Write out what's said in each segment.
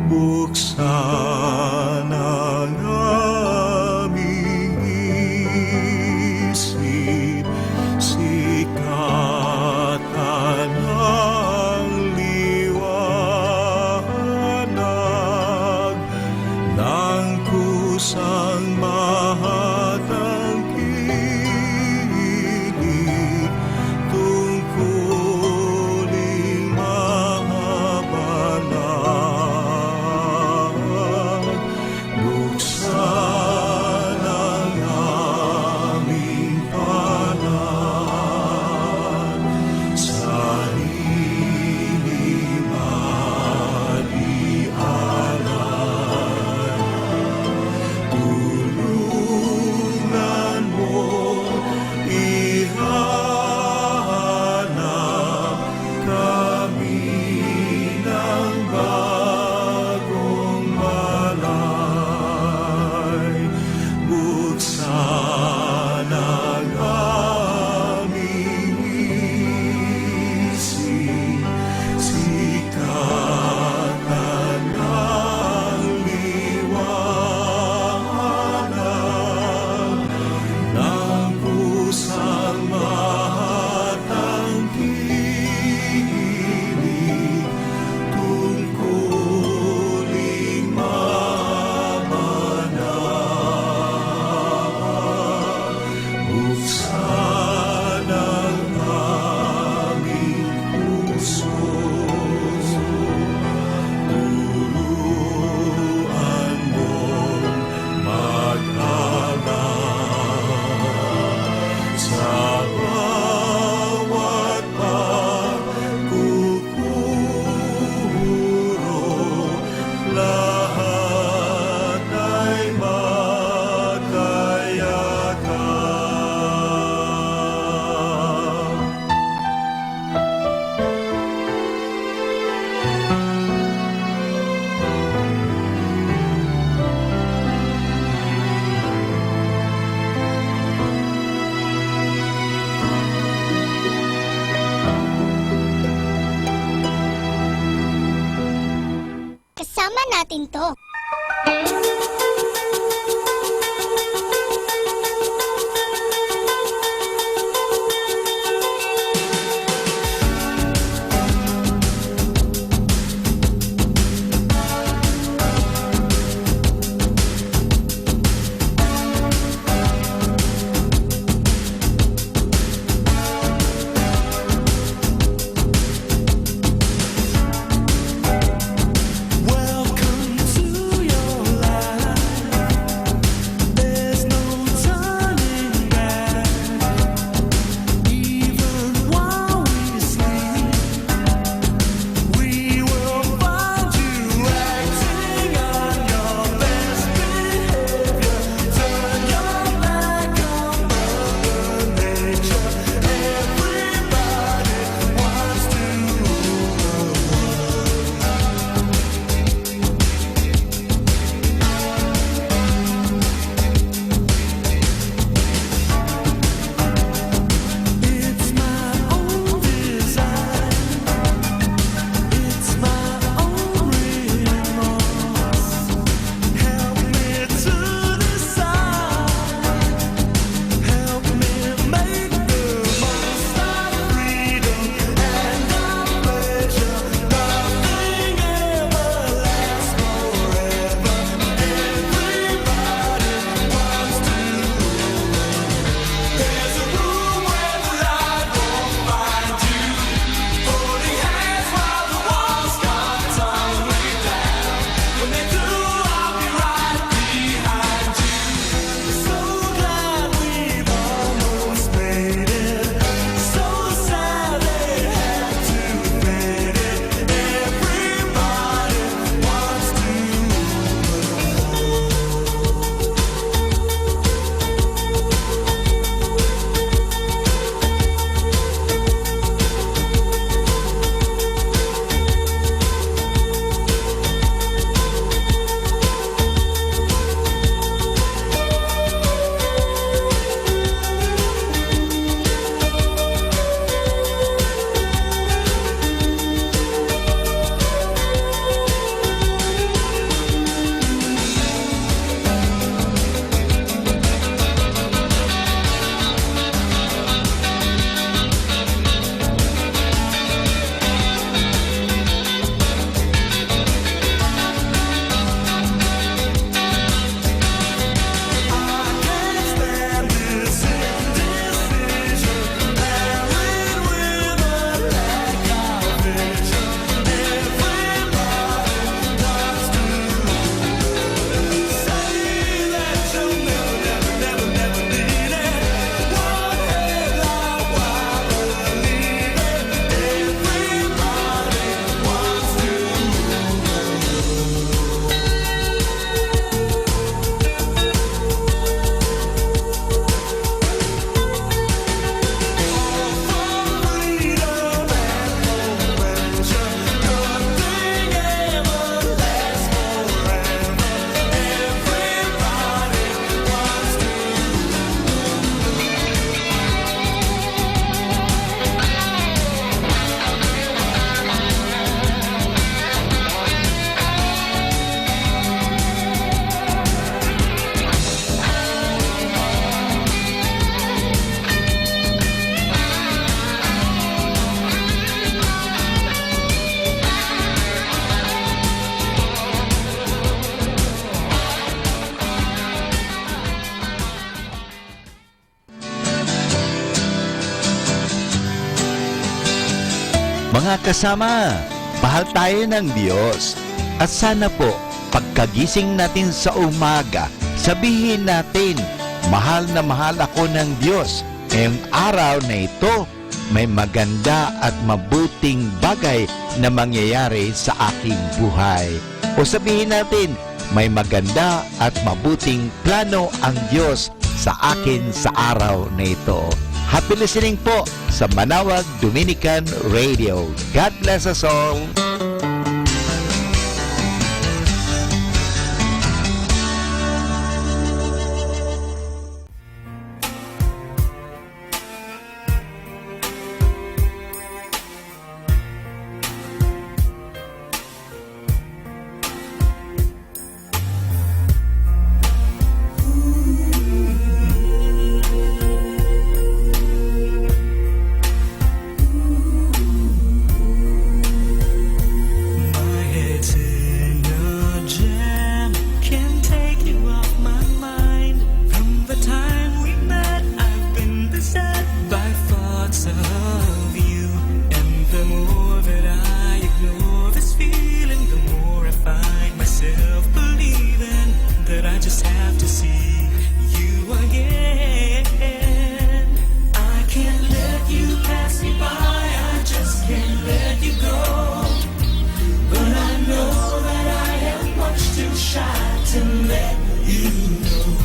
Buksan ang aming isip, sikatan ang liwanag ng kusang mahatangkilik tungkuling mahabalag. Buksan ang aming panal sa himalialan. Tulungan mo ihanap kami ng bagong balay. Buksan ang aming isip, sikatan ang liwanag ng pusang mahatangkilik tungkuling mabanal. Buksan ang aming puso, turuan mong mag-aral sa bawat pagkukuro. Lahat ay makayakap. Kasama natin to. Welcome to your life. Mga kasama, mahal tayo ng Diyos. At sana po, pagkagising natin sa umaga, sabihin natin, mahal na mahal ako ng Diyos. Ngayong araw na ito, may maganda at mabuting bagay na mangyayari sa aking buhay. O sabihin natin, may maganda at mabuting plano ang Diyos sa akin sa araw na ito. Happy listening po sa Manawag Dominican Radio. God bless us all. My head's in a jam, can't take you off my mind. From the time we met, I've been beset by thoughts of you. And the more that I ignore this feeling, the more I find myself believing that I just have to see you again. I can't let you pass me by, I just can't let you go. But I know that I am much too shy to let you know.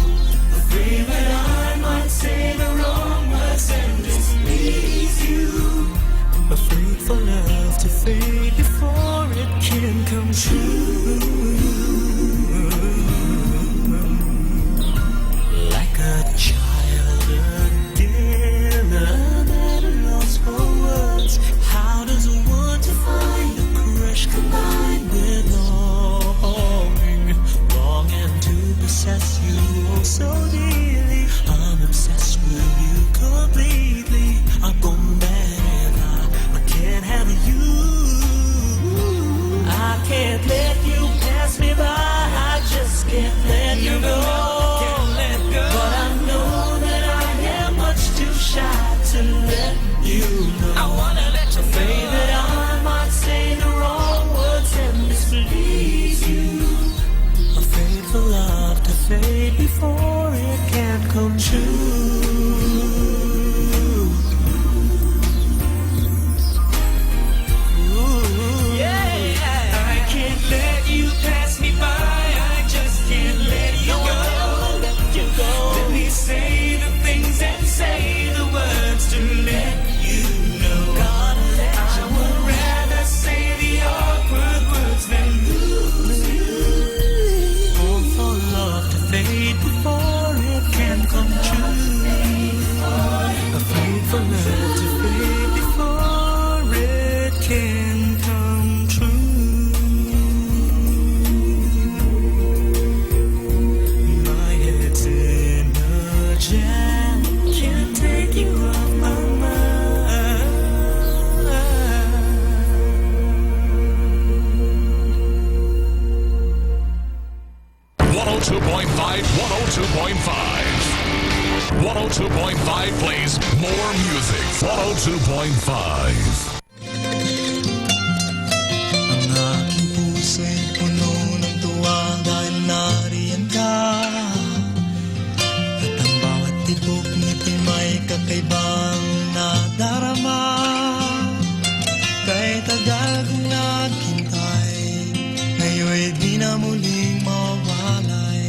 Afraid that I might say the wrong words and displease you. Afraid for love to fade before it can come true. Like a child again, I'm at a loss for words. How does one define a crush combined with longing? Longing to possess you oh so dearly. I'm obsessed with you completely. I'm bombarded, I can't have you. I can't let you pass me by, I just can't let you go. But I know that I am much too shy to let you know. I wanna let you afraid that I might say the wrong words and displease you. Afraid for love to fade before it can come true. Ooh, yeah. I can't let you pass me by, I just can't let you go. Let me say the things and say the words to let you know. I would rather say the awkward words than lose you. Hope for love to fade before it can come true. Afraid for love to fade before it can come true. My head's in a jam, can't take you off my mind. 102.5, 102.5. 102.5 plays more music. 102.5. Ang aking puso'y puno ng tuwa dahil nariyan ka. At ang bawat tibok ngiti may kakaibang nadarama. Kahit tagal kong naghintay, ngayon'y di na muling mawalay.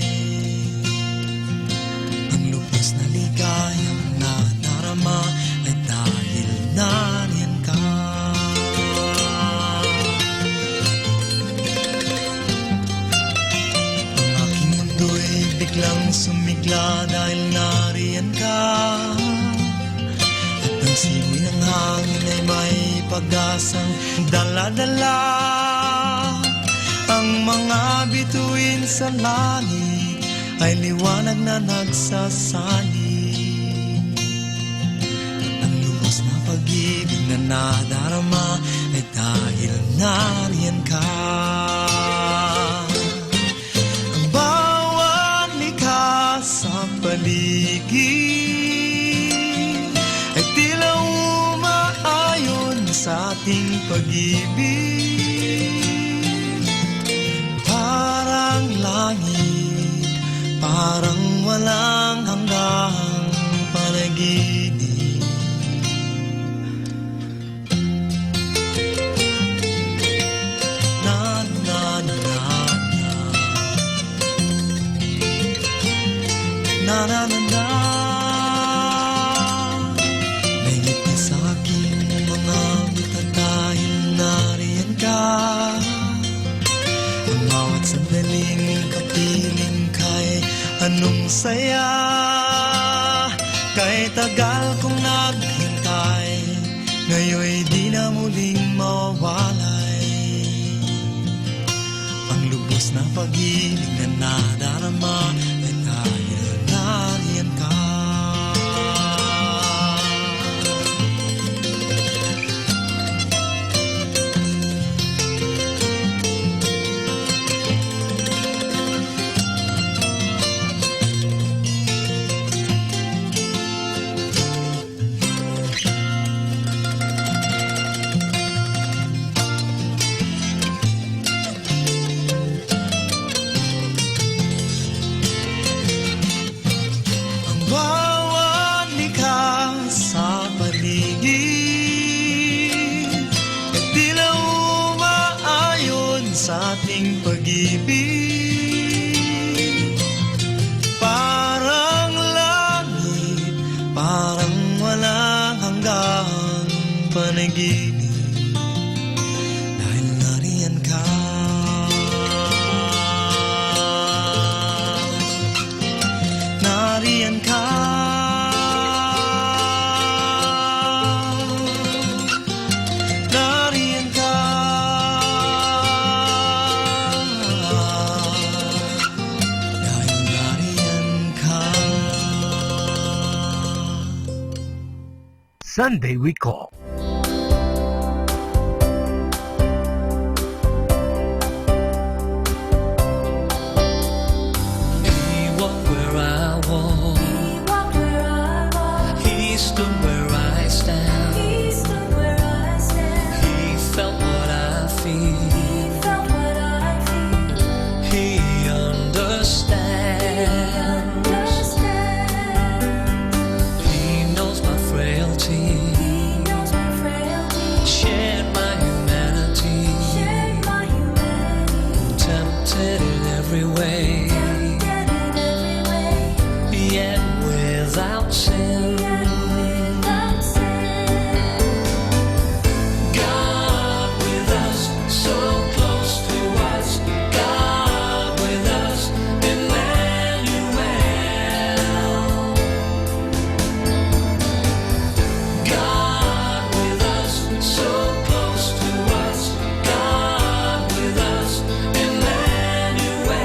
Ang lubos na ligayang nadarama ay dahil nariyan ka. Ang aking mundo'y biglang sumigla dahil nariyan ka. At ang simoy ng hangin ay may pag-asang dala-dala. Ang mga bituin sa langit ay liwanag na nagsasalin. Ang lubos na pag-ibig na nadarama ay dahil nariyan ka. Ang bawat likha sa paligid ay tila umaayon sa ating pag-ibig. Parang langit, parang walang hanggang panaginip. Na na na na na na na. May ngiti sa aking mga mata dahil nariyan ka. Ang bawat sandaling kapiling kay anong saya. Kay tagal kong naghintay, ngayon'y di na muling mawalay. Ang lubos na pag-ibig na nadarama ay dahil nariyan ka. Bawat likha sa paligid tila umaayon sa ating pag-ibig. Parang langit, parang walang hanggang panaginip. Dahil nariyan ka. Nariyan ka. Nariyan ka. Dahil nariyan ka. Sunday we call. He walked where I walk. He stood where I stand. He felt what I feel. He understands. He knows my frailty. Shared my humanity. Tempted in every way. Yet without sin. God with us, so close to us. God with us, Emmanuel. God with us, so close to us. God with us, Emmanuel.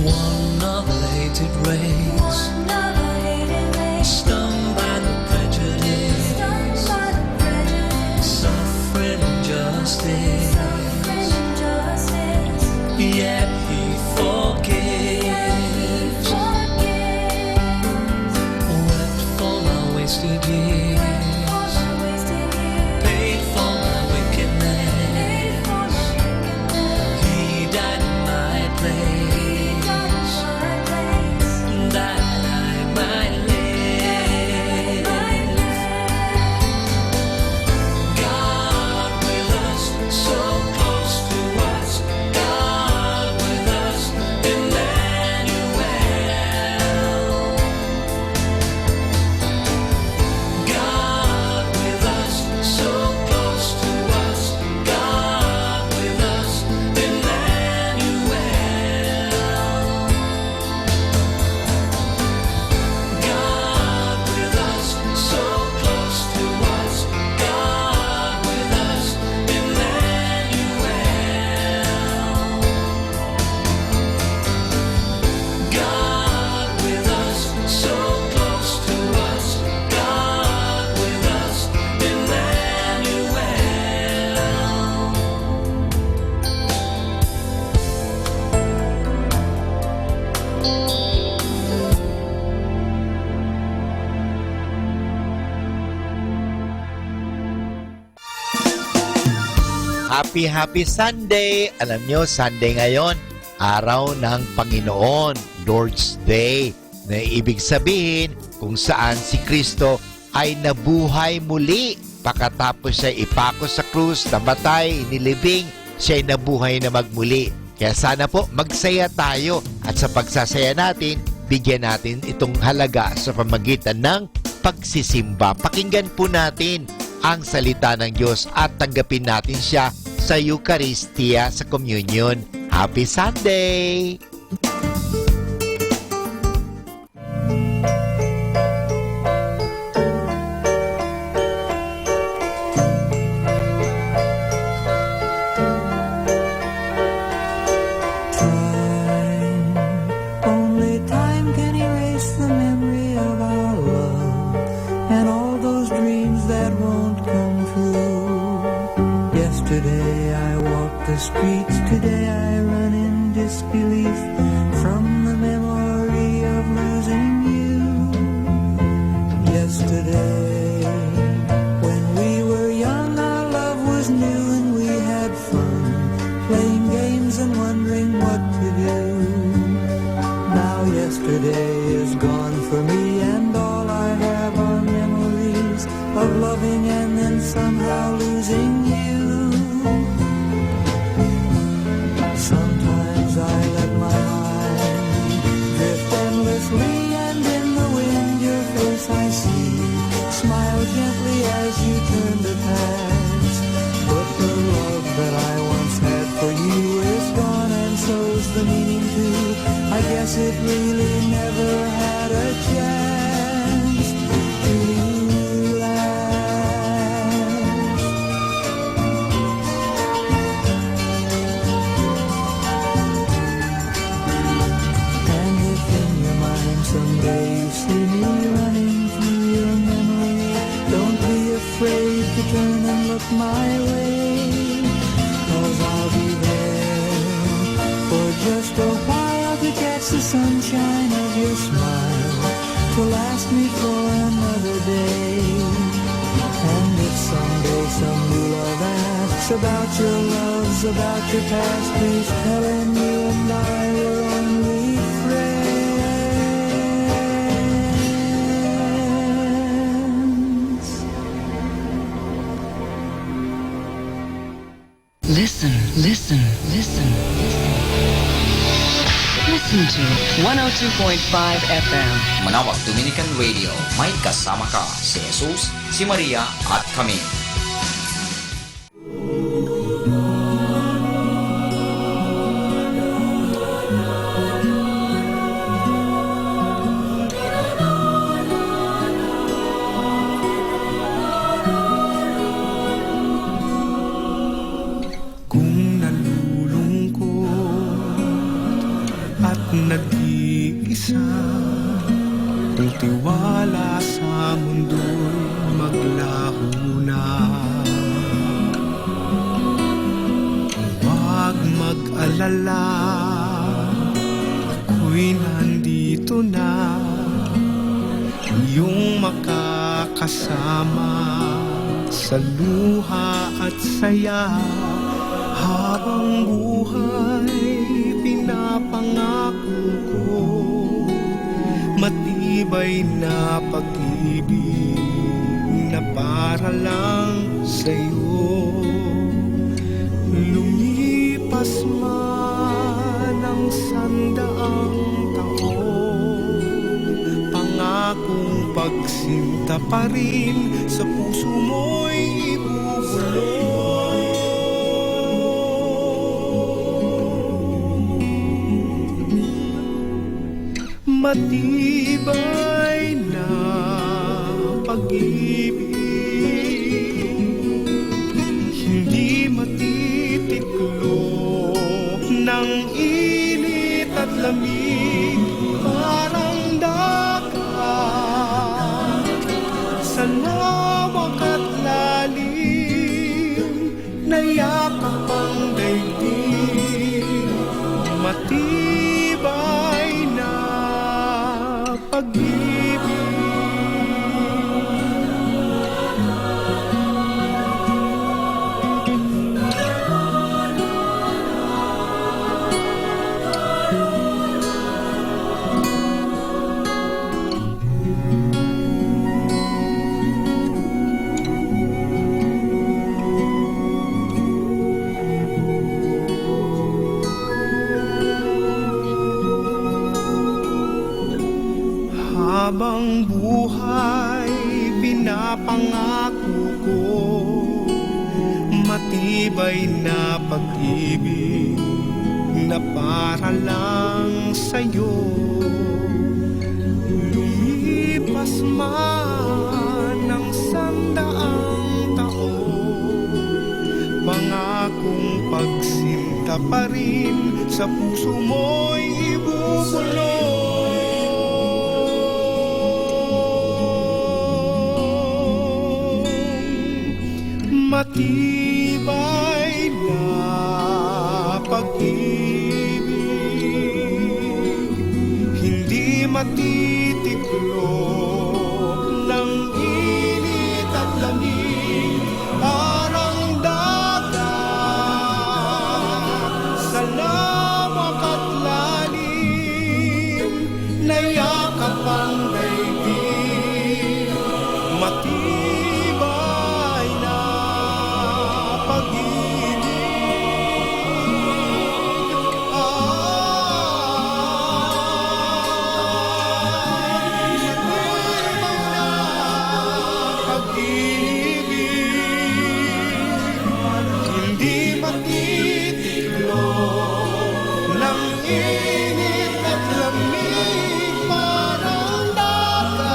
One unrelated race, stung by the prejudice, suffering injustice. Yet he forgives. Wept for my wasted years, paid for my wickedness. He died in my place, that I might live. God with us, so happy Sunday! Alam nyo, Sunday ngayon, araw ng Panginoon, Lord's Day, na ibig sabihin kung saan si Kristo ay nabuhay muli. Pagkatapos siya ipako sa krus, namatay, inilibing, siya ay nabuhay na magmuli. Kaya sana po magsaya tayo at sa pagsasaya natin, bigyan natin itong halaga sa pamagitan ng pagsisimba. Pakinggan po natin ang salita ng Diyos at tanggapin natin siya sa Eucharistia, sa Communion. Happy Sunday! Only time can erase the memory of our love and all those dreams that won't come true. Yesterday I walked the streets, today I run in disbelief from the memory of losing you. Yesterday, when we were young, our love was new and we had fun, playing games and wondering what to do. Now yesterday is gone for me and all I have are memories of loving and then somehow losing you. Sometimes I let my mind drift endlessly and in the wind your face I see. Smile gently as you turn to pass, but the love that I once had for you is gone and so's the meaning too. I guess it really never had a chance to last. And if in your mind someday you see me running through your memory, don't be afraid to turn and look my way, 'cause I'll be there for just a while to catch the sunshine of your smile, to last me for another day. And if someday some new love asks about your loves, about your past, please tell him you and I were only friends. Listen, listen, listen. Listen to 102.5 FM. Manawag Dominican Radio, may kasama ka si Jesus, si Maria at kami. Kung nalulungkot at nag-iisa, kung tiwala sa mundo'y maglaho na, huwag mag-alala, ako'y nandito na, iyong makakasama sa luha at saya. Habang buhay, pinapangako ko, matibay na pag-ibig na para lang sa'yo. Lumipas man ang 100 taon, pangakong pagsinta pa rin sa puso mo'y ibubulong. Matibay na pag-ibig, hindi matitiklop ng init at lamig, parang dagat sa lawak at lalim na yakap ang daigdig. Matibay na pag-ibig. Habang buhay pinapangako ko, matibay na pag-ibig na para lang sa'yo. Lumipas man ng 100 taon, pangakong pagsinta pa rin sa puso mo'y ibubulong. Matibay na pag-ibig, hindi matitiklop ng init at lamig. Parang dagat sa lawak at lalim, na yakap ang daigdig. Matibay na hindi matitiklop ng init at lamig. Parang dagat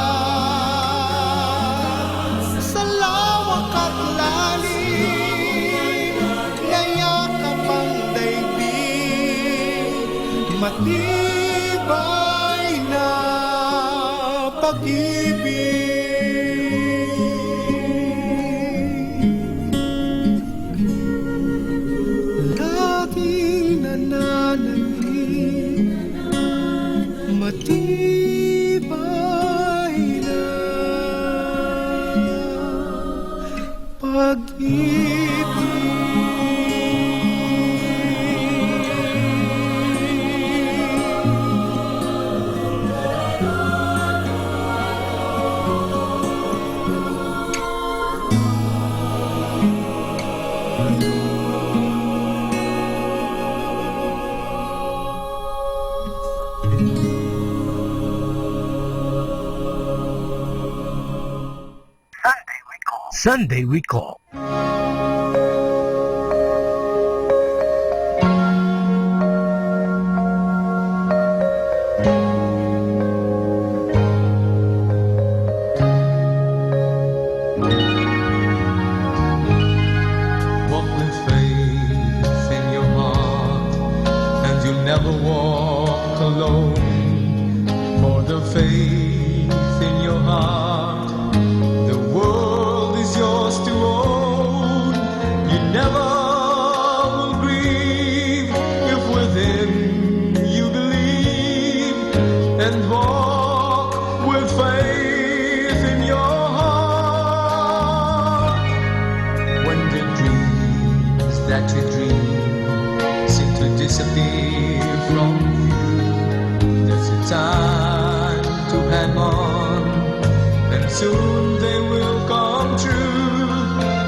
sa lawak at lalim, na yakap ang daigdig. Matibay na pag-ibig. Laging nananalig, matibay na Sunday we call. Walk with faith in your heart, and you'll never walk alone. For the faith in your heart, the world is yours to own. You never will grieve if within you believe, and walk with faith in your heart. When the dreams that you dream seem to disappear from you, there's a time to hang on, and soon they will come true.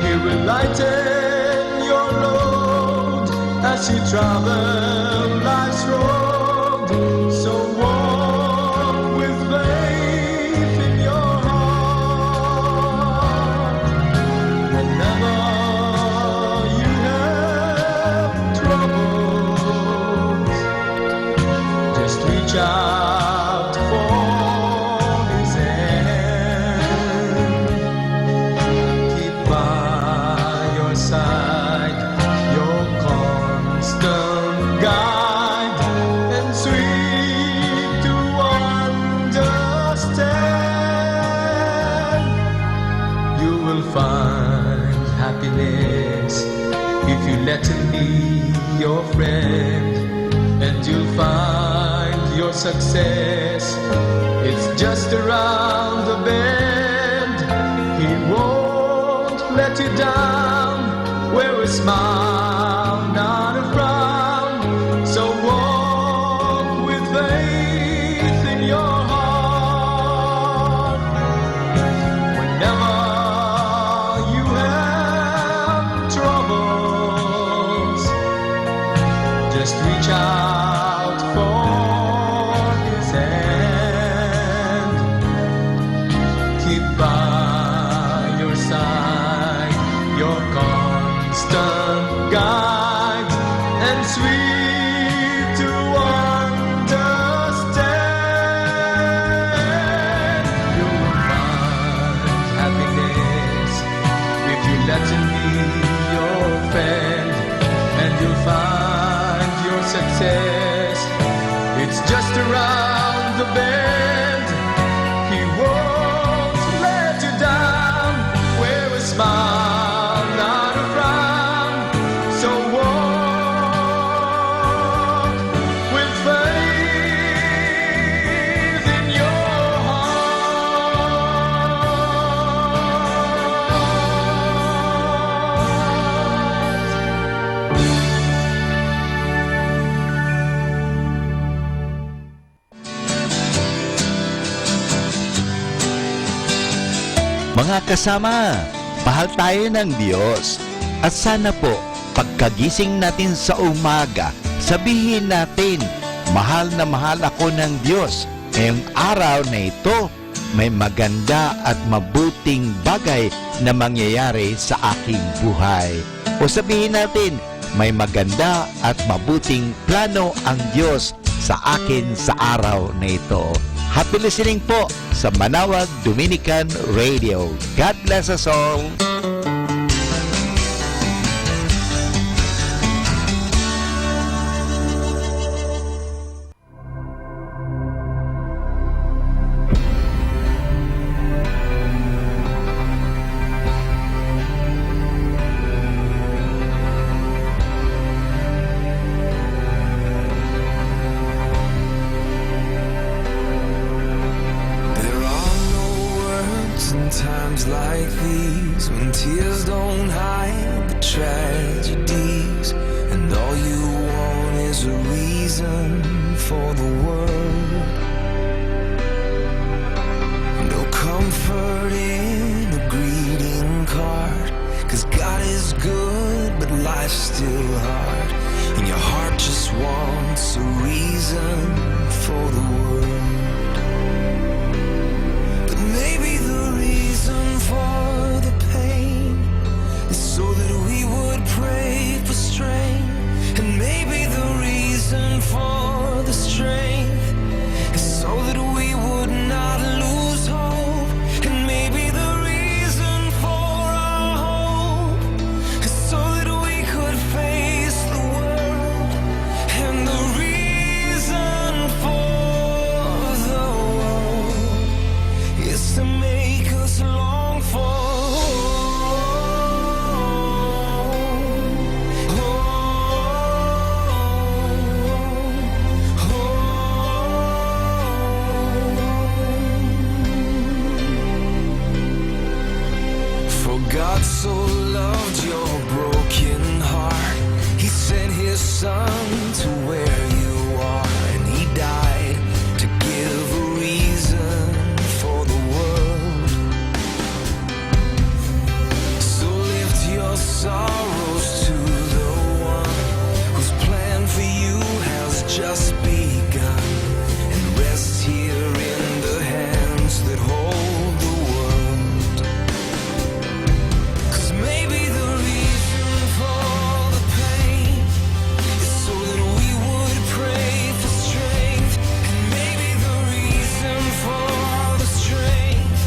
He will lighten your load as you travel life's road. So walk with faith in your heart. Whenever you have troubles, just reach out for His hand. Keep by your side, your constant guide, and sweet to understand. You will find happiness if you let Him be your friend, and you'll find your success. It's just around the bend. He won't let you down. Wear a smile, not a frown. So walk with faith in your heart. Whenever you have troubles, just reach out for His hand. and sweet to understand. You will find happiness if you let him be your friend, and you'll find your success. It's just around the bend. He won't let you down. Wear a smile, not a frown. So walk with faith in your heart. Mga kasama, mahal tayo ng Diyos. At sana po, pagkagising natin sa umaga, sabihin natin, mahal na mahal ako ng Diyos. Ngayong araw na ito, may maganda at mabuting bagay na mangyayari sa aking buhay. O sabihin natin, may maganda at mabuting plano ang Diyos sa akin sa araw na ito. Happy listening po sa Manawag Dominican Radio. God bless us all. There are no words in times like these, when tears don't hide the tragedies, and all you want is a reason for the world. No comfort in a greeting card, 'cause God is good but life's still hard, and your heart just wants a reason for the world. But maybe the reason for the pain is so that we would pray for strength. And maybe the reason for the strength is so that we would not lose hope. And maybe the reason for our hope is so that we could face the world. And the reason for the world is to make us long for For God so loved your broken heart, He sent His Son to where you are, and He died to give a reason for the world. So lift your sorrows to the one whose plan for you has just begun, and rest here in the hands that hold the world. 'Cause maybe the reason for the pain is so that we would pray for strength. And maybe the reason for the strength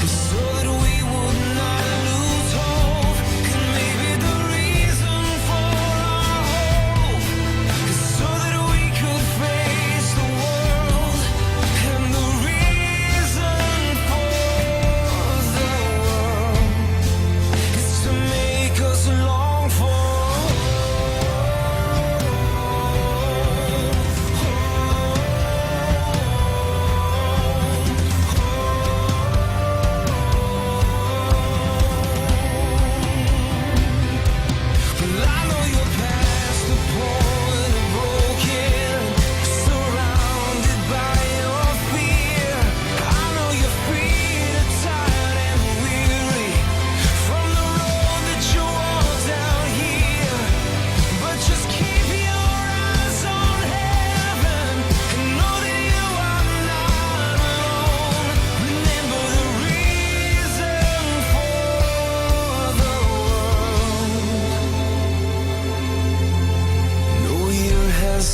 is so that we would not lose hope. And maybe the reason for our hope is so that we could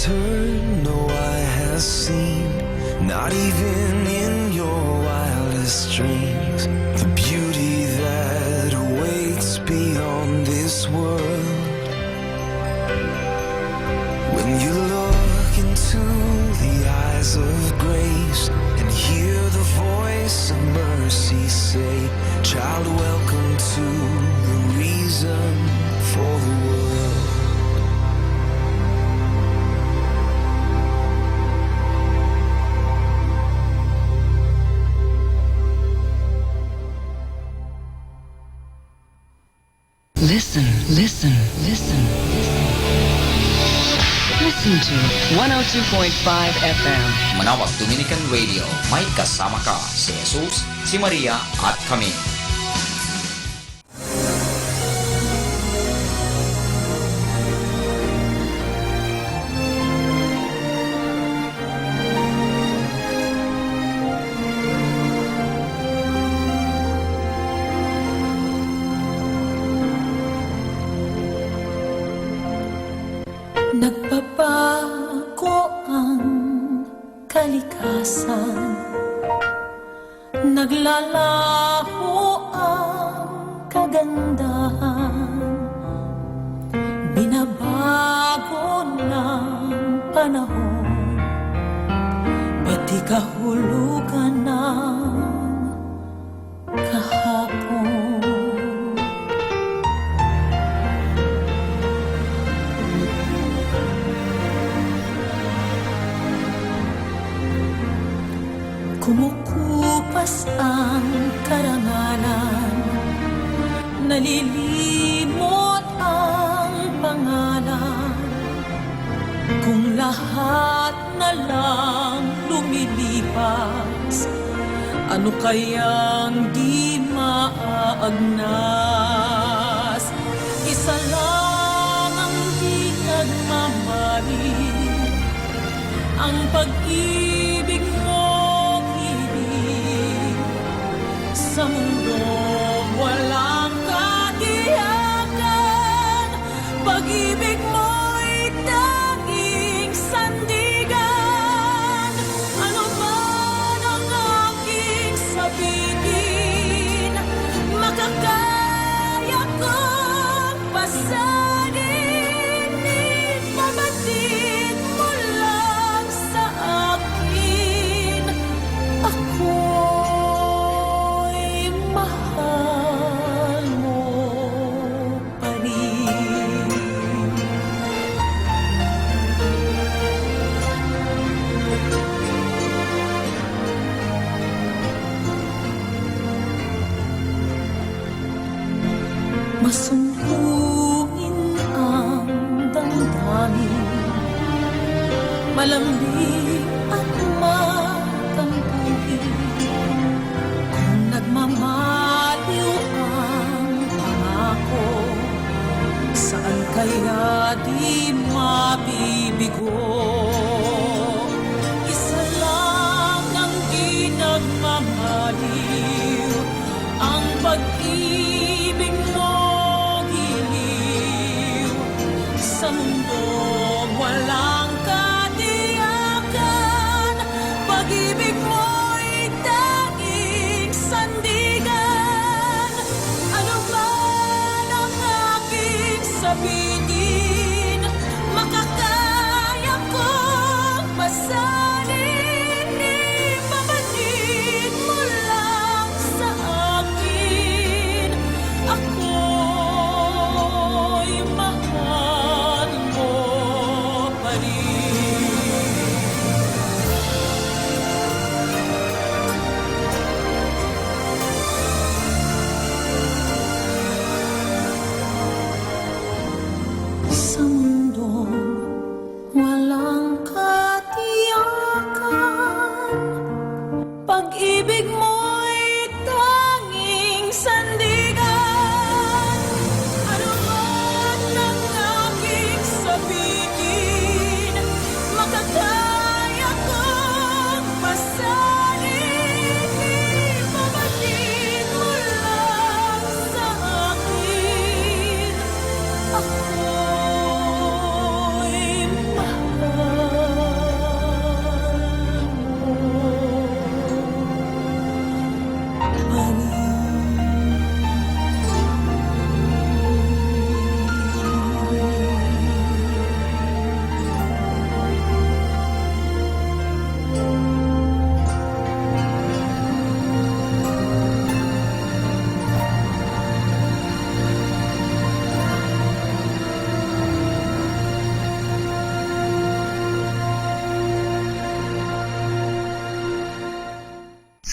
turn no eye has seen, not even in your wildest dreams, the beauty that awaits beyond this world. When you look into the eyes of grace and hear the voice of mercy say, child, welcome to the reason for the world. Listen, listen, listen. Listen to 102.5 FM. Manawag Dominican Radio, may kasama ka si Jesus, si Maria at kami. Nagbabago ang kalikasan, naglalaho ang kagandahan, binabago ng panahon, pati kahulugan ng kahapon. Kumukupas ang karangalan, nalilimot ang pangalan. Kung lahat na lang lumilipas, ano kayang di maaagnas? Isa lang ang di nagmamahal, ang pag-ibig mo. Sa mundo walang katiyakan, pag-ibig mo'y tanging sandigan. Ano man ang aking sabihin, makakaya kong pasanin. Ipabatid mo lang sa akin, ako'y mahal mo pa rin. Masumpungin ang damdamin, malambing at matampuin. Kung nagmamaliw ang pangako, saan kaya di mabibigo? Isa lang ang di nagmamaliw, ang pag-ibig mo giliw. Sa mundo walang katiyakan, pag-ibig mo'y tanging sandigan. Ano man ang aking sabihin, makakaya kong pasanin. Ipabatid mo lang sa akin, ako'y mahal mo pa rin.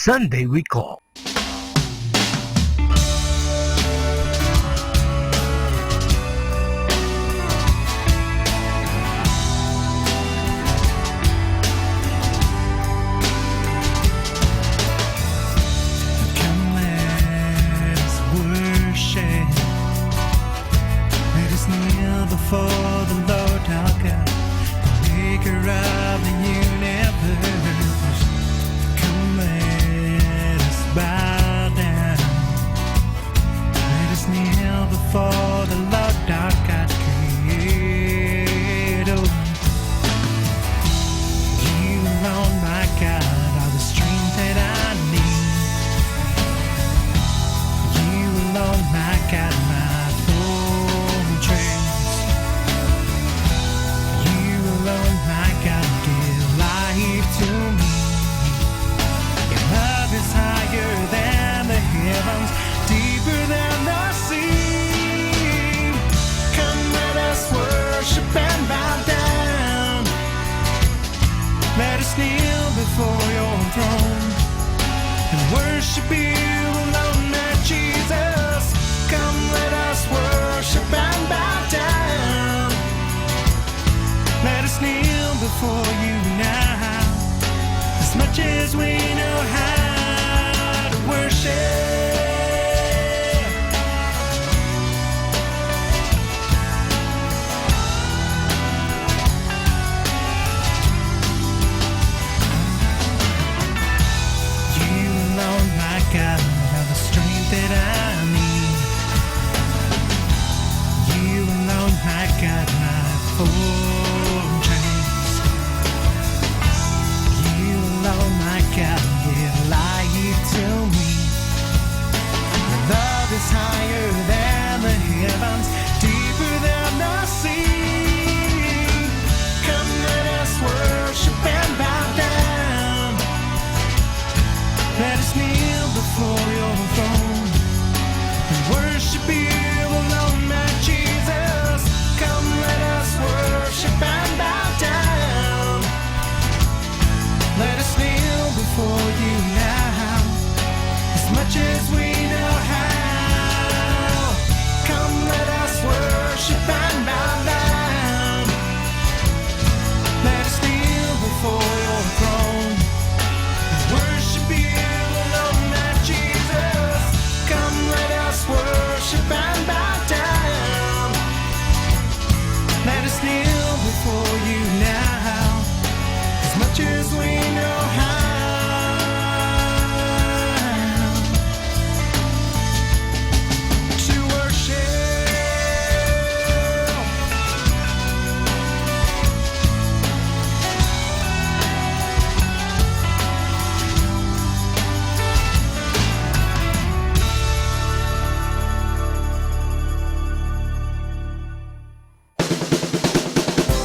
Sunday we call. Come let us worship. Let us kneel before the Lord our God, the Maker of the universe. Come let us bow down. Let us kneel before the Lord our God, Creator. You alone, my God, are the strength that I need. You alone, my God, my fortress. You alone, my God, give life to me. Your love is higher than the heavens, deeper than the sea. Come, let us worship and bow down. Let us kneel before your throne and worship you alone, my Jesus. Come, let us worship and bow down. Let us kneel before you now, as much as we know how to worship. You alone, my God, are the strength that I need. You alone, my God, my fortress. You alone, my God, give life to me. Your love is higher than the heavens, deeper than the sea. Come, let us worship and bow down. Let us kneel before your throne and worship you alone, my Jesus. Come, let us worship and bow down. Let us kneel before you now, as much as we know how. Come, let us worship and bow down. Let us kneel before your throne and worship you alone, my Jesus. Come, let us worship and bow down. Let us kneel before you now, as much as we know how. To worship.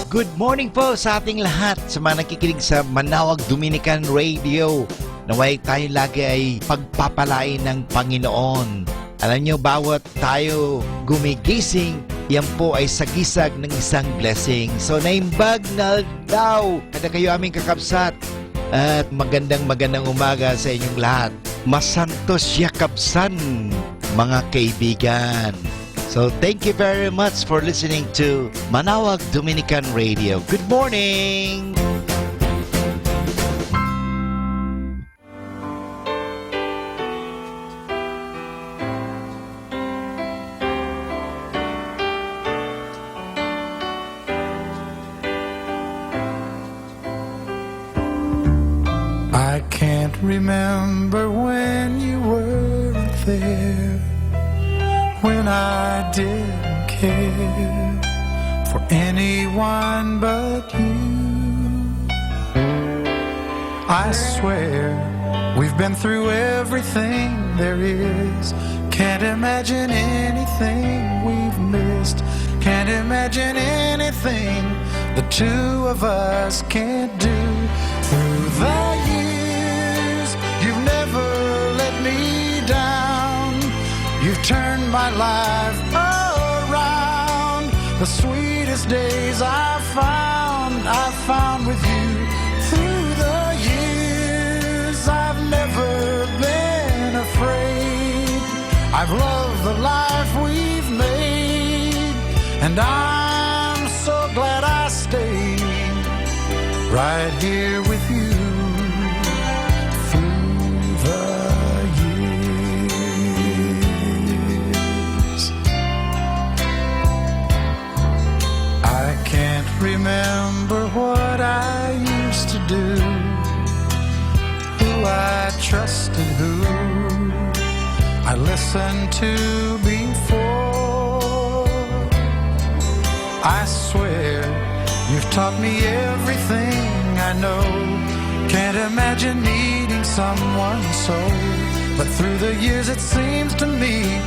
Good morning po sa ating lahat, sa mga nakikinig sa Manawag Dominican Radio. Naway tayo lagi ay pagpapalain ng Panginoon. Alam nyo, bawat tayo gumigising, yan po ay sagisag ng isang blessing. So naimbag na daw kada kayo aming kakabsat. At magandang umaga sa inyong lahat. Masantos yakapsan, mga kaibigan. So thank you very much for listening to Manawag Dominican Radio. Good morning! I can't remember when you weren't there, when I didn't care for anyone but you. I swear we've been through everything there is. Can't imagine anything we've missed. Can't imagine anything the two of us can't do. Through the years, you've never let me down. You've turned my life around. The sweetest days I found with you. Through the years, I've never I've loved the life we've made, and I'm so glad I stayed right here with you through the years. I can't remember what I used to do, who I trusted, who I listened to before. I swear you've taught me everything I know. Can't imagine needing someone so. But through the years it seems to me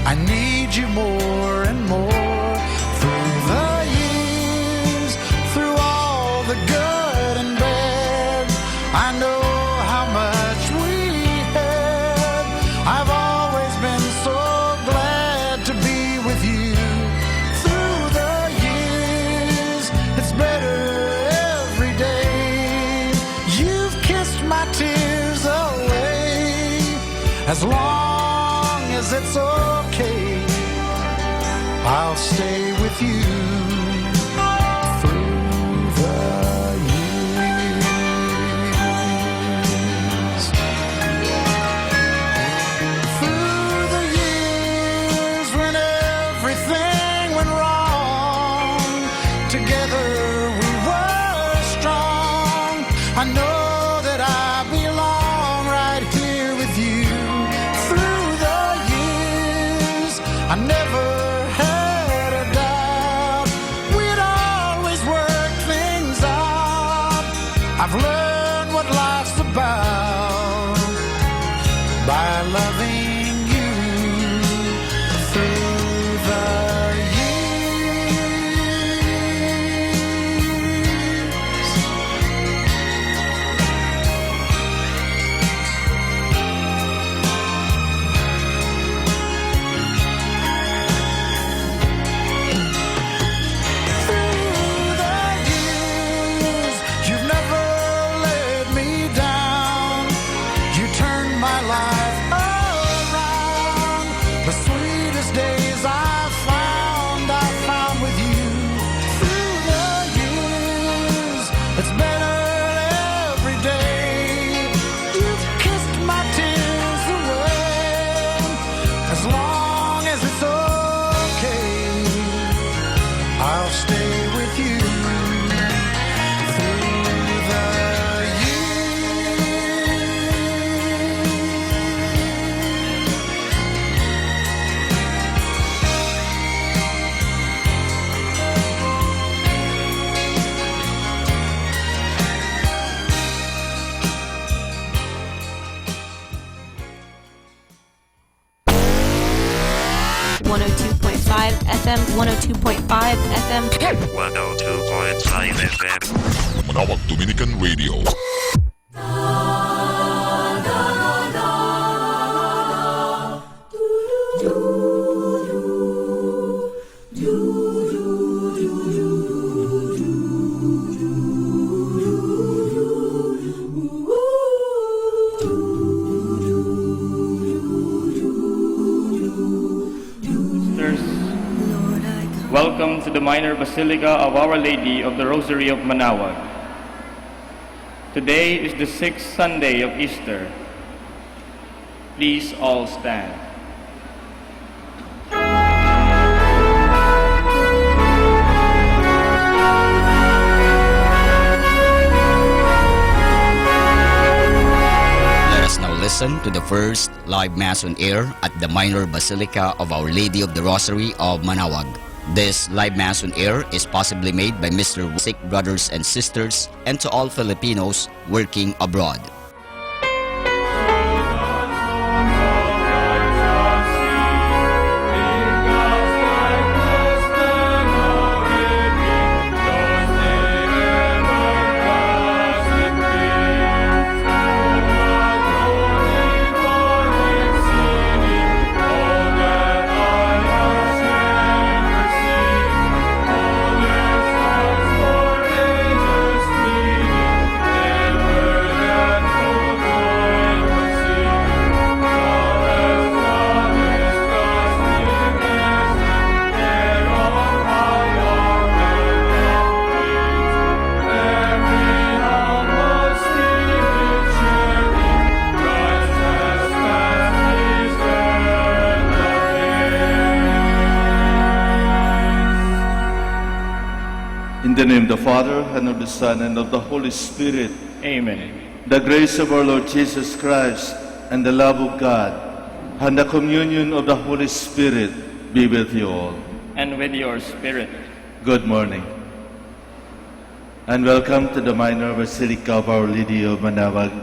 I need you more and more. Through the years, through all the good and bad, I know how much we had. I've always been so glad to be with you. Through the years, it's better every day. You've kissed my tears away. As long as it's okay, I'll stay with you through the years. Through the years when everything went wrong, together we were strong. I know that I belong right here with you. Through the years, I never had a doubt we'd always work things out. I've learned what life's about by loving you through the years. Through the years, you've never let me down. You turned my life around. The sweetest days I found with you. Through the years, it's better every day. You've kissed my tears away. As long as it's okay, I'll stay with you through the Years. 102.5 FM, 102.5 FM. 102.5 FM. Manawag Dominican Radio. Sisters, welcome to the Minor Basilica of Our Lady of the Rosary of Manawag. Today is the 6th Sunday of Easter. Please all stand. Let us now listen to the first live Mass on air at the Minor Basilica of Our Lady of the Rosary of Manawag. This live Mass on air is possibly made by Mr. Sick brothers and sisters and to all Filipinos working abroad. Ever In the name of the Father, and of the Son, and of the Holy Spirit. Amen. The grace of our Lord Jesus Christ, and the love of God, and the communion of the Holy Spirit be with you all. And with your spirit. Good morning. And welcome to the Minor Basilica of Our Lady of Manawag.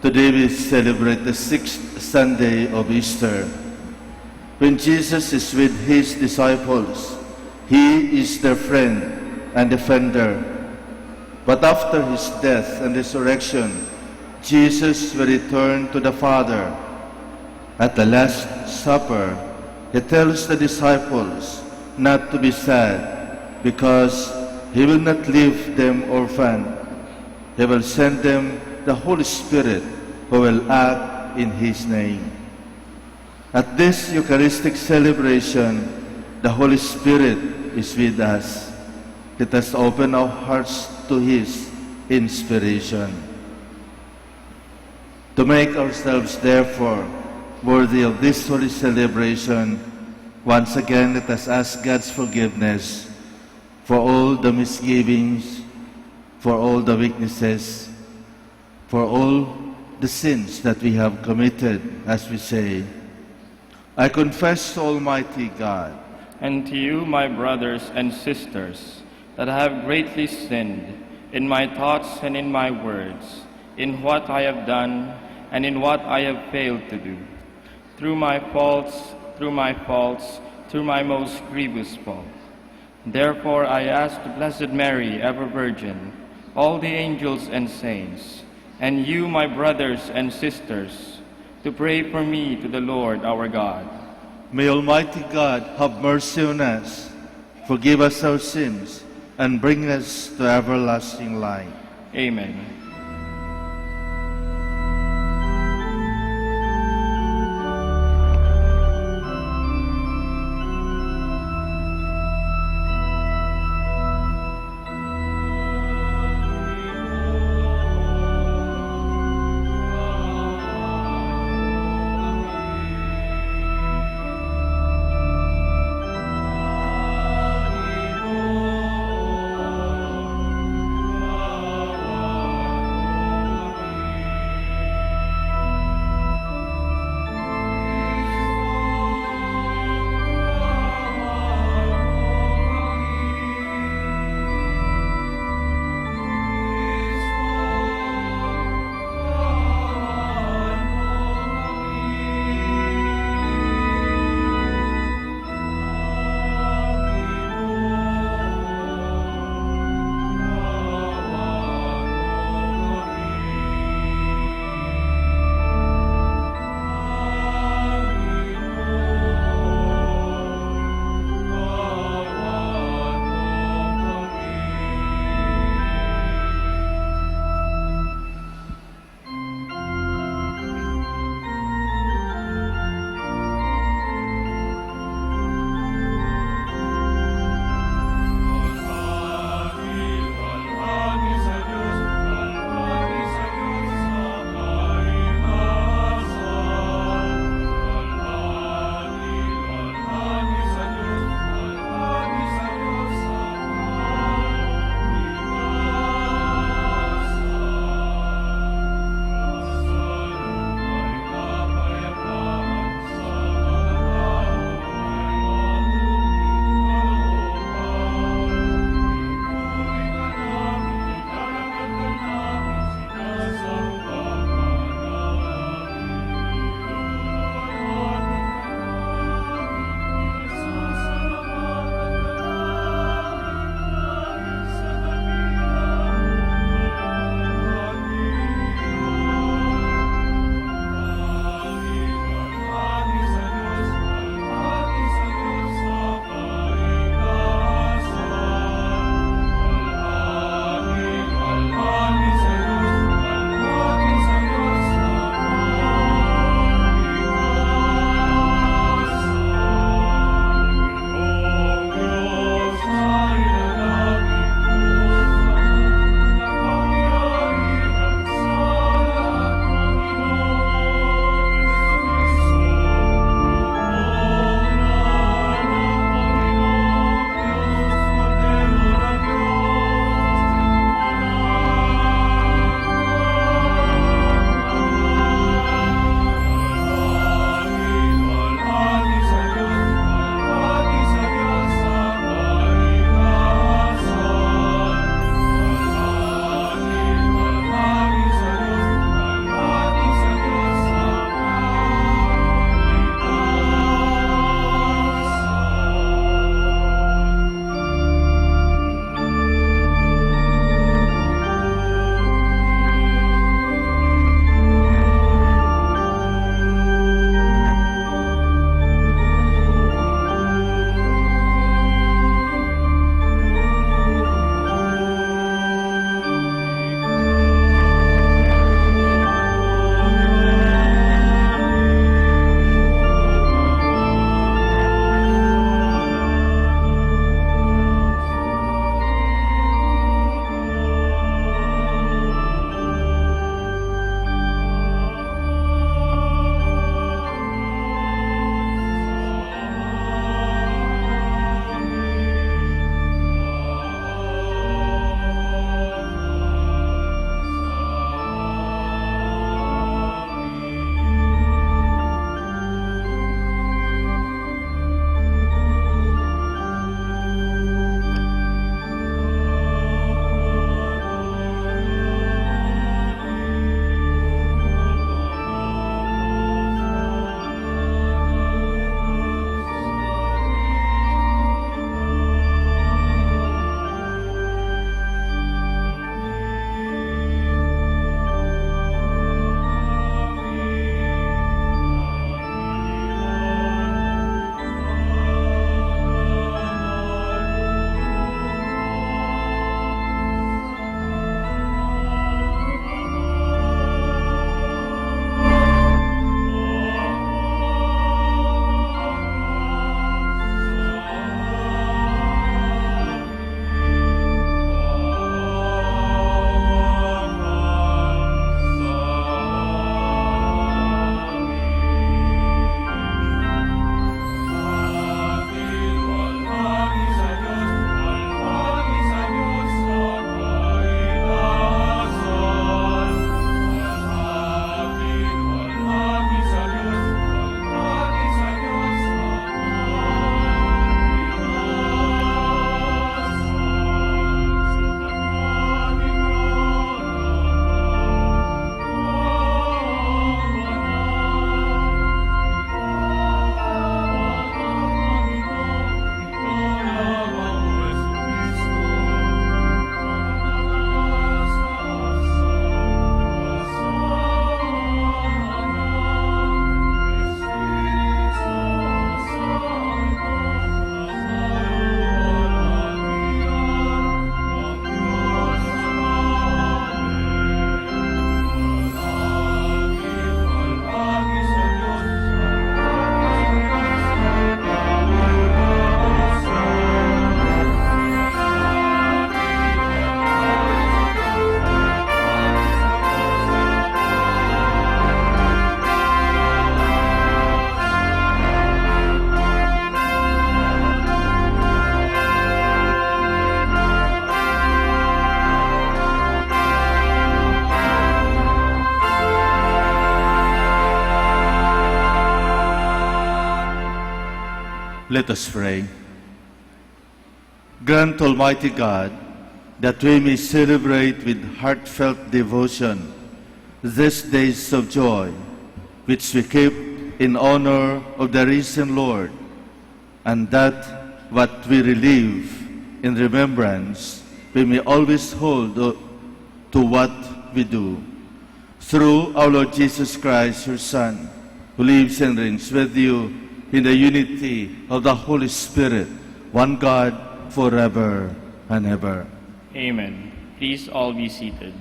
Today we celebrate the 6th Sunday of Easter. When Jesus is with his disciples, he is their friend and defender. But after his death and resurrection, Jesus will return to the Father. At the Last Supper, he tells the disciples not to be sad because he will not leave them orphaned. He will send them the Holy Spirit who will act in his name. At this Eucharistic celebration, the Holy Spirit is with us. Let us open our hearts to his inspiration. To make ourselves, therefore, worthy of this holy celebration, once again let us ask God's forgiveness for all the misgivings, for all the weaknesses, for all the sins that we have committed, as we say. I confess to Almighty God And to you, my brothers and sisters, that I have greatly sinned in my thoughts and in my words, in what I have done and in what I have failed to do, through my faults, through my most grievous fault. Therefore I ask the Blessed Mary, ever Virgin, all the angels and saints, and you, my brothers and sisters, to pray for me to the Lord our God. May Almighty God have mercy on us, forgive us our sins, and bring us to everlasting life. Amen. Let us pray. Grant, Almighty God, that we may celebrate with heartfelt devotion these days of joy, which we keep in honor of the risen Lord, and that what we relive in remembrance, we may always hold to what we do. Through our Lord Jesus Christ, your Son, who lives and reigns with you in the unity of the Holy Spirit, one God, forever and ever. Amen. Please all be seated.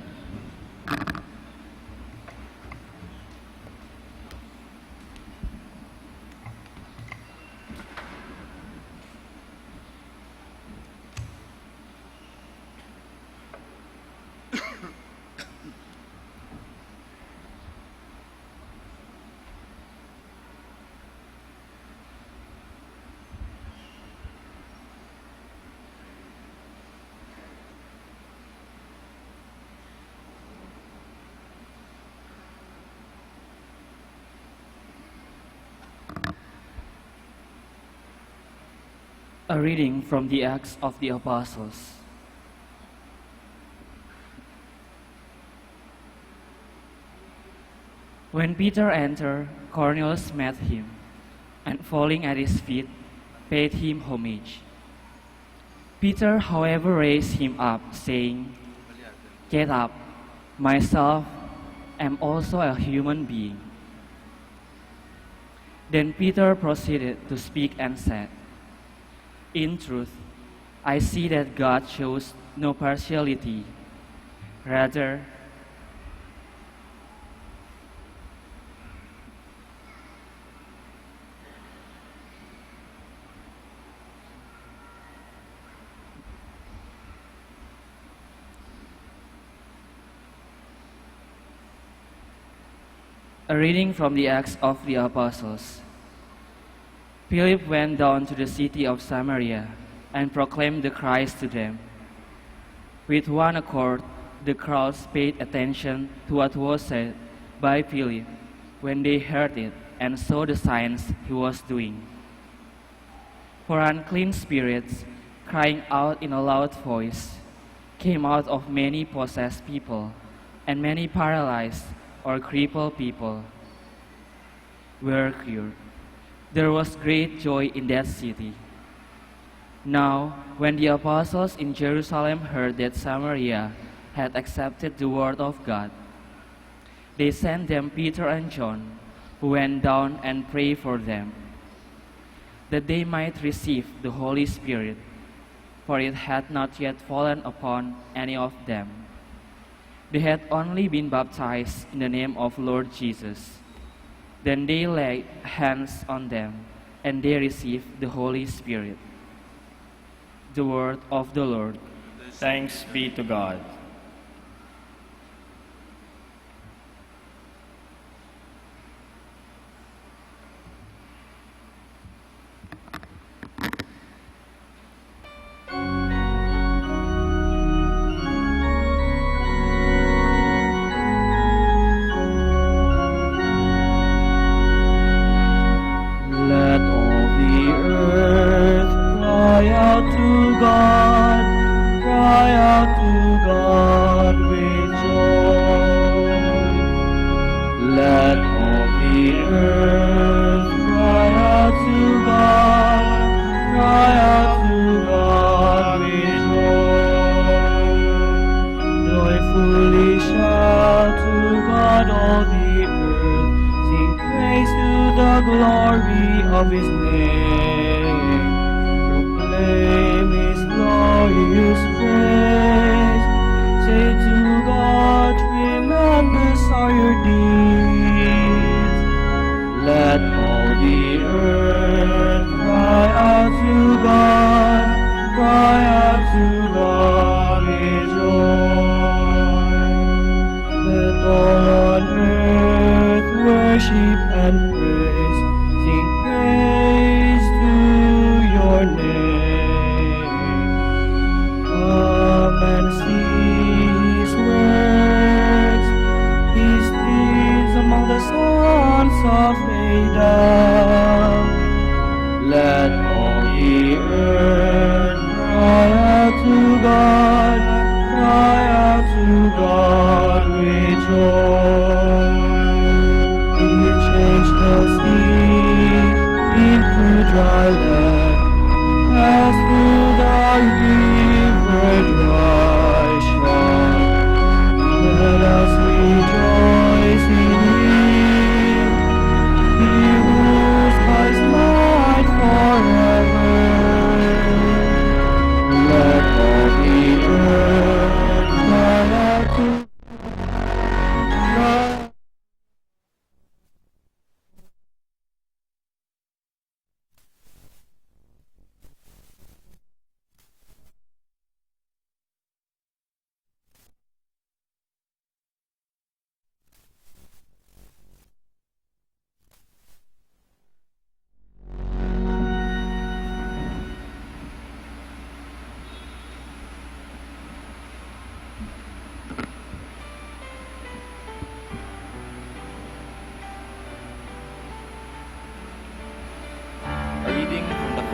A reading from the Acts of the Apostles. When Peter entered, Cornelius met him, and falling at his feet, paid him homage. Peter, however, raised him up, saying, "Get up, myself am also a human being." Then Peter proceeded to speak and said, "In truth, I see that God shows no partiality. Rather, a reading from the Acts of the Apostles. Philip went down to the city of Samaria and proclaimed the Christ to them. With one accord, the crowds paid attention to what was said by Philip when they heard it and saw the signs he was doing. For unclean spirits, crying out in a loud voice, came out of many possessed people, and many paralyzed or crippled people were cured. There was great joy in that city. Now, when the apostles in Jerusalem heard that Samaria had accepted the word of God, they sent them Peter and John, who went down and prayed for them, that they might receive the Holy Spirit, for it had not yet fallen upon any of them. They had only been baptized in the name of Lord Jesus. Then they laid hands on them, and they received the Holy Spirit. The word of the Lord. Thanks be to God. Let all the earth cry out to God, cry out to God with joy. Let all the earth cry out to God, cry out to God with joy. Joyfully shout to God all the earth, sing praise to the glory of His name. Proclaim His glorious praise. Say to God, tremendous are your deeds. Let all the earth cry out to God, cry out to God with joy. Let all on earth worship and praise, sing praise to your name. Come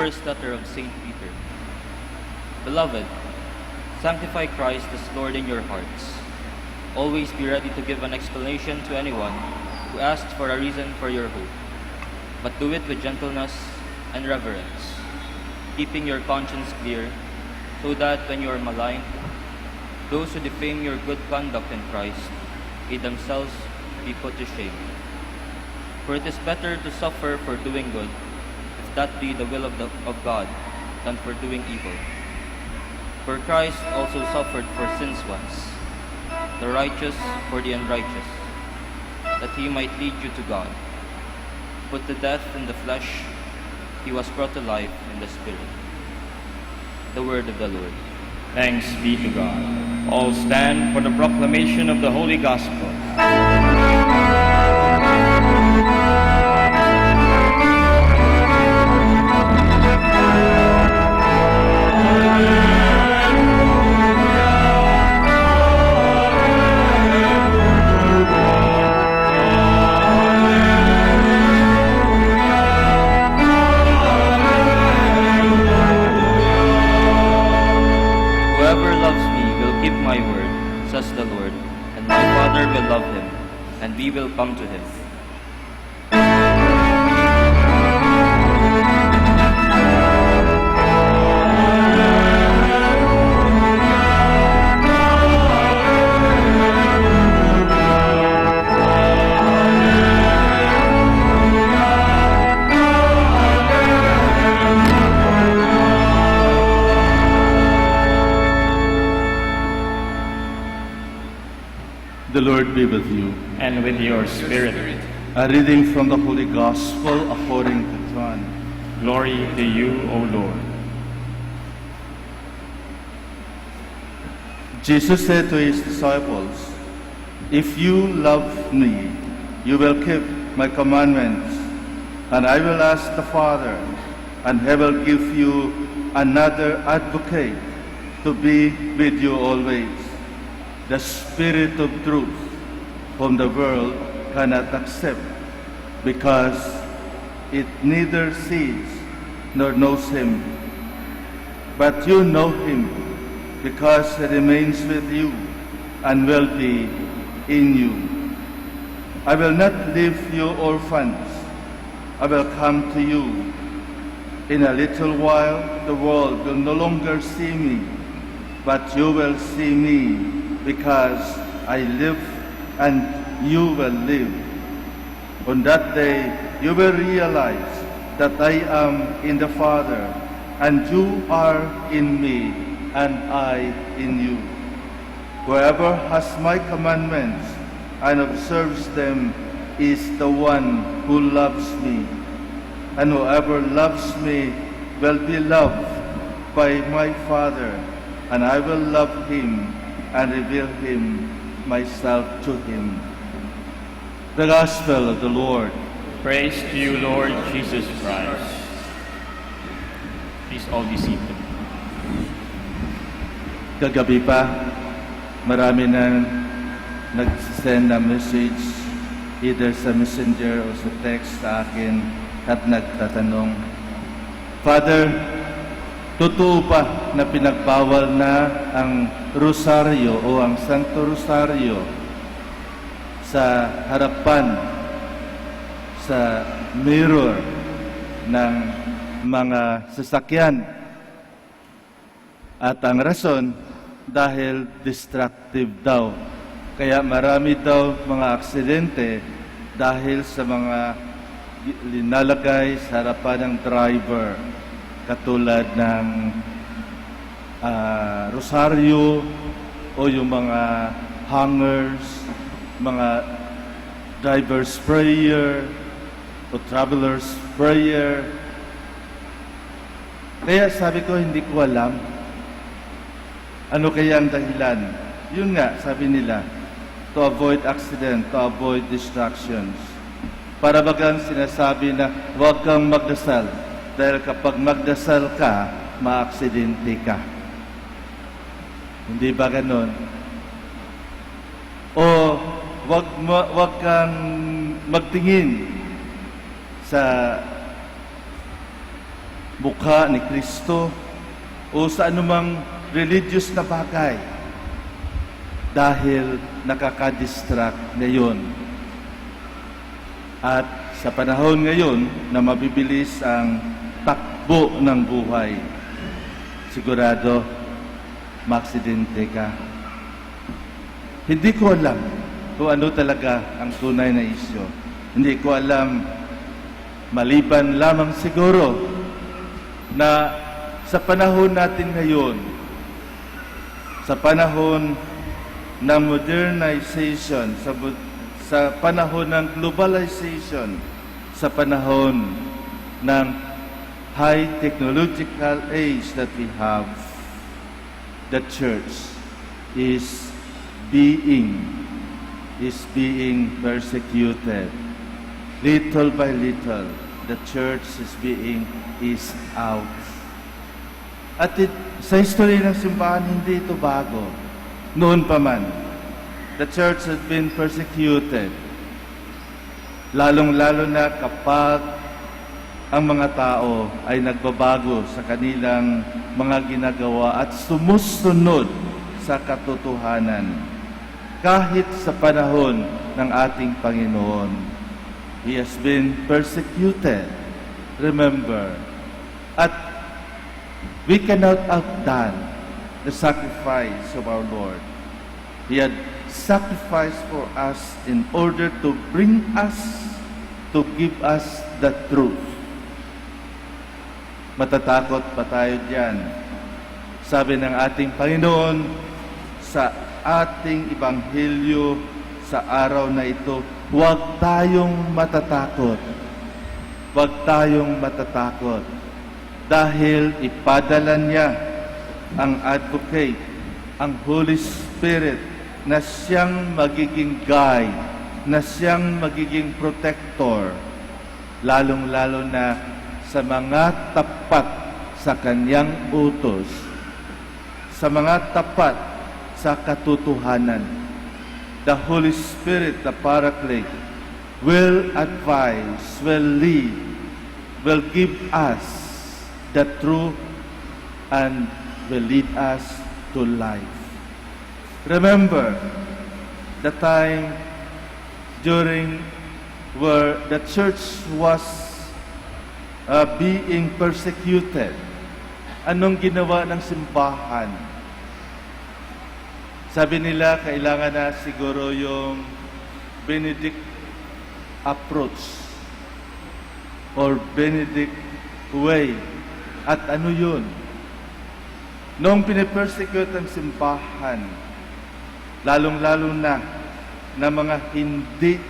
first letter of St. Peter. Beloved, sanctify Christ as Lord in your hearts. Always be ready to give an explanation to anyone who asks for a reason for your hope, but do it with gentleness and reverence, keeping your conscience clear, so that when you are maligned, those who defame your good conduct in Christ may themselves be put to shame. For it is better to suffer for doing good, if that be the will of God, than for doing evil. For Christ also suffered for sins once, the righteous for the unrighteous, that he might lead you to God. Put to death in the flesh, he was brought to life in the Spirit. The word of the Lord. Thanks be to God. All stand for the proclamation of the Holy Gospel. Whoever loves me will keep my word, says the Lord, and my Father will love him, and we will come to him. The Lord be with you. And with your spirit. A reading from the Holy Gospel according to John. Glory to you, O Lord. Jesus said to his disciples, "If you love me, you will keep my commandments, and I will ask the Father, and he will give you another advocate to be with you always, the Spirit of truth, whom the world cannot accept, because it neither sees nor knows him. But you know him, because he remains with you and will be in you. I will not leave you orphans. I will come to you. In a little while the world will no longer see me, but you will see me, because I live and you will live. On that day you will realize that I am in the Father, and you are in me, and I in you. Whoever has my commandments and observes them is the one who loves me. And whoever loves me will be loved by my Father, and I will love him and reveal myself to him." The Gospel of the Lord. Praise to you, Lord Jesus Christ. Please all be seated. Kagabi pa, marami nang nag-send na message either sa messenger o sa text sa akin at nagtatanong, "Father, totoo ba na pinagbawal na ang rosaryo o ang Santo Rosario sa harapan sa mirror ng mga sasakyan?" At ang rason, dahil destructive daw. Kaya marami daw mga aksidente dahil sa mga linalagay sa harapan ng driver, katulad ng rosaryo o yung mga hangers, mga driver sprayer o traveler sprayer. Kaya sabi ko, hindi ko alam ano kaya ang dahilan. Yun nga, sabi nila, to avoid accident, to avoid distractions. Para bagang sinasabi na huwag kang magdasal, dahil kapag magdasal ka, maaksidente ka. Hindi ba ganon? O huwag kang magtingin sa mukha ni Kristo o sa anumang religious na bagay dahil nakakadistract ngayon. At sa panahon ngayon na mabibilis ang takbo ng buhay, sigurado maaksidente ka. Hindi ko alam kung ano talaga ang tunay na isyu. Hindi ko alam, maliban lamang siguro na sa panahon natin ngayon, sa panahon ng modernization, sa panahon ng globalization, sa panahon ng high technological age that we have, the church is being persecuted. Little by little, the church is out. At sa history ng simbahan, hindi ito bago. Noon pa man, the church has been persecuted. Lalong-lalo na kapag ang mga tao ay nagbabago sa kanilang mga ginagawa at sumusunod sa katotohanan. Kahit sa panahon ng ating Panginoon, He has been persecuted. Remember, at we cannot outdone the sacrifice of our Lord. He had sacrificed for us in order to bring us, to give us the truth. Matatakot pa tayo diyan. Sabi ng ating Panginoon sa ating Ebanghelyo sa araw na ito, huwag tayong matatakot. Huwag tayong matatakot. Dahil ipadala niya ang advocate, ang Holy Spirit, na siyang magiging guide, na siyang magiging protector, lalong-lalo na sa mga tapat sa kanyang utos, sa mga tapat sa katotohanan. The Holy Spirit, the Paraclete, will advise, will lead, will give us the truth and will lead us to life. Remember the time during where the church was being persecuted. Anong ginawa ng simbahan? Sabi nila, kailangan na siguro yung Benedict approach or Benedict way. At ano yun? Noong pinipersecute ang simbahan, lalong-lalo na mga hindi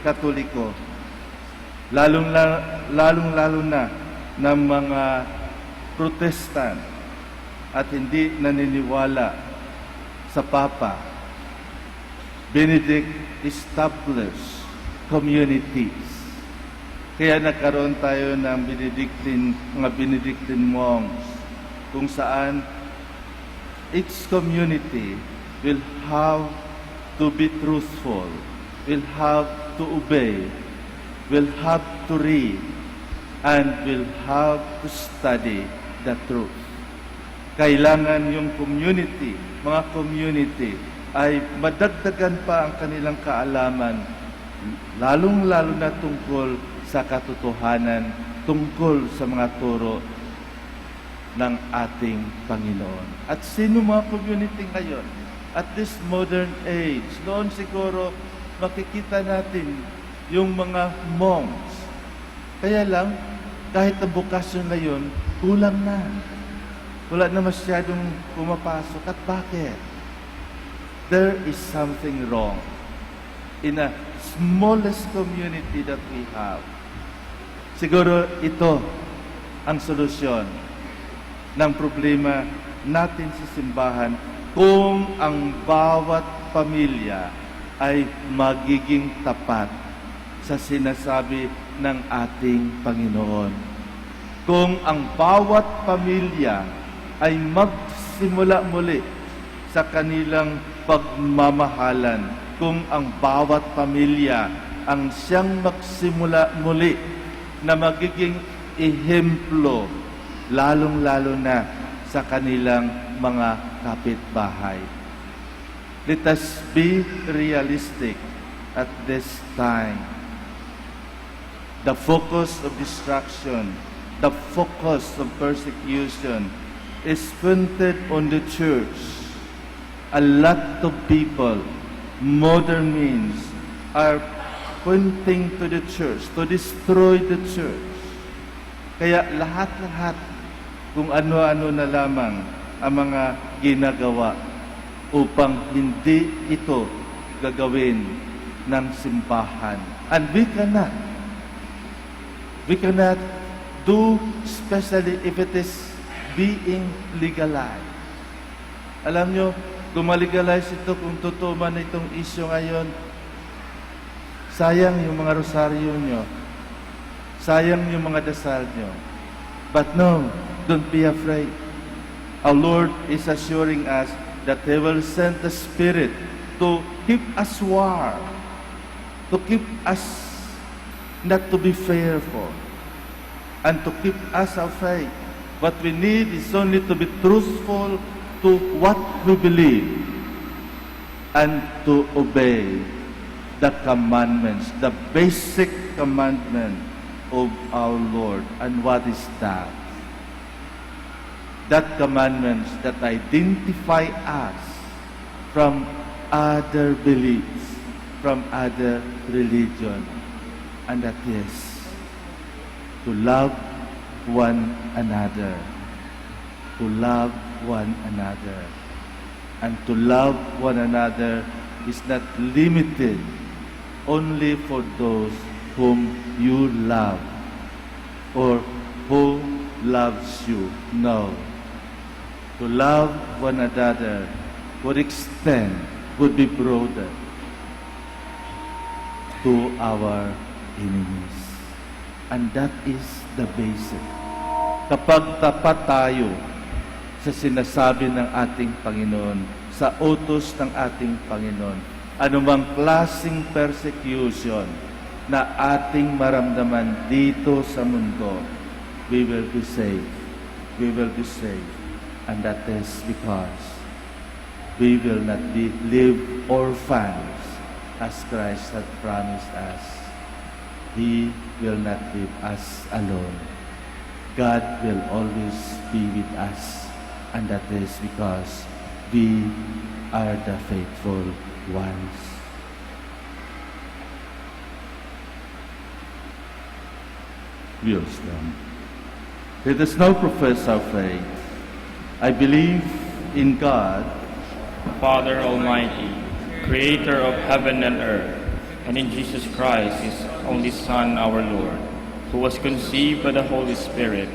Katoliko, lalong-lalo na mga Protestant at hindi naniniwala sa Papa, Benedict established communities. Kaya nagkaroon tayo ng mga Benedictine monks, kung saan each community will have to be truthful, will have to obey, will have to read, and will have to study the truth. Kailangan yung mga community, ay madagdagan pa ang kanilang kaalaman, lalong-lalo na tungkol sa katotohanan, tungkol sa mga turo ng ating Panginoon. At sino mga community ngayon? At this modern age, noon siguro makikita natin yung mga monks. Kaya lang, kahit ang bukasyon ngayon, kulang na. Wala na masyadong pumapasok. At bakit? There is something wrong in a smallest community that we have. Siguro ito ang solusyon ng problema natin sa simbahan kung ang bawat pamilya ay magiging tapat sa sinasabi ng ating Panginoon. Kung ang bawat pamilya ay magsimula muli sa kanilang pagmamahalan, kung ang bawat pamilya ang siyang magsimula muli na magiging ehemplo lalong-lalo na sa kanilang mga kapitbahay. Let us be realistic at this time. The focus of distraction, the focus of persecution is pointed on the church. A lot of people, modern means, are pointing to the church, to destroy the church. Kaya lahat-lahat, kung ano-ano na lamang ang mga ginagawa upang hindi ito gagawin ng simbahan. And we cannot do, especially if it is being legalized. Alam nyo, kung malegalize ito, kung totoo man itong issue ngayon, sayang yung mga rosaryo nyo, sayang yung mga dasal nyo. But no, don't be afraid. Our Lord is assuring us that He will send the Spirit to keep us warm, to keep us not to be fearful, and to keep us our faith. What we need is only to be truthful to what we believe and to obey the commandments, the basic commandment of our Lord. And what is that? That commandments that identify us from other beliefs, from other religion, and that is to love one another, to love one another. And to love one another is not limited only for those whom you love or who loves you. No. To love one another would extend, would be broader to our enemies. And that is the basic. Kapag tapat tayo sa sinasabi ng ating Panginoon, sa utos ng ating Panginoon, anumang klaseng persecution na ating maramdaman dito sa mundo, we will be safe. We will be safe. And that is because we will not live orphans as Christ had promised us. He will not leave us alone. God will always be with us. And that is because we are the faithful ones. We will stand. Let us now profess our faith. I believe in God, Father Almighty, creator of heaven and earth, and in Jesus Christ, His only Son, our Lord, who was conceived by the Holy Spirit,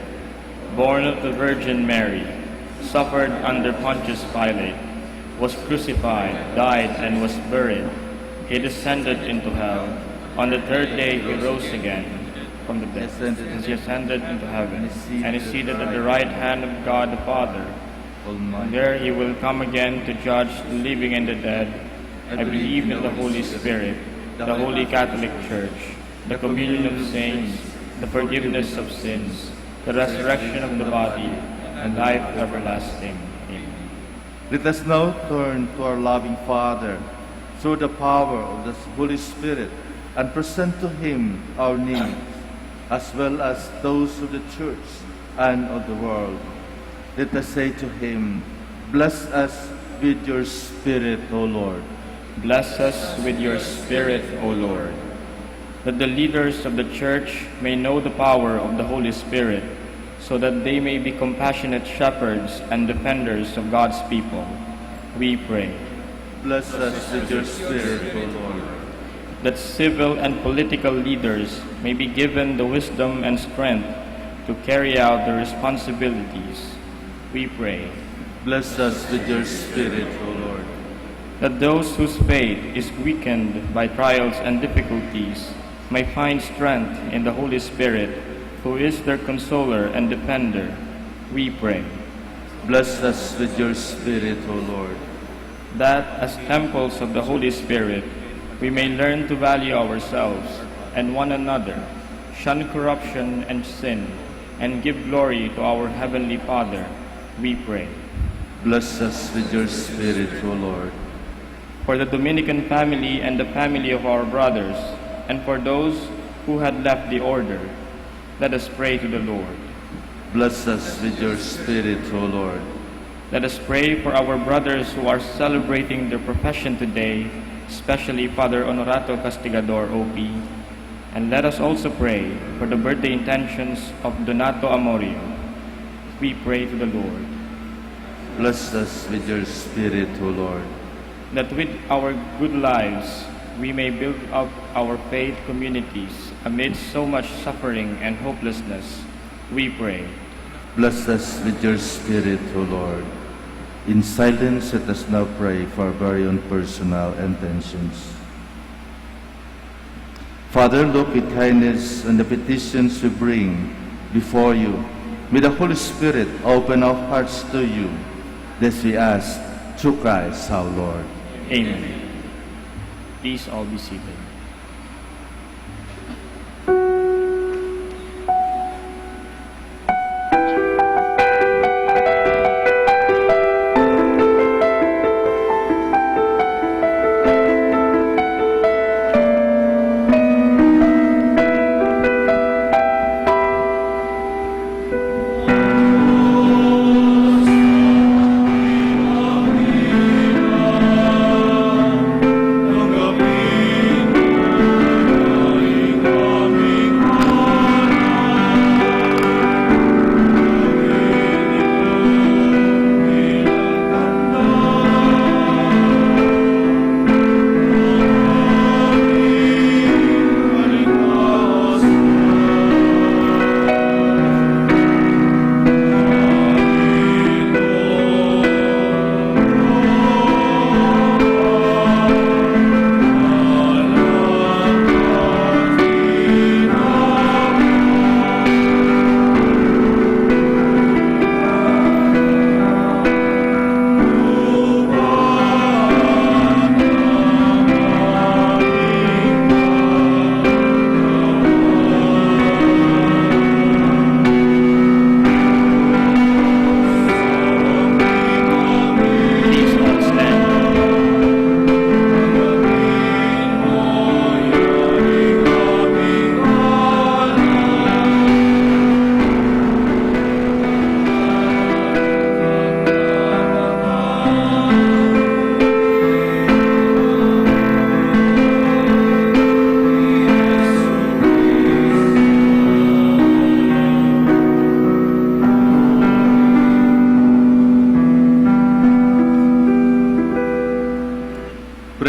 born of the Virgin Mary, suffered under Pontius Pilate, was crucified, died, and was buried. He descended into hell. On the third day he rose again from the dead. He ascended into heaven, and is seated at the right hand of God the Father. And there he will come again to judge the living and the dead. I believe in the Holy Spirit, the Holy Catholic Church, the communion of saints, the forgiveness of sins, the resurrection of the body, and life everlasting. Amen. let us now turn to our loving Father through the power of the Holy Spirit and present to Him our needs, as well as those of the Church and of the world. Let us say to Him, bless us with your Spirit, O Lord. Bless us with your Spirit, O Lord, that the leaders of the Church may know the power of the Holy Spirit, so that they may be compassionate shepherds and defenders of God's people. We pray. Bless us with your Spirit, O Lord. That civil and political leaders may be given the wisdom and strength to carry out their responsibilities. We pray. Bless us with your Spirit, O Lord. That those whose faith is weakened by trials and difficulties may find strength in the Holy Spirit, who is their consoler and defender. We pray. Bless us with your Spirit, O Lord. That as temples of the Holy Spirit, we may learn to value ourselves and one another, shun corruption and sin, and give glory to our Heavenly Father, we pray. Bless us with your Spirit, O Lord. For the Dominican family and the family of our brothers, and for those who had left the order, let us pray to the Lord. Bless us with your Spirit, O Lord. Let us pray for our brothers who are celebrating their profession today, especially Father Honorato Castigador, OP. And let us also pray for the birthday intentions of Donato Amorio. We pray to the Lord. Bless us with your Spirit, O Lord. That with our good lives, we may build up our faith communities amidst so much suffering and hopelessness. We pray. Bless us with your Spirit, O Lord. In silence, let us now pray for our very own personal intentions. Father, look with kindness on the petitions we bring before you. May the Holy Spirit open our hearts to you. This we ask through Christ our Lord. Amen. Please all be seated.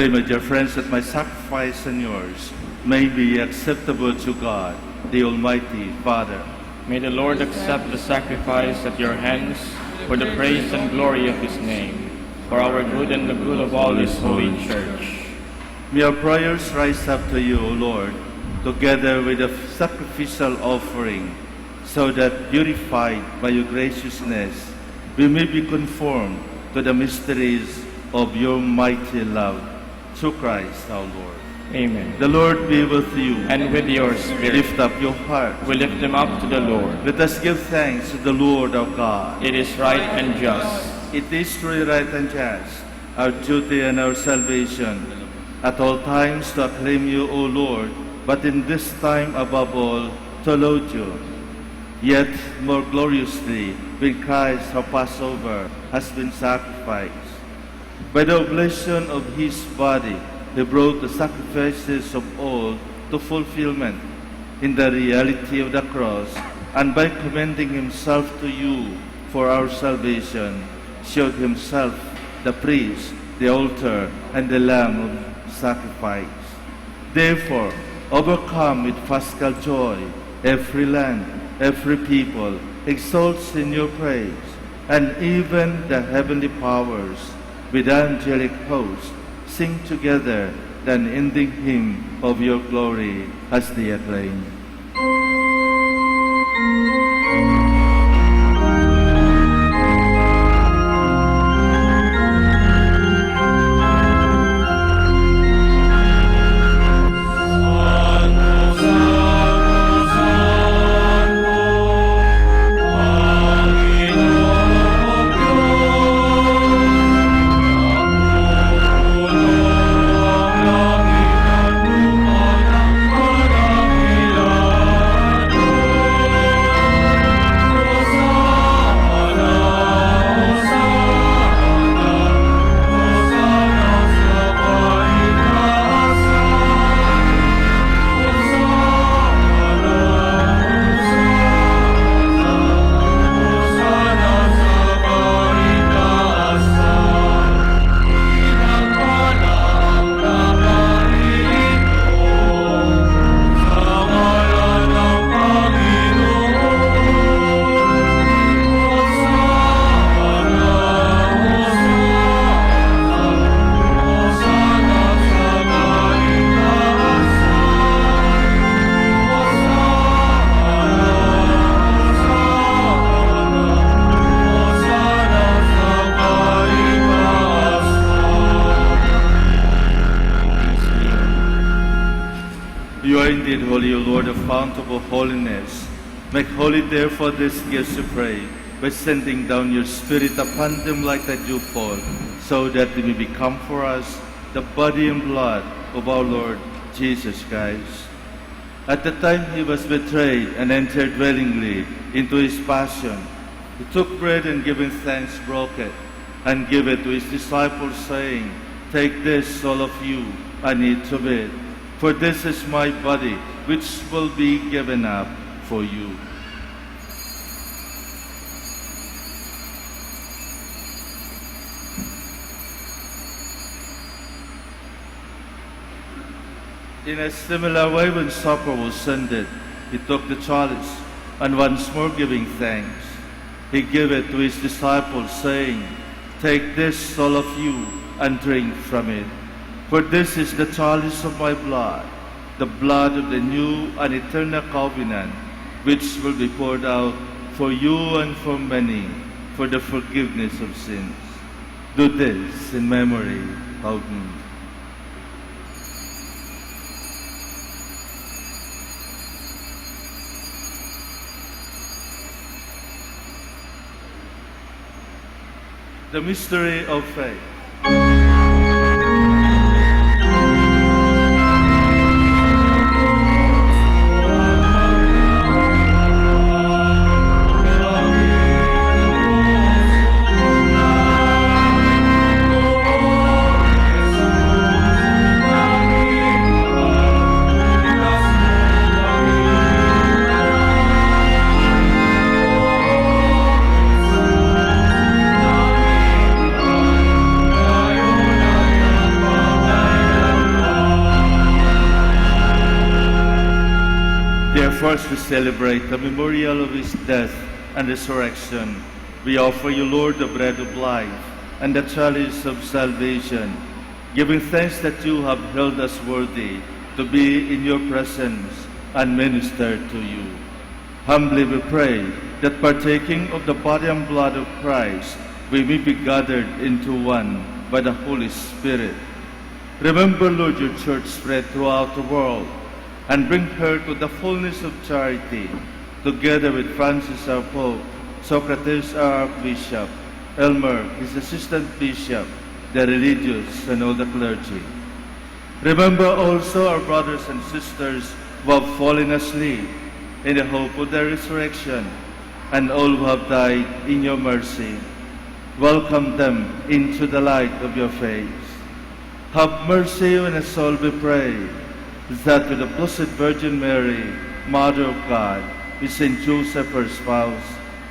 Pray, my dear friends, that my sacrifice and yours may be acceptable to God, the Almighty Father. May the Lord accept the sacrifice at your hands for the praise and glory of His name, for our good and the good of all His holy church. May our prayers rise up to you, O Lord, together with the sacrificial offering, so that, purified by your graciousness, we may be conformed to the mysteries of your mighty love, through Christ our Lord. Amen. The Lord be with you. And with your spirit. Lift up your heart. We lift them up to the Lord. Let us give thanks to the Lord our God. It is right and just. It is truly right and just, our duty and our salvation, at all times to acclaim you, O Lord, but in this time above all to laud you. Yet more gloriously, when Christ our Passover has been sacrificed. By the oblation of his body, he brought the sacrifices of all to fulfillment in the reality of the cross, and by commending himself to you for our salvation, showed himself the priest, the altar, and the lamb of sacrifice. Therefore, overcome with paschal joy, every land, every people exalts in your praise, and even the heavenly powers with angelic hosts sing together the unending hymn of your glory as they acclaim. You are indeed holy, O Lord, the fount of all holiness. Make holy, therefore, these gifts, we pray, by sending down your Spirit upon them like the dewfall, so that they may become for us the body and blood of our Lord Jesus Christ. At the time he was betrayed and entered willingly into his passion, he took bread and giving thanks broke it, and gave it to his disciples, saying, Take this, all of you, and eat of it, for this is my body, which will be given up for you. In a similar way, when supper was ended, he took the chalice, and once more giving thanks, he gave it to his disciples, saying, Take this, all of you, and drink from it. For this is the chalice of my blood, the blood of the new and eternal covenant, which will be poured out for you and for many for the forgiveness of sins. Do this in memory of me. The mystery of faith. First, we celebrate the memorial of his death and resurrection. We offer you, Lord, the bread of life and the chalice of salvation, giving thanks that you have held us worthy to be in your presence and minister to you. Humbly we pray that partaking of the body and blood of Christ, we may be gathered into one by the Holy Spirit. Remember, Lord, your church spread throughout the world, and bring her to the fullness of charity, together with Francis our Pope, Socrates our Archbishop, Elmer, his assistant bishop, the religious, and all the clergy. Remember also our brothers and sisters who have fallen asleep in the hope of their resurrection, and all who have died in your mercy. Welcome them into the light of your face. Have mercy on us all, we pray, that with the Blessed Virgin Mary, Mother of God, with Saint Joseph her spouse,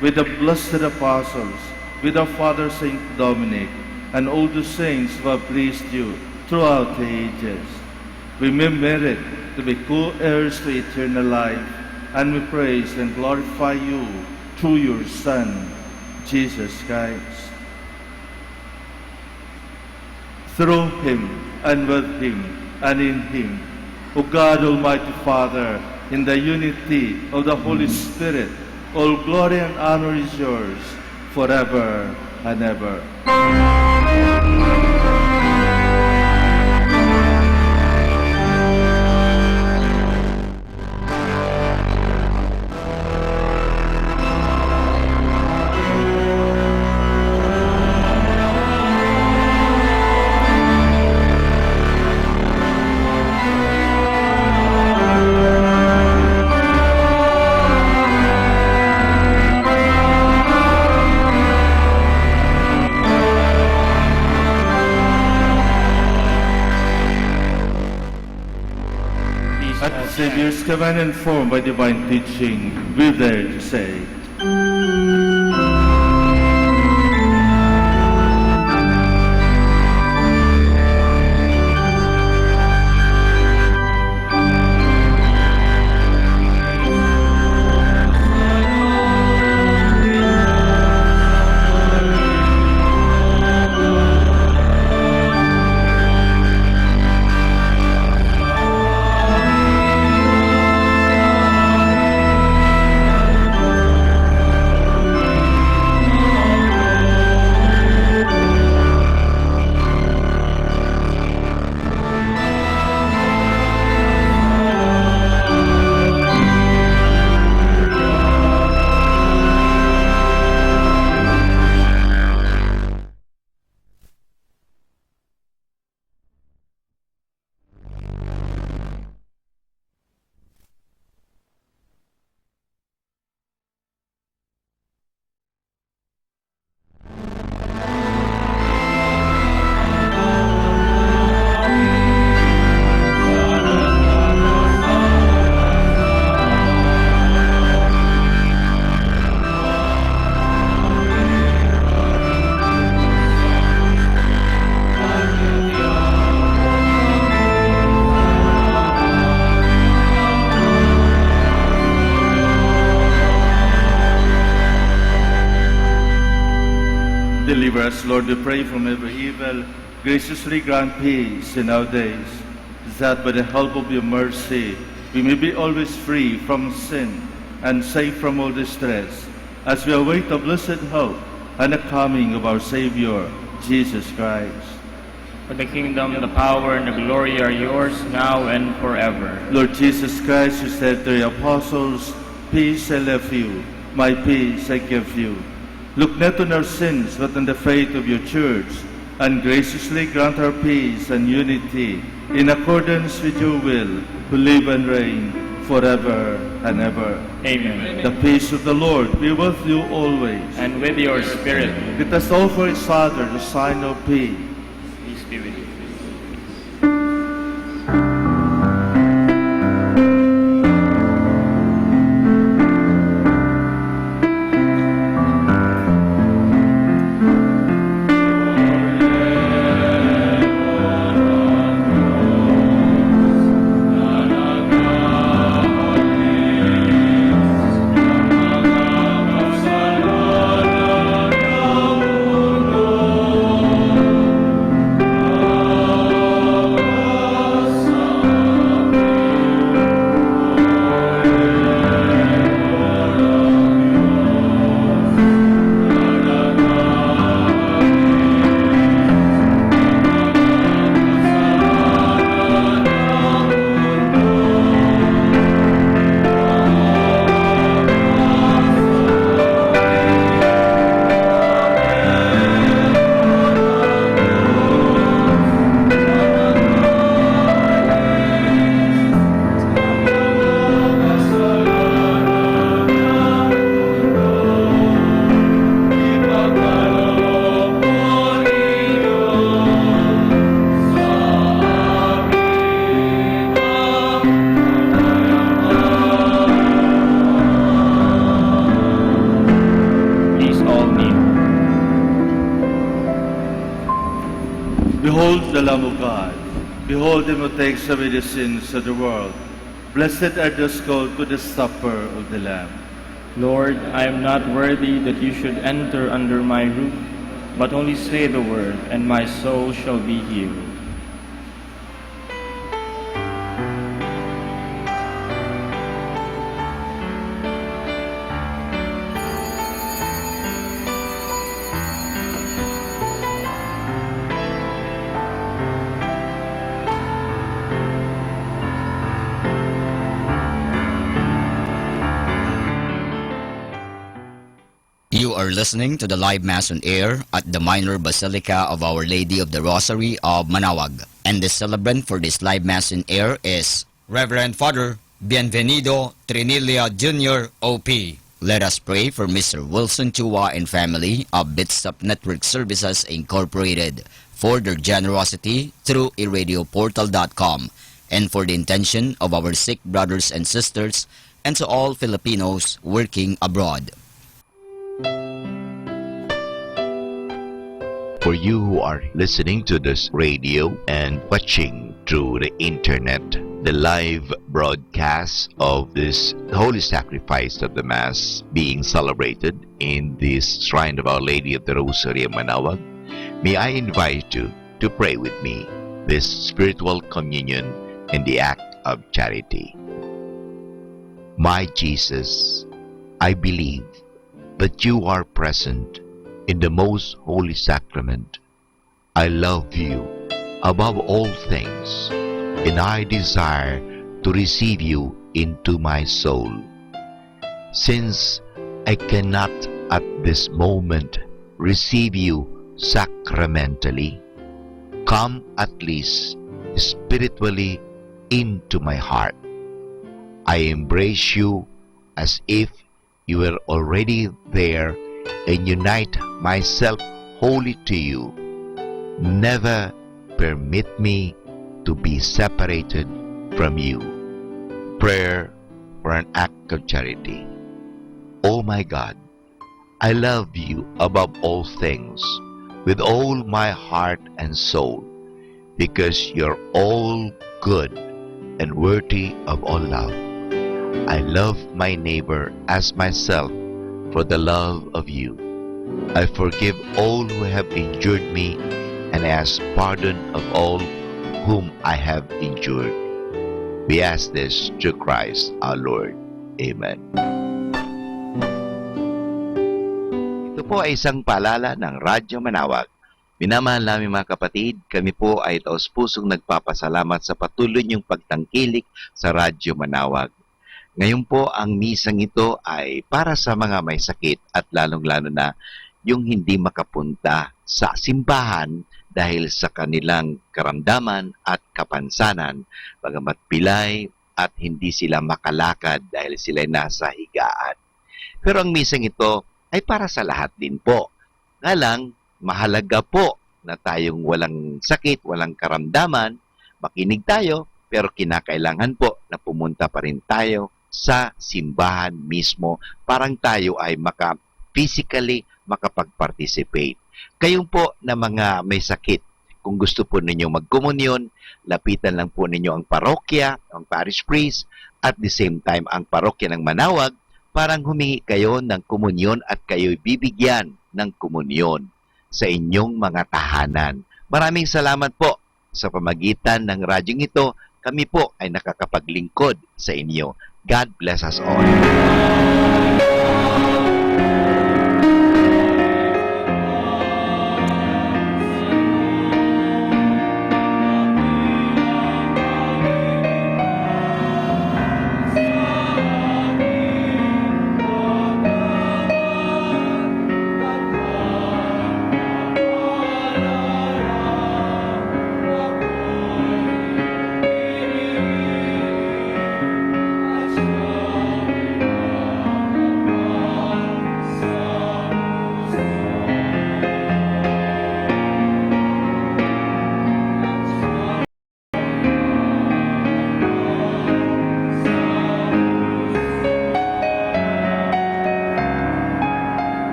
with the blessed apostles, with our Father Saint Dominic, and all the saints who have pleased you throughout the ages, we may merit to be co-heirs to eternal life, and we praise and glorify you through your Son, Jesus Christ. Through him, and with him, and in him, O God, Almighty Father, in the unity of the Holy Spirit, all glory and honor is yours forever and ever. Savior's command and formed by divine teaching, we dare to say, us, Lord, we pray from every evil, graciously grant peace in our days, that by the help of your mercy, we may be always free from sin and safe from all distress, as we await the blessed hope and the coming of our Savior, Jesus Christ. For the kingdom, the power, and the glory are yours now and forever. Lord Jesus Christ, you said to your apostles, peace I leave you, my peace I give you. Look not on our sins, but on the faith of your church, and graciously grant our peace and unity in accordance with your will, who live and reign forever and ever. Amen. The peace of the Lord be with you always. And with your spirit. Let us offer each other the sign of peace. Peace be with you. Behold the Lamb of God. Behold him who takes away the sins of the world. Blessed are those called to the supper of the Lamb. Lord, I am not worthy that you should enter under my roof, but only say the word, and my soul shall be healed. You are listening to the live Mass on air at the Minor Basilica of Our Lady of the Rosary of Manaoag. And the celebrant for this live Mass on air is Reverend Father Bienvenido Trinilia Jr. OP. Let us pray for Mr. Wilson Chua and family of Bitsap Network Services Incorporated for their generosity through iradioportal.com and for the intention of our sick brothers and sisters and to all Filipinos working abroad. For you who are listening to this radio and watching through the internet, the live broadcast of this holy sacrifice of the Mass being celebrated in this shrine of Our Lady of the Rosary of Manaoag, may I invite you to pray with me this spiritual communion in the act of charity. My Jesus, I believe that you are present in the most holy sacrament. I love you above all things, and I desire to receive you into my soul. Since I cannot at this moment receive you sacramentally, come at least spiritually into my heart. I embrace you as if you were already there and unite myself wholly to you. Never permit me to be separated from you. Prayer for an act of charity. Oh my God, I love you above all things with all my heart and soul, because you're all good and worthy of all love. I love my neighbor as myself for the love of you. I forgive all who have injured me, and ask pardon of all whom I have injured. We ask this through Christ our Lord. Amen. Ito po ay isang paalala ng Radyo Manawag. Minamahal namin mga kapatid, kami po ay taos-pusong nagpapasalamat sa patuloy niyong pagtangkilik sa Radyo Manawag. Ngayon po, ang misang ito ay para sa mga may sakit at lalong-lalo na yung hindi makapunta sa simbahan dahil sa kanilang karamdaman at kapansanan, bagamat pilay at hindi sila makalakad dahil sila nasa higaan. Pero ang misang ito ay para sa lahat din po. Nga lang, mahalaga po na tayong walang sakit, walang karamdaman, makinig tayo, pero kinakailangan po na pumunta pa rin tayo sa simbahan mismo parang tayo ay physically makapag-participate. Kayong po na mga may sakit, kung gusto po ninyo magkomunyon, lapitan lang po ninyo ang parokya, ang parish priest, at the same time ang parokya ng Manawag, parang humingi kayo ng komunyon at kayo'y bibigyan ng komunyon sa inyong mga tahanan. Maraming salamat po sa pamagitan ng radyong ito. Kami po ay nakakapaglingkod sa inyo. God bless us all.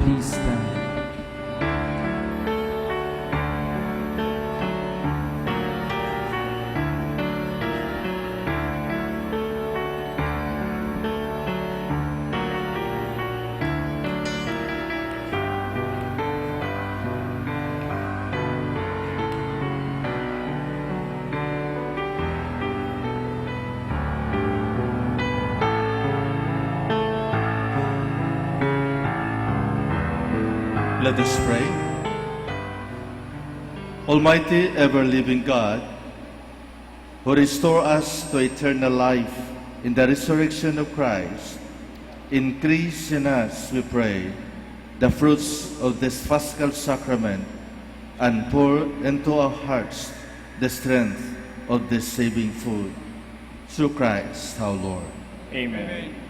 Please stand. Let us pray. Almighty, ever-living God, who restore us to eternal life in the resurrection of Christ, increase in us, we pray, the fruits of this Paschal sacrament and pour into our hearts the strength of this saving food. Through Christ our Lord. Amen.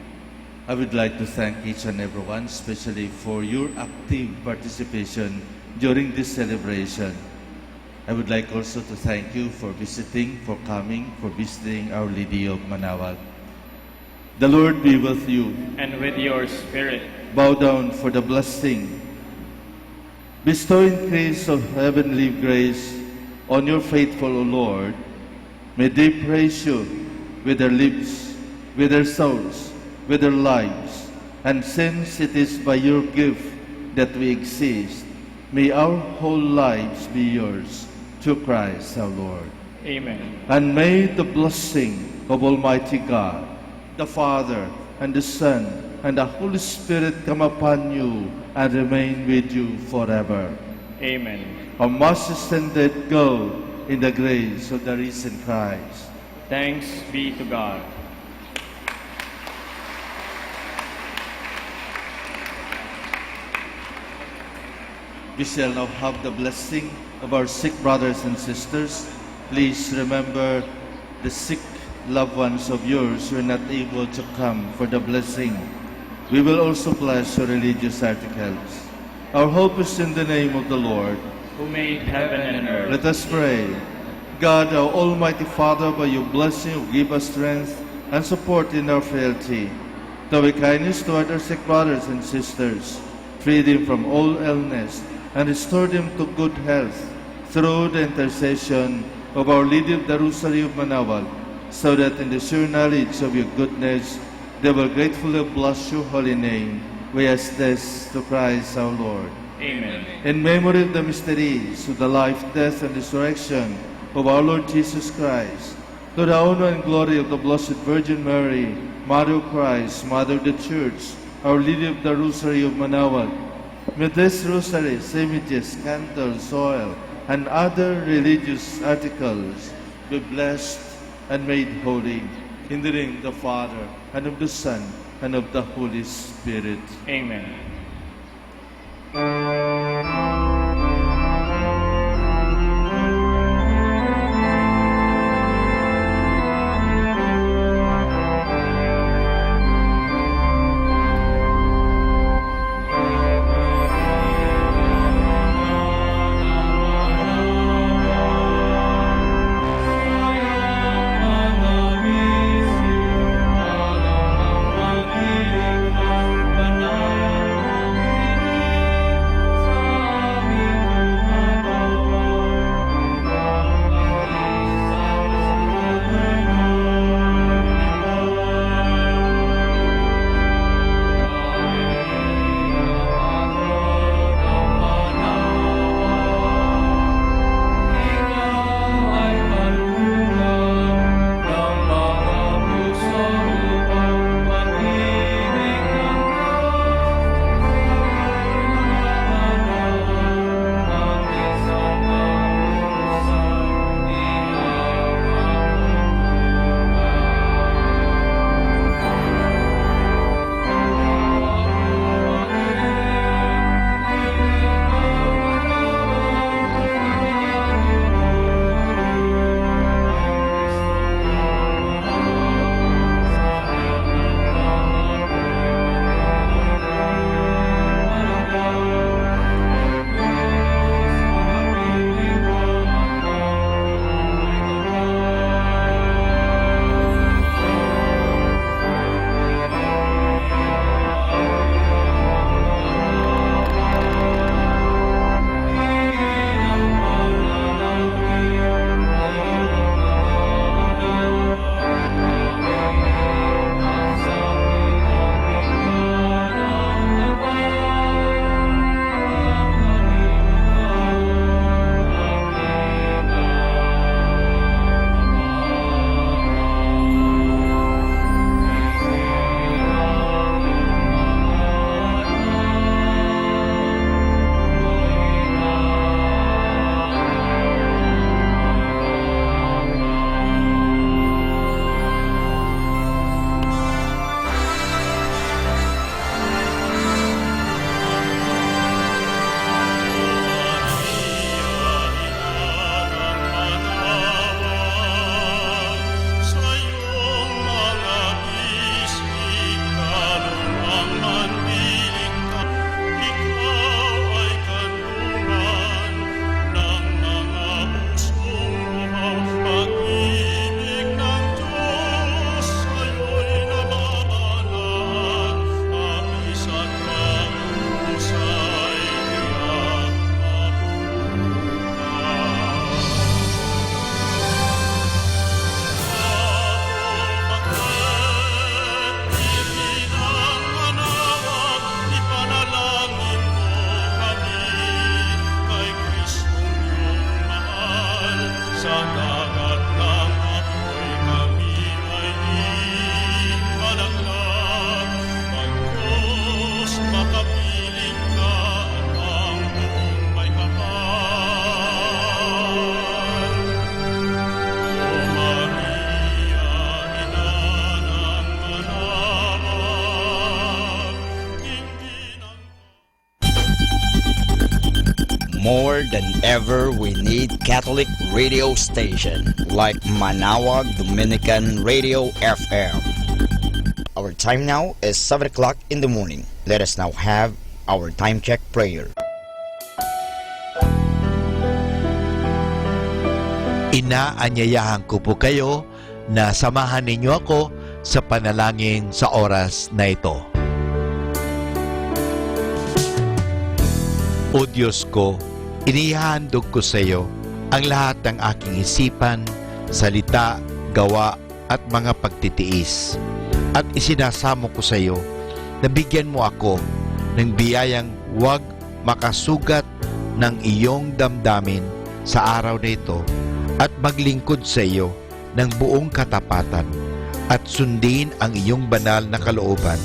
I would like to thank each and everyone, especially for your active participation during this celebration. I would like also to thank you for visiting Our Lady of Manawag. The Lord be with you. And with your spirit. Bow down for the blessing. Bestow increase of heavenly grace on your faithful, O Lord. May they praise you with their lips, with their souls, with their lives. And since it is by your gift that we exist, may our whole lives be yours, through Christ our Lord. Amen. And may the blessing of Almighty God, the Father, and the Son, and the Holy Spirit come upon you and remain with you forever. Amen. Our most extended go in the grace of the risen Christ. Thanks be to God. We shall now have the blessing of our sick brothers and sisters. Please remember the sick loved ones of yours who are not able to come for the blessing. We will also bless your religious articles. Our hope is in the name of the Lord, who made heaven and earth. Let us pray. God, our Almighty Father, by your blessing, give us strength and support in our frailty. Show kindness toward our sick brothers and sisters. Free them from all illness and restore them to good health through the intercession of Our Lady of the Rosary of Manawag, so that in the sure knowledge of your goodness, they will gratefully bless your holy name. We ask this to Christ our Lord. Amen. In memory of the mysteries of the life, death, and resurrection of our Lord Jesus Christ, to the honor and glory of the Blessed Virgin Mary, Mother of Christ, Mother of the Church, Our Lady of the Rosary of Manawag, may this rosary, images, candles, oil, and other religious articles be blessed and made holy. In the name of the Father, and of the Son, and of the Holy Spirit. Amen. More than ever, we need Catholic radio station like Manawag Dominican Radio FM. Our time now is 7 o'clock in the morning. Let us now have our time check prayer. Inaanyayahan ko po kayo na samahan ninyo ako sa panalangin sa oras na ito. O Diyos ko, inihahandog ko sa iyo ang lahat ng aking isipan, salita, gawa at mga pagtitiis. At isinasamo ko sa iyo na bigyan mo ako ng biyayang huwag makasugat ng iyong damdamin sa araw na ito at maglingkod sa iyo ng buong katapatan at sundin ang iyong banal na kalooban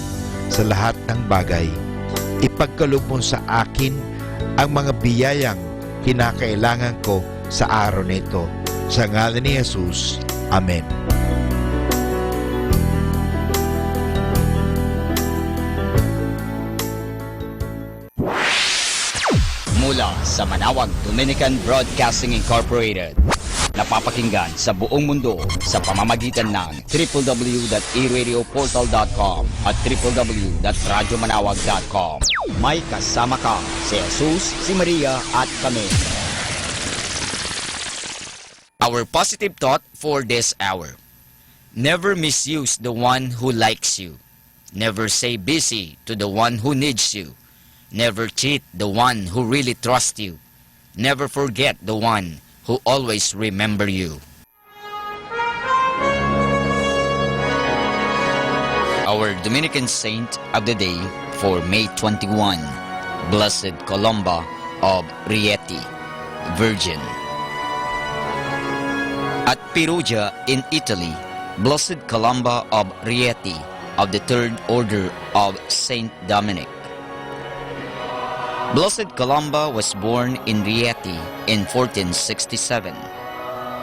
sa lahat ng bagay. Ipagkaloob mo sa akin ang mga biyayang kinakailangan ko sa araw na ito. Sa ngalan ni Jesus. Amen. Mula sa Manawag Dominican Broadcasting Incorporated, napapakinggan sa buong mundo sa pamamagitan ng www.eradioportal.com at www.radyomanawag.com. May kasama ka si Jesus, si Maria at kami. Our positive thought for this hour: never misuse the one who likes you. Never say busy to the one who needs you. Never cheat the one who really trusts you. Never forget the one who always remember you. Our Dominican saint of the day for May 21, Blessed Columba of Rieti, Virgin. At Perugia in Italy, Blessed Columba of Rieti of the Third Order of Saint Dominic. Blessed Columba was born in Rieti in 1467.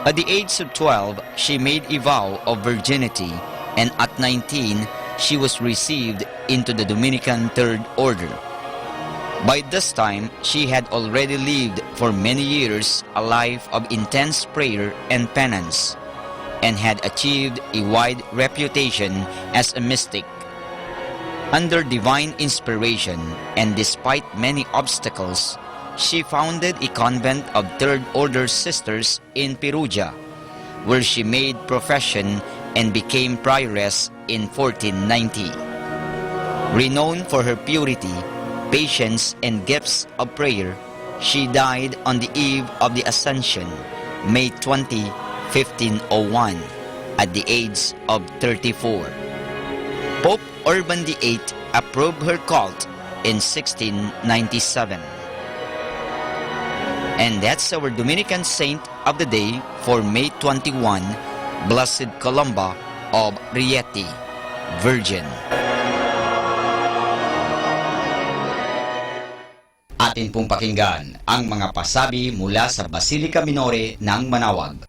At the age of 12, she made a vow of virginity, and at 19, she was received into the Dominican Third Order. By this time, she had already lived for many years a life of intense prayer and penance, and had achieved a wide reputation as a mystic. Under divine inspiration and despite many obstacles, she founded a convent of Third Order Sisters in Perugia, where she made profession and became prioress in 1490. Renowned for her purity, patience, and gifts of prayer, she died on the eve of the Ascension, May 20, 1501, at the age of 34. Pope Urban VIII approved her cult in 1697. And that's our Dominican saint of the day for May 21, Blessed Columba of Rieti, Virgin. Atin pong pakinggan ang mga pasabi mula sa Basilica Minore ng Manawag.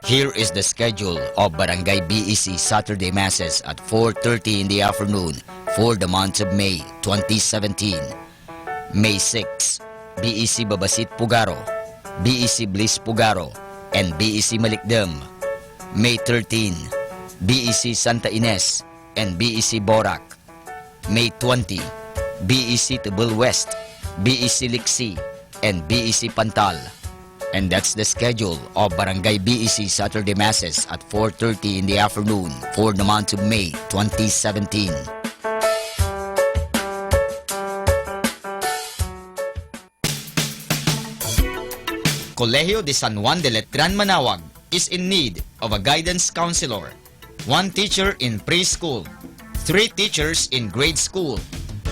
Here is the schedule of Barangay BEC Saturday Masses at 4:30 in the afternoon for the month of May 2017. May 6, BEC Babasit Pugaro, BEC Bliss Pugaro, and BEC Malikdem. May 13, BEC Santa Ines and BEC Borac. May 20, BEC Tubul West, BEC Liksi, and BEC Pantal. And that's the schedule of Barangay BEC Saturday Masses at 4:30 in the afternoon for the month of May 2017. Colegio de San Juan de Letran Manawag is in need of a guidance counselor, 1 teacher in preschool, 3 teachers in grade school,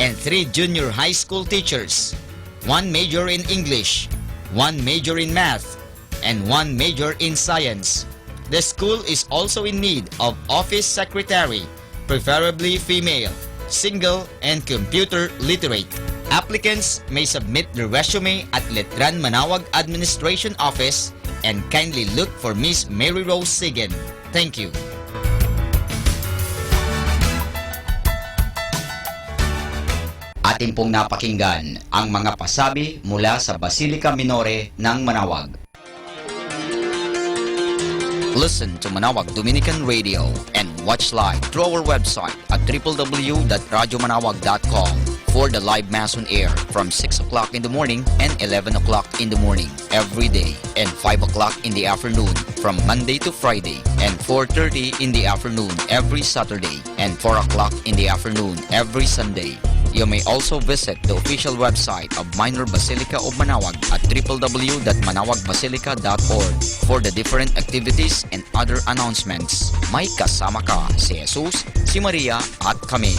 and 3 junior high school teachers, 1 major in English, 1 major in math, and 1 major in science. The school is also in need of office secretary, preferably female, single, and computer literate. Applicants may submit their resume at Letran Manawag Administration Office and kindly look for Miss Mary Rose Sigen. Thank you. atin pong napakinggan ang mga pasabi mula sa Basilica Minore ng Manawag. Listen to Manawag Dominican Radio and watch live through our website at www.radyomanawag.com for the live Mass on air from 6 o'clock in the morning and 11 o'clock in the morning every day and 5 o'clock in the afternoon from Monday to Friday and 4:30 in the afternoon every Saturday and 4 o'clock in the afternoon every Sunday. You may also visit the official website of Minor Basilica of Manawag at www.manawagbasilica.org for the different activities and other announcements. May kasama ka si Jesus, si Maria at kami.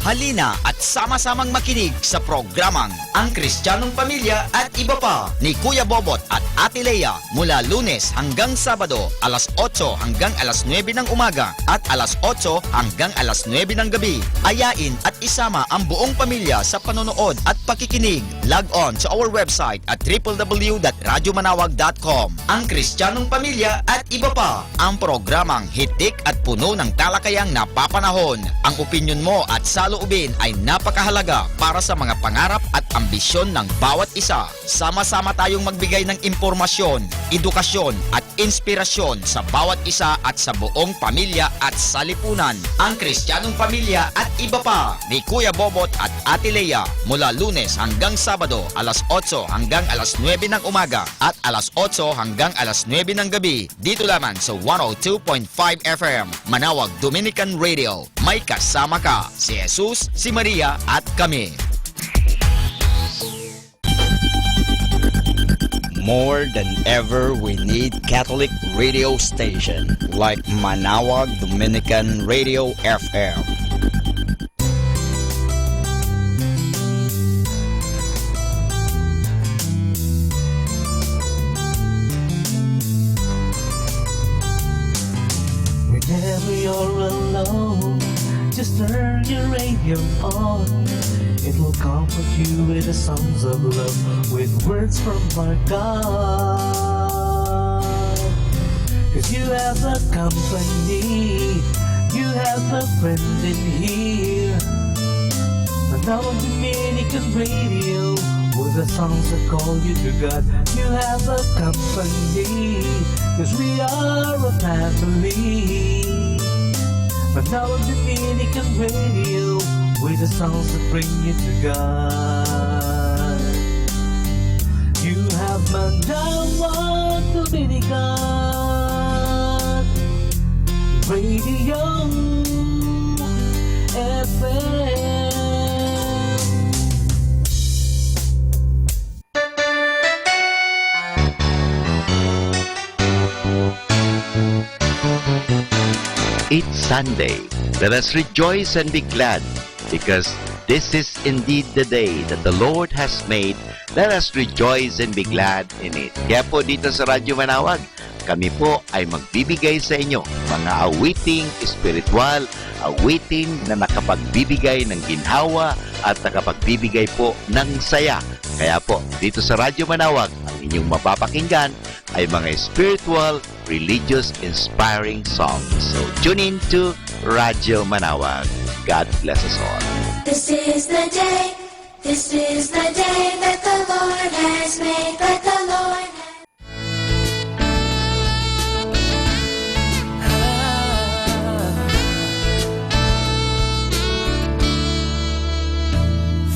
Halina at sama-samang makinig sa programang Ang Kristiyanong Pamilya at Iba Pa ni Kuya Bobot at Ate Lea mula Lunes hanggang Sabado alas 8 hanggang alas 9 ng umaga at alas 8 hanggang alas 9 ng gabi. Ayain at isama ang buong pamilya sa panonood at pakikinig. Log on to our website at www.radyomanawag.com. Ang Kristiyanong Pamilya at Iba Pa, ang programang hitik at puno ng talakayang napapanahon. Ang opinyon mo at saloobin ay napakahalaga para sa mga pangarap at ambisyon ng bawat isa. Sama-sama tayong magbigay ng impormasyon, edukasyon at inspirasyon sa bawat isa at sa buong pamilya at salipunan. Ang Kristiyanong Pamilya at Iba Pa ni Kuya Bobot at Ate Lea mula Lunes hanggang Sabado alas 8 hanggang alas 9 ng umaga at alas 8 hanggang alas 9 ng gabi dito lamang sa 102.5 FM Manawag Dominican Radio. May kasama ka si Jesus, si Maria at kami. More than ever, we need Catholic radio station like Manawag Dominican Radio FM. Whenever you're alone, just turn your radio on. It will comfort you with the songs of love, with words from our God. 'Cause you have a company, you have a friend in here. Manawag Dominican Radio, with the songs that call you to God. You have a company, 'cause we are a family. Manawag Dominican Radio, with the songs that bring you to God. You have Manawag Dominican Radio FM. It's Sunday. Let us rejoice and be glad, because this is indeed the day that the Lord has made. Let us rejoice and be glad in it. Kaya po dito sa Radyo Manawag, kami po ay magbibigay sa inyo mga awiting espiritual, awiting na nakapagbibigay ng ginhawa at nakapagbibigay po ng saya. Kaya po, dito sa Radyo Manawag, ang inyong mapapakinggan ay mga spiritual, religious, inspiring songs. So, tune in to Radyo Manawag. God bless us all. This is the day that the Lord has made, that the Lord has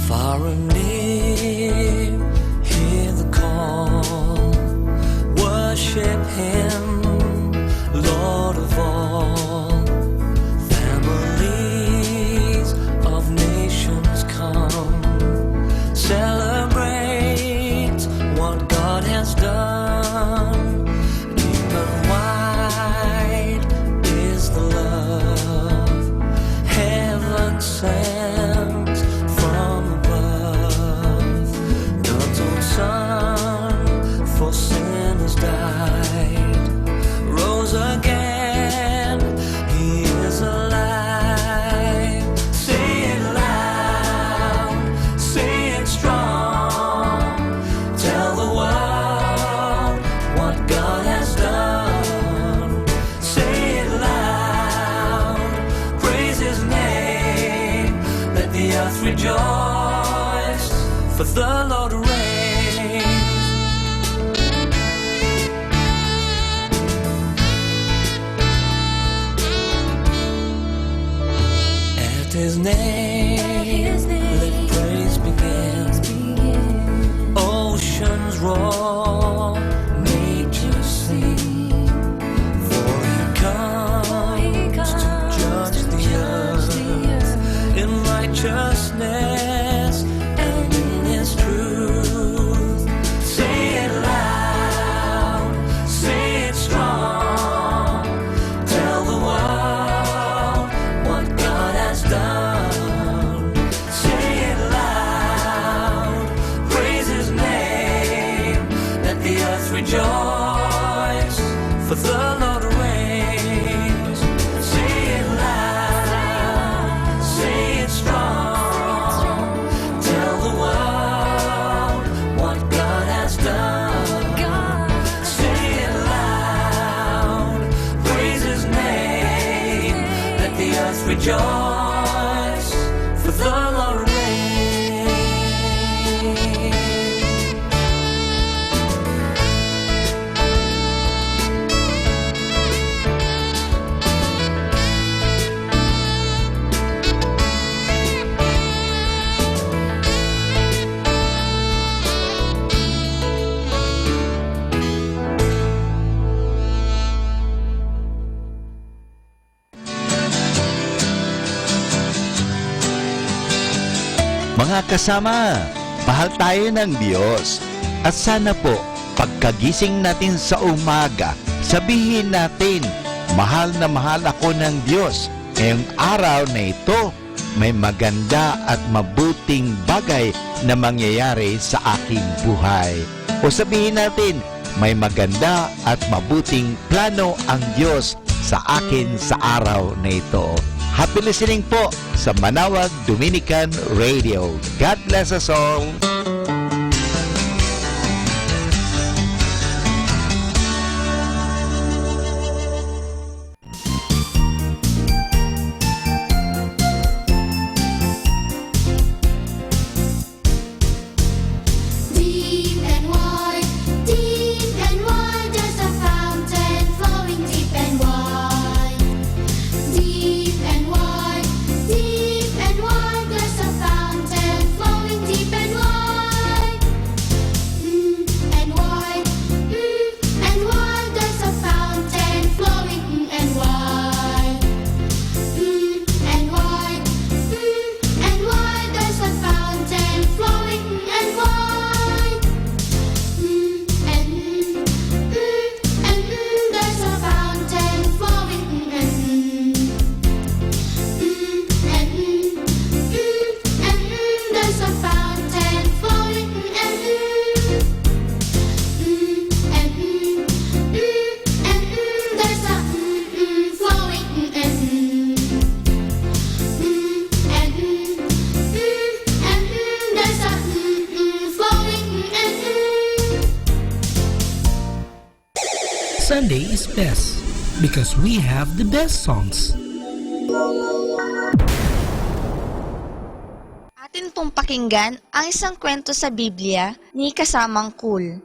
far and near, hear the call, worship Him, Lord of all. Families of nations come, celebrate what God has done. Deep and wide is the love heaven sent from above. God's own Son for sinners died, earth rejoice, for the Lord reigns. At his name, let praise begin. Oceans roar, nature sing, for he comes to judge the earth in righteousness and in his truth. Say it loud, say it strong, tell the world what God has done. Say it loud, praise his name, let the earth rejoice, for the Lord reigns. Say it loud, say it strong, tell the world what God has done. Say it loud, praise his name, let the earth rejoice, for the Lord reigns. Mga kasama, mahal tayo ng Diyos. At sana po, pagkagising natin sa umaga, sabihin natin, mahal na mahal ako ng Diyos. Ngayong araw na ito, may maganda at mabuting bagay na mangyayari sa aking buhay. O sabihin natin, may maganda at mabuting plano ang Diyos sa akin sa araw na ito. Happy listening po sa Manawag Dominican Radio. God bless us all. Deep and wide, there's a fountain flowing deep and wide. Deep and wide, there's a fountain flowing deep and wide. And wide, and wide, there's a fountain flowing and wide. And wide, and wide, there's a fountain flowing and wide. And there's a fountain flowing and there's a fountain flowing and there's a flowing and there's a flowing and Sunday is best because we have the best songs. Atin pong pakinggan ang isang kwento sa Biblia ni Kasamang Cool.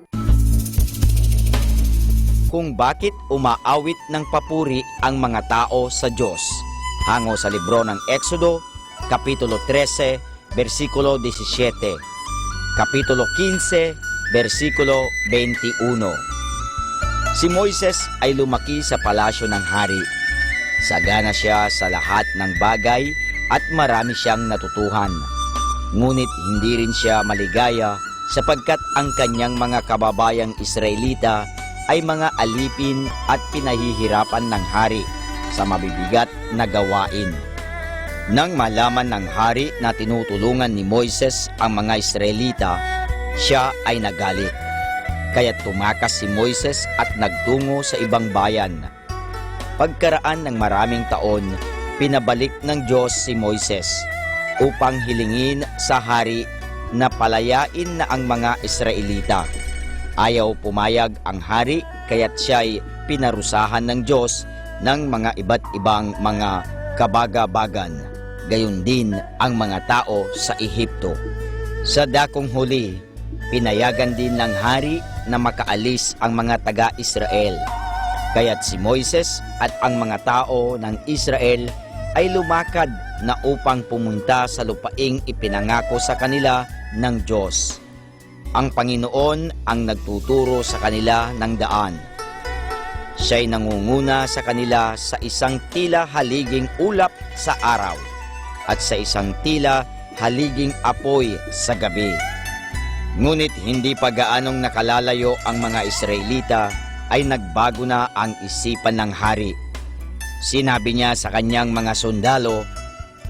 Kung bakit umaawit ng papuri ang mga tao sa Diyos. Hango sa libro ng Exodo, Kapitulo 13, versikulo 17. Kapitulo 15, versikulo 21. Si Moises ay lumaki sa palasyo ng hari. Sagana siya sa lahat ng bagay at marami siyang natutuhan. Ngunit hindi rin siya maligaya sapagkat ang kanyang mga kababayang Israelita ay mga alipin at pinahihirapan ng hari sa mabibigat na gawain. Nang malaman ng hari na tinutulungan ni Moises ang mga Israelita, siya ay nagalit. Kaya't tumakas si Moises at nagtungo sa ibang bayan. Pagkaraan ng maraming taon, pinabalik ng Diyos si Moises upang hilingin sa hari na palayain na ang mga Israelita. Ayaw pumayag ang hari kaya't siya'y pinarusahan ng Diyos ng mga iba't ibang mga kabagabagan. gayon din ang mga tao sa Ehipto. Sa dakong huli, pinayagan din ng hari na makaalis ang mga taga-Israel. Kaya't si Moises at ang mga tao ng Israel ay lumakad na upang pumunta sa lupaing ipinangako sa kanila ng Diyos. Ang Panginoon ang nagtuturo sa kanila ng daan. Siya'y nangunguna sa kanila sa isang tila haliging ulap sa araw at sa isang tila haliging apoy sa gabi. Ngunit hindi pa gaanong nakalalayo ang mga Israelita ay nagbago na ang isipan ng hari. Sinabi niya sa kanyang mga sundalo,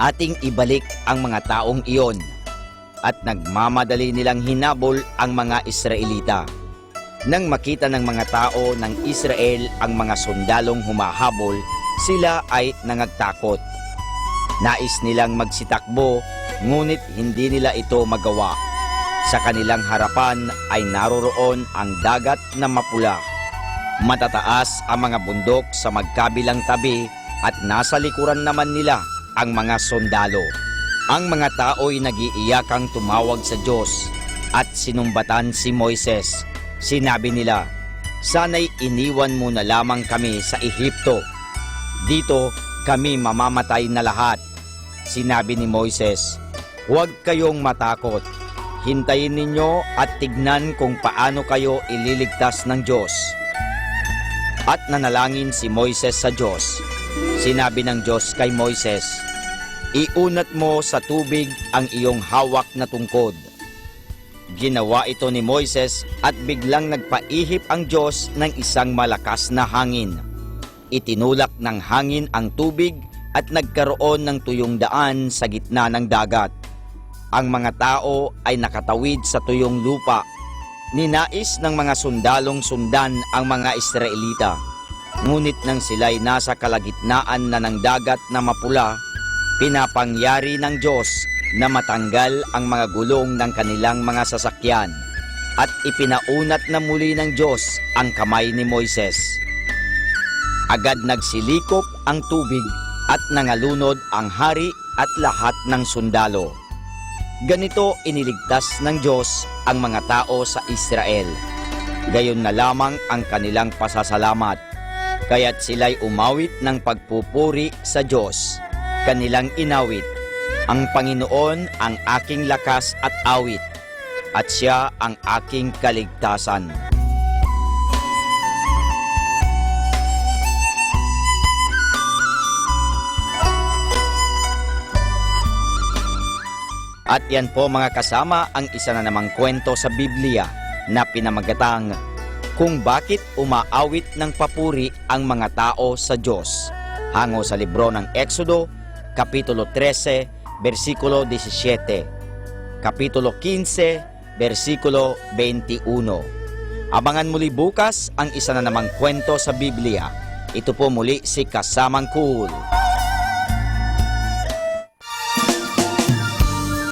ating ibalik ang mga taong iyon, at nagmamadali nilang hinabol ang mga Israelita. Nang makita ng mga tao ng Israel ang mga sundalong humahabol, sila ay nangagtakot. Nais nilang magsitakbo, ngunit hindi nila ito magawa. Sa kanilang harapan ay naroroon ang dagat na mapula. Matataas ang mga bundok sa magkabilang tabi at nasa likuran naman nila ang mga sundalo. Ang mga tao'y nag-iiyakang tumawag sa Diyos at sinumbatan si Moises. Sinabi nila, sana'y iniwan mo na lamang kami sa Ehipto. Dito kami mamamatay na lahat. Sinabi ni Moises, huwag kayong matakot. Hintayin ninyo at tignan kung paano kayo ililigtas ng Diyos. At nanalangin si Moises sa Diyos. Sinabi ng Diyos kay Moises, iunat mo sa tubig ang iyong hawak na tungkod. Ginawa ito ni Moises at biglang nagpaihip ang Diyos ng isang malakas na hangin. Itinulak ng hangin ang tubig at nagkaroon ng tuyong daan sa gitna ng dagat. Ang mga tao ay nakatawid sa tuyong lupa. Ninais ng mga sundalong sundan ang mga Israelita. Ngunit nang sila'y nasa kalagitnaan na ng dagat na mapula, pinapangyari ng Diyos na matanggal ang mga gulong ng kanilang mga sasakyan at ipinaunat na muli ng Diyos ang kamay ni Moises. Agad nagsilikop ang tubig at nangalunod ang hari at lahat ng sundalo. Ganito iniligtas ng Diyos ang mga tao sa Israel. Gayon na lamang ang kanilang pasasalamat, kaya't sila'y umawit ng pagpupuri sa Diyos. Kanilang inawit, ang Panginoon ang aking lakas at awit, at siya ang aking kaligtasan. At yan po mga kasama ang isa na namang kwento sa Biblia na pinamagatang kung bakit umaawit ng papuri ang mga tao sa Diyos. Hango sa libro ng Exodo, Kapitulo 13, versikulo 17, Kapitulo 15, versikulo 21. Abangan muli bukas ang isa na namang kwento sa Biblia. Ito po muli si Kasamang Cool.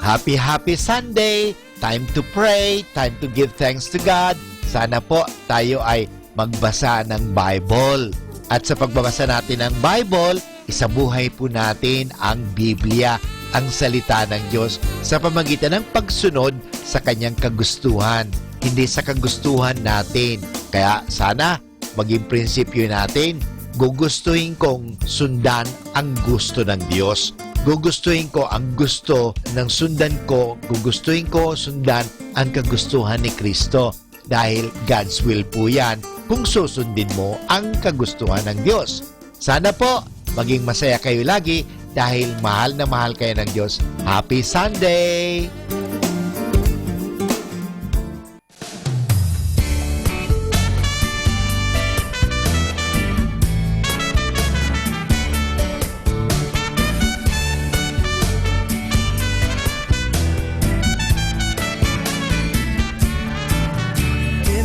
Happy Sunday! Time to pray, time to give thanks to God. Sana po tayo ay magbasa ng Bible. At sa pagbabasa natin ng Bible, isabuhay po natin ang Biblia, ang salita ng Diyos sa pamamagitan ng pagsunod sa kanyang kagustuhan, hindi sa kagustuhan natin. Kaya sana maging prinsipyo natin, gugustuhin kong sundan ang gusto ng Diyos. Gugustuhin ko ang gusto ng sundan ko, gugustuhin ko sundan ang kagustuhan ni Kristo. Dahil God's will po yan kung susundin mo ang kagustuhan ng Diyos. Sana po maging masaya kayo lagi dahil mahal na mahal kayo ng Diyos. Happy Sunday!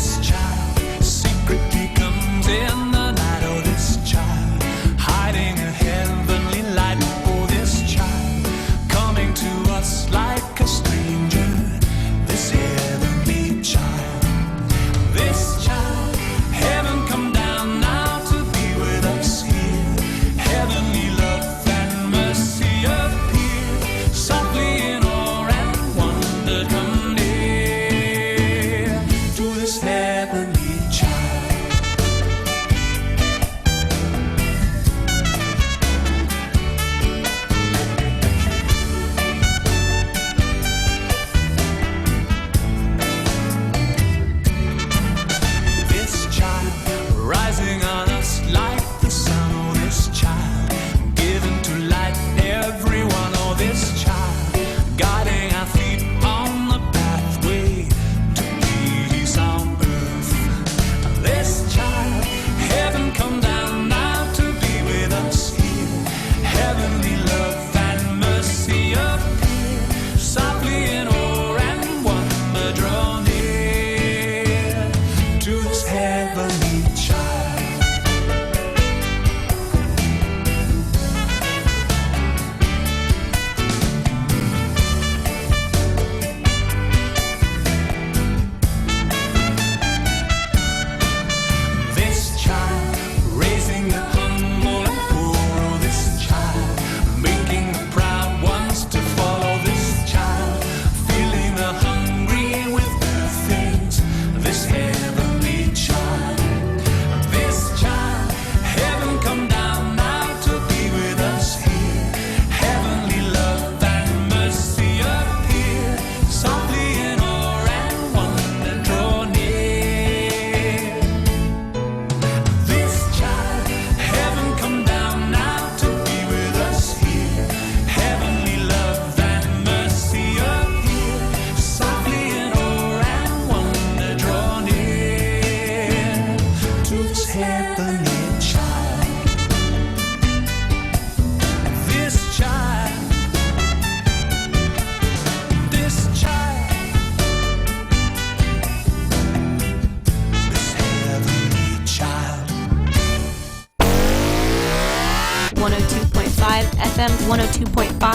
This child secretly comes in the night. Oh, this child hiding a heavenly light. Oh, this child coming to us like a stream.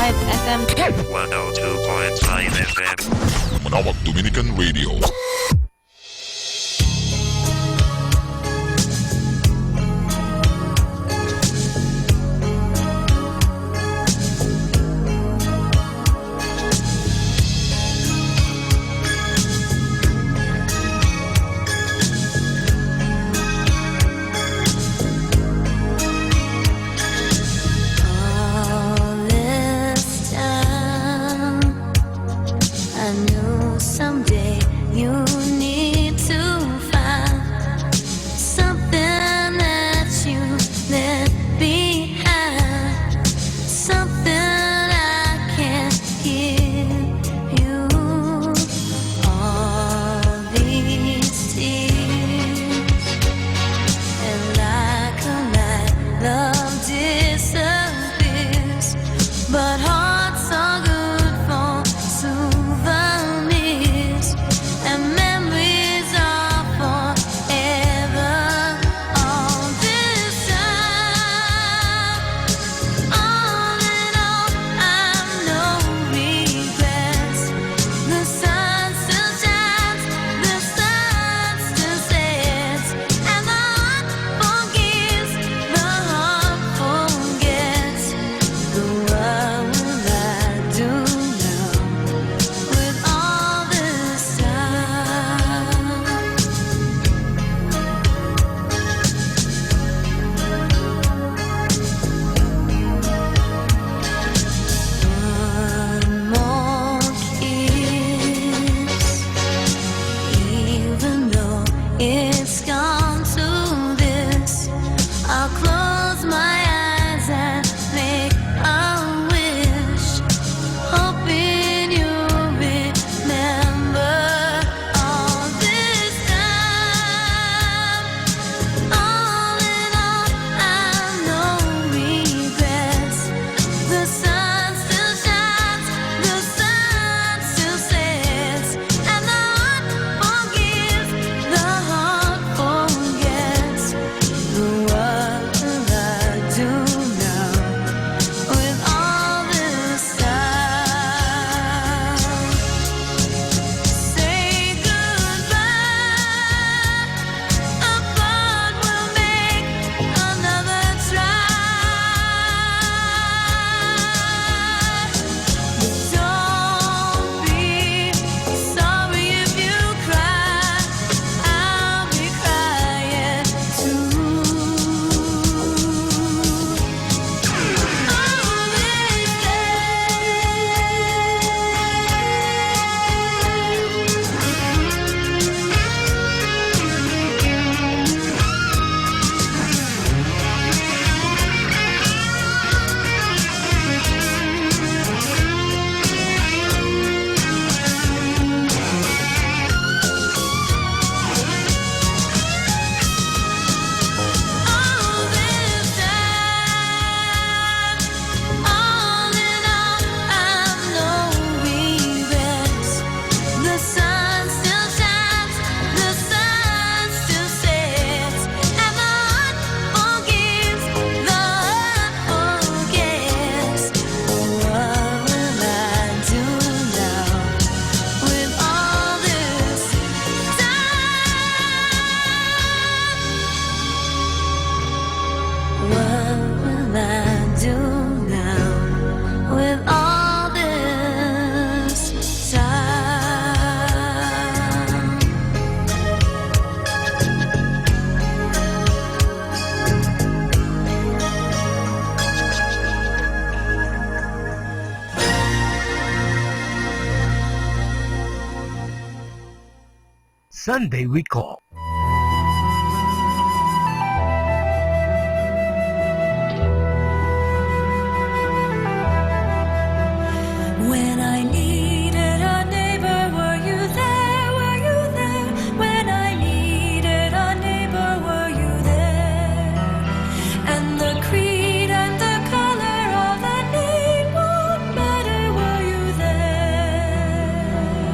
FM. 102.5 FM. Manawag Dominican Radio. All this time, I knew someday you need to find something that you left behind, something I can't give you. All these tears, and like a light, love disappears, but hearts are good for souvenirs, and memories are forever. All this time, all in all, I've no regrets. The sun still shines, the sun still sets, and the heart forgives, the heart forgets. What will I do now with all this time? One more kiss, even though it's gone to this, I'll close my eyes and make a wish, hoping you remember all this time. All in all, I've no regrets. The sun still shines, the sun still sets, and the heart forgives, the heart forgets. What will I do now with all this time? Say goodbye, apart we'll make another try. Don't be sorry if you cry, I'll be crying too. All in all, I've no regrets. The sun still shines, the sun still sets, and the heart forgives, the heart forgets. What will I do now with all this time? What will I do now with all this time? Sunday we call. When I needed a neighbor, were you there? Were you there? When I needed a neighbor, were you there? And the creed and the color of the name won't matter, were you there?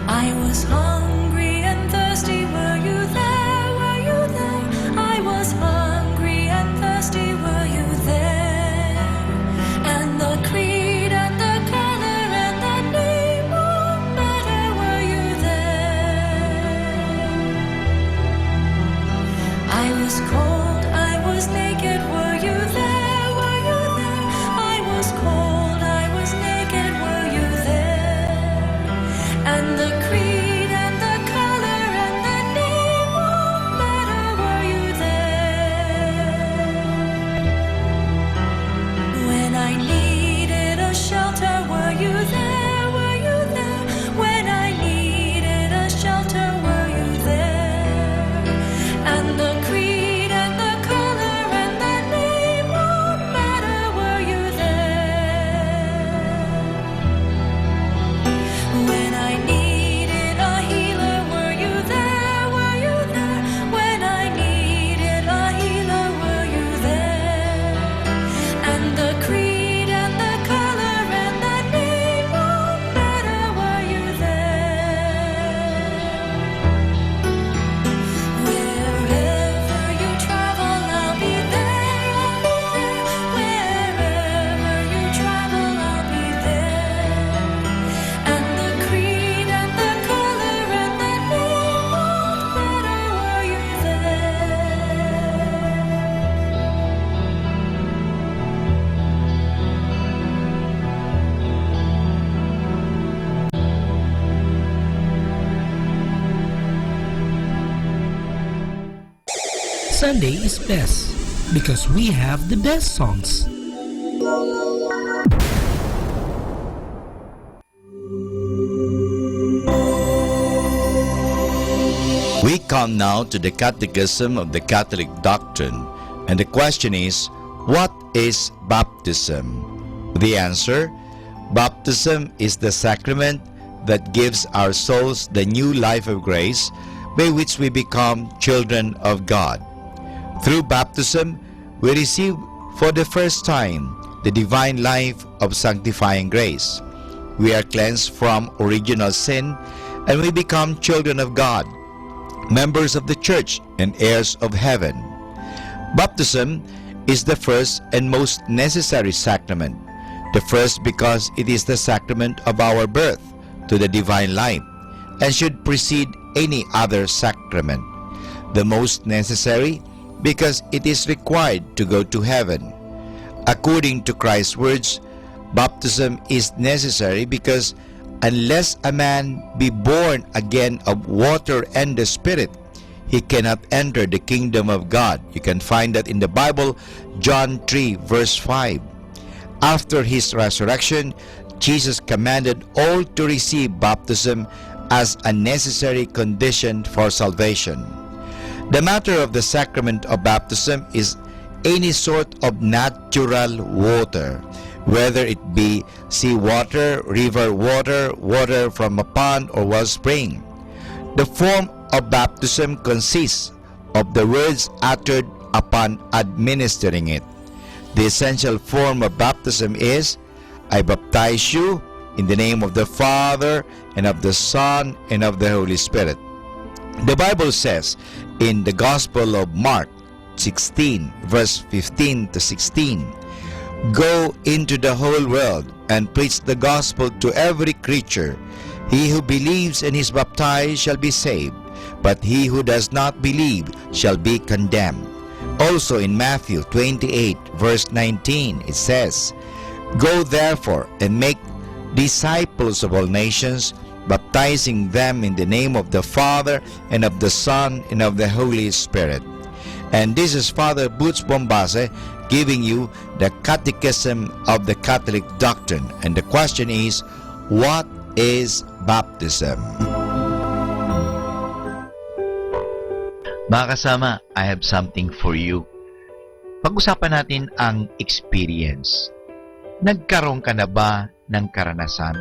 I was hungry and thirsty, were you there? Were you there? I was hungry and thirsty, were you there? Sunday is best because we have the best songs. We come now to the Catechism of the Catholic Doctrine, and the question is, what is baptism? The answer: baptism is the sacrament that gives our souls the new life of grace by which we become children of God. Through baptism, we receive for the first time the divine life of sanctifying grace. We are cleansed from original sin and we become children of God, members of the church and heirs of heaven. Baptism is the first and most necessary sacrament. The first because it is the sacrament of our birth to the divine life and should precede any other sacrament. The most necessary because it is required to go to heaven. According to Christ's words, baptism is necessary because unless a man be born again of water and the Spirit, he cannot enter the kingdom of God. You can find that in the Bible, John 3 verse 5. After his resurrection, Jesus commanded all to receive baptism as a necessary condition for salvation. The matter of the sacrament of baptism is any sort of natural water, whether it be seawater, river water, water from a pond or wellspring. The form of baptism consists of the words uttered upon administering it. The essential form of baptism is, I baptize you in the name of the Father, and of the Son, and of the Holy Spirit. The Bible says in the Gospel of Mark 16, verse 15 to 16, Go into the whole world and preach the gospel to every creature. He who believes and is baptized shall be saved, but he who does not believe shall be condemned. Also in Matthew 28, verse 19, it says, Go therefore and make disciples of all nations, baptizing them in the name of the Father, and of the Son, and of the Holy Spirit. And this is Father Butch Bombase giving you the Catechism of the Catholic Doctrine. And the question is, what is baptism? Mga kasama, I have something for you. Pag-usapan natin ang experience. Nagkaroon ka na ba ng karanasan?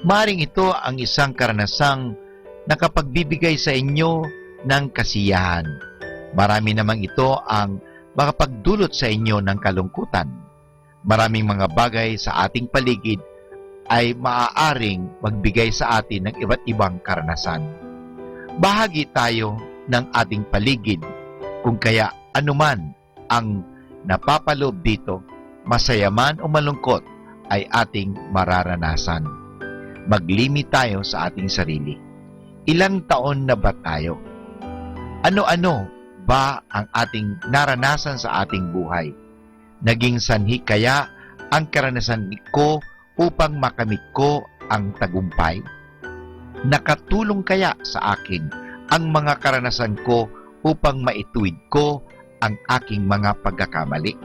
Maring ito ang isang karanasang nakapagbibigay sa inyo ng kasiyahan. Marami namang ito ang makapagdulot sa inyo ng kalungkutan. Maraming mga bagay sa ating paligid ay maaaring magbigay sa atin ng iba't ibang karanasan. Bahagi tayo ng ating paligid, kung kaya anuman ang napapaloob dito, masaya man o malungkot, ay ating mararanasan. Maglimit tayo sa ating sarili. Ilang taon na ba tayo? Ano-ano ba ang ating naranasan sa ating buhay? Naging sanhi kaya ang karanasan ko upang makamit ko ang tagumpay? Nakatulong kaya sa akin ang mga karanasan ko upang maituwid ko ang aking mga pagkakamali?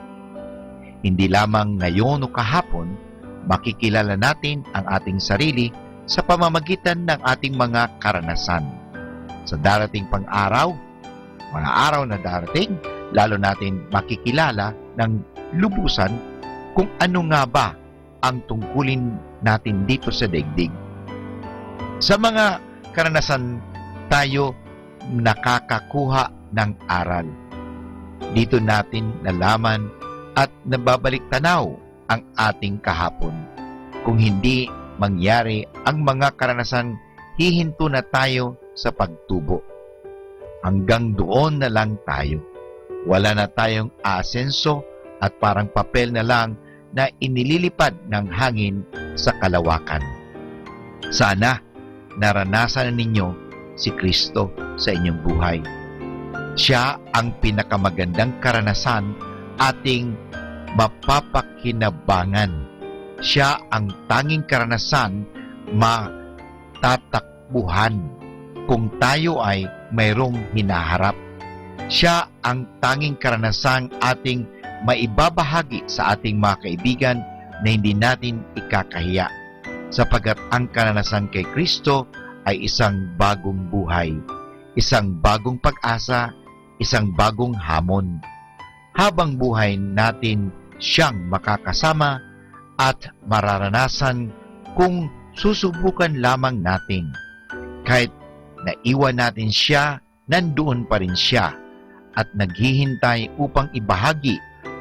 Hindi lamang ngayon o kahapon, makikilala natin ang ating sarili sa pamamagitan ng ating mga karanasan. Sa darating pang araw, mga araw na darating, lalo natin makikilala ng lubusan kung ano nga ba ang tungkulin natin dito sa daigdig. Sa mga karanasan, tayo nakakakuha ng aral. Dito natin nalaman at nababalik tanaw ang ating kahapon. Kung hindi mangyari ang mga karanasan, hihinto na tayo sa pagtubo. Hanggang doon na lang tayo. Wala na tayong asenso at parang papel na lang na inililipad ng hangin sa kalawakan. Sana naranasan ninyo si Kristo sa inyong buhay. Siya ang pinakamagandang karanasan ating mapapakinabangan. Siya ang tanging karanasan matatakbuhan kung tayo ay mayroong hinaharap. Siya ang tanging karanasang ating maibabahagi sa ating mga kaibigan na hindi natin ikakahiya, sapagkat ang karanasan kay Kristo ay isang bagong buhay, isang bagong pag-asa, isang bagong hamon. Habang buhay natin siyang makakasama at mararanasan kung susubukan lamang natin. Kahit naiwan natin siya, nandoon pa rin siya at naghihintay upang ibahagi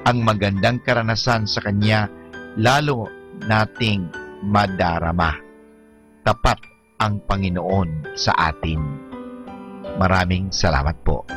ang magandang karanasan sa kanya, lalo nating madarama. Tapat ang Panginoon sa atin. Maraming salamat po.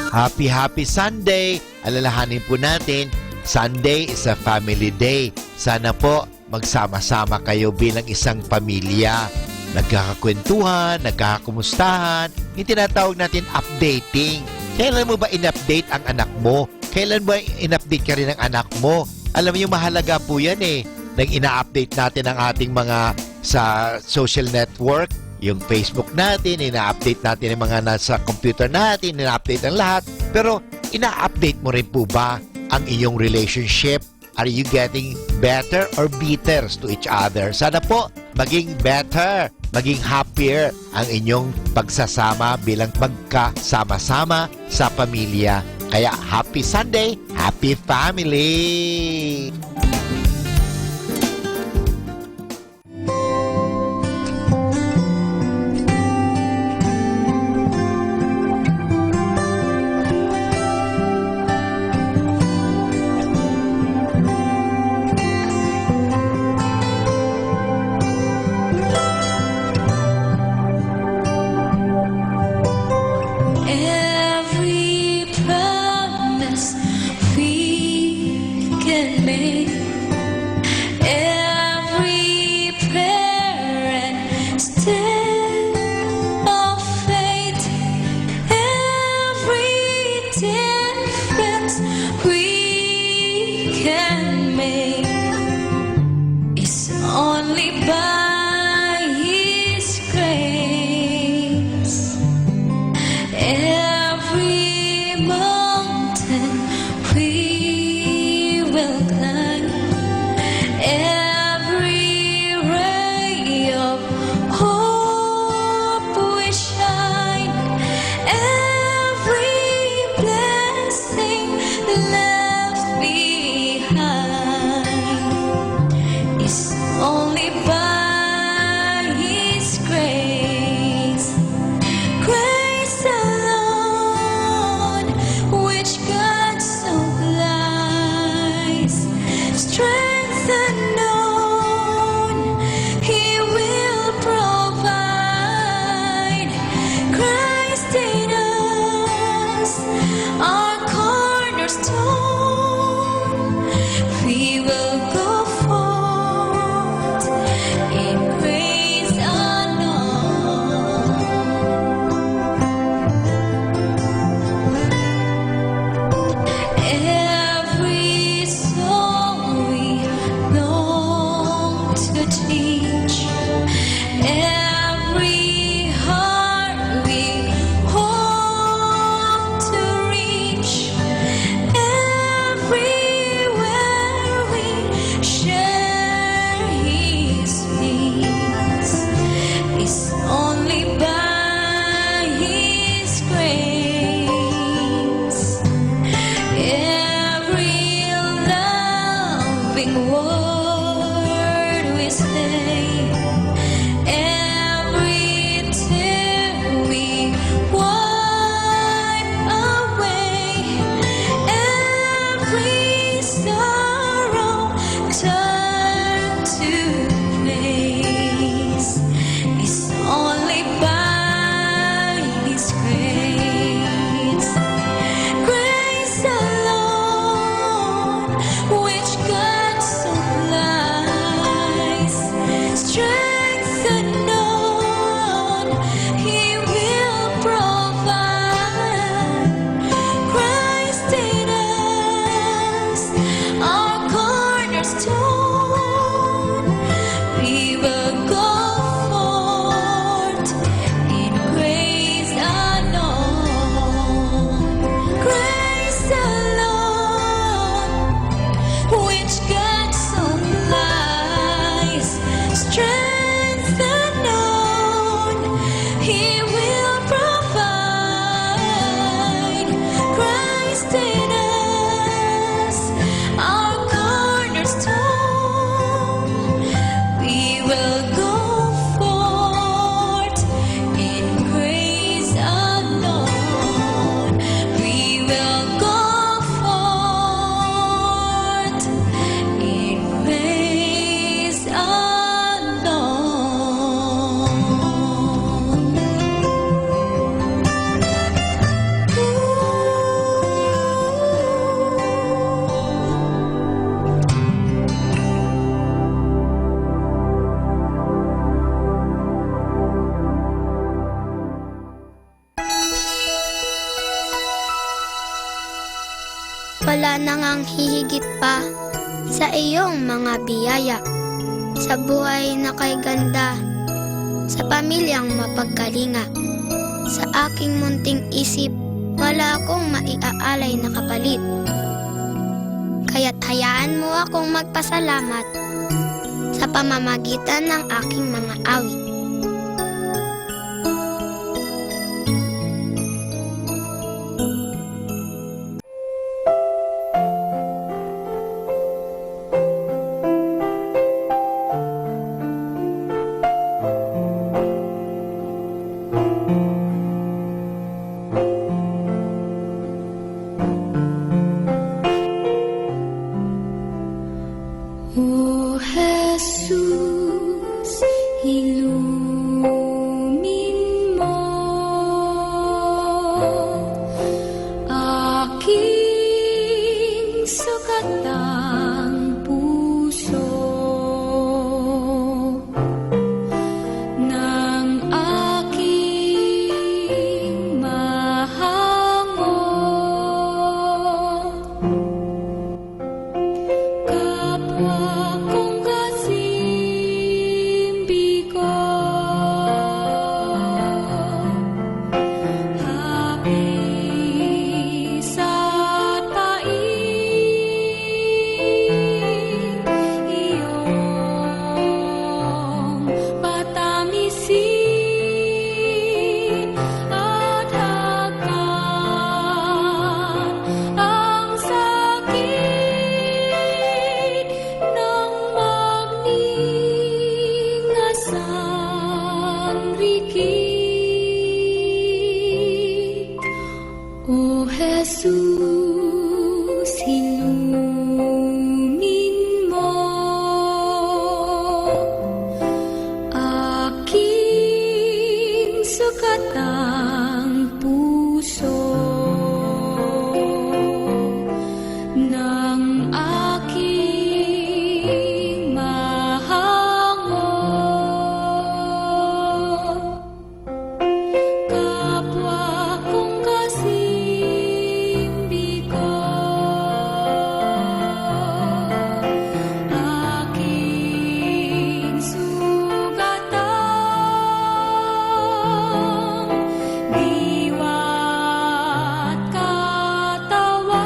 Happy Sunday! Alalahanin po natin, Sunday is a family day. Sana po magsama-sama kayo bilang isang pamilya. Nagkakakwentuhan, nagkakakumustahan, yung tinatawag natin updating. Kailan mo ba in-update ang anak mo? Kailan ba in-update ka rin ng anak mo? Alam mo yung mahalaga po yan eh. Nang ina-update natin ang ating mga sa social network, yung Facebook natin, ina-update natin yung mga nasa computer natin, ina-update ang lahat. Pero ina-update mo rin po ba ang iyong relationship? Are you getting better or bitter to each other? Sana po maging better, maging happier ang inyong pagsasama bilang magkasama-sama sa pamilya. Kaya happy Sunday, happy family! Every promise we can make, every prayer and step of faith, every difference we can make is only by His grace. Every mountain we will climb, every ray of hope we shine, every blessing left behind is only by His grace. Grace alone, which God supplies, strength unknown, He will provide. Christ in us, our cornerstone, we will go forth in grace unknown. Every soul we long to teach, every heart we hope to reach, everywhere we share His peace is only by His grace. Every loving word we say, every tear we wipe away, every sorrow turn to praise is only by His grace. Grace alone, which God supplies, strength wala nang ang hihigit pa sa iyong mga biyaya. Sa buhay na kay ganda, sa pamilyang mapagkalinga. Sa aking munting isip, wala akong maiaalay na kapalit. Kaya't hayaan mo akong magpasalamat sa pamamagitan ng aking mga awit. O Jesus, ilumin mo aking sukatang puso ng aking mahango. Kapwa kong kasimbi ko, hapis at pait, iyong patamisin at hagkan ang sakit ng magningasang rikit. O Jesus, ilumin mo aking sukatang puso ng aking mahango. Kapwa kong kasimbi ko, aking sugatang diwa at katawan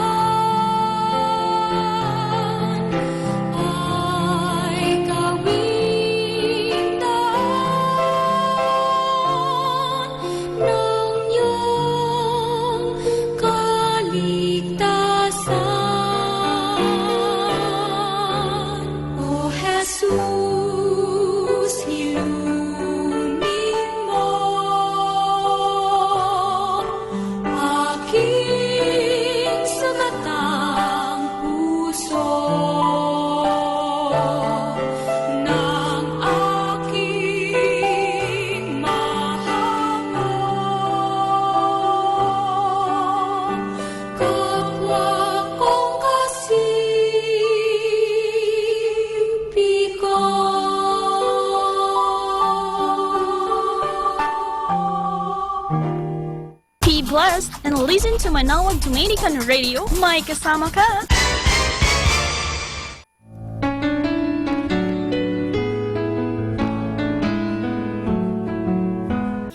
ay gawing daan ng iyong kaligtasan. O Jesus, ilumin mo aking sugatang puso ng aking mahango. Kapwa kong kasimbi ko. Be blessed and listen to Manawag Dominican Radio. May kasama ka.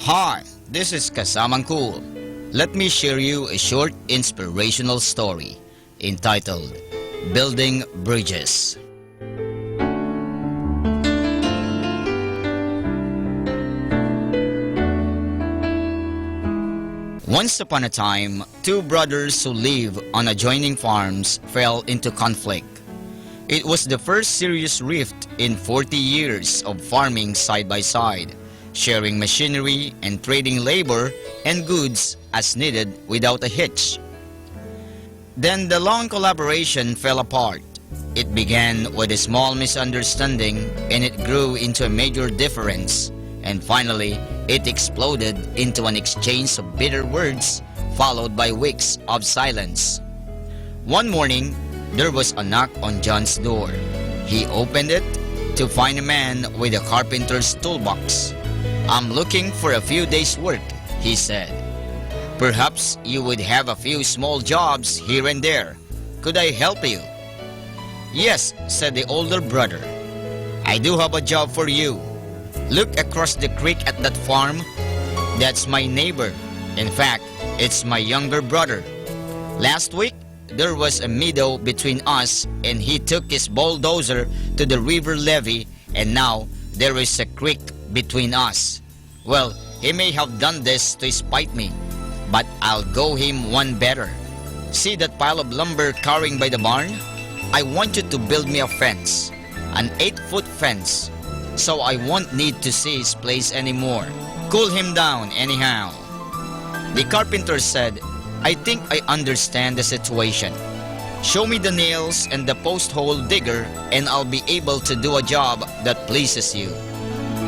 Hi, this is Kasamang Cool. Let me share you a short inspirational story entitled Building Bridges. Once upon a time, two brothers who live on adjoining farms fell into conflict. It was the first serious rift in 40 years of farming side by side, sharing machinery and trading labor and goods as needed without a hitch. Then the long collaboration fell apart. It began with a small misunderstanding and it grew into a major difference, and finally it exploded into an exchange of bitter words followed by weeks of silence. One morning, there was a knock on John's door. He opened it to find a man with a carpenter's toolbox. "I'm looking for a few days' work," he said. "Perhaps you would have a few small jobs here and there. could I help you? Yes, said the older brother. I do have a job for you. Look across the creek at that farm. That's my neighbor. In fact, it's my younger brother. Last week, there was a meadow between us and he took his bulldozer to the river levee and now there is a creek between us. Well, he may have done this to spite me, but I'll go him one better. See that pile of lumber carrying by the barn? I want you to build me a fence, an 8-foot fence, so I won't need to see his place anymore. Cool him down anyhow. The carpenter said, I think I understand the situation. Show me the nails and the post hole digger and I'll be able to do a job that pleases you.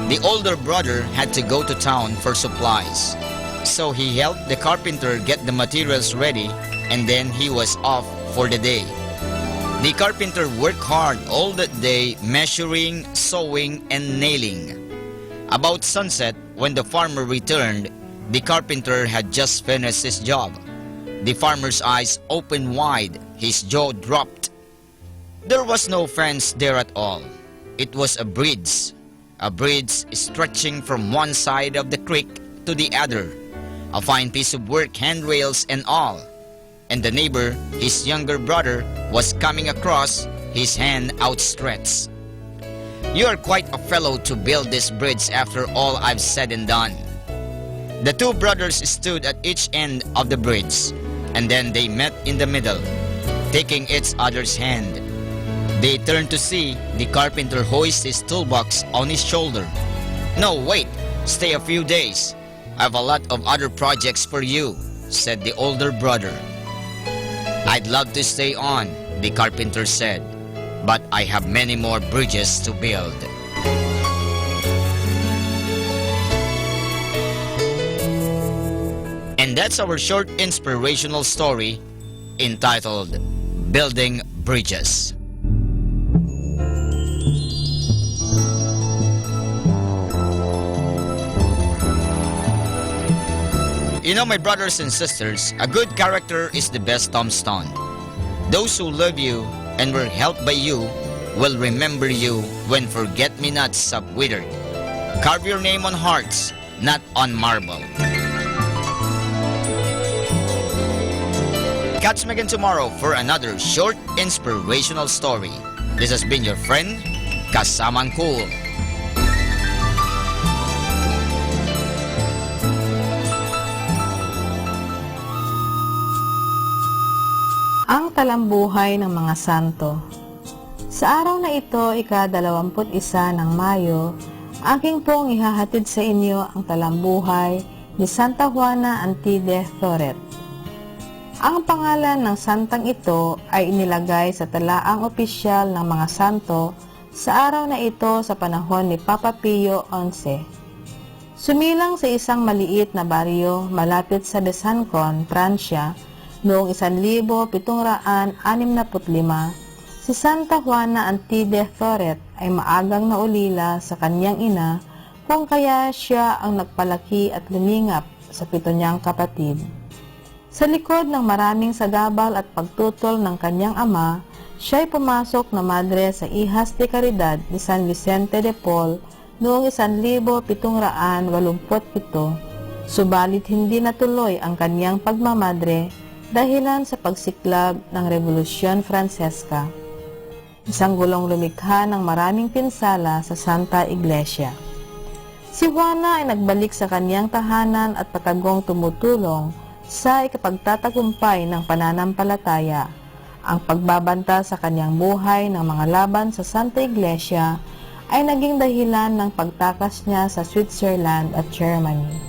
The older brother had to go to town for supplies, so he helped the carpenter get the materials ready and then he was off for the day. The carpenter worked hard all that day measuring, sewing, and nailing. About sunset, when the farmer returned, the carpenter had just finished his job. The farmer's eyes opened wide, his jaw dropped. There was no fence there at all. It was a bridge stretching from one side of the creek to the other. A fine piece of work, handrails and all. And the neighbor, his younger brother, was coming across, his hand outstretched. You are quite a fellow to build this bridge after all I've said and done. The two brothers stood at each end of the bridge, and then they met in the middle, taking each other's hand. They turned to see the carpenter hoist his toolbox on his shoulder. No, wait, stay a few days. I have a lot of other projects for you, said the older brother. I'd love to stay on, the carpenter said, but I have many more bridges to build. And that's our short inspirational story entitled Building Bridges. You know, my brothers and sisters, a good character is the best tombstone. Those who love you and were helped by you will remember you when forget-me-nots have withered. Carve your name on hearts, not on marble. Catch me again tomorrow for another short inspirational story. This has been your friend, Kasamang Cool. Ang talambuhay ng mga santo. Sa araw na ito, ika-21 ng Mayo, aking pong ihahatid sa inyo ang talambuhay ni Santa Juana Antide Thoret. Ang pangalan ng santang ito ay inilagay sa talaang opisyal ng mga santo sa araw na ito sa panahon ni Papa Pio XI. Sumilang sa isang maliit na baryo malapit sa Besancon, Pransya, noong 1765, si Santa Juana Antide Thoret ay maagang naulila sa kanyang ina kung kaya siya ang nagpalaki at lumingap sa 7 niyang kapatid. Sa likod ng maraming sagabal at pagtutol ng kanyang ama, siya ay pumasok na madre sa Hijas de Caridad ni San Vicente de Paul noong 1787, subalit hindi natuloy ang kanyang pagmamadre dahilan sa pagsiklab ng Revolusyon Francesca, isang gulong lumikha ng maraming pinsala sa Santa Iglesia. Si Juana ay nagbalik sa kanyang tahanan at patagong tumutulong sa ikapagtatagumpay ng pananampalataya. Ang pagbabanta sa kanyang buhay ng mga laban sa Santa Iglesia ay naging dahilan ng pagtakas niya sa Switzerland at Germany.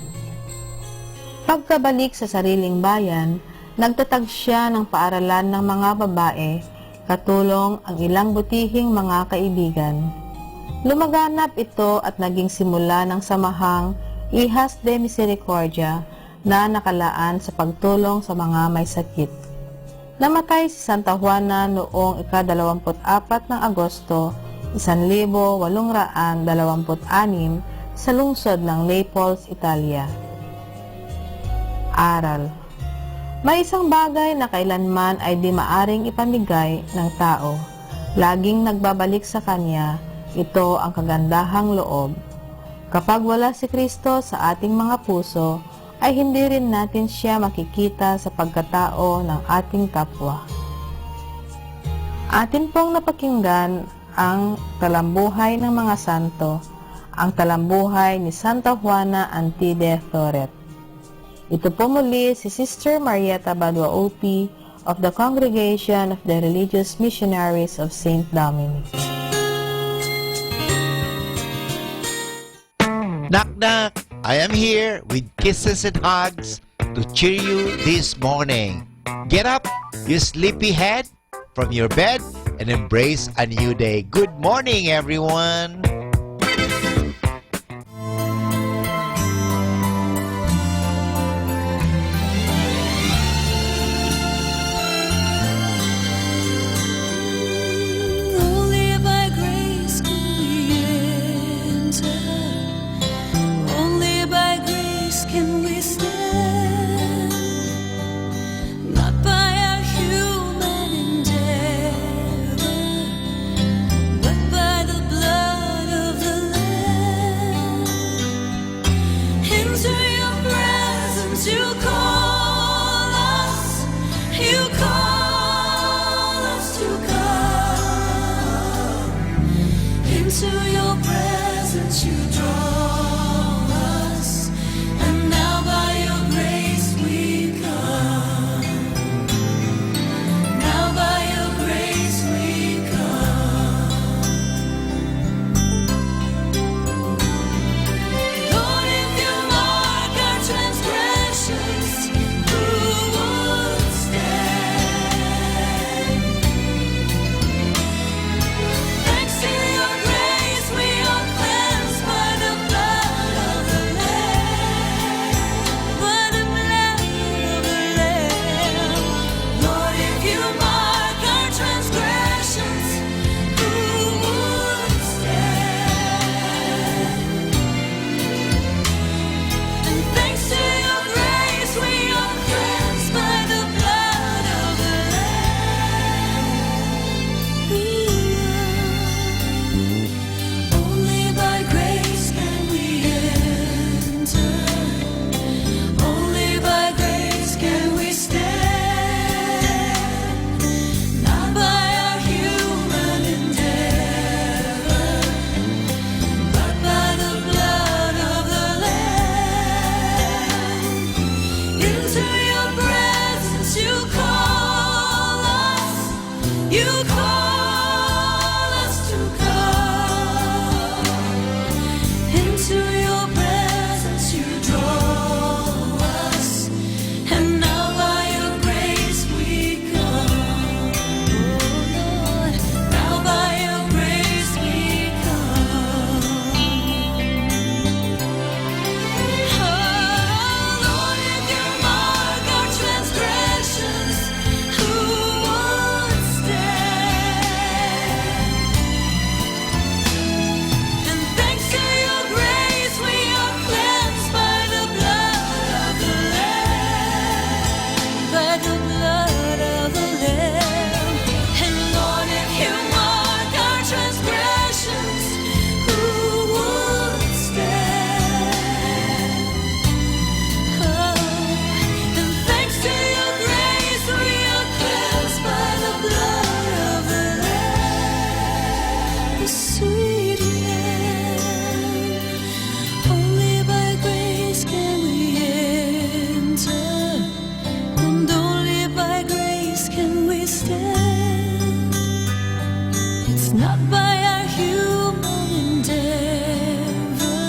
Pagkabalik sa sariling bayan, nagtatag siya ng paaralan ng mga babae, katulong ang ilang butihing mga kaibigan. Lumaganap ito at naging simula ng samahang Hijas de Misericordia na nakalaan sa pagtulong sa mga may sakit. Namatay si Santa Juana noong ika-24 ng Agosto, 1826 sa lungsod ng Naples, Italia. Aral. May isang bagay na kailanman ay di maaring ipamigay ng tao. Laging nagbabalik sa Kanya, ito ang kagandahang loob. Kapag wala si Kristo sa ating mga puso, ay hindi rin natin siya makikita sa pagkatao ng ating kapwa. Atin pong napakinggan ang talambuhay ng mga santo, ang talambuhay ni Santa Juana Antide Thoret. Ito po muli si Sister Marieta Badua OP of the Congregation of the Religious Missionaries of St. Dominic. Knock knock! I am here with kisses and hugs to cheer you this morning. Get up, you sleepyhead, from your bed and embrace a new day. Good morning, everyone! Only by grace can we enter. Only by grace can we stand. Not by our human endeavor, but by the blood of the Lamb. Into your presence you call us. You call us to come. Into your presence you draw us, and now by your grace we come. Now by your grace we come. Lord, if you mark our transgressions, who would stand? Thanks to your grace we are cleansed by the blood of the Lamb. By the blood of the Lamb. Lord, if you mark our transgressions, who would stand? And thanks to your grace we are cleansed by the blood of the Lamb. Only by grace can we enter. Only by grace can we stand. Not by our human endeavor, but by the blood of the Lamb. Into your presence you call us. You call us to come. Into your presence you draw us, and now by your grace we come. Oh Lord, now by your grace we come. Oh Lord, if you mark our transgressions, who would stand? And thanks to your grace we are cleansed by the blood of the Lamb. By the blood of the Lamb. And Lord, if you mark our transgressions, who would stand? Oh, and thanks to your grace we are cleansed by the blood of the Lamb. The sweet Lamb. Only by grace can we enter, and only by grace can we stand. It's not by our human endeavor,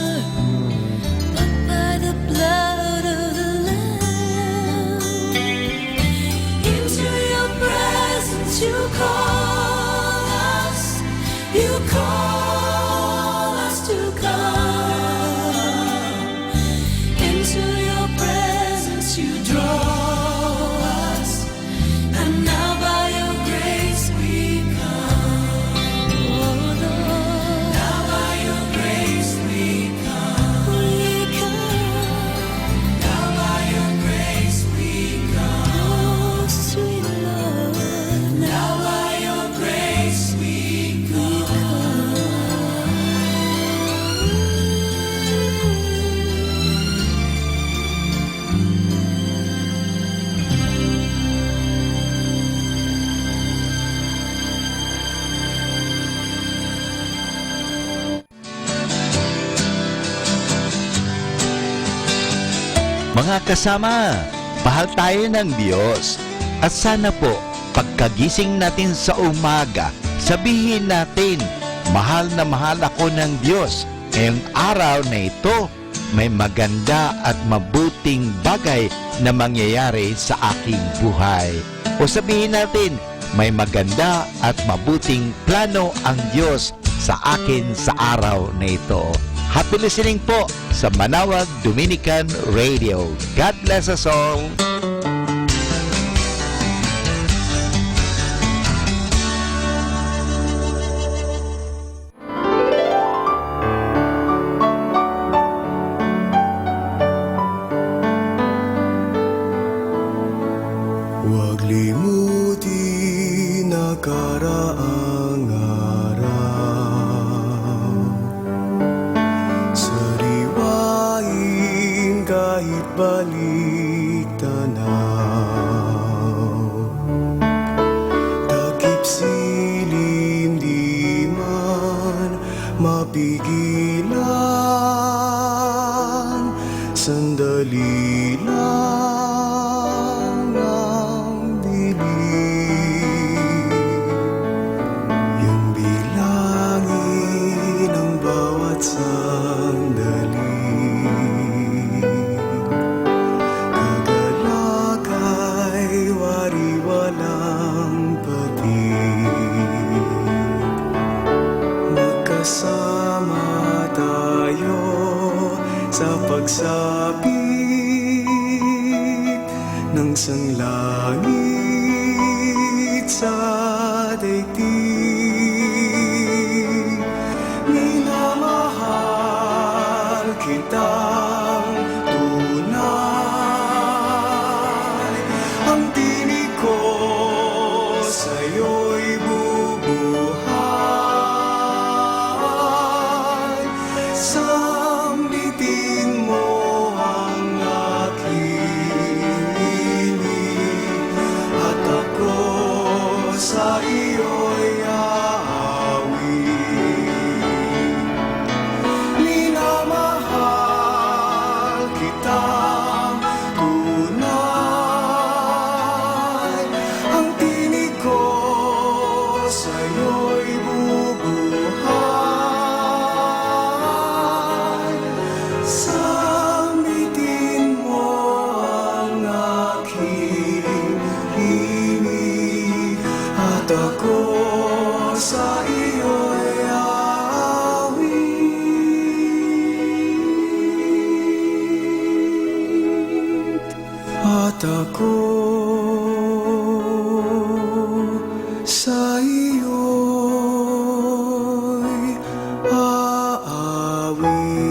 but by the blood of the Lamb. Into your presence you call us. You call us to come. Into your presence you draw us, and now by your grace we come. Oh Lord, now by your grace we come. We come. Now by your grace we come. Mga kasama, mahal tayo ng Diyos. At sana po, pagkagising natin sa umaga, sabihin natin, mahal na mahal ako ng Diyos. Ngayong araw na ito, may maganda at mabuting bagay na mangyayari sa aking buhay. O sabihin natin, may maganda at mabuting plano ang Diyos sa akin sa araw na ito. Happy listening po sa Manawag Dominican Radio. God bless us all. Huwag limutin na karaang araw. Sariwain kahit balik tanaw. Takip silim di man mapigilan. Sandali lang ang dilim. Yung bilangin ang bawat sandali. Kagalakay wari-walang patig. Magkasama tayo sa pagsapit ng sanglangit sa daigdig. Minamahal kitang tunay. Ang tinig ko sa'yo'y bubuhay. Sambitin mo ang aking ibig at ako sa iyo'y aawit. Minamahal kitang tunay. Ang tinig ko sa'yo'y bubuhay. Sambitin mo ang aking himig at ako sa iyo'y aawit. At ako sa iyo'y aawit.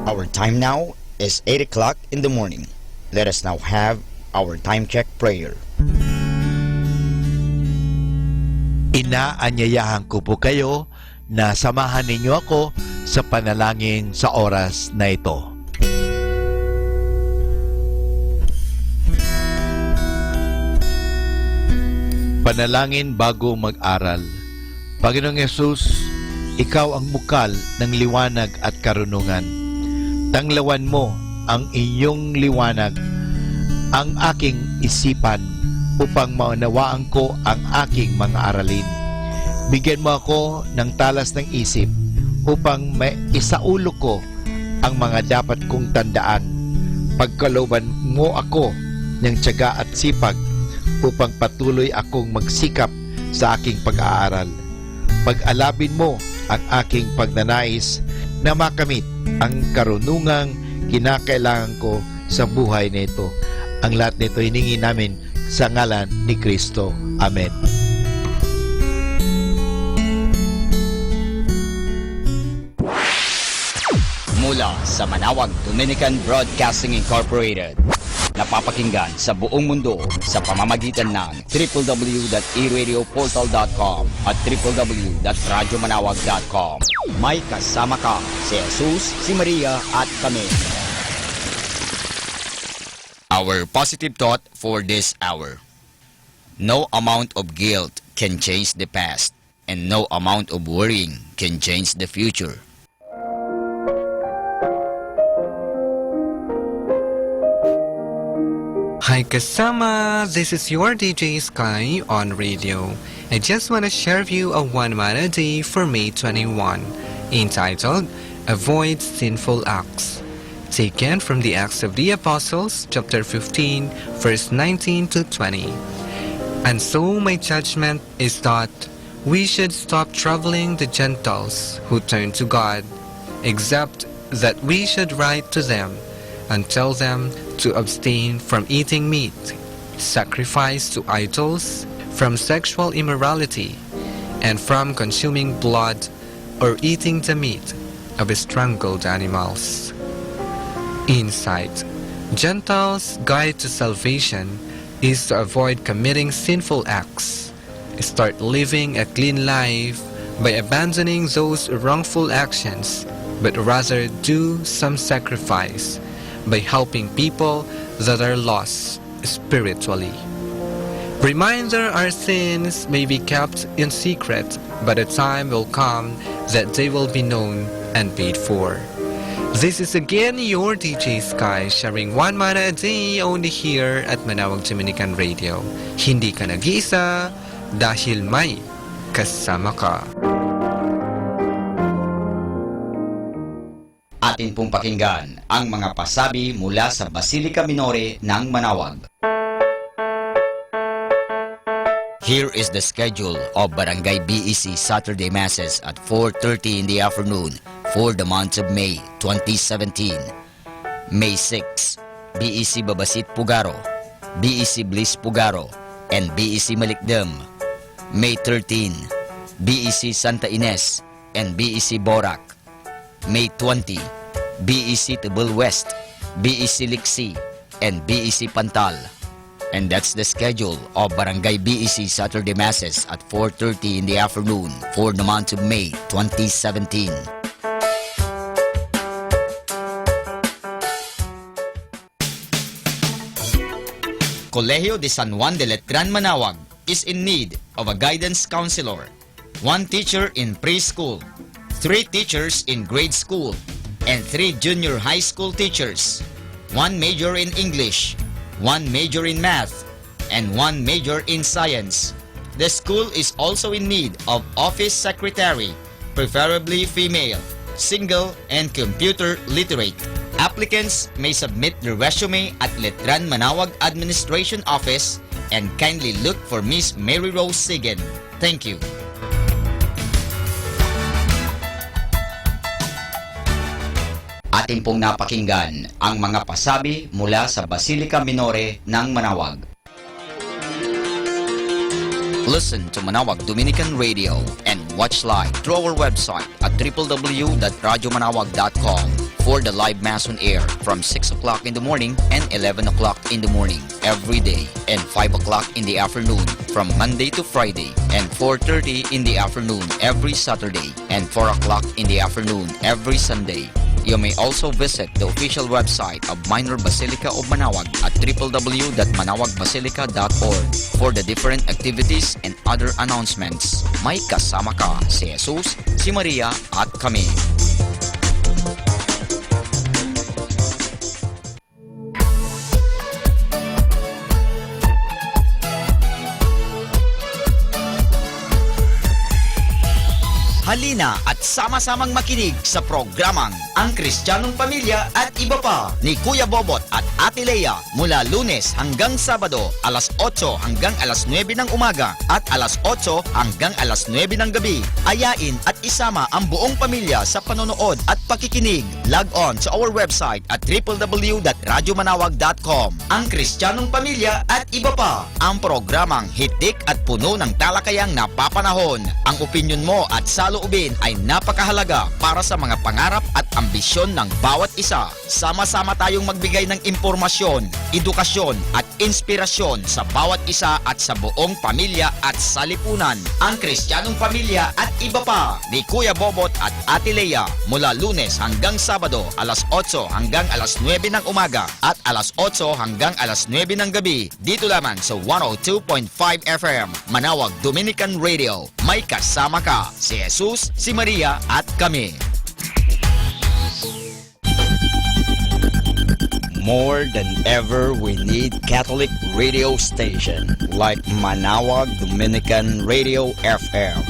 Our time now is 8 o'clock in the morning. Let us now have our time check prayer. Inaanyayahan ko po kayo na samahan ninyo ako sa panalangin sa oras na ito. Panalangin bago mag-aral. Panginoong Yesus, Ikaw ang bukal ng liwanag at karunungan. Tanglawan mo ang iyong liwanag, ang aking isipan, upang maunawaan ko ang aking mga aralin. Bigyan mo ako ng talas ng isip upang maisaulo ko ang mga dapat kong tandaan. Pagkalooban mo ako ng tiyaga at sipag upang patuloy akong magsikap sa aking pag-aaral. Pag-alabin mo ang aking pagnanais na makamit ang karunungang kinakailangan ko sa buhay nito. Ang lahat nito hiningi namin sa ngalan ni Kristo. Amen. Mula sa Manawag Dominican Broadcasting Incorporated, napapakinggan sa buong mundo sa pamamagitan ng www.eradioportal.com at www.radyomanawag.com. May kasama ka si Jesus, si Maria at kami. Our positive thought for this hour. No amount of guilt can change the past, and no amount of worrying can change the future. Hi kasama, this is your DJ Sky on radio. I just want to share with you a one manna day for May 21, entitled Avoid Sinful Acts, taken from the Acts of the Apostles, chapter 15, verse 19 to 20. And so my judgment is that we should stop troubling the Gentiles who turn to God, except that we should write to them and tell them to abstain from eating meat sacrificed to idols, from sexual immorality, and from consuming blood or eating the meat of strangled animals. Insight: Gentiles' guide to salvation is to avoid committing sinful acts. Start living a clean life by abandoning those wrongful actions, but rather do some sacrifice by helping people that are lost spiritually. Reminder: our sins may be kept in secret, but a time will come that they will be known and paid for. This is again your DJ Sky, sharing one manna a day only here at Manawag Dominican Radio. Hindi ka nag-iisa dahil may kasama ka. Atin pong pakinggan ang mga pasabi mula sa Basilica Minore ng Manawag. Here is the schedule of Barangay BEC Saturday Masses at 4:30 in the afternoon for the month of May 2017. May 6, BEC Babasit Pugaro, BEC Bliss Pugaro, and BEC Malikdem. May 13, BEC Santa Ines and BEC Borac. May 20, BEC Tubul West, BEC Liksi, and BEC Pantal. And that's the schedule of Barangay BEC Saturday Masses at 4:30 in the afternoon for the month of May 2017. Colegio de San Juan de Letran Manawag is in need of a guidance counselor, 1 teacher in preschool, 3 teachers in grade school, and 3 junior high school teachers, 1 major in English, 1 major in math, and 1 major in science. The school is also in need of office secretary, preferably female, single, and computer literate. Applicants may submit their resume at Letran Manawag Administration Office and kindly look for Miss Mary Rose Sigen. Thank you. Atin pong napakinggan ang mga pasabi mula sa Basilica Minore ng Manawag. Listen to Manawag Dominican Radio and watch live through our website at www.radyomanawag.com for the live Mass on air from 6 o'clock in the morning and 11 o'clock in the morning every day, and 5 o'clock in the afternoon from Monday to Friday, and 4:30 in the afternoon every Saturday, and 4 o'clock in the afternoon every Sunday. You may also visit the official website of Minor Basilica of Manawag at www.manawagbasilica.org for the different activities and other announcements. May kasama ka si Jesus, si Maria at kami. Halina at sama-samang makinig sa programang Ang Kristiyanong Pamilya at Iba Pa ni Kuya Bobot at Ate Lea mula Lunes hanggang Sabado, alas 8 hanggang alas 9 ng umaga at alas 8 hanggang alas 9 ng gabi. Ayain at isama ang buong pamilya sa panonood at pakikinig. Log on sa our website at www.radyomanawag.com. Ang Kristiyanong Pamilya at Iba Pa, ang programang hitik at puno ng talakayang napapanahon. Ang opinyon mo at saloobin ay napakahalaga para sa mga pangarap at ambisyon ng bawat isa. Sama-sama tayong magbigay ng impormasyon, edukasyon at inspirasyon sa bawat isa at sa buong pamilya at sa lipunan. Ang Kristiyanong Pamilya at iba pa ni Kuya Bobot at Ate Lea mula Lunes hanggang Sabado alas 8 hanggang alas 9 ng umaga at alas 8 hanggang alas 9 ng gabi dito lamang sa 102.5 FM Manawag Dominican Radio. May kasama ka, si Jesus, si Maria at kami. More than ever, we need Catholic radio station like Manawag Dominican Radio FM.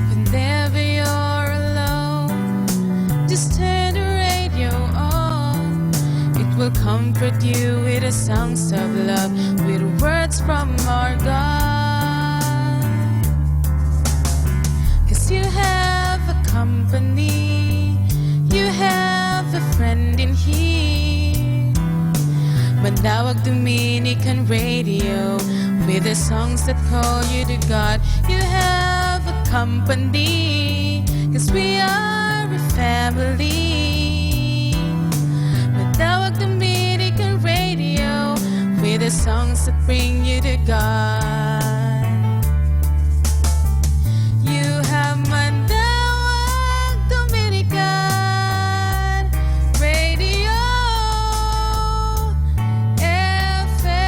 Whenever you're alone, just turn the radio on. It will comfort you with the songs of love, with words from our God. 'Cause you have a company, you have a friend in here. Manawag Dominican Radio, with the songs that call you to God. You have a company, 'cause we are a family. Manawag Dominican Radio, with the songs that bring you to God. You have Manawag Dominican Radio FM.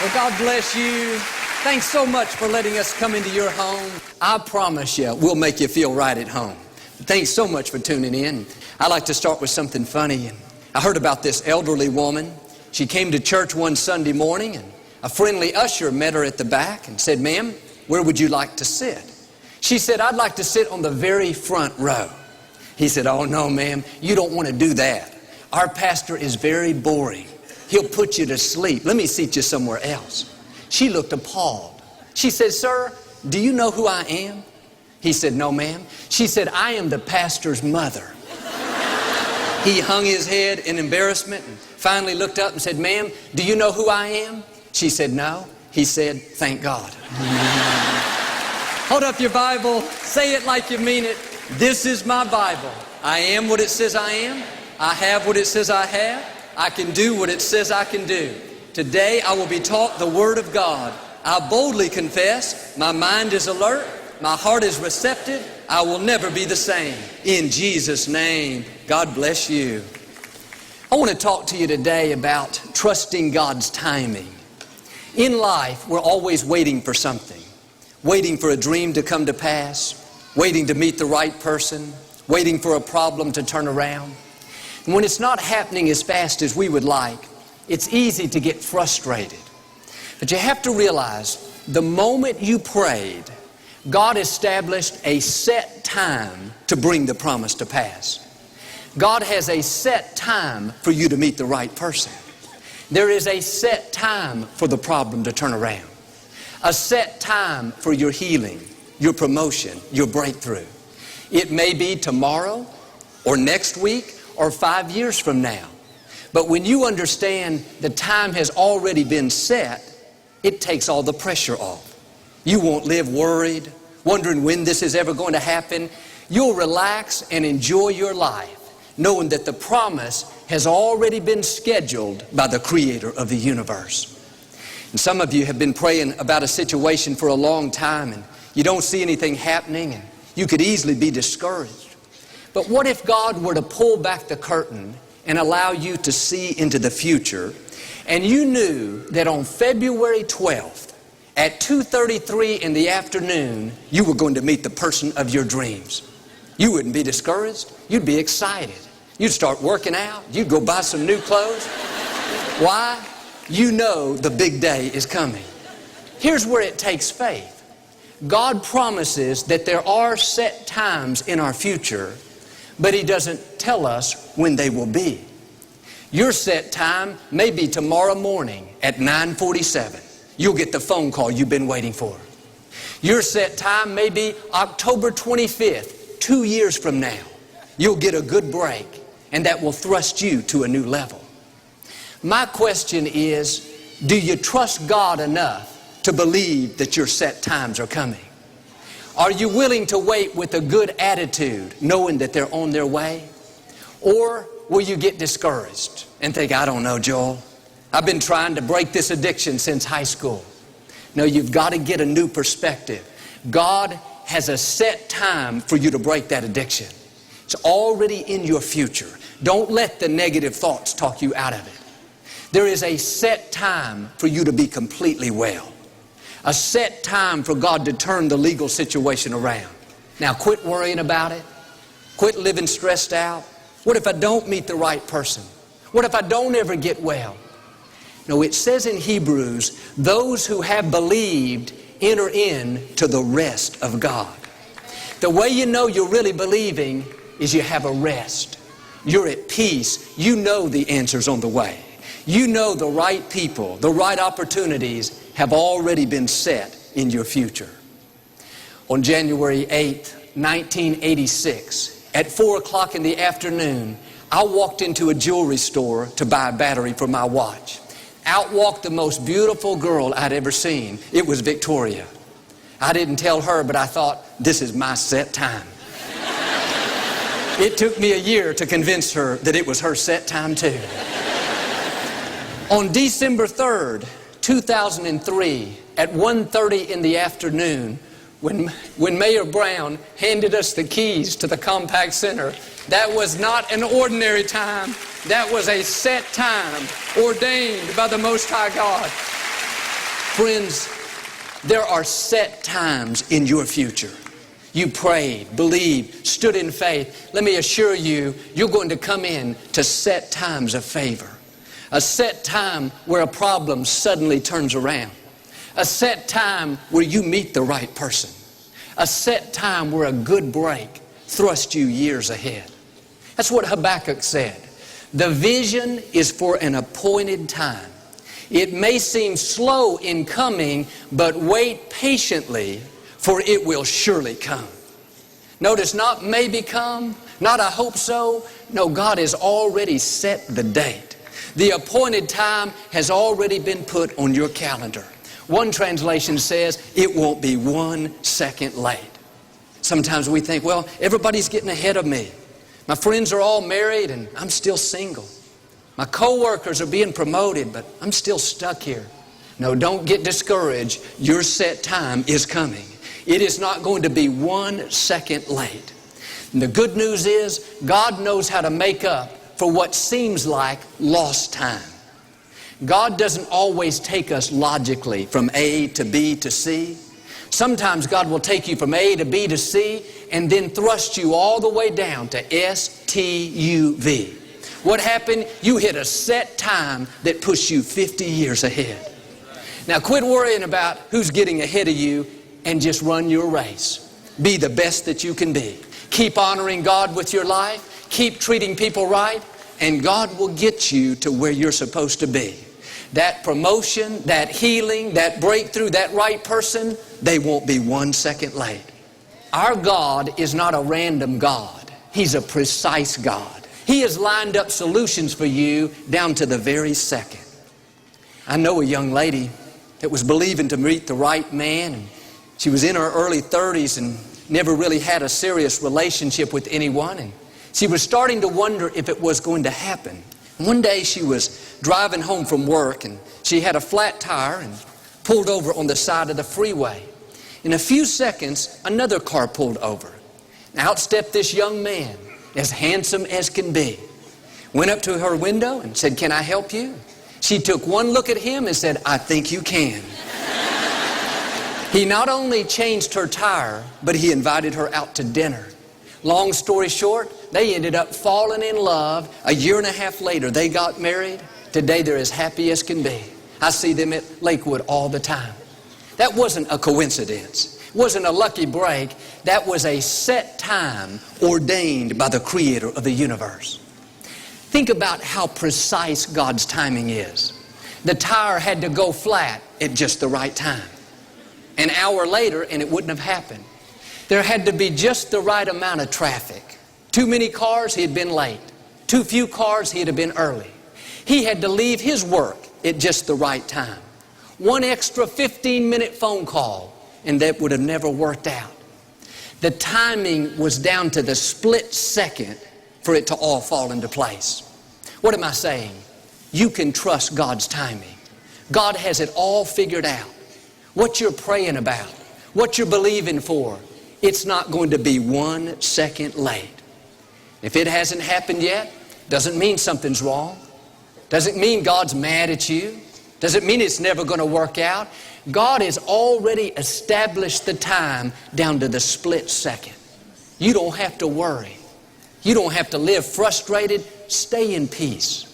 Well, God bless you. Thanks so much for letting us come into your home. I promise you, we'll make you feel right at home. Thanks so much for tuning in. I like to start with something funny. I heard about this elderly woman. She came to church one Sunday morning, and a friendly usher met her at the back and said, "Ma'am, where would you like to sit?" She said, "I'd like to sit on the very front row." He said, "Oh, no, ma'am, you don't want to do that. Our pastor is very boring. He'll put you to sleep. Let me seat you somewhere else." She looked appalled. She said, "Sir, do you know who I am?" He said, "No, ma'am." She said, "I am the pastor's mother." He hung his head in embarrassment and finally looked up and said, "Ma'am, do you know who I am?" She said, "No." He said, "Thank God." Hold up your Bible. Say it like you mean it. This is my Bible. I am what it says I am. I have what it says I have. I can do what it says I can do. Today I will be taught the Word of God. I boldly confess, my mind is alert, my heart is receptive, I will never be the same. In Jesus' name, God bless you. I want to talk to you today about trusting God's timing. In life, we're always waiting for something. Waiting for a dream to come to pass, waiting to meet the right person, waiting for a problem to turn around. And when it's not happening as fast as we would like, it's easy to get frustrated. But you have to realize, the moment you prayed, God established a set time to bring the promise to pass. God has a set time for you to meet the right person. There is a set time for the problem to turn around. A set time for your healing, your promotion, your breakthrough. It may be tomorrow, or next week, or 5 years from now. But when you understand the time has already been set, it takes all the pressure off. You won't live worried, wondering when this is ever going to happen. You'll relax and enjoy your life, knowing that the promise has already been scheduled by the Creator of the universe. And some of you have been praying about a situation for a long time, and you don't see anything happening, and you could easily be discouraged. But what if God were to pull back the curtain and allow you to see into the future, and you knew that on February 12th at 2:33 in the afternoon, you were going to meet the person of your dreams? You wouldn't be discouraged. You'd be excited. You'd start working out. You'd go buy some new clothes. Why? You know the big day is coming. Here's where it takes faith. God promises that there are set times in our future, but He doesn't tell us when they will be. Your set time may be tomorrow morning at 9:47. You'll get the phone call you've been waiting for. Your set time may be October 25th, 2 years from now, you'll get a good break, and that will thrust you to a new level. My question is, do you trust God enough to believe that your set times are coming? Are you willing to wait with a good attitude, knowing that they're on their way? Or will you get discouraged and think, I don't know, Joel, I've been trying to break this addiction since high school. No, you've got to get a new perspective. God has a set time for you to break that addiction. It's already in your future. Don't let the negative thoughts talk you out of it. There is a set time for you to be completely well. A set time for God to turn the legal situation around. Now quit worrying about it. Quit living stressed out. What if I don't meet the right person? What if I don't ever get well? No, it says in Hebrews, those who have believed enter into the rest of God. The way you know you're really believing is you have a rest. You're at peace. You know the answer's on the way. You know the right people, the right opportunities have already been set in your future. On January 8th, 1986, at 4 o'clock in the afternoon, I walked into a jewelry store to buy a battery for my watch. Out walked the most beautiful girl I'd ever seen. It was Victoria. I didn't tell her, but I thought, this is my set time. It took me a year to convince her that it was her set time too. On December 3rd, 2003, at 1:30 in the afternoon, when Mayor Brown handed us the keys to the Compaq Center, that was not an ordinary time. That was a set time ordained by the Most High God. Friends, there are set times in your future. You prayed, believed, stood in faith. Let me assure you, you're going to come in to set times of favor. A set time where a problem suddenly turns around. A set time where you meet the right person. A set time where a good break thrusts you years ahead. That's what Habakkuk said. The vision is for an appointed time. It may seem slow in coming, but wait patiently, for it will surely come. Notice, not maybe come, not I hope so. No, God has already set the date. The appointed time has already been put on your calendar. One translation says, it won't be 1 second late. Sometimes we think, well, everybody's getting ahead of me. My friends are all married and I'm still single. My coworkers are being promoted, but I'm still stuck here. No, don't get discouraged. Your set time is coming. It is not going to be 1 second late. And the good news is, God knows how to make up for what seems like lost time. God doesn't always take us logically from A to B to C. Sometimes God will take you from A to B to C and then thrust you all the way down to S, T, U, V. What happened? You hit a set time that pushed you 50 years ahead. Now quit worrying about who's getting ahead of you and just run your race. Be the best that you can be. Keep honoring God with your life. Keep treating people right, and God will get you to where you're supposed to be. That promotion, that healing, that breakthrough, that right person, they won't be 1 second late. Our God is not a random God. He's a precise God. He has lined up solutions for you down to the very second. I know a young lady that was believing to meet the right man. And she was in her early 30s and never really had a serious relationship with anyone. And she was starting to wonder if it was going to happen. One day she was driving home from work and she had a flat tire and pulled over on the side of the freeway. In a few seconds, another car pulled over. Out stepped this young man, as handsome as can be. Went up to her window and said, "Can I help you?" She took one look at him and said, "I think you can." He not only changed her tire, but he invited her out to dinner. Long story short, they ended up falling in love. A year and a half later, they got married. Today, they're as happy as can be. I see them at Lakewood all the time. That wasn't a coincidence. It wasn't a lucky break. That was a set time ordained by the Creator of the universe. Think about how precise God's timing is. The tire had to go flat at just the right time. An hour later, and it wouldn't have happened. There had to be just the right amount of traffic. Too many cars, he'd been late. Too few cars, he'd have been early. He had to leave his work at just the right time. One extra 15-minute phone call, and that would have never worked out. The timing was down to the split second for it to all fall into place. What am I saying? You can trust God's timing. God has it all figured out. What you're praying about, what you're believing for, it's not going to be 1 second late. If it hasn't happened yet, doesn't mean something's wrong. Doesn't mean God's mad at you. Doesn't mean it's never going to work out. God has already established the time down to the split second. You don't have to worry. You don't have to live frustrated. Stay in peace.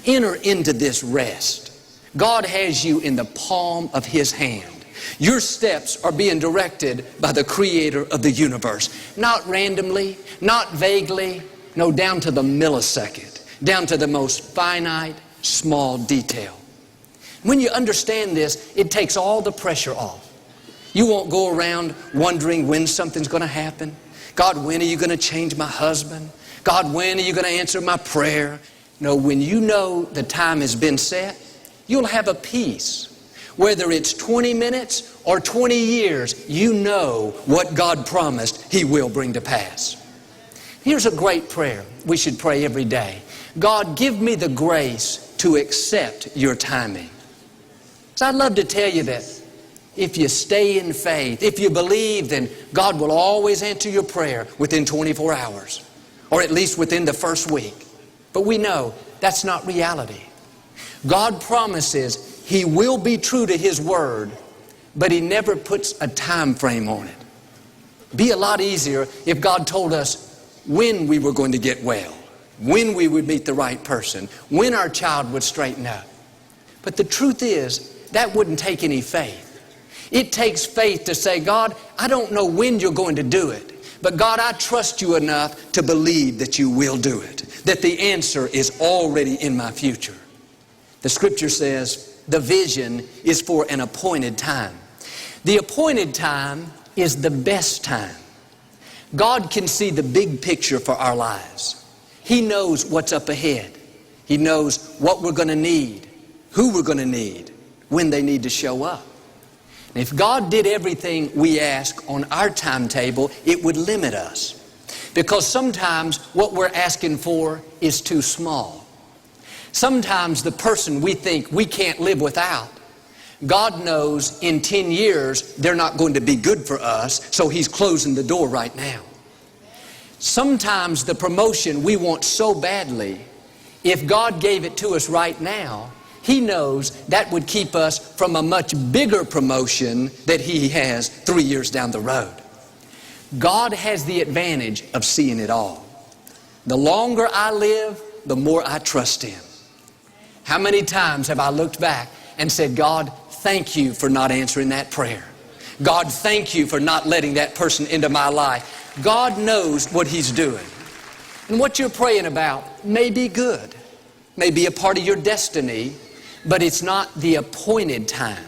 Enter into this rest. God has you in the palm of His hand. Your steps are being directed by the Creator of the universe. Not randomly, not vaguely, no, down to the millisecond, down to the most finite, small detail. When you understand this, it takes all the pressure off. You won't go around wondering when something's going to happen. God, when are you going to change my husband? God, when are you going to answer my prayer? No, when you know the time has been set, you'll have a peace. Whether it's 20 minutes or 20 years, you know what God promised He will bring to pass. Here's a great prayer we should pray every day. God, give me the grace to accept your timing. So I'd love to tell you that if you stay in faith, if you believe, then God will always answer your prayer within 24 hours, or at least within the first week. But we know that's not reality. God promises He will be true to His word, but He never puts a time frame on it. It'd be a lot easier if God told us when we were going to get well, when we would meet the right person, when our child would straighten up. But the truth is, that wouldn't take any faith. It takes faith to say, God, I don't know when you're going to do it, but God, I trust you enough to believe that you will do it, that the answer is already in my future. The scripture says the vision is for an appointed time. The appointed time is the best time. God can see the big picture for our lives. He knows what's up ahead. He knows what we're going to need, who we're going to need, when they need to show up. And if God did everything we ask on our timetable, it would limit us. Because sometimes what we're asking for is too small. Sometimes the person we think we can't live without, God knows in 10 years they're not going to be good for us, so He's closing the door right now. Sometimes the promotion we want so badly, if God gave it to us right now, He knows that would keep us from a much bigger promotion that He has 3 years down the road. God has the advantage of seeing it all. The longer I live, the more I trust Him. How many times have I looked back and said, God, thank you for not answering that prayer. God, thank you for not letting that person into my life. God knows what He's doing. And what you're praying about may be good, may be a part of your destiny, but it's not the appointed time.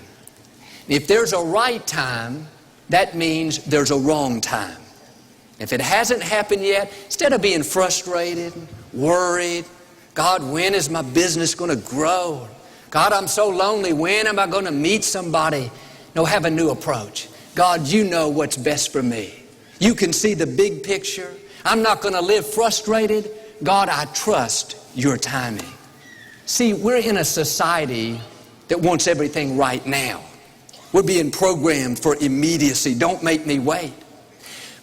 If there's a right time, that means there's a wrong time. If it hasn't happened yet, instead of being frustrated, worried, God, when is my business going to grow? God, I'm so lonely. When am I going to meet somebody? No, have a new approach. God, you know what's best for me. You can see the big picture. I'm not going to live frustrated. God, I trust your timing. See, we're in a society that wants everything right now. We're being programmed for immediacy. Don't make me wait.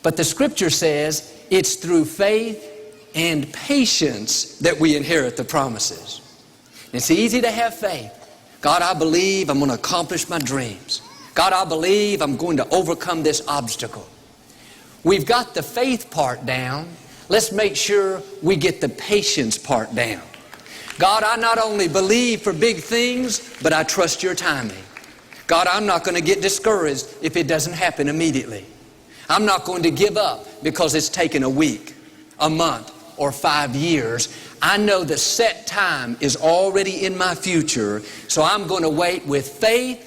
But the scripture says it's through faith and patience that we inherit the promises. It's easy to have faith. God, I believe I'm going to accomplish my dreams. God, I believe I'm going to overcome this obstacle. We've got the faith part down. Let's make sure we get the patience part down. God, I not only believe for big things, but I trust your timing. God, I'm not going to get discouraged if it doesn't happen immediately. I'm not going to give up because it's taken a week, a month, or 5 years. I know the set time is already in my future, so I'm going to wait with faith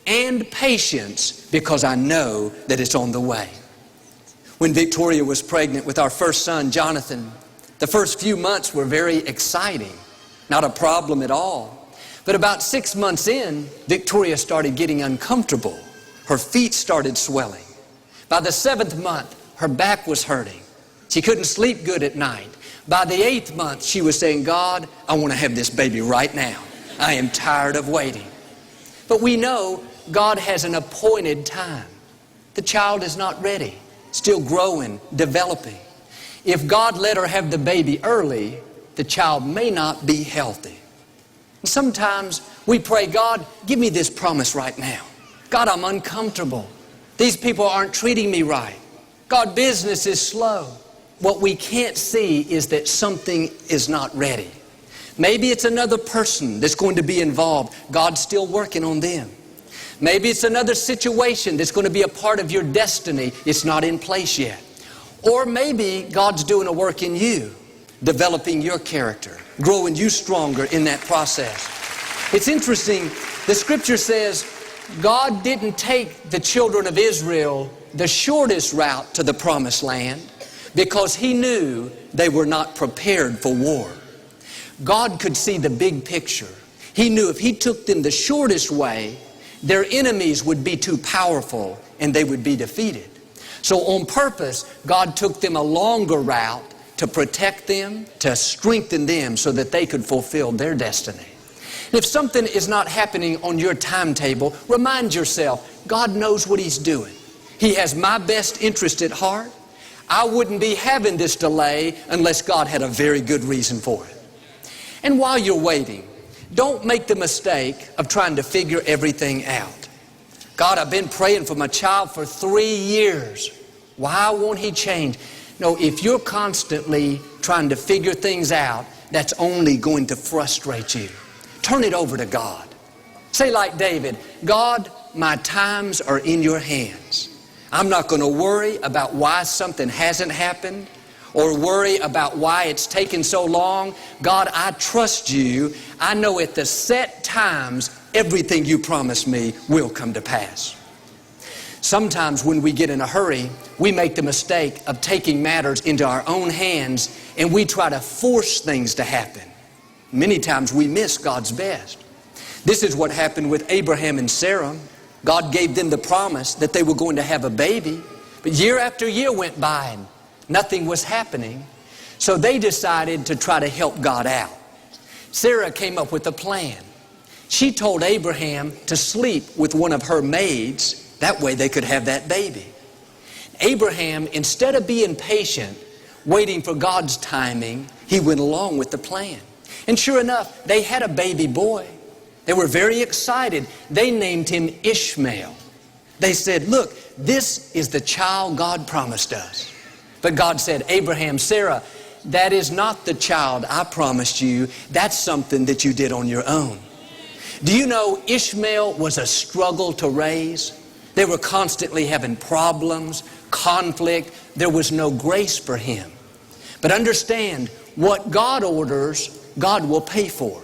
and patience because I know that it's on the way. When Victoria was pregnant with our first son, Jonathan, the first few months were very exciting, not a problem at all. But about 6 months in, Victoria started getting uncomfortable. Her feet started swelling. By the 7th month, her back was hurting. She couldn't sleep good at night. By the 8th month, she was saying, God, I want to have this baby right now. I am tired of waiting. But we know God has an appointed time. The child is not ready, still growing, developing. If God let her have the baby early, the child may not be healthy. And sometimes we pray, God, give me this promise right now. God, I'm uncomfortable. These people aren't treating me right. God, business is slow. What we can't see is that something is not ready. Maybe it's another person that's going to be involved. God's still working on them. Maybe it's another situation that's going to be a part of your destiny. It's not in place yet. Or maybe God's doing a work in you, developing your character, growing you stronger in that process. It's interesting, the scripture says God didn't take the children of Israel the shortest route to the promised land because He knew they were not prepared for war. God could see the big picture. He knew if He took them the shortest way, their enemies would be too powerful and they would be defeated. So on purpose, God took them a longer route to protect them, to strengthen them so that they could fulfill their destiny. And if something is not happening on your timetable, remind yourself, God knows what He's doing. He has my best interest at heart. I wouldn't be having this delay unless God had a very good reason for it. And while you're waiting, don't make the mistake of trying to figure everything out. God, I've been praying for my child for 3 years. Why won't he change? No, if you're constantly trying to figure things out, that's only going to frustrate you. Turn it over to God. Say like David, God, my times are in your hands. I'm not going to worry about why something hasn't happened or worry about why it's taken so long. God, I trust you. I know at the set times, everything you promised me will come to pass. Sometimes when we get in a hurry, we make the mistake of taking matters into our own hands and we try to force things to happen. Many times we miss God's best. This is what happened with Abraham and Sarah. God gave them the promise that they were going to have a baby, but year after year went by and nothing was happening. So they decided to try to help God out. Sarah came up with a plan. She told Abraham to sleep with one of her maids. That way they could have that baby. Abraham, instead of being patient, waiting for God's timing, he went along with the plan. And sure enough, they had a baby boy. They were very excited. They named him Ishmael. They said, look, this is the child God promised us. But God said, Abraham, Sarah, that is not the child I promised you. That's something that you did on your own. Do you know Ishmael was a struggle to raise? They were constantly having problems, conflict. There was no grace for him. But understand, what God orders, God will pay for.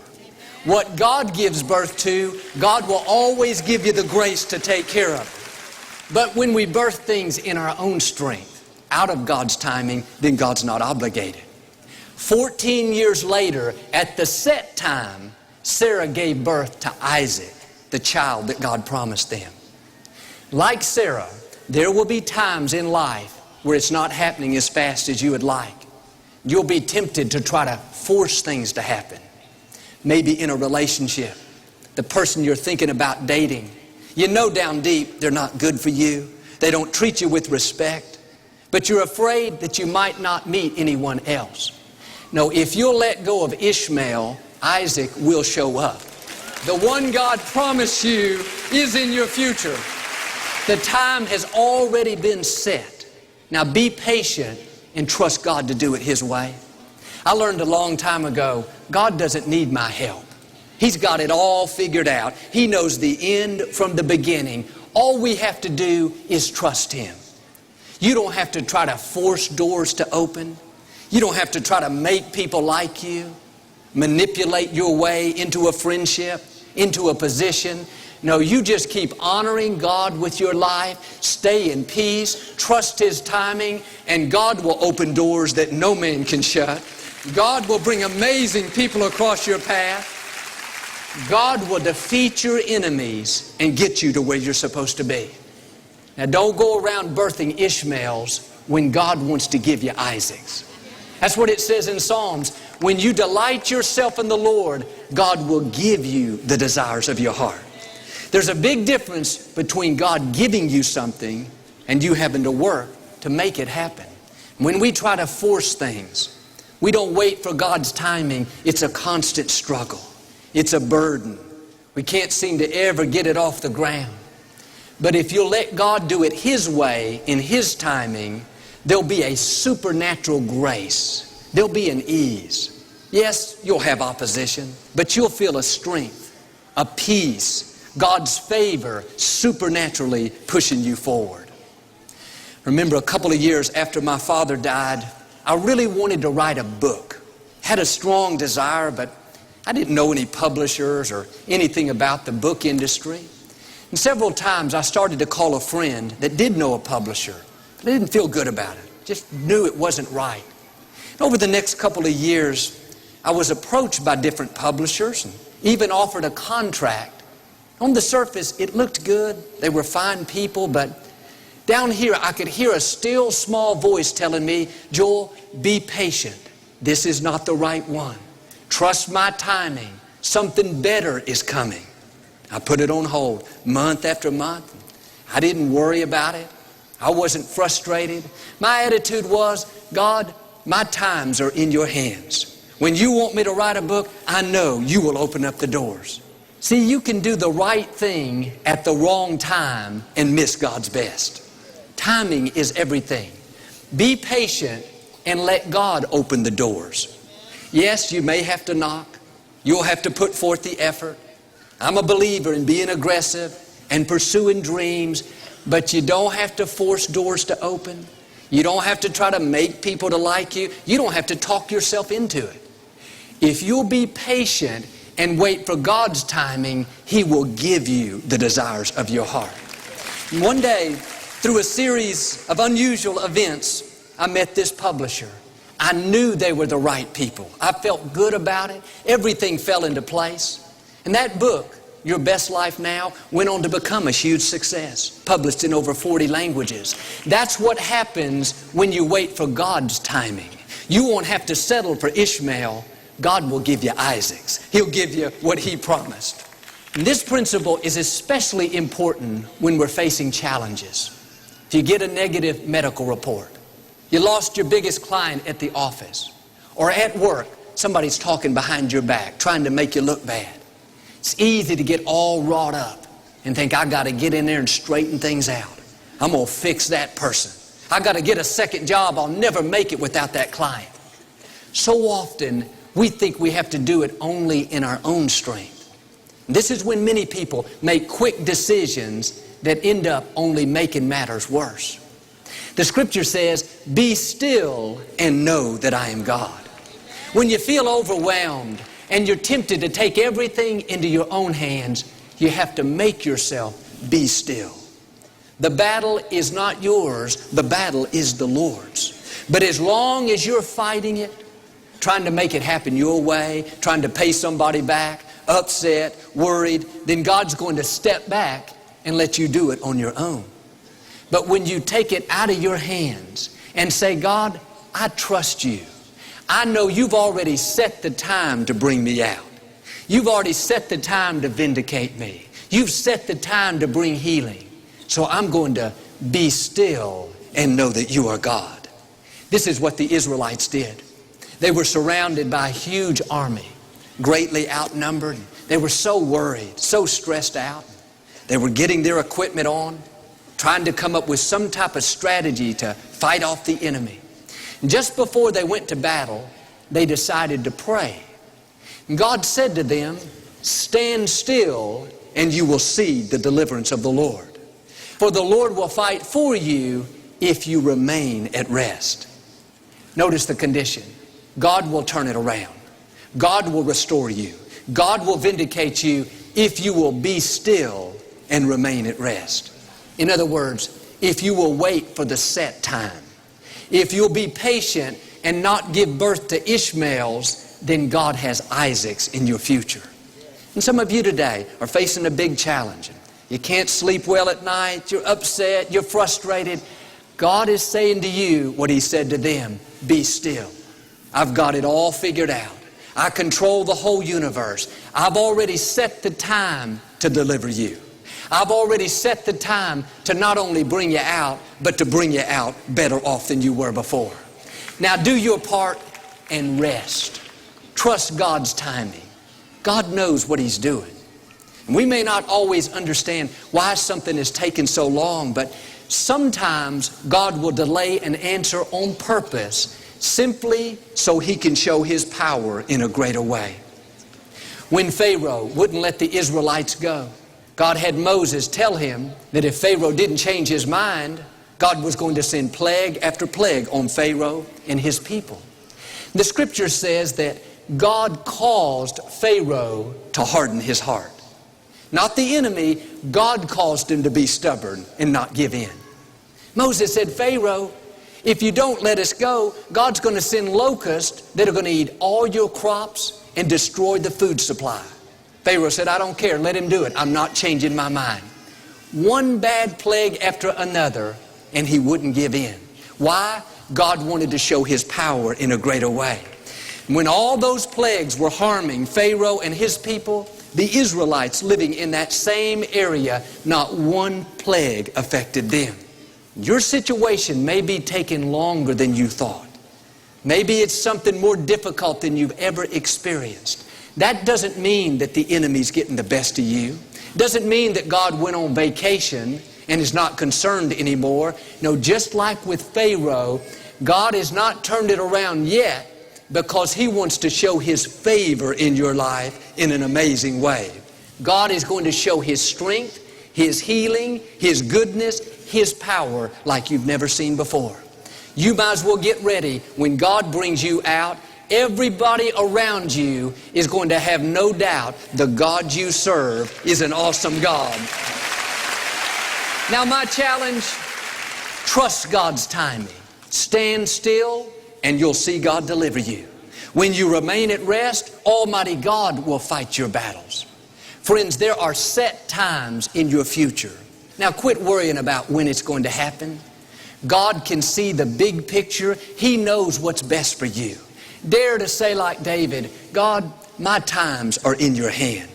What God gives birth to, God will always give you the grace to take care of it. But when we birth things in our own strength, out of God's timing, then God's not obligated. 14 years later, at the set time, Sarah gave birth to Isaac, the child that God promised them. Like Sarah, there will be times in life where it's not happening as fast as you would like. You'll be tempted to try to force things to happen. Maybe in a relationship, the person you're thinking about dating, you know down deep they're not good for you. They don't treat you with respect, but you're afraid that you might not meet anyone else. No, if you'll let go of Ishmael, Isaac will show up. The one God promised you is in your future. The time has already been set. Now be patient and trust God to do it His way. I learned a long time ago, God doesn't need my help. He's got it all figured out. He knows the end from the beginning. All we have to do is trust Him. You don't have to try to force doors to open. You don't have to try to make people like you, manipulate your way into a friendship, into a position. No, you just keep honoring God with your life, stay in peace, trust His timing, and God will open doors that no man can shut. God will bring amazing people across your path. God will defeat your enemies and get you to where you're supposed to be. Now, don't go around birthing Ishmaels when God wants to give you Isaacs. That's what it says in Psalms. When you delight yourself in the Lord, God will give you the desires of your heart. There's a big difference between God giving you something and you having to work to make it happen. When we try to force things, we don't wait for God's timing. It's a constant struggle. It's a burden. We can't seem to ever get it off the ground. But if you'll let God do it His way, in His timing, there'll be a supernatural grace. There'll be an ease. Yes, you'll have opposition, but you'll feel a strength, a peace, God's favor supernaturally pushing you forward. Remember, a couple of years after my father died, I really wanted to write a book. Had a strong desire, but I didn't know any publishers or anything about the book industry. And several times I started to call a friend that did know a publisher, but I didn't feel good about it. Just knew it wasn't right. And over the next couple of years, I was approached by different publishers and even offered a contract. On the surface, it looked good. They were fine people, but down here, I could hear a still small voice telling me, Joel, be patient. This is not the right one. Trust my timing. Something better is coming. I put it on hold month after month. I didn't worry about it. I wasn't frustrated. My attitude was, God, my times are in your hands. When you want me to write a book, I know you will open up the doors. See, you can do the right thing at the wrong time and miss God's best. Timing is everything. Be patient and let God open the doors. Yes, you may have to knock. You'll have to put forth the effort. I'm a believer in being aggressive and pursuing dreams, but you don't have to force doors to open. You don't have to try to make people to like you. You don't have to talk yourself into it. If you'll be patient and wait for God's timing, He will give you the desires of your heart. And one day, through a series of unusual events, I met this publisher. I knew they were the right people. I felt good about it. Everything fell into place. And that book, Your Best Life Now, went on to become a huge success, published in over 40 languages. That's what happens when you wait for God's timing. You won't have to settle for Ishmael. God will give you Isaacs. He'll give you what He promised. And this principle is especially important when we're facing challenges. If you get a negative medical report, you lost your biggest client at the office, or at work, somebody's talking behind your back, trying to make you look bad. It's easy to get all wrought up and think, I got to get in there and straighten things out. I'm going to fix that person. I got to get a second job. I'll never make it without that client. So often, we think we have to do it only in our own strength. This is when many people make quick decisions that end up only making matters worse. The scripture says, be still and know that I am God. When you feel overwhelmed and you're tempted to take everything into your own hands, you have to make yourself be still. The battle is not yours, the battle is the Lord's. But as long as you're fighting it, trying to make it happen your way, trying to pay somebody back, upset, worried, then God's going to step back and let you do it on your own. But when you take it out of your hands and say, God, I trust you. I know you've already set the time to bring me out. You've already set the time to vindicate me. You've set the time to bring healing. So I'm going to be still and know that you are God. This is what the Israelites did. They were surrounded by a huge army, greatly outnumbered. They were so worried, so stressed out. They were getting their equipment on, trying to come up with some type of strategy to fight off the enemy. And just before they went to battle, they decided to pray. And God said to them, stand still and you will see the deliverance of the Lord. For the Lord will fight for you if you remain at rest. Notice the condition. God will turn it around. God will restore you. God will vindicate you if you will be still and remain at rest. In other words, if you will wait for the set time, if you'll be patient and not give birth to Ishmaels, then God has Isaacs in your future. And some of you today are facing a big challenge. You can't sleep well at night, you're upset, you're frustrated. God is saying to you what He said to them, be still. I've got it all figured out. I control the whole universe. I've already set the time to deliver you. I've already set the time to not only bring you out, but to bring you out better off than you were before. Now do your part and rest. Trust God's timing. God knows what He's doing. And we may not always understand why something is taking so long, but sometimes God will delay an answer on purpose simply so He can show His power in a greater way. When Pharaoh wouldn't let the Israelites go, God had Moses tell him that if Pharaoh didn't change his mind, God was going to send plague after plague on Pharaoh and his people. The Scripture says that God caused Pharaoh to harden his heart. Not the enemy, God caused him to be stubborn and not give in. Moses said, Pharaoh, if you don't let us go, God's going to send locusts that are going to eat all your crops and destroy the food supply. Pharaoh said, I don't care, let him do it. I'm not changing my mind. One bad plague after another, and he wouldn't give in. Why? God wanted to show His power in a greater way. When all those plagues were harming Pharaoh and his people, the Israelites living in that same area, not one plague affected them. Your situation may be taking longer than you thought. Maybe it's something more difficult than you've ever experienced. That doesn't mean that the enemy's getting the best of you. Doesn't mean that God went on vacation and is not concerned anymore. No, just like with Pharaoh, God has not turned it around yet because He wants to show His favor in your life in an amazing way. God is going to show His strength, His healing, His goodness, His power like you've never seen before. You might as well get ready. When God brings you out, everybody around you is going to have no doubt the God you serve is an awesome God. Now my challenge, trust God's timing. Stand still and you'll see God deliver you. When you remain at rest, Almighty God will fight your battles. Friends, there are set times in your future. Now quit worrying about when it's going to happen. God can see the big picture. He knows what's best for you. Dare to say like David, God, my times are in your hand.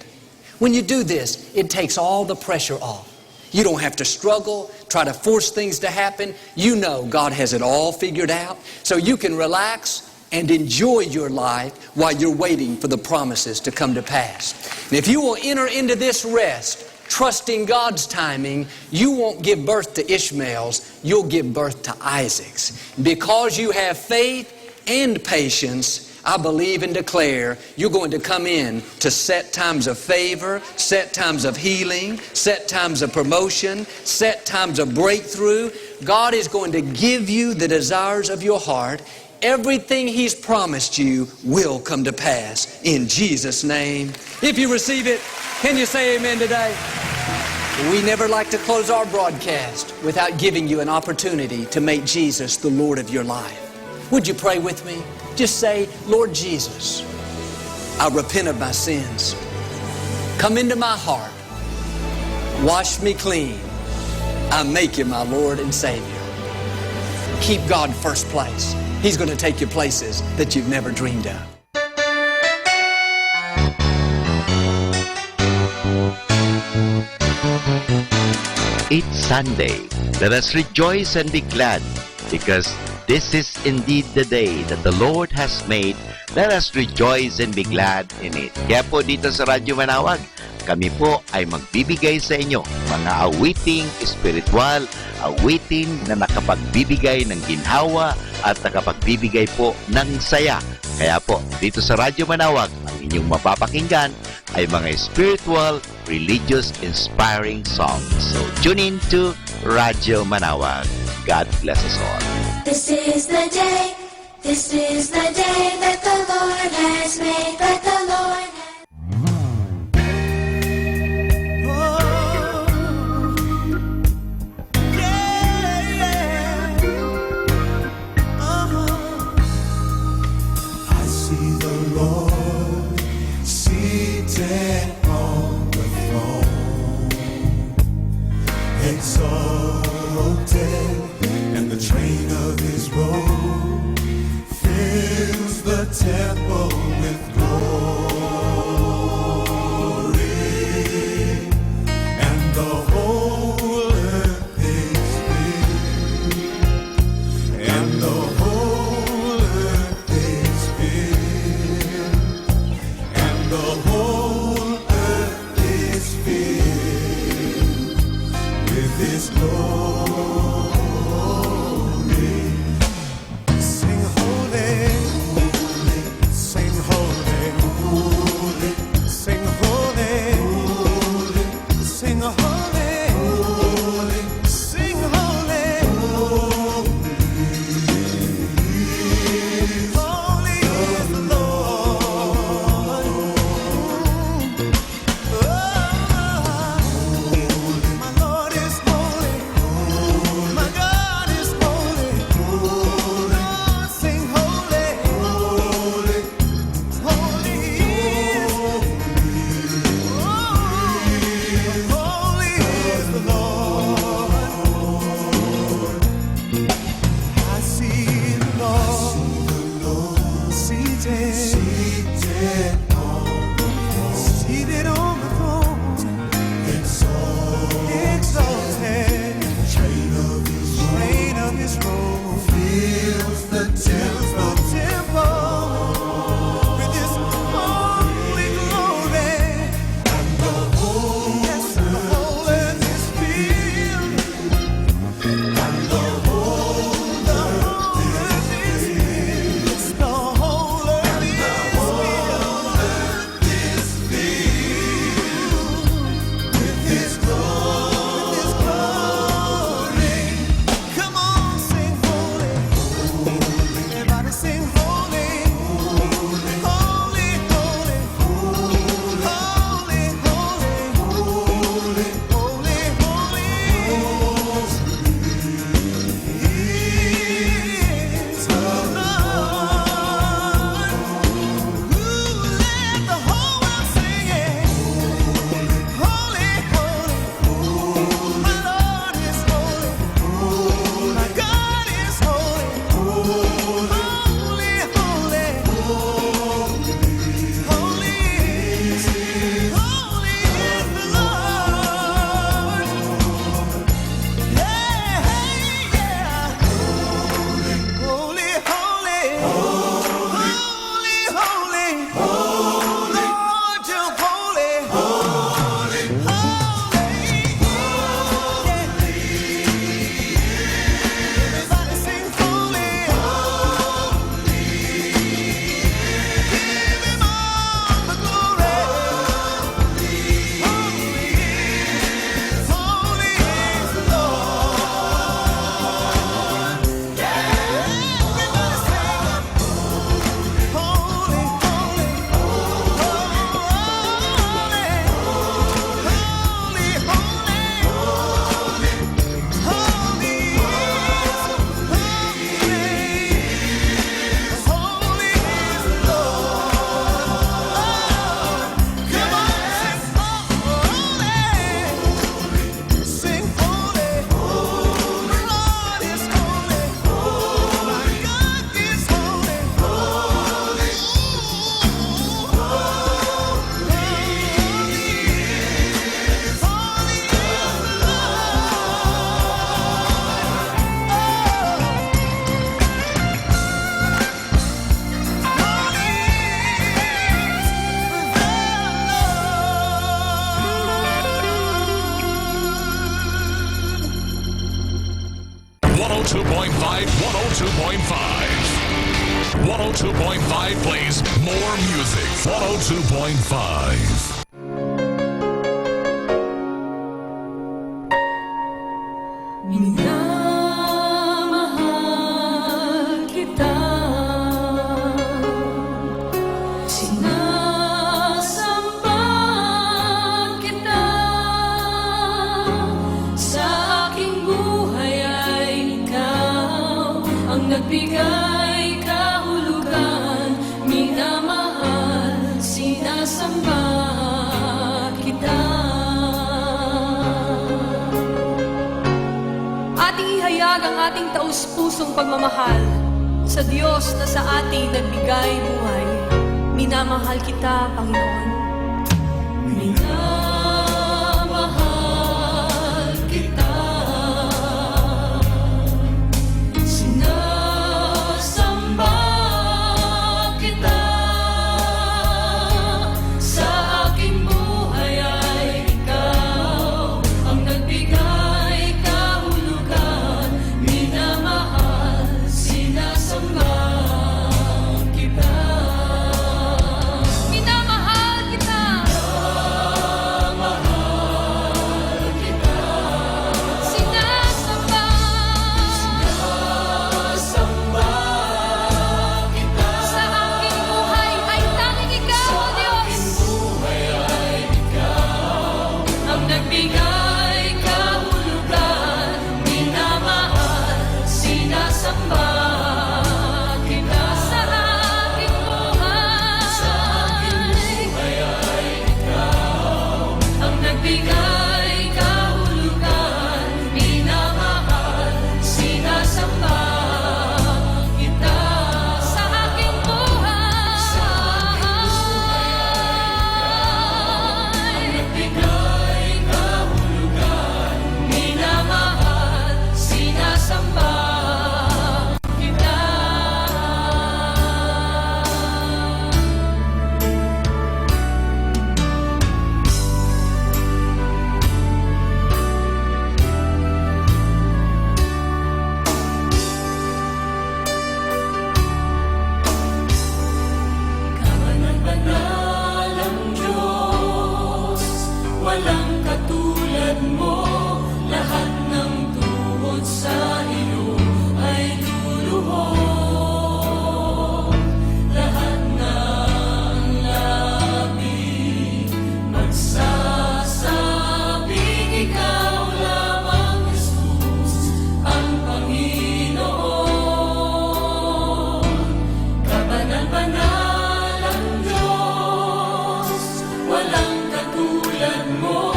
When you do this, it takes all the pressure off. You don't have to struggle, try to force things to happen. You know God has it all figured out. So you can relax and enjoy your life while you're waiting for the promises to come to pass. And if you will enter into this rest, trusting God's timing, you won't give birth to Ishmaels, you'll give birth to Isaacs. Because you have faith and patience, I believe and declare you're going to come in to set times of favor, set times of healing, set times of promotion, set times of breakthrough. God is going to give you the desires of your heart. Everything He's promised you will come to pass in Jesus' name. If you receive it, can you say amen today? We never like to close our broadcast without giving you an opportunity to make Jesus the Lord of your life. Would you pray with me? Just say, Lord Jesus, I repent of my sins. Come into my heart. Wash me clean. I make you my Lord and Savior. Keep God first place. He's going to take you places that you've never dreamed of. It's Sunday. Let us rejoice and be glad, because this is indeed the day that the Lord has made. Let us rejoice and be glad in it. Kaya po dito sa Radyo Manawag, kami po ay magbibigay sa inyo mga awiting espiritual, awiting na nakapagbibigay ng ginhawa at nakapagbibigay po ng saya. Kaya po, dito sa Radyo Manawag, ang inyong mapapakinggan ay mga spiritual, religious, inspiring songs. So, tune in to Radyo Manawag. God bless us all. This is the day that the Lord has made, that the Lord has exalted, and the train of his robe fills the temple with glory, and the whole earth is filled, and the whole earth is filled, and the whole earth is filled with his glory. Sing holy, sing holy, sing holy, sing holy, sing holy. Holy is the Lord. My Lord is holy. My God is holy. Lord, sing holy. Holy is holy is the Lord. I see the Lord seated on the throne, exalted. Train of his robe fills the temple with his holy glory, and the whole earth is filled, and the whole earth is filled, the whole earth is filled with his glory. Come on, sing holy. Everybody sing holy. Holy, holy, holy, holy, holy, holy, holy is the Lord. Let the whole world sing it. Holy, holy, my Lord is holy. My God is holy. Holy, holy, holy is the Lord. Yeah, yeah. Holy, holy, holy, holy, Lord, you're holy, holy, everybody sing holy, give him all the glory. Holy is the Lord. Everybody sing holy, holy, plays more music. 102.5. Minamahal kita, sinasamba kita, sa aking buhay ay ikaw ang nagbigay kahulugan. Minamahal, sinasamba kita. Ipinahayag ang ating taus-pusong pagmamahal sa Diyos na sa ating nagbigay buhay. Minamahal kita, Panginoon. Minamahal kita. Sinasamba kita. Sa aking buhay ay ikaw ang nagbigay kahulugan. Minamahal, sinasamba kita. Minamahal kita. Minamahal kita. Sinasamba. Sinasamba kita. Sa aking buhay ay tanging ikaw, O Diyos. Ang nagbigay kahulugan. Minamahal, sinasamba kita. Sa aking buhay ay ikaw ang nagbigay kahulugan. Minamahal, sinasamba kita. Sa aking buhay ang nagbigay kahulugan. Minamahal, sinasamba kita. Kabanal-banal ang Diyos, walang katulad mo. Lahat ng tuhod sa iyo ay luluhod. Lahat ng labi magsasabing ikaw lamang, Jesus, ang Panginoon. Kabanal-banal ang Diyos, walang katulad mo.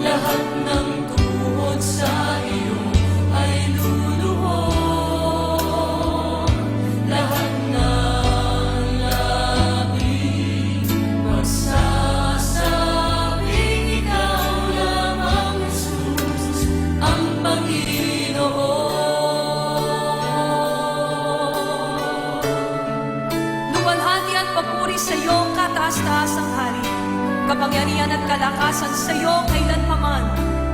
Lahat ng tuhod sa iyo ay luluhod. Lahat ng labi magsasabing ikaw lamang, Jesus, ang Panginoon. Luwalhati at papuri sa iyo, kataas-taasang hari. Kapangyarihan at kalakasan sa iyo kailanpaman.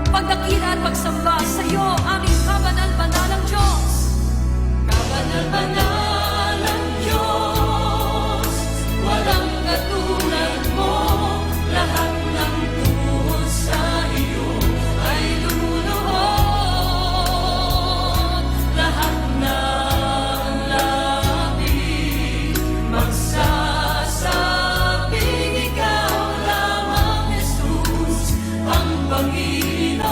Pagdakila at pagsamba sa iyo, aming kabanal-banalang Diyos. Kabanal-banal ang Diyos, walang katulad mo. Lahat ng tuhod sa iyo ay luluhod. Lahat ng labi magsasabing ikaw lamang, Jesus, ang Panginoon.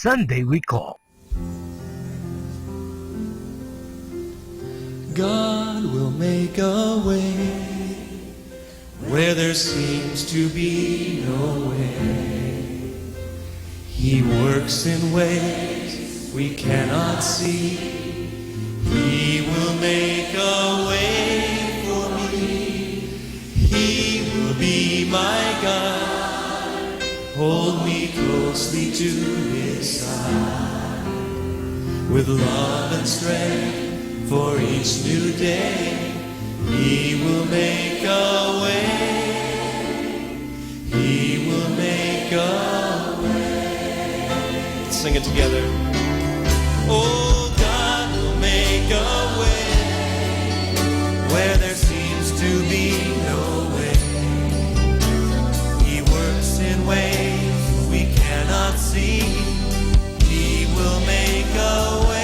Sunday we call. God will make a way where there seems to be no way. He works in ways we cannot see. He will make a way for me. He will be my God. Hold me closely to His side. With love and strength for each new day, He will make a way. He will make a way. Let's sing it together. Oh, God will make a way where there seems to be no way. He works in ways we cannot see. He will make a way.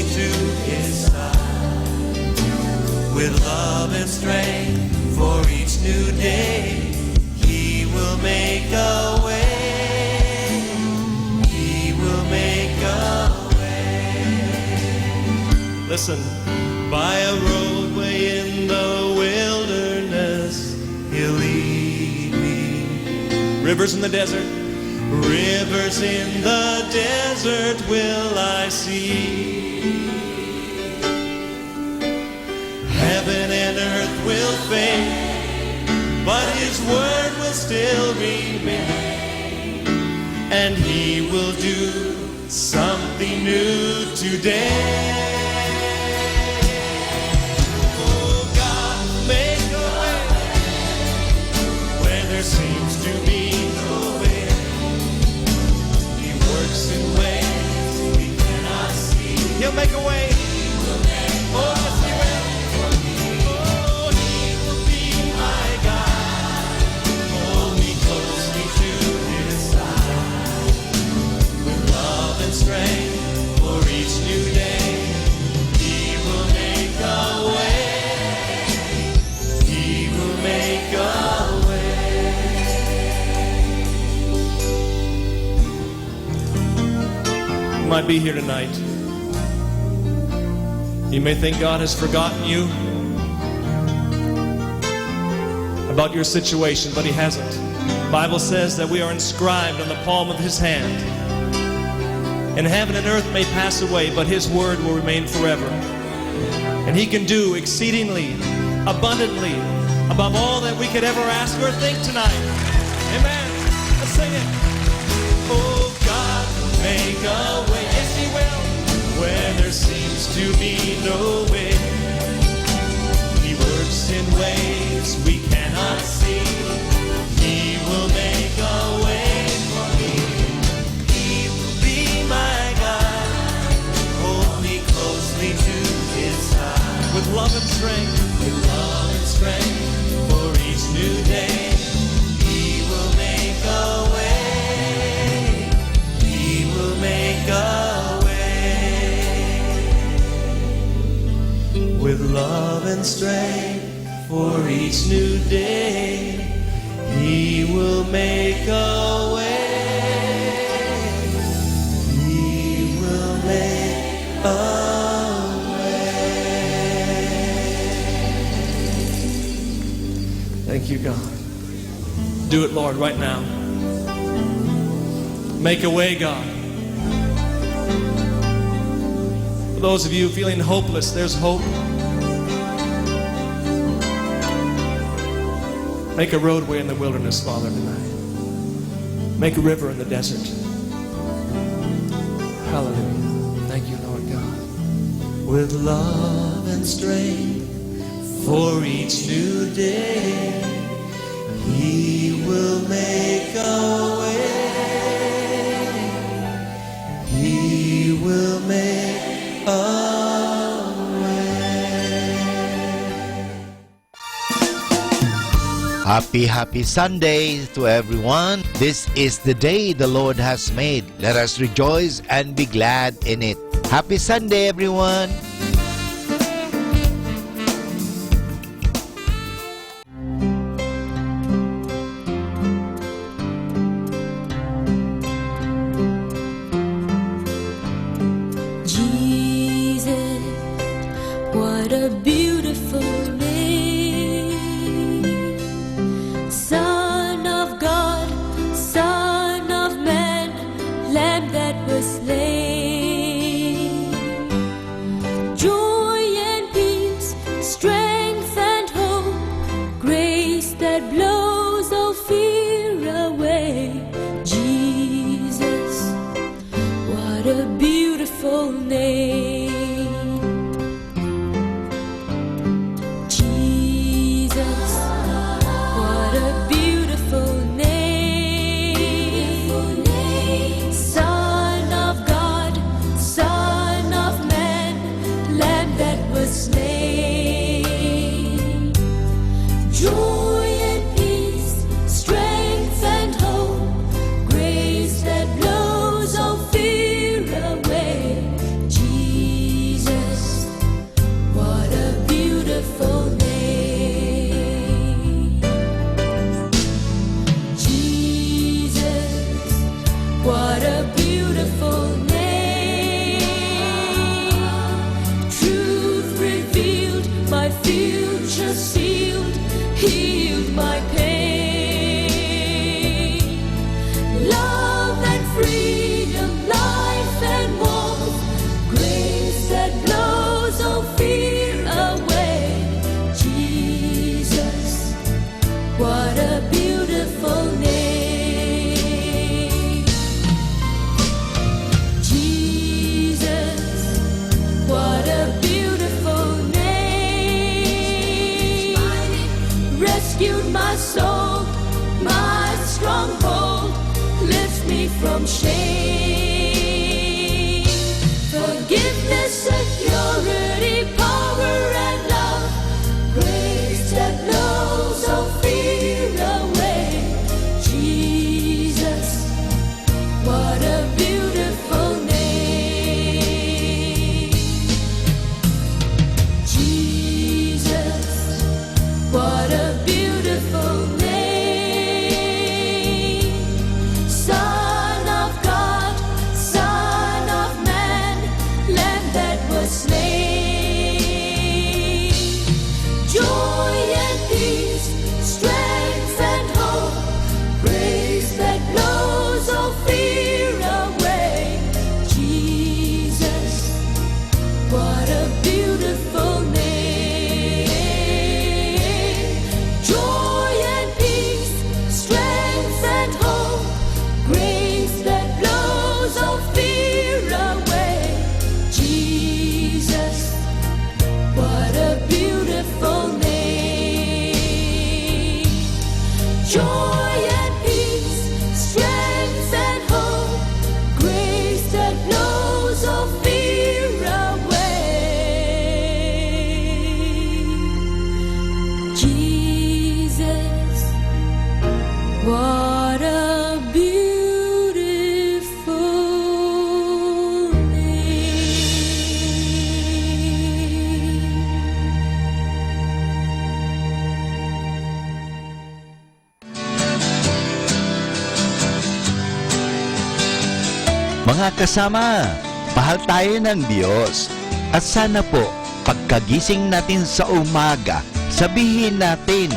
To His side, with love and strength for each new day, He will make a way. He will make a way. Listen, by a roadway in the wilderness, He'll lead me. Rivers in the desert, rivers in the desert will I see. Heaven and earth will fade, but His word will still remain, and He will do something new today. Oh, God, make a way where there seems to be no way. He works in ways we cannot see. He'll make a way. Oh, yes, He will. Strength for each new day, He will make a way. He will make a way. You might be here tonight. You may think God has forgotten you about your situation, but He hasn't. The Bible says that we are inscribed on the palm of His hand. And heaven and earth may pass away, but His word will remain forever. And He can do exceedingly, abundantly, above all that we could ever ask or think tonight. Amen. Let's sing it. Oh, God will make a way. Yes, He will. Where there seems to be no way. He works in ways we cannot see. He will make a way. With love and strength for each new day, He will make a way. He will make a way. With love and strength for each new day, He will make a way. He will make a way. Thank you, God. Do it, Lord, right now. Make a way, God. For those of you feeling hopeless, there's hope. Make a roadway in the wilderness, Father, tonight. Make a river in the desert. Hallelujah. Thank you, Lord God. With love and strength for each new day, He will make a way. He will make a way. Happy Sunday to everyone. This is the day the Lord has made. Let us rejoice and be glad in it. Happy Sunday, everyone. from shame. Forgiveness, security, power, and love. Grace that blows all fear away. Jesus, what a beautiful name. Jesus, what a beautiful name. Son of God, Son of Man, Lamb that was slain. Joy and peace, strength and hope, grace that blows all fear away. Jesus, what a beautiful name. Joy and peace, strength and hope, grace that blows all fear away. Jesus, what a beautiful name. Joy and peace, strength and hope, grace that blows all fear away. Jesus, what a beautiful name. Mga kasama, mahal tayo ng Diyos. At sana po, pagkagising natin sa umaga, sabihin natin,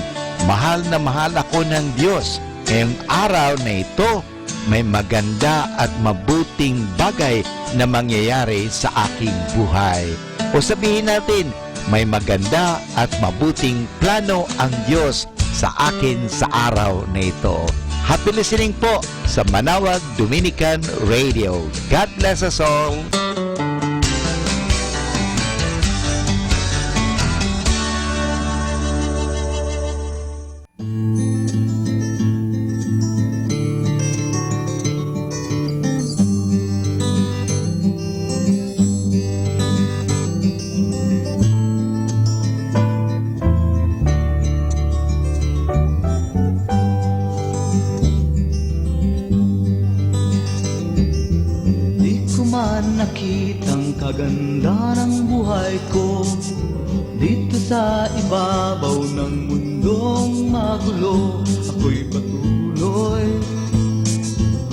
mahal na mahal ako ng Diyos. Ngayong araw na ito, may maganda at mabuting bagay na mangyayari sa aking buhay. O sabihin natin, may maganda at mabuting plano ang Diyos sa akin sa araw na ito. Happy listening po sa Manawag Dominican Radio. God bless us all. Nakitang kaganda ng buhay ko dito sa ibabaw ng mundong magulo. Ako'y patuloy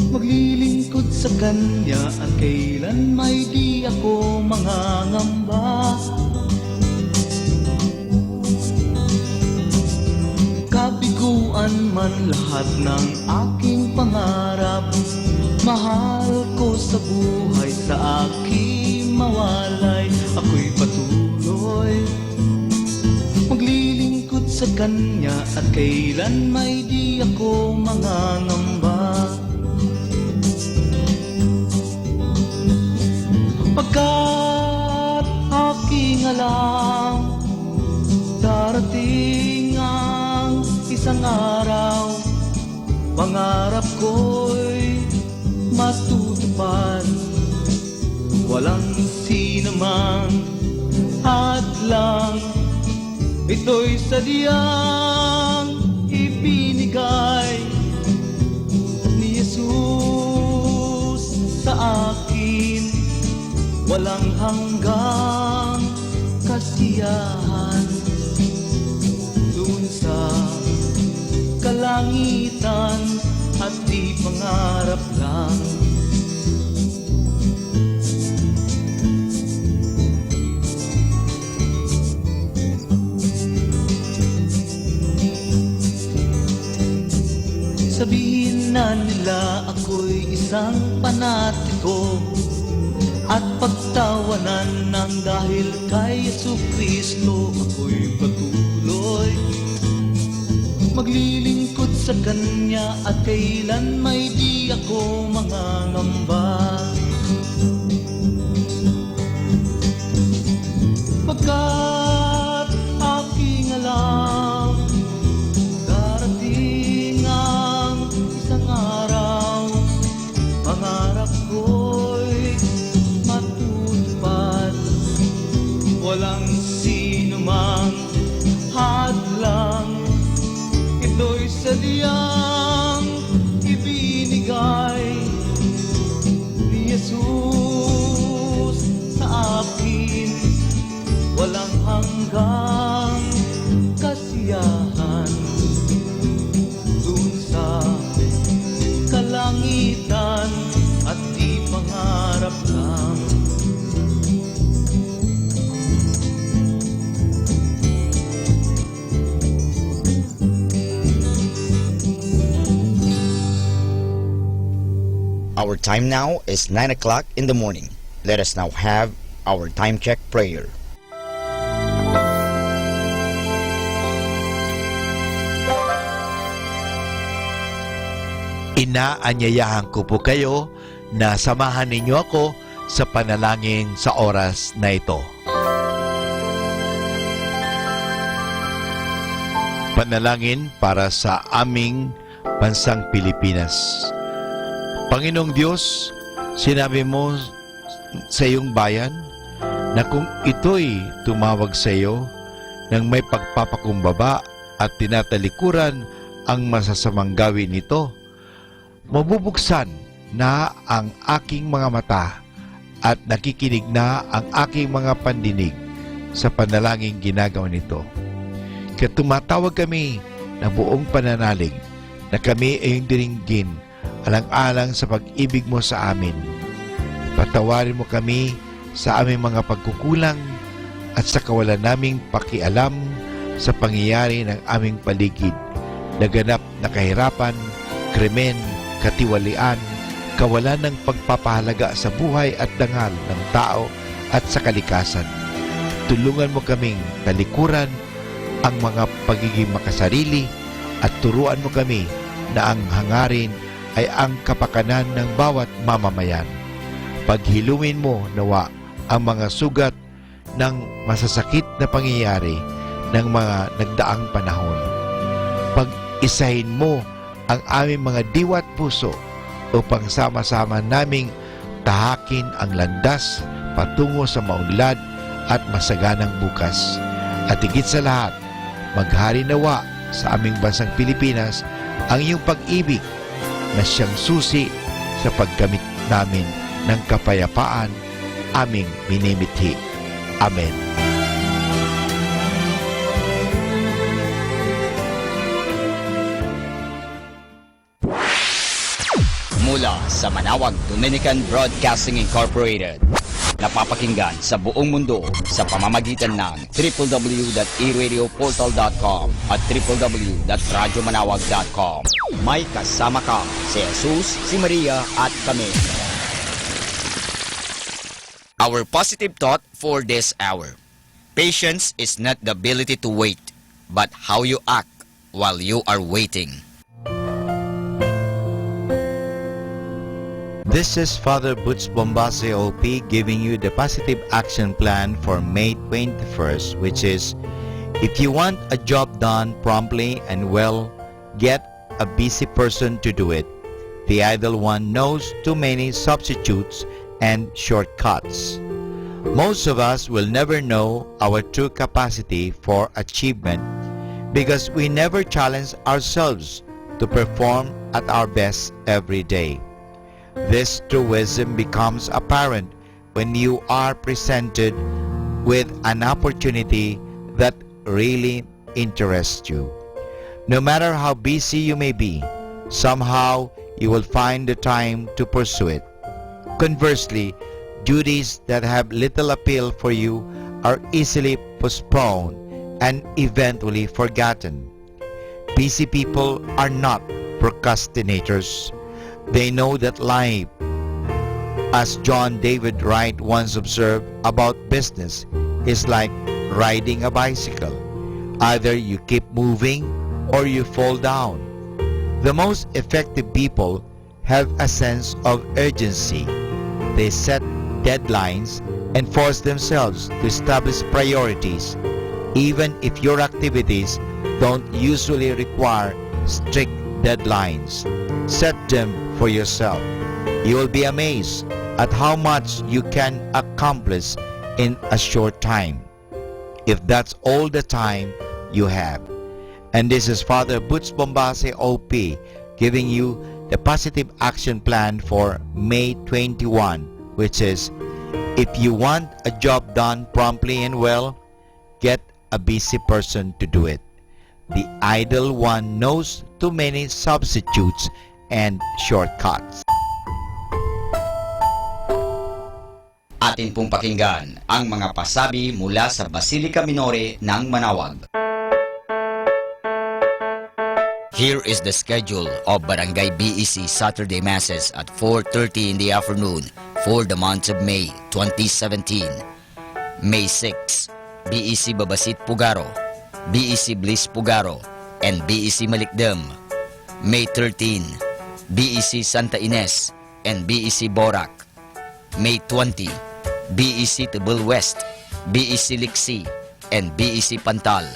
maglilingkod sa Kanya at kailan may di ako mangangamba. Kabiguan man lahat ng aking pangarap, mahal ko sa buhay, sa aking mawalay. Ako'y patuloy maglilingkod sa Kanya at kailan may di ako mangangamba. Pagkat aking alam, darating ang isang araw, pangarap ko'y matutupad. Walang sinamang hadlang, ito'y sadyang ibinigay ni Jesus sa akin. Walang hanggang kasiyahan dun sa kalangitan at di pangarap lang. Sabihin na nila ako'y isang panatiko at pagtawanan ng dahil kay Jesucristo. Ako'y patuloy maglilingkod sa Kanya at kailan may di ako mangangamba. Pagkat aking alam, darating ang isang araw, Our time now is 9 o'clock in the morning. Let us now have our time check prayer. Inaanyayahan ko po kayo na samahan ninyo ako sa panalangin sa oras na ito. Panalangin para sa aming bansang Pilipinas. Panginoong Diyos, sinabi mo sa iyong bayan na kung ito'y tumawag sa iyo ng may pagpapakumbaba at tinatalikuran ang masasamang gawin nito, mabubuksan na ang aking mga mata at nakikinig na ang aking mga pandinig sa panalangin ginagawa nito. Kaya tumatawag kami na buong pananalig na kami ay yung diringgin alang-alang sa pag-ibig mo sa amin. Patawarin mo kami sa aming mga pagkukulang at sa kawalan naming pakialam sa pangyayari ng aming paligid, naganap na kahirapan, krimen, katiwalian, kawalan ng pagpapahalaga sa buhay at dangal ng tao at sa kalikasan. Tulungan mo kaming talikuran ang mga pagiging makasarili at turuan mo kami na ang hangarin ay ang kapakanan ng bawat mamamayan. Paghilumin mo nawa ang mga sugat ng masasakit na pangyayari ng mga nagdaang panahon. Pag-isahin mo ang aming mga diwa at puso upang sama-sama naming tahakin ang landas patungo sa maunlad at masaganang bukas. At higit sa lahat, maghari nawa sa aming bansang Pilipinas ang iyong pag-ibig na siyang susi sa paggamit namin ng kapayapaan aming minimithi. Amen. Mula sa Manawag Dominican Broadcasting Incorporated, napapakinggan sa buong mundo sa pamamagitan ng www.eradioportal.com at www.radyomanawag.com. May kasama ka si Jesus, si Maria at kami. Our positive thought for this hour: patience is not the ability to wait, but how you act while you are waiting. This is Father Butch Bombase OP giving you the positive action plan for May 21st, which is, if you want a job done promptly and well, get a busy person to do it. The idle one knows too many substitutes and shortcuts. Most of us will never know our true capacity for achievement because we never challenge ourselves to perform at our best every day. This true wisdom becomes apparent when you are presented with an opportunity that really interests you. No matter how busy you may be, somehow you will find the time to pursue it. Conversely, duties that have little appeal for you are easily postponed and eventually forgotten. Busy people are not procrastinators. They know that life, as John David Wright once observed about business, is like riding a bicycle. Either you keep moving or you fall down. The most effective people have a sense of urgency. They set deadlines and force themselves to establish priorities, even if your activities don't usually require strict deadlines. Set them for yourself. You will be amazed at how much you can accomplish in a short time, if that's all the time you have. And this is Father Butch Bombase OP giving you the positive action plan for May 21, which is, if you want a job done promptly and well, get a busy person to do it. The idle one knows too many substitutes and shortcuts. Atin pong pakinggan ang mga pasabi mula sa Basilica Minore ng Manawag. Here is the schedule of Barangay BEC Saturday Masses at 4:30 in the afternoon for the month of May 2017. May 6, BEC Babasit Pugaro, BEC Bliss Pugaro, and BEC Malikdam. May 13, BEC Santa Ines and BEC Borac. May 20, BEC Tibul West, BEC Liksi, and BEC Pantal.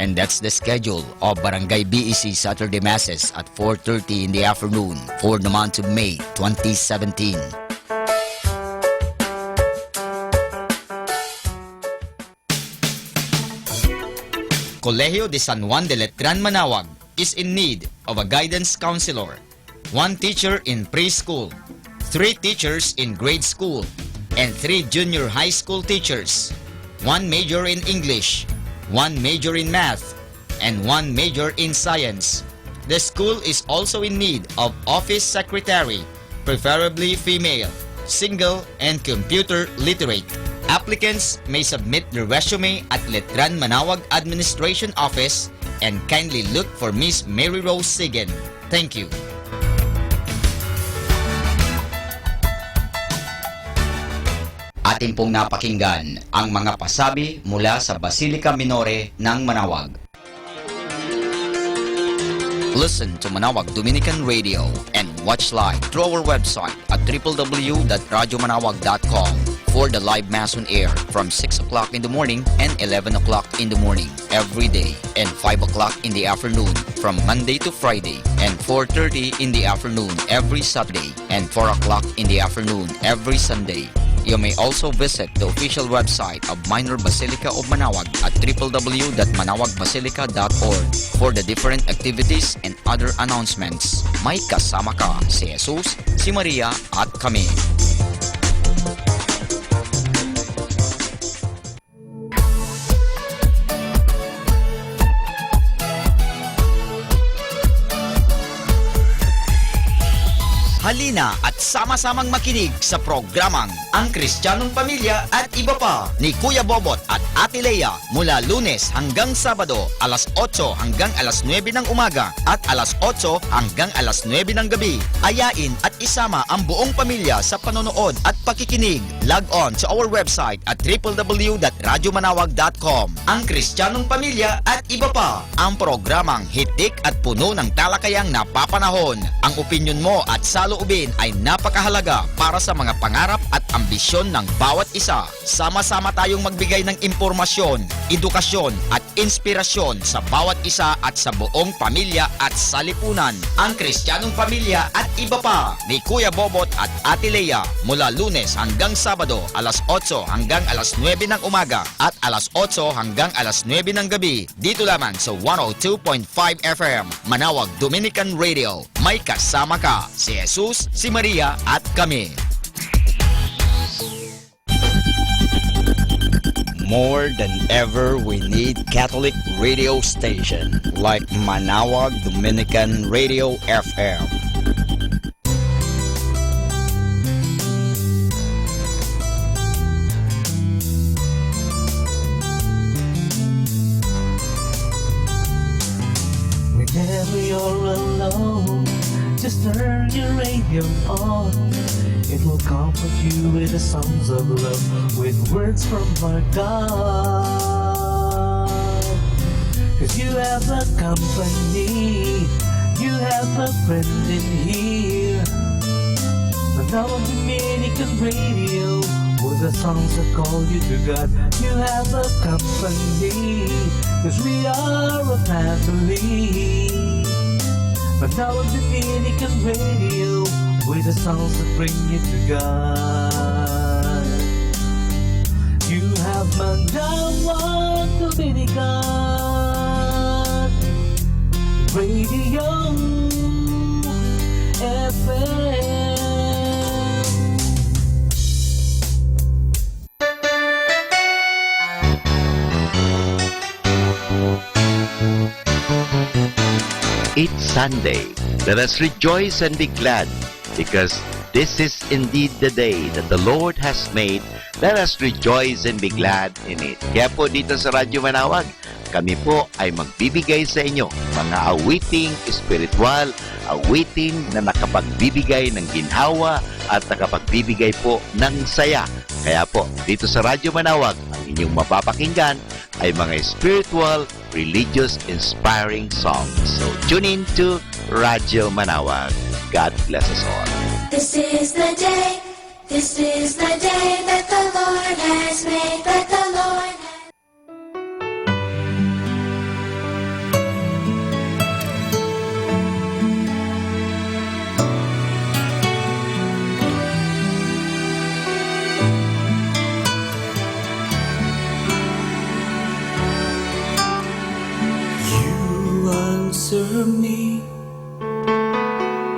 And that's the schedule of Barangay BEC Saturday Masses at 4:30 in the afternoon for the month of May 2017. Colegio de San Juan de Letran Manawag is in need of a guidance counselor, 1 teacher in preschool, 3 teachers in grade school, and 3 junior high school teachers, 1 major in English, 1 major in math, and 1 major in science. The school is also in need of office secretary, preferably female, single, and computer literate. Applicants may submit their resume at Letran Manawag Administration Office and kindly look for Miss Mary Rose Sigen. Thank you. Atin pong napakinggan ang mga pasabi mula sa Basilica Minore ng Manawag. Listen to Manawag Dominican Radio and watch live through our website at www.radyomanawag.com for the live Mass on air from 6 o'clock in the morning and 11 o'clock in the morning every day, and 5 o'clock in the afternoon from Monday to Friday, and 4:30 in the afternoon every Saturday, and 4 o'clock in the afternoon every Sunday. You may also visit the official website of Minor Basilica of Manawag at www.manawagbasilica.org for the different activities and other announcements. May kasama ka si Jesus, si Maria at kami. Halina at sama-samang makinig sa programang Ang Kristiyanong Pamilya at Iba Pa ni Kuya Bobot at Ate Lea mula Lunes hanggang Sabado alas 8 hanggang alas 9 ng umaga at alas 8 hanggang alas 9 ng gabi. Ayain at isama ang buong pamilya sa panonood at pakikinig. Log on to our website at www.radyomanawag.com. Ang Kristiyanong Pamilya at Iba Pa, ang programang hitik at puno ng talakayang napapanahon. Ang opinyon mo at saloobin ay napakahalaga para sa mga pangarap at ambisyon ng bawat isa. Sama-sama tayong magbigay ng impormasyon, edukasyon at inspirasyon sa bawat isa at sa buong pamilya at salipunan. Ang Kristiyanong Pamilya at Iba Pa ni Kuya Bobot at Ate Lea mula Lunes hanggang Sabado alas 8 hanggang alas 9 ng umaga at alas 8 hanggang alas 9 ng gabi dito lamang sa 102.5 FM Manawag Dominican Radio. May kasama ka si Jesus, si Maria at kami. More than ever, we need Catholic radio station like Manawag Dominican Radio FM. Whenever you're alone, just turn your radio on. It will comfort you with the songs of love, with words from our God. 'Cause you have a company, you have a friend in here. Manawag Dominican Radio, with the songs that call you to God. You have a company, 'cause we are a family. Manawag Dominican Radio, with the songs that bring you to God. You have Manawag Dominican Radio FM. It's Sunday. Let us rejoice and be glad, because this is indeed the day that the Lord has made. Let us rejoice and be glad in it. Kaya po dito sa Radyo Manawag, kami po ay magbibigay sa inyo mga awiting espiritual, awiting na nakapagbibigay ng ginhawa at nakapagbibigay po ng saya. Kaya po, dito sa Radyo Manawag, ang inyong mapapakinggan ay mga spiritual, religious, inspiring songs. So, tune in to Radyo Manawag. God bless us all. This is the day that the Lord has made, that the Lord has You answer me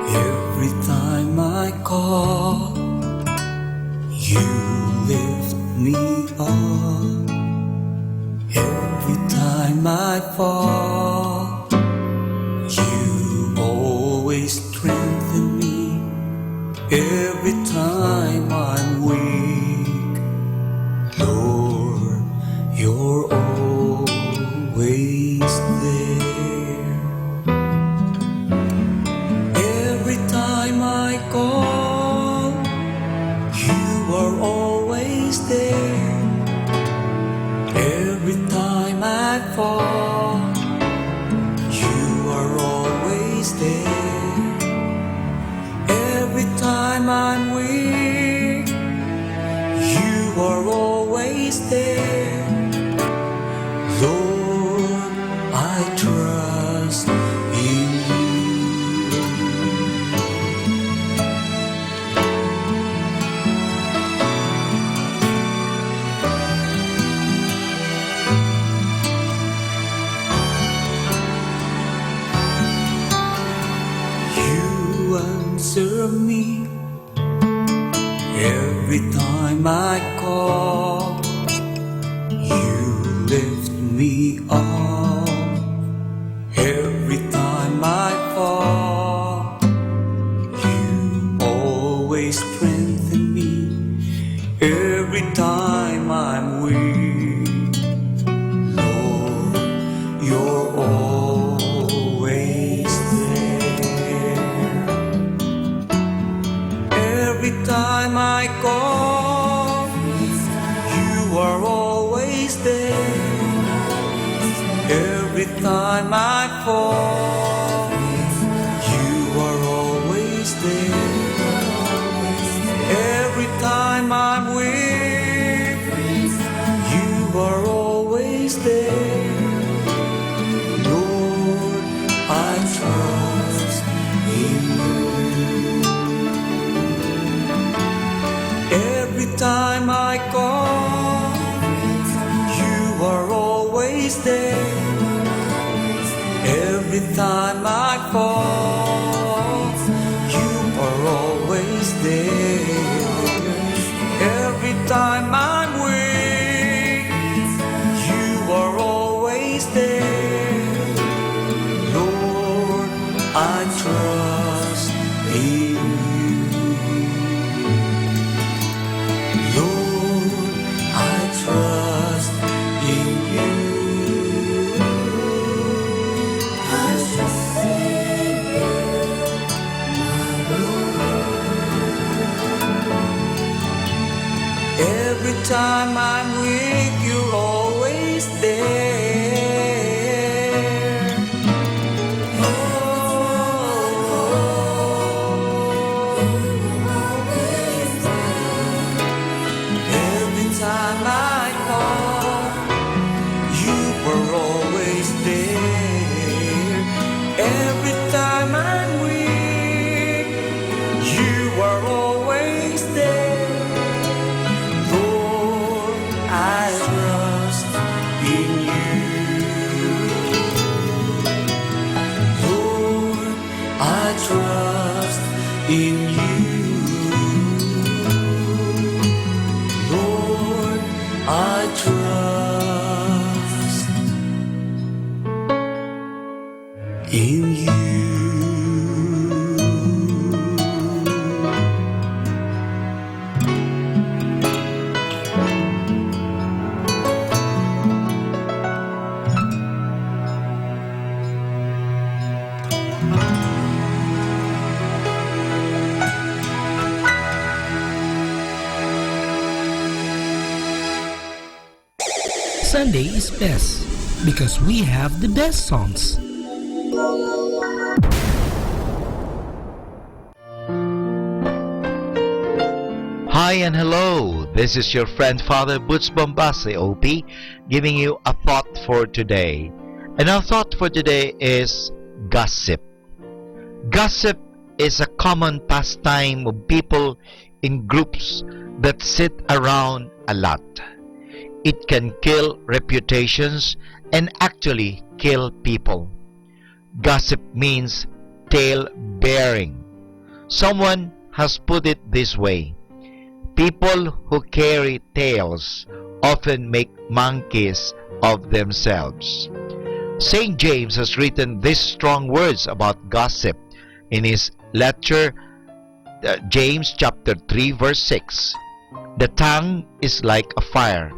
every time I call. You lift me up every time I fall. You always strengthen me every time I'm weak. Lord, you're always there. Every time I call, you are always there. Every time I fall, you are always there. Every time I'm weak, you are always there. Lord, I trust in you. You answer me every time I call. You lift me up every time I fall. You always strengthen me every time I'm weak. Lord, you're always there. Every time I call, you are always there. Every time I fall, you are always there. Every time I'm weak, you are always there. Lord, I trust in you. Every time I call, you are always there. Every time I fall, you are always there. Every time I'm weak, you are always there. Lord, I trust in you. Lord, I trust in you. I trust in you, my Lord. Every time I'm weak, you're always there. Every time I call, you were always there. Every time I'm weak, you are always there. Lord, I trust in you. Lord, I trust in you. Lord, I trust in you. Sunday is best because we have the best songs. Hi and hello, this is your friend Father Butch Bombase OP giving you a thought for today. And our thought for today is gossip. Gossip is a common pastime of people in groups that sit around a lot. It can kill reputations and actually kill people. Gossip means tale bearing. Someone has put it this way: people who carry tales often make monkeys of themselves. St. James has written these strong words about gossip in his letter, James chapter 3 verse 6. The tongue is like a fire.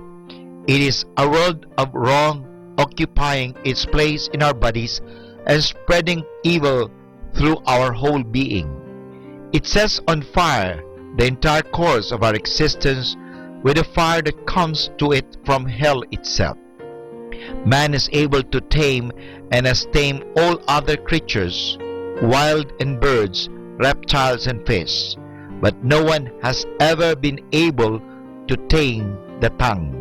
It is a world of wrong occupying its place in our bodies and spreading evil through our whole being. It sets on fire the entire course of our existence with a fire that comes to it from hell itself. Man is able to tame and has tamed all other creatures, wild and birds, reptiles and fish, but no one has ever been able to tame the tongue.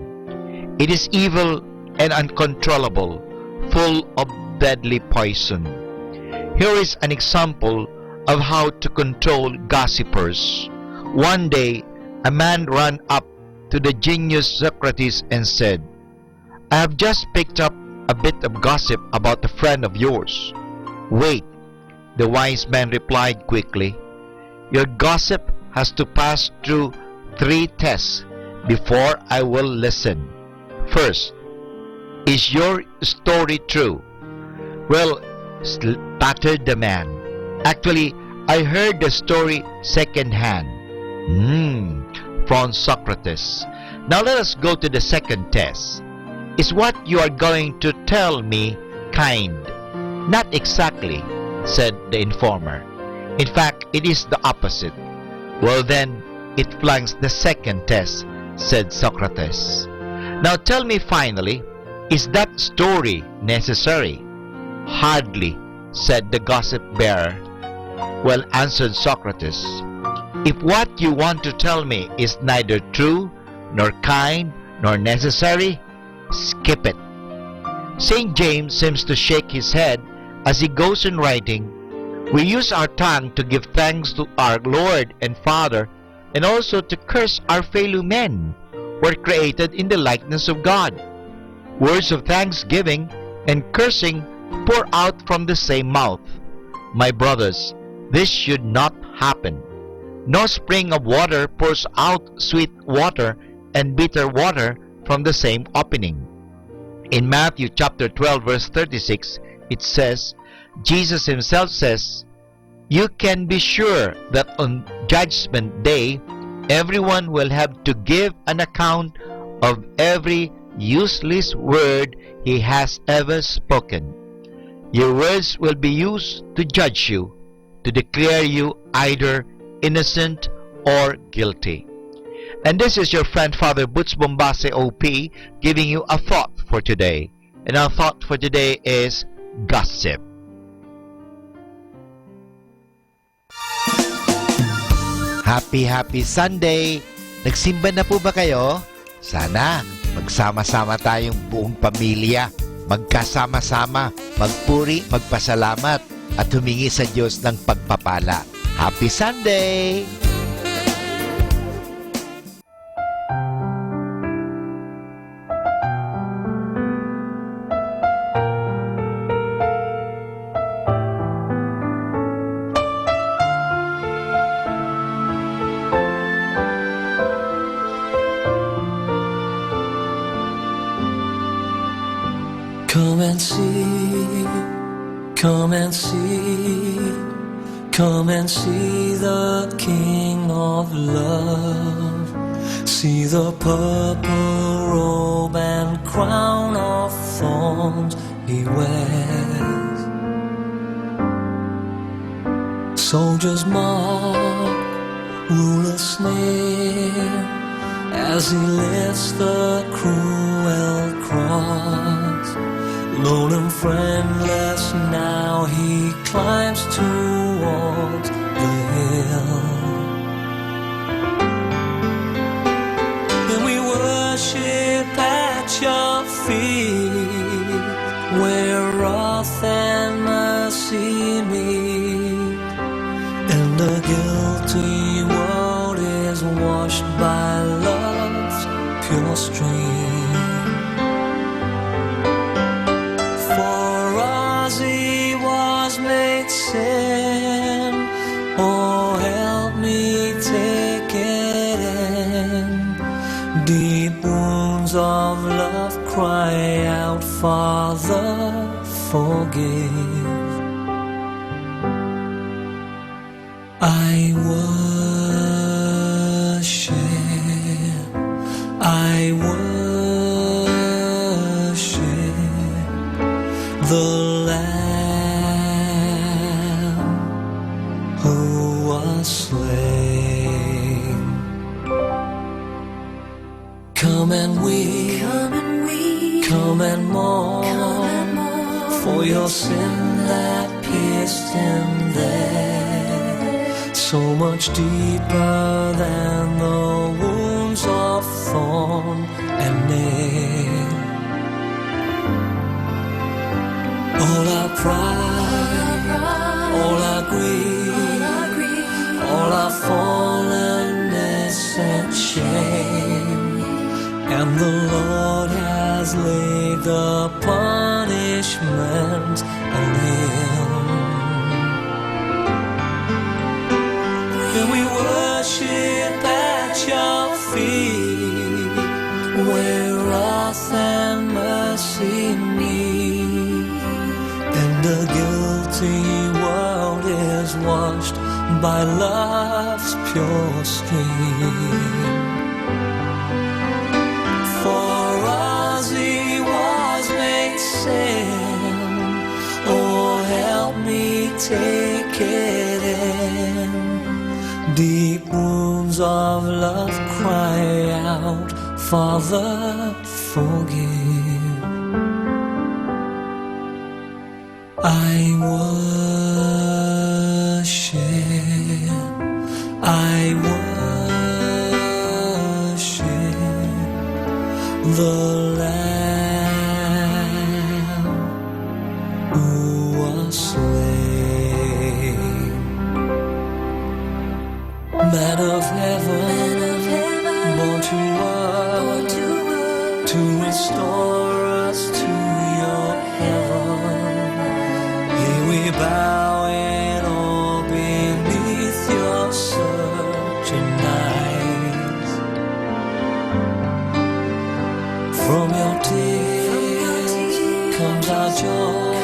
It is evil and uncontrollable, full of deadly poison. Here is an example of how to control gossipers. One day, a man ran up to the genius Socrates and said, "I have just picked up a bit of gossip about a friend of yours." "Wait," the wise man replied quickly. "Your gossip has to pass through 3 tests before I will listen. First, is your story true?" "Well," sputtered the man, "actually, I heard the story second-hand." Frowned Socrates. "Now let us go to the second test. Is what you are going to tell me kind?" "Not exactly," said the informer. "In fact, it is the opposite." "Well then, it flunks the second test," said Socrates. "Now tell me finally, is that story necessary?" "Hardly," said the gossip bearer. "Well," answered Socrates, "if what you want to tell me is neither true, nor kind, nor necessary, skip it." St. James seems to shake his head as he goes on writing, "We use our tongue to give thanks to our Lord and Father, and also to curse our fellow men, who are created in the likeness of God. Words of thanksgiving and cursing pour out from the same mouth. My brothers, this should not happen. No spring of water pours out sweet water and bitter water from the same opening." In Matthew chapter 12 verse 36, it says, Jesus himself says, "You can be sure that on Judgment Day, everyone will have to give an account of every useless word he has ever spoken. Your words will be used to judge you, to declare you either innocent or guilty." And this is your friend Father Butch Bombase OP giving you a thought for today. And our thought for today is gossip. Happy Sunday! Nagsimba na po ba kayo? Sana magsama-sama tayong buong pamilya, magkasama-sama, magpuri, magpasalamat at humingi sa Diyos ng pagpapala. Happy Sunday! Come and see, come and see, come and see the King of love. See the purple robe and crown of thorns he wears. Soldiers mock, rulers sneer, as he lifts the cruel cross. Lone and friendless now he climbs towards the hill. And we worship at your feet, where wrath and mercy meet, and the guilty world is washed by love's pure stream. For us he was made sin, oh help me take it in. Deep wounds of love cry out, Father, forgive. I worship, I worship the Lamb who was slain. Come and weep, come and mourn, for your sin that pierced him there, so much deeper than the wounds of thorn and nail. All our pride, all our greed, all our fallenness and shame, and the Lord has laid the punishment on him. And we worship at your feet, where wrath and mercy meet, and the guilty world is washed by love's pure stream. For us he was made sin, oh help me take it in. Deep wounds of love cry out, Father, forgive. I worship, I worship the Lamb who was slain. Man of heaven, born to earth, to restore us to your heaven. Here we bow in awe beneath your searching eyes. From your tears comes our joy,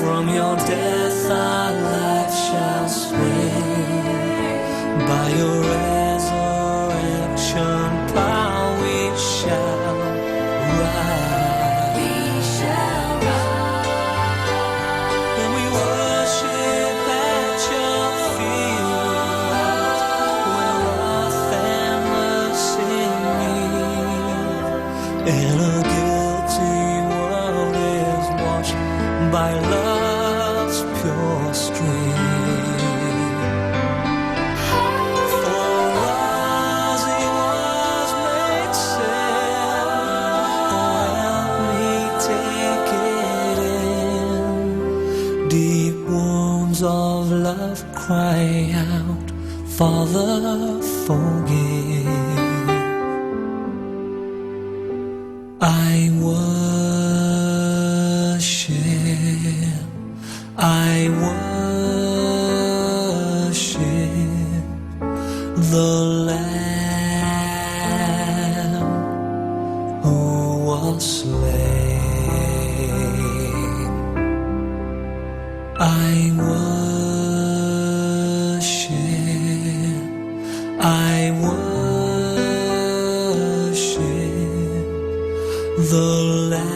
from your death our life shall spring. By your resurrection power we shall rise. We shall rise. And we worship at your feet, where wrath and mercy meet, and a guilty world is washed by love's pure stream. Of love cry out, Father, forgive. I worship, I worship the Lamb who was slain. I worship, I worship the Lamb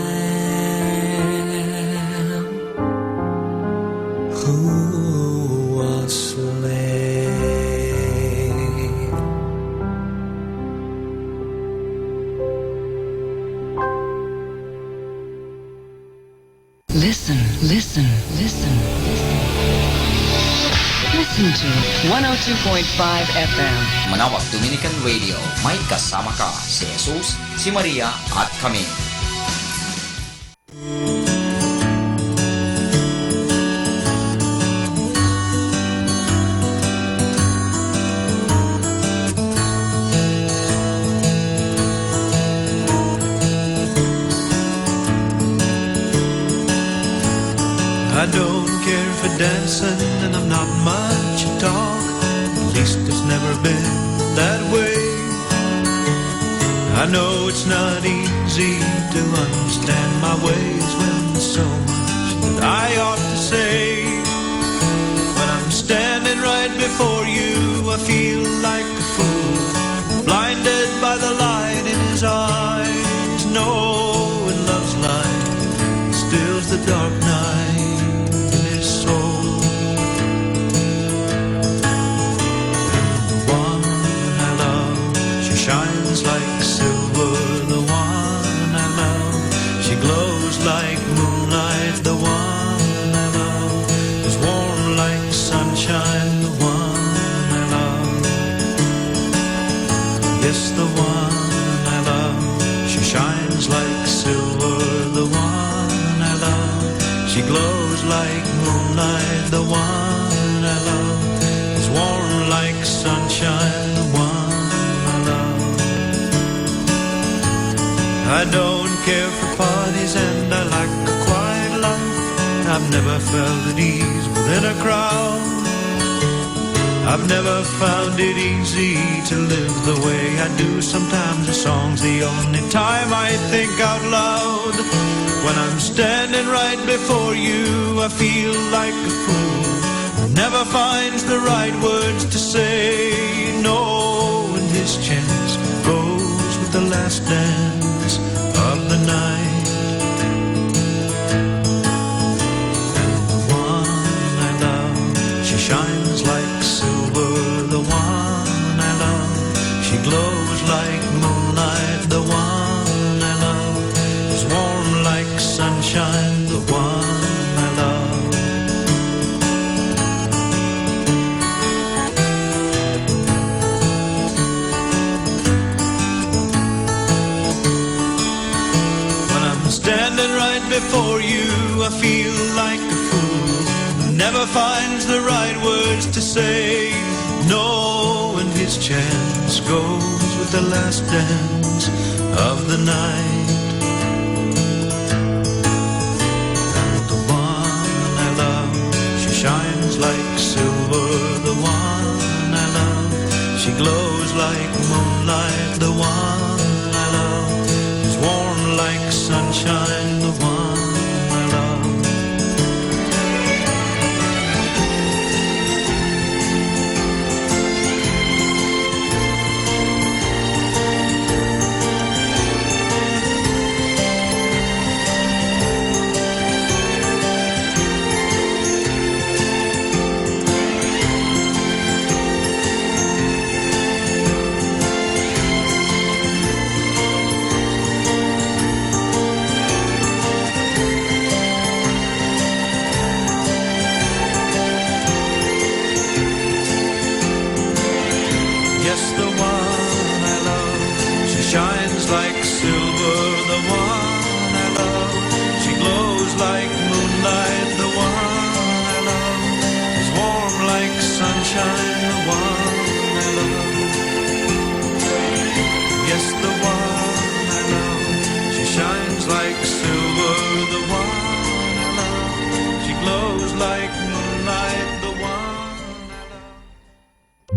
who was slain. Listen. Listen to 102.5 FM. Manawag Dominican Radio, may kasama ka si Jesus, si Maria at kami. I don't care for dancing and I'm not much to talk. At least it's never been that way. I know it's not easy to understand my ways when there's so much that I ought to say. When I'm standing right before you, I feel like a fool, blinded by the light in his eyes. Knowing love's light stills the dark night. Shines like silver, the one I love. She glows like moonlight, the one I love. Is warm like sunshine, the one I love. Yes, the one I love. She shines like silver, the one I love. She glows like moonlight, the one I love. Is warm like sunshine, the one I don't care for parties and I like a quiet life. I've never felt at ease within a crowd. I've never found it easy to live the way I do. Sometimes a song's the only time I think out loud. When I'm standing right before you, I feel like a fool who never finds the right words to say. No, and his chance goes with the last dance of the night. And the one I love, she shines like silver, the one I love. She glows like moonlight, the one I love. Is warm like sunshine, the one I love. Standing right before you, I feel like a fool who never finds the right words to say. No, and his chance goes with the last dance of the night. And the one I love, she shines like silver, the one I love. She glows like moonlight, the one I love. Is warm like sunshine, the one I love.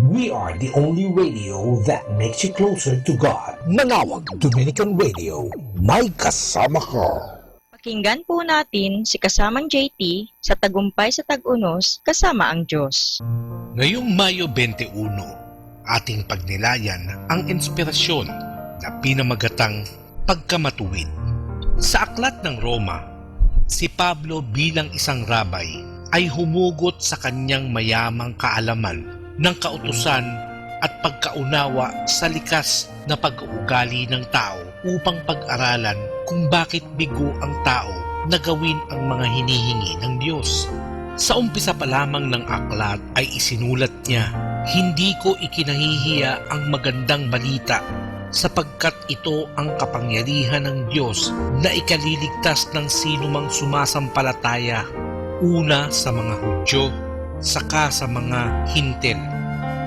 We are the only radio that makes you closer to God. Manawag Dominican Radio, may kasama ka. Pakinggan po natin si kasamang JT sa Tagumpay sa Tag-Unos, kasama ang Diyos. Ngayong Mayo 21, ating pagnilayan ang inspirasyon na pinamagatang pagkamatuwid. Sa aklat ng Roma, si Pablo bilang isang rabay ay humugot sa kanyang mayamang kaalaman ng kautusan at pagkaunawa sa likas na pag-uugali ng tao upang pag-aralan kung bakit bigo ang tao na gawin ang mga hinihingi ng Diyos. Sa umpisa pa lamang ng aklat ay isinulat niya, "Hindi ko ikinahihiya ang magandang balita sapagkat ito ang kapangyarihan ng Diyos na ikaliligtas ng sinumang sumasampalataya, una sa mga Hudyo, saka sa mga Hintil.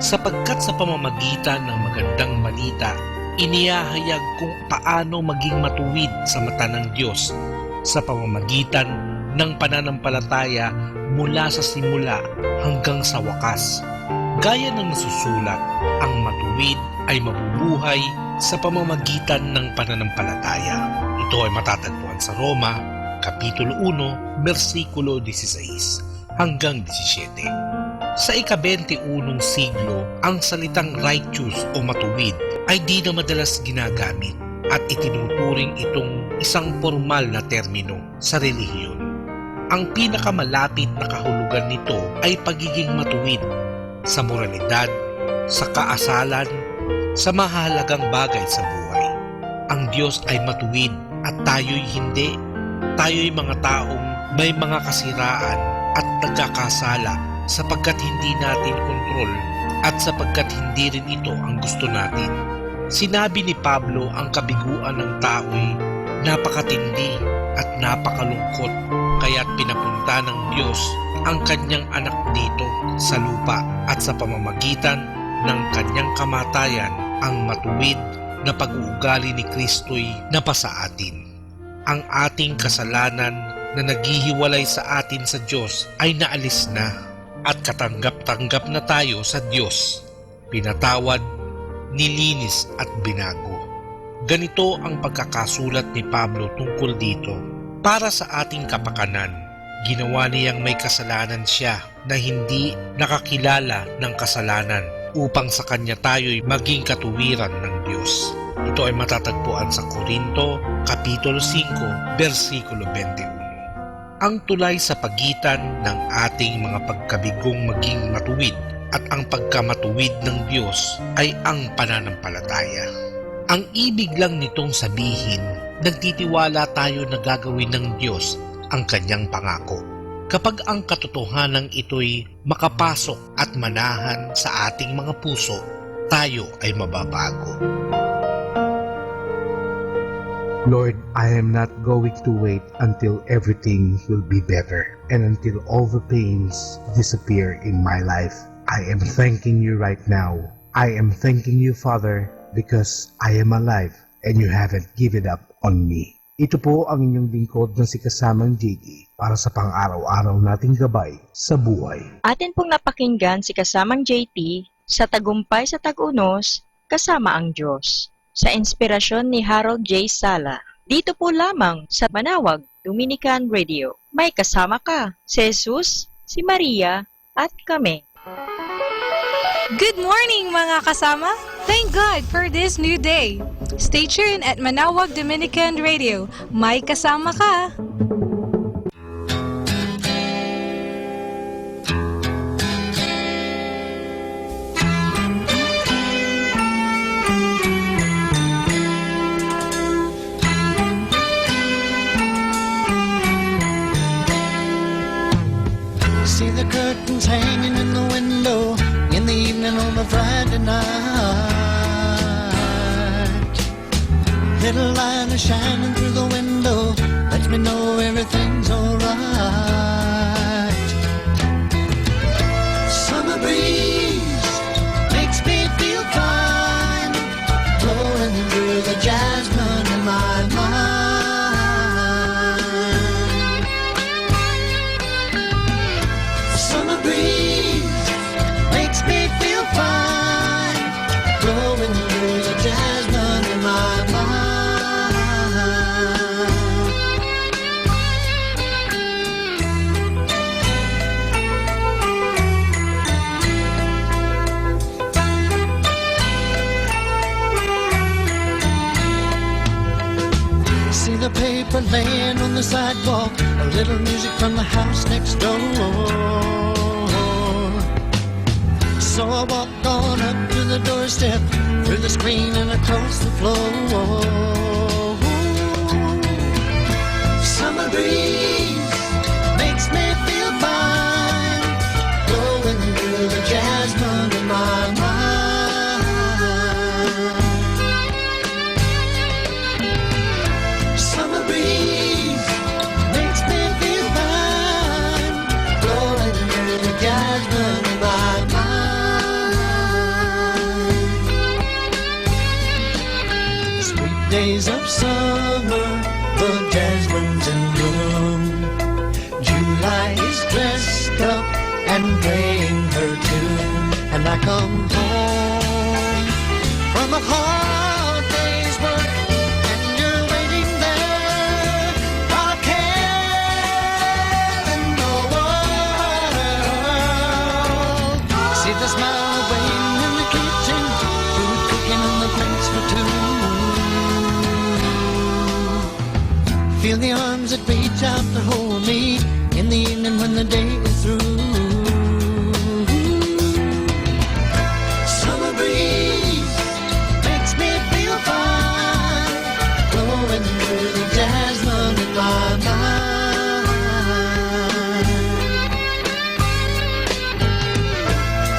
Sapagkat sa pamamagitan ng magandang balita, inihahayag kung paano maging matuwid sa mata ng Diyos sa pamamagitan ng pananampalataya mula sa simula hanggang sa wakas. Gaya ng nasusulat, ang matuwid ay mabubuhay sa pamamagitan ng pananampalataya." Ito ay matatagpuan sa Roma, Kapitulo 1, versikulo 16 hanggang 17. Sa ika-21 siglo, ang salitang righteous o matuwid ay di na madalas ginagamit at itinuturing itong isang formal na termino sa relihiyon. Ang pinakamalapit na kahulugan nito ay pagiging matuwid sa moralidad, sa kaasalan, sa mahalagang bagay sa buhay. Ang Diyos ay matuwid at tayo'y hindi. Tayo'y mga taong may mga kasiraan at nagkakasala sapagkat hindi natin kontrol at sapagkat hindi rin ito ang gusto natin. Sinabi ni Pablo ang kabiguan ng tao'y napakatindi at napakalungkot, kaya't pinapunta ng Diyos ang kanyang anak dito sa lupa at sa pamamagitan ng kanyang kamatayan ang matuwid na pag-uugali ni Kristo'y napasa atin. Ang ating kasalanan na naghihiwalay sa atin sa Diyos ay naalis na at katanggap-tanggap na tayo sa Diyos. Pinatawad, nilinis at binago. Ganito ang pagkakasulat ni Pablo tungkol dito. Para sa ating kapakanan, ginawa niyang may kasalanan siya na hindi nakakilala ng kasalanan upang sa kanya tayo'y maging katuwiran ng Diyos. Ito ay matatagpuan sa Korinto, Kapitulo 5, versikulo 21. Ang tulay sa pagitan ng ating mga pagkabigong maging matuwid at ang pagkamatuwid ng Diyos ay ang pananampalataya. Ang ibig lang nitong sabihin, nagtitiwala tayo na gagawin ng Diyos ang kanyang pangako. Kapag ang katotohanan ito'y makapasok at manahan sa ating mga puso, tayo ay mababago. Lord, I am not going to wait until everything will be better and until all the pains disappear in my life. I am thanking you right now. I am thanking you, Father, because I am alive and you haven't given up on me. Ito po ang inyong lingkod na si Kasamang JT para sa pang-araw-araw nating gabay sa buhay. Atin pong napakinggan si Kasamang JT sa Tagumpay sa Tag-Unos, Kasama ang Diyos, sa inspirasyon ni Harold J. Sala. Dito po lamang sa Manawag Dominican Radio. May kasama ka, si Jesus, si Maria, at kami. Good morning mga kasama! Thank God for this new day. Stay tuned at Manawag Dominican Radio. May kasama ka! See the curtains hanging in the window in the evening on a Friday night. Little light is shining through the window, lets me know everything's alright. Summer breeze makes me feel fine, blowing through the jasmine in my mind. Summer breeze makes me feel fine, blowing through the jasmine in my mind. See the paper laying on the sidewalk, a little music from the house next door. So I walked on up to the doorstep, through the screen and across the floor. Summer breeze makes me feel fine, blowing through the jasmine in my mind. Summer breeze makes me feel fine, blowing through the jasmine in my mind. Sweet days of summer, the jasmine's in bloom. July is dressed up and playing her tune, and I come home from a hard day's work, and you're waiting there, not a care in the world. See the smile waiting in the kitchen, food cooking and the plates for two. Feel the arms that reach out to hold me in the evening when the day is through. Summer breeze makes me feel fine, blowing through the jasmine in my mind.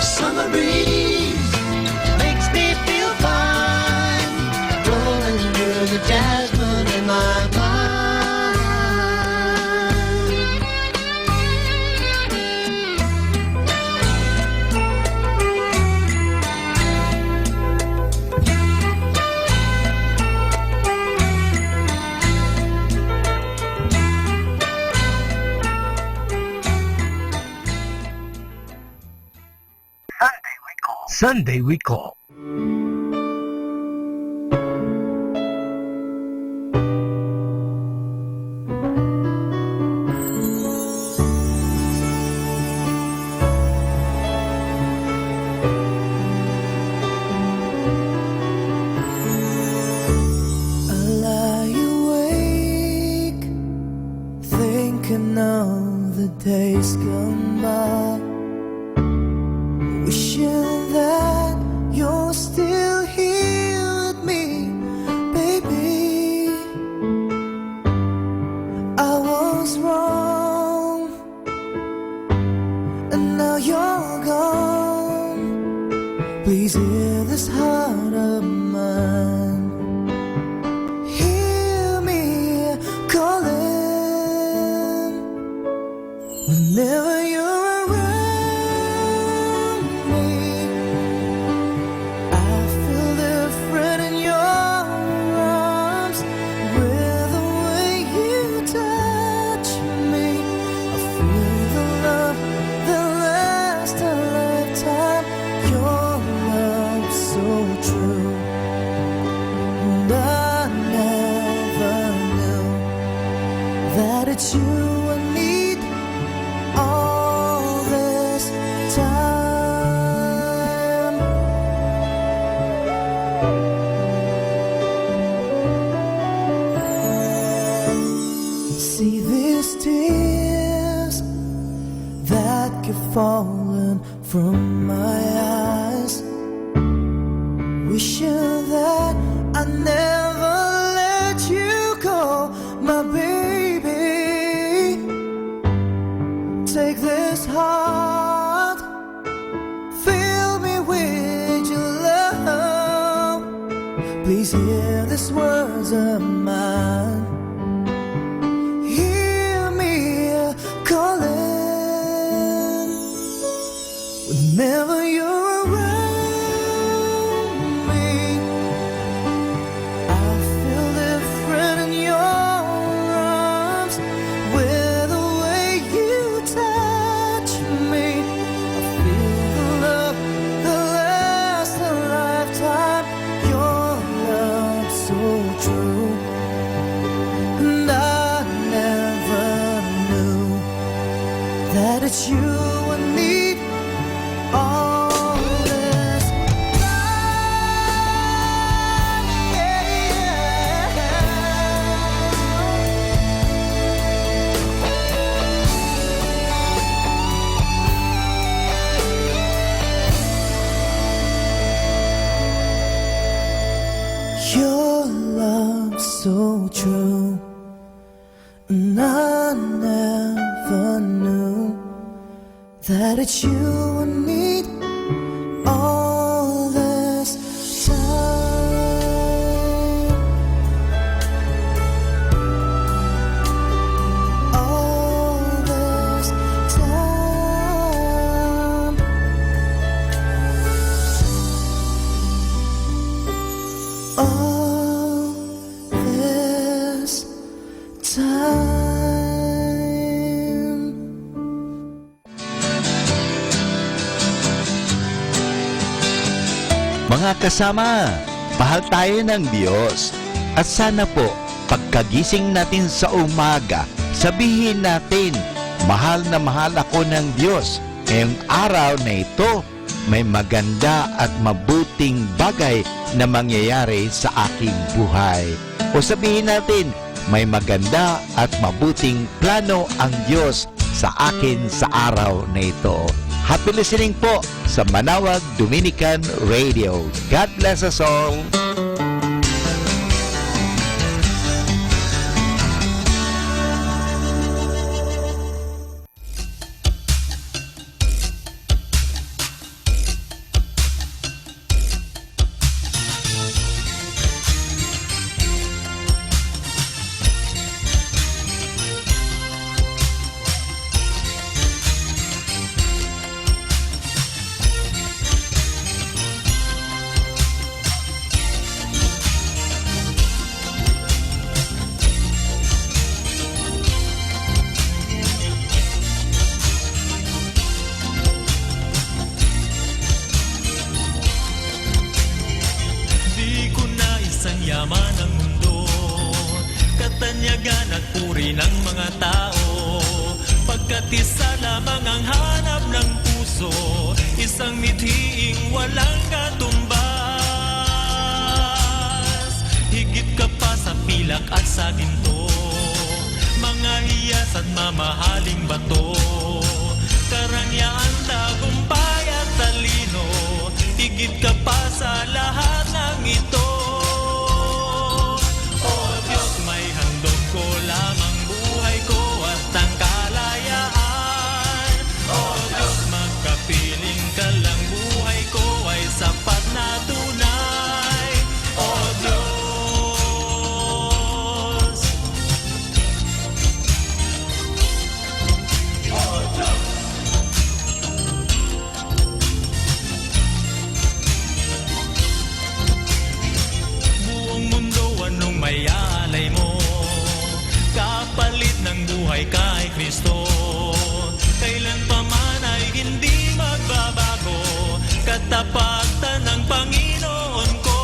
Summer breeze makes me feel fine, blowing through the jasmine in my mind. Sunday we call. I lie awake, thinking of the days gone by, wishing that you're still here with me, baby. I was wrong, and now you're gone. Please hear this heart of mine. Hear me calling whenever you're around me. I feel different in your arms, with the way you touch me. I feel the love that lasts a lifetime. Your love so true, and I never knew that it's you I need all this time. See these tears that keep falling from my eyes, wishing that I never let you go, my baby. Take this heart, fill me with your love. Please hear these words of mine. Hear me calling whenever you're around me. I feel different in your arms, with the way you touch me. I feel the love that lasts a lifetime. Your love so true, and I never knew that it's you I need all this time. Your love so true, And I never knew that it's you I need all this time. All this time. All this time. Mga kasama, mahal tayo ng Diyos. At sana po, pagkagising natin sa umaga, sabihin natin, mahal na mahal ako ng Diyos. Ngayong araw na ito, may maganda at mabuting bagay na mangyayari sa aking buhay. O sabihin natin, may maganda at mabuting plano ang Diyos sa akin sa araw na ito. Happy listening po sa Manawag Dominican Radio. God bless us all. yaman ng mundo, katanyagan at puri ng mga tao, pagkat isa lamang ang hanap ng puso, isang mithiing walang katumbas. Higit ka pa sa pilak at sa ginto, mga hiyas at mamahaling bato, karangyaan, tagumpay at talino, higit ka pa sa lahat ng ito. O Diyos, may handog ko lamang buhay ko at ang kalayaan. O Diyos, magkapiling ka lang, buhay ko ay sapat na tunay. O Diyos, O Diyos. Buong mundo anong may alay mo, kapalit ng buhay kay Kristo. Kailan pa man ay hindi magbabago, katapatan ng Panginoon ko.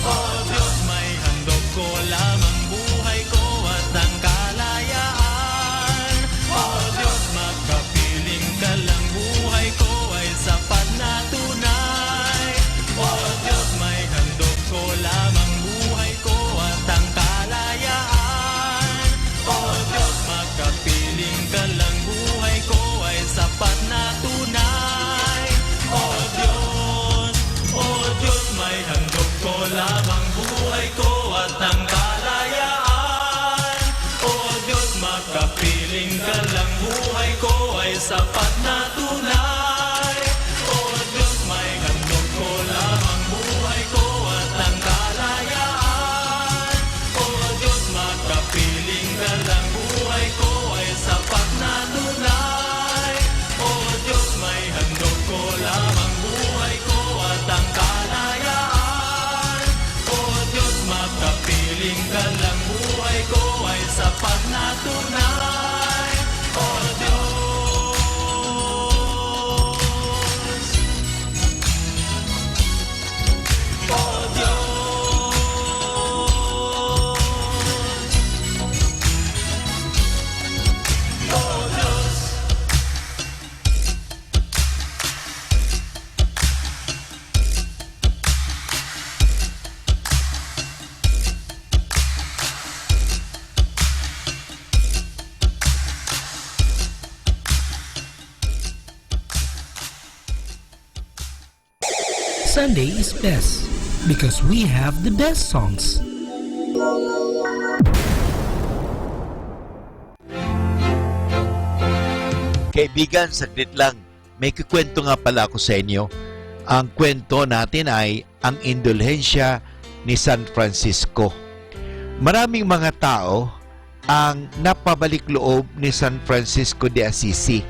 O Diyos, may handog ko lamang buhay ko at ang kalayaan. O Diyos, magkapiling ka lang, buhay ko ay sapat na tunay. O Diyos, may handog ko lamang buhay ko at ang kalayaan. O Diyos, magkapiling ka lang, buhay ko ay sapat na tunay. O Diyos, may handog ko lamang buhay ko at ang kalayaan. O Diyos, magkapiling ka lang, buhay ko ay sapat na tunay. O Diyos, may handog ko lamang buhay ko at ang kalayaan. O Diyos, magkapiling ka lang, buhay ko ay sapat na tunay. O Diyos, may handog ko lamang buhay ko at ang kalayaan. O Diyos, magkapiling ka lang, buhay ko ay sapat na tunay. O Diyos, O Diyos, O Diyos. Sunday is best because we have the best songs. Kaibigan, saglit lang. May kikwento nga pala ako sa inyo. Ang kwento natin ay ang indulhensya ni San Francisco. Maraming mga tao ang napabalik loob ni San Francisco de Assisi.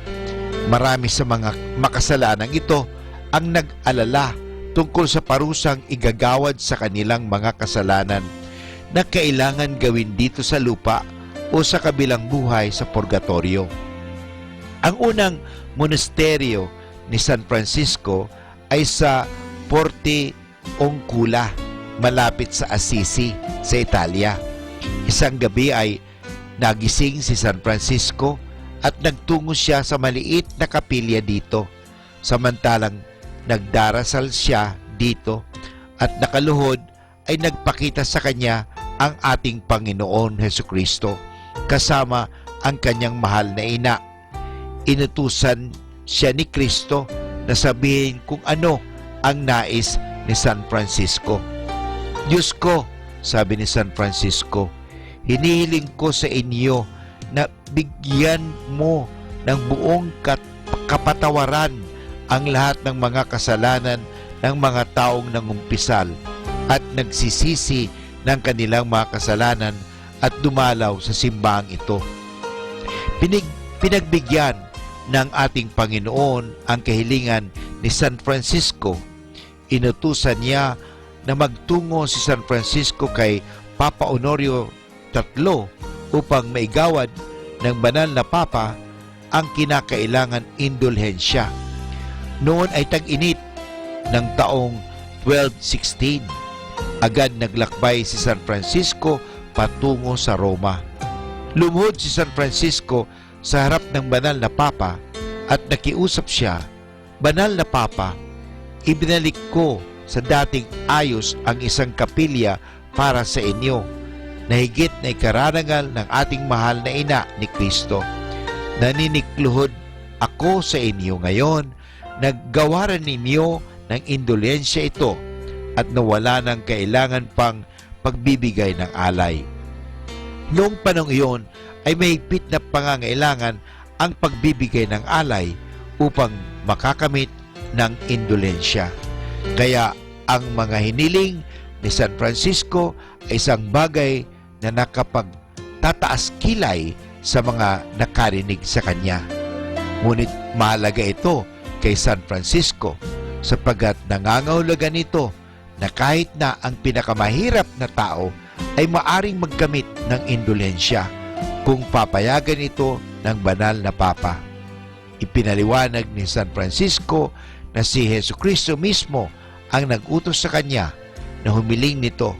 Marami sa mga makasalanang ito ang nag-alala tungkol sa parusang igagawad sa kanilang mga kasalanan na kailangan gawin dito sa lupa o sa kabilang buhay sa purgatorio. Ang unang monasteryo ni San Francisco ay sa Porte Oncula, malapit sa Assisi, sa Italia. Isang gabi ay nagising si San Francisco at nagtungo siya sa maliit na kapilya dito. Samantalang nagdarasal siya dito at nakaluhod ay nagpakita sa kanya ang ating Panginoon Hesukristo kasama ang kanyang mahal na ina. Inutusan siya ni Kristo na sabihin kung ano ang nais ni San Francisco. Diyos ko, sabi ni San Francisco, hinihiling ko sa inyo na bigyan mo ng buong kapatawaran ang lahat ng mga kasalanan ng mga taong nangumpisal at nagsisisi ng kanilang mga kasalanan at dumalaw sa simbahan ito. Pinagbigyan ng ating Panginoon ang kahilingan ni San Francisco. Inutusan niya na magtungo si San Francisco kay Papa Honorio III upang maigawad ng banal na Papa ang kinakailangan indulhensya. Noon ay tag-init ng taong 1216. Agad naglakbay si San Francisco patungo sa Roma. Lumuhod si San Francisco sa harap ng banal na Papa at nakiusap siya, "Banal na Papa, ibinalik ko sa dating ayos ang isang kapilya para sa inyo na higit na ikararangal ng ating mahal na ina ni Kristo. Naninikluhod ako sa inyo ngayon, naggawaran ninyo ng indulhensya ito at nawala ng kailangan pang pagbibigay ng alay." Noong panong iyon ay mahigpit na pangangailangan ang pagbibigay ng alay upang makakamit ng indulhensya. Kaya ang mga hiniling ni San Francisco ay isang bagay na nakapagtataas kilay sa mga nakarinig sa kanya. Ngunit mahalaga ito kay San Francisco sapagkat nangangahulugan ito na kahit na ang pinakamahirap na tao ay maaring magkamit ng indulhensya kung papayagan ito ng banal na Papa. Ipinaliwanag ni San Francisco na si Hesukristo mismo ang nag-utos sa kanya na humiling nito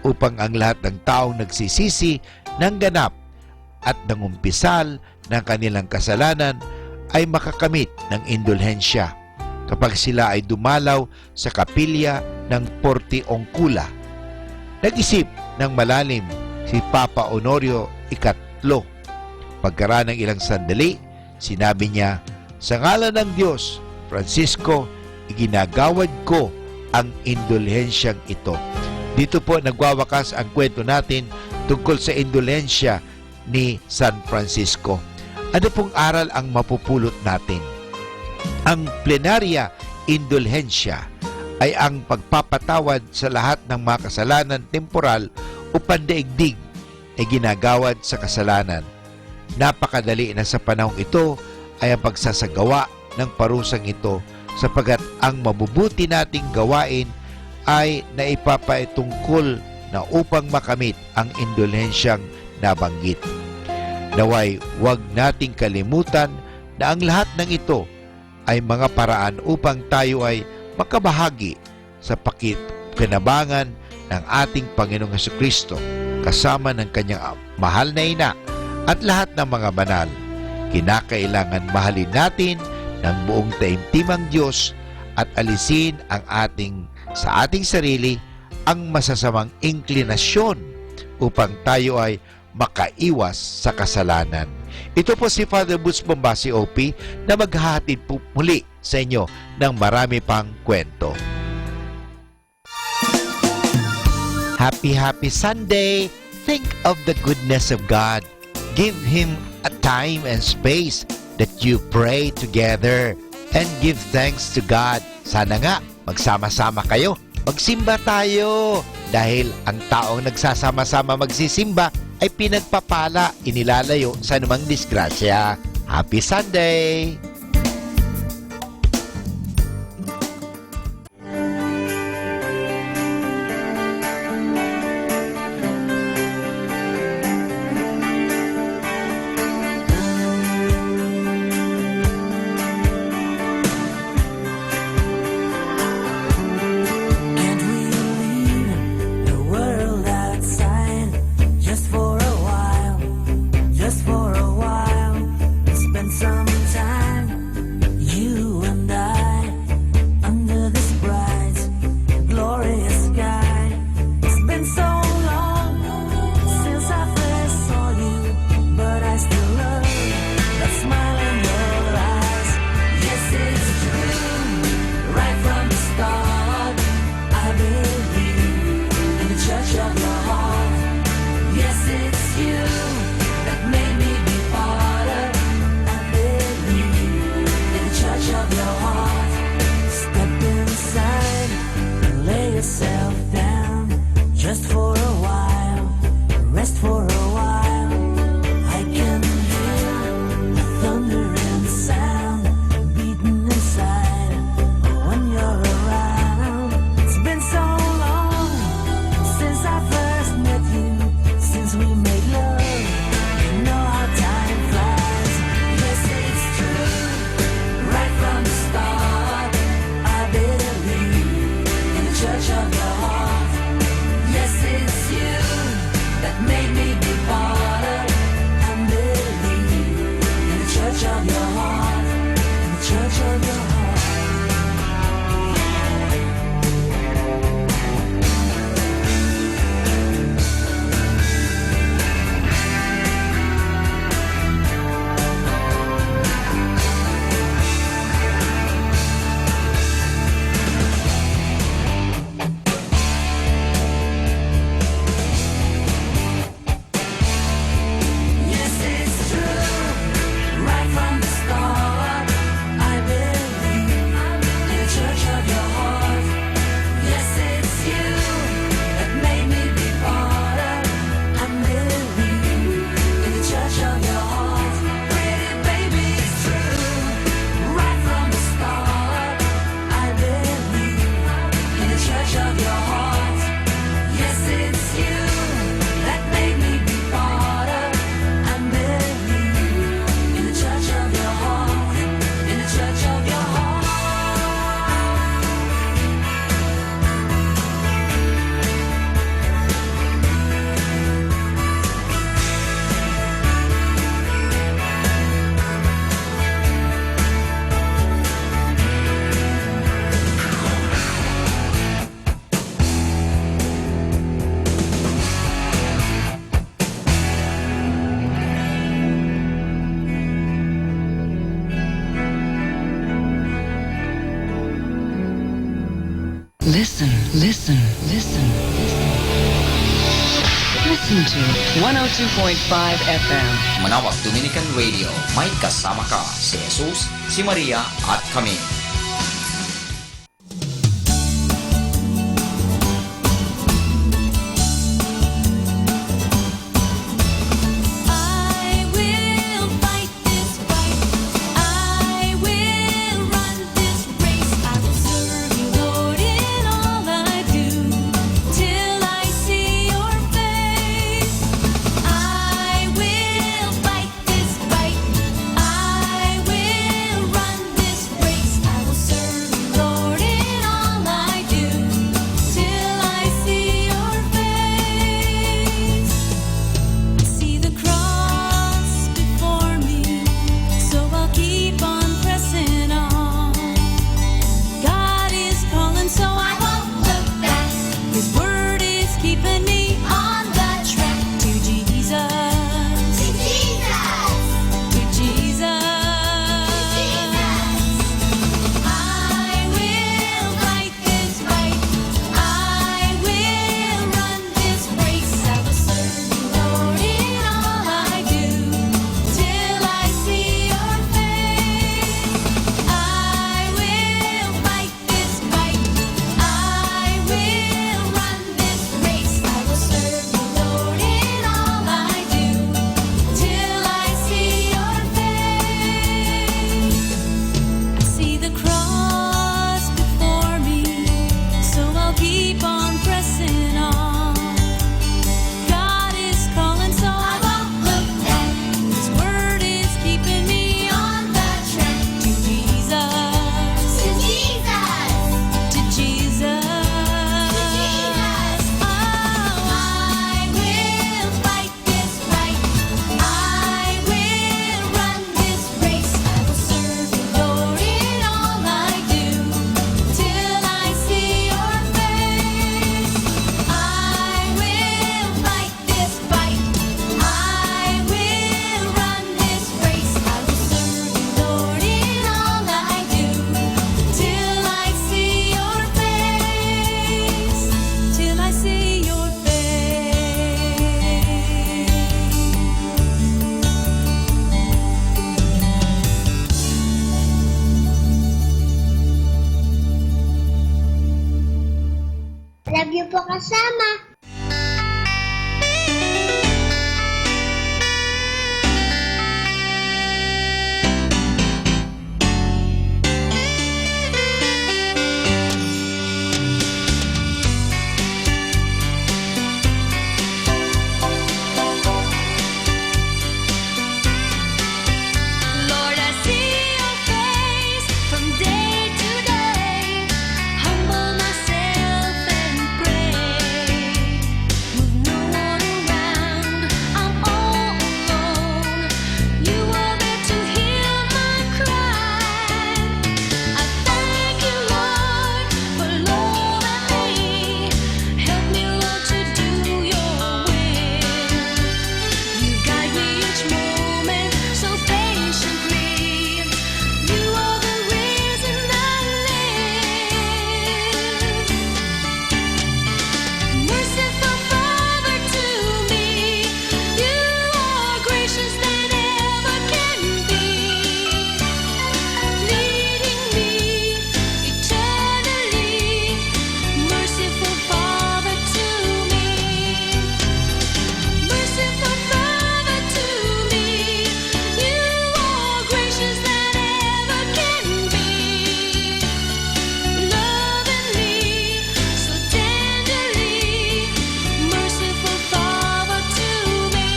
upang ang lahat ng taong nagsisisi ng ganap at nangumpisal ng kanilang kasalanan ay makakamit ng indulhensya kapag sila ay dumalaw sa kapilya ng Porte Oncula. Nag-isip ng malalim si Papa Honorio III. Pagkaraan ng ilang sandali, sinabi niya, "Sa ngalan ng Diyos, Francisco, iginagawad ko ang indulhensyang ito." Dito po nagwawakas ang kwento natin tungkol sa indulhensya ni San Francisco. Ano pong aral ang mapupulot natin? Ang plenarya indulhensya ay ang pagpapatawad sa lahat ng mga kasalanan temporal o pandaigdig ay ginagawad sa kasalanan. Napakadali na sa panahong ito ay ang pagsasagawa ng parusang ito sapagkat ang mabubuti nating gawain ay naipapaitungkol na upang makamit ang indulhensyang nabanggit. Naway huwag nating kalimutan na ang lahat ng ito ay mga paraan upang tayo ay makabahagi sa pakikinabangan ng ating Panginoong Hesukristo kasama ng kanyang mahal na ina at lahat ng mga banal. Kinakailangan mahalin natin ng buong taimtim ang Diyos at alisin sa ating sarili ang masasamang inklinasyon upang tayo ay makaiwas sa kasalanan. Ito po si Father Boots Bombasi OP na maghahatid po muli sa inyo ng marami pang kwento. Happy Sunday! Think of the goodness of God. Give Him a time and space. that you pray together and give thanks to God. Sana nga, magsama-sama kayo. Magsimba tayo. Dahil ang taong nagsasama-sama magsisimba ay pinagpapala, inilalayo sa anumang disgrasya. Happy Sunday! Can't we leave the world outside just for a while? Just for a while. Spend some time, you and I, under this bright, glorious sky. It's been so long since I first saw you, but I still love that smile in your eyes. Yes, it's true, right from the start. I believe in the church of your heart. Yes, it's you that made me be part of. I believe in the church of your heart. Step inside and lay yourself down just for a while. Rest for a while. I can hear the thunder and sound beating inside when you're around. It's been so long since I first met you, since we made love. You know how time flies. Yes, it's true, right from the start. I believe in the church of your heart. Yes, it's you that made me be part of. I believe in the church of your heart. In the church of your heart. Yes, it's true, right from the start. I believe in the church of your heart. Yes, it's you that made me be part of. I believe in the church of your heart. Pretty baby, it's true, right from the start. I believe in the church of your heart. Yes, it's you that made me be part of. I believe in the church of your heart. In the church of your heart. Listen, listen, listen. Listen to 102.5 FM. Manawag Dominican Radio, may kasama ka si Jesus, si Maria at kami. I will fight this fight. I will run this race. I will serve you, Lord, in all I do, till I see your face. I will fight this fight. I will run this race. I love you po kasama. Lord, I see your face from day to day. Humble myself and pray. With no one around, I'm all alone. You are there to hear my cry. I thank you, Lord, for loving me. Help me, Lord, to do your will. You guide me each moment so patiently. You are the reason I live. Merciful Father to me, you are gracious than ever can be. Leading me eternally. Merciful Father to me. Merciful Father to me, you are gracious than ever can be. Loving me so tenderly, merciful Father to me.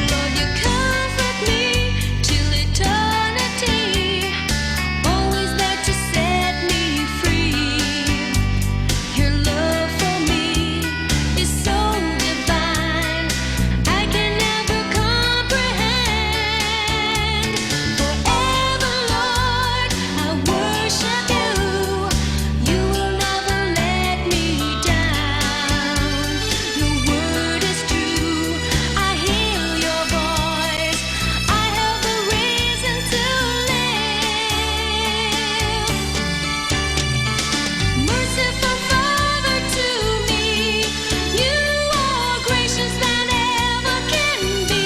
Lord, you comfort me till eternity, always there to set me free. Your love for me is so divine, I can never comprehend. Forever, Lord, I worship you. You will never let me down. Your word is true. I hear your voice. I have the reason to live. Merciful Father to me, you are gracious than ever can be.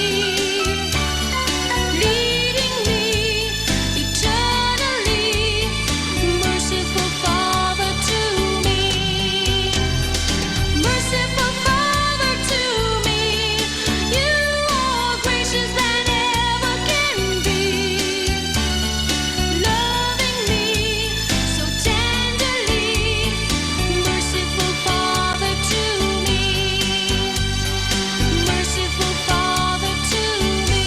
Leading me eternally. Merciful Father to me. Merciful Father to me, you are gracious than ever can be. Loving me so tenderly, merciful Father to me. Merciful Father to me.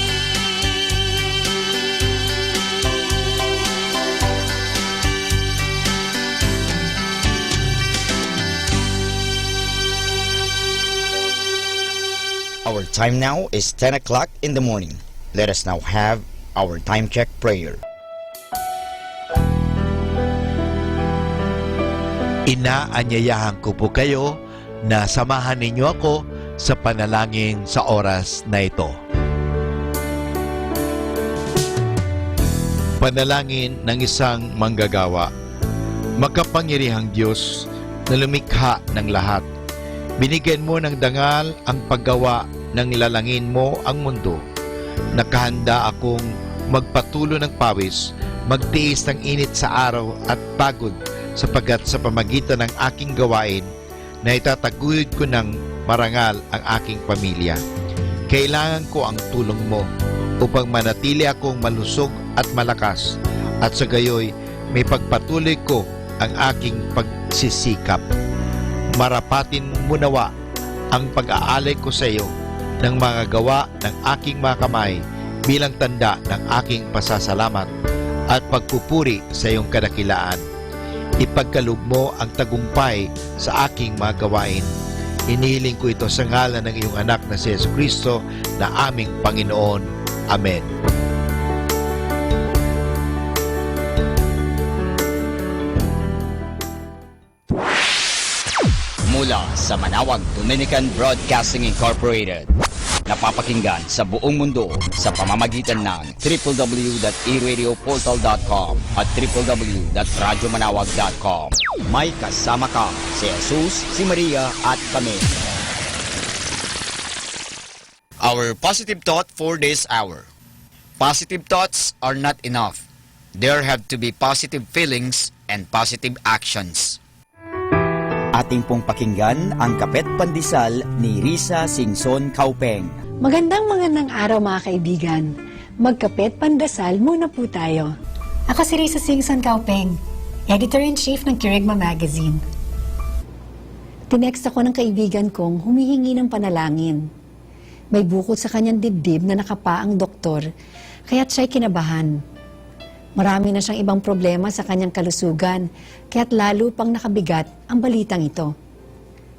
Our time now is 10 o'clock in the morning. Let us now have our time check prayer. Inaanyayahan ko po kayo na samahan ninyo ako sa panalangin sa oras na ito. Panalangin ng isang manggagawa. Makapangyarihang Diyos na lumikha ng lahat, binigyan mo ng dangal ang paggawa ng lalangin mo ang mundo. Nakahanda akong magpatulo ng pawis, magtiis ng init sa araw at pagod, sapagkat sa pamagitan ng aking gawain na itataguyod ko ng marangal ang aking pamilya. Kailangan ko ang tulong mo upang manatili akong malusog at malakas, at sa gayoy may pagpatuloy ko ang aking pagsisikap. Marapatin mo nawa ang pag-aalay ko sa iyo ng mga gawa ng aking mga kamay bilang tanda ng aking pasasalamat at pagpupuri sa iyong kadakilaan. Ipagkaloob mo ang tagumpay sa aking mga gawain. Inihiling ko ito sa ngalan ng iyong anak na si Jesucristo na aming Panginoon. Amen. mula sa Manawag Dominican Broadcasting Incorporated. Napapakinggan sa buong mundo sa pamamagitan ng www.eradioportal.com at www.radyomanawag.com. May kasama ka si Jesus, si Maria at kami. Our positive thought for this hour. Positive thoughts are not enough. There have to be positive feelings and positive actions. Ating pong pakinggan ang Kapet Pandesal ni Risa Singson Kaupeng. Magandang araw mga kaibigan. Magkapet pandasal muna po tayo. Ako si Risa Singson Kaupeng, Editor-in-Chief ng Kirigma Magazine. Tinext ako ng kaibigan kong humihingi ng panalangin. May bukod sa kanyang dibdib na nakapa ang doktor, kaya't siya'y kinabahan. Marami na siyang ibang problema sa kanyang kalusugan, kaya't lalo pang nakabigat ang balitang ito.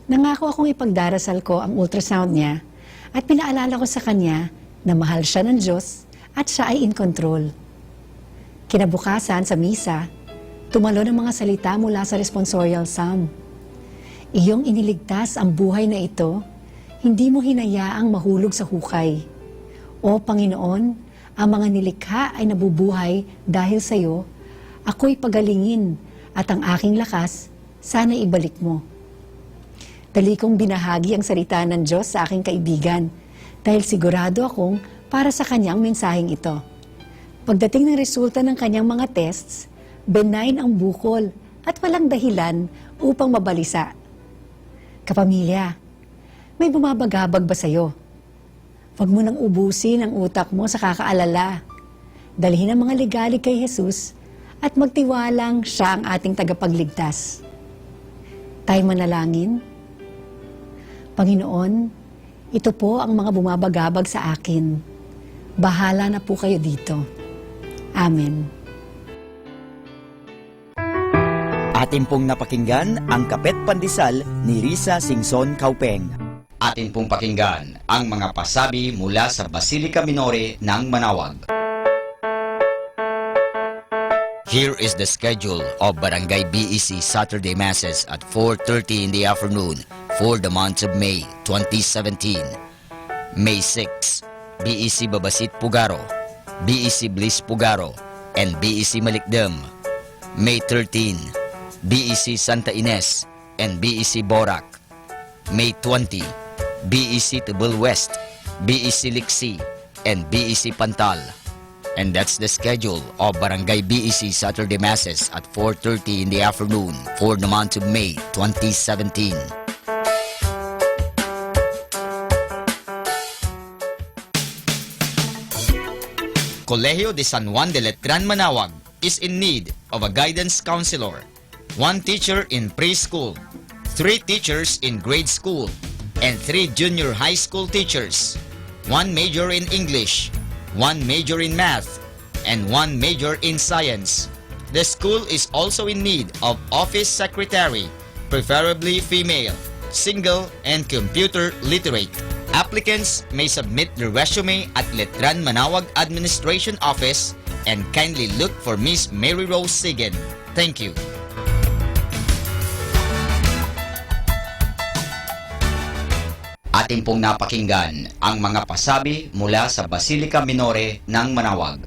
Nangako akong ipagdarasal ko ang ultrasound niya at pinaalala ko sa kanya na mahal siya ng Diyos at siya ay in control. Kinabukasan sa misa, tumalon ang mga salita mula sa responsorial psalm. Iyong iniligtas ang buhay na ito, hindi mo hinayaang mahulog sa hukay. O Panginoon, ang mga nilikha ay nabubuhay dahil sa iyo, ako'y pagalingin at ang aking lakas, sana ibalik mo. Dali kong binahagi ang salita ng Diyos sa aking kaibigan dahil sigurado akong para sa kanyang mensaheng ito. Pagdating ng resulta ng kanyang mga tests, benign ang bukol at walang dahilan upang mabalisa. Kapamilya, may bumabagabag ba sa'yo? Huwag mo nang ubusin ang utak mo sa kakaalala. Dalhin ang mga ligalig kay Jesus at magtiwalang siya ang ating tagapagligtas. Tayo manalangin. Panginoon, ito po ang mga bumabagabag sa akin. Bahala na po kayo dito. Amen. Atin pong napakinggan ang Kapet Pandesal ni Risa Singson Kaupeng. Atin pong pakinggan ang mga pasabi mula sa Basilica Minore ng Manawag. Here is the schedule of Barangay BEC Saturday Masses at 4:30 in the afternoon for the month of May 2017. May 6, BEC Babasit Pugaro, BEC Bliss Pugaro, and BEC Malikdem. May 13, BEC Santa Ines and BEC Borac. May 20, BEC Tubul West, BEC Liksi, and BEC Pantal. And that's the schedule of Barangay BEC Saturday Masses at 4:30 in the afternoon for the month of May 2017. Colegio de San Juan de Letran Manawag is in need of a guidance counselor, 1 teacher in preschool, 3 teachers in grade school, and 3 junior high school teachers, 1 major in English, 1 major in math, and 1 major in science. The school is also in need of office secretary, preferably female, single, and computer literate. Applicants may submit their resume at Letran Manawag Administration Office and kindly look for Miss Mary Rose Sigen. Thank you. Atin pong napakinggan ang mga pasabi mula sa Basilica Minore ng Manawag.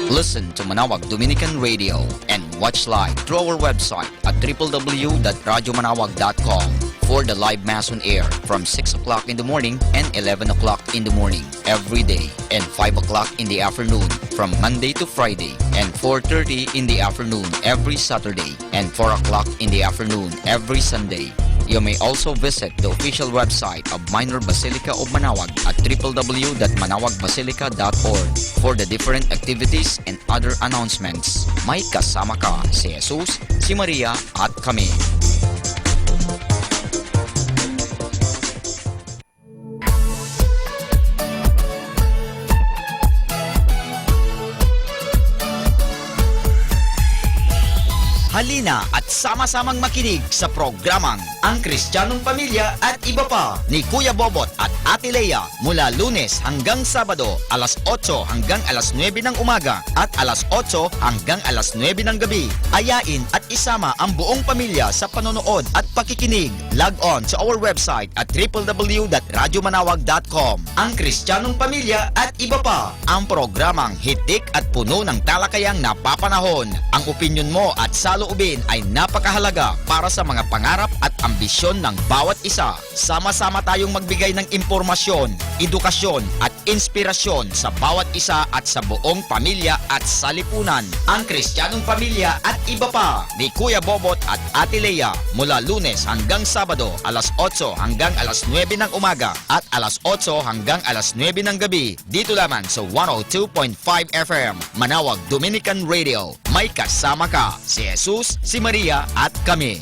Listen to Manawag Dominican Radio and watch live through our website at www.radyomanawag.com for the live Mass on air from 6 o'clock in the morning and 11 o'clock in the morning every day and 5 o'clock in the afternoon from Monday to Friday and 4:30 in the afternoon every Saturday and 4 o'clock in the afternoon every Sunday. You may also visit the official website of Minor Basilica of Manawag at www.manawagbasilica.org for the different activities and other announcements. May kasama ka si Jesus, si Maria at kami. Halina at sama-samang makinig sa programang ang Kristiyanong Pamilya at iba pa ni Kuya Bobot at Ate Lea mula Lunes hanggang Sabado alas 8 hanggang alas 9 ng umaga at alas 8 hanggang alas 9 ng gabi. Ayain at isama ang buong pamilya sa panonood at pakikinig. Log on to our website at www.radyomanawag.com. Ang Kristiyanong Pamilya at iba pa, ang programang hitik at puno ng talakayang napapanahon. Ang opinyon mo at saloobin ay napakahalaga para sa mga pangarap at ambisyon ng bawat isa. Sama-sama tayong magbigay ng impormasyon, edukasyon at inspirasyon sa bawat isa at sa buong pamilya at sa lipunan. Ang Kristiyanong Pamilya at iba pa ni Kuya Bobot at Ate Lea mula Lunes hanggang Sabado alas 8 hanggang alas 9 ng umaga at alas 8 hanggang alas 9 ng gabi dito lamang sa 102.5 FM Manawag Dominican Radio. May kasama ka, si Jesus, si Maria at kami.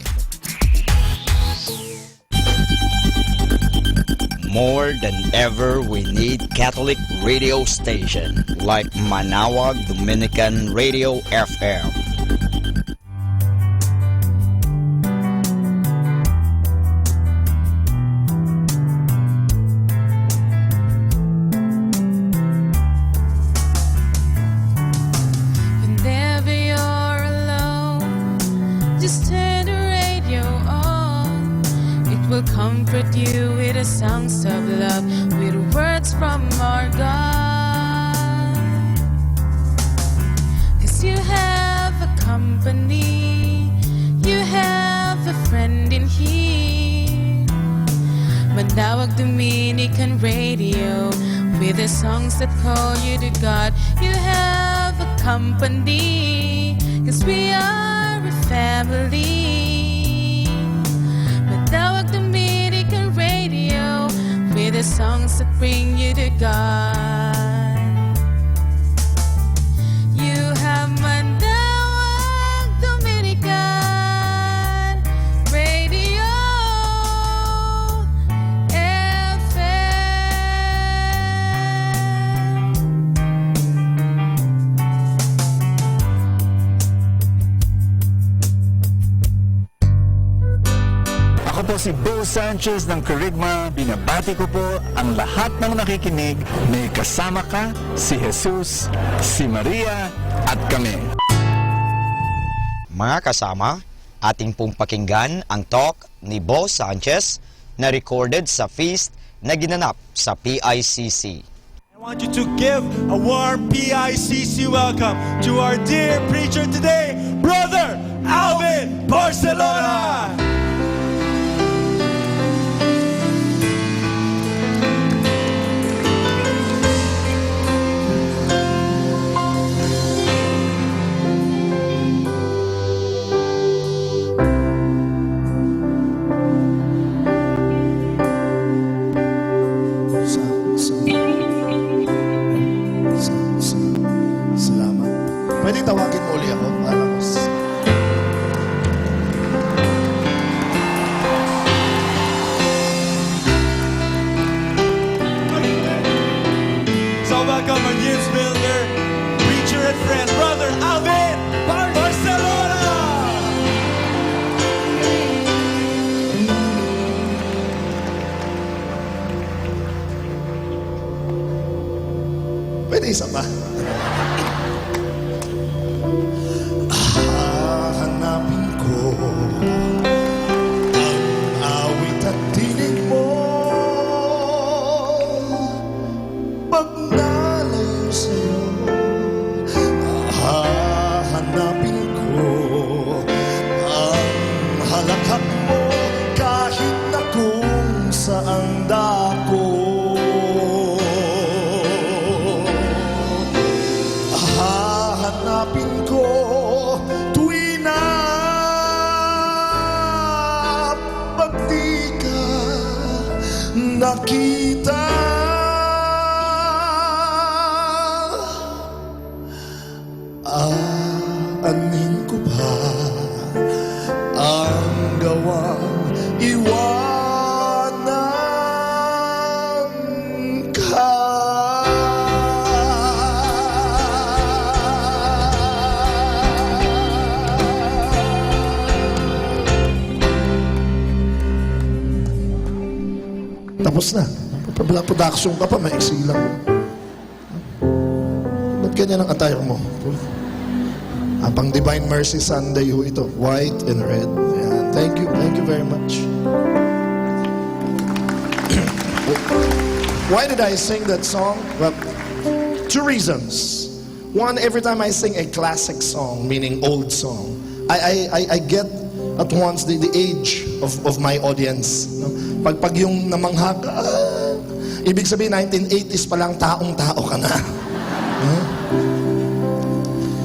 More than ever, we need Catholic radio station like Manawag Dominican Radio FM. Whenever you're alone, just turn the radio on. It will comfort you with the songs of love, with words from our God. 'Cause you have a company, you have a friend in here. Manawag Dominican Radio, with the songs that call you to God. You have a company, 'cause we are a family. Manawag Dominican Radio, with the songs that bring you to God. You have Manawag Dominican Radio Ako po si Bo Sanchez ng Kerygma. Binabati ko po ang lahat ng nakikinig. May kasama ka, si Jesus, si Maria at kami. Mga kasama, ating pong pakinggan ang talk ni Bo Sanchez na recorded sa feast na ginanap sa PICC. I want you to give a warm PICC welcome to our dear preacher today, Brother Alvin Barcelona. Salamat. Pwede tawagin mo uli ako? Para mas... So welcome our news builder, preacher and friend, Brother Alvin Barcelona. Pwede isa pa. Hahanapin ko ang awit at tinig mo. Pag nalayo sa'yo, hahanapin ko ang halakhak mo kahit na kung saan dako. Hahanapin ko tuwi na pag di ka nakita. Aanin ko ba ang gawang iwanan ka? Tapos na. Production ka pa, maiksi lang. Ba't ganyan ang attire mo? Pang Divine Mercy Sunday ho ito. White and red. Ayan. Thank you very much. Why did I sing that song? Well, 2 reasons. One, every time I sing a classic song, meaning old song, I get at once the age of my audience. No? Pag yung namangha ka, ibig sabihin 1980s pa lang taong-tao ka na.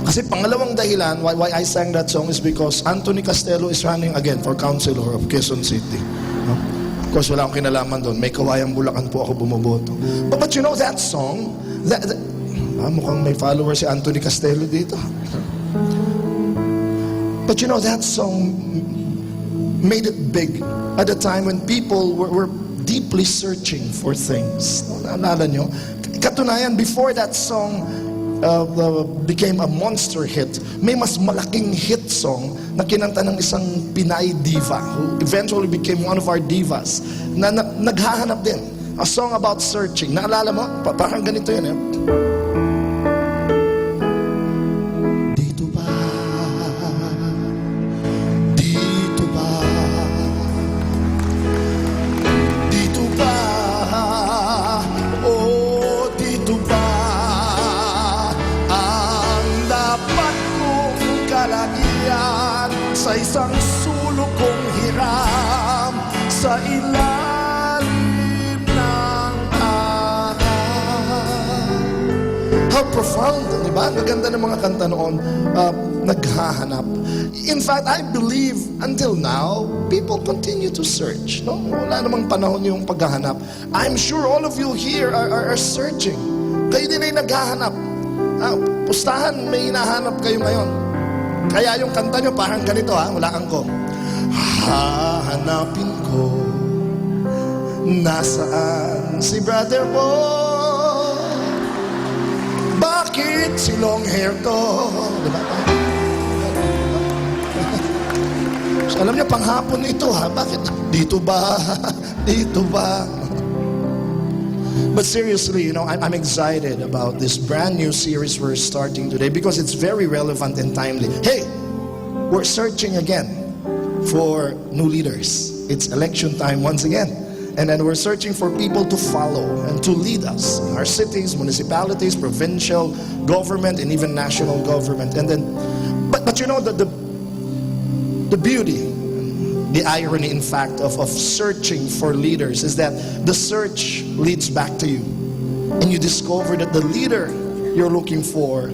Kasi pangalawang dahilan why I sang that song is because Anthony Castelo is running again for Councilor of Quezon City. No? Of course, wala akong kinalaman doon. May Kawayang Bulacan po ako bumoboto. But you know that song, mukhang may follower si Anthony Castelo dito. But you know that song made it big at a time when people were deeply searching for things. Naalala nyo? Katunayan, before that song became a monster hit, may mas malaking hit song na kinanta ng isang Pinay diva who eventually became one of our divas na naghahanap din. A song about searching. Naalala mo? Parang ganito yun eh. Dito ba? Dito ba? Dito ba? Oh, dito ba? Sa isang sulok kong hiram sa ilalim ng araw. How profound, di ba? Maganda ng mga kanta noon, naghahanap. In fact, I believe until now, people continue to search. No? Wala namang panahon yung paghahanap. I'm sure all of you here are searching. Kayo din ay naghahanap. Pustahan, may hinahanap kayo ngayon. Kaya yung kanta nyo parang ganito wala kang ko. Hahanapin ko nasaan si brother mo? Bakit si long hair to? Diba? So, alam niyo, panghapon ito Bakit? Dito ba? Dito ba? But seriously, you know, I'm excited about this brand new series we're starting today because it's very relevant and timely. Hey, we're searching again for new leaders. It's election time once again. And then we're searching for people to follow and to lead us in our cities, municipalities, provincial government, and even national government. And then, but you know, the beauty, the irony, in fact, of searching for leaders is that the search leads back to you. And you discover that the leader you're looking for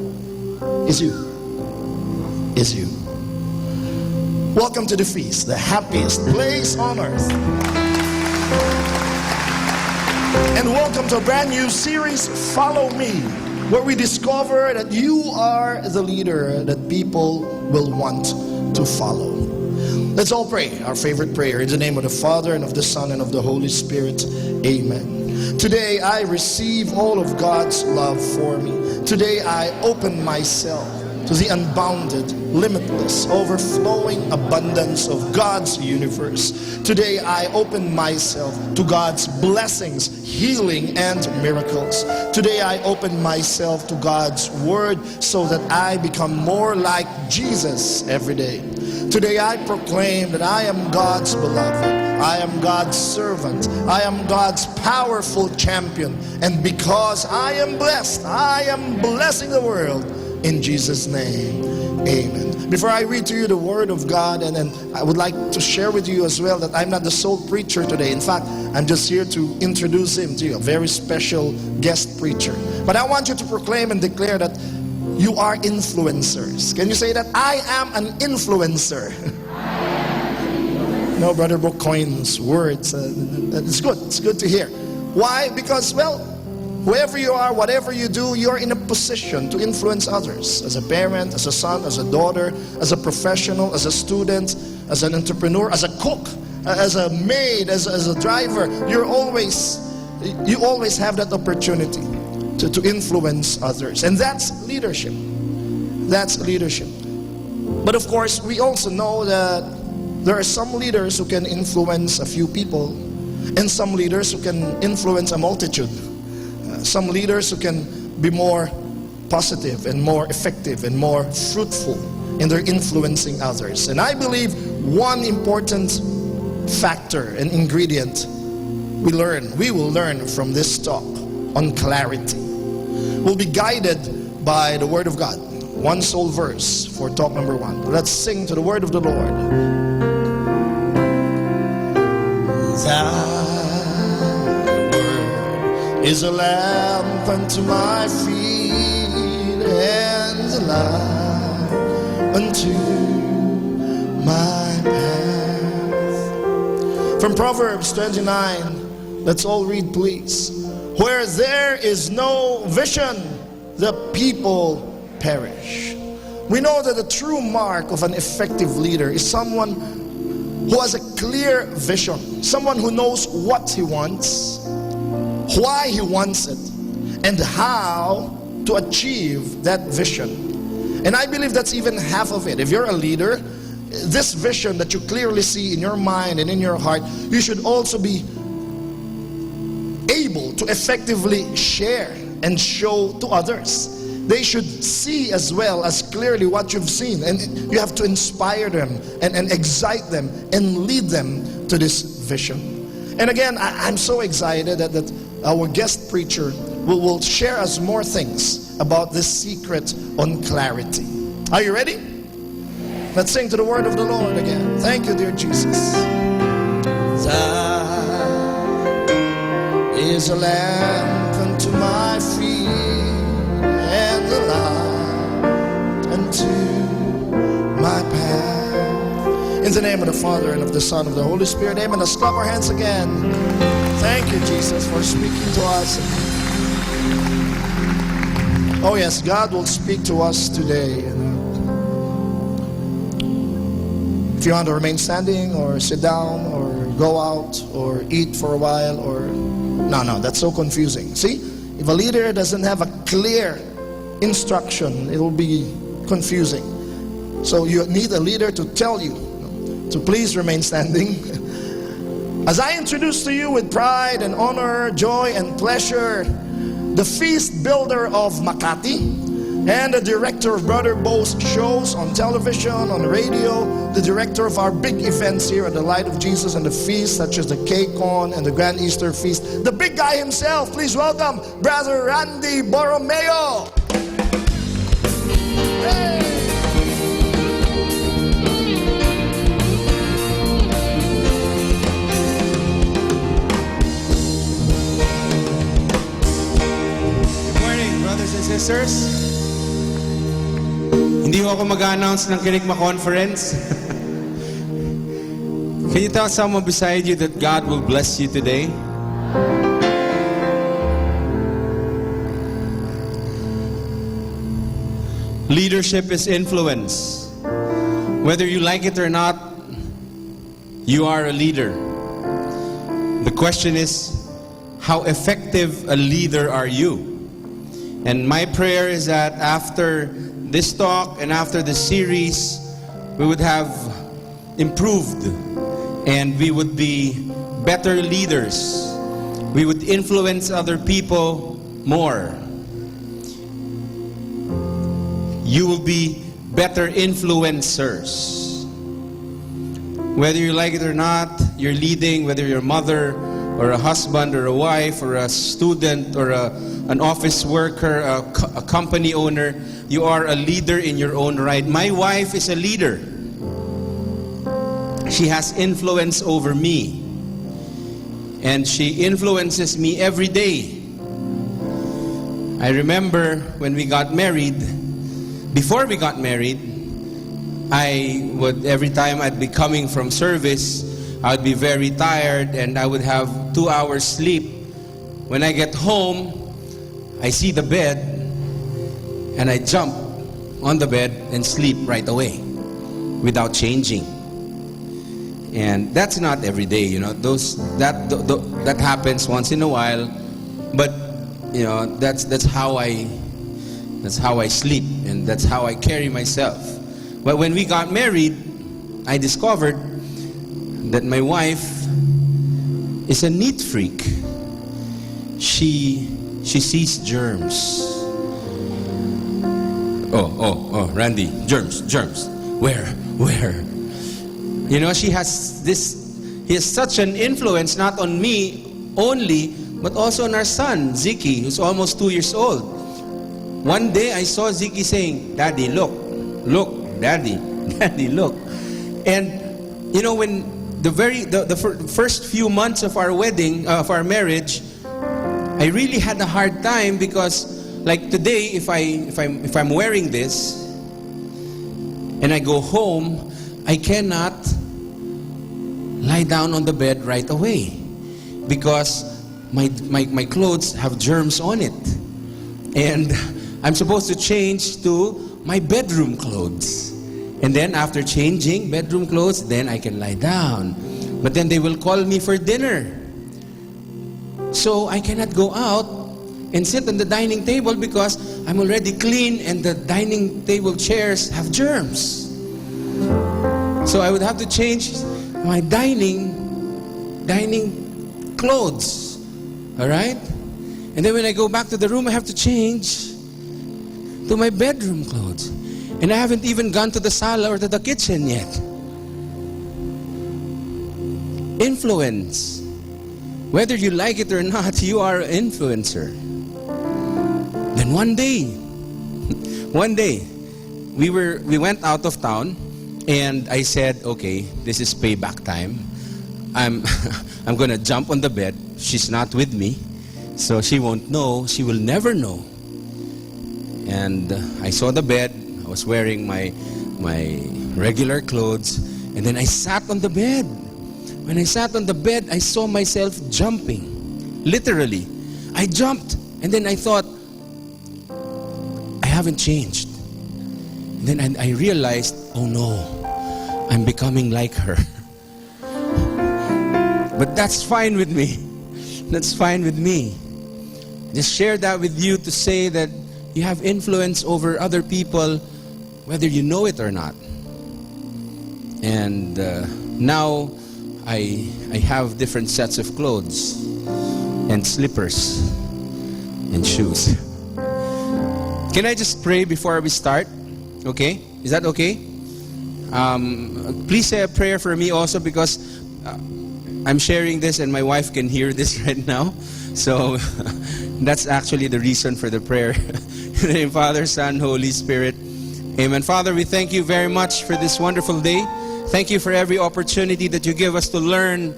is you. Is you. Welcome to the feast, the happiest place on earth. And welcome to a brand new series, Follow Me, where we discover that you are the leader that people will want to follow. Let's all pray our favorite prayer in the name of the Father and of the Son and of the Holy Spirit. Amen. Today I receive all of God's love for me. Today I open myself to the unbounded, limitless, overflowing abundance of God's universe. Today I open myself to God's blessings, healing, and miracles. Today I open myself to God's word so that I become more like Jesus every day. Today I proclaim that I am God's beloved. I am God's servant. I am God's powerful champion. And because I am blessed, I am blessing the world. In Jesus' name, amen. Before I read to you the word of God, and then I would like to share with you as well that I'm not the sole preacher today. In fact, I'm just here to introduce him to you, a very special guest preacher. But I want you to proclaim and declare that you are influencers. Can you say that? I am an influencer. No, Brother Brooke coins words. It's good. It's good to hear. Why? Because, well, whoever you are, whatever you do, you're in a position to influence others. As a parent, as a son, as a daughter, as a professional, as a student, as an entrepreneur, as a cook, as a maid, as a driver. You always have that opportunity to influence others. And that's leadership. That's leadership. But of course, we also know that there are some leaders who can influence a few people, and some leaders who can influence a multitude. Some leaders who can be more positive and more effective and more fruitful in their influencing others. And I believe one important factor and ingredient we will learn from this talk on clarity. We'll be guided by the Word of God. One sole verse for talk number 1. Let's sing to the Word of the Lord. Thy Word is a lamp unto my feet and a light unto my path. From Proverbs 29, let's all read, please. Where there is no vision, the people perish. We know that the true mark of an effective leader is someone who has a clear vision, someone who knows what he wants, why he wants it, and how to achieve that vision. And I believe that's even half of it. If you're a leader, this vision that you clearly see in your mind and in your heart, you should also be able to effectively share and show to others. They should see as well as clearly what you've seen, and you have to inspire them and excite them and lead them to this vision. And again, I'm so excited that our guest preacher will share us more things about this secret on clarity. Are you ready? Let's sing to the Word of the Lord again. Thank you, dear Jesus. Is a lamp unto my feet and a light unto my path. In the name of the Father and of the Son and of the Holy Spirit, amen. Let's clap our hands again. Thank you, Jesus, for speaking to us. Oh yes, God will speak to us today. If you want to remain standing or sit down or go out or eat for a while or no, that's so confusing. See, if a leader doesn't have a clear instruction, it will be confusing. So you need a leader to tell you to please remain standing. As I introduce to you with pride and honor, joy and pleasure, the feast builder of Makati and the director of Brother Bo's shows on television, on radio, the director of our big events here at the Light of Jesus and the feast, such as the K-Con and the Grand Easter Feast. The big guy himself, please welcome Brother Randy Borromeo. Hey. Good morning, brothers and sisters. Hindi ako mag-announce ng Kirigma Conference. Can you tell someone beside you that God will bless you today? Leadership is influence. Whether you like it or not, you are a leader. The question is, how effective a leader are you? And my prayer is that after this talk and after the series, we would have improved and we would be better leaders. We would influence other people more. You will be better influencers. Whether you like it or not, you're leading, whether you're a mother or a husband or a wife or a student or an office worker, a company owner, you are a leader in your own right. My wife is a leader. She has influence over me. And she influences me every day. I remember when we got married, before we got married, I would, every time I'd be coming from service, I'd be very tired and I would have 2 hours sleep. When I get home, I see the bed and I jump on the bed and sleep right away without changing. And that's not every day, you know. That happens once in a while, but you know, that's how I sleep and that's how I carry myself. But when we got married, I discovered that my wife is a neat freak. She sees germs. Oh, Randy, germs. Where? You know, he has such an influence not on me only, but also on our son, Ziki, who's almost 2 years old. One day I saw Ziki saying, "Daddy, look, Daddy, look." And you know, when the first few months of our wedding, of our marriage, I really had a hard time because, like today, if I'm wearing this and I go home, I cannot lie down on the bed right away because my clothes have germs on it, and I'm supposed to change to my bedroom clothes. And then after changing bedroom clothes, then I can lie down. But then they will call me for dinner. So I cannot go out and sit on the dining table because I'm already clean and the dining table chairs have germs. So I would have to change my dining clothes. All right? And then when I go back to the room, I have to change to my bedroom clothes. And I haven't even gone to the sala or to the kitchen yet. Influence. Whether you like it or not, you are an influencer. Then one day, we went out of town, and I said, okay, this is payback time. I'm gonna jump on the bed. She's not with me, so she won't know. She will never know. And I saw the bed. I was wearing my regular clothes, and then I sat on the bed. When I sat on the bed, I saw myself jumping. Literally, I jumped, and then I thought, I haven't changed. And then I realized, oh no, I'm becoming like her. But that's fine with me. That's fine with me. Just share that with you to say that you have influence over other people, whether you know it or not. And now I have different sets of clothes and slippers and shoes. Can I just pray before we start? Okay? Is that okay? Please say a prayer for me also, because I'm sharing this and my wife can hear this right now. So that's actually the reason for the prayer. In the name of Father, Son, Holy Spirit. Amen. Father, we thank you very much for this wonderful day. Thank you for every opportunity that you give us to learn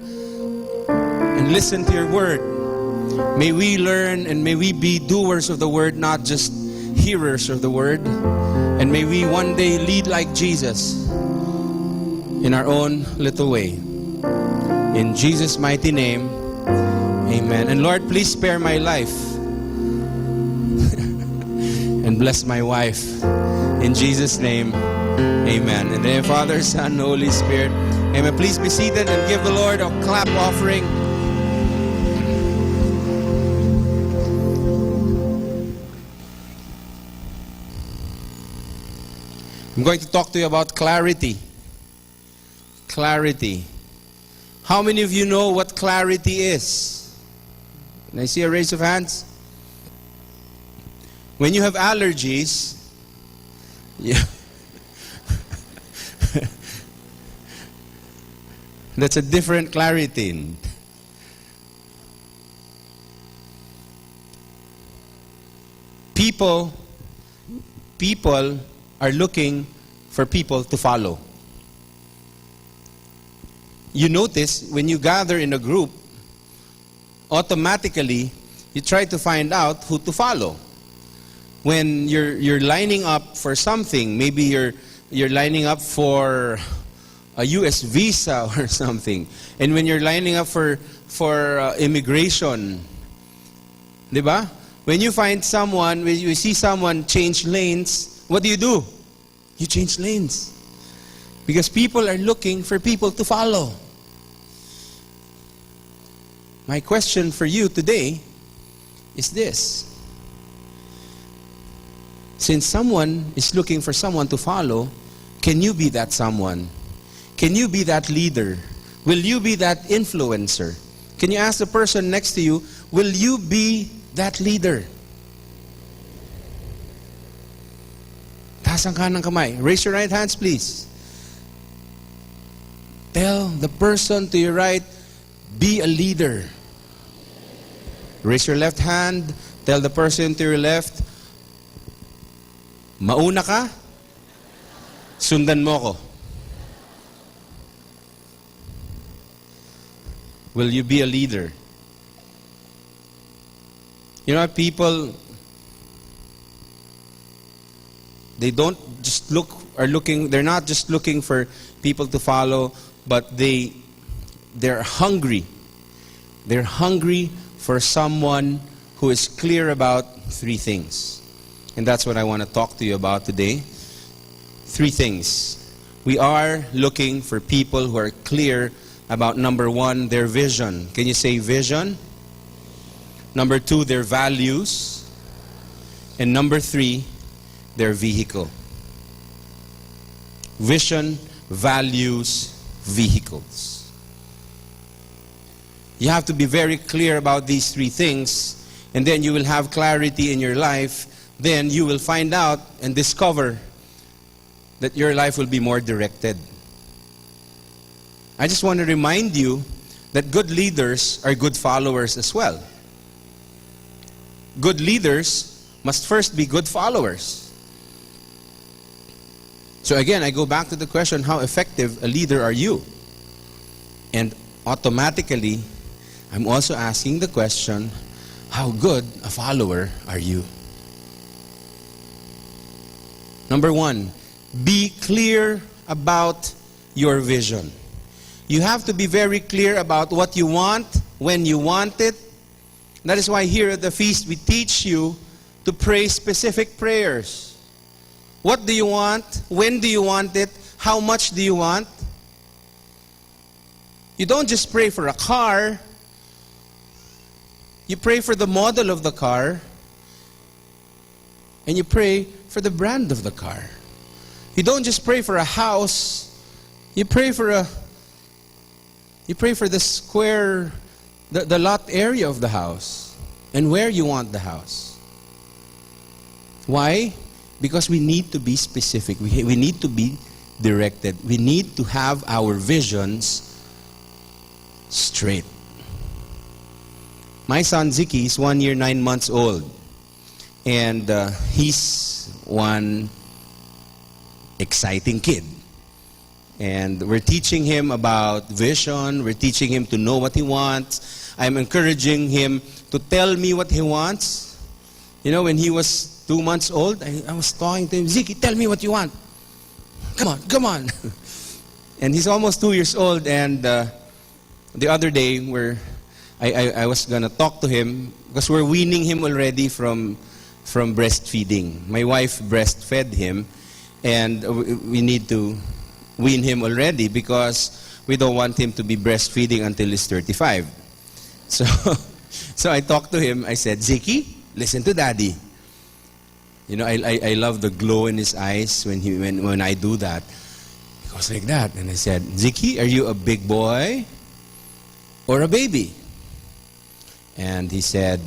and listen to your word. May we learn and may we be doers of the word, not just hearers of the word. And may we one day lead like Jesus in our own little way. In Jesus' mighty name, amen. And Lord, please spare my life and bless my wife. In Jesus' name, amen. In the name of Father, Son, Holy Spirit, amen. Please be seated and give the Lord a clap offering. I'm going to talk to you about clarity. Clarity. How many of you know what clarity is? Can I see a raise of hands? When you have allergies, yeah. That's a different clarity. People are looking for people to follow. You notice when you gather in a group, automatically you try to find out who to follow. When you're lining up for something, maybe you're lining up for a US visa or something, and when you're lining up for immigration, diba? When you find someone, when you see someone change lanes, what do? You change lanes. Because people are looking for people to follow. My question for you today is this. Since someone is looking for someone to follow, can you be that someone? Can you be that leader? Will you be that influencer? Can you ask the person next to you, will you be that leader? Taas ang kanang kamay. Raise your right hands, please. Tell the person to your right, be a leader. Raise your left hand. Tell the person to your left, mauna ka, sundan mo ko. Will you be a leader? You know, people, they don't just they're not just looking for people to follow, but they're hungry. They're hungry for someone who is clear about three things. And that's what I want to talk to you about today. Three things. We are looking for people who are clear about, number one, their vision. Can you say vision? Number two, their values. And number three, their vehicle. Vision, values, vehicles. You have to be very clear about these three things, and then you will have clarity in your life. Then you will find out and discover that your life will be more directed. I just want to remind you that good leaders are good followers as well. Good leaders must first be good followers. So again, I go back to the question, how effective a leader are you? And automatically, I'm also asking the question, how good a follower are you? Number one, be clear about your vision. You have to be very clear about what you want, when you want it. That is why here at the feast we teach you to pray specific prayers. What do you want? When do you want it? How much do you want? You don't just pray for a car. You pray for the model of the car. And you pray for the brand of the car. You don't just pray for a house. You pray for the square, the lot area of the house, and where you want the house. Why? Because we need to be specific. We need to be directed. We need to have our visions straight. My son Ziki is 1 year, 9 months old. And he's one exciting kid. And we're teaching him about vision. We're teaching him to know what he wants. I'm encouraging him to tell me what he wants. You know, when he was 2 months old, I was talking to him, Ziki, tell me what you want. Come on, come on. And he's almost 2 years old. And the other day, I was going to talk to him because we're weaning him already from breastfeeding. My wife breastfed him, and we need to wean him already because we don't want him to be breastfeeding until he's 35. So I talked to him. I said, Ziki, listen to Daddy. You know, I love the glow in his eyes when I do that. He goes like that. And I said, Ziki, are you a big boy or a baby? And he said,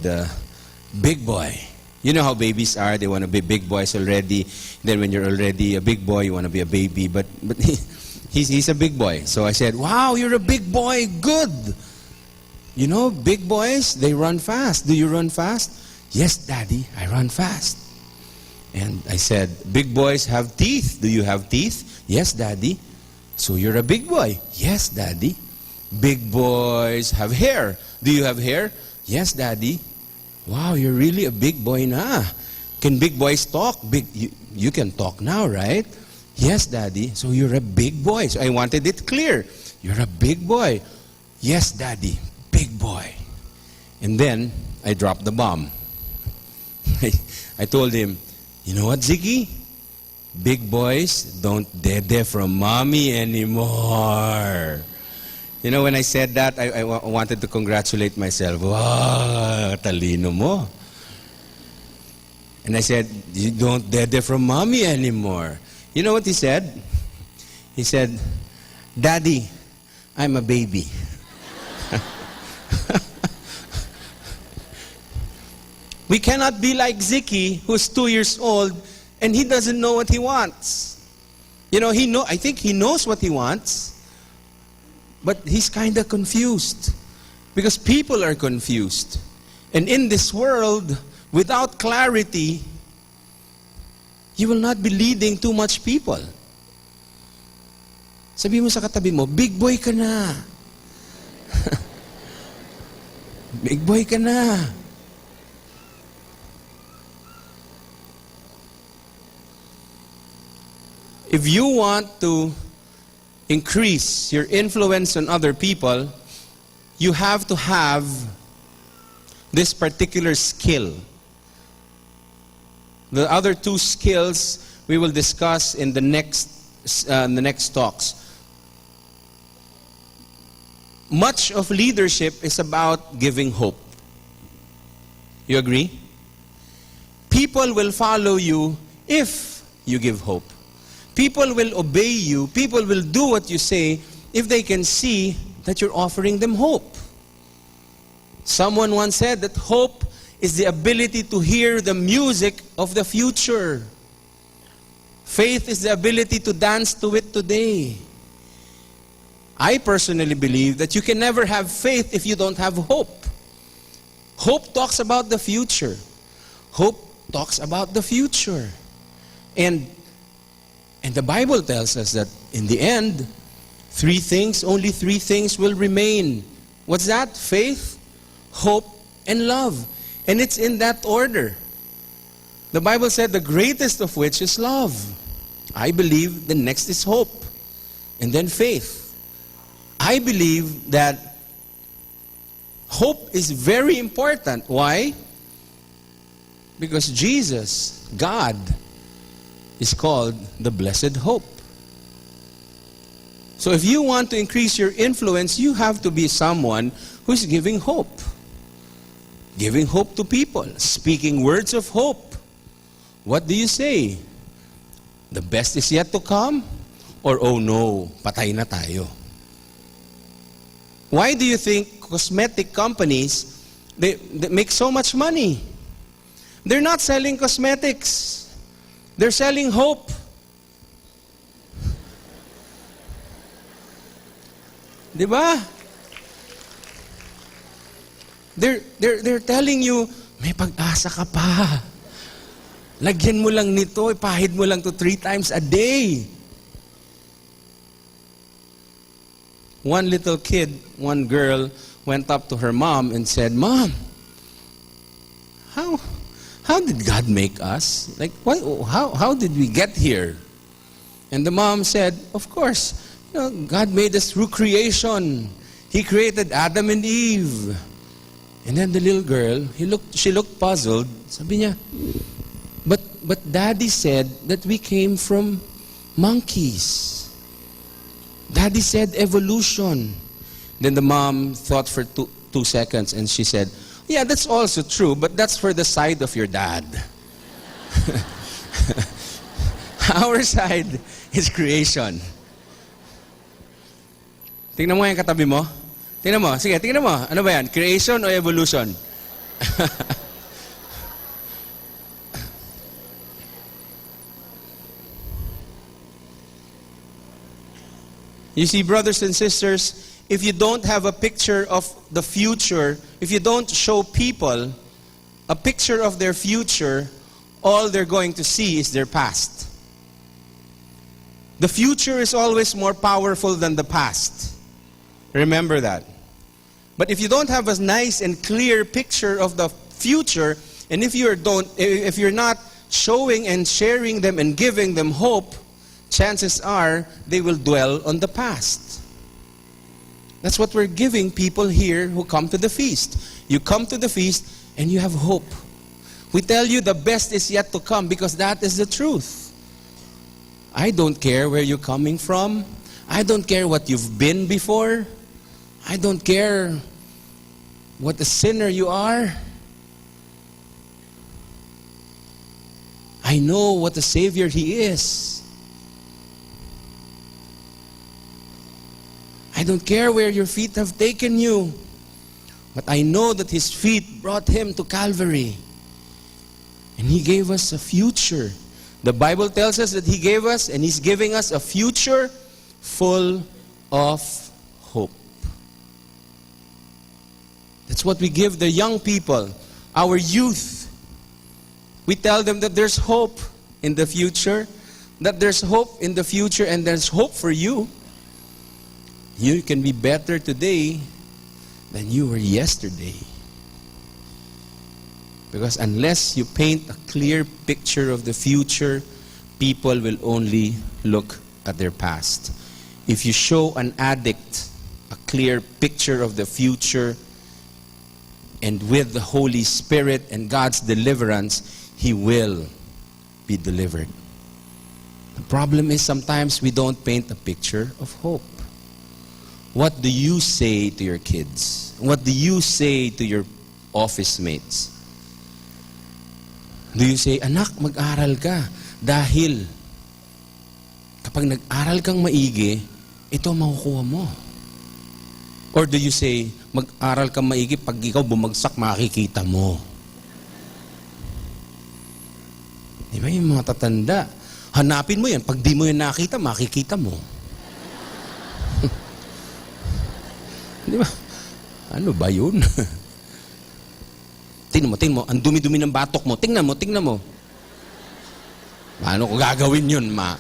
big boy. You know how babies are. They want to be big boys already. Then when you're already a big boy, you want to be a baby. But he's a big boy. So I said, wow, you're a big boy. Good. You know, big boys, they run fast. Do you run fast? Yes, Daddy, I run fast. And I said, big boys have teeth. Do you have teeth? Yes, Daddy. So you're a big boy. Yes, Daddy. Big boys have hair. Do you have hair? Yes, Daddy. Wow, you're really a big boy na. Can big boys talk? You can talk now, right? Yes, Daddy. So you're a big boy. So I wanted it clear. You're a big boy. Yes, Daddy. Big boy. And then I dropped the bomb. I told him, you know what, Ziggy? Big boys don't dede from mommy anymore. You know, when I said that, I wanted to congratulate myself. Wow, talino mo. And I said, you don't dede from mommy anymore. You know what he said? He said, Daddy, I'm a baby. We cannot be like Ziki, who's 2 years old, and he doesn't know what he wants. You know, I think he knows what he wants, but he's kind of confused. Because people are confused. And in this world, without clarity, you will not be leading too much people. Sabi mo sa katabi mo, big boy ka na. Big boy ka na. If you want to increase your influence on other people, you have to have this particular skill. The other two skills we will discuss in the next talks. Much of leadership is about giving hope. You agree? People will follow you if you give hope. People will obey you. People will do what you say if they can see that you're offering them hope. Someone once said that hope is the ability to hear the music of the future. Faith is the ability to dance to it today. I personally believe that you can never have faith if you don't have hope. Hope talks about the future. Hope talks about the future. And the Bible tells us that in the end, only three things will remain. What's that? Faith, hope, and love. And it's in that order. The Bible said the greatest of which is love. I believe the next is hope. And then faith. I believe that hope is very important. Why? Because Jesus, God, is called the Blessed Hope. So if you want to increase your influence, you have to be someone who's giving hope. Giving hope to people. Speaking words of hope. What do you say? The best is yet to come? Or, oh no, patay na tayo? Why do you think cosmetic companies, they make so much money? They're not selling cosmetics. They're selling hope. Diba? They're telling you, may pag-asa ka pa. Lagyan mo lang nito, ipahid mo lang to 3 times a day. One little kid, one girl, went up to her mom and said, Mom, how did God make us? Like, how did we get here? And the mom said, of course, God made us through creation. He created Adam and Eve. And then the little girl, she looked puzzled. Sabi niya, but Daddy said that we came from monkeys. Daddy said evolution. Then the mom thought for two seconds and she said, yeah, that's also true, but that's for the side of your dad. Our side is creation. Tingnan mo yung katabi mo. Tingnan mo. Sige, tingnan mo. Ano ba yan? Creation o evolution? You see, brothers and sisters, if you don't have a picture of the future, if you don't show people a picture of their future, all they're going to see is their past. The future is always more powerful than the past. Remember that. But if you don't have a nice and clear picture of the future, and if you're not showing and sharing them and giving them hope, chances are they will dwell on the past. That's what we're giving people here who come to the feast. You come to the feast and you have hope. We tell you the best is yet to come because that is the truth. I don't care where you're coming from. I don't care what you've been before. I don't care what a sinner you are. I know what a Savior He is. I don't care where your feet have taken you, but I know that His feet brought Him to Calvary. And He gave us a future. The Bible tells us that He gave us, and He's giving us a future full of hope. That's what we give the young people, our youth. We tell them that there's hope in the future, that there's hope in the future, and there's hope for you. You can be better today than you were yesterday. Because unless you paint a clear picture of the future, people will only look at their past. If you show an addict a clear picture of the future, and with the Holy Spirit and God's deliverance, he will be delivered. The problem is sometimes we don't paint a picture of hope. What do you say to your kids? What do you say to your office mates? Do you say, anak, mag-aral ka dahil kapag nag-aral kang maigi, ito makukuha mo? Or do you say, mag-aral kang maigi, pag ikaw bumagsak, makikita mo? Di ba yung mga tatanda? Hanapin mo yan, pag di mo yan nakita, makikita mo. Di ba? Ano ba yun? Tingnan mo, ang dumi-dumi ng batok mo. Tingnan mo. Paano ko gagawin yun, ma?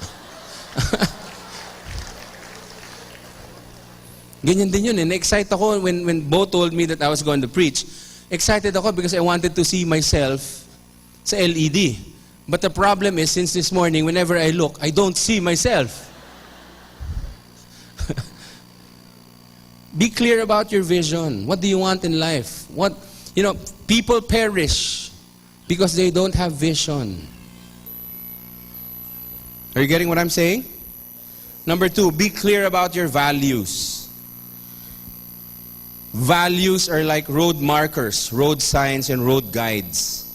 Ganyan din yun. Na-excite ako when Bo told me that I was going to preach. Excited ako because I wanted to see myself sa LED. But the problem is, since this morning, whenever I look, I don't see myself. Be clear about your vision. What do you want in life? People perish because they don't have vision. Are you getting what I'm saying? Number 2, be clear about your values. Values are like road markers, road signs, and road guides.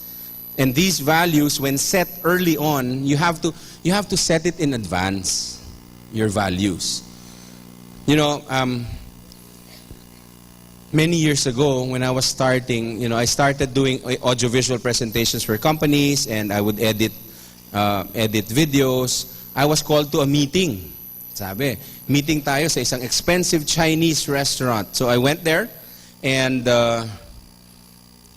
And these values, when set early on, you have to set it in advance. Your values. Many years ago, when I was starting, I started doing audiovisual presentations for companies, and I would edit videos. I was called to a meeting. Sabi, meeting tayo sa isang expensive Chinese restaurant. So I went there, and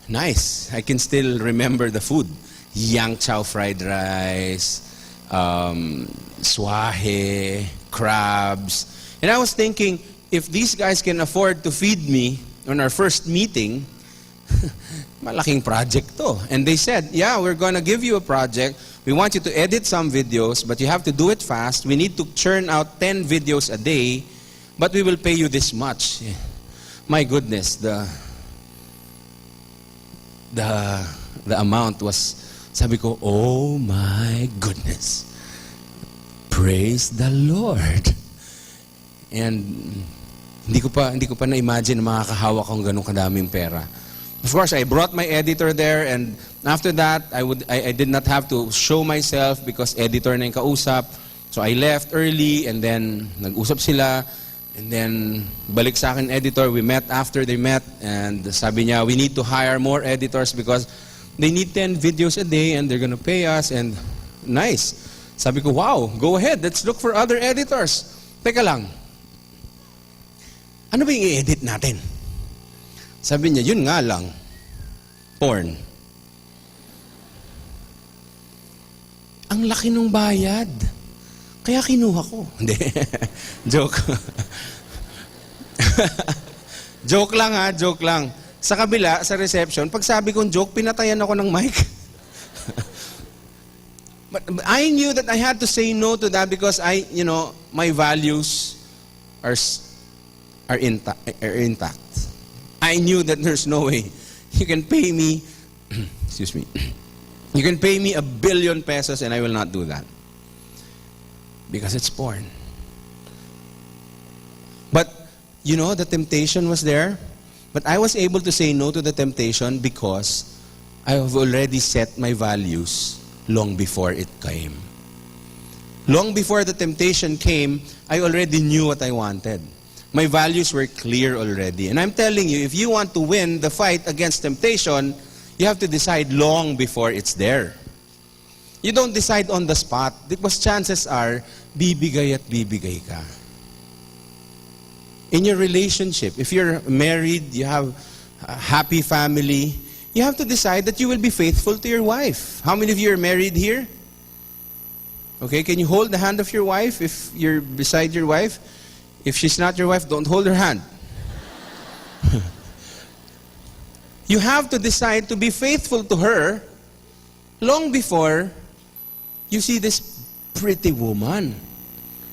nice. I can still remember the food. Yang chow fried rice, swahe, crabs. And I was thinking, if these guys can afford to feed me on our first meeting, malaking project to. And they said, yeah, we're going to give you a project. We want you to edit some videos, but you have to do it fast. We need to churn out 10 videos a day, but we will pay you this much. My goodness, the amount was, sabi ko, oh my goodness. Praise the Lord. And hindi ko pa na-imagine na makakahawak akong ganun kadaming pera. Of course, I brought my editor there, and after that, I did not have to show myself because editor na yung kausap. So I left early, and then nag-usap sila, and then balik sa akin editor. We met after they met, and sabi niya, we need to hire more editors because they need 10 videos a day, and they're gonna pay us, and nice. Sabi ko, wow, go ahead, let's look for other editors. Teka lang, ano ba yung i-edit natin? Sabi niya, yun nga lang, porn. Ang laki nung bayad. Kaya kinuha ko. Hindi. Joke. Joke lang ha, joke lang. Sa kabila, sa reception, pag sabi kong joke, pinatayan ako ng mic. But I knew that I had to say no to that because my values are intact. I knew that there's no way you can pay me, excuse me, you can pay me 1 billion pesos and I will not do that. Because it's porn. But, the temptation was there. But I was able to say no to the temptation because I have already set my values long before it came. Long before the temptation came, I already knew what I wanted. My values were clear already. And I'm telling you, if you want to win the fight against temptation, You have to decide long before it's there. You don't decide on the spot because chances are, bibigay at bibigay ka. In your relationship, if you're married, you have a happy family, you have to decide that you will be faithful to your wife. How many of you are married here? Okay, can you hold the hand of your wife if you're beside your wife? If she's not your wife, don't hold her hand. You have to decide to be faithful to her long before you see this pretty woman.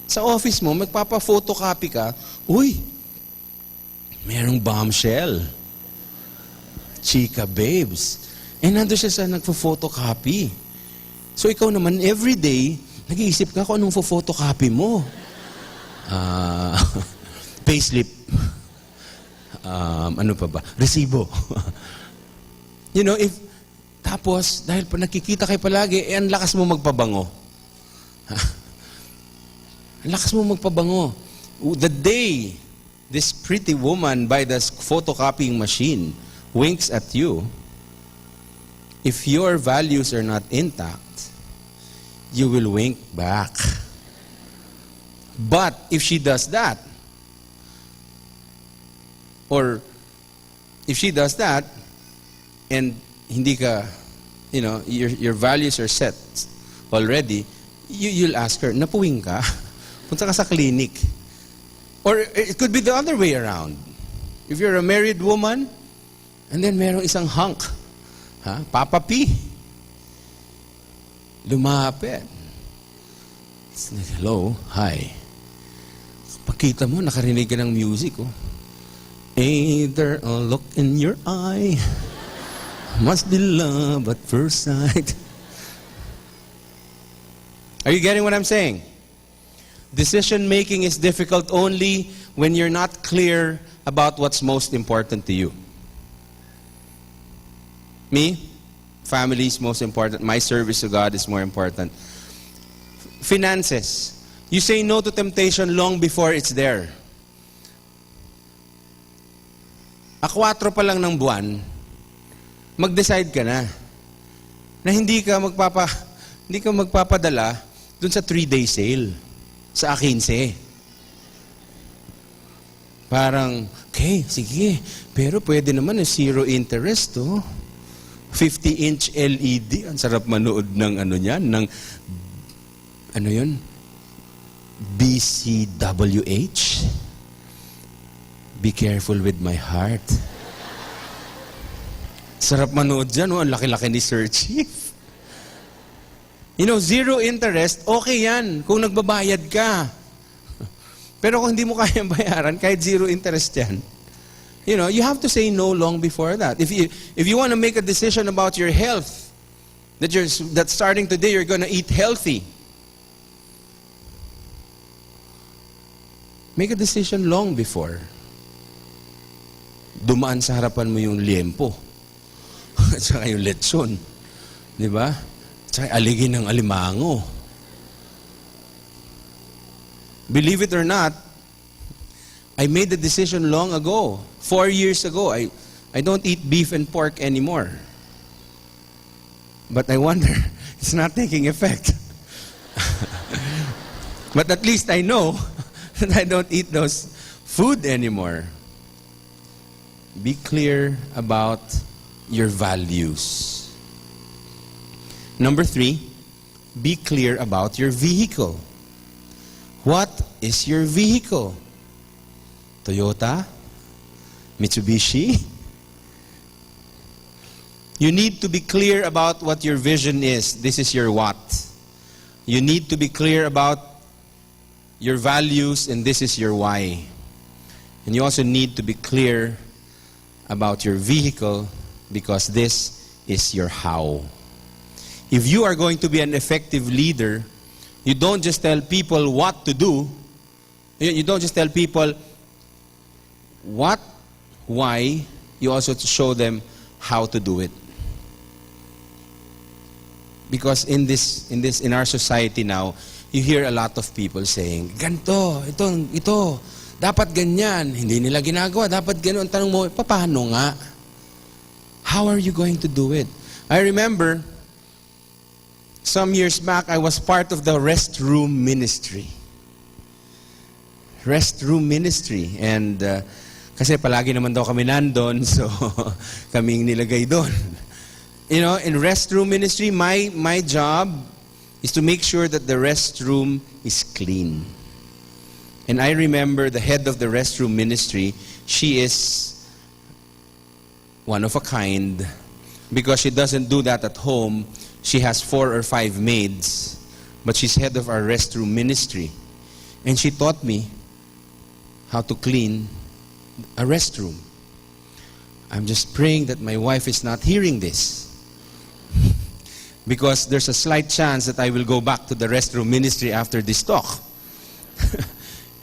Sa office mo, magpapa-photocopy ka, uy, merong bombshell. Chika babes. Eh, nandun siya sa nagpo-photocopy. So ikaw naman, every day, nag-iisip ka kung anong photocopy mo. Payslip. Ano pa ba? Resibo. You know, tapos, dahil pa nakikita kayo palagi, ang lakas mo magpabango. Ang lakas mo magpabango. The day this pretty woman by the photocopying machine winks at you, if your values are not intact, you will wink back. But if she does that, or if she does that, and hindi ka, you know, your values are set already, you'll ask her, napuwing ka? Punta ka sa clinic. Or it could be the other way around. If you're a married woman, and then merong isang hunk, Papa P, lumapit. Hello, hi. Pagkita mo, nakarinig ka ng music, oh. Ain't there a look in your eye? Must be love at first sight. Are you getting what I'm saying? Decision making is difficult only when you're not clear about what's most important to you. Me, family is most important. My service to God is more important. Finances. You say no to temptation long before it's there. A 4 pa lang ng buwan, mag-decide ka na hindi ka magpapadala dun sa 3-day sale sa A15. Parang, okay, sige, pero pwede naman zero interest, oh. 50-inch LED, ang sarap manood ng ano niyan, ng ano yun? BCWH. Be careful with my heart. Sarap manood dyan, oh. Ang laki-laki ni Sir Chief. You know, zero interest, okay yan kung nagbabayad ka. Pero kung hindi mo kayang bayaran, kahit zero interest yan, you know, you have to say no long before that. If you want to make a decision about your health, that starting today you're going to eat healthy, make a decision long before. Dumaan sa harapan mo yung liempo. At saka yung lechon. Di ba? At saka aligin ng alimango. Believe it or not, I made the decision long ago. 4 years ago, I don't eat beef and pork anymore. But I wonder, it's not taking effect. But at least I know that I don't eat those food anymore. Be clear about your values. Number 3, be clear about your vehicle. What is your vehicle? Toyota? Mitsubishi? You need to be clear about what your vision is. This is your what. You need to be clear about your values, and this is your why. And you also need to be clear about your vehicle, because this is your how. If you are going to be an effective leader, you don't just tell people what to do. You don't just tell people what, why. You also show them how to do it. Because in our society now, you hear a lot of people saying, ganito, ito, dapat ganyan. Hindi nila ginagawa, dapat gano'n. Tanong mo, paano nga? How are you going to do it? I remember some years back, I was part of the restroom ministry. Restroom ministry. And kasi palagi naman daw kami nandun, so kaming nilagay doon. You know, in restroom ministry, my job is to make sure that the restroom is clean. And I remember the head of the restroom ministry, she is one of a kind. Because she doesn't do that at home, she has 4 or 5 maids. But she's head of our restroom ministry. And she taught me how to clean a restroom. I'm just praying that my wife is not hearing this. Because there's a slight chance that I will go back to the restroom ministry after this talk.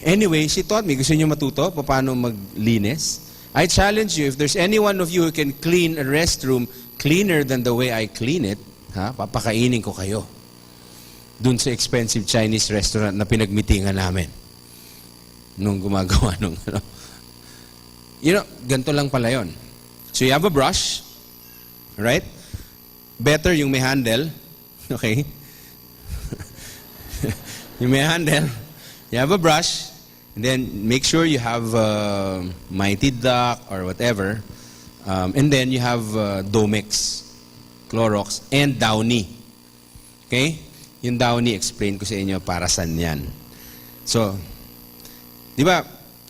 Anyway, she taught me. Gusto niyo matuto paano maglinis? I challenge you, if there's any one of you who can clean a restroom cleaner than the way I clean it, papakainin ko kayo. Dun sa expensive Chinese restaurant na pinagmitingan namin. Nung gumagawa nung, you know, ganito lang pala yun. So you have a brush, right? Better yung may handle, okay? Yung may handle, you have a brush, and then make sure you have Mighty Duck or whatever, and then you have Domex, Clorox, and Downy. Okay? Yung Downy, explain ko sa inyo para saan yan. So, di ba,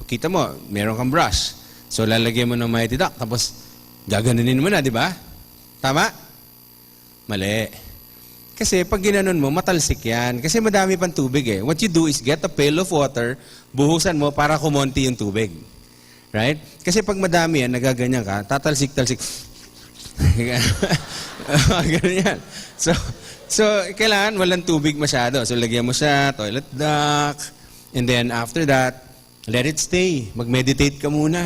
kita mo, meron kang brush. So, lalagyan mo ng Mighty Duck, tapos gaganunin mo na, di ba? Tama? Mali. Kasi pag ginanon mo, matalsik yan. Kasi madami pang tubig eh. What you do is get a pail of water, buhusan mo para kumonti yung tubig. Right? Kasi pag madami yan, nagaganyan ka, tatalsik-talsik. Ganun yan. So, kailangan walang tubig masyado. So, lagyan mo siya, toilet duck. And then, after that, let it stay. Mag-meditate ka muna.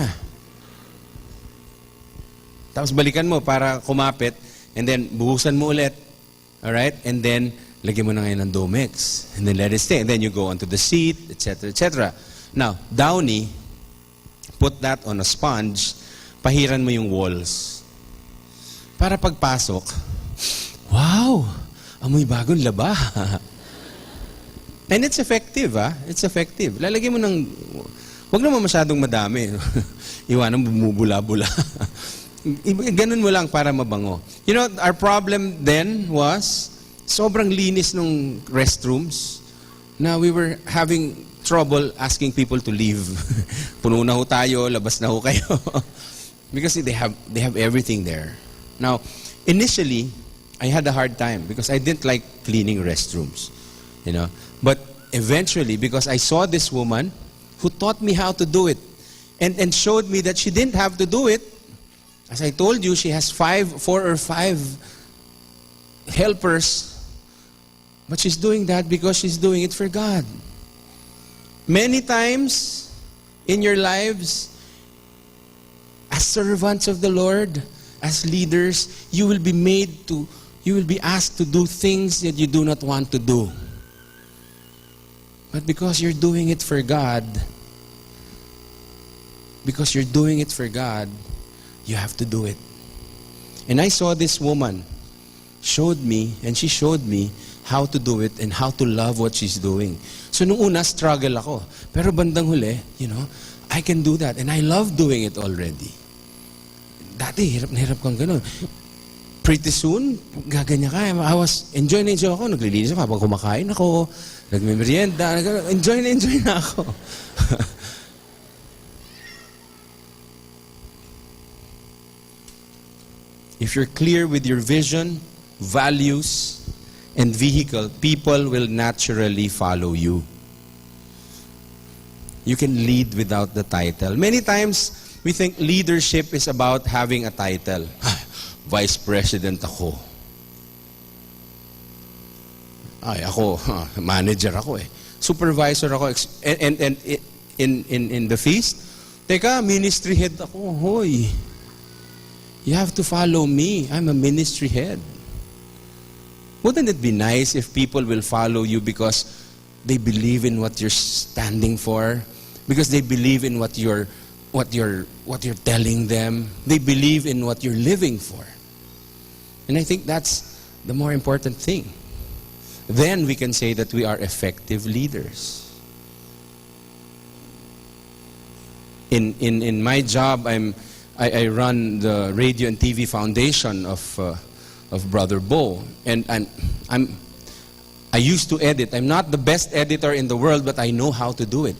Tapos balikan mo para kumapit. And then, buhusan mo ulit. Alright? And then, lagyan mo na ngayon ng Domex. And then, let it stay. And then, you go onto the seat, etc., etc. Now, Downy, put that on a sponge, pahiran mo yung walls. Para pagpasok, wow! Amoy bagong laba. And it's effective, It's effective. Lalagyan mo ng, wag naman masyadong madami. Iwanan bumubula-bula. Ganun mo lang para mabango. You know, our problem then was, sobrang linis ng restrooms na we were having trouble asking people to leave. Puno na ho tayo, labas na ho kayo. Because they have everything there. Now, initially, I had a hard time because I didn't like cleaning restrooms. You know, but eventually, because I saw this woman who taught me how to do it and showed me that she didn't have to do it. As I told you, she has 4 or 5 helpers, but she's doing that because she's doing it for God. Many times in your lives, as servants of the Lord, as leaders, you will be asked to do things that you do not want to do. But because you're doing it for God, you have to do it. And I saw this woman showed me how to do it and how to love what she's doing. So nung una, struggle ako. Pero bandang huli, you know, I can do that. And I love doing it already. Dati, hirap na hirap kang ganun. Pretty soon, gaganya ka. I was enjoy ako. Naglilinis ako habang kumakain ako. Nagmemerienda. Enjoy na ako. If you're clear with your vision, values, and vehicle, people will naturally follow you. You can lead without the title. Many times, we think leadership is about having a title. Vice President ako. Ako, manager ako eh. Supervisor ako. And in the feast, teka, ministry head ako. Hoy. You have to follow me. I'm a ministry head. Wouldn't it be nice if people will follow you because they believe in what you're standing for? Because they believe in what you're what you're telling them. They believe in what you're living for. And I think that's the more important thing. Then we can say that we are effective leaders. In my job, I run the radio and TV foundation of Brother Bo, and I used to edit. I'm not the best editor in the world, but I know how to do it.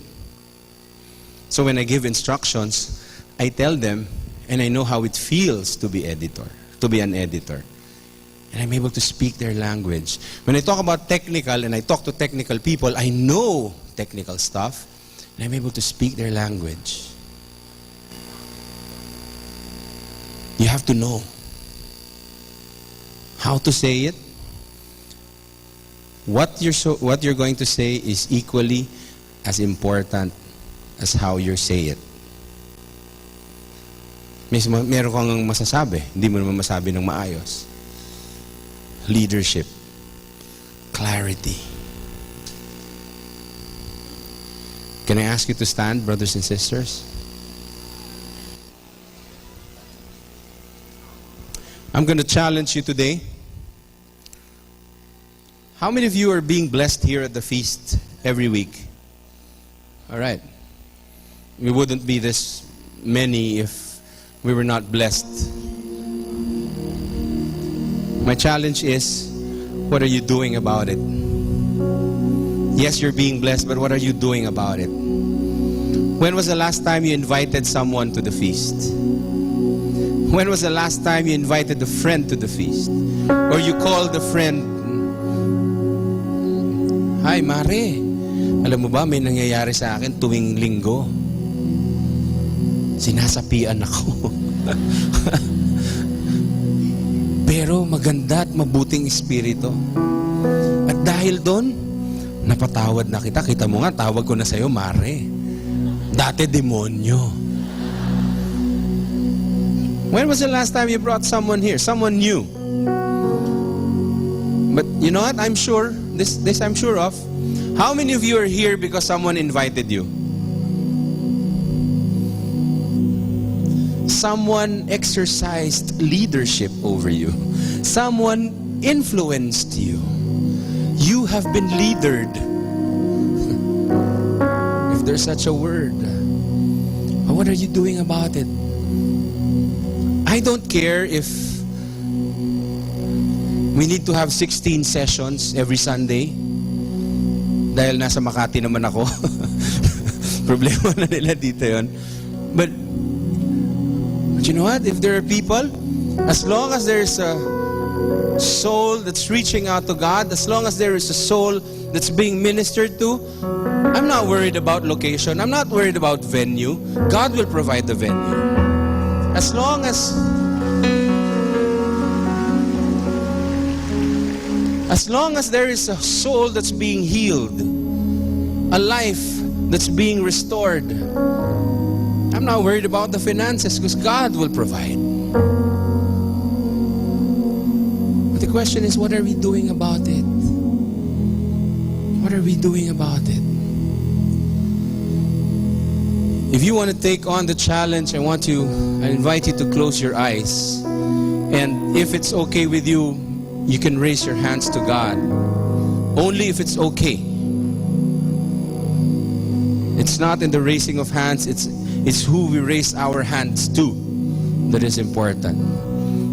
So when I give instructions, I tell them, and I know how it feels to be an editor. And I'm able to speak their language. When I talk about technical, and I talk to technical people, I know technical stuff, and I'm able to speak their language. You have to know how to say it. What you're going to say is equally as important as how you say it. Meron kang masasabi, hindi mo naman masabi ng maayos. Leadership, clarity. Can I ask you to stand, brothers and sisters? I'm going to challenge you today. How many of you are being blessed here at the feast every week? All right. We wouldn't be this many if we were not blessed. My challenge is, what are you doing about it? Yes, you're being blessed, but what are you doing about it? When was the last time you invited someone to the feast? When was the last time you invited a friend to the feast? Or you called a friend, "Hi, Mare, alam mo ba may nangyayari sa akin tuwing linggo? Sinasapian ako." Pero maganda at mabuting espiritu. At dahil doon, napatawad na kita. Kita mo nga, tawag ko na sa'yo, Mare. Dati demonyo. When was the last time you brought someone here? Someone new. But you know what? I'm sure, this I'm sure of. How many of you are here because someone invited you? Someone exercised leadership over you. Someone influenced you. You have been leadered. If there's such a word. But what are you doing about it? I don't care if we need to have 16 sessions every Sunday. Dahil nasa Makati naman ako. Problema na nila dito yun. But you know what? If there are people, as long as there's a soul that's reaching out to God, as long as there is a soul that's being ministered to, I'm not worried about location. I'm not worried about venue. God will provide the venue. As long as there is a soul that's being healed, a life that's being restored, I'm not worried about the finances because God will provide. But the question is, what are we doing about it? What are we doing about it? If you want to take on the challenge, I invite you to close your eyes. And if it's okay with you, you can raise your hands to God. Only if it's okay. It's not in the raising of hands, it's who we raise our hands to that is important.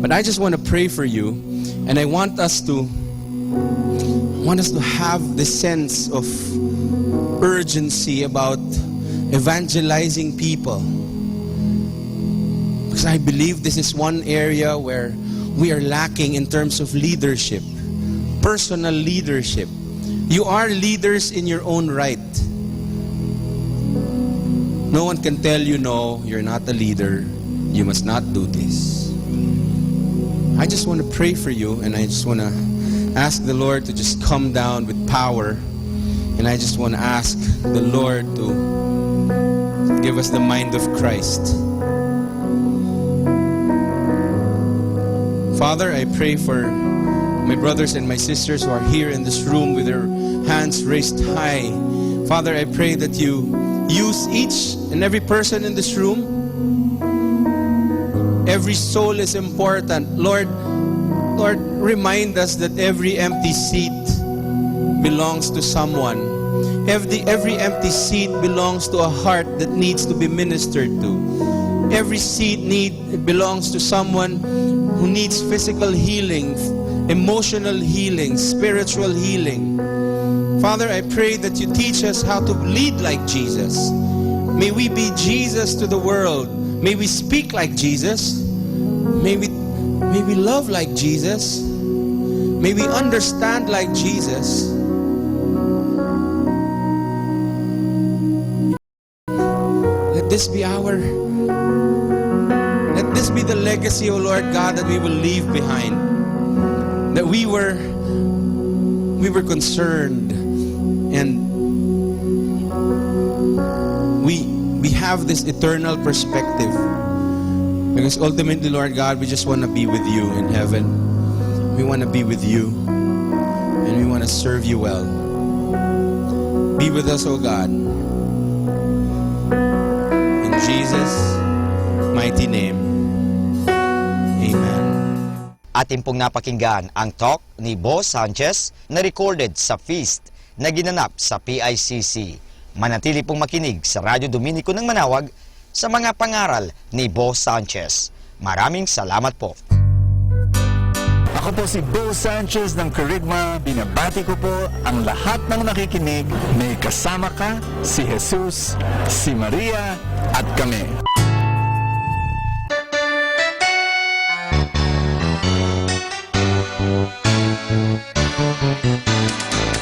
But I just want to pray for you, and I want us to have this sense of urgency about evangelizing people. Because I believe this is one area where we are lacking in terms of leadership, personal leadership. You are leaders in your own right. No one can tell you, no, you're not a leader. You must not do this. I just want to pray for you, and I just want to ask the Lord to just come down with power. And I just want to ask the Lord to give us the mind of Christ. Father, I pray for my brothers and my sisters who are here in this room with their hands raised high. Father, I pray that you use each and every person in this room. Every soul is important. Lord, remind us that every empty seat belongs to someone. Every empty seat belongs to a heart that needs to be ministered to. Every seat belongs to someone who needs physical healing, emotional healing, spiritual healing. Father, I pray that you teach us how to lead like Jesus. May we be Jesus to the world. May we speak like Jesus. May we love like Jesus. May we understand like Jesus. Let this be the legacy, O Lord God, that we will leave behind. That we were concerned, and we have this eternal perspective. Because ultimately, Lord God, we just want to be with you in heaven. We want to be with you, and we want to serve you well. Be with us, O God. In Jesus' mighty name, amen. Atin pong napakinggan ang talk ni Bo Sanchez na recorded sa feast na ginanap sa PICC. Manatili pong makinig sa Radyo Dominico ng Manawag sa mga pangaral ni Bo Sanchez. Maraming salamat po. Ako po si Bo Sanchez ng Kerygma. Binabati ko po ang lahat ng nakikinig. May kasama ka, si Jesus, si Maria, at kami.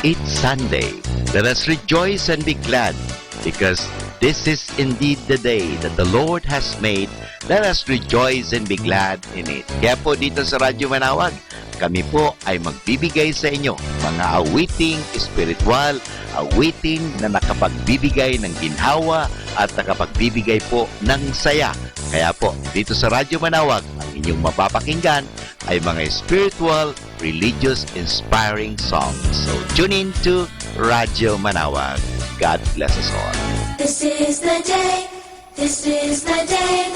It's Sunday. Let us rejoice and be glad, because this is indeed the day that the Lord has made. Let us rejoice and be glad in it. Kaya po dito sa Radyo Manawag, kami po ay magbibigay sa inyo mga awiting espiritual, awiting na nakapagbibigay ng ginhawa at nakapagbibigay po ng saya. Kaya po, dito sa Radyo Manawag, ang inyong mapapakinggan ay mga spiritual, religious, inspiring songs. So, tune in to Radyo Manawag. God bless us all. This is the day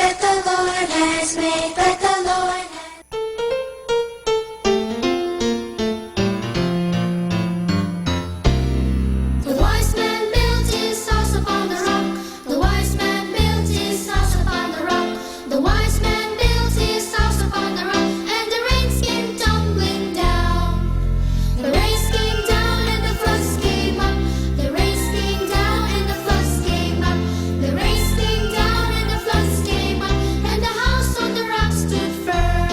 that the Lord has made, that the Lord has The wise man built his house upon the rock. The wise man built his house upon the rock. The wise man built his house upon the rock, and the rains came tumbling down. The rains came down and the floods came up. The rains came down and the floods came up. The rains came down and the floods came up, and the house on the rock stood firm.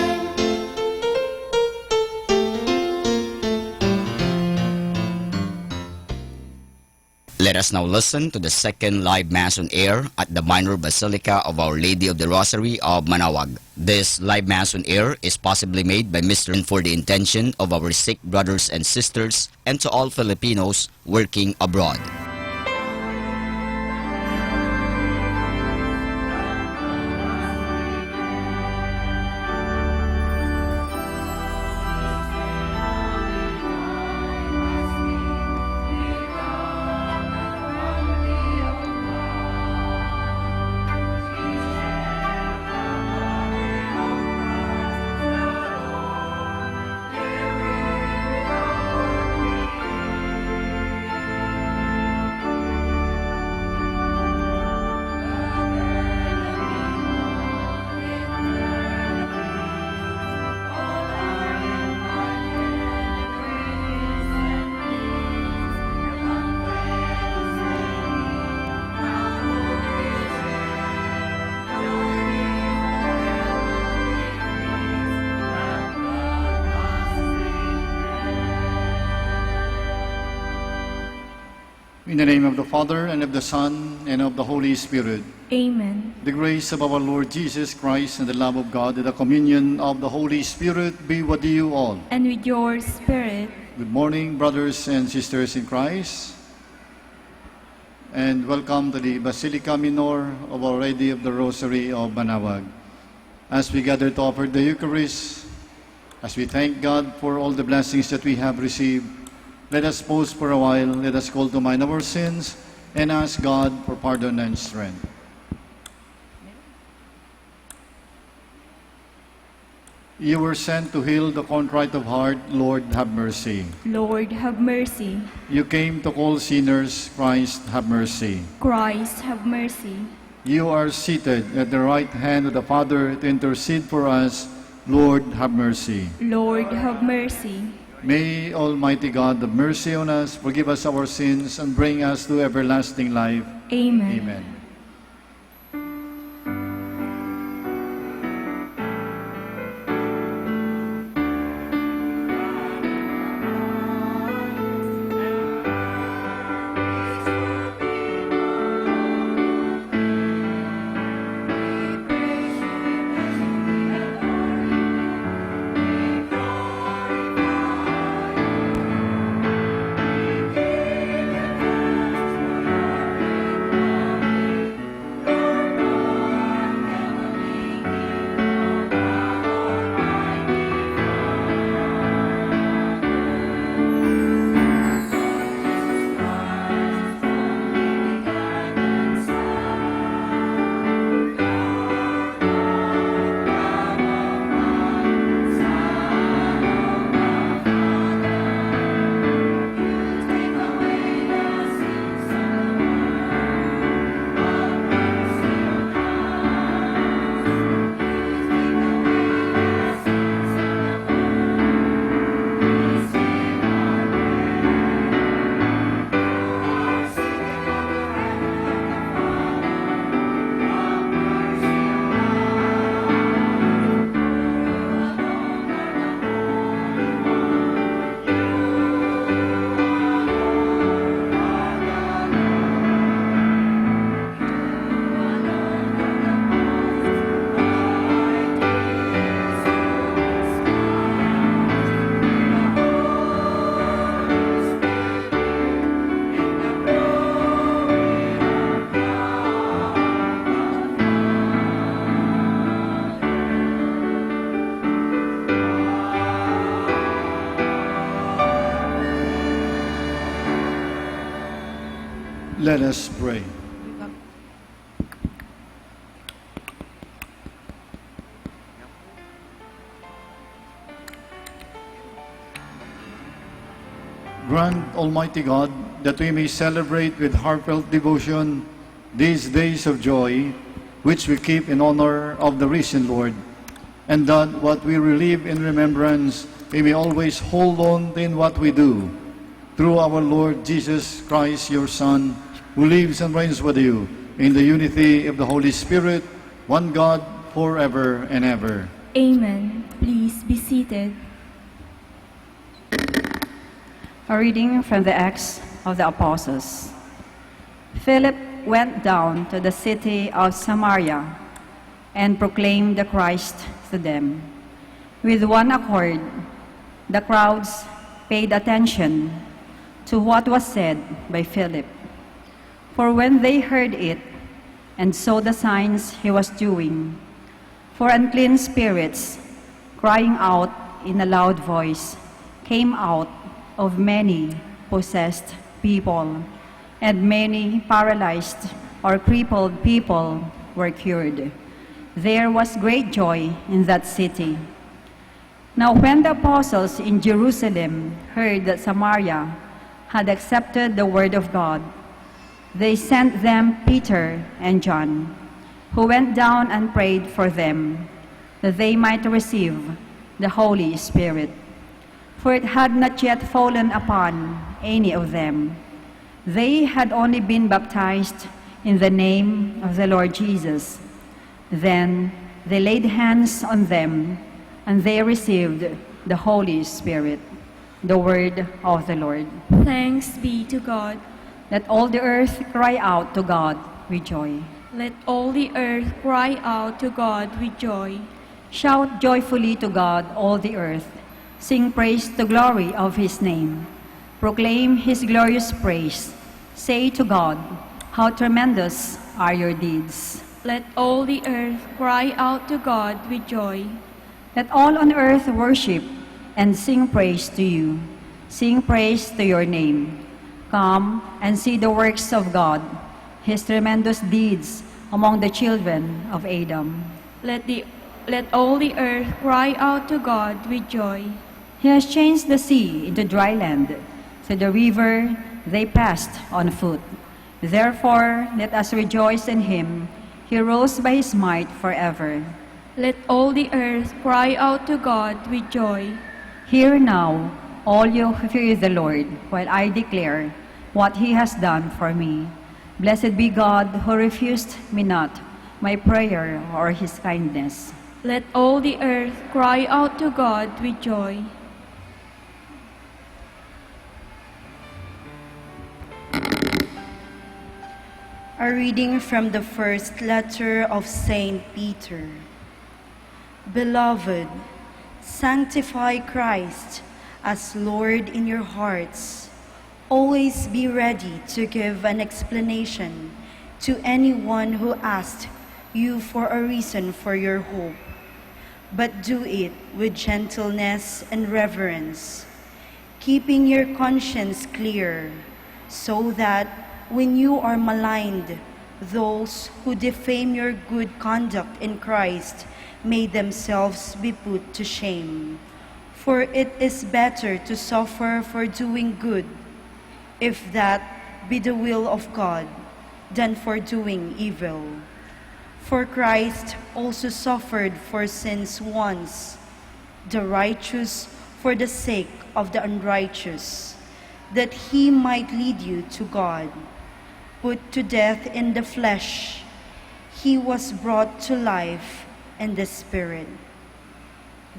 Let us now listen to the second live Mass on air at the Minor Basilica of Our Lady of the Rosary of Manawag. This live Mass on air is possibly made by Mr. for the intention of our sick brothers and sisters and to all Filipinos working abroad. In the name of the Father, and of the Son, and of the Holy Spirit. Amen. The grace of our Lord Jesus Christ, and the love of God, and the communion of the Holy Spirit be with you all. And with your spirit. Good morning, brothers and sisters in Christ. And welcome to the Basilica Minor of Our Lady of the Rosary of Manawag. As we gather to offer the Eucharist, as we thank God for all the blessings that we have received, let us pause for a while. Let us call to mind our sins and ask God for pardon and strength. You were sent to heal the contrite of heart. Lord, have mercy. Lord, have mercy. You came to call sinners. Christ, have mercy. Christ, have mercy. You are seated at the right hand of the Father to intercede for us. Lord, have mercy. Lord, have mercy. May Almighty God have mercy on us, forgive us our sins, and bring us to everlasting life. Amen. Amen. Let us pray. Grant, Almighty God, that we may celebrate with heartfelt devotion these days of joy, which we keep in honor of the risen Lord, and that what we relive in remembrance, we may always hold on in what we do. Through our Lord Jesus Christ, your Son, who lives and reigns with you in the unity of the Holy Spirit, one God, forever and ever. Amen. Please be seated. A reading from the Acts of the Apostles. Philip went down to the city of Samaria and proclaimed the Christ to them. With one accord, the crowds paid attention to what was said by Philip. For when they heard it and saw the signs he was doing, for unclean spirits, crying out in a loud voice, came out of many possessed people, and many paralyzed or crippled people were cured. There was great joy in that city. Now when the apostles in Jerusalem heard that Samaria had accepted the word of God, they sent them Peter and John, who went down and prayed for them, that they might receive the Holy Spirit. For it had not yet fallen upon any of them. They had only been baptized in the name of the Lord Jesus. Then they laid hands on them, and they received the Holy Spirit. The word of the Lord. Thanks be to God. Let all the earth cry out to God with joy. Let all the earth cry out to God with joy. Shout joyfully to God, all the earth. Sing praise to the glory of his name. Proclaim his glorious praise. Say to God, how tremendous are your deeds. Let all the earth cry out to God with joy. Let all on earth worship and sing praise to you. Sing praise to your name. Come and see the works of God, his tremendous deeds among the children of Adam. Let all the earth cry out to God with joy. He has changed the sea into dry land, to the river they passed on foot. Therefore, let us rejoice in him. He rose by his might forever. Let all the earth cry out to God with joy. Hear now, all you who fear the Lord, while I declare what he has done for me. Blessed be God who refused me not my prayer or his kindness. Let all the earth cry out to God with joy. A reading from the first letter of Saint Peter. Beloved, sanctify Christ as Lord in your hearts. Always be ready to give an explanation to anyone who asks you for a reason for your hope. But do it with gentleness and reverence, keeping your conscience clear, so that when you are maligned, those who defame your good conduct in Christ may themselves be put to shame. For it is better to suffer for doing good, if that be the will of God, than for doing evil. For Christ also suffered for sins once, the righteous for the sake of the unrighteous, that he might lead you to God. Put to death in the flesh, he was brought to life in the Spirit.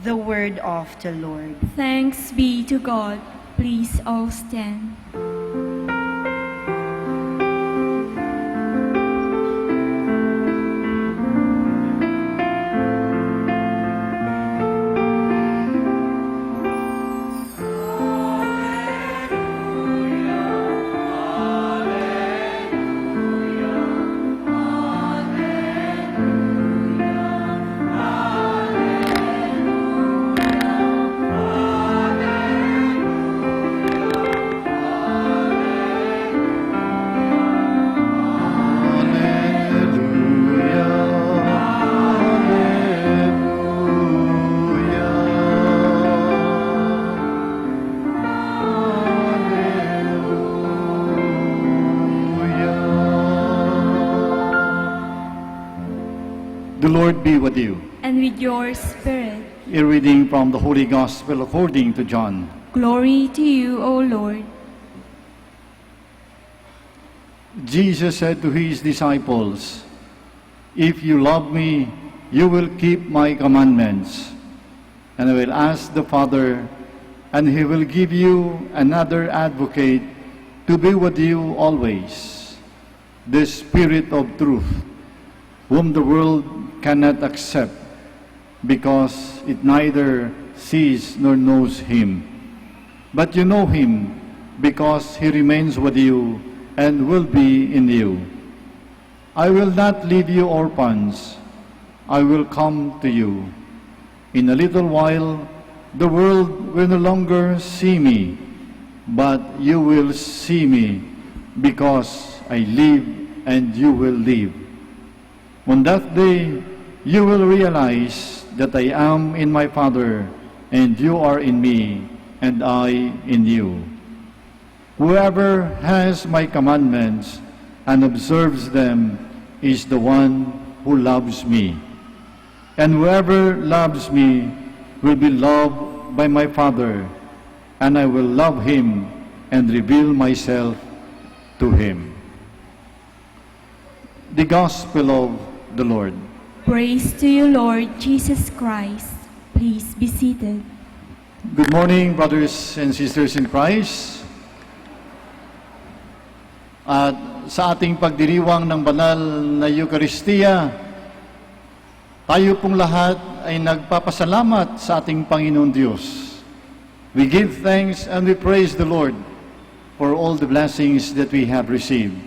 The word of the Lord. Thanks be to God. Please all stand. The Lord be with you. And with your spirit. A reading from the Holy Gospel according to John. Glory to you, O Lord. Jesus said to his disciples, "If you love me, you will keep my commandments. And I will ask the Father, and he will give you another advocate to be with you always, the Spirit of truth, whom the world cannot accept, because it neither sees nor knows him. But you know him, because he remains with you and will be in you. I will not leave you orphans. I will come to you. In a little while, the world will no longer see me, but you will see me, because I live and you will live. On that day, you will realize that I am in my Father, and you are in me, and I in you. Whoever has my commandments and observes them is the one who loves me. And whoever loves me will be loved by my Father, and I will love him and reveal myself to him." The Gospel of the Lord. Praise to you, Lord Jesus Christ. Please be seated. Good morning, brothers and sisters in Christ. At sa ating pagdiriwang ng banal na Eucharistia, tayo pong lahat ay nagpapasalamat sa ating Panginoon Diyos. We give thanks and we praise the Lord for all the blessings that we have received.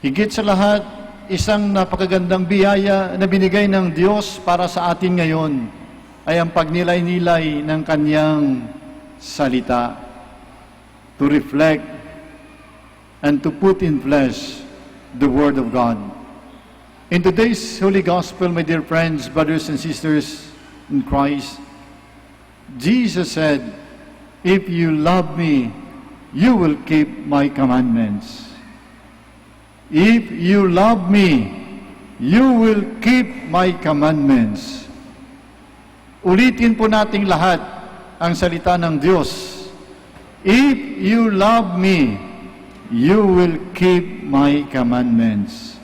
Higit sa lahat, isang napakagandang biyaya na binigay ng Diyos para sa atin ngayon ay ang pagnilay-nilay ng Kanyang salita to reflect and to put in flesh the Word of God. In today's Holy Gospel, my dear friends, brothers and sisters in Christ, Jesus said, "If you love me, you will keep my commandments." If you love me, you will keep my commandments. Ulitin po nating lahat ang salita ng Diyos. If you love me, you will keep my commandments.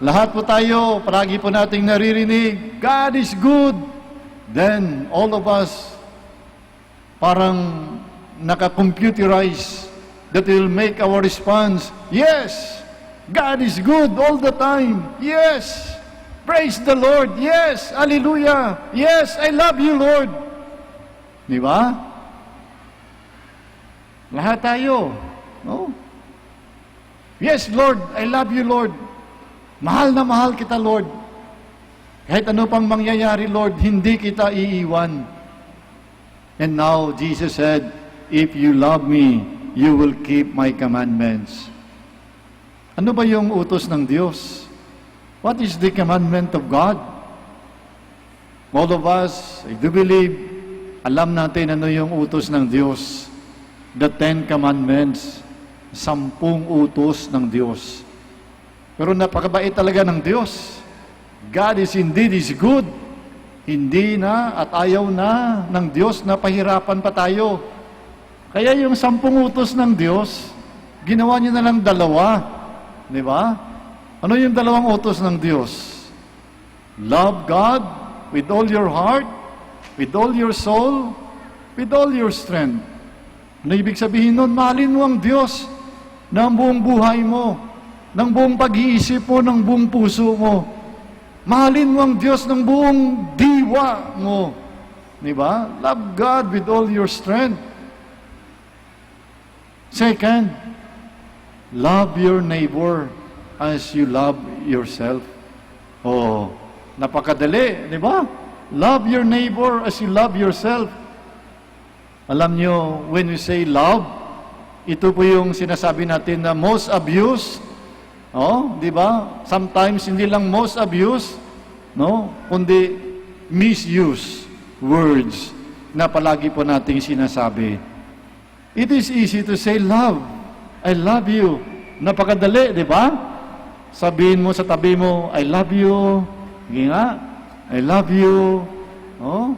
Lahat po tayo, palagi po nating naririnig, God is good. Then, all of us, parang naka-computerize that will make our response, yes, God is good all the time. Yes, praise the Lord. Yes, hallelujah. Yes, I love you, Lord. Di ba? Lahat tayo. No? Yes, Lord, I love you, Lord. Mahal na mahal kita, Lord. Kahit ano pang mangyayari, Lord, hindi kita iiwan. And now, Jesus said, if you love me, you will keep my commandments. Ano ba yung utos ng Diyos? What is the commandment of God? All of us, I do believe, alam natin ano yung utos ng Diyos. The 10 Commandments, 10 utos ng Diyos. Pero napakabait talaga ng Diyos. God is good. Hindi na at ayaw na ng Diyos na pahirapan pa tayo. Kaya yung 10 utos ng Diyos, ginawa niya na lang 2. Di ba? Ano yung 2 utos ng Diyos? Love God with all your heart, with all your soul, with all your strength. Ano ibig sabihin nun? Mahalin mo ang Diyos ng buong buhay mo, ng buong pag-iisip mo, ng buong puso mo. Mahalin mo ang Diyos ng buong diwa mo. Di ba? Love God with all your strength. Second, love your neighbor as you love yourself. Oh, napakadali, di ba? Love your neighbor as you love yourself. Alam nyo, when we say love, ito po yung sinasabi natin na most abused. Oh, di ba? Sometimes hindi lang most abused, no? Kundi misuse words na palagi po nating sinasabi. It is easy to say love. I love you. Napakadali, di ba? Sabihin mo sa tabi mo, I love you. Sige nga, I love you. Oh?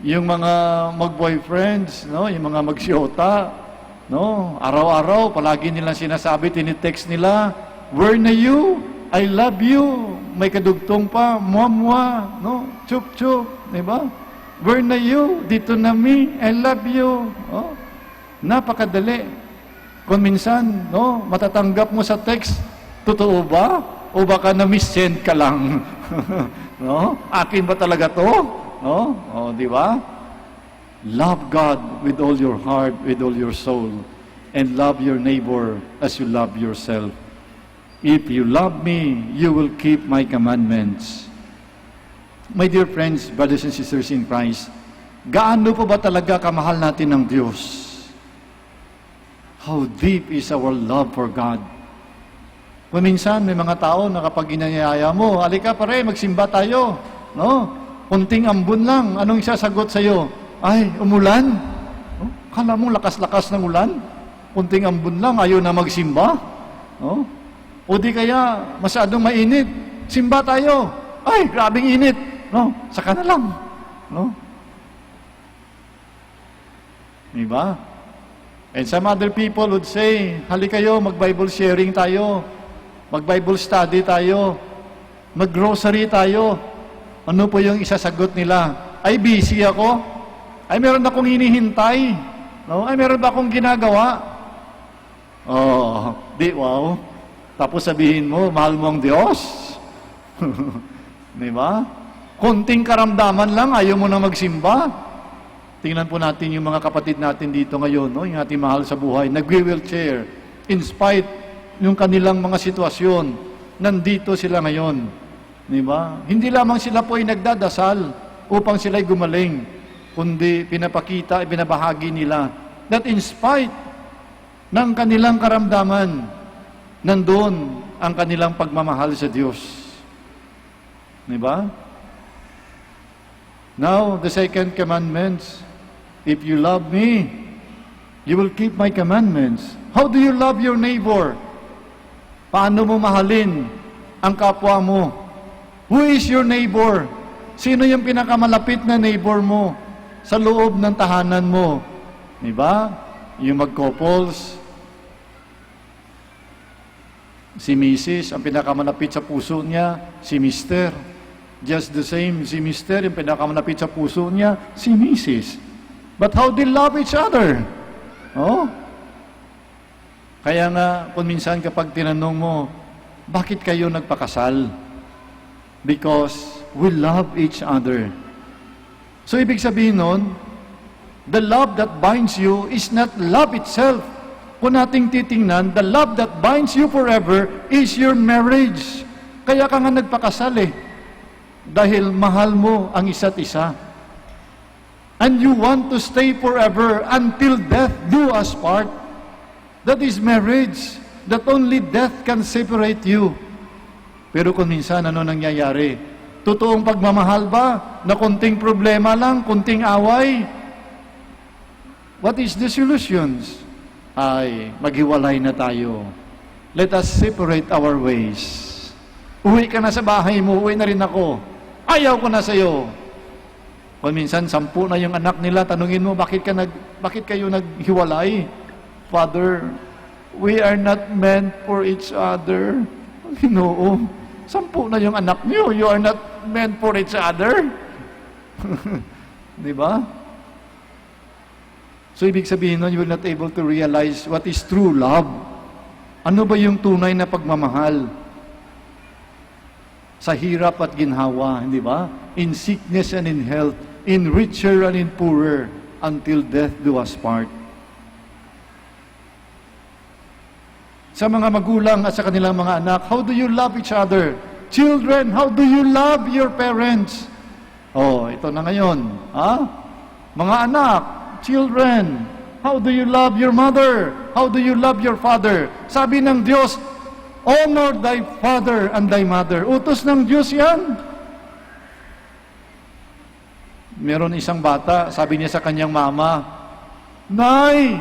Yung mga mag-boyfriends, no? Yung mga mag-siyota, no? Araw-araw, palagi nilang sinasabi, tinitext nila, where na you? I love you. May kadugtong pa, muwa-muwa, no? Chup-chup, di ba? Where na you? Dito na me. I love you. Oh, napakadali. Kung minsan, no, matatanggap mo sa text, totoo ba? O baka na-miss-send ka lang? No? Akin ba talaga to? No? Oh, di ba? Love God with all your heart, with all your soul, and love your neighbor as you love yourself. If you love me, you will keep my commandments. My dear friends, brothers and sisters in Christ, gaano po ba talaga kamahal natin ng Diyos? How deep is our love for God? Kung minsan may mga tao na kapag inanyaya mo, halika pare, magsimba tayo. No? Kunting ambon lang, anong isasagot sa'yo? Ay, umulan? No? Kala mo lakas-lakas ng ulan? Kunting ambon lang, ayaw na magsimba? No? O di kaya masyadong mainit, simba tayo. Ay, grabing init. No, saka na lang. No? Diba? And some other people would say, halika kayo, mag-Bible sharing tayo, mag-Bible study tayo, mag-grocery tayo. Ano po yung isasagot nila? Ay, busy ako. Ay, meron akong hinihintay. No? Ay, meron ba akong ginagawa? Oh, di, wow. Tapos sabihin mo, mahal mo ang Diyos. Diba? Konting karamdaman lang, ayaw mo na magsimba. Tingnan po natin yung mga kapatid natin dito ngayon, no? Yung ating mahal sa buhay, nag-wheelchair. In spite yung kanilang mga sitwasyon, nandito sila ngayon. Diba? Hindi lamang sila po ay nagdadasal upang sila'y gumaling, kundi pinapakita, ibinabahagi nila that in spite ng kanilang karamdaman, nandun ang kanilang pagmamahal sa Diyos. Diba? Now, the second commandment, if you love me, you will keep my commandments. How do you love your neighbor? Paano mo mahalin ang kapwa mo? Who is your neighbor? Sino yung pinakamalapit na neighbor mo sa loob ng tahanan mo? Diba? Yung mag-couples, si Mrs., ang pinakamalapit sa puso niya, si Mr. Just the same, si Mr., yung pinakamalapit sa puso niya, si Mrs. But how they love each other? Oh? Kaya nga, kung minsan kapag tinanong mo, bakit kayo nagpakasal? Because we love each other. So, ibig sabihin nun, the love that binds you is not love itself. Kung nating titingnan, the love that binds you forever is your marriage. Kaya ka nga nagpakasal eh. Dahil mahal mo ang isa't isa. And you want to stay forever until death do us part. That is marriage. That only death can separate you. Pero kung minsan, ano nangyayari? Totoong pagmamahal ba? Na konting problema lang, konting away? What is the solutions? Ay, maghiwalay na tayo. Let us separate our ways. Uwi ka na sa bahay mo, uwi na rin ako. Ayaw ko na sa'yo. Kung minsan, 10 na yung anak nila, tanungin mo, bakit kayo naghiwalay? Father, we are not meant for each other. Ginoo, 10 na yung anak niyo, you are not meant for each other. Di ba? So, ibig sabihin nun, you will not able to realize what is true love. Ano ba yung tunay na pagmamahal? Sa hirap at ginhawa, hindi ba? In sickness and in health, in richer and in poorer, until death do us part. Sa mga magulang at sa kanilang mga anak, how do you love each other? Children, how do you love your parents? Oh, ito na ngayon. Ha? Mga anak, children, how do you love your mother? How do you love your father? Sabi ng Diyos, honor thy father and thy mother. Utos ng Diyos yan. Meron isang bata, sabi niya sa kanyang mama, Nay,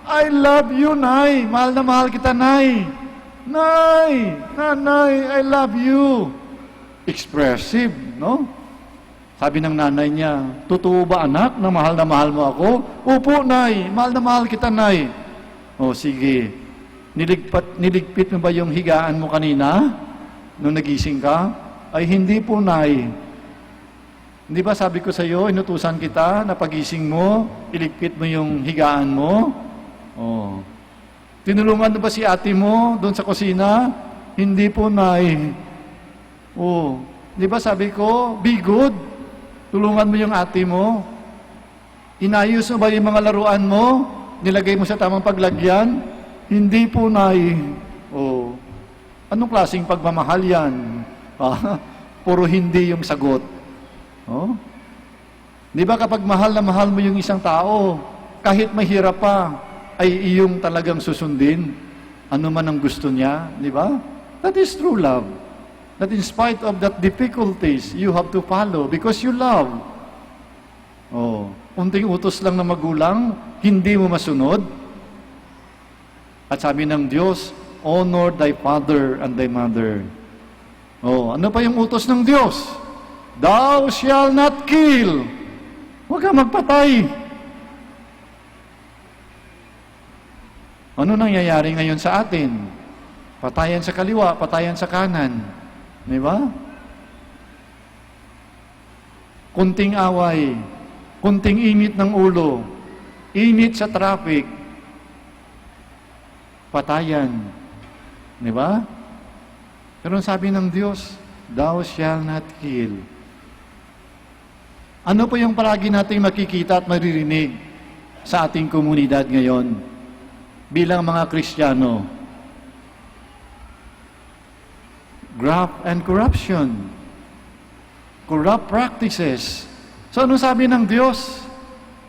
I love you, Nay. Mahal na mahal kita, Nay. Nay, Nanay, I love you. Expressive, no? Sabi ng nanay niya, totoo ba anak na mahal mo ako? Opo, Nay, mahal na mahal kita, Nay. O sige, niligpit mo ba yung higaan mo kanina? Nung nagising ka? Ay hindi po, Nay. Hindi ba sabi ko sa iyo, inutusan kita na pagising mo, iligpit mo yung higaan mo? Oh. Tinulungan mo ba si ate mo doon sa kusina? Hindi po, Nay. Oh. Di ba sabi ko, be good. Tulungan mo yung ate mo. Inayos mo ba yung mga laruan mo? Nilagay mo sa tamang paglagyan? Hindi po, Nay. Oh. Anong klaseng pagmamahal yan? Puro hindi yung sagot. Oh? Di ba kapag mahal na mahal mo yung isang tao, kahit mahirap pa, ay iyong talagang susundin, ano man ang gusto niya, di ba? That is true love. That in spite of that difficulties, you have to follow because you love. Oh, unting utos lang ng magulang, hindi mo masunod. At sabi ng Diyos, honor thy father and thy mother. Oh, ano pa yung utos ng Diyos? Thou shall not kill. Huwag kang magpatay. Ano nangyayari ngayon sa atin? Patayan sa kaliwa, patayan sa kanan. Di ba? Kunting away, kunting init ng ulo, init sa traffic, patayan. Di ba? Pero sabi ng Diyos, thou shall not kill. Ano po yung palagi nating makikita at maririnig sa ating komunidad ngayon bilang mga Kristiyano? Graft and corruption. Corrupt practices. So ano sabi ng Diyos?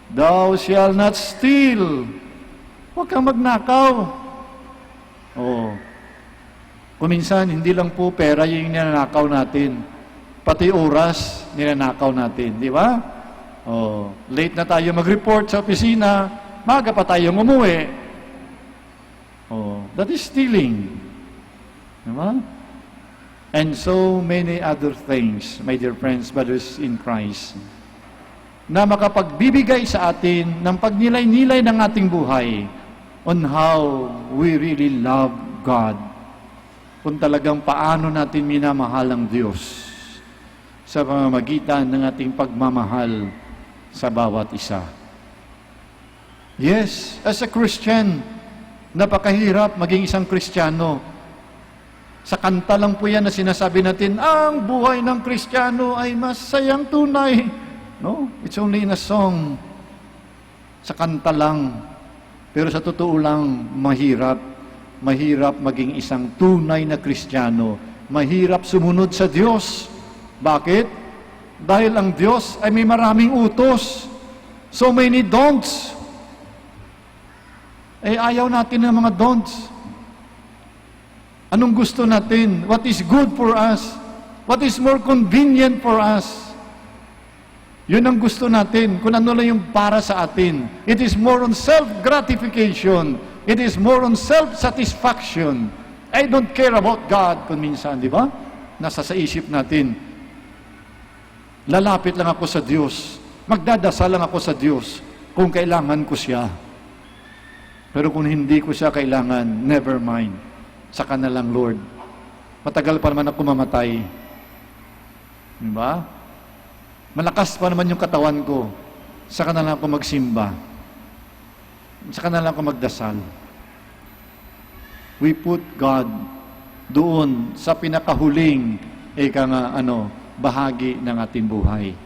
Thou shalt not steal. Huwag kang magnakaw. Oh. Kuminsan, hindi lang po pera yung ninanakaw natin. Pati oras, ninanakaw natin. Di ba? Oh. Late na tayo mag-report sa opisina, maga pa tayong umuwi. Oh. That is stealing. Di ba? And so many other things, my dear friends, brothers in Christ, na makapagbibigay sa atin ng pagnilay-nilay ng ating buhay on how we really love God. Kung talagang paano natin minamahal ang Diyos sa pamamagitan ng ating pagmamahal sa bawat isa. Yes, as a Christian, napakahirap maging isang Kristiyano. Sa kanta lang po yan na sinasabi natin, ang buhay ng Kristiyano ay masayang tunay. No, it's only in a song. Sa kanta lang. Pero sa totoo lang, mahirap. Mahirap maging isang tunay na Kristiyano. Mahirap sumunod sa Diyos. Bakit? Dahil ang Diyos ay may maraming utos. So many don'ts. Eh, ayaw natin ng mga don'ts. Anong gusto natin? What is good for us? What is more convenient for us? Yun ang gusto natin, kung ano lang yung para sa atin. It is more on self-gratification. It is more on self-satisfaction. I don't care about God kung minsan, di ba? Nasa sa isip natin. Lalapit lang ako sa Diyos. Magdadasal lang ako sa Diyos kung kailangan ko siya. Pero kung hindi ko siya kailangan, never mind. Saka na lang, Lord. Matagal pa naman ako mamatay. Di ba? Malakas pa naman yung katawan ko. Saka na lang ako magsimba. Saka na lang ako magdasal. We put God doon sa pinakahuling bahagi ng ating buhay.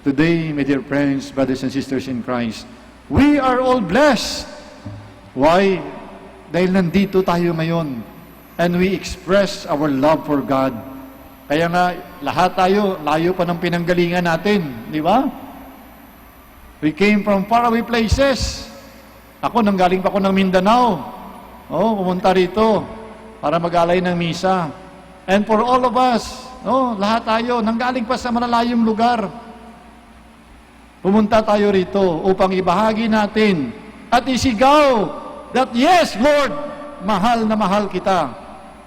Today, my dear friends, brothers and sisters in Christ, we are all blessed. Why? Dahil nandito tayo ngayon and we express our love for God. Kaya nga, lahat tayo, layo pa ng pinanggalingan natin. Di ba? We came from faraway places. Ako, nanggaling pa ako ng Mindanao. Pumunta rito para mag-alay ng misa. And for all of us, lahat tayo, nanggaling pa sa malalayong lugar. Pumunta tayo rito upang ibahagi natin at isigaw that, yes, Lord, mahal na mahal kita.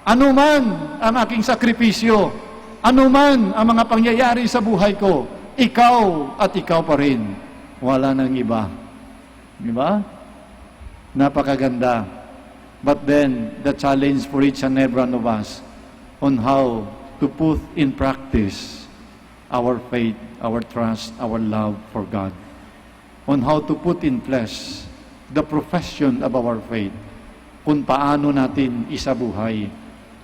Ano man ang aking sakripisyo, ano man ang mga pangyayari sa buhay ko, ikaw at ikaw pa rin. Wala nang iba. Di ba? Napakaganda. But then, the challenge for each and every one of us on how to put in practice our faith, our trust, our love for God. On how to put in flesh the profession of our faith. Kung paano natin isabuhay.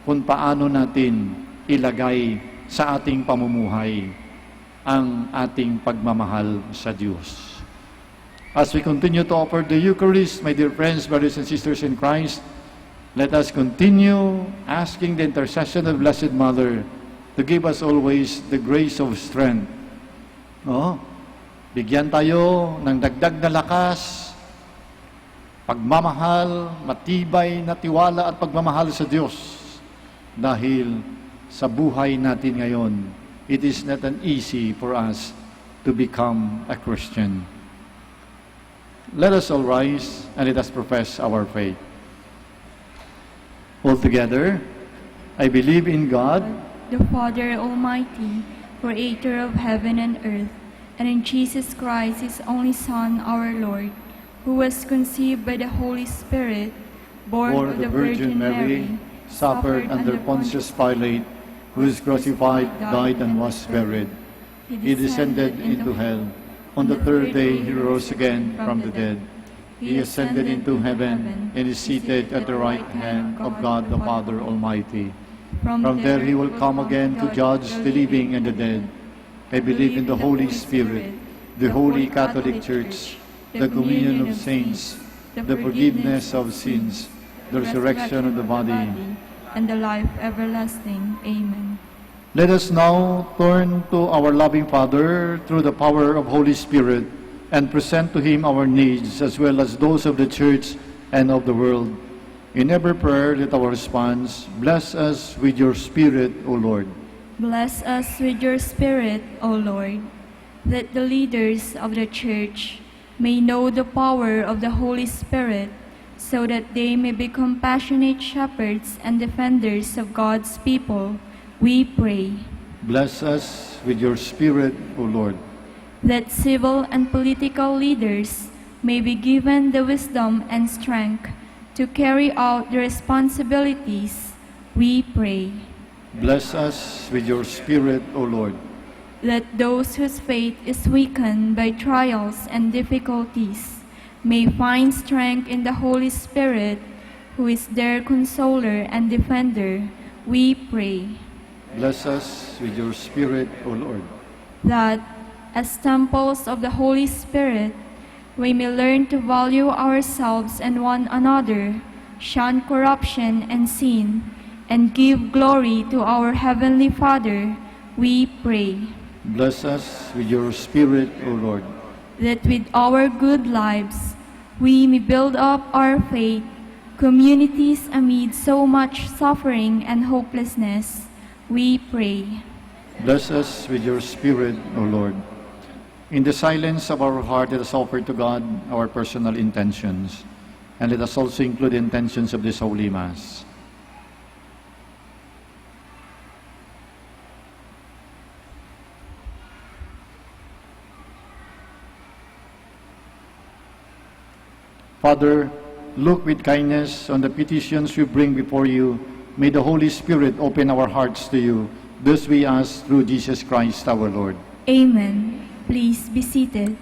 Kung paano natin ilagay sa ating pamumuhay ang ating pagmamahal sa Diyos. As we continue to offer the Eucharist, my dear friends, brothers and sisters in Christ, let us continue asking the intercession of Blessed Mother to give us always the grace of strength. Bigyan tayo ng dagdag na lakas, pagmamahal, matibay na tiwala at pagmamahal sa Diyos. Dahil sa buhay natin ngayon, it is not an easy for us to become a Christian. Let us all rise and let us profess our faith. All together, I believe in God, the Father Almighty, creator of heaven and earth, and in Jesus Christ, his only Son, our Lord, who was conceived by the Holy Spirit, born of the Virgin Mary, suffered under Pontius Pilate, who was crucified, died, and was buried. He descended into hell. On the third day, he rose again from the dead. He ascended into heaven and is seated at the right hand of God the Father Almighty. From there he will come again to judge the living and the dead. I believe in the Holy Spirit, the Holy Catholic Church, the communion of saints, the forgiveness of sins, the resurrection of the body, and the life everlasting. Amen. Let us now turn to our loving Father through the power of Holy Spirit and present to Him our needs as well as those of the church and of the world. In every prayer, let our response, bless us with your Spirit, O Lord. Bless us with your Spirit, O Lord, that the leaders of the Church may know the power of the Holy Spirit, so that they may be compassionate shepherds and defenders of God's people, we pray. Bless us with your Spirit, O Lord. That civil and political leaders may be given the wisdom and strength to carry out the responsibilities, we pray. Bless us with your Spirit, O Lord. That those whose faith is weakened by trials and difficulties may find strength in the Holy Spirit, who is their consoler and defender, we pray. Bless us with your Spirit, O Lord. That, as temples of the Holy Spirit, we may learn to value ourselves and one another, shun corruption and sin, and give glory to our Heavenly Father, we pray. Bless us with your Spirit, O Lord. That with our good lives, we may build up our faith, communities amid so much suffering and hopelessness, we pray. Bless us with your Spirit, O Lord. In the silence of our heart, let us offer to God our personal intentions, and let us also include the intentions of this Holy Mass. Father, look with kindness on the petitions we bring before you. May the Holy Spirit open our hearts to you. This we ask through Jesus Christ our Lord. Amen. Please be seated.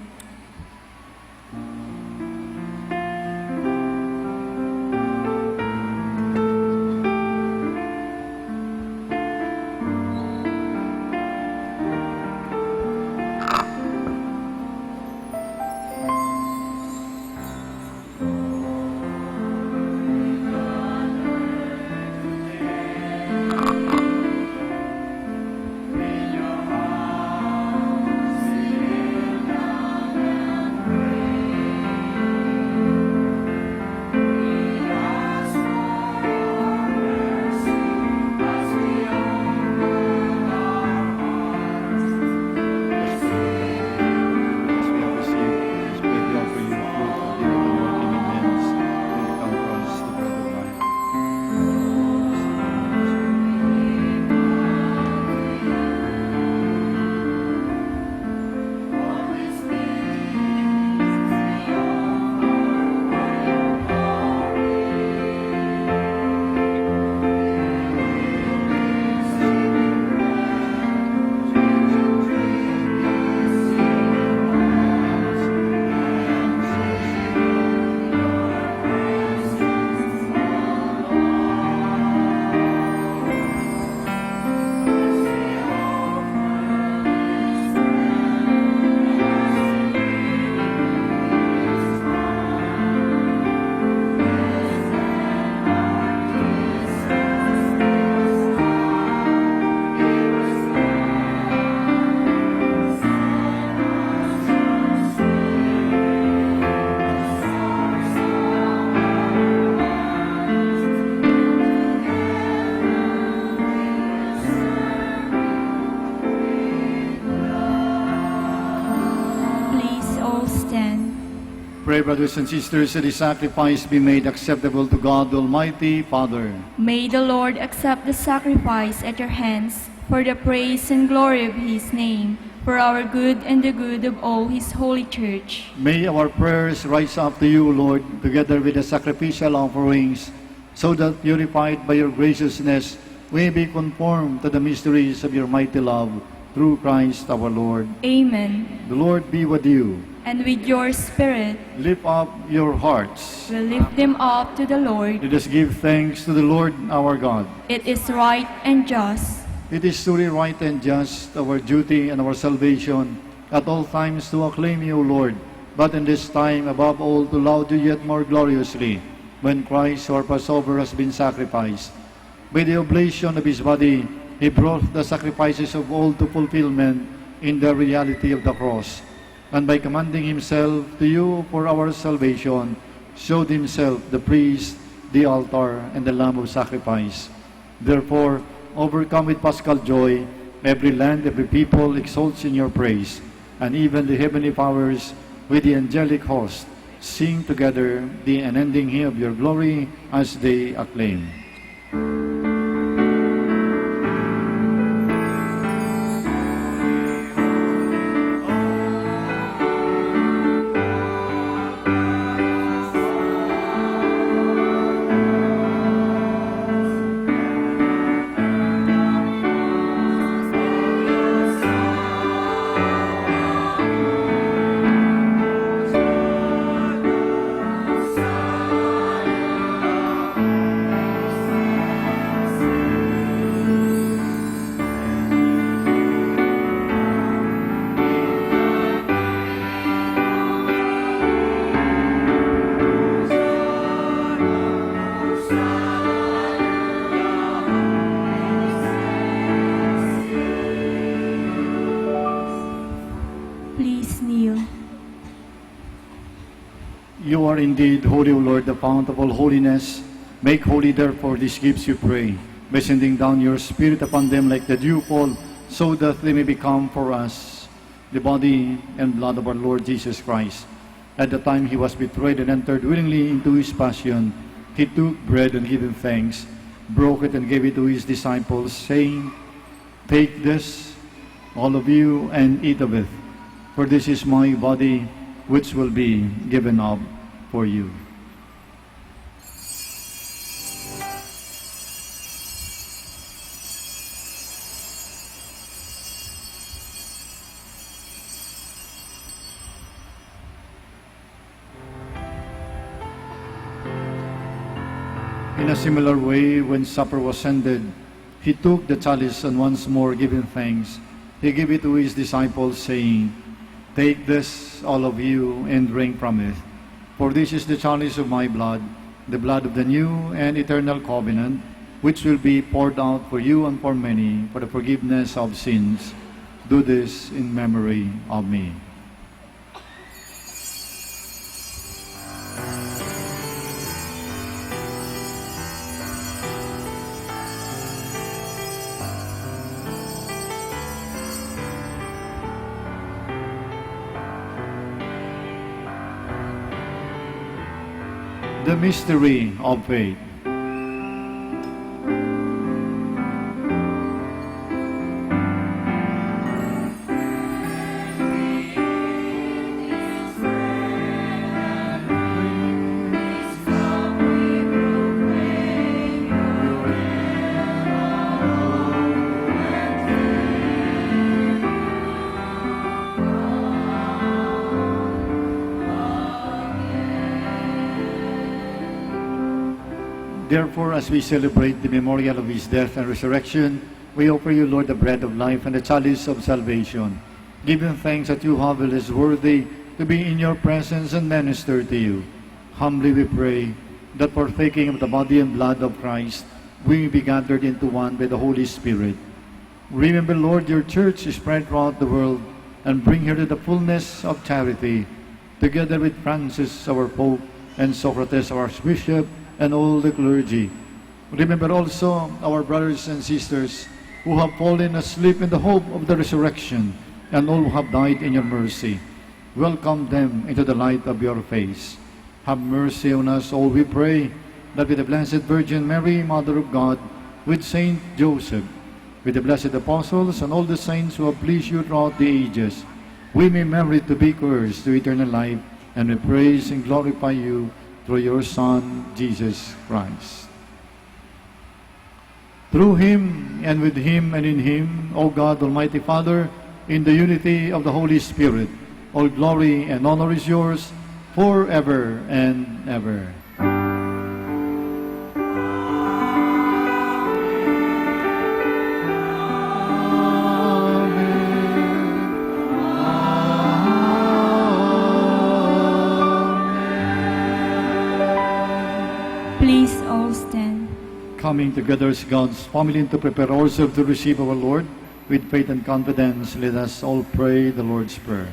Pray, brothers and sisters, that the sacrifice be made acceptable to God, Almighty Father. May the Lord accept the sacrifice at your hands for the praise and glory of His name, for our good and the good of all His holy church. May our prayers rise up to you, Lord, together with the sacrificial offerings, so that, purified by your graciousness, we may be conformed to the mysteries of your mighty love, through Christ our Lord. Amen. The Lord be with you. And with your spirit, Lift up your hearts. we lift them up to the Lord. Let us give thanks to the Lord our God. It is right and just. It is truly right and just, our duty and our salvation, at all times to acclaim you, Lord, but in this time, above all, to laud you yet more gloriously, when Christ, our Passover, has been sacrificed. By the oblation of his body, he brought the sacrifices of all to fulfillment in the reality of the cross. and by commanding himself to you for our salvation, showed himself the priest, the altar, and the lamb of sacrifice. Therefore, overcome with paschal joy, every land, every people exalts in your praise, and even the heavenly powers with the angelic host sing together the unending hymn of your glory as they acclaim. Please kneel. You are indeed holy, O Lord, the fount of all holiness. Make holy, therefore, these gifts, you pray, by sending down your Spirit upon them like the dew fall, so that they may become for us the body and blood of our Lord Jesus Christ. At the time he was betrayed and entered willingly into his passion, he took bread and giving thanks, broke it and gave it to his disciples, saying, "Take this, all of you, and eat of it, for this is my body, which will be given up for you." In a similar way, when supper was ended, he took the chalice and once more giving thanks, he gave it to his disciples, saying, "Take this, all of you, and drink from it. For this is the chalice of my blood, the blood of the new and eternal covenant, which will be poured out for you and for many for the forgiveness of sins. Do this in memory of me." The mystery of faith. Therefore, as we celebrate the memorial of his death and resurrection, we offer you, Lord, the bread of life and the chalice of salvation, giving thanks that you have is worthy to be in your presence and minister to you. Humbly we pray that partaking of the body and blood of Christ, we may be gathered into one by the Holy Spirit. Remember, Lord, your church is spread throughout the world, and bring her to the fullness of charity, together with Francis, our Pope, and Socrates, our Archbishop, and all the clergy. Remember also our brothers and sisters who have fallen asleep in the hope of the resurrection, and all who have died in your mercy. Welcome them into the light of your face. Have mercy on us all, we pray, that with the Blessed Virgin Mary, Mother of God, with Saint Joseph, with the blessed apostles and all the saints who have pleased you throughout the ages, we may merit to be heirs to eternal life, and we praise and glorify you through your Son, Jesus Christ. Through him, and with him, and in him, O God, Almighty Father, in the unity of the Holy Spirit, all glory and honor is yours forever and ever. Please all stand. Coming together as God's family to prepare ourselves to receive our Lord, with faith and confidence, let us all pray the Lord's Prayer.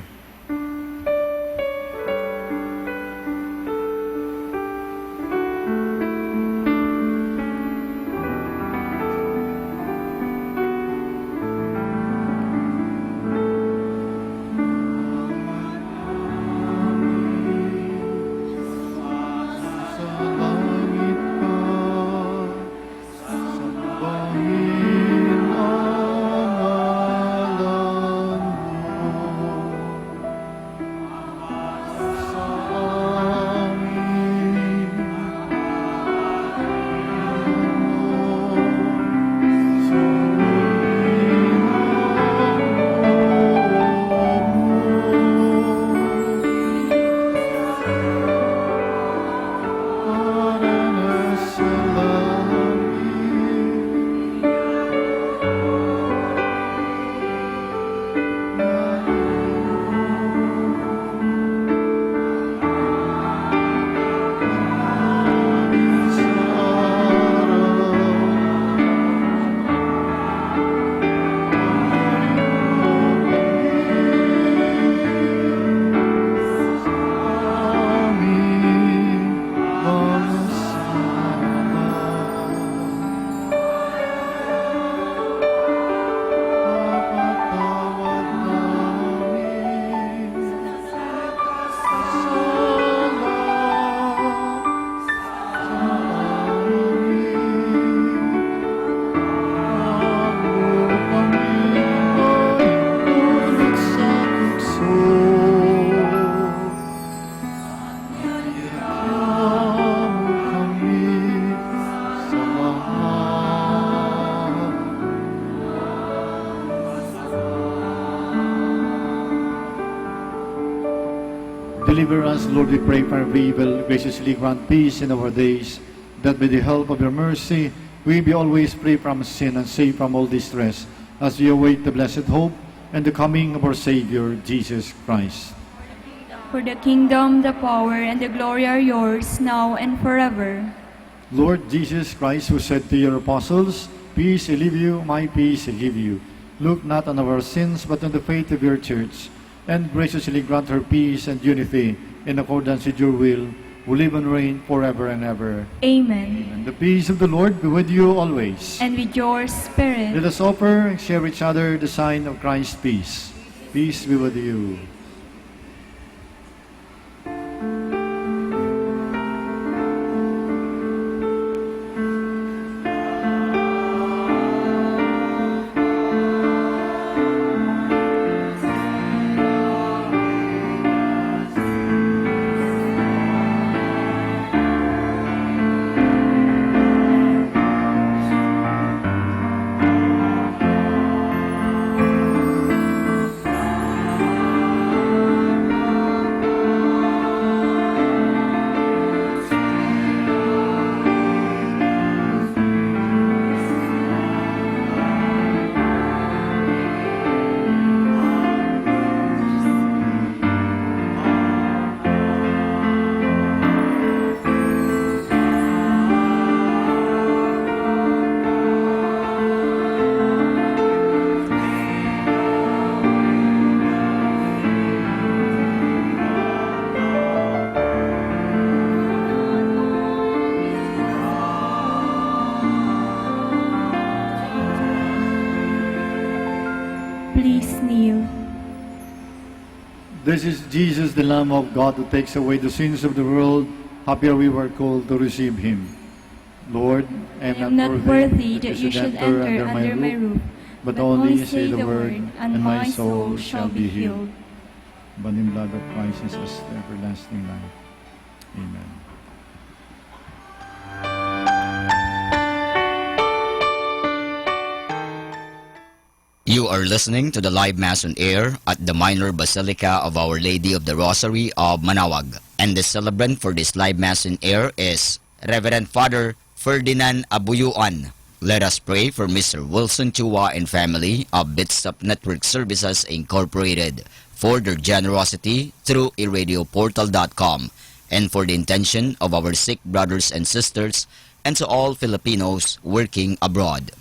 Deliver us, Lord, we pray, from every evil. Graciously grant peace in our days, that by the help of your mercy, we be always free from sin and safe from all distress, as we await the blessed hope and the coming of our Savior, Jesus Christ. For the kingdom, the power, and the glory are yours, now and forever. Lord Jesus Christ, who said to your apostles, Peace I leave you, my peace I give you. Look not on our sins, but on the faith of your church, and graciously grant her peace and unity in accordance with your will, who live and reign forever and ever. Amen. And the peace of the Lord be with you always. And with your spirit. Let us offer and share each other the sign of Christ's peace. Peace be with you. Please kneel. This is Jesus, the Lamb of God, who takes away the sins of the world. Happy are we were called to receive him. Lord, I am not worthy that you should enter under my roof, but only say the word, and my soul shall be healed. But in blood of Christ is us the everlasting life. Amen. You are listening to the live Mass on air at the Minor Basilica of Our Lady of the Rosary of Manaoag. And the celebrant for this live Mass on air is Reverend Father Ferdinand Abuyuan. Let us pray for Mr. Wilson Chua and family of Bitstop Network Services Incorporated for their generosity through iradioportal.com, and for the intention of our sick brothers and sisters, and to all Filipinos working abroad.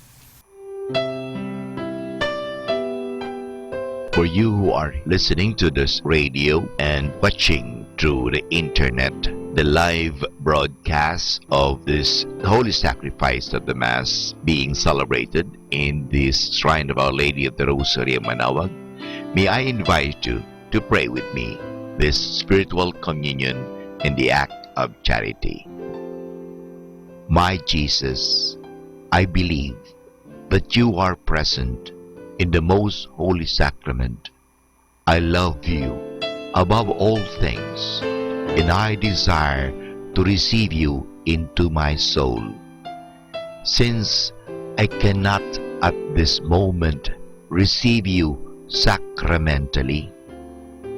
For you who are listening to this radio and watching through the internet, the live broadcast of this holy sacrifice of the Mass being celebrated in this shrine of Our Lady of the Rosary of Manaoag, may I invite you to pray with me this spiritual communion in the act of charity. My Jesus, I believe that you are present in the most holy sacrament. I love you above all things, and I desire to receive you into my soul. Since I cannot at this moment receive you sacramentally,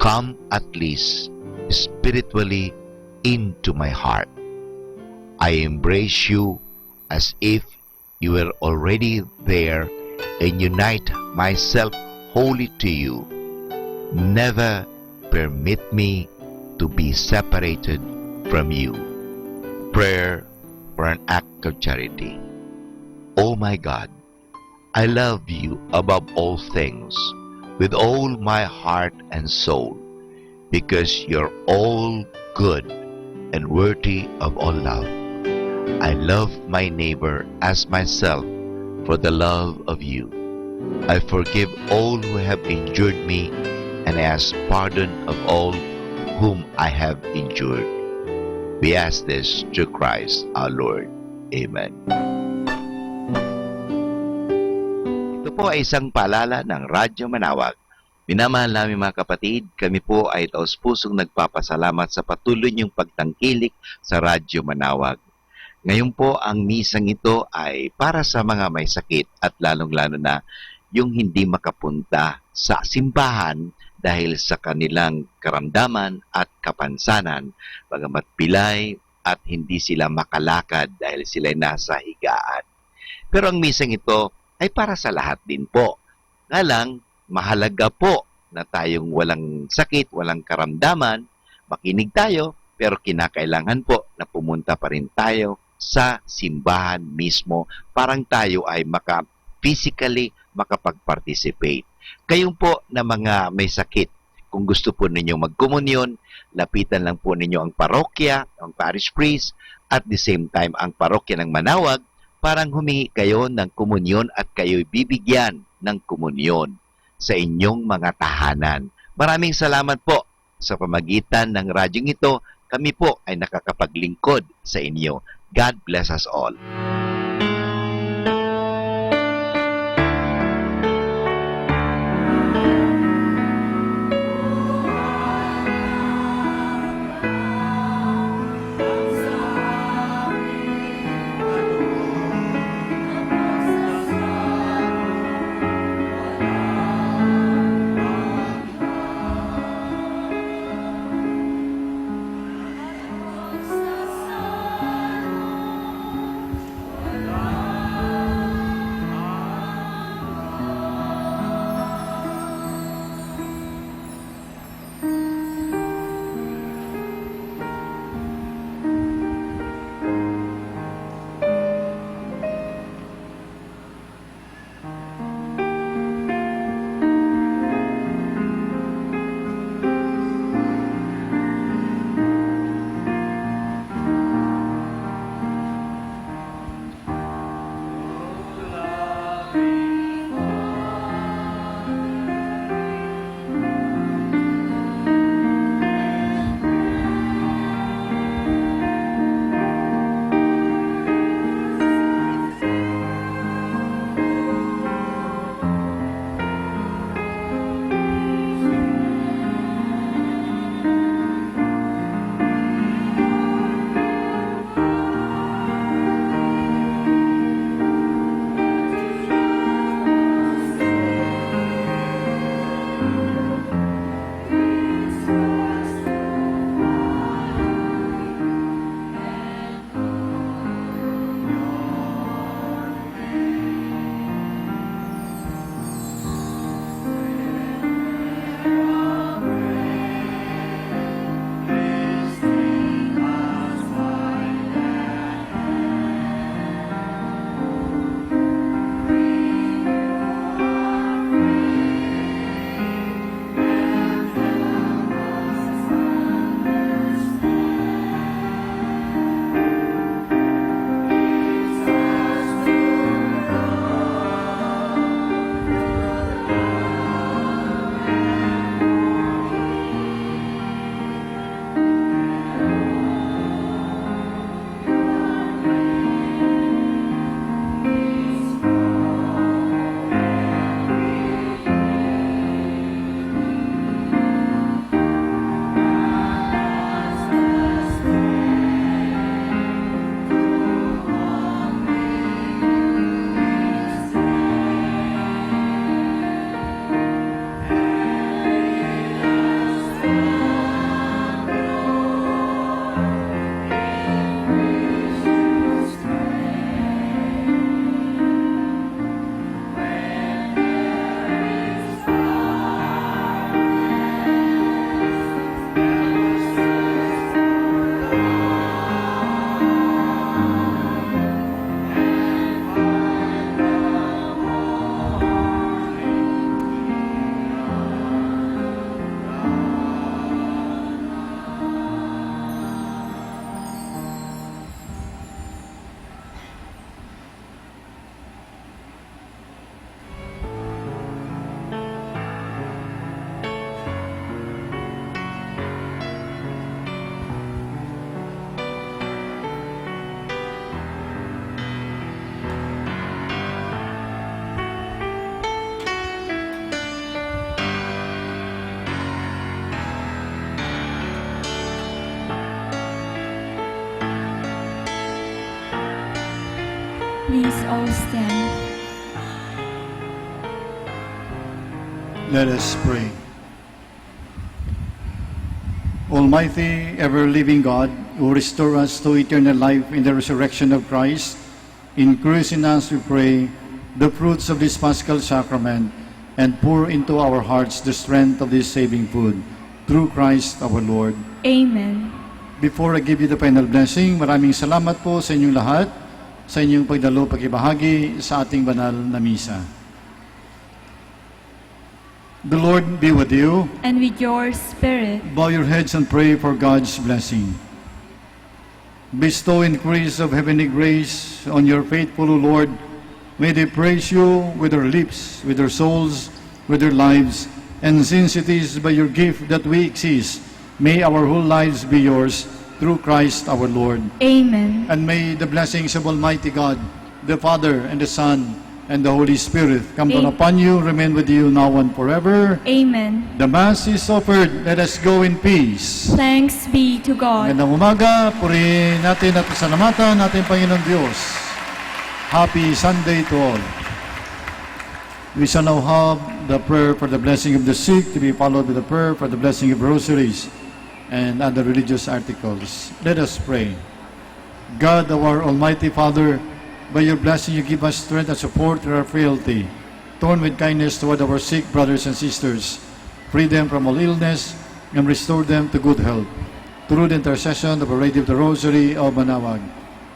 come at least spiritually into my heart. I embrace you as if you were already there, and unite myself wholly to you. Never permit me to be separated from you. Prayer for an act of charity. Oh my God, I love you above all things with all my heart and soul, because you're all good and worthy of all love. I love my neighbor as myself for the love of you. I forgive all who have injured me, and ask pardon of all whom I have injured. We ask this through Christ our Lord. Amen. Ito po ay isang paalala ng Radyo Manaoag. Minamahal namin mga kapatid, kami po ay taos-pusong nagpapasalamat sa patuloy niyong pagtangkilik sa Radyo Manaoag. Ngayon po, ang misang ito ay para sa mga may sakit at lalong-lalo na yung hindi makapunta sa simbahan dahil sa kanilang karamdaman at kapansanan, bagamat pilay at hindi sila makalakad dahil sila nasa higaan. Pero ang misang ito ay para sa lahat din po. Nga lang, mahalaga po na tayong walang sakit, walang karamdaman, makinig tayo, pero kinakailangan po na pumunta pa rin tayo sa simbahan mismo parang tayo ay physically makapag-participate. Kayong po na mga may sakit, kung gusto po ninyo magkomunyon, lapitan lang po ninyo ang parokya, ang parish priest, at the same time ang parokya ng Manawag, parang humingi kayo ng komunyon at kayo'y bibigyan ng komunyon sa inyong mga tahanan. Maraming salamat po sa pamagitan ng radyong ito. Kami po ay nakakapaglingkod sa inyo. God bless us all. Please all stand. Let us pray. Almighty, ever-living God, who restore us to eternal life in the resurrection of Christ, increase in us, we pray, the fruits of this Paschal Sacrament, and pour into our hearts the strength of this saving food, through Christ our Lord. Amen. Before I give you the final blessing, maraming salamat po sa inyong lahat, sa inyong pagdalo pagkibahagi sa ating banal na misa. The Lord be with you. And with your spirit. Bow your heads and pray for God's blessing. Bestow increase of heavenly grace on your faithful, O Lord. May they praise you with their lips, with their souls, with their lives. And since it is by your gift that we exist, may our whole lives be yours through Christ our Lord. Amen. And may the blessings of Almighty God, the Father and the Son, and the Holy Spirit come down upon you, remain with you now and forever. Amen. The Mass is offered. Let us go in peace. Thanks be to God. Magandang umaga. Purihin natin at pasalamatan natin Panginoon Diyos. Happy Sunday to all. We shall now have the prayer for the blessing of the sick to be followed with the prayer for the blessing of rosaries and other religious articles. Let us pray. God, our Almighty Father, by your blessing you give us strength and support through our frailty. Turn with kindness toward our sick brothers and sisters. Free them from all illness and restore them to good health. Through the intercession of our Lady of the Rosary of Manawag,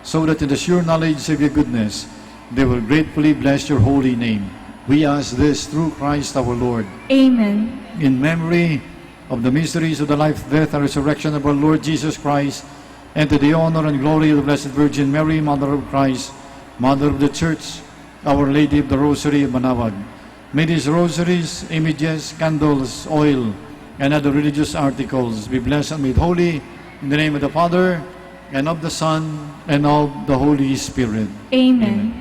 so that in the sure knowledge of your goodness, they will gratefully bless your holy name. We ask this through Christ our Lord. Amen. In memory of the mysteries of the life, death, and resurrection of our Lord Jesus Christ, and to the honor and glory of the Blessed Virgin Mary, Mother of Christ, Mother of the Church, Our Lady of the Rosary of Manawag. May these rosaries, images, candles, oil, and other religious articles be blessed and made holy in the name of the Father, and of the Son, and of the Holy Spirit. Amen.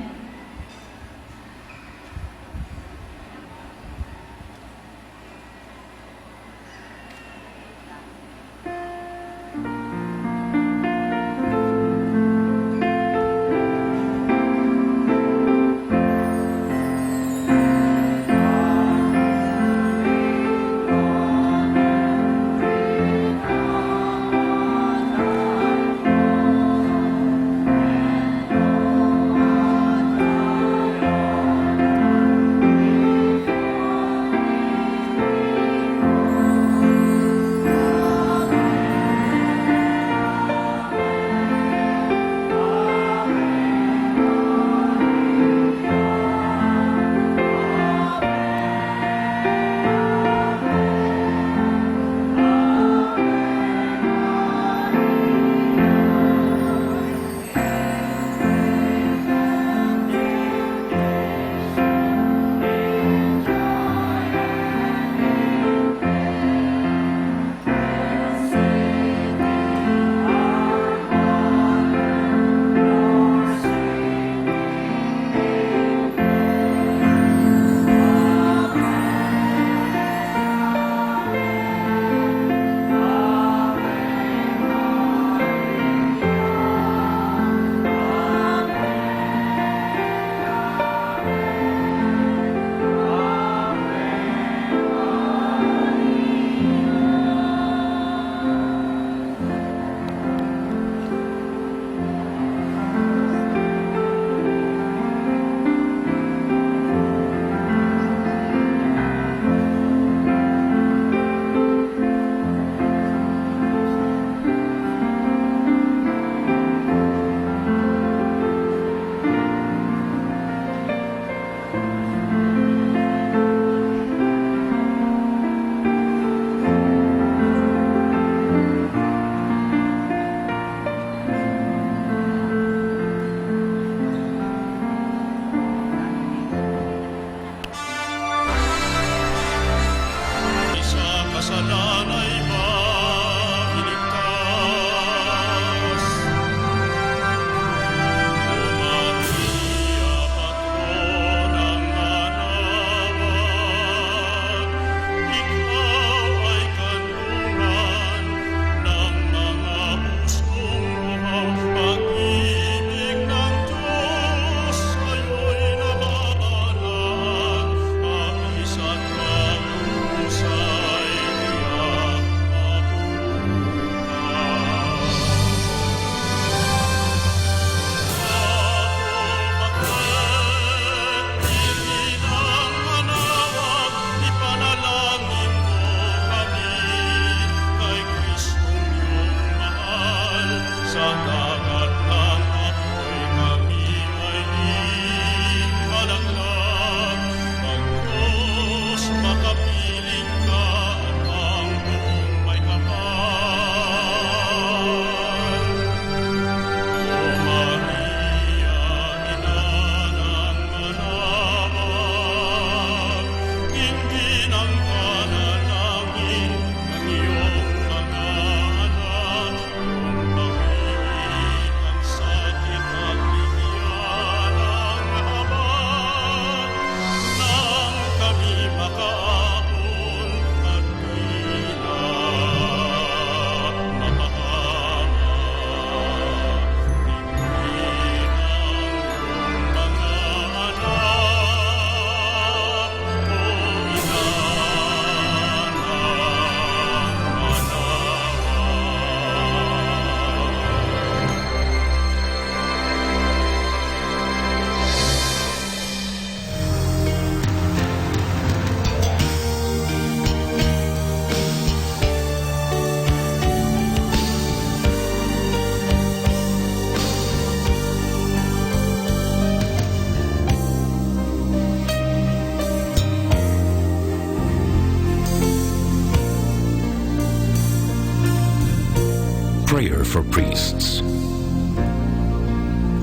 priests.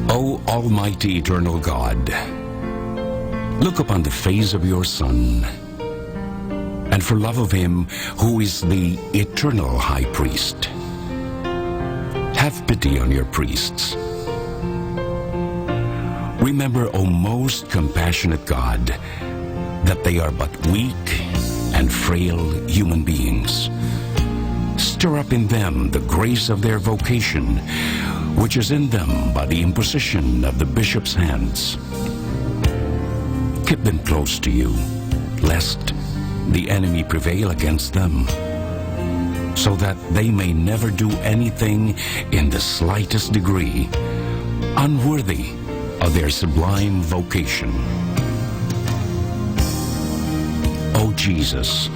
O Almighty Eternal God, look upon the face of your Son, and for love of him who is the eternal high priest, have pity on your priests. Remember, O most compassionate God, that they are but weak and frail human beings. Stir up in them the grace of their vocation, which is in them by the imposition of the bishop's hands. Keep them close to you, lest the enemy prevail against them, so that they may never do anything in the slightest degree unworthy of their sublime vocation. O Jesus,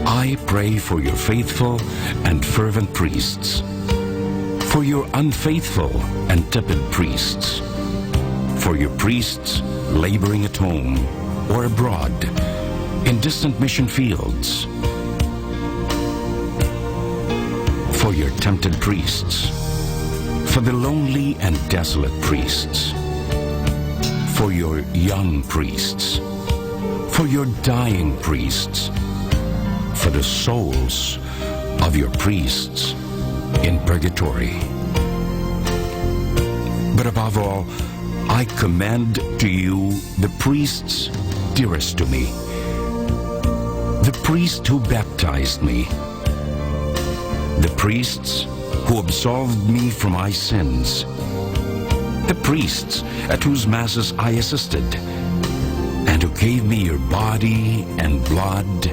I pray for your faithful and fervent priests, for your unfaithful and tepid priests, for your priests laboring at home or abroad in distant mission fields, for your tempted priests, for the lonely and desolate priests, for your young priests, for your dying priests, for the souls of your priests in purgatory. But above all, I commend to you the priests dearest to me, the priest who baptized me, the priests who absolved me from my sins, the priests at whose masses I assisted, and who gave me your body and blood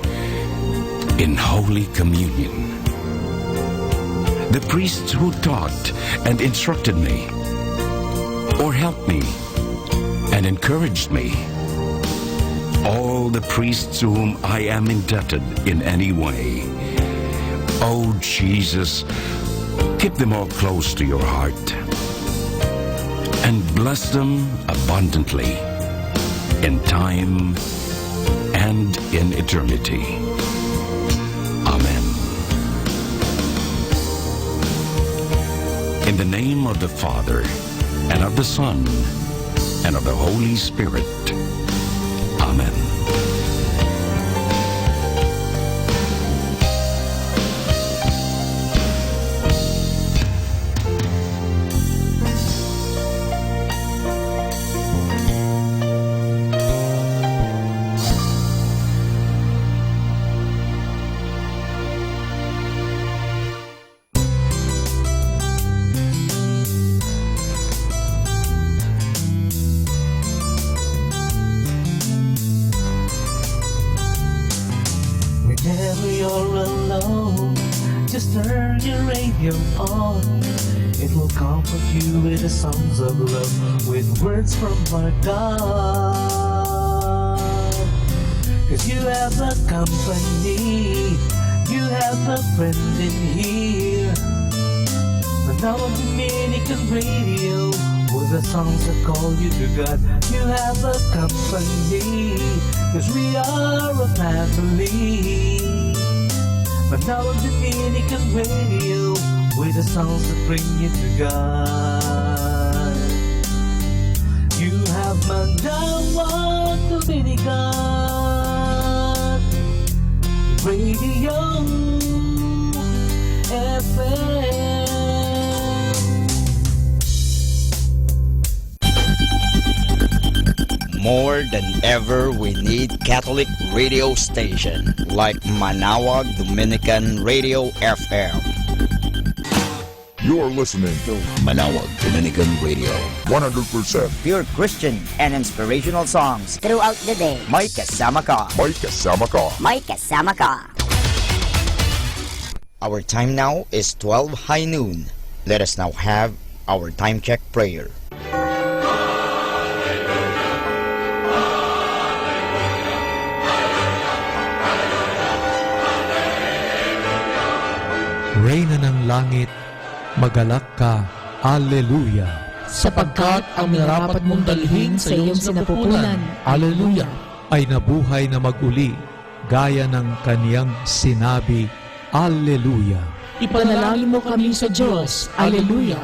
in Holy Communion, the priests who taught and instructed me, or helped me and encouraged me, all the priests to whom I am indebted in any way. Oh Jesus, keep them all close to your heart and bless them abundantly in time and in eternity. Amen. In the name of the Father, and of the Son, and of the Holy Spirit. Amen. Whenever you're alone, just turn your radio on. It will comfort you with the songs of love, with words from our God. 'Cause you have a company, you have a friend in here. Manawag Dominican Radio, with the songs that call you to God. You have a company, 'cause we are a family. Manawag Dominican Radio, with the songs that bring you to God. You have Manawag Dominican Radio FM. More than ever, we need Catholic radio station like Manawag Dominican Radio FM. You're listening to Manawag Dominican Radio. 100% pure Christian and inspirational songs throughout the day. May kasama ka. May kasama ka. May kasama ka. Our time now is 12 high noon. Let us now have our time check prayer. Reyna ng langit, magalak ka, Alleluia. Sapagkat ang minarapat mong dalhin sa iyong sinapupunan, Alleluia, ay nabuhay na maguli, gaya ng kaniyang sinabi, Alleluia. ipanalangin mo kami sa Diyos. Alleluia.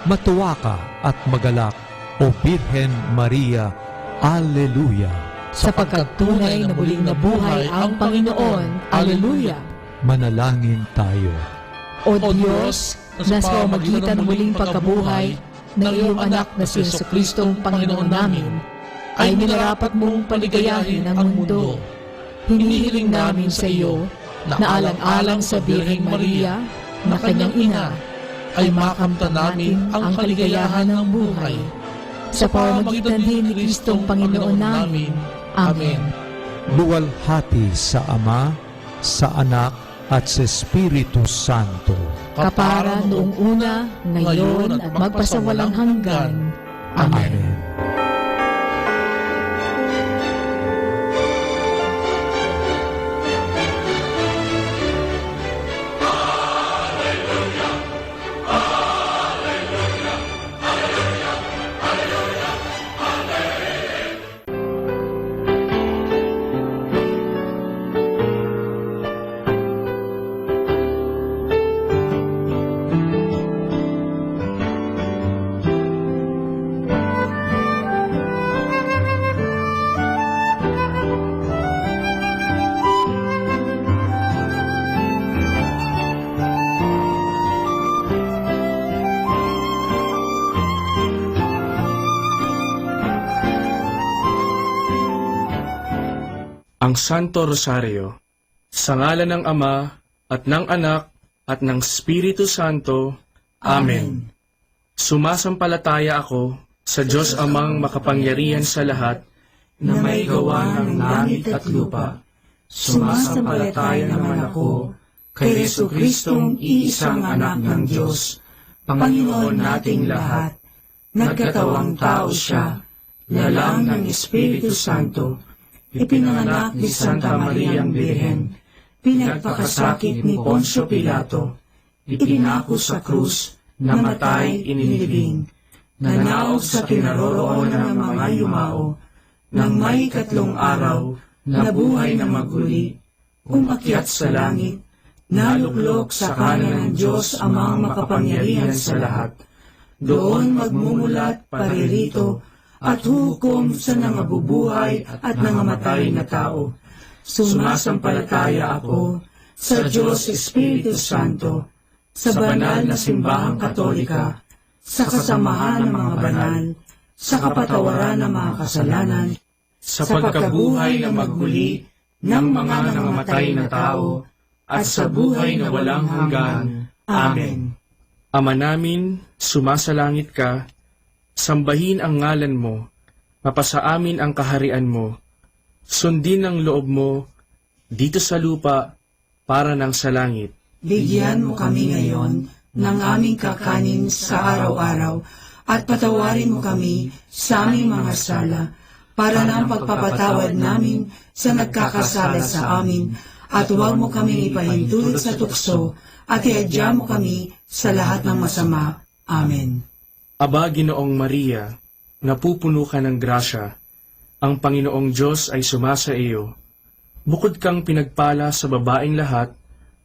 Matuwa ka at magalak, O Birhen Maria. Alleluia. Sapagkat tunay na muling nabuhay ang Panginoon. Alleluia. Manalangin tayo. O Diyos, na sa pamamagitan ng muling pagkabuhay ng iyong anak na si Jesucristong Panginoon namin, ay minarapat mong paligayahin ang mundo. Hinihiling namin sa iyo na alang-alang sa Birheng Maria na kanyang ina, ay makamtan namin ang kaligayahan ng buhay. Sa pamamagitan din ni Kristong Panginoon namin. Amen. Luwalhati sa Ama, sa Anak, at sa Espiritu Santo. Kapara noong una, ngayon, at magpasawalang hanggan. Amen. Ang Santo Rosario, sa ngalan ng Ama, at ng Anak, at ng Espiritu Santo. Amen. Sumasampalataya ako sa Diyos Amang makapangyarihan sa lahat, na may gawa ng langit at lupa. Sumasampalataya naman ako kay Jesucristong iisang anak ng Diyos, Panginoon nating lahat. Nagkatawang tao siya, lalang ng Espiritu Santo, ipinanganak ni Santa Mariang Birhen, pinagpakasakit ni Poncio Pilato, ipinako sa krus, namatay, inilibing, nanaog sa kinaroroonan ng mga yumao, nang may 3 araw, nabuhay na maguli, umakyat sa langit, naluklok sa kanan ng Diyos Amang makapangyarihan sa lahat. Doon magmumulat paririto, at hukom sa nangabubuhay at nangamatay na tao. Sumasampalataya ako sa Diyos Espiritu Santo, sa banal na simbahang katolika, sa kasamahan ng mga banal, sa kapatawaran ng mga kasalanan, sa pagkabuhay na magmuli ng mga nangamatay na tao, at sa buhay na walang hanggan. Amen. Ama namin, sumasalangit ka, sambahin ang ngalan mo, mapasa amin ang kaharian mo, sundin ang loob mo, dito sa lupa, para ng sa langit. Bigyan mo kami ngayon ng aming kakanin sa araw-araw, at patawarin mo kami sa aming mga sala, para ng pagpapatawad namin sa nagkakasala sa amin, at huwag mo kami ipahintulot sa tukso, at iadya mo kami sa lahat ng masama. Amen. Aba, Ginoong Maria, napupuno ka ng grasya, ang Panginoong Diyos ay sumasa iyo. Bukod kang pinagpala sa babaeng lahat,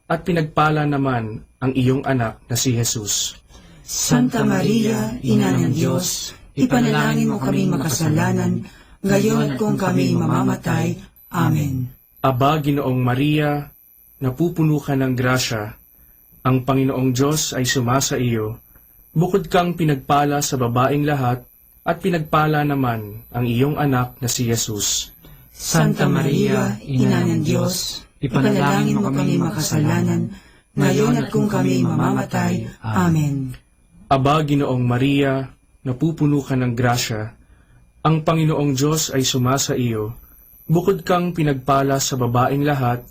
at pinagpala naman ang iyong anak na si Jesus. Santa Maria, Ina ng Diyos, ipanalangin mo kami makasalanan, ngayon at kung kami mamamatay. Amen. Aba, Ginoong Maria, napupuno ka ng grasya, ang Panginoong Diyos ay sumasa iyo. Bukod kang pinagpala sa babaeng lahat, at pinagpala naman ang iyong anak na si Jesus. Santa Maria, Ina ng Diyos, ipanalangin mo kami makasalanan, ngayon at kung kami mamamatay. Amen. Aba, Ginoong Maria, napupuno ka ng grasya, ang Panginoong Diyos ay sumasa iyo. Bukod kang pinagpala sa babaeng lahat,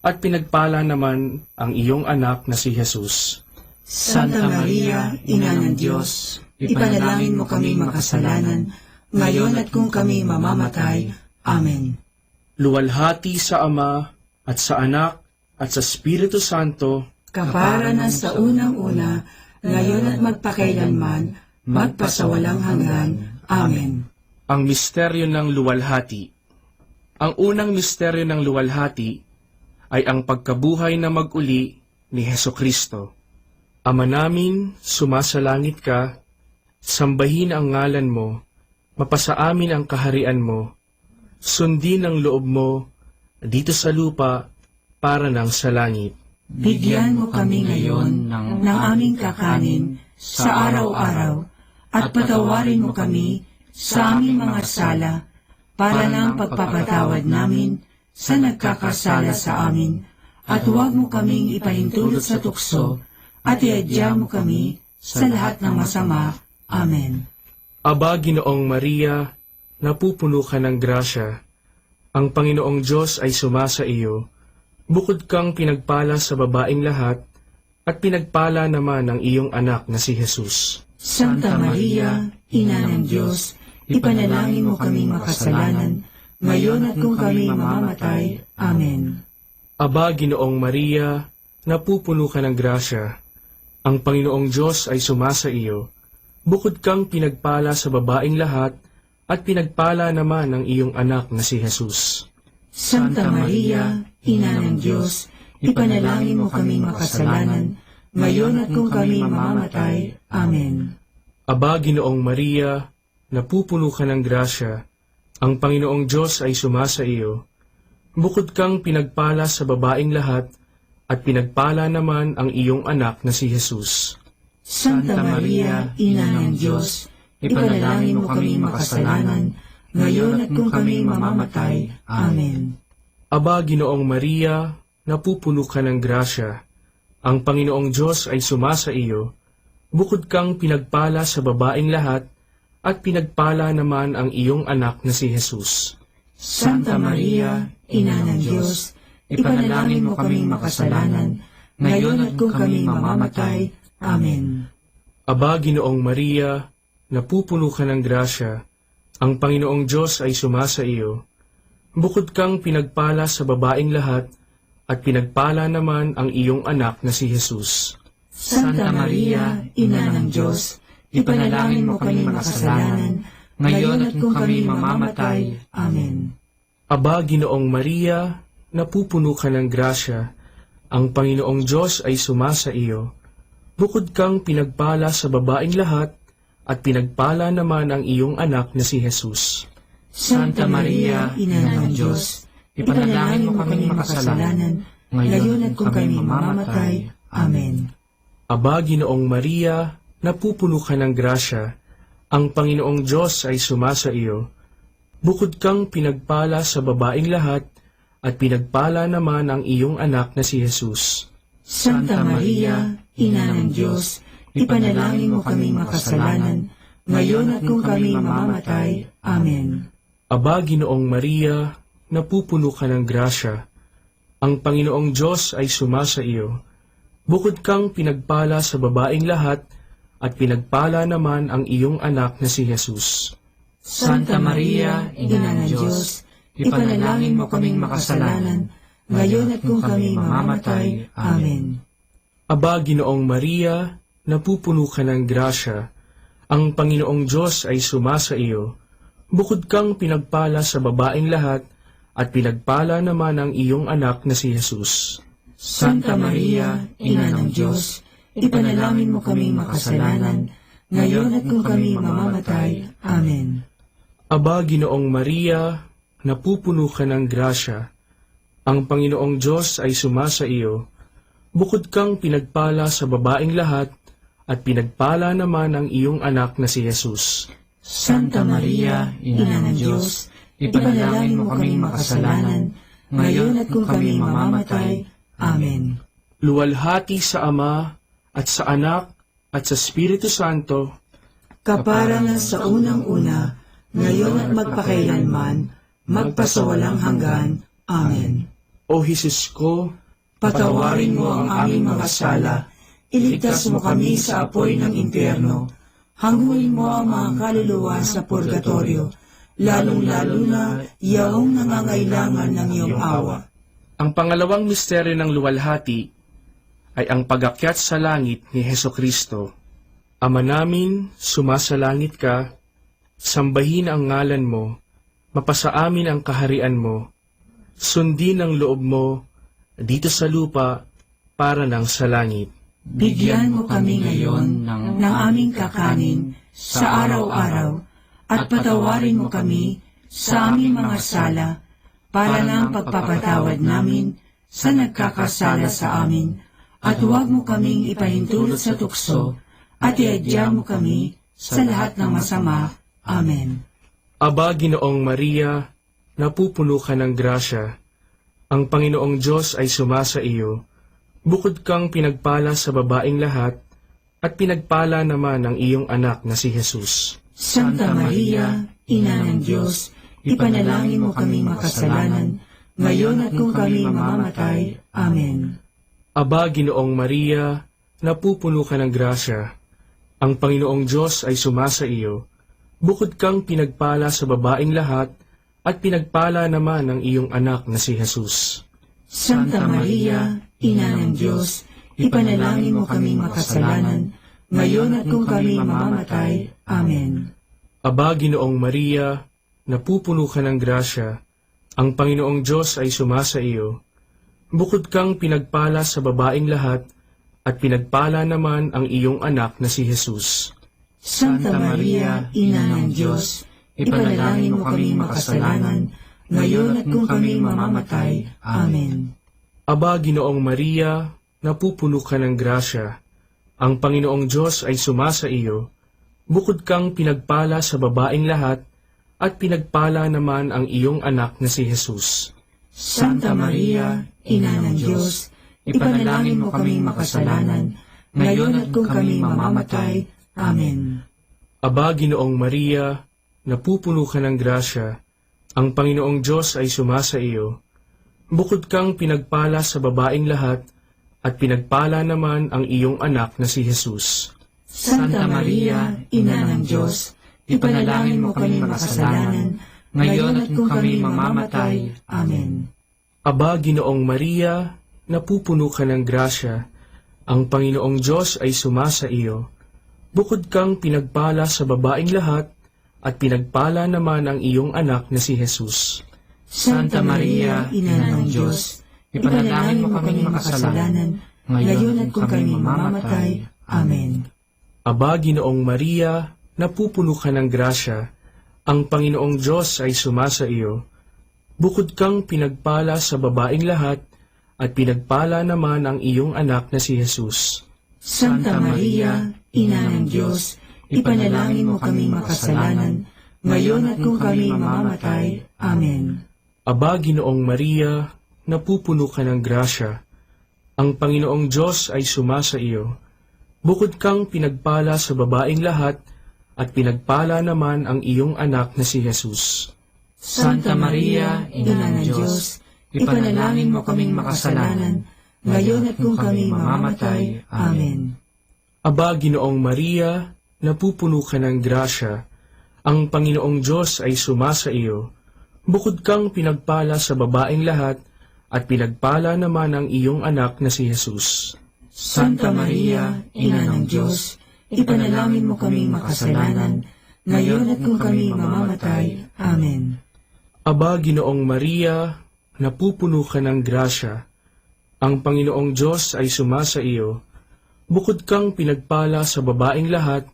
at pinagpala naman ang iyong anak na si Jesus. Santa Maria, Ina ng Diyos, ipanalangin mo kami makasalanan, ngayon at kung kami mamamatay. Amen. Luwalhati sa Ama, at sa Anak, at sa Espiritu Santo, kapara na sa unang-una, ngayon at magpakailanman, magpasawalang hanggan. Amen. Ang misteryo ng luwalhati. Ang unang misteryo ng luwalhati ay ang pagkabuhay na mag-uli ni Heso Kristo. Ama namin, sumasalangit ka, sambahin ang ngalan mo, mapasa amin ang kaharian mo, sundin ang loob mo, dito sa lupa, para nang sa langit. Bigyan mo kami ngayon ng aming kakanin sa araw-araw at patawarin mo kami sa aming mga sala para ng pagpapatawad namin sa nagkakasala sa amin at huwag mo kaming ipahintulot sa tukso at iadya mo kami sa lahat ng masama. Amen. Aba, Ginoong Maria, napupuno ka ng grasya. Ang Panginoong Diyos ay sumasa iyo. Bukod kang pinagpala sa babaeng lahat, at pinagpala naman ang iyong anak na si Jesus. Santa Maria, Ina ng Diyos, ipanalangin mo kaming makasalanan, ngayon at kung kami mamamatay. Amen. Aba, Ginoong Maria, napupuno ka ng grasya. Ang Panginoong Diyos ay sumasa iyo. Bukod kang pinagpala sa babaeng lahat, at pinagpala naman ang iyong anak na si Jesus. Santa Maria, Ina ng Diyos, ipanalangin mo kaming makasalanan, ngayon at kung kami mamamatay. Amen. Aba, Ginoong Maria, napupuno ka ng grasya. Ang Panginoong Diyos ay sumasa iyo. Bukod kang pinagpala sa babaeng lahat, at pinagpala naman ang iyong anak na si Jesus. Santa Maria, Ina ng Diyos, ipanalangin mo kaming makasalanan, ngayon at kung kami mamamatay. Amen. Aba, Ginoong Maria, napupuno ka ng grasya. Ang Panginoong Diyos ay sumasa iyo. Bukod kang pinagpala sa babaeng lahat, at pinagpala naman ang iyong anak na si Jesus. Santa Maria, Ina ng Diyos, ipanalangin mo kaming makasalanan, ngayon at kung kami mamamatay. Amen. Aba, Ginoong Maria, napupuno ka ng grasya. Ang Panginoong Diyos ay sumasa iyo. Bukod kang pinagpala sa babaeng lahat, at pinagpala naman ang iyong anak na si Jesus. Santa Maria, Ina ng Diyos, ipanalangin mo kaming makasalanan, ngayon at kung kami mamamatay. Amen. Aba, Ginoong Maria, napupuno ka ng grasya. Ang Panginoong Diyos ay sumasa iyo. Bukod kang pinagpala sa babaeng lahat, at pinagpala naman ang iyong anak na si Jesus. Santa Maria, Ina ng Diyos, ipanalangin mo kaming makasalanan, ngayon at kung kami mamamatay. Amen. Aba, Ginoong Maria, napupuno ka ng grasya. Ang Panginoong Diyos ay sumasa iyo. Bukod kang pinagpala sa babaeng lahat, at pinagpala naman ang iyong anak na si Jesus. Santa Maria, Ina ng Diyos, ipanalangin mo kaming makasalanan, ngayon at kung kami mamamatay. Amen. Aba, Ginoong Maria, napupuno ka ng grasya. Ang Panginoong Diyos ay sumasa iyo. Bukod kang pinagpala sa babaeng lahat, at pinagpala naman ang iyong anak na si Jesus. Santa Maria, Ina ng Diyos, ipanalangin mo kaming makasalanan, ngayon at kung kami mamamatay. Amen. Aba, Ginoong Maria, napupuno ka ng grasya. Ang Panginoong Diyos ay sumasa iyo. Bukod kang pinagpala sa babaeng lahat, at pinagpala naman ang iyong anak na si Jesus. Santa Maria, Ina ng Diyos, ipanalangin mo kaming makasalanan, ngayon at kung kami mamamatay. Amen. Aba, Ginoong Maria, napupuno ka ng grasya. Ang Panginoong Diyos ay sumasa iyo. Bukod kang pinagpala sa babaeng lahat, at pinagpala naman ang iyong anak na si Jesus. Santa Maria, Ina ng Diyos, ipanalangin mo kaming makasalanan, ngayon at kung kami mamamatay. Amen. Luwalhati sa Ama, at sa Anak, at sa Espiritu Santo, kaparangan sa unang-una, ngayon at magpakailanman, magpasawalang hanggan. Amen. O Jesus ko, patawarin mo ang aming mga sala, iligtas mo kami sa apoy ng impyerno, hangguin mo ang mga kaluluwa sa purgatorio, lalong-lalo na yaong nangangailangan ng iyong awa. Ang pangalawang misteryo ng luwalhati ay ang pag-akyat sa langit ni Heso Kristo. Ama namin, sumasalangit ka, sambahin ang ngalan mo, mapasa amin ang kaharian mo, sundin ang loob mo, dito sa lupa, para ng sa langit. Bigyan mo kami ngayon ng aming kakanin sa araw-araw at patawarin mo kami sa aming mga sala para ng pagpapatawad namin sa nagkakasala sa amin at huwag mo kaming ipahintulot sa tukso at iadya mo kami sa lahat ng masama. Amen. Aba, Ginoong Maria, napupuno ka ng grasya. Ang Panginoong Diyos ay sumasa iyo. Bukod kang pinagpala sa babaeng lahat, at pinagpala naman ang iyong anak na si Jesus. Santa Maria, Ina ng Diyos, ipanalangin mo kaming makasalanan, ngayon at kung kami mamamatay. Amen. Aba, Ginoong Maria, napupuno ka ng grasya. Ang Panginoong Diyos ay sumasa iyo. Bukod kang pinagpala sa babaeng lahat, at pinagpala naman ang iyong anak na si Jesus. Santa Maria, Ina ng Diyos, ipanalangin mo kaming makasalanan, ngayon at kung kami mamamatay. Amen. Aba, Ginoong Maria, napupuno ka ng grasya. Ang Panginoong Diyos ay sumasa iyo. Bukod kang pinagpala sa babaeng lahat, at pinagpala naman ang iyong anak na si Jesus. Santa Maria, Ina ng Diyos, ipanalangin mo kaming makasalanan, ngayon at kung kami mamamatay. Amen. Aba, Ginoong Maria, napupuno ka ng grasya. Ang Panginoong Diyos ay sumasa iyo. Bukod kang pinagpala sa babaeng lahat, at pinagpala naman ang iyong anak na si Jesus. Santa Maria, Ina ng Diyos, ipanalangin mo kaming makasalanan, ngayon at kung kami mamamatay. Amen. Aba, Ginoong Maria, napupuno ka ng grasya. Ang Panginoong Diyos ay sumasa iyo. Bukod kang pinagpala sa babaeng lahat, at pinagpala naman ang iyong anak na si Jesus. Santa Maria, Ina ng Diyos, ipanalangin mo kaming makasalanan, ngayon at kung kami mamamatay. Amen. Aba, Ginoong Maria, napupuno ka ng grasya. Ang Panginoong Diyos ay sumasa iyo. Bukod kang pinagpala sa babaeng lahat, at pinagpala naman ang iyong anak na si Jesus. Santa Maria, Ina ng Diyos, ipanalangin mo kaming makasalanan, ngayon at kung kami mamamatay. Amen. Aba, Ginoong Maria, napupuno ka ng grasya. Ang Panginoong Diyos ay sumasa iyo. Bukod kang pinagpala sa babaeng lahat, at pinagpala naman ang iyong anak na si Jesus. Santa Maria, Ina ng Diyos, ipanalangin mo kaming makasalanan, ngayon at kung kami mamamatay. Amen. Aba, Ginoong Maria, napupuno ka ng grasya. Ang Panginoong Diyos ay sumasa iyo. Bukod kang pinagpala sa babaeng lahat, at pinagpala naman ang iyong anak na si Jesus. Santa Maria, Ina ng Diyos, ipanalangin mo kaming makasalanan, ngayon at kung kami mamamatay. Amen. Aba, Ginoong Maria, napupuno ka ng grasya. Ang Panginoong Diyos ay sumasa iyo. Bukod kang pinagpala sa babaeng lahat, at pinagpala naman ang iyong anak na si Jesus. Santa Maria, Ina ng Diyos, ipanalangin mo kaming makasalanan, ngayon at kung kami mamamatay. Amen. Aba, Ginoong Maria, napupuno ka ng grasya. Ang Panginoong Diyos ay sumasa iyo. Bukod kang pinagpala sa babaeng lahat,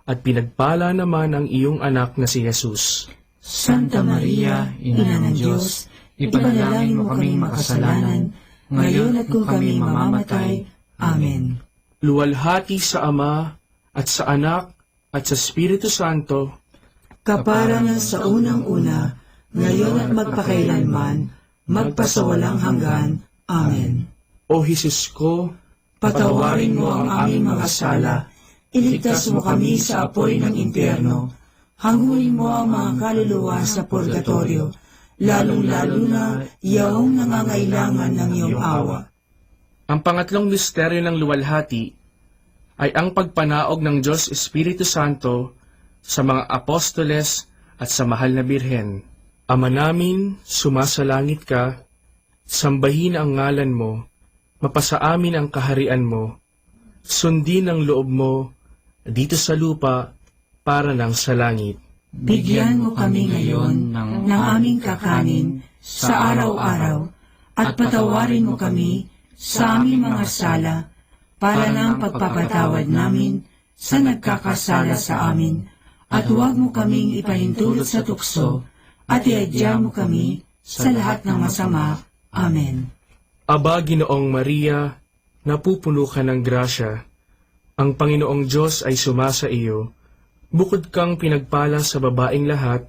at pinagpala naman ang iyong anak na si Jesus. Santa Maria, Ina ng Diyos, ipanalangin mo kaming makasalanan, ngayon at kung kami mamamatay. Amen. Luwalhati sa Ama, at sa Anak, at sa Espiritu Santo, kaparangan sa unang-una, ngayon at magpakailanman, magpasawalang hanggan. Amen. O Jesus ko, patawarin mo ang aming mga sala, iligtas mo kami sa apoy ng impyerno, hanguin mo ang mga kaluluwa sa purgatorio, lalong-lalo na yaong nangangailangan ng iyong awa. Ang pangatlong misteryo ng luwalhati ay ang pagpanaog ng Diyos Espiritu Santo sa mga apostoles at sa mahal na Birhen. Ama namin, sumasalangit ka, sambahin ang ngalan mo, mapasa amin ang kaharian mo, sundin ang loob mo dito sa lupa para ng sa langit. Bigyan mo kami ngayon ng aming kakanin sa araw-araw at patawarin mo kami sa aming mga sala, para ng pagpapatawad namin sa nagkakasala sa amin, at huwag mo kaming ipahintulot sa tukso, at iadya mo kami sa lahat ng masama. Amen. Aba, Ginoong Maria, napupuno ka ng grasya. Ang Panginoong Diyos ay sumasa iyo. Bukod kang pinagpala sa babaeng lahat,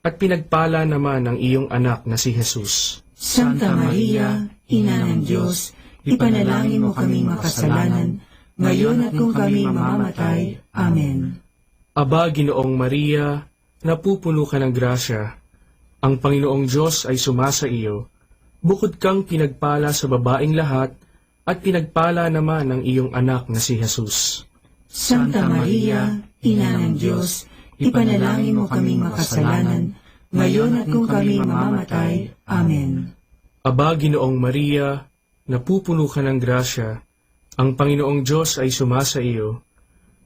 at pinagpala naman ang iyong anak na si Jesus. Santa Maria, Ina ng Diyos, ipanalangin mo kaming makasalanan, ngayon at kung kami mamamatay. Amen. Aba, Ginoong Maria, napupuno ka ng grasya. Ang Panginoong Diyos ay sumasa iyo. Bukod kang pinagpala sa babaeng lahat, at pinagpala naman ang iyong anak na si Jesus. Santa Maria, Ina ng Diyos, ipanalangin mo kaming makasalanan, ngayon at kung kami mamamatay. Amen. Aba, Ginoong Maria, napupuno ka ng grasya. Ang Panginoong Diyos ay sumasa iyo.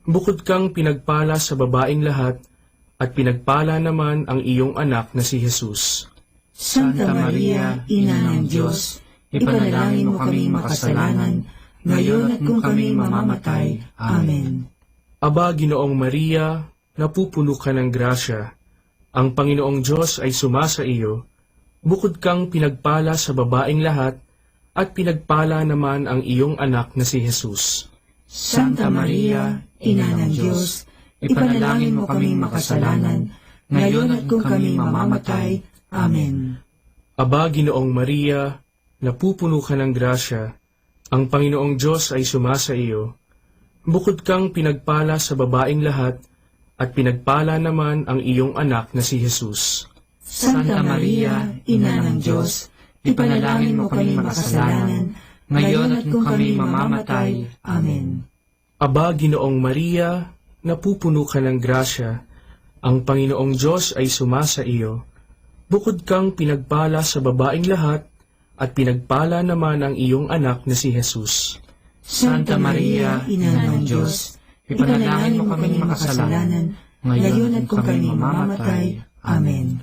Bukod kang pinagpala sa babaeng lahat, at pinagpala naman ang iyong anak na si Jesus. Santa Maria, Ina ng Diyos, ipanalangin mo kaming makasalanan, ngayon at kung kami mamamatay. Amen. Aba, Ginoong Maria, napupuno ka ng grasya. Ang Panginoong Diyos ay sumasa iyo. Bukod kang pinagpala sa babaeng lahat, at pinagpala naman ang iyong anak na si Jesus. Santa Maria, Ina ng Diyos, ipanalangin mo kaming makasalanan, ngayon at kung kami mamamatay. Amen. Aba, Ginoong Maria, napupuno ka ng grasya. Ang Panginoong Diyos ay sumasa iyo. Bukod kang pinagpala sa babaeng lahat, at pinagpala naman ang iyong anak na si Jesus. Santa Maria, Ina ng Diyos, ipanalangin mo kaming makasalanan, ngayon at kung kami mamamatay. Amen. Aba, Ginoong Maria, napupuno ka ng grasya. Ang Panginoong Diyos ay sumasa iyo. Bukod kang pinagpala sa babaeng lahat, at pinagpala naman ang iyong anak na si Jesus. Santa Maria, Ina ng Diyos, ipanalangin mo kaming makasalanan, ngayon at kung kami mamamatay. Amen.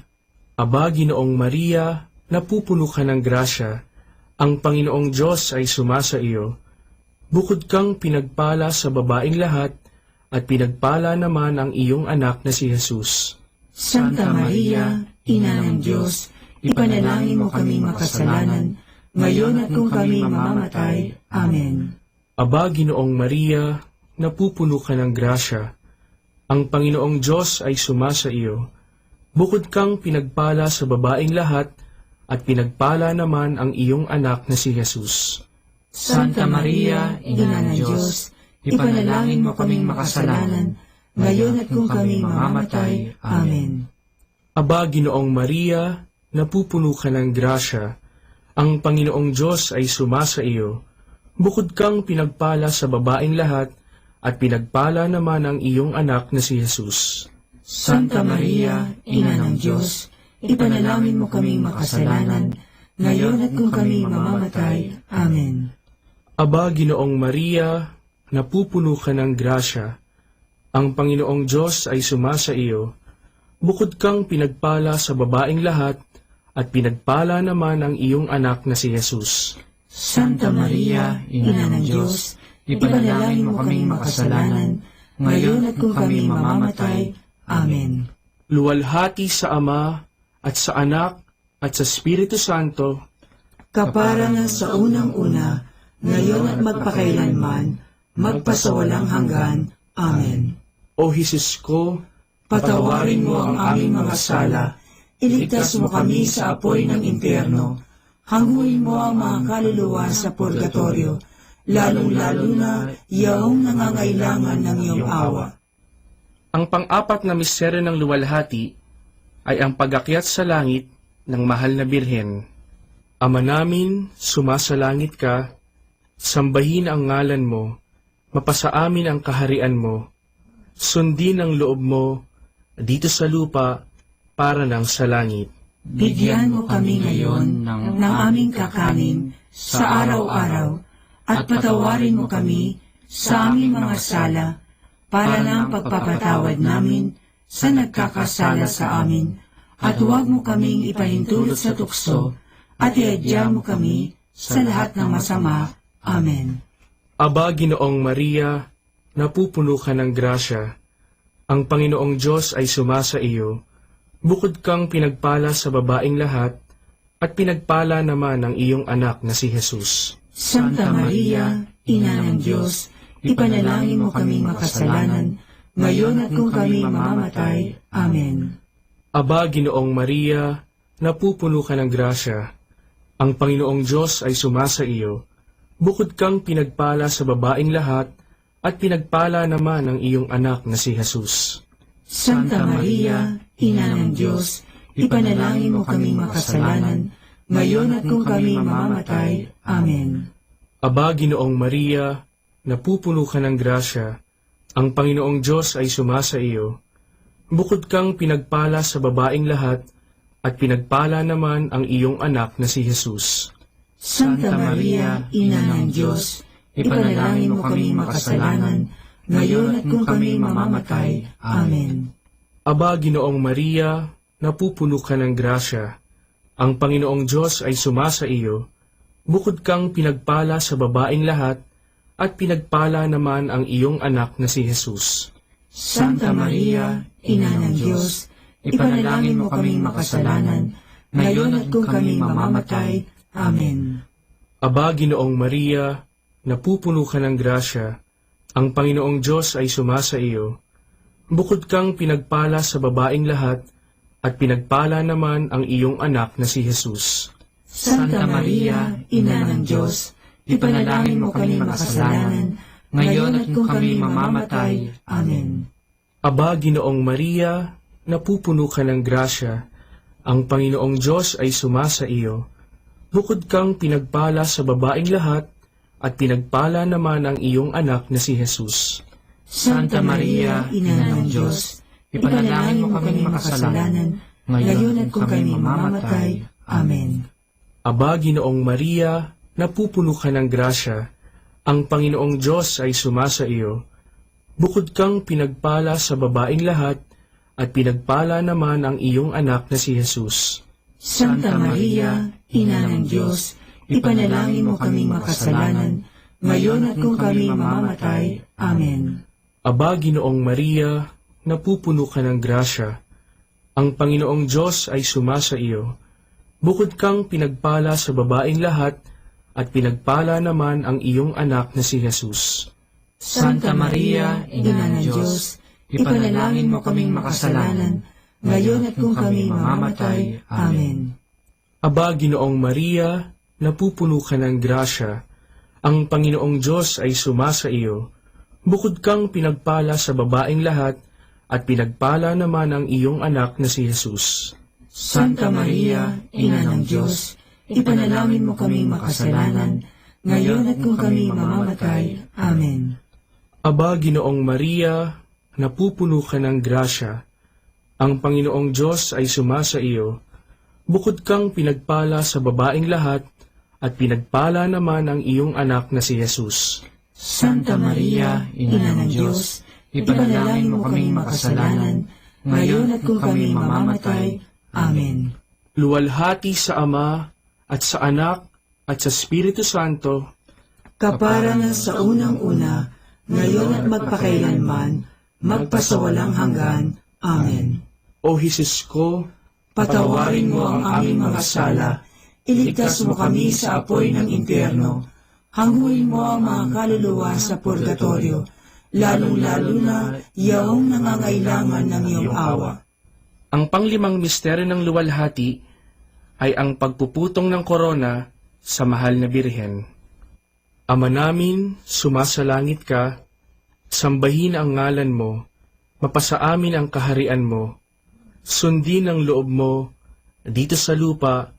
Aba, Ginoong Maria, napupuno ka ng grasya. Ang Panginoong Diyos ay sumasa iyo. Bukod kang pinagpala sa babaeng lahat, at pinagpala naman ang iyong anak na si Jesus. Santa Maria, Ina ng Diyos, ipanalangin mo kaming makasalanan, ngayon at kung kami mamamatay. Amen. Aba, Ginoong Maria, napupuno ka ng grasya. Ang Panginoong Diyos ay sumasa iyo. Bukod kang pinagpala sa babaeng lahat, at pinagpala naman ang iyong anak na si Jesus. Santa Maria, Ina ng Diyos, ipanalangin mo kaming makasalanan, ngayon at kung kami mamamatay. Amen. Aba, Ginoong Maria, napupuno ka ng grasya. Ang Panginoong Diyos ay sumasa iyo. Bukod kang pinagpala sa babaeng lahat, at pinagpala naman ang iyong anak na si Jesus. Santa Maria, Ina ng Diyos, ipanalangin mo kaming makasalanan, ngayon at kung kami mamamatay. Amen. Aba, Ginoong Maria, napupuno ka ng grasya. Ang Panginoong Diyos ay sumasa iyo. Bukod kang pinagpala sa babaeng lahat, at pinagpala naman ang iyong anak na si Jesus. Santa Maria, Ina ng Diyos, ipanalangin mo kaming makasalanan, ngayon at kung kami mamamatay. Amen. Luwalhati sa Ama, at sa Anak, at sa Espiritu Santo, kaparangan sa unang-una, ngayon at magpakailanman, magpasawalang hanggan. Amen. O Jesus ko, patawarin mo ang aming mga sala, iligtas mo kami sa apoy ng impyerno, hanguin mo ang mga kaluluwa sa purgatorio, lalong-lalo na yaong nangangailangan ng iyong awa. Ang pang-apat na misteryo ng luwalhati ay ang pag-akyat sa langit ng mahal na Birhen. Ama namin, sumasalangit ka, sambahin ang ngalan mo, mapasa amin ang kaharian mo, sundin ang loob mo dito sa lupa para nang sa langit. Bigyan mo kami ngayon ng aming kakanin sa araw-araw, at patawarin mo kami sa aming mga sala, para ng pagpapatawad namin sa nagkakasala sa amin, at huwag mo kaming ipahintulot sa tukso, at iadya mo kami sa lahat ng masama. Amen. Aba, Ginoong Maria, napupuno ka ng grasya. Ang Panginoong Diyos ay sumasa iyo. Bukod kang pinagpala sa babaing lahat, at pinagpala naman ang iyong anak na si Jesus. Santa Maria, Ina ng Diyos, ipanalangin mo kaming makasalanan, ngayon at kung kami mamamatay. Amen. Aba, Ginoong Maria, napupuno ka ng grasya. Ang Panginoong Diyos ay sumasa iyo. Bukod kang pinagpala sa babaing lahat, at pinagpala naman ang iyong anak na si Jesus. Santa Maria, Ina ng Diyos, ipanalangin mo kaming makasalanan, ngayon at kung kami mamamatay. Amen. Aba, Ginoong Maria, napupuno ka ng grasya. Ang Panginoong Diyos ay sumasa iyo. Bukod kang pinagpala sa babaing lahat, at pinagpala naman ang iyong anak na si Jesus. Santa Maria, Ina ng Diyos, ipanalangin mo kaming makasalanan, ngayon at kung kami mamamatay. Amen. Aba, Ginoong Maria, napupuno ka ng grasya. Ang Panginoong Diyos ay sumasa iyo. Bukod kang pinagpala sa babaing lahat, at pinagpala naman ang iyong anak na si Jesus. Santa Maria, Ina ng Diyos, ipanalangin mo kaming makasalanan, ngayon at kung kami mamamatay. Amen. Aba, Ginoong Maria, napupuno ka ng grasya. Ang Panginoong Diyos ay sumasa iyo. Bukod kang pinagpala sa babaing lahat, at pinagpala naman ang iyong anak na si Jesus. Santa Maria, Ina ng Diyos, ipanalangin mo kaming makasalanan, ngayon at kung kami mamamatay. Amen. Aba, Ginoong Maria, napupuno ka ng grasya. Ang Panginoong Diyos ay sumasa iyo. Bukod kang pinagpala sa babaing lahat, at pinagpala naman ang iyong anak na si Jesus. Santa Maria, Ina ng Diyos, ipanalangin mo kaming makasalanan, ngayon at kung kami mamamatay. Amen. Aba, Ginoong Maria, napupuno ka ng grasya. Ang Panginoong Diyos ay sumasa iyo. Bukod kang pinagpala sa babaing lahat, at pinagpala naman ang iyong anak na si Jesus. Santa Maria, Ina ng Diyos, ipanalangin mo kaming makasalanan, ngayon at kung kami mamamatay. Amen. Aba, Ginoong Maria, napupuno ka ng grasya. Ang Panginoong Diyos ay sumasa iyo. Bukod kang pinagpala sa babaing lahat, at pinagpala naman ang iyong anak na si Jesus. Santa Maria, Ina ng Diyos, ipanalangin mo kaming makasalanan, ngayon at kung kami mamamatay. Amen. Aba, Ginoong Maria, napupuno ka ng grasya. Ang Panginoong Diyos ay sumasa iyo. Bukod kang pinagpala sa babaing lahat, at pinagpala naman ang iyong anak na si Jesus. Santa Maria, Ina ng Diyos, ipanalangin mo kaming makasalanan, ngayon at kung kami mamamatay. Amen. Aba, Ginoong Maria, napupuno ka ng grasya. Ang Panginoong Diyos ay sumasa iyo. Bukod kang pinagpala sa babaing lahat, at pinagpala naman ang iyong anak na si Jesus. Santa Maria, Ina ng Diyos, ipanalangin mo kaming makasalanan, ngayon at kung kami mamamatay. Amen. Luwalhati sa Ama, at sa Anak, at sa Espiritu Santo, kaparangan sa unang-una, ngayon at magpakailanman, magpasawalang hanggan. Amen. O Jesus ko, patawarin mo ang aming mga sala, iligtas mo kami sa apoy ng impyerno, hanguin mo ang mga kaluluwa sa purgatorio, lalong-lalo na yaong nangangailangan ng iyong awa. Ang panglimang misteryo ng luwalhati ay ang pagpuputong ng korona sa mahal na Birhen. Ama namin, sumasalangit ka, sambahin ang ngalan mo, mapasa amin ang kaharian mo, sundin ang loob mo dito sa lupa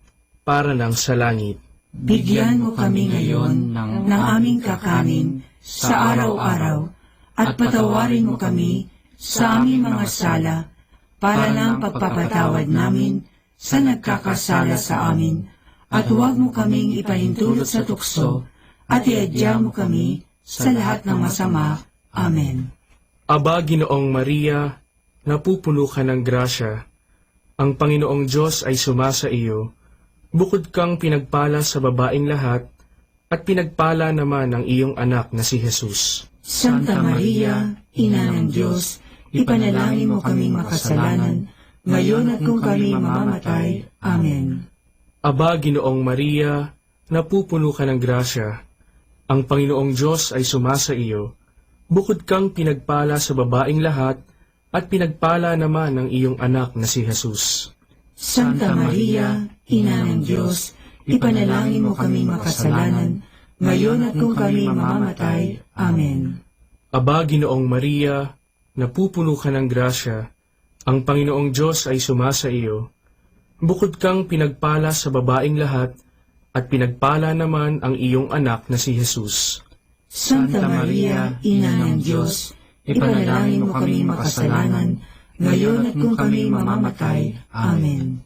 para ng sa langit. Bigyan mo kami ngayon ng aming kakanin sa araw-araw at patawarin mo kami sa aming mga sala para ng pagpapatawad namin sa nagkakasala sa amin, at huwag mo kaming ipahintulot sa tukso at iadya mo kami sa lahat ng masama. Amen. Aba, Ginoong Maria, napupuno ka ng grasya. Ang Panginoong Diyos ay sumasa iyo. bukod kang pinagpala sa babaeng lahat, at pinagpala naman ang iyong anak na si Jesus. Santa Maria, Ina ng Diyos, ipanalangin mo kaming makasalanan, ngayon at kung kami mamamatay. Amen. Aba, Ginoong Maria, napupuno ka ng grasya. Ang Panginoong Diyos ay sumasa iyo. Bukod kang pinagpala sa babaeng lahat, at pinagpala naman ang iyong anak na si Jesus. Santa Maria, Ina ng Diyos, ipanalangin mo kaming makasalanan, ngayon at kung kami mamamatay. Amen. Aba, Ginoong Maria, napupuno ka ng grasya. Ang Panginoong Diyos ay sumasa iyo. Bukod kang pinagpala sa babaeng lahat, at pinagpala naman ang iyong anak na si Jesus. Santa Maria, Ina ng Diyos, ipanalangin mo kaming makasalanan, ngayon at kung kami mamamatay. Amen.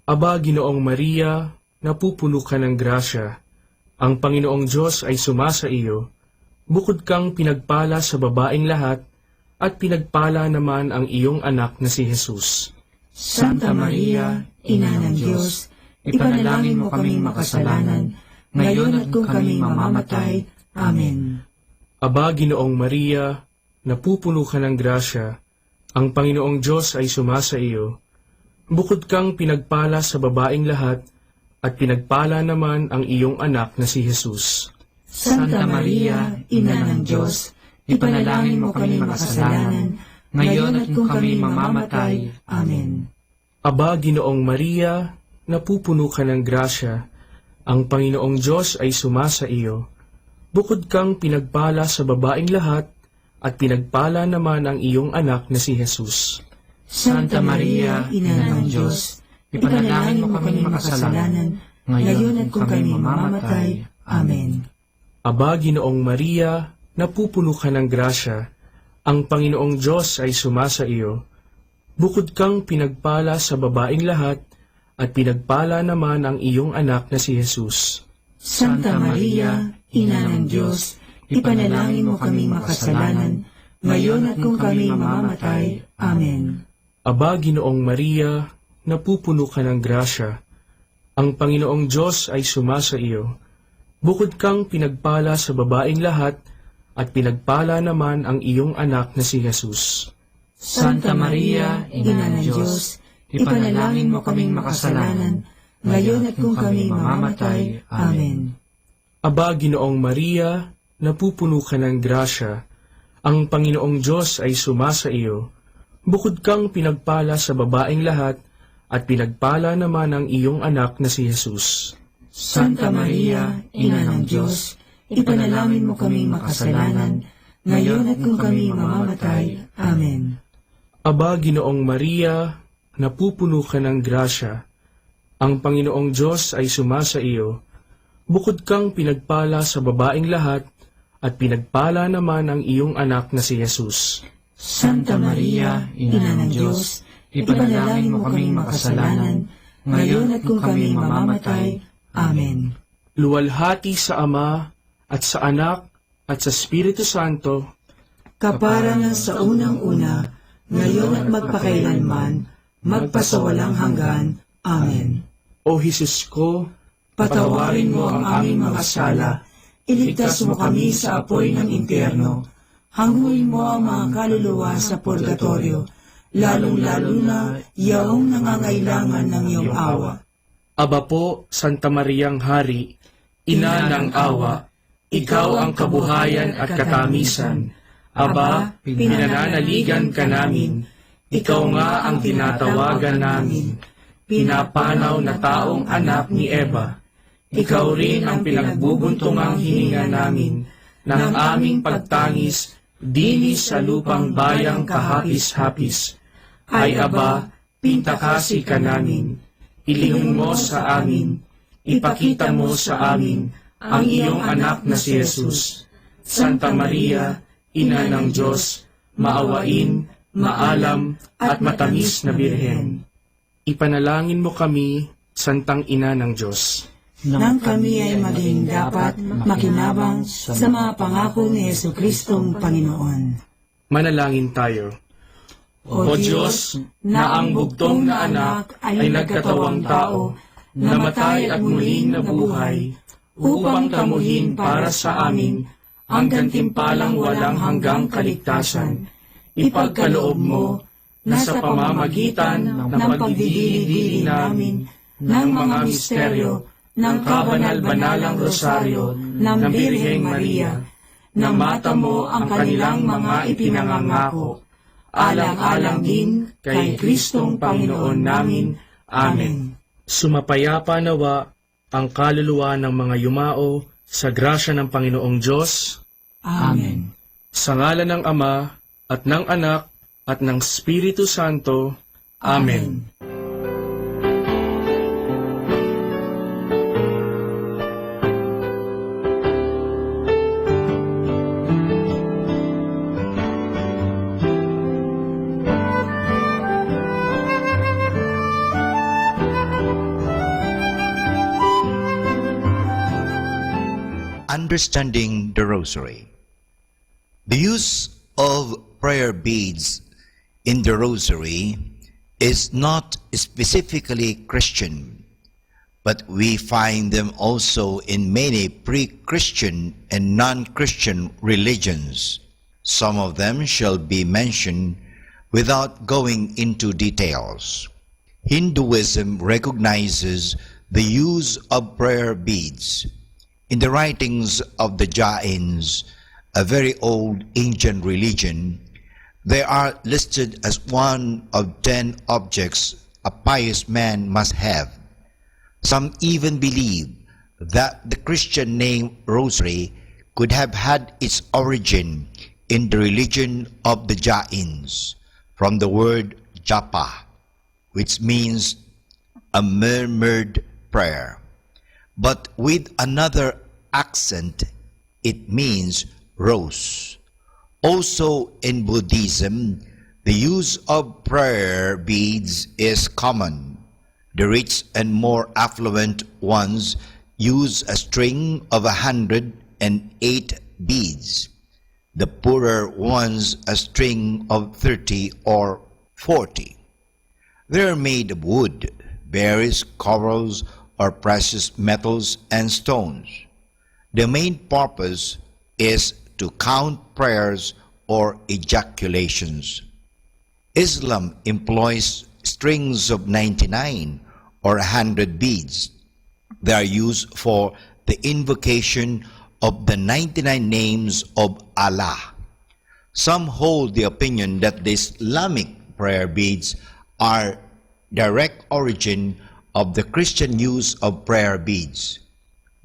Aba, Ginoong Maria, napupuno ka ng grasya. Ang Panginoong Diyos ay sumasa iyo. Bukod kang pinagpala sa babaeng lahat, at pinagpala naman ang iyong anak na si Jesus. Santa Maria, Ina ng Diyos, ipanalangin mo kaming makasalanan, ngayon at kung kami mamamatay. Amen. Aba, Ginoong Maria, napupuno ka ng grasya. Ang Panginoong Diyos ay sumasa iyo. Bukod kang pinagpala sa babaeng lahat, at pinagpala naman ang iyong anak na si Jesus. Santa Maria, Ina ng Diyos, ipanalangin mo kaming makasalanan, ngayon at kung kami mamamatay. Amen. Aba, Ginoong Maria, napupuno ka ng grasya. Ang Panginoong Diyos ay sumasa iyo. Bukod kang pinagpala sa babaeng lahat, at pinagpala naman ang iyong anak na si Jesus. Santa Maria, Ina ng Diyos, ipanalangin mo kaming makasalanan, ngayon at kung kami mamamatay. Amen. Aba, Ginoong Maria, napupuno ka ng grasya. Ang Panginoong Diyos ay sumasa iyo. Bukod kang pinagpala sa babaeng lahat, at pinagpala naman ang iyong anak na si Jesus. Santa Maria, Ina ng Diyos, ipanalangin mo kaming makasalanan, ngayon at kung kami mamamatay. Amen. Aba, Ginoong Maria, napupuno ka ng grasya. Ang Panginoong Diyos ay sumasa iyo. Bukod kang pinagpala sa babaeng lahat, at pinagpala naman ang iyong anak na si Jesus. Santa Maria, Ina ng Diyos, ipanalangin mo kaming makasalanan, ngayon at kung kami mamamatay. Amen. Aba, Ginoong Maria, napupuno ka ng grasya. Ang Panginoong Diyos ay sumasa iyo. Bukod kang pinagpala sa babaeng lahat, at pinagpala naman ang iyong anak na si Jesus. Santa Maria, Ina ng Diyos, ipanalangin mo kaming makasalanan, ngayon at kung kami mamamatay. Amen. Aba, Ginoong Maria, napupuno ka ng grasya. Ang Panginoong Diyos ay sumasa iyo. Bukod kang pinagpala sa babaeng lahat, at pinagpala naman ang iyong anak na si Jesus. Santa Maria, Ina ng Diyos, ipanalangin mo kaming makasalanan, ngayon at kung kami mamamatay. Amen. Luwalhati sa Ama, at sa Anak, at sa Espiritu Santo, kapara na sa unang-una, ngayon at magpakailanman, magpasawalang hanggan. Amen. O Jesus ko, Patawarin mo ang aming mga sala, iligtas mo kami sa apoy ng impyerno, hangulin mo ang mga kaluluwa sa purgatorio, lalong-lalo na yaong nangangailangan ng iyong awa. Aba po, Santa Mariang Hari, Ina ng awa, ikaw ang kabuhayan at katamisan. Aba, pinananaligan ka namin, ikaw nga ang tinatawagan namin, pinapanaw na taong anak ni Eva. Ikaw rin ang pinagbubuntungang hininga namin ng aming pagtangis dini sa lupang bayang kahapis-hapis. Ay Aba, pintakasi ka namin, ilingon mo sa amin, ipakita mo sa amin ang iyong anak na si Jesus. Santa Maria, Ina ng Diyos, maawain, maalam at matamis na Birhen. Ipanalangin mo kami, Santang Ina ng Diyos, nang kami ay maging dapat makinabang sa mga pangako ni Jesucristong Panginoon. Manalangin tayo. O Diyos, na ang bugtong na anak ay nagkatawang tao, namatay at muling nabuhay, upang tamuhin para sa amin ang gantimpalang walang hanggang kaligtasan. Ipagkaloob mo na sa pamamagitan ng pagdidili-dili namin ng mga misteryo ng kabanal-banalang rosaryo ng Birheng Maria, na mata mo ang kanilang mga ipinangangako, alang-alang din kay Kristong Panginoon namin. Amen. Sumapayapa nawa ang kaluluwa ng mga yumao sa grasya ng Panginoong Diyos. Amen. Sa ngalan ng Ama at ng Anak at ng Espiritu Santo. Amen. Understanding the Rosary. The use of prayer beads in the Rosary is not specifically Christian, but we find them also in many pre-Christian and non-Christian religions. Some of them shall be mentioned without going into details. Hinduism recognizes the use of prayer beads. In the writings of the Jains, a very old ancient religion, they are listed as one of 10 objects a pious man must have. Some even believe that the Christian name Rosary could have had its origin in the religion of the Jains, from the word japa, which means a murmured prayer. But with another accent, it means rose. Also in Buddhism, the use of prayer beads is common. The rich and more affluent ones use a string of 108 beads. The poorer ones a string of 30 or 40. They are made of wood, berries, corals, or precious metals and stones. The main purpose is to count prayers or ejaculations. Islam employs strings of 99 or 100 beads. They are used for the invocation of the 99 names of Allah. Some hold the opinion that the Islamic prayer beads are direct origin of the Christian use of prayer beads.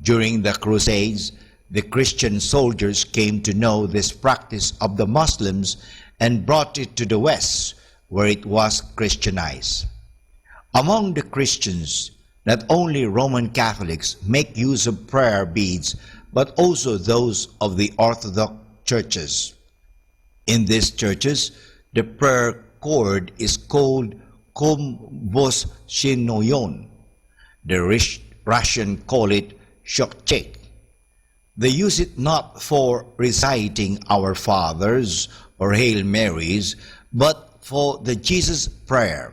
During the Crusades, the Christian soldiers came to know this practice of the Muslims and brought it to the West, where it was Christianized. Among the Christians, not only Roman Catholics make use of prayer beads, but also those of the Orthodox churches. In these churches, the prayer cord is called komboshinoyon. The Russian call it shokchet. They use it not for reciting Our Fathers or Hail Marys, but for the Jesus Prayer,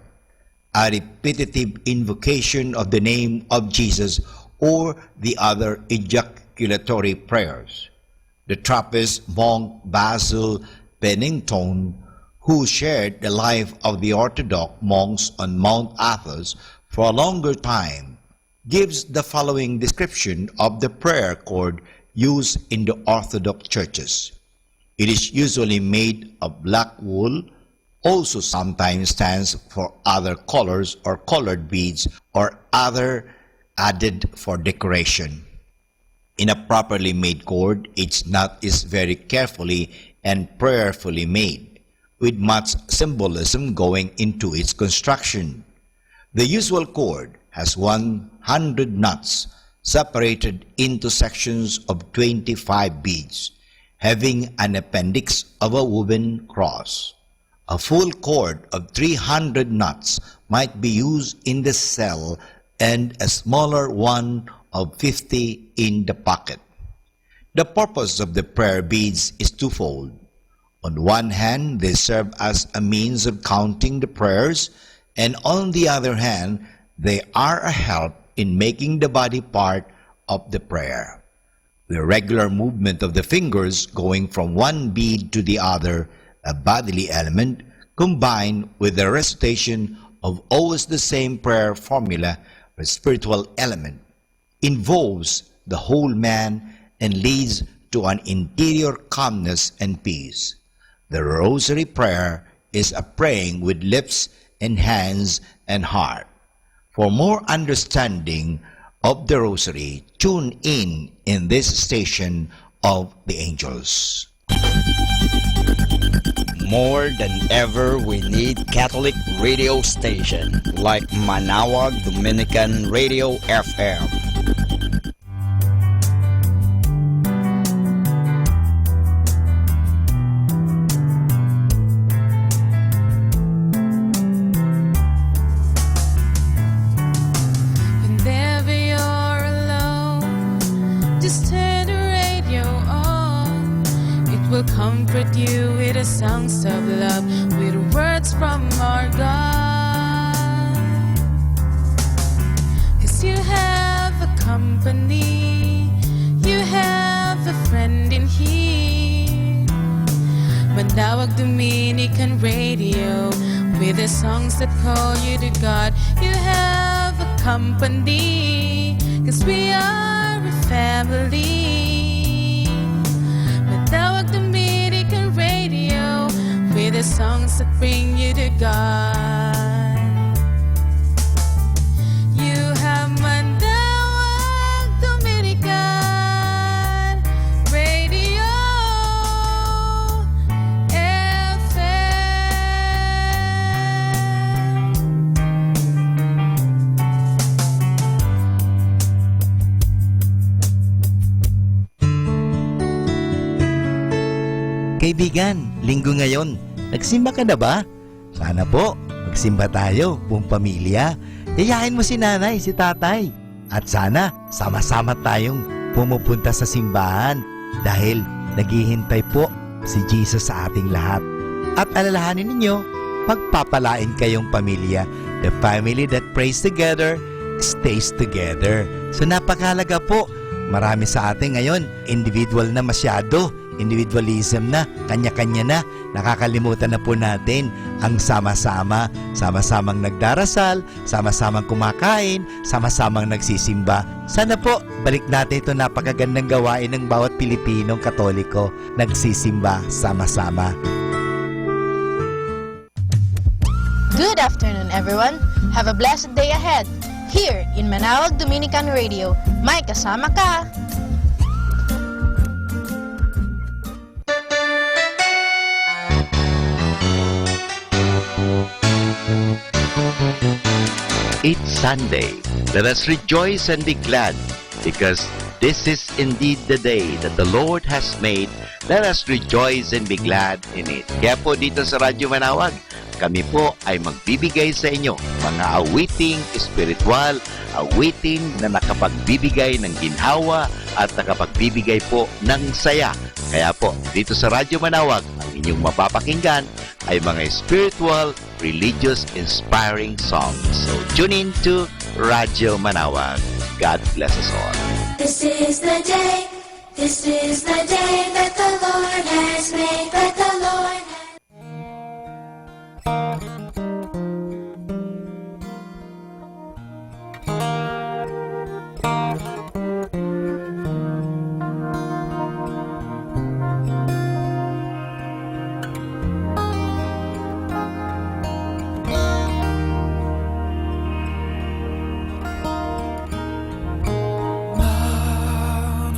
a repetitive invocation of the name of Jesus or the other ejaculatory prayers. The Trappist monk Basil Pennington, who shared the life of the Orthodox monks on Mount Athos for a longer time, gives the following description of the prayer cord used in the Orthodox churches. It is usually made of black wool, also sometimes stands for other colors or colored beads or other added for decoration. In a properly made cord, its knot is very carefully and prayerfully made, with much symbolism going into its construction. The usual cord has 100 knots separated into sections of 25 beads, having an appendix of a woven cross. A full cord of 300 knots might be used in the cell and a smaller one of 50 in the pocket. The purpose of the prayer beads is twofold. On one hand, they serve as a means of counting the prayers, and on the other hand, they are a help in making the body part of the prayer. The regular movement of the fingers going from one bead to the other, a bodily element, combined with the recitation of always the same prayer formula, a spiritual element, involves the whole man and leads to an interior calmness and peace. The rosary prayer is a praying with lips and hands and heart. For more understanding of the rosary, tune in this station of the angels. More than ever, we need Catholic radio station like Manawag Dominican Radio FM. Whenever you're alone, just turn the radio on. It will comfort you with the songs of love, with words from our God. 'Cause you have a company, you have a friend in here. Manawag Dominican Radio, with the songs that call you to God. You have a company, 'cause we are a family. Manawag Dominican Radio, with the songs that bring you to God. You have Manawag Dominican Radio Kaibigan, linggo ngayon. Nagsimba ka na ba? Sana po, magsimba tayo, buong pamilya. Yayain mo si nanay, si tatay. At sana, sama-sama tayong pumupunta sa simbahan dahil naghihintay po si Jesus sa ating lahat. At alalahanin ninyo, pagpapalain kayong pamilya. The family that prays together, stays together. So napakahalaga po. Marami sa atin ngayon, individual na masyado. Individualism na, kanya-kanya na, nakakalimutan na po natin ang sama-sama, sama-samang nagdarasal, sama-samang kumakain, sama-samang nagsisimba. Sana po, balik natin ito napakagandang gawain ng bawat Pilipinong Katoliko, nagsisimba sama-sama. Good afternoon, everyone. Have a blessed day ahead. Here in Manawag Dominican Radio, may kasama ka. It's Sunday. Let us rejoice and be glad, because this is indeed the day that the Lord has made. Let us rejoice and be glad in it. Kaya po dito sa Radyo Manawag, kami po ay magbibigay sa inyo mga awiting espiritual, awiting na nakapagbibigay ng ginhawa at nakapagbibigay po ng saya. Kaya po, dito sa Radyo Manawag, ang inyong mapapakinggan ay mga spiritual, religious, inspiring songs. So, tune in to Radyo Manawag. God bless us all. This is the day that the Lord has made, that the Lord has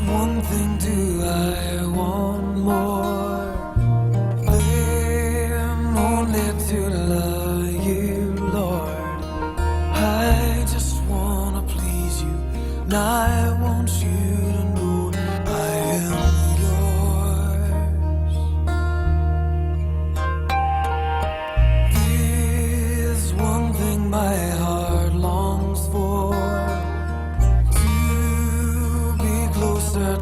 One thing do I want more than only to love you, Lord. I just wanna please you, and I want you to know I am yours. There's one thing my heart longs for,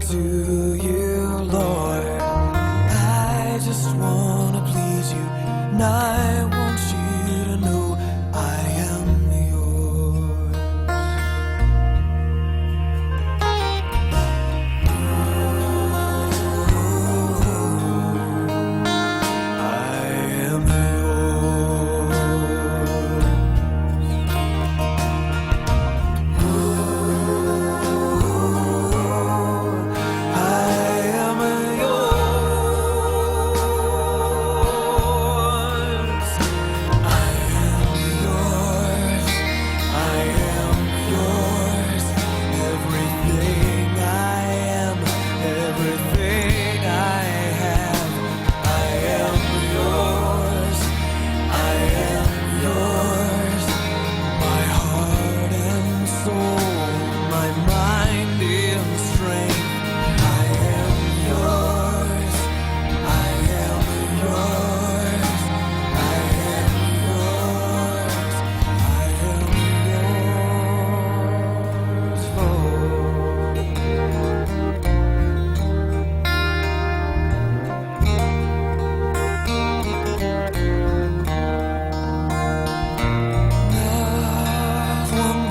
to you, Lord. I just wanna please you, and I want you to know I am yours.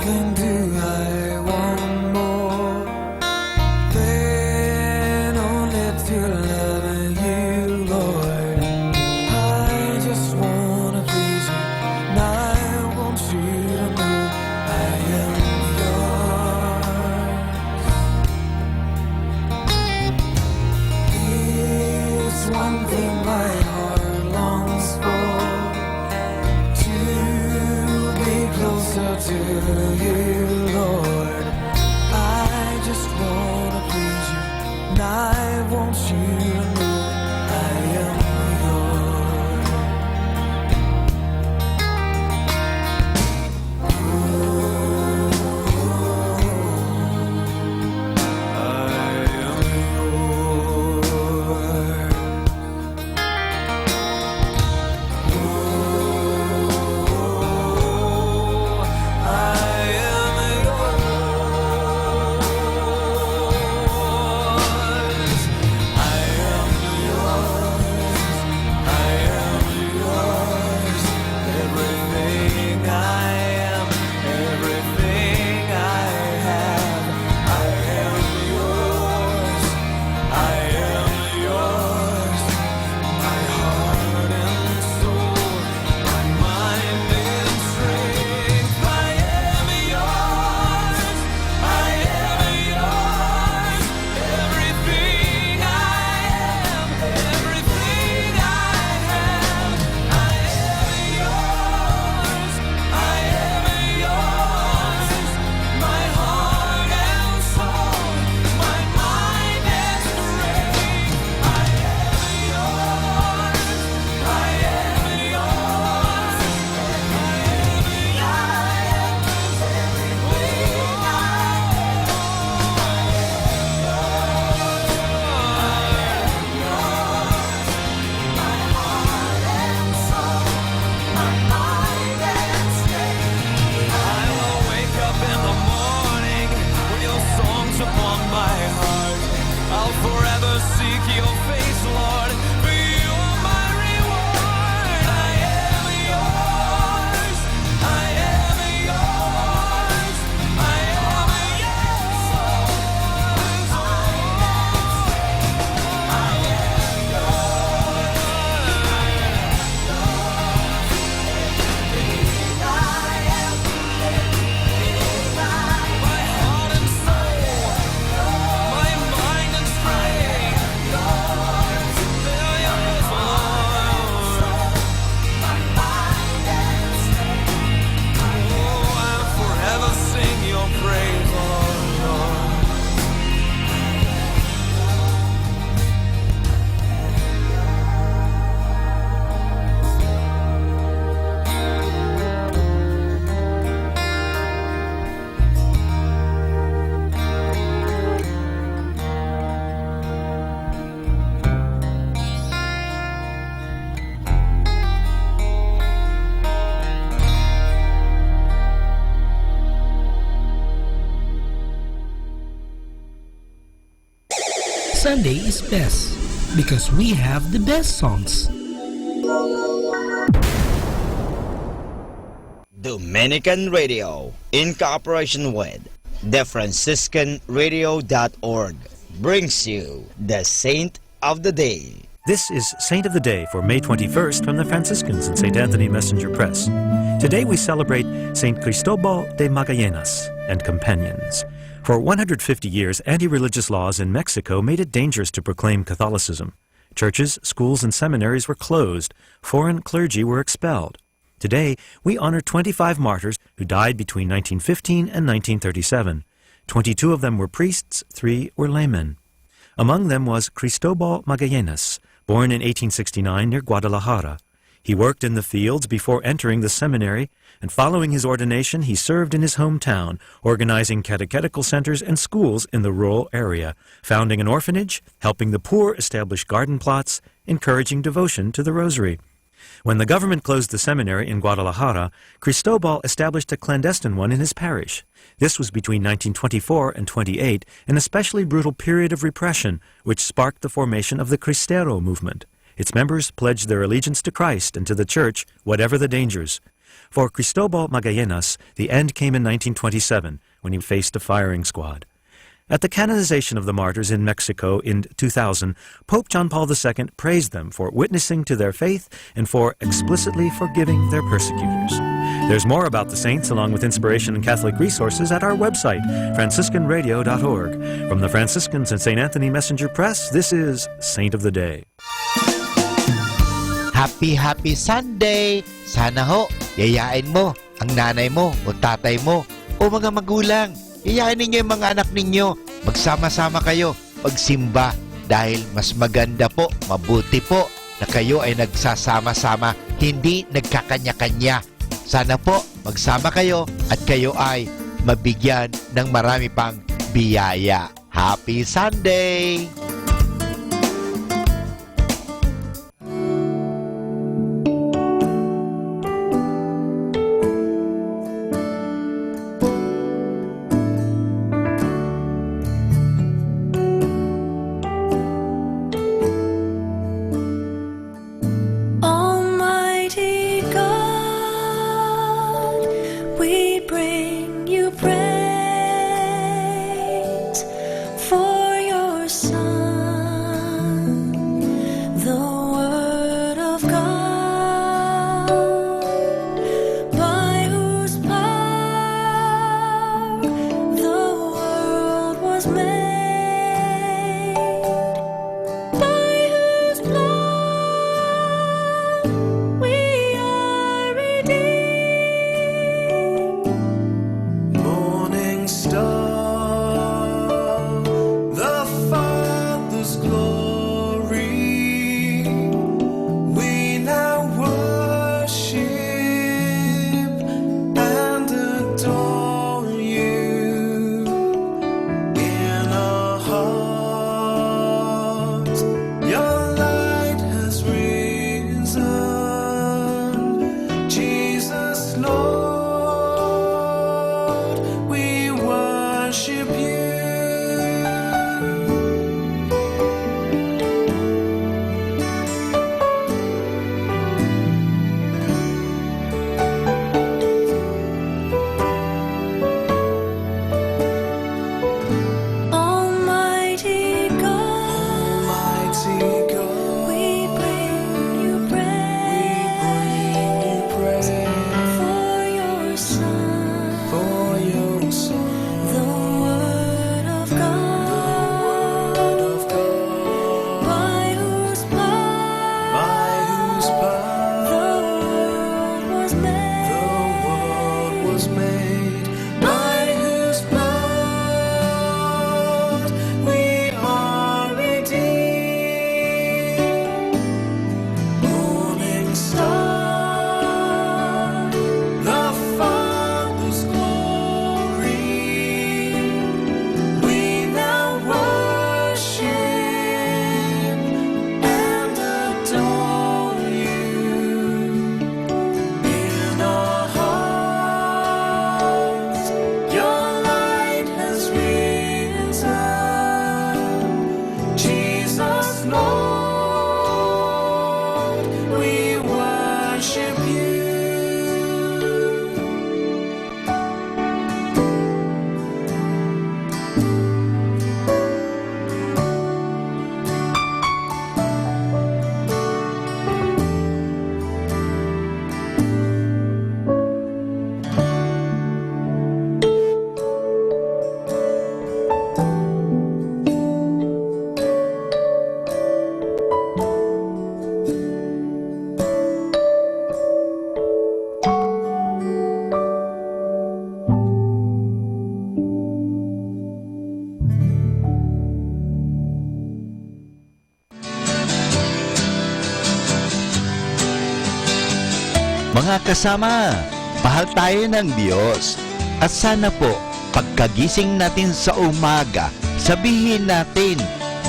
cling to, I want more than only to love you, Lord. I just wanna please you, and I want you to know I am yours. It's one thing my heart longs for, to be closer to you, Lord. I just wanna please you, and I want you to know I am yours. Sunday is best because we have the best songs. Dominican Radio, in cooperation with TheFranciscanRadio.org, brings you the Saint of the Day. This is Saint of the Day for May 21st from the Franciscans in St. Anthony Messenger Press. Today we celebrate St. Cristobal de Magallanes and companions. For 150 years, anti-religious laws in Mexico made it dangerous to proclaim Catholicism. Churches, schools, and seminaries were closed. Foreign clergy were expelled. Today, we honor 25 martyrs who died between 1915 and 1937. 22 of them were priests, 3 were laymen. Among them was Cristobal Magallanes, born in 1869 near Guadalajara. He worked in the fields before entering the seminary, and following his ordination, he served in his hometown, organizing catechetical centers and schools in the rural area, founding an orphanage, helping the poor establish garden plots, encouraging devotion to the rosary. When the government closed the seminary in Guadalajara, Cristobal established a clandestine one in his parish. This was between 1924 and 28, an especially brutal period of repression, which sparked the formation of the Cristero movement. Its members pledged their allegiance to Christ and to the Church, whatever the dangers. For Cristobal Magallanes, the end came in 1927 when he faced a firing squad. At the canonization of the martyrs in Mexico in 2000, Pope John Paul II praised them for witnessing to their faith and for explicitly forgiving their persecutors. There's more about the saints along with inspiration and Catholic resources at our website, franciscanradio.org. From the Franciscans and St. Anthony Messenger Press, this is Saint of the Day. Happy Sunday! Sana ho, yayain mo ang nanay mo o tatay mo o mga magulang. Yayain ninyo yung mga anak ninyo. Magsama-sama kayo pagsimba dahil mas maganda po, mabuti po na kayo ay nagsasama-sama, hindi nagkakanya-kanya. Sana po magsama kayo at kayo ay mabigyan ng marami pang biyaya. Happy Sunday! Almighty God, we bring you praise for your Son, the Word of God, by whose power the world was made, by whose blood we are redeemed. Morning star, the Father's glory, we now worship and adore you in our hearts. Your light has risen, Jesus Lord, we worship you. Almighty God, we bring you praise for your Son, the Word of God, by whose power the world was made, by whose blood we are redeemed. Morning star, the Father's glory, we now worship and adore you in our hearts. Your light has risen, Jesus Lord, we worship you. Mga kasama, mahal tayo ng Diyos. At sana po, pagkagising natin sa umaga, sabihin natin,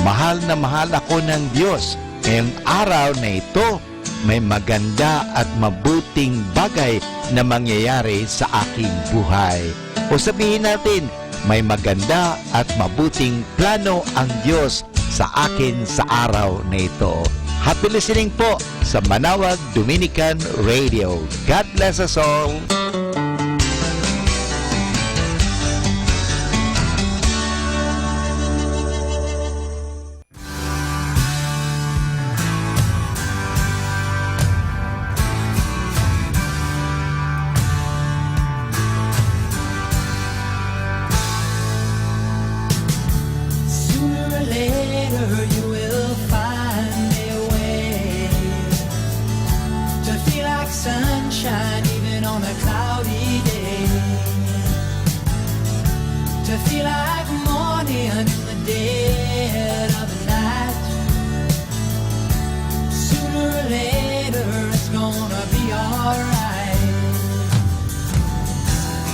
mahal na mahal ako ng Diyos. Ngayong araw na ito, may maganda at mabuting bagay na mangyayari sa aking buhay. O sabihin natin, may maganda at mabuting plano ang Diyos sa akin sa araw na ito. Happy listening po sa Manawag Dominican Radio. God bless us all. Sooner or later you will find a way to feel like sunshine even on a cloudy day, to feel like morning in the dead of the night. Sooner or later it's gonna be alright.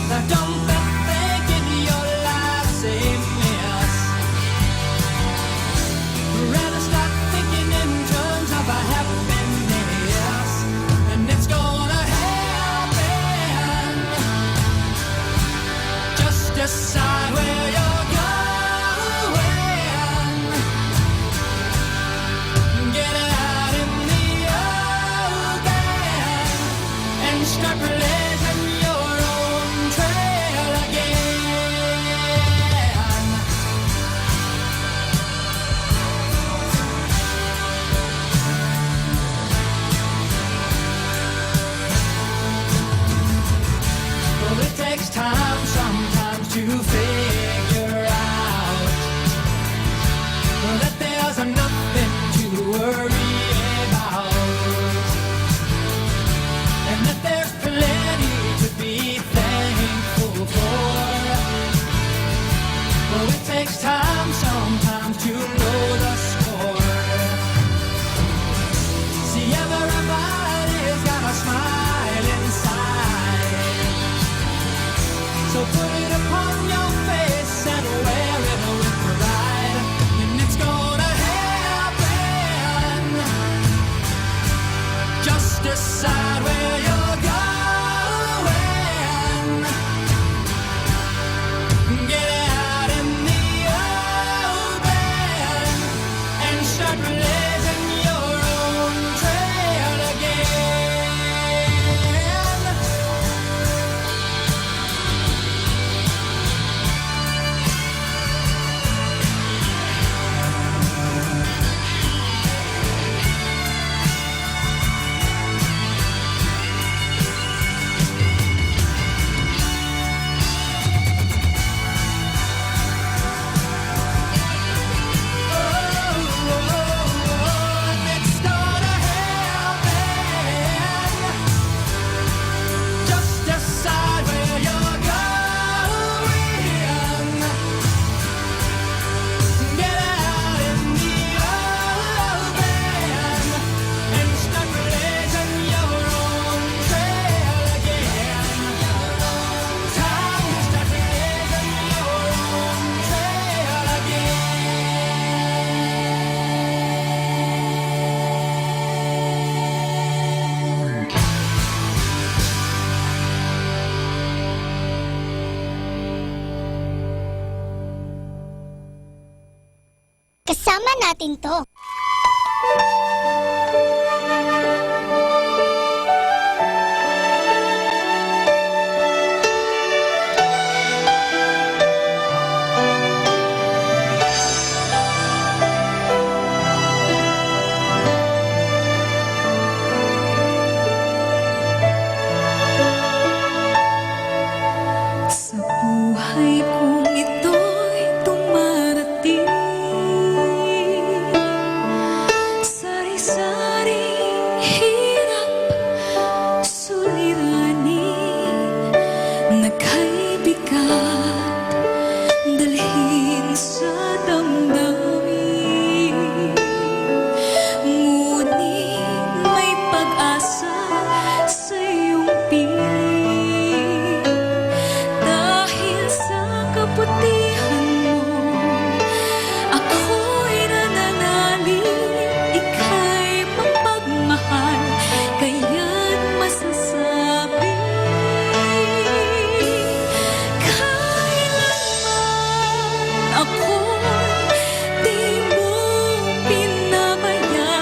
Now don't be thinking your life's a mess. Rather start thinking in terms of a happiness, and it's gonna happen. Just decide where you're going. Get out in the open and start blazing your own trail again. Well, it takes time sometimes to figure out that there's nothing to worry about, and that there's plenty to be thankful for. Well, it takes time sometimes to know the score. See, everybody's got a smile inside, so put it upon your face and wear it with pride, and it's gonna happen. Just decide where you're going. Get out in the open and start blazing your own trail again. Kasama natin to. Sa buhay kong ito'y dumarating sari-saring hirap suliranin na kay bigat dalhin sa damdamin. Ngunit may pag-asa sa iyong piling dahil sa kabutihan mo. Ako'y nananalig, ika'y mapagmahal, kaya't masasabi kailanman ako'y di mo pinabayaan.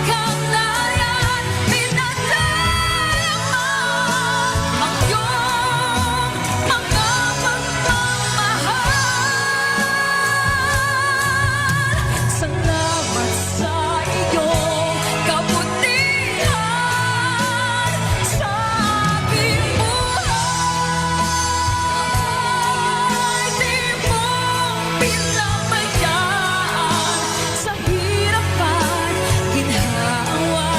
kang nariyan, pinadarama ang iyong mga pagmamahal. Salamat sa iyong kabutihan sa aking buhay. Di mo pinabayaan sa hirap at ginhawa.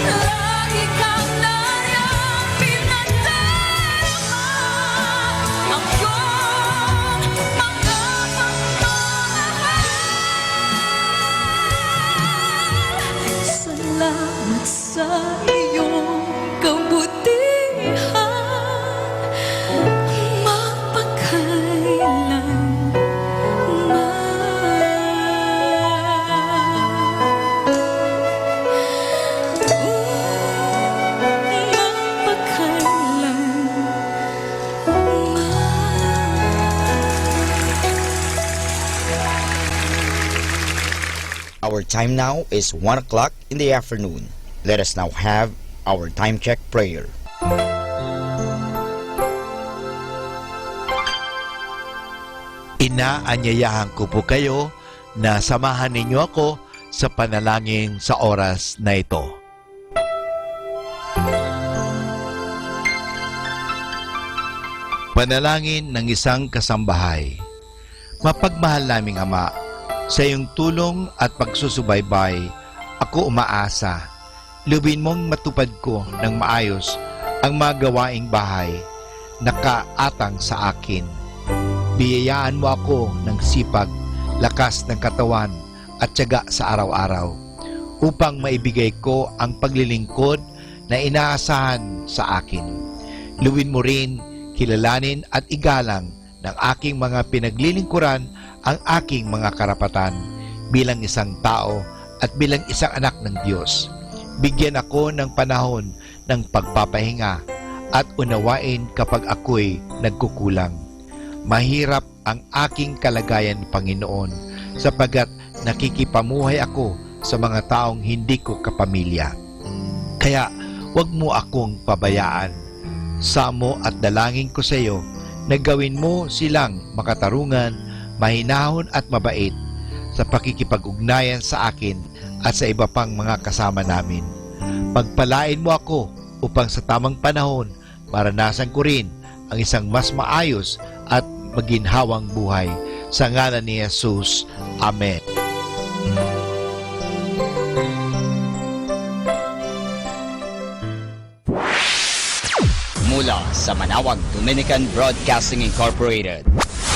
Lagi kang nariyan, pinadarama ang iyong mga pagmamahal. Salamat sa iyong kabutihan Our time now is 1 o'clock in the afternoon. Let us now have our time check prayer. Inaanyayahan ko po kayo na samahan ninyo ako sa panalangin sa oras na ito. Panalangin ng isang kasambahay. Mapagmahal naming Ama, sa iyong tulong at pagsusubaybay, ako umaasa. Lubin mong matupad ko ng maayos ang mga gawaing bahay na kaatang sa akin. Biyayaan mo ako ng sipag, lakas ng katawan at tiyaga sa araw-araw upang maibigay ko ang paglilingkod na inaasahan sa akin. Luwin mo rin, kilalanin at igalang ng aking mga pinaglilingkuran ang aking mga karapatan bilang isang tao at bilang isang anak ng Diyos. Bigyan ako ng panahon ng pagpapahinga at unawain kapag ako'y nagkukulang. Mahirap ang aking kalagayan, Panginoon, sapagat nakikipamuhay ako sa mga taong hindi ko kapamilya. Kaya huwag mo akong pabayaan. Samo at dalangin ko sa iyo na gawin mo silang makatarungan, mahinahon at mabait sa pakikipag-ugnayan sa akin at sa iba pang mga kasama namin. Pagpalain mo ako upang sa tamang panahon maranasan ko rin ang isang mas maayos at maginhawang buhay. Sa ngalan ni Jesus. Amen. Mula sa Manawag Dominican Broadcasting Incorporated,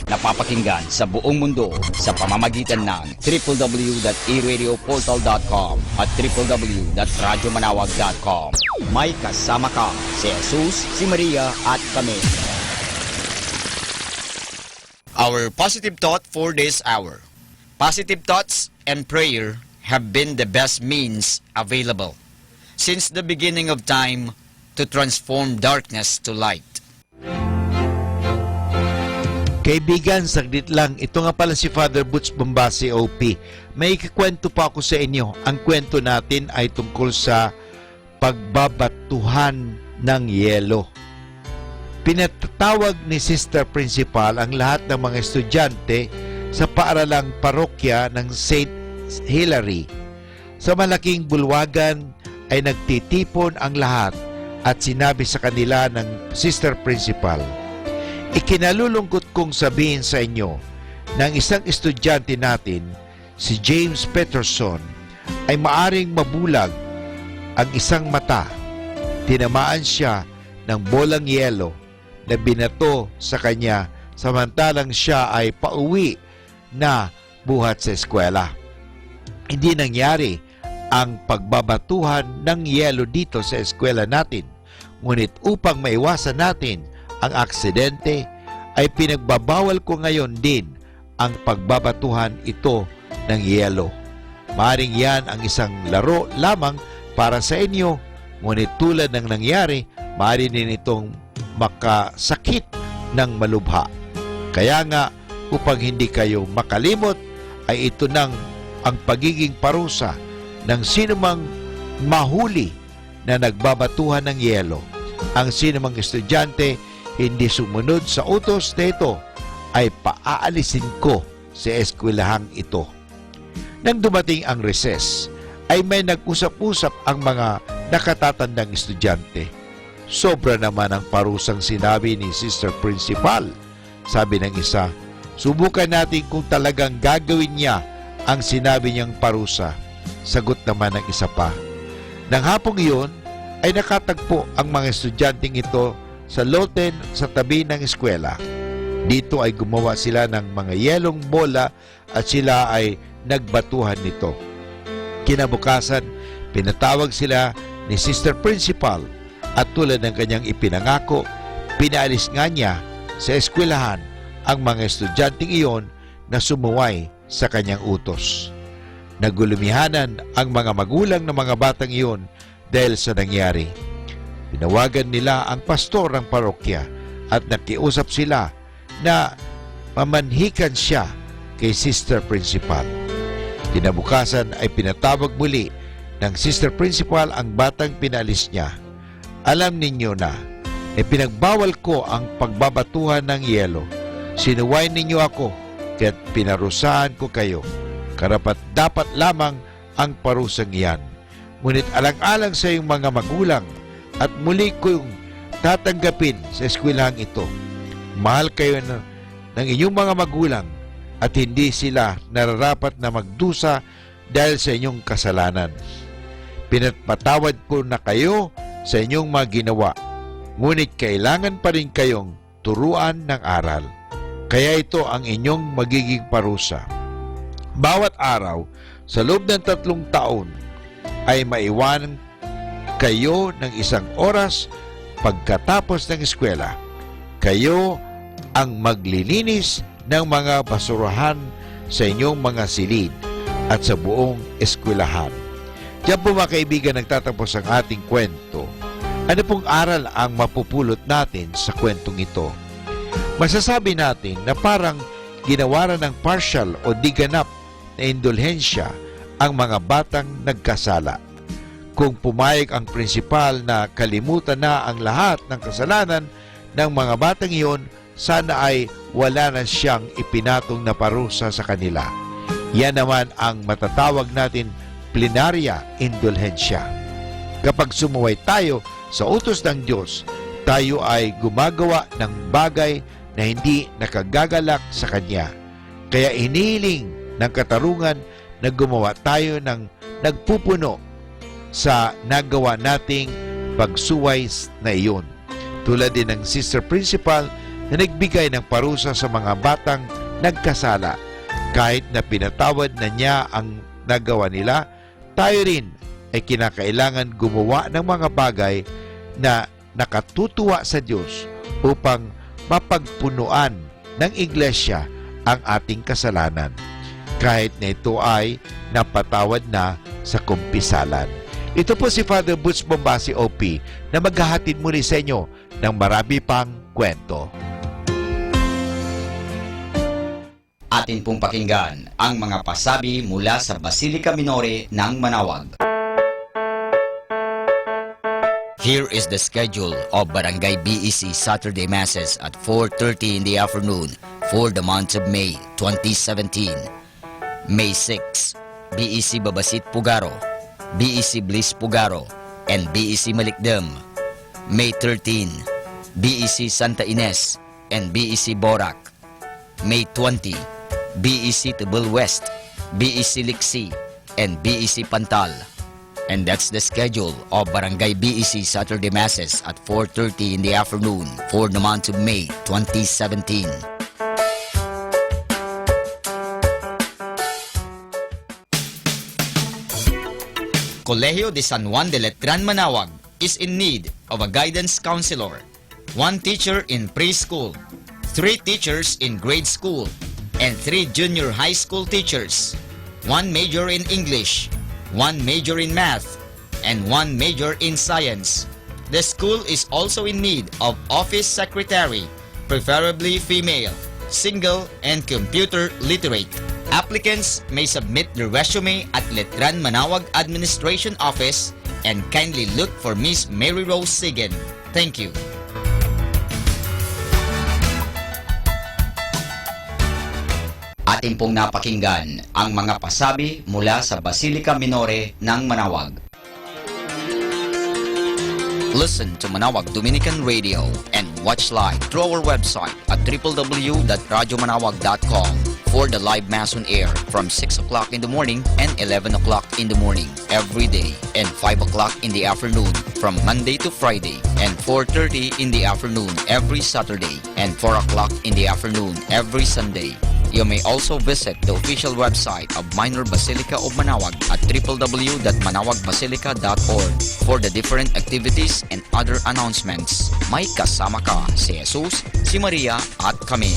napapakinggan sa buong mundo sa pamamagitan ng www.eradioportal.com at www.radyomanawag.com. May kasama ka si Jesus, si Maria at kami. Our positive thought for this hour. Positive thoughts and prayer have been the best means available since the beginning of time to transform darkness to light. Kaibigan, saglit lang. Ito nga pala si Father Butch Bombasi, OP. May ikikwento pa ako sa inyo. Ang kwento natin ay tungkol sa pagbabatuhan ng yelo. Pinatatawag ni Sister Principal ang lahat ng mga estudyante sa paaralang parokya ng St. Hilary. Sa malaking bulwagan ay nagtitipon ang lahat at sinabi sa kanila ng Sister Principal, ikinalulungkot kong sabihin sa inyo na ang isang estudyante natin, si James Peterson, ay maaring mabulag ang isang mata. Tinamaan siya ng bolang yelo na binato sa kanya samantalang siya ay pauwi na buhat sa eskwela. Hindi nangyari ang pagbabatuhan ng yelo dito sa eskwela natin. Ngunit upang maiwasan natin ang aksidente, ay pinagbabawal ko ngayon din ang pagbabatuhan ito ng yelo. Maring yan ang isang laro lamang para sa inyo, ngunit tulad ng nangyari, maaari din itong makasakit ng malubha. Kaya nga, upang hindi kayo makalimot, ay ito nang ang pagiging parusa ng sinumang mahuli na nagbabatuhan ng yelo. Ang sinumang estudyante hindi sumunod sa utos na ito ay paaalisin ko sa eskwelahang ito. Nang dumating ang recess, ay may nag-usap-usap ang mga nakatatandang estudyante. Sobra naman ang parusang sinabi ni Sister Principal. Sabi ng isa, subukan natin kung talagang gagawin niya ang sinabi niyang parusa. Sagot naman ng isa pa. Nang hapong iyon, ay nakatagpo ang mga estudyanteng ito sa loten sa tabi ng eskwela. Dito ay gumawa sila ng mga yelong bola at sila ay nagbatuhan nito. Kinabukasan, pinatawag sila ni Sister Principal at tulad ng kanyang ipinangako, pinaalis nga niya sa eskwelahan ang mga estudyanteng iyon na sumuway sa kanyang utos. Nagulumihanan ang mga magulang ng mga batang iyon dahil sa nangyari. Tinawagan nila ang pastor ng parokya at nakiusap sila na mamanhikan siya kay Sister Principal. Kinabukasan ay pinatawag muli ng Sister Principal ang batang pinalis niya. Alam ninyo na, pinagbawal ko ang pagbabatuhan ng yelo. Sinuway ninyo ako, kaya't pinarusahan ko kayo. Karapat dapat lamang ang parusang iyan. Ngunit alang-alang sa iyong mga magulang at muli kong tatanggapin sa eskwelahang ito. Mahal kayo ng inyong mga magulang at hindi sila nararapat na magdusa dahil sa inyong kasalanan. Pinatpatawad ko na kayo sa inyong mga ginawa, ngunit kailangan pa rin kayong turuan ng aral. Kaya ito ang inyong magiging parusa. Bawat araw, sa loob ng 3 taon, ay maiwanan kayo ng 1 oras pagkatapos ng eskwela. Kayo ang maglilinis ng mga basurahan sa inyong mga silid at sa buong eskwelahan. Diyan po mga kaibigan nagtatapos ang ating kwento. Ano pong aral ang mapupulot natin sa kwentong ito? Masasabi natin na parang ginawaran ng partial o di ganap na indulhensya ang mga batang nagkasala. Kung pumayag ang prinsipal na kalimutan na ang lahat ng kasalanan ng mga batang iyon, sana ay wala na siyang ipinatong na parusa sa kanila. Yan naman ang matatawag natin plenaria indulhensya. Kapag sumuway tayo sa utos ng Diyos, tayo ay gumagawa ng bagay na hindi nakagagalak sa Kanya. Kaya inihiling ng katarungan na gumawa tayo ng nagpupuno sa nagawa nating pagsuway na iyon. Tulad din ng Sister Principal na nagbigay ng parusa sa mga batang nagkasala. Kahit na pinatawad na niya ang nagawa nila, tayo rin ay kinakailangan gumawa ng mga bagay na nakatutuwa sa Diyos upang mapagpunuan ng iglesia ang ating kasalanan. Kahit na ito ay napatawad na sa kumpisalan. Ito po si Father Butch Bombasi OP na maghahatid muli sa inyo ng marami pang kwento. Atin pong pakinggan ang mga pasabi mula sa Basilica Minore ng Manawag. Here is the schedule of Barangay BEC Saturday Masses at 4:30 in the afternoon for the month of May 2017. May 6, BEC Babasit Pugaro, BEC Bliss Pugaro, and BEC Malikdem. May 13, BEC Santa Ines and BEC Borac. May 20, BEC Tubul West, BEC Liksi, and BEC Pantal. And that's the schedule of Barangay BEC Saturday Masses at 4:30 in the afternoon for the month of May 2017. Colegio de San Juan de Letran Manawag is in need of a guidance counselor, 1 teacher in preschool, 3 teachers in grade school, and 3 junior high school teachers, 1 major in English, 1 major in math, and 1 major in science. The school is also in need of office secretary, preferably female, single, and computer literate. Applicants may submit their resume at Letran Manawag Administration Office, and kindly look for Miss Mary Rose Sigen. Thank you. Atin pong napakinggan ang mga pasabi mula sa Basilica Minore ng Manawag. Listen to Manawag Dominican Radio and watch live through our website at www.radyomanawag.com for the live Mass on air from 6 o'clock in the morning and 11 o'clock in the morning every day and 5 o'clock in the afternoon from Monday to Friday and 4:30 in the afternoon every Saturday and 4 o'clock in the afternoon every Sunday. You may also visit the official website of Minor Basilica of Manawag at www.manawagbasilica.org for the different activities and other announcements. May kasama ka si Jesus, si Maria at kami.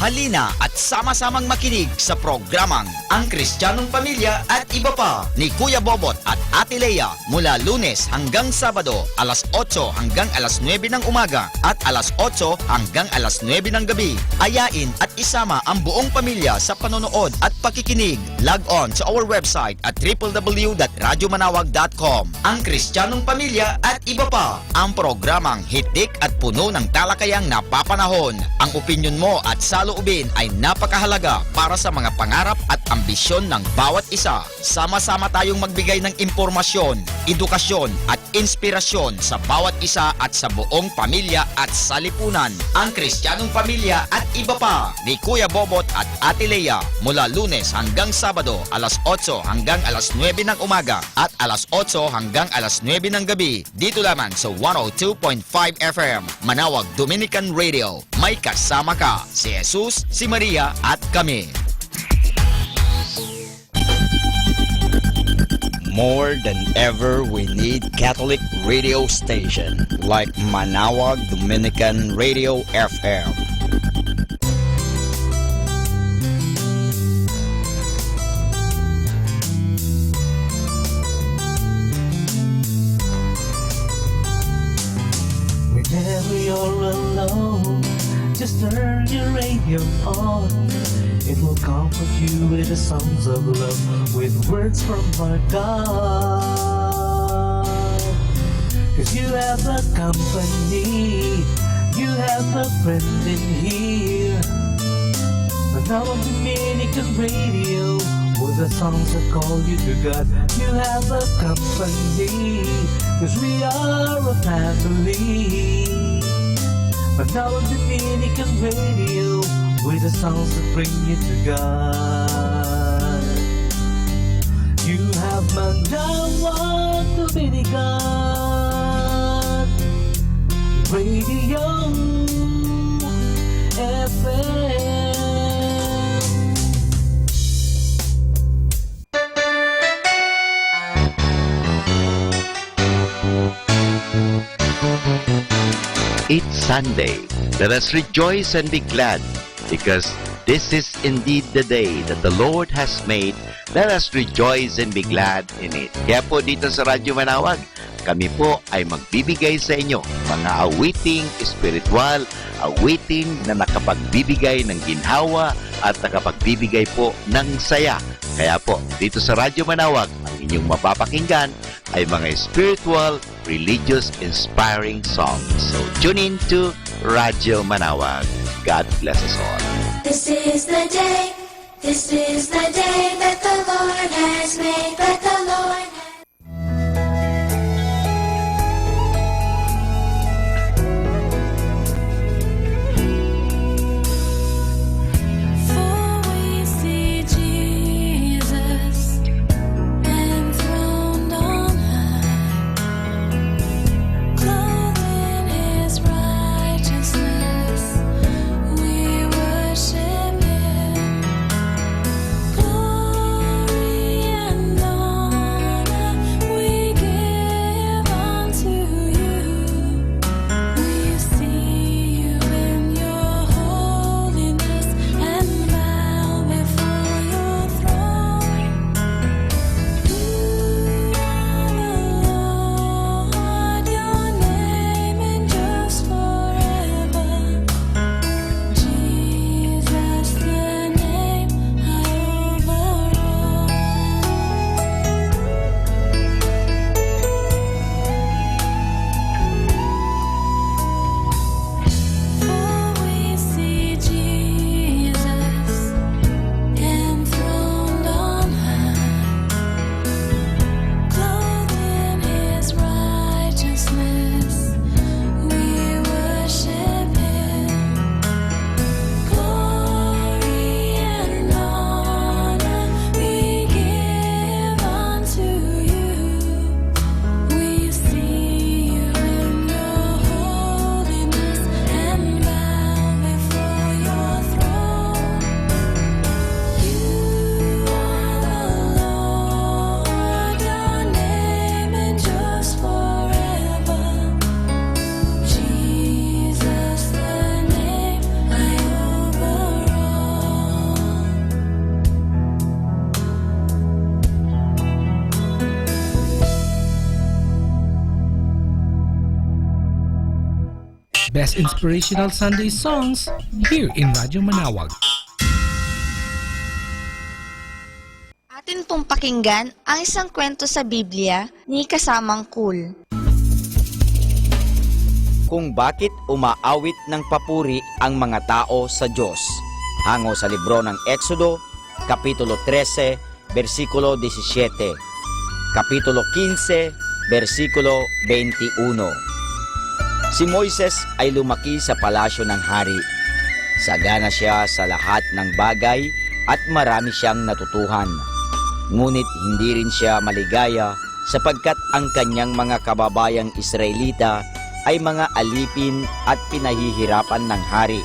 Halina at sama-samang makinig sa programang Ang Kristiyanong Pamilya at Iba Pa ni Kuya Bobot at Ate Lea mula Lunes hanggang Sabado alas 8 hanggang alas 9 ng umaga at alas 8 hanggang alas 9 ng gabi. Ayain at isama ang buong pamilya sa panonood at pakikinig. Log on to our website at www.radyomanawag.com. Ang Kristiyanong Pamilya at Iba Pa, ang programang hitik at puno ng talakayang napapanahon. Ang opinyon mo at saloobin ay napakahalaga para sa mga pangarap at ambisyon ng bawat isa. Sama-sama tayong magbigay ng impormasyon, edukasyon at inspirasyon sa bawat isa at sa buong pamilya at sa lipunan. Ang Kristiyanong Pamilya at Iba Pa ni Kuya Bobot at Ate Lea mula Lunes hanggang Sabado alas 8 hanggang alas 9 ng umaga at alas 8 hanggang alas 9 ng gabi dito lamang sa 102.5 FM Manawag Dominican Radio. May kasama ka si Jesus, si Maria at kami. More than ever, we need Catholic radio station like Manawag Dominican Radio FM. Whenever you're alone, just turn your radio on. It will comfort you with the songs of love, with words from our God. 'Cause you have a company, you have a friend in here. Manawag Dominican Radio, with the songs that call you to God. You have a company, 'cause we are a family. Manawag Dominican Radio, with the songs that bring you to God. You have Manawag Dominican Radio FM. It's Sunday. Let us rejoice and be glad, because this is indeed the day that the Lord has made. Let us rejoice and be glad in it. Kaya po dito sa Radyo Manawag, kami po ay magbibigay sa inyo mga awiting espiritual, awiting na nakapagbibigay ng ginhawa at nakapagbibigay po ng saya. Kaya po, dito sa Radyo Manawag, ang inyong mapapakinggan ay mga spiritual, religious, inspiring songs. So, tune in to Radyo Manawag. God bless us all. This is the day that the Lord has made, that the Lord has Glory and honor. Best Inspirational Sunday Songs here in Radyo Manawag. Atin pong pakinggan ang isang kwento sa Biblia ni Kasamang Cool. Kung bakit umaawit ng papuri ang mga tao sa Diyos. Hango sa libro ng Exodo, Kapitulo 13, versikulo 17. Kapitulo 15, versikulo 21. Si Moises ay lumaki sa palasyo ng hari. Sagana siya sa lahat ng bagay at marami siyang natutuhan. Ngunit hindi rin siya maligaya sapagkat ang kanyang mga kababayang Israelita ay mga alipin at pinahihirapan ng hari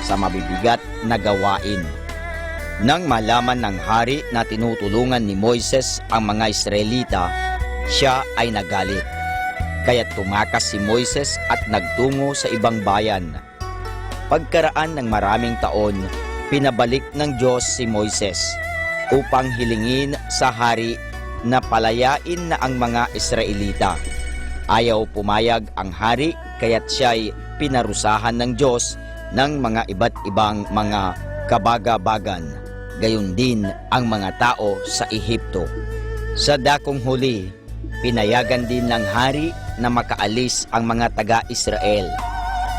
sa mabibigat na gawain. Nang malaman ng hari na tinutulungan ni Moises ang mga Israelita, siya ay nagalit. Kaya't tumakas si Moises at nagtungo sa ibang bayan. Pagkaraan ng maraming taon, pinabalik ng Diyos si Moises upang hilingin sa hari na palayain na ang mga Israelita. Ayaw pumayag ang hari kaya't siya'y pinarusahan ng Diyos ng mga iba't ibang mga kabagabagan. Gayon din ang mga tao sa Ehipto. Sa dakong huli, pinayagan din ng hari na makaalis ang mga taga-Israel.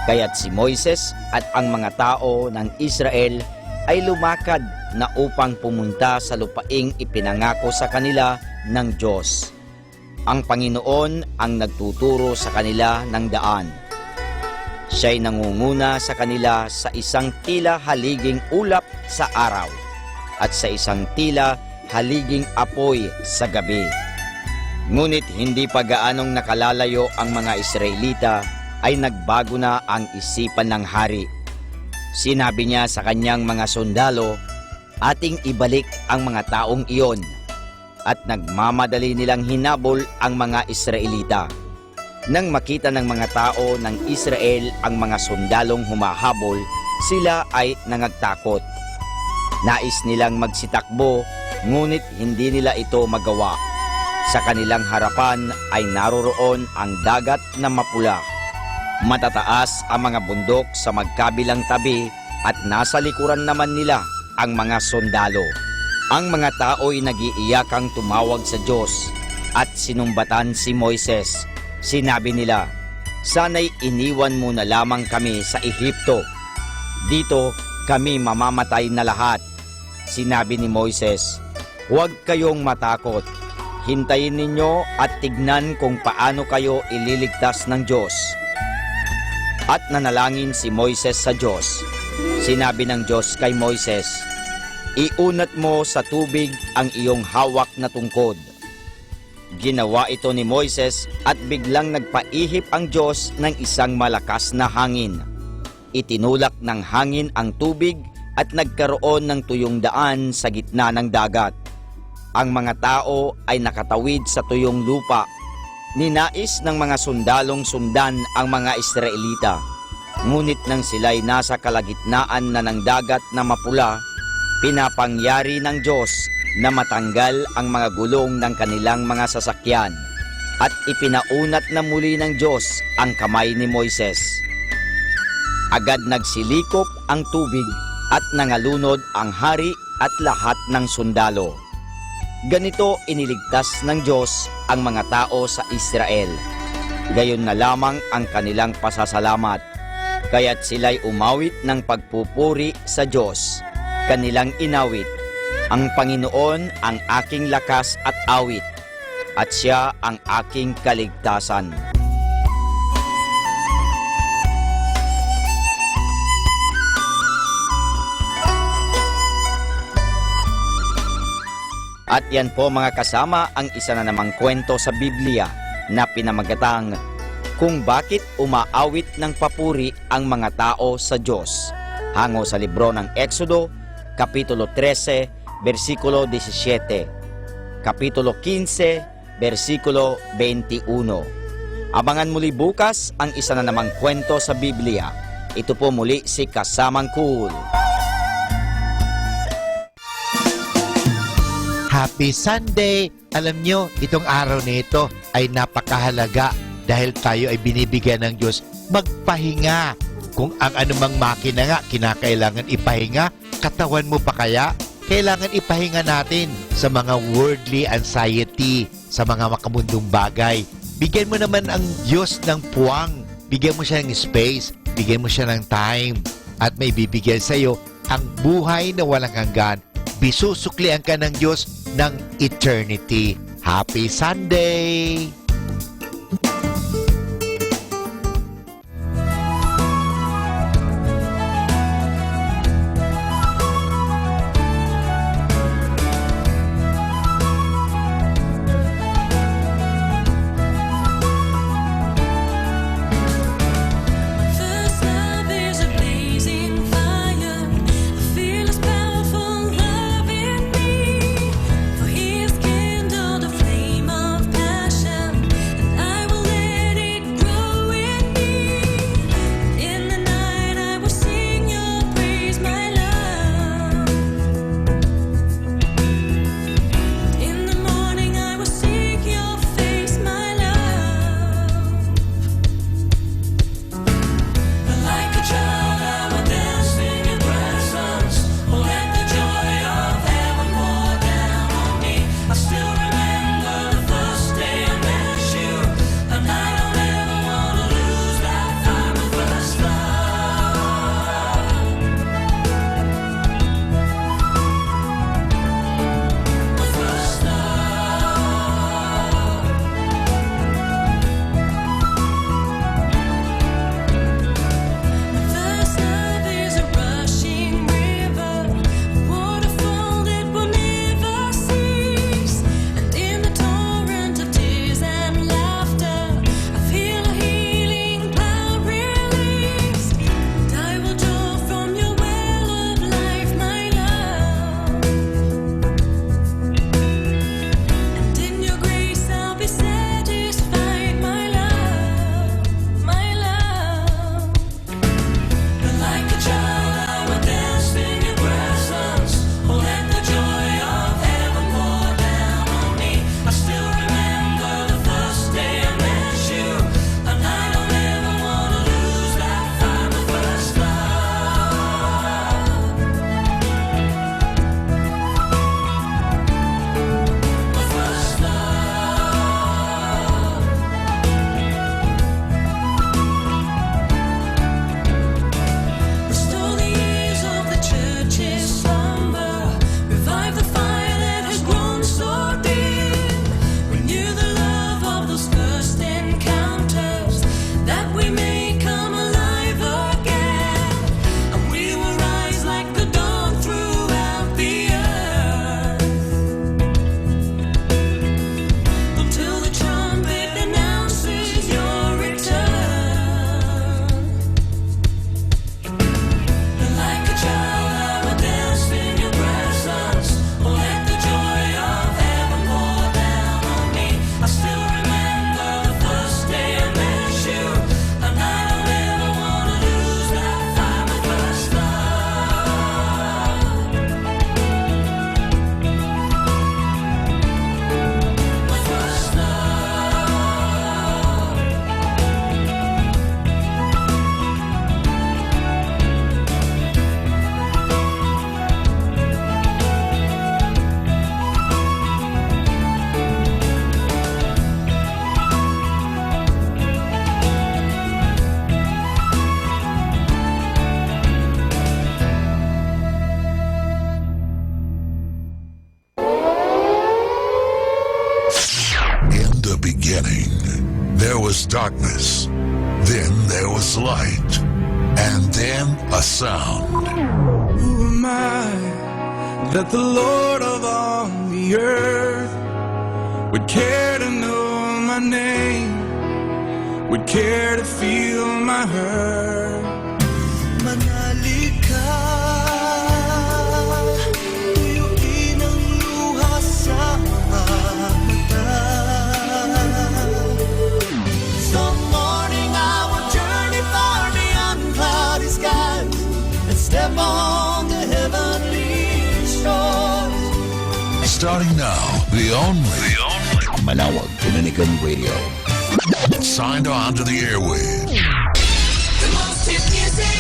Kaya't si Moises at ang mga tao ng Israel ay lumakad na upang pumunta sa lupaing ipinangako sa kanila ng Diyos. Ang Panginoon ang nagtuturo sa kanila ng daan. Siya'y nangunguna sa kanila sa isang tila haliging ulap sa araw at sa isang tila haliging apoy sa gabi. Ngunit hindi pa gaanong nakalalayo ang mga Israelita ay nagbago na ang isipan ng hari. Sinabi niya sa kanyang mga sundalo, ating ibalik ang mga taong iyon. At nagmamadali nilang hinabol ang mga Israelita. Nang makita ng mga tao ng Israel ang mga sundalong humahabol, sila ay nangagtakot. Nais nilang magsitakbo, ngunit hindi nila ito magawa. Sa kanilang harapan ay naroroon ang dagat na mapula. Matataas ang mga bundok sa magkabilang tabi at nasa likuran naman nila ang mga sundalo. Ang mga tao'y nagiiyakang tumawag sa Diyos at sinumbatan si Moises. Sinabi nila, sana'y iniwan mo na lamang kami sa Ehipto. Dito kami mamamatay na lahat. Sinabi ni Moises, huwag kayong matakot. Hintayin ninyo at tignan kung paano kayo ililigtas ng Diyos. At nanalangin si Moises sa Diyos. Sinabi ng Diyos kay Moises, iunat mo sa tubig ang iyong hawak na tungkod. Ginawa ito ni Moises at biglang nagpaihip ang Diyos ng isang malakas na hangin. Itinulak ng hangin ang tubig at nagkaroon ng tuyong daan sa gitna ng dagat. Ang mga tao ay nakatawid sa tuyong lupa. Ninais ng mga sundalong sundan ang mga Israelita. Ngunit nang sila'y nasa kalagitnaan na ng dagat na mapula, pinapangyari ng Diyos na matanggal ang mga gulong ng kanilang mga sasakyan at ipinaunat na muli ng Diyos ang kamay ni Moises. Agad nagsilikop ang tubig at nangalunod ang hari at lahat ng sundalo. Ganito iniligtas ng Diyos ang mga tao sa Israel. Gayon na lamang ang kanilang pasasalamat. Kaya't sila'y umawit ng pagpupuri sa Diyos. Kanilang inawit, ang Panginoon ang aking lakas at awit, at siya ang aking kaligtasan. At yan po mga kasama ang isa na namang kwento sa Biblia na pinamagatang kung bakit umaawit ng papuri ang mga tao sa Diyos. Hango sa libro ng Exodo, Kapitulo 13, versikulo 17. Kapitulo 15, versikulo 21. Abangan muli bukas ang isa na namang kwento sa Biblia. Ito po muli si Kasamang Cool. Happy Sunday! Alam nyo, itong araw na ito ay napakahalaga dahil tayo ay binibigyan ng Diyos magpahinga. Kung ang anumang makina nga kinakailangan ipahinga, katawan mo pa kaya? Kailangan ipahinga natin sa mga worldly anxiety, sa mga makamundong bagay. Bigyan mo naman ang Diyos ng puwang. Bigyan mo siya ng space. Bigyan mo siya ng time. At may bibigyan sa iyo ang buhay na walang hanggan. Bisusuklian ka ng Diyos ng eternity. Happy Sunday! First love is a blazing fire. I feel His powerful love in me. For He has kindled a flame of passion, and I will let it grow in me. In the night I will sing Your praise, my love. In the morning I will seek Your face, my love. Like a child, I will dance in Your presence. Oh, let the joy of heaven pour down on me. I still remember the first day I met You, and I don't ever want to lose that time of first love. My first First love is a rushing river, a waterfall that will never cease. And in the torrent of tears and laughter, I feel a healing power release. And I will draw from Your well of life, my love. And in Your grace I'll be satisfied, my love, my love. Like a child, I will dance in Your presence. Oh, let the joy of heaven pour down on me. I still remember the first day I met You, and I don't ever want to lose that time of first love. My first Restore the years of the church's slumber. Revive the fire that has grown so dim. Renew the love of those first encounters, that we may come alive again. And we will rise like the dawn throughout the earth, until the trumpet announces Your return. Like a child, I will dance in Your presence. Oh, let the joy of heaven pour down on me. I still remember the first day I met You, and I don't ever want to lose that time of first love. My first In the beginning, there was darkness. Then there was light. And then a sound. Who am I that the Lord of all the earth would care to know my name, would care to feel my hurt? Manali ka, tuyuin ang luha sa mga mata. Some morning I will journey far beyond cloudy skies and step on the heavenly shores. Starting now, the only Manawag Dominican Radio. signed on to the airwaves. The most hit music.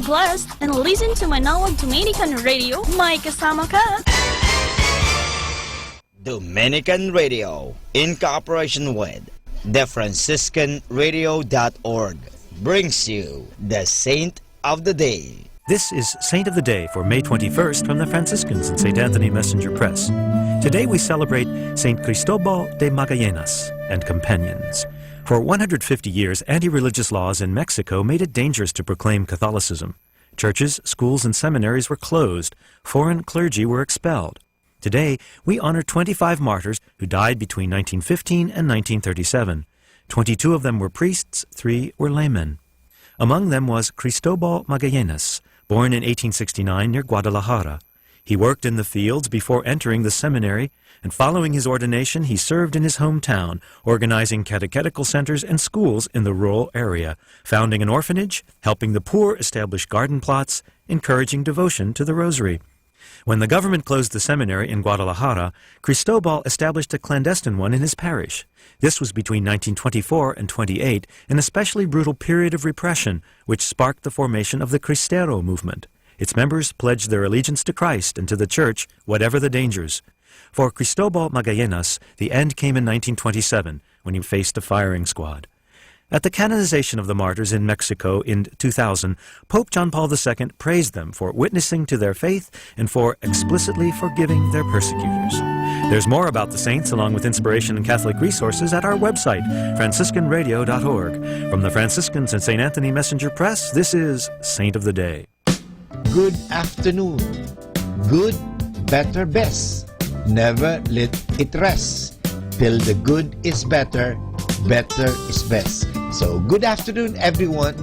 blessed and listen to Manawag Dominican Radio. May kasama ka! Dominican Radio, in cooperation with TheFranciscanRadio.org, brings you the Saint of the Day. This is Saint of the Day for May 21st from the Franciscans in St. Anthony Messenger Press. Today we celebrate Saint Cristobal de Magallanes and companions. For 150 years, anti-religious laws in Mexico made it dangerous to proclaim Catholicism. Churches, schools, and seminaries were closed. Foreign clergy were expelled. Today, we honor 25 martyrs who died between 1915 and 1937. 22 of them were priests, 3 were laymen. Among them was Cristobal Magallanes, born in 1869 near Guadalajara. He worked in the fields before entering the seminary, and following his ordination, he served in his hometown, organizing catechetical centers and schools in the rural area, founding an orphanage, helping the poor establish garden plots, encouraging devotion to the rosary. When the government closed the seminary in Guadalajara, Cristobal established a clandestine one in his parish. This was between 1924 and 28, an especially brutal period of repression, which sparked the formation of the Cristero movement. Its members pledged their allegiance to Christ and to the Church, whatever the dangers. For Cristobal Magallanes, the end came in 1927, when he faced a firing squad. At the canonization of the martyrs in Mexico in 2000, Pope John Paul II praised them for witnessing to their faith and for explicitly forgiving their persecutors. There's more about the saints along with inspiration and Catholic resources at our website, franciscanradio.org. From the Franciscans and St. Anthony Messenger Press, this is Saint of the Day. Good afternoon. Good, better, best. Never let it rest. Till the good is better, better is best. So, good afternoon, everyone.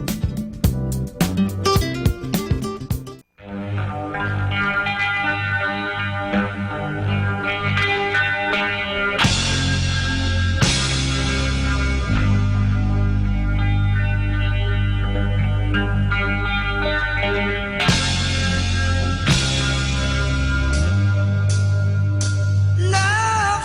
Love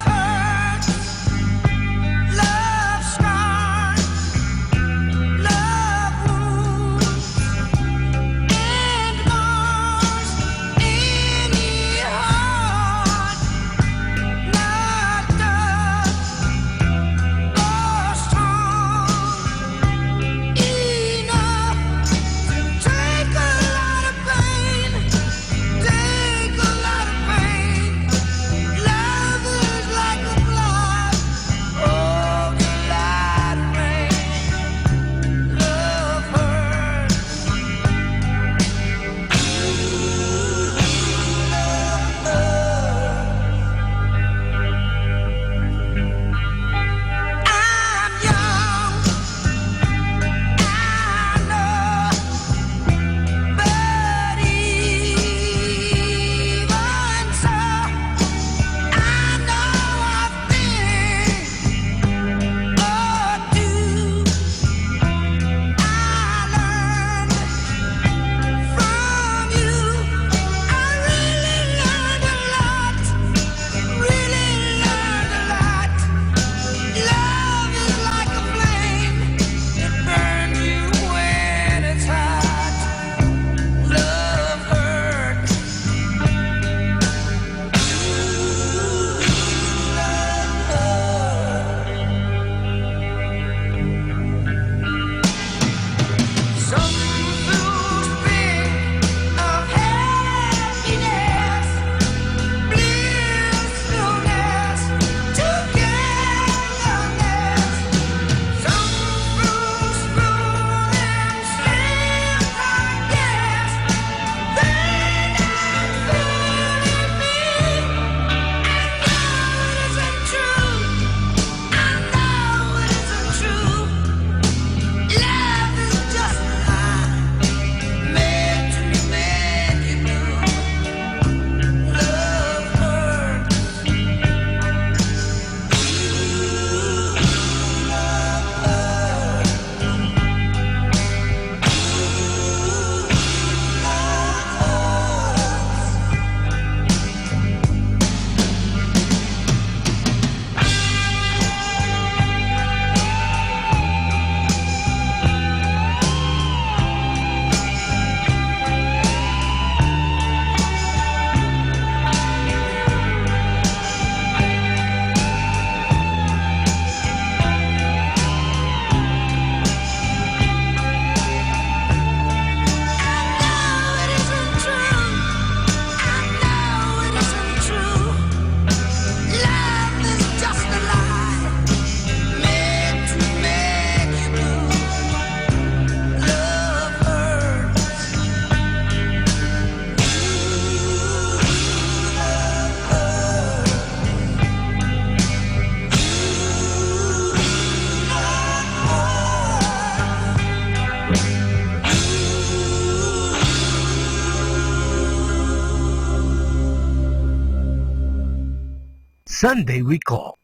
Sunday we call.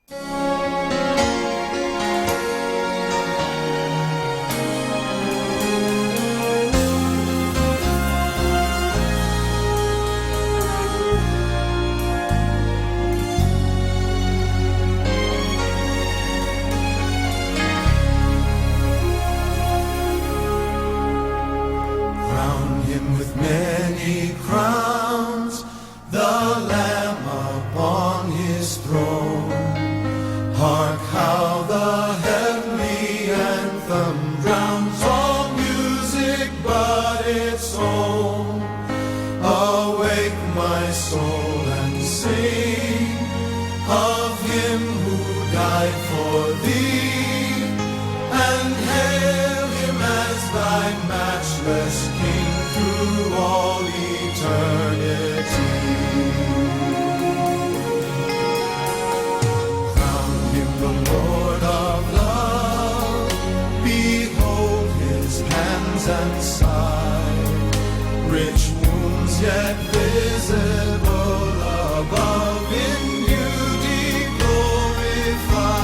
Crown him with many crowns, the Lamb upon his throne. Hark how the heavenly anthem drowns all music but its own. Awake my soul and sing of him who died for thee, and hail him as thy matchless King through all eternity. Crown him the Lord of love, behold his hands and side, rich wounds yet visible above, in beauty glorified.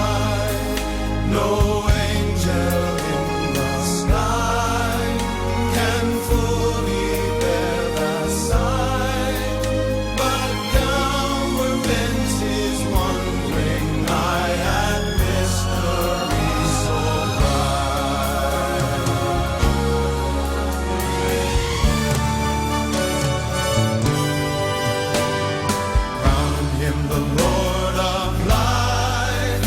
No angel in the sky can fully bear the sight, but downward bends his wondering eye at mystery so bright. Crown him the Lord of life,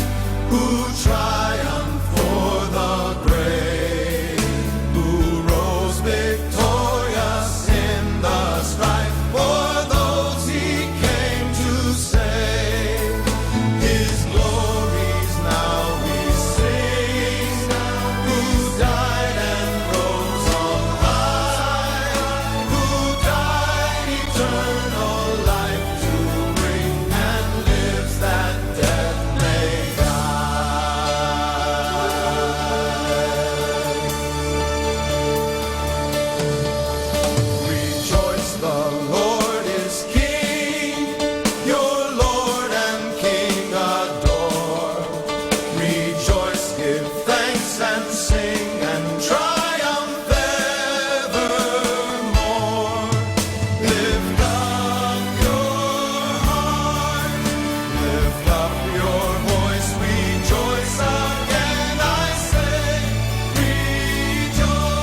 who triumphed for the grave, who rose victorious in the strife for those he came to save. His glories now we sing, who died and rose on high, who died eternal life to bring, and lives that death may Rejoice, the Lord is King, your Lord and King adore. Rejoice, give thanks and sing, and triumph evermore. Lift up your heart, lift up your voice, rejoice again, I say, rejoice.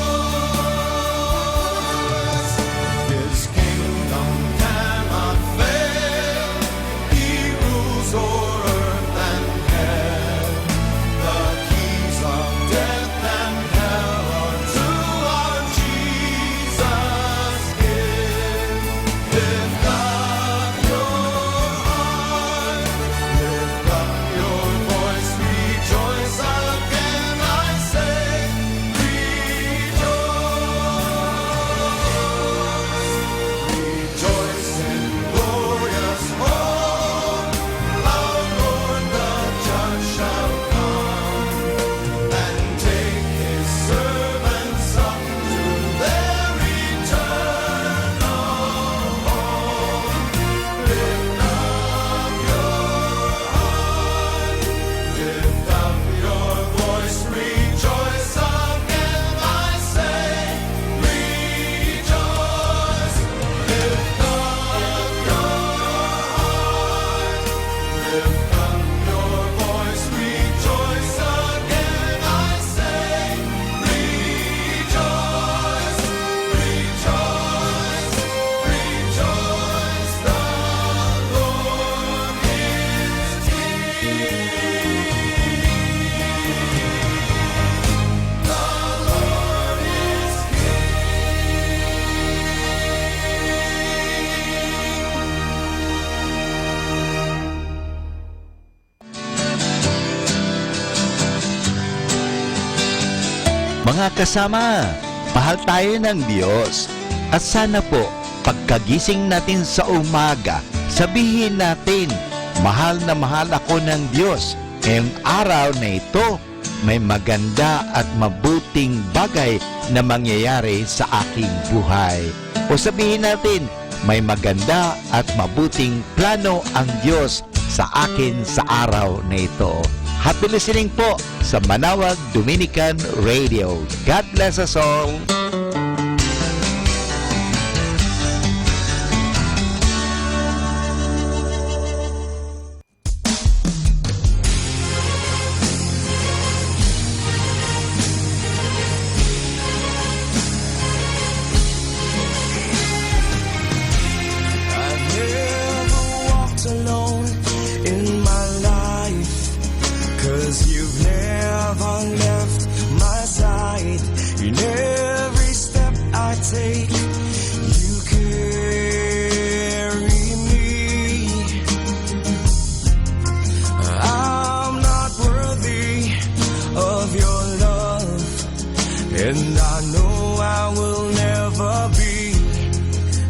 His kingdom cannot fail, he rules o'er earth and heaven. The keys of death and hell unto our Jesus give. Lift up your heart, lift up your voice, rejoice again, I say, rejoice in glorious hope. Our Lord the Judge shall come, and take his servants up to their eternal home. Lift up your heart, lift up your voice, rejoice again, I say, rejoice. Lift up your heart, lift up your voice, rejoice again, I say, rejoice, rejoice, rejoice, the Lord is King. The Lord is Mga kasama, mahal tayo ng Diyos. At sana po, pagkagising natin sa umaga, sabihin natin, mahal na mahal ako ng Diyos. Ngayong araw na ito, may maganda at mabuting bagay na mangyayari sa aking buhay. O sabihin natin, may maganda at mabuting plano ang Diyos sa akin sa araw na ito. Happy listening po sa Manawag Dominican Radio. God bless us all. I've never walked alone in my life, 'cause you've never left my side. In every step I take, you carry me. I'm not worthy of your love, and I know I will never be.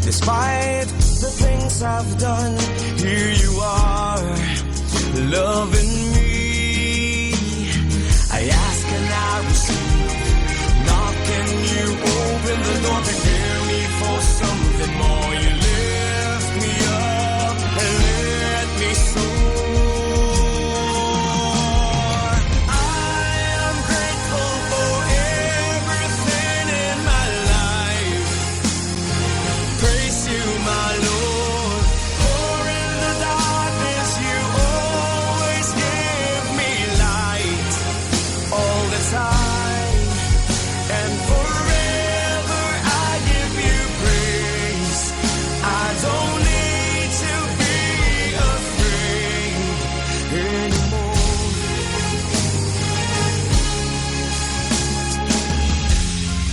Despite the things I've done, here you are, loving me. I ask and I receive. Knock and you open the door, prepare me for something more. You lift me up and let me soar. I am grateful for everything in my life. Praise you, my Lord. For in the darkness you always give me light. All the time and forever I give you praise. I don't need to be afraid anymore.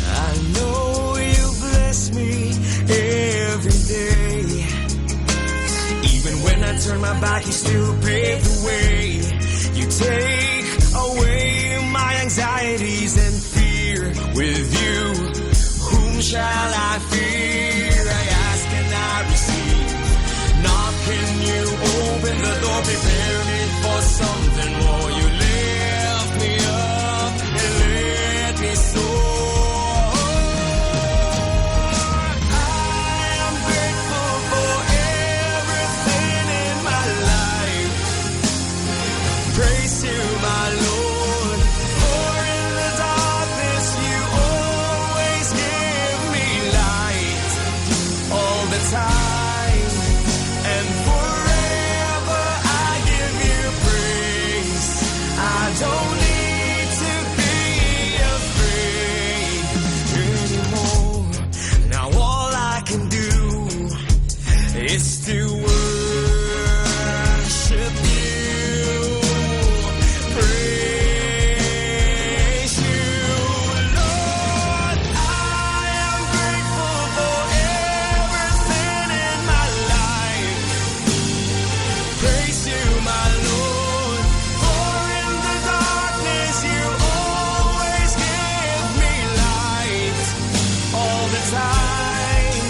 I know you bless me every day. Even when I turn my back, you still pave the way. You take away my anxieties and fear. With you, whom shall I fear? I ask and I receive. Knock and you open the door, prepare me for something more. You lift me up and let me soar. I am grateful for everything in my life. Praise you, my Lord. For in the darkness you always give me light. All the time and forever I give you praise. I don't need to be afraid anymore. Now all I can do is to worship you, praise you, Lord. I am grateful for everything in my life. Praise you, my Lord. For in the darkness you always give me light. All the time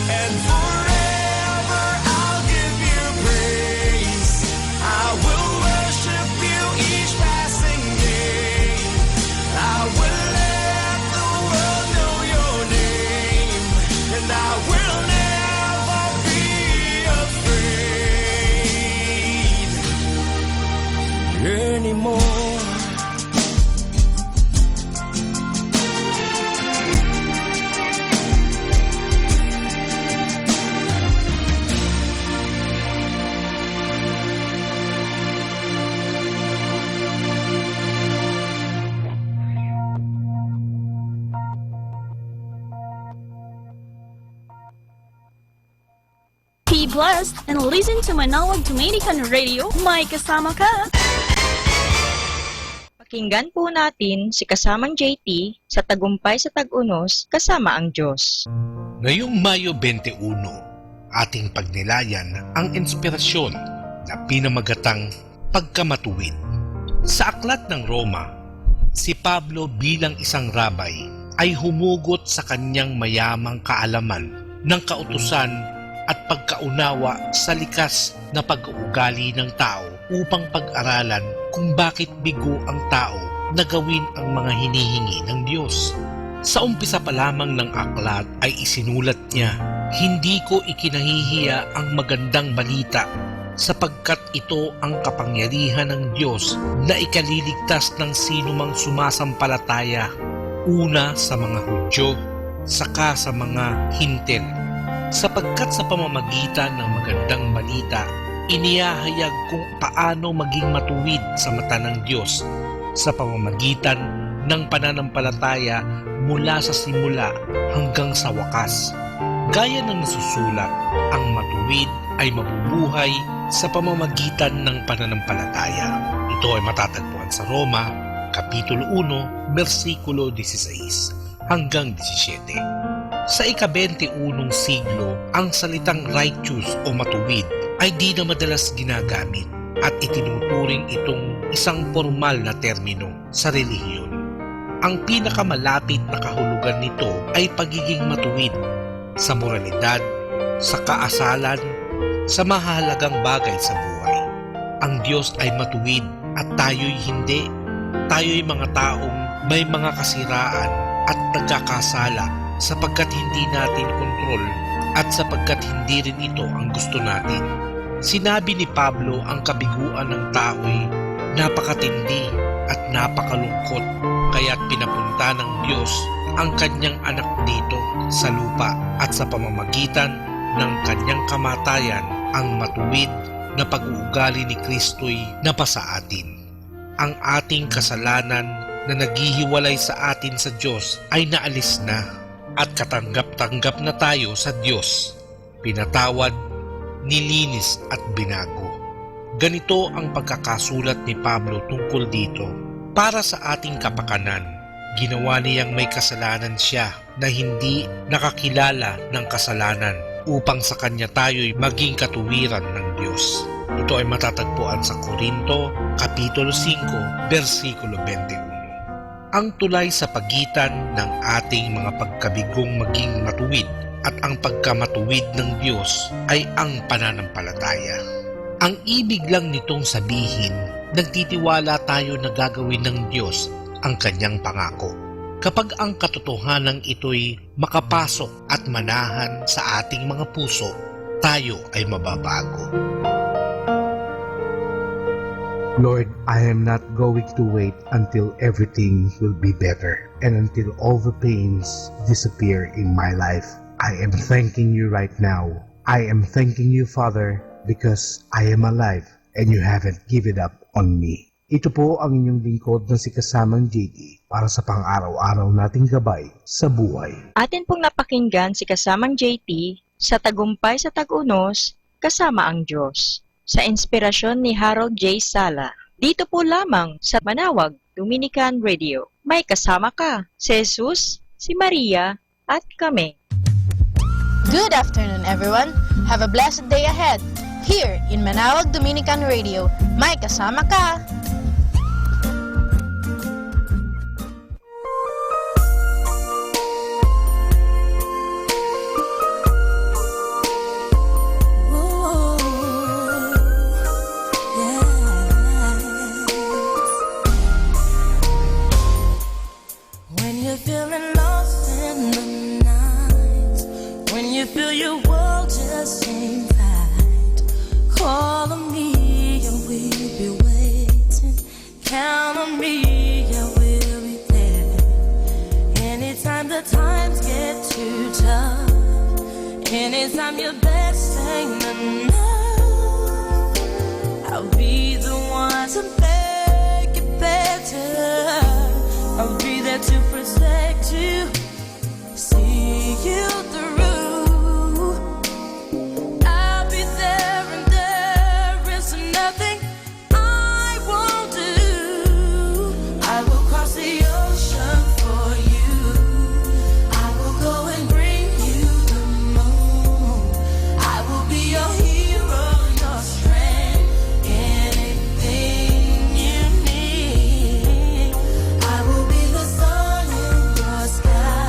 and forever I'll give you praise. I will worship you each passing day. I will let the world know your name, and I will never be afraid anymore. Be blessed and listen to Manawag Dominican Radio. May kasama ka! Pakinggan po natin si kasamang JT sa Tagumpay sa Tag-Unos kasama ang Diyos. Ngayong Mayo 21, ating pagnilayan ang inspirasyon na pinamagatang pagkamatuwid. Sa aklat ng Roma, si Pablo bilang isang rabay ay humugot sa kanyang mayamang kaalaman ng kautusan at pagkaunawa sa likas na pag-uugali ng tao upang pag-aralan kung bakit bigo ang tao na gawin ang mga hinihingi ng Diyos. Sa umpisa pa lamang ng aklat ay isinulat niya, "Hindi ko ikinahihiya ang magandang balita sapagkat ito ang kapangyarihan ng Diyos na ikaliligtas ng sinumang sumasampalataya, una sa mga Hudyo, saka sa mga Hintil. Sapagkat sa pamamagitan ng magandang balita, inihahayag kung paano maging matuwid sa mata ng Diyos sa pamamagitan ng pananampalataya mula sa simula hanggang sa wakas. Gaya ng nasusulat, ang matuwid ay mabubuhay sa pamamagitan ng pananampalataya. Ito ay matatagpuan sa Roma, Kapitulo 1, versikulo 16 hanggang 17. Sa ika-21 siglo, ang salitang righteous o matuwid ay di na madalas ginagamit at itinuturing itong isang formal na termino sa relihiyon. Ang pinakamalapit na kahulugan nito ay pagiging matuwid sa moralidad, sa kaasalan, sa mahalagang bagay sa buhay. Ang Diyos ay matuwid at tayo'y hindi. Tayo'y mga taong may mga kasiraan at nagkakasala sapagkat hindi natin kontrol at sapagkat hindi rin ito ang gusto natin. Sinabi ni Pablo ang kabiguan ng tao'y napakatindi at napakalungkot, kaya't pinapunta ng Diyos ang kanyang anak dito sa lupa at sa pamamagitan ng kanyang kamatayan ang matuwid na pag-uugali ni Kristo'y napasa atin. Ang ating kasalanan na naghihiwalay sa atin sa Diyos ay naalis na at katanggap-tanggap na tayo sa Diyos. Pinatawad, nilinis at binago. Ganito ang pagkakasulat ni Pablo tungkol dito. Para sa ating kapakanan, ginawa niyang may kasalanan siya na hindi nakakilala ng kasalanan upang sa kanya tayo'y maging katuwiran ng Diyos. Ito ay matatagpuan sa Korinto, Kapitulo 5, versikulo 21. Ang tulay sa pagitan ng ating mga pagkabigong maging matuwid at ang pagkamatuwid ng Diyos ay ang pananampalataya. Ang ibig lang nitong sabihin, nagtitiwala tayo na gagawin ng Diyos ang kanyang pangako. Kapag ang katotohanan ito'y makapasok at manahan sa ating mga puso, tayo ay mababago. Lord, I am not going to wait until everything will be better and until all the pains disappear in my life. I am thanking you right now. I am thanking you, Father, because I am alive and you haven't given up on me. Ito po ang inyong lingkod na si Kasamang JT para sa pang-araw-araw nating gabay sa buhay. Atin pong napakinggan si Kasamang JT sa Tagumpay sa Tag-Unos, Kasama ang Diyos, sa inspirasyon ni Harold J. Sala. Dito po lamang sa Manawag Dominican Radio. May kasama ka, si Jesus, si Maria, at kami. Good afternoon, everyone. Have a blessed day ahead. Here in Manawag Dominican Radio, may kasama ka. When you're feeling lost in the night, when you feel your world just ain't right, call on me, I will be waiting. Count on me, I will be there. Anytime the times get too tough, anytime your best ain't enough, I'll be the one to make it better. I'll be there to protect you, see you through. I'll be there and there is nothing I won't do. I will cross the ocean for you. I will go and bring you the moon. I will be your hero, your strength, anything you need. I will be the sun in your sky.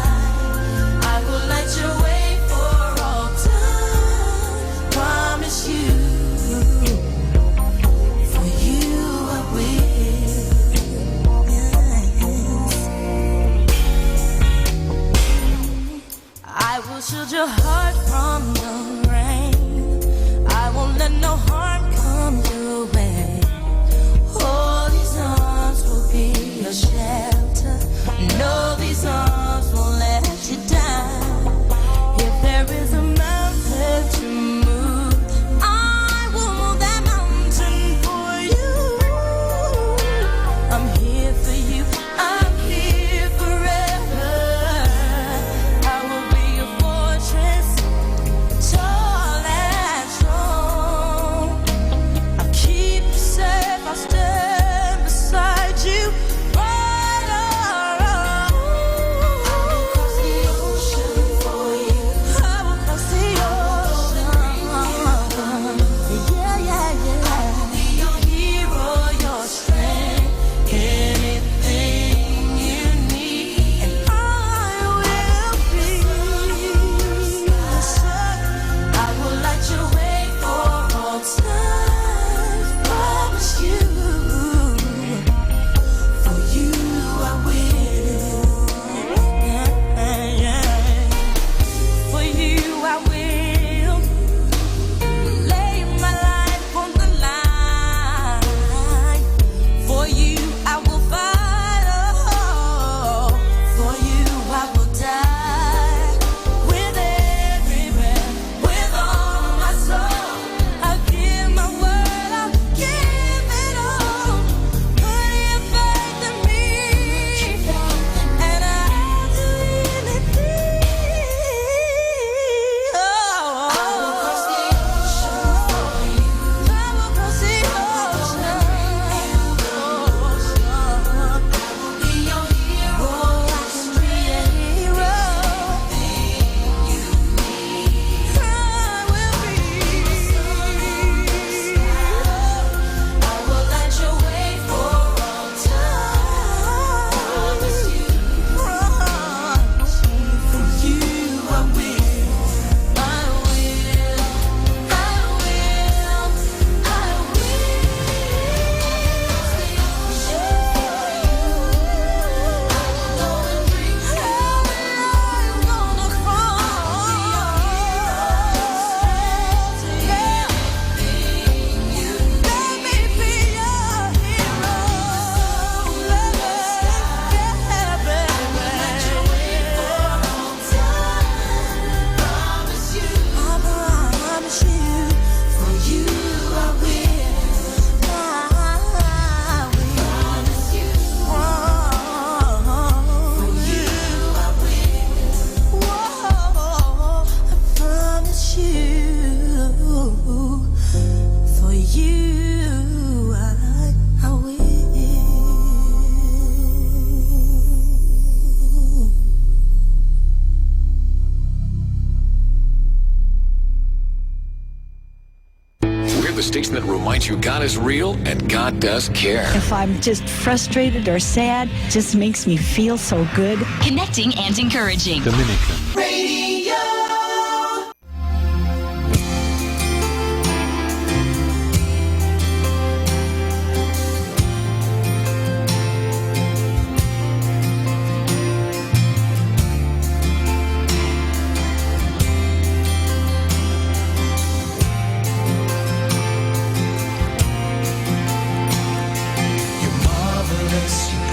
the station that reminds you God is real and God does care. If I'm just frustrated or sad, just makes me feel so good. Connecting and encouraging. Dominican Radio.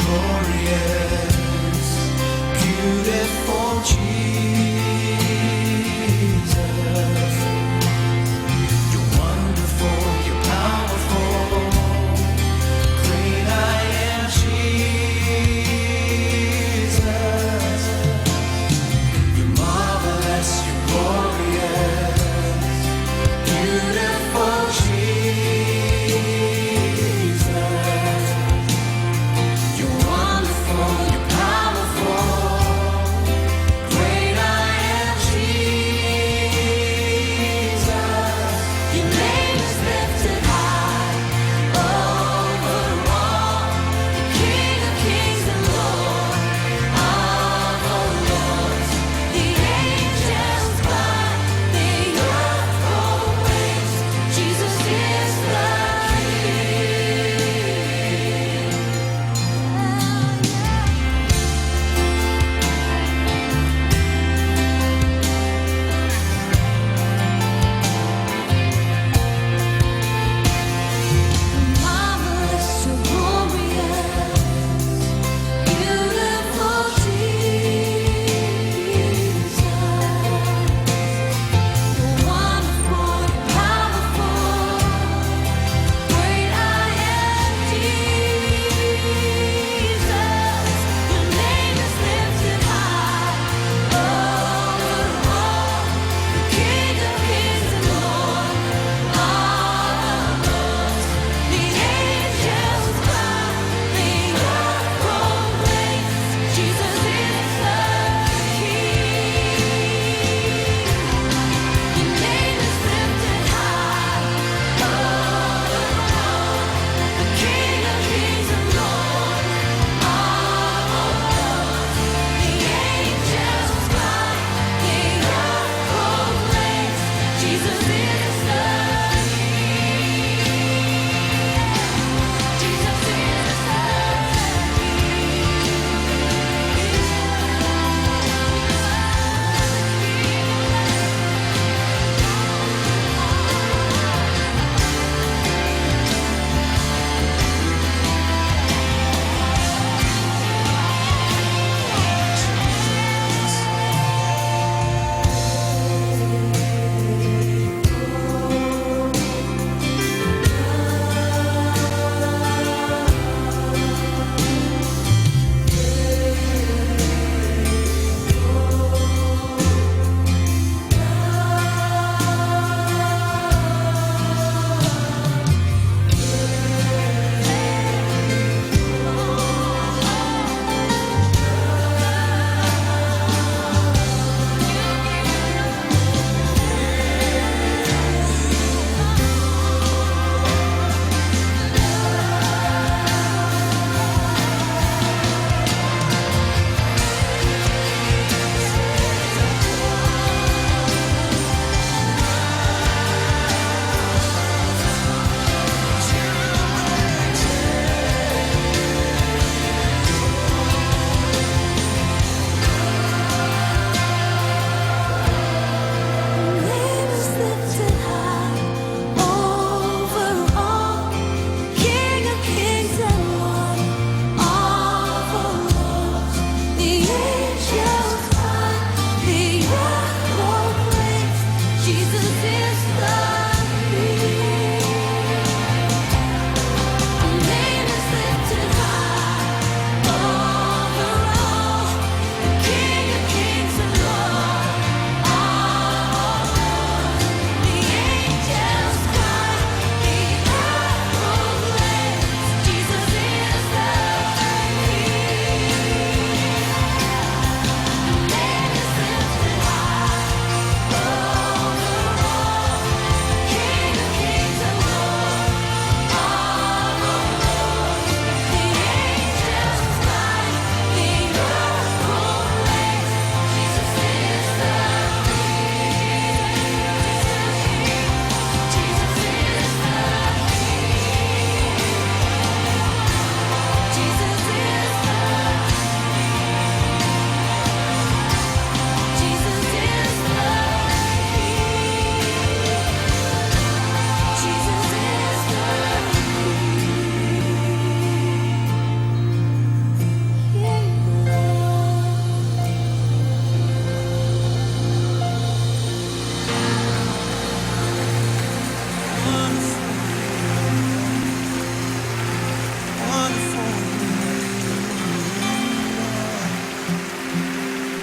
Glorious, beautiful Jesus.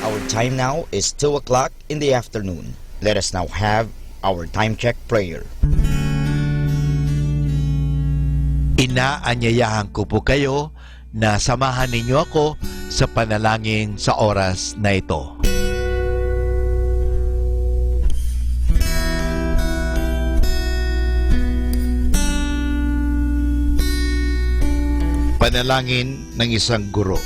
Our time now is 2 o'clock in the afternoon. Let us now have our time check prayer. Inaanyayahan ko po kayo na samahan ninyo ako sa panalangin sa oras na ito. Panalangin ng isang guro.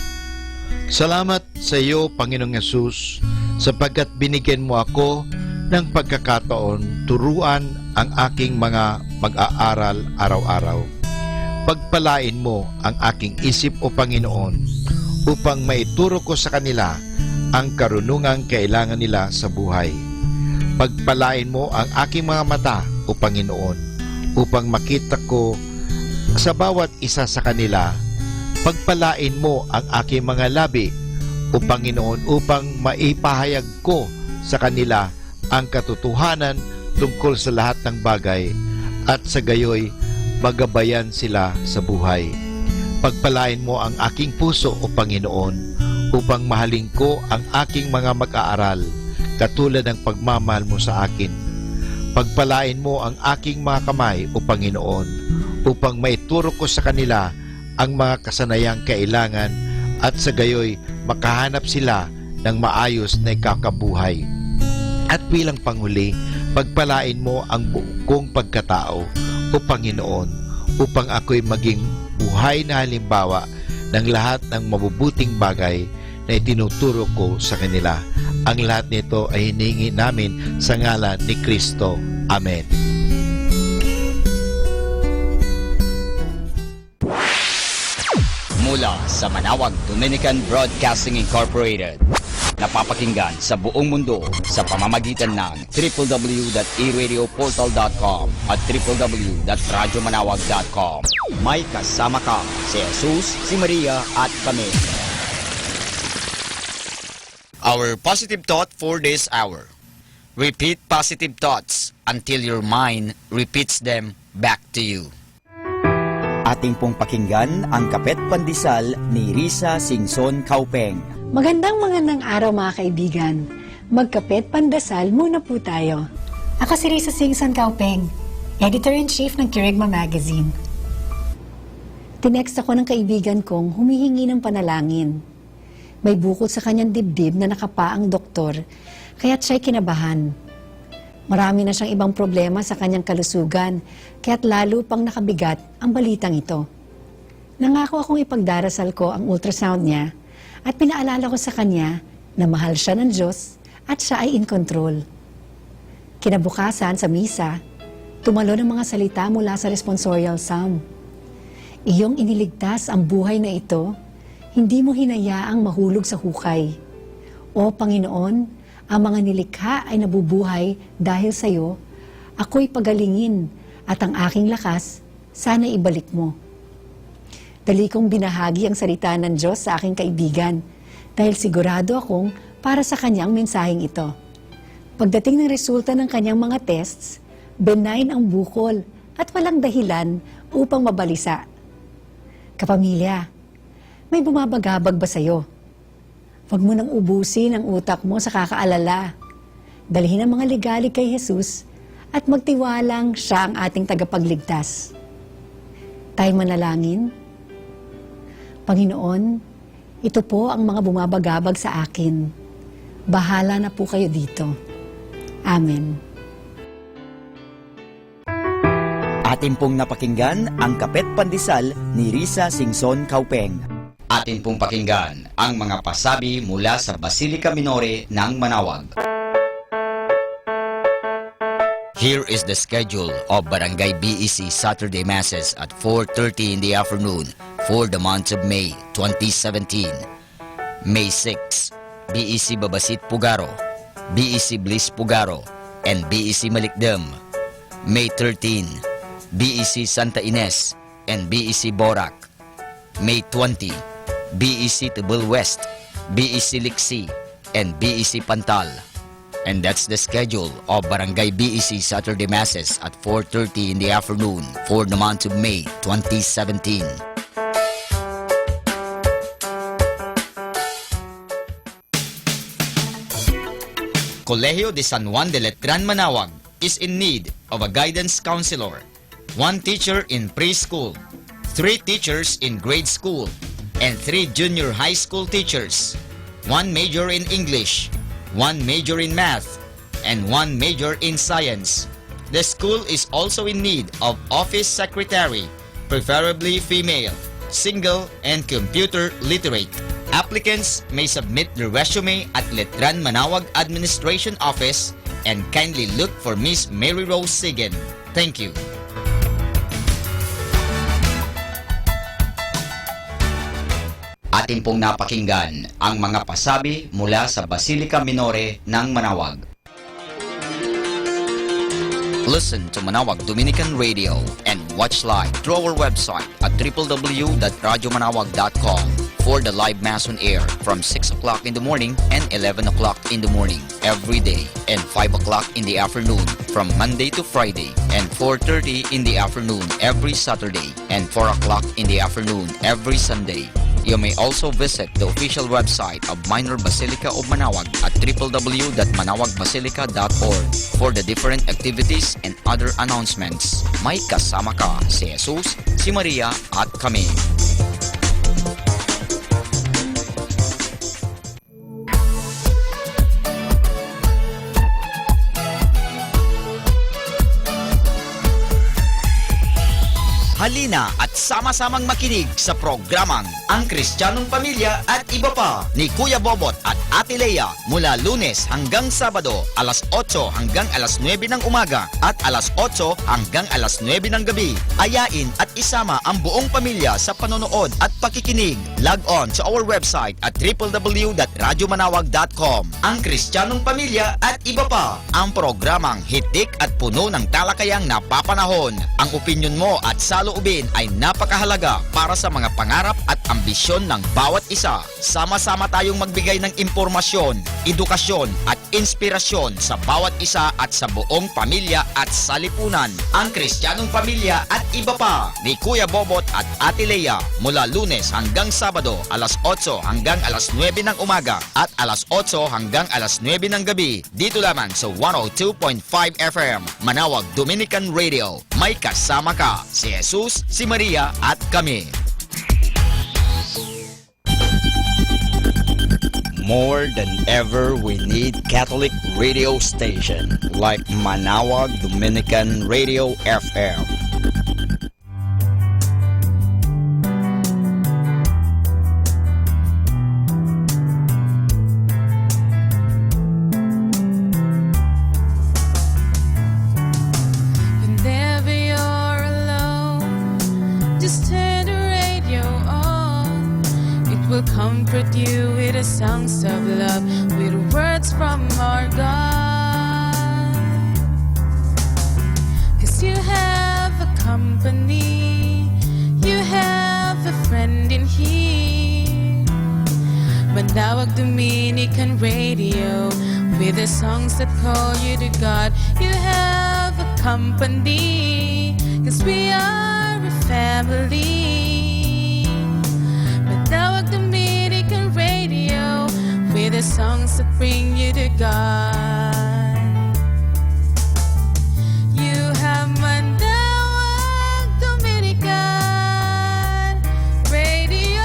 Salamat sa iyo, Panginoong Yesus, sapagkat binigyan mo ako ng pagkakataon turuan ang aking mga mag-aaral araw-araw. Pagpalain mo ang aking isip, o Panginoon, upang maituro ko sa kanila ang karunungang kailangan nila sa buhay. Pagpalain mo ang aking mga mata, o Panginoon, upang makita ko sa bawat isa sa kanila. Pagpalain mo ang aking mga labi, o Panginoon, upang maipahayag ko sa kanila ang katotohanan tungkol sa lahat ng bagay, at sa gayoy magabayan sila sa buhay. Pagpalain mo ang aking puso, o Panginoon, upang mahalin ko ang aking mga mag-aaral, katulad ng pagmamahal mo sa akin. Pagpalain mo ang aking mga kamay, o Panginoon, upang maituro ko sa kanila ang mga kasanayang kailangan, at sa gayoy makahanap sila ng maayos na ikakabuhay. At bilang panghuli, pagpalain mo ang buong kong pagkatao, o Panginoon, upang ako'y maging buhay na halimbawa ng lahat ng mabubuting bagay na itinuturo ko sa kanila. Ang lahat nito ay hinihingi namin sa ngalan ni Kristo. Amen. Mula sa Manawag Dominican Broadcasting Incorporated, napapakinggan sa buong mundo sa pamamagitan ng www.eradioportal.com at www.radyomanawag.com. May kasama ka si Jesus, si Maria at kami. Our positive thought for this hour. Repeat positive thoughts until your mind repeats them back to you. Ating pong pakinggan ang Kapet Pandesal ni Risa Singson Kaupeng. Magandang araw mga kaibigan. Magkapet pandasal muna po tayo. Ako si Risa Singson Kaupeng, Editor-in-Chief ng Kirigma Magazine. Tinext ako ng kaibigan kong humihingi ng panalangin. May bukol sa kanyang dibdib na nakapaang doktor, kaya't siya'y kinabahan. Marami na siyang ibang problema sa kanyang kalusugan, kaya't lalo pang nakabigat ang balitang ito. Nangako akong ipagdarasal ko ang ultrasound niya at pinaalala ko sa kanya na mahal siya ng Diyos at siya ay in control. Kinabukasan sa misa, tumalo ng mga salita mula sa responsorial psalm. Iyong iniligtas ang buhay na ito, hindi mo hinayaang mahulog sa hukay. O Panginoon, ang mga nilikha ay nabubuhay dahil sa iyo, ako'y pagalingin at ang aking lakas, sana ibalik mo. Dali kong binahagi ang salita ng Diyos sa aking kaibigan dahil sigurado akong para sa kanyang mensaheng ito. Pagdating ng resulta ng kanyang mga tests, benign ang bukol at walang dahilan upang mabalisa. Kapamilya, may bumabagabag ba sa'yo? Huwag mo nang ubusin ang utak mo sa kakaalala. Dalhin ang mga ligalig kay Jesus at magtiwalang siya ang ating tagapagligtas. Tayo manalangin. Panginoon, ito po ang mga bumabagabag sa akin. Bahala na po kayo dito. Amen. Atin pong napakinggan ang Kapet Pandesal ni Risa Singson Kaupeng. Atin pong pakinggan ang mga pasabi mula sa Basilica Minore ng Manawag. Here is the schedule of Barangay BEC Saturday Masses at 4:30 in the afternoon for the month of May 2017. May 6, BEC Babasit Pugaro, BEC Bliss Pugaro, and BEC Malikdem. May 13, BEC Santa Ines and BEC Borac. May 20, BEC Tibul West, BEC Liksi, and BEC Pantal. And that's the schedule of Barangay BEC Saturday Masses at 4:30 in the afternoon for the month of May 2017. Colegio de San Juan de Letran, Manaoag is in need of a guidance counselor, 1 teacher in preschool, 3 teachers in grade school, and 3 junior high school teachers, 1 major in English, 1 major in math, and 1 major in science. The school is also in need of office secretary, preferably female, single, and computer literate. Applicants may submit their resume at Letran Manaoag Administration Office and kindly look for Miss Mary Rose Sigen. Thank you. Atin pong napakinggan ang mga pasabi mula sa Basilica Minore ng Manaoag. Listen to Manaoag Dominican Radio and watch live through our website at www.radyomanawag.com for the live Mass on air from 6 o'clock in the morning and 11 o'clock in the morning every day, and 5 o'clock in the afternoon from Monday to Friday, and 4:30 in the afternoon every Saturday, and 4 o'clock in the afternoon every Sunday. You may also visit the official website of Minor Basilica of Manaoag at www.manawagbasilica.org for the different activities and other announcements. May kasama ka si Jesus, si Maria at kami. Halina at sama-samang makinig sa programang Ang Kristiyanong Pamilya at Iba Pa ni Kuya Bobot at Ate Lea mula Lunes hanggang Sabado, alas 8 hanggang alas 9 ng umaga at alas 8 hanggang alas 9 ng gabi. Ayain at isama ang buong pamilya sa panonood at pakikinig. Log on to our website at www.radyomanawag.com. Ang Kristiyanong Pamilya at Iba Pa, ang programang hitik at puno ng talakayang napapanahon. Ang opinyon mo at saloobin ay napakahalaga para sa mga pangarap at ambisyon ng bawat isa. Sama-sama tayong magbigay ng impormasyon, edukasyon at inspirasyon sa bawat isa at sa buong pamilya at salipunan. Ang Kristiyanong Pamilya at Iba Pa ni Kuya Bobot at Ate Lea mula Lunes hanggang Sabado, alas 8 hanggang alas 9 ng umaga at alas 8 hanggang alas 9 ng gabi. Dito lamang sa 102.5 FM Manaoag Dominican Radio. May kasama ka si Jesus, si Maria at kami. More than ever, we need Catholic radio station like Manaoag Dominican Radio FM. Whenever you're alone, just turn the radio on. It will comfort you with the songs of love, with words from our God. 'Cause you have a company, you have a friend in here. Manaoag Dominican Radio, with the songs that call you to God. You have a company, 'cause we are a family. Manaoag Dominican Radio, with the songs that bring you to God. You have Manaoag Dominican Radio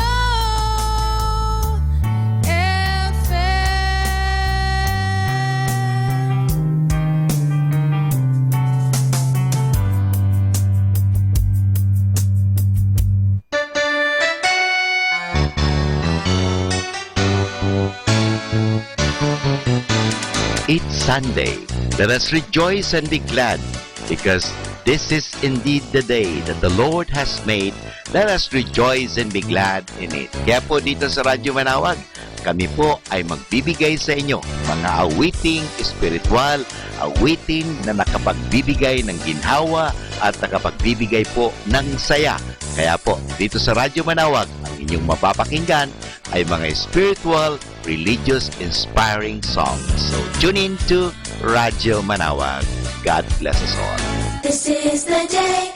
It's Sunday. Let us rejoice and be glad, because this is indeed the day that the Lord has made. Let us rejoice and be glad in it. Kaya po dito sa Radyo Manaoag, kami po ay magbibigay sa inyo mga awiting espiritual, awiting na nakapagbibigay ng ginhawa at nakapagbibigay po ng saya. Kaya po, dito sa Radyo Manaoag, ang inyong mapapakinggan ay mga spiritual, religious, inspiring songs. So, tune in to Radyo Manaoag. God bless us all. This is the day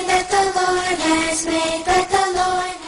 that the Lord has made, that the Lord has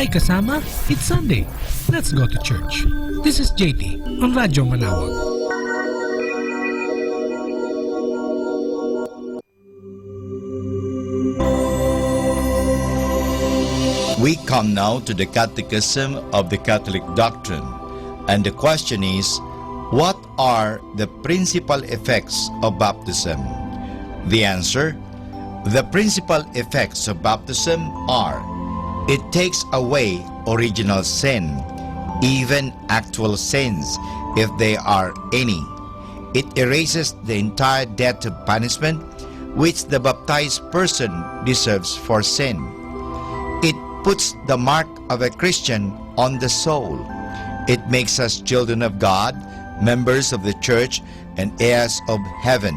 Hi kasama, it's Sunday. Let's go to church. This is JT on Radyo Manawag. We come now to the Catechism of the Catholic Doctrine, and the question is, what are the principal effects of baptism? The answer, the principal effects of baptism are, it takes away original sin, even actual sins, if there are any. It erases the entire debt of punishment which the baptized person deserves for sin. It puts the mark of a Christian on the soul. It makes us children of God, members of the church, and heirs of heaven.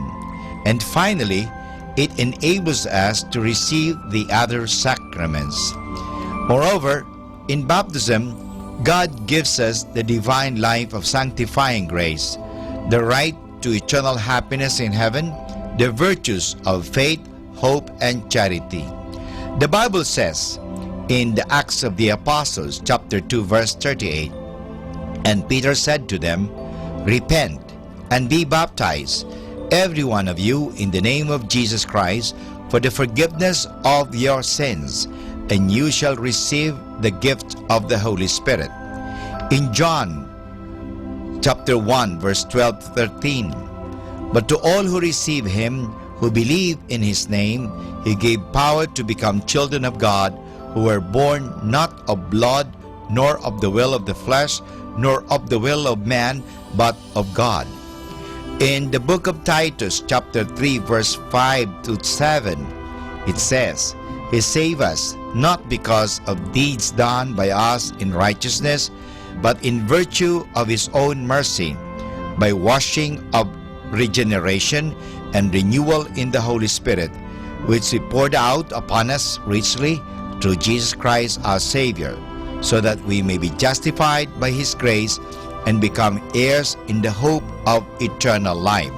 And finally, it enables us to receive the other sacraments. Moreover, in baptism, God gives us the divine life of sanctifying grace, the right to eternal happiness in heaven, the virtues of faith, hope, and charity. The Bible says in the Acts of the Apostles, chapter 2, verse 38, "And Peter said to them, Repent, and be baptized, every one of you, in the name of Jesus Christ, for the forgiveness of your sins, and you shall receive the gift of the Holy Spirit." In John chapter 1, verse 12 to 13, "But to all who receive him, who believe in his name, he gave power to become children of God, who were born not of blood, nor of the will of the flesh, nor of the will of man, but of God." In the book of Titus, chapter 3, verse 5 to 7, it says, "He saved us, not because of deeds done by us in righteousness, but in virtue of his own mercy, by washing of regeneration and renewal in the Holy Spirit, which he poured out upon us richly through Jesus Christ our Savior, so that we may be justified by his grace and become heirs in the hope of eternal life."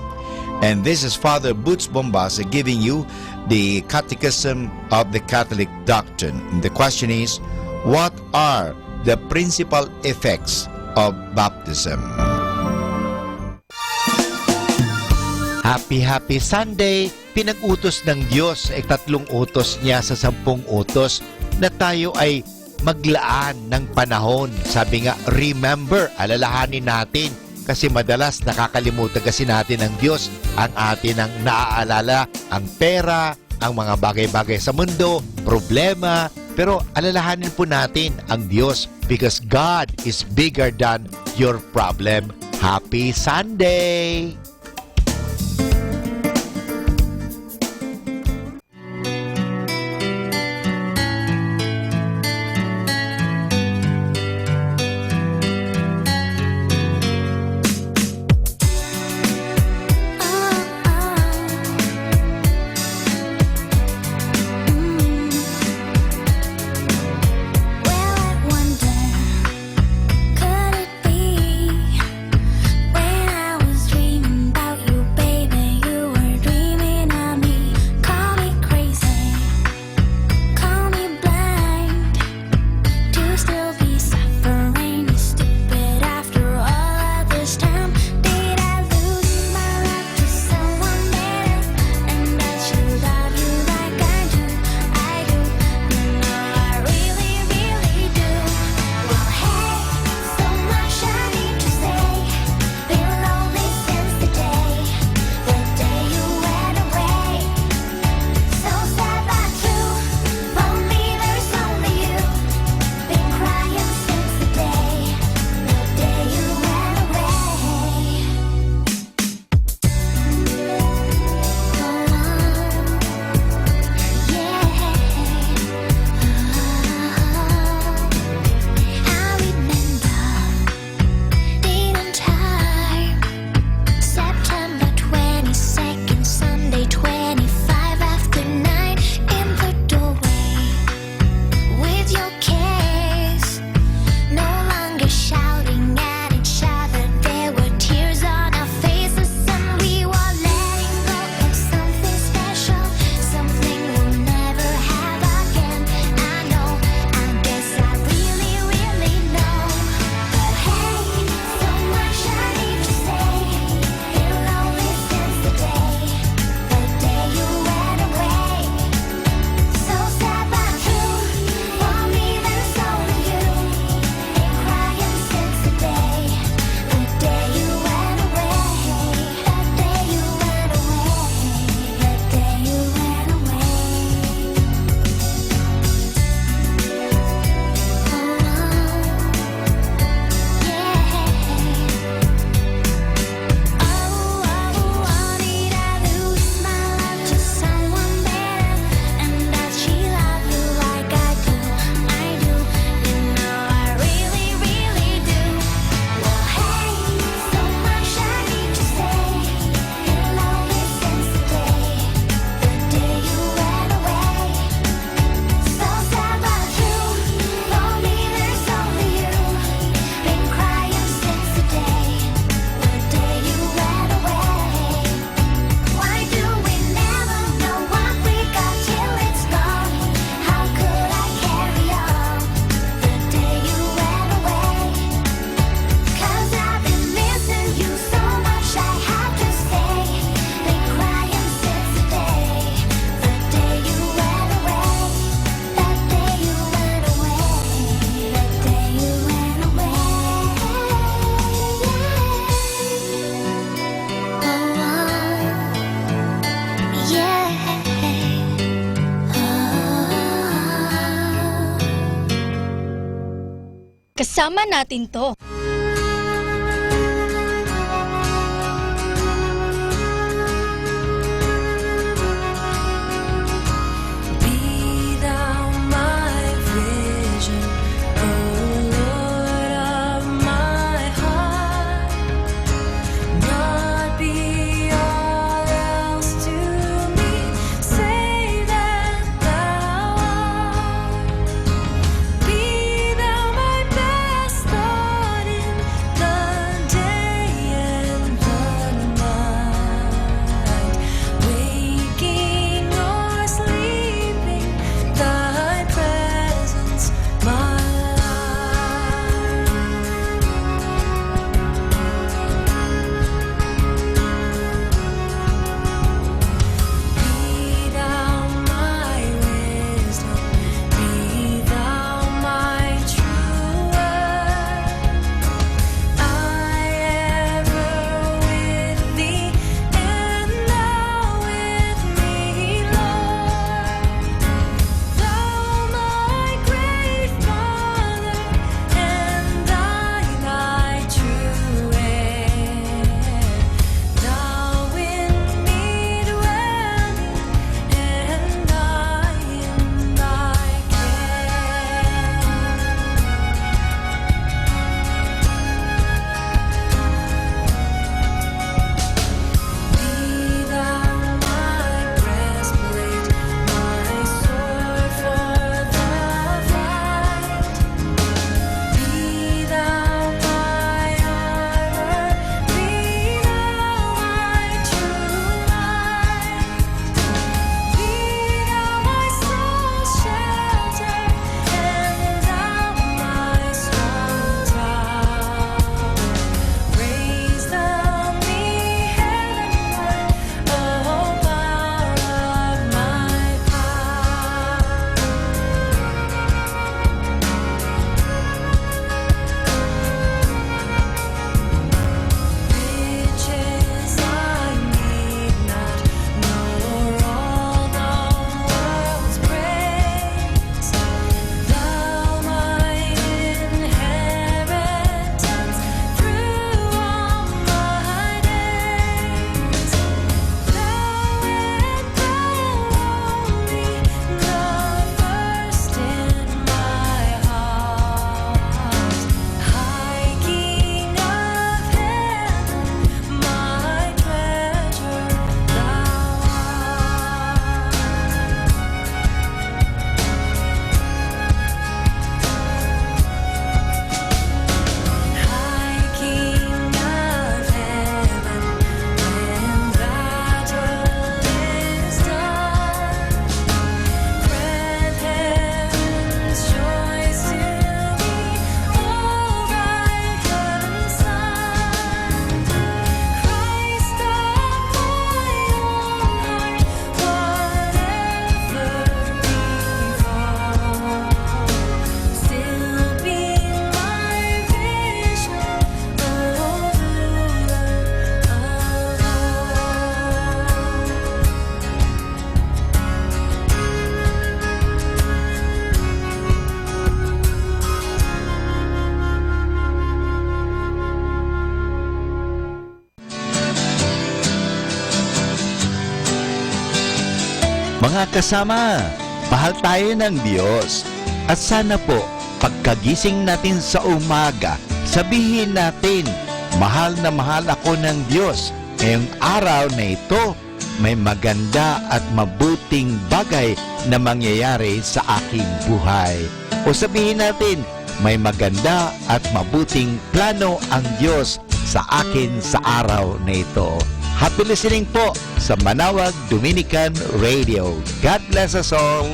And this is Father Boots Bombasa giving you the Catechism of the Catholic Doctrine. And the question is, what are the principal effects of baptism? Happy Sunday! Pinag-utos ng Diyos ay 3 utos niya sa 10 utos na tayo ay maglaan ng panahon. Sabi nga, remember, alalahanin natin. Kasi madalas nakakalimutan kasi natin ng Diyos. Ang atin ang naaalala, ang pera, ang mga bagay-bagay sa mundo, problema. Pero alalahanin po natin ang Diyos because God is bigger than your problem. Happy Sunday! Could it be when I was dreaming Kasama natin to. Be thou my vision, O Lord of my heart. Not be all else to me, save that thou art. Be thou my best thought in the day and the night. Waking or sleeping, thy presence my Be thou my wisdom, be thou my true word. I ever with thee, and thou with me, Lord. Thou my great Father, and I thy true heir. Thou in me dwelling, and I in thy Be thou my breastplate, my sword for the fight. Be thou my armor, be thou my true light. Be thou my soul's shelter, and thou my strong tower. Raise thou me heavenward, O power of my power. Riches I need not, nor all the world's praise. Thou my inheritance through all my days. Thou and thou only, the first in my heart. High King of heaven, my treasure thou art. High King of heaven, when battle is done, grant heaven's joys to me, O bright heaven's sun. Christ of my own heart, whatever befall, still be my vision, O ruler of Mga kasama, mahal tayo ng Diyos. At sana po, pagkagising natin sa umaga, sabihin natin, mahal na mahal ako ng Diyos. Ngayong araw na ito, may maganda at mabuting bagay na mangyayari sa aking buhay. O sabihin natin, may maganda at mabuting plano ang Diyos sa akin sa araw na ito. Happy listening po sa Manawag Dominican Radio. God bless us all.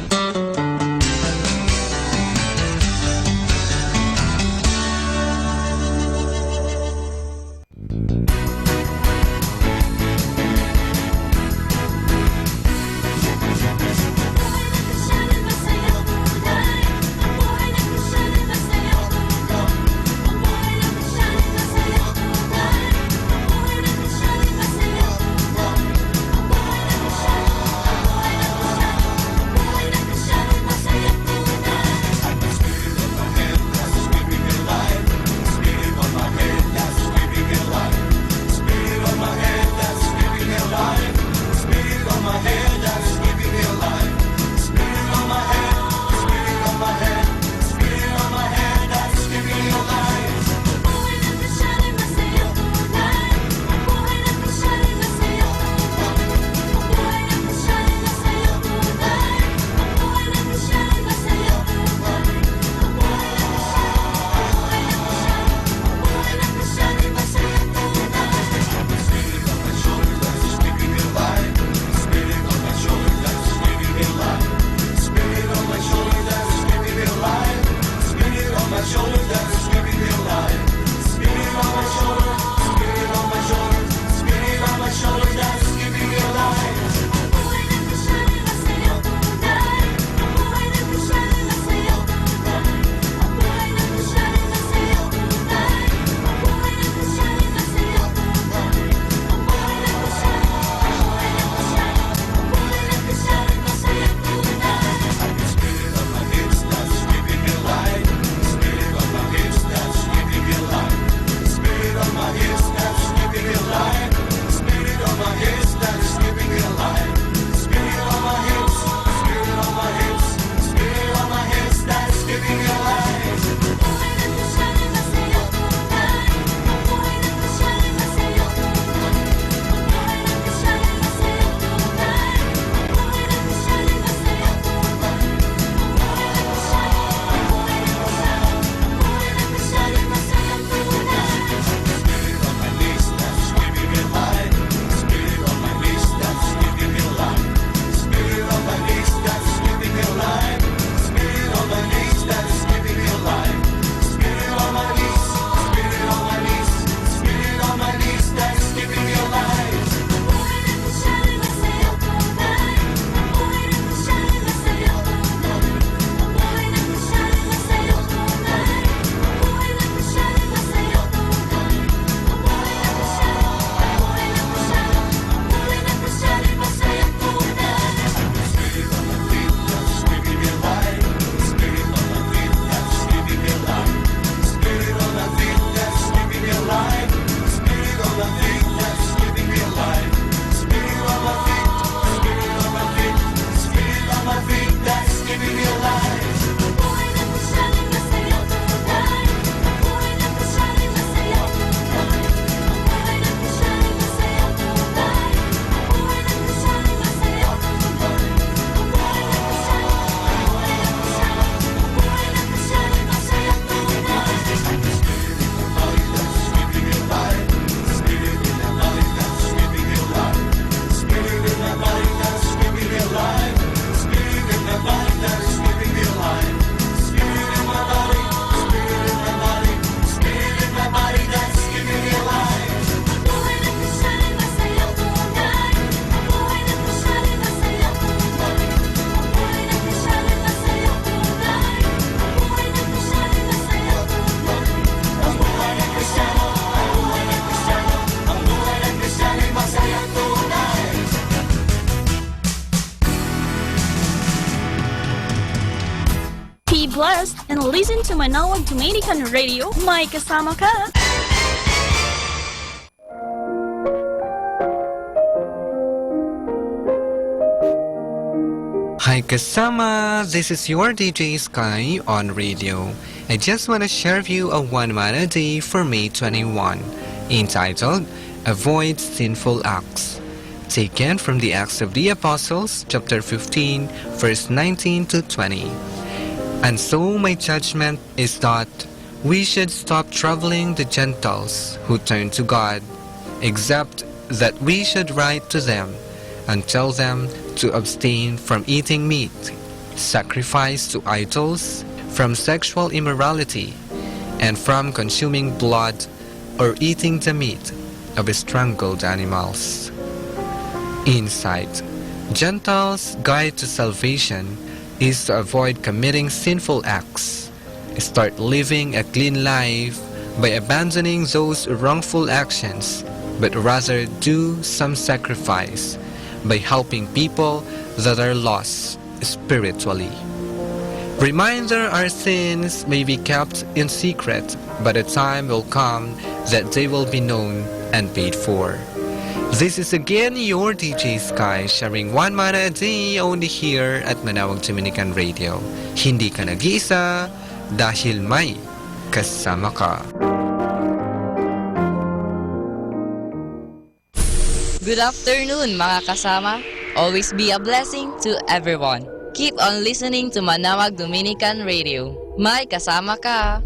Shine Be blessed and listen to Manawag Dominican Radio. May kasama ka! Hi kasama, this is your DJ Sky on radio. I just want to share with you a one man a day for May 21, entitled Avoid Sinful Acts, taken from the Acts of the Apostles, chapter 15, verse 19 to 20. And so my judgment is that we should stop troubling the Gentiles who turn to God, except that we should write to them and tell them to abstain from eating meat sacrificed to idols, from sexual immorality, and from consuming blood or eating the meat of strangled animals. Insight: Gentiles' guide to salvation is to avoid committing sinful acts, start living a clean life by abandoning those wrongful actions, but rather do some sacrifice by helping people that are lost spiritually. Reminder: our sins may be kept in secret, but a time will come that they will be known and paid for. This is again your DJ Sky, sharing one mana a day only here at Manawag Dominican Radio. Hindi ka nag-iisa dahil may kasama ka. Good afternoon mga kasama. Always be a blessing to everyone. Keep on listening to Manawag Dominican Radio. May kasama ka.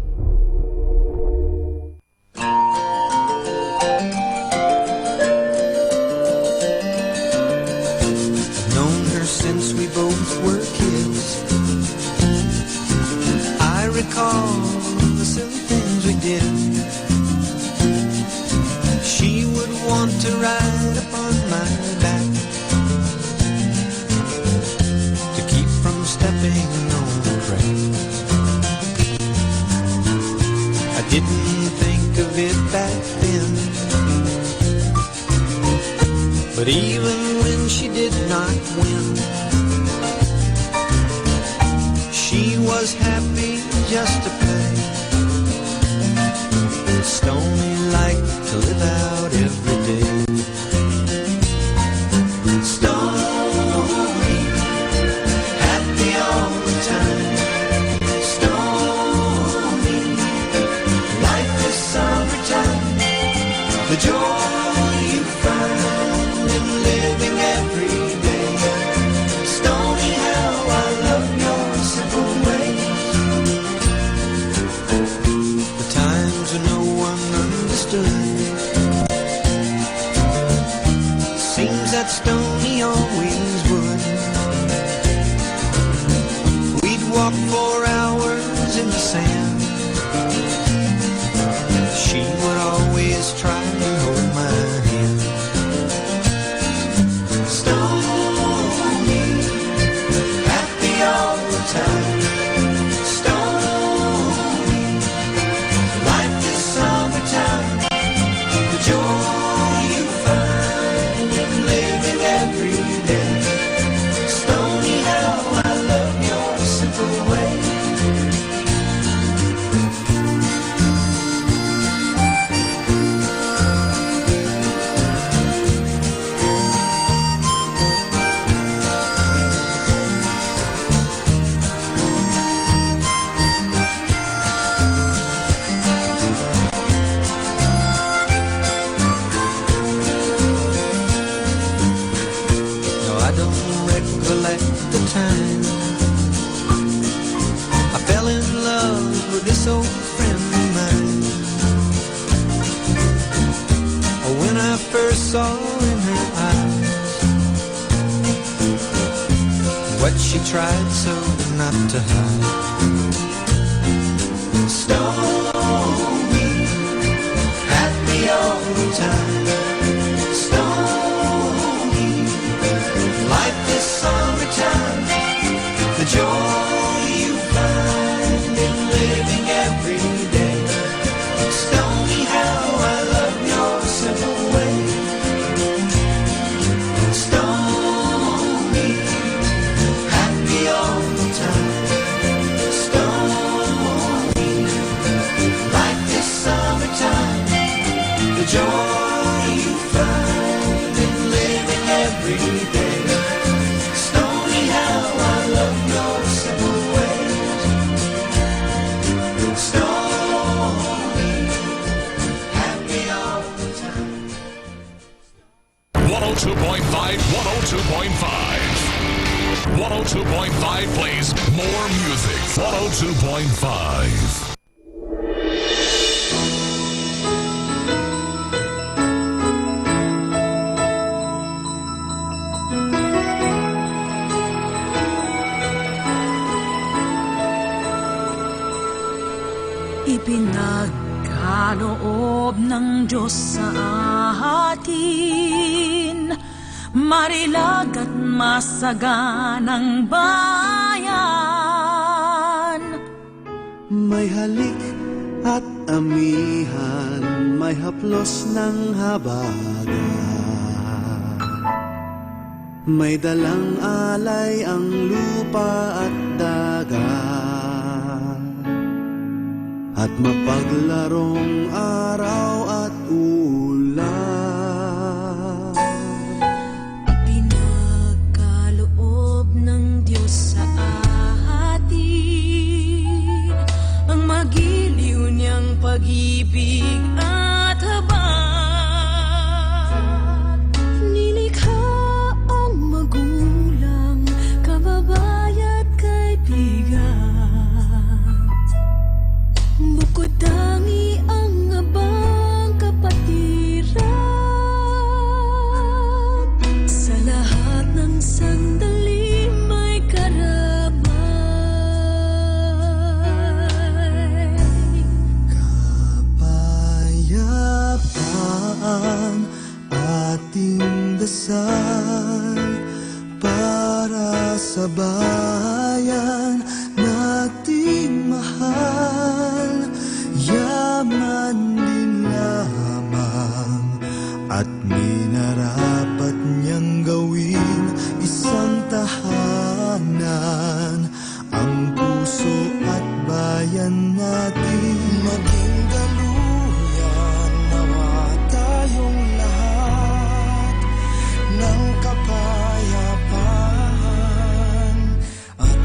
Known her since we both were kids. I recall the silly things we did. She would want to ride upon my back to keep from stepping on the crack. I didn't think of it back then, but even when she did not win, she was happy just to play. Stony liked to live out every day. Stony, happy all the time. Stony, life is summertime. The joy you find in living every day. Stony, how I love your simple ways. The times when no one understood. Seems that Stony always would. We'd walk for hours in the sand. She would always try and hold my hand. Stony, happy all the time. Stony, life is summertime. The joy you find in living every day. Stony, how I love your simple way. No, I don't recollect the time I fell in love with this old friend of mine. Oh, when I first saw in her eyes what she tried so not to hide. Stony, happy all the time. Stony, life is summertime. The joy you find in living every day. Stony, how I love your simple way. Stony, happy all the time. Stony, 102.5 plays more music. 102.5. Ipinagkaloob ng Diyos sa atin, marilag at masaganang bayan. May halik at amihan, may haplos ng habagat. May dalang alay ang lupa at dagat, at mapaglarong araw at ulan. Pinagkaloob ng Diyos sa atin ang magiliw niyang pag-ibig at habag. Nilikha ang magulang, kababayan at kaibigan. Bukod dami ang abang kapatiran, sa lahat ng sandali may karamay. Kapayapaan ating dasal para sa bayan nating mahal. Yaman din lamang at minarapat niyang gawin isang tahanan. Ang puso at bayan natin maging daluyan, nawa tayong lahat ng kapayapaan at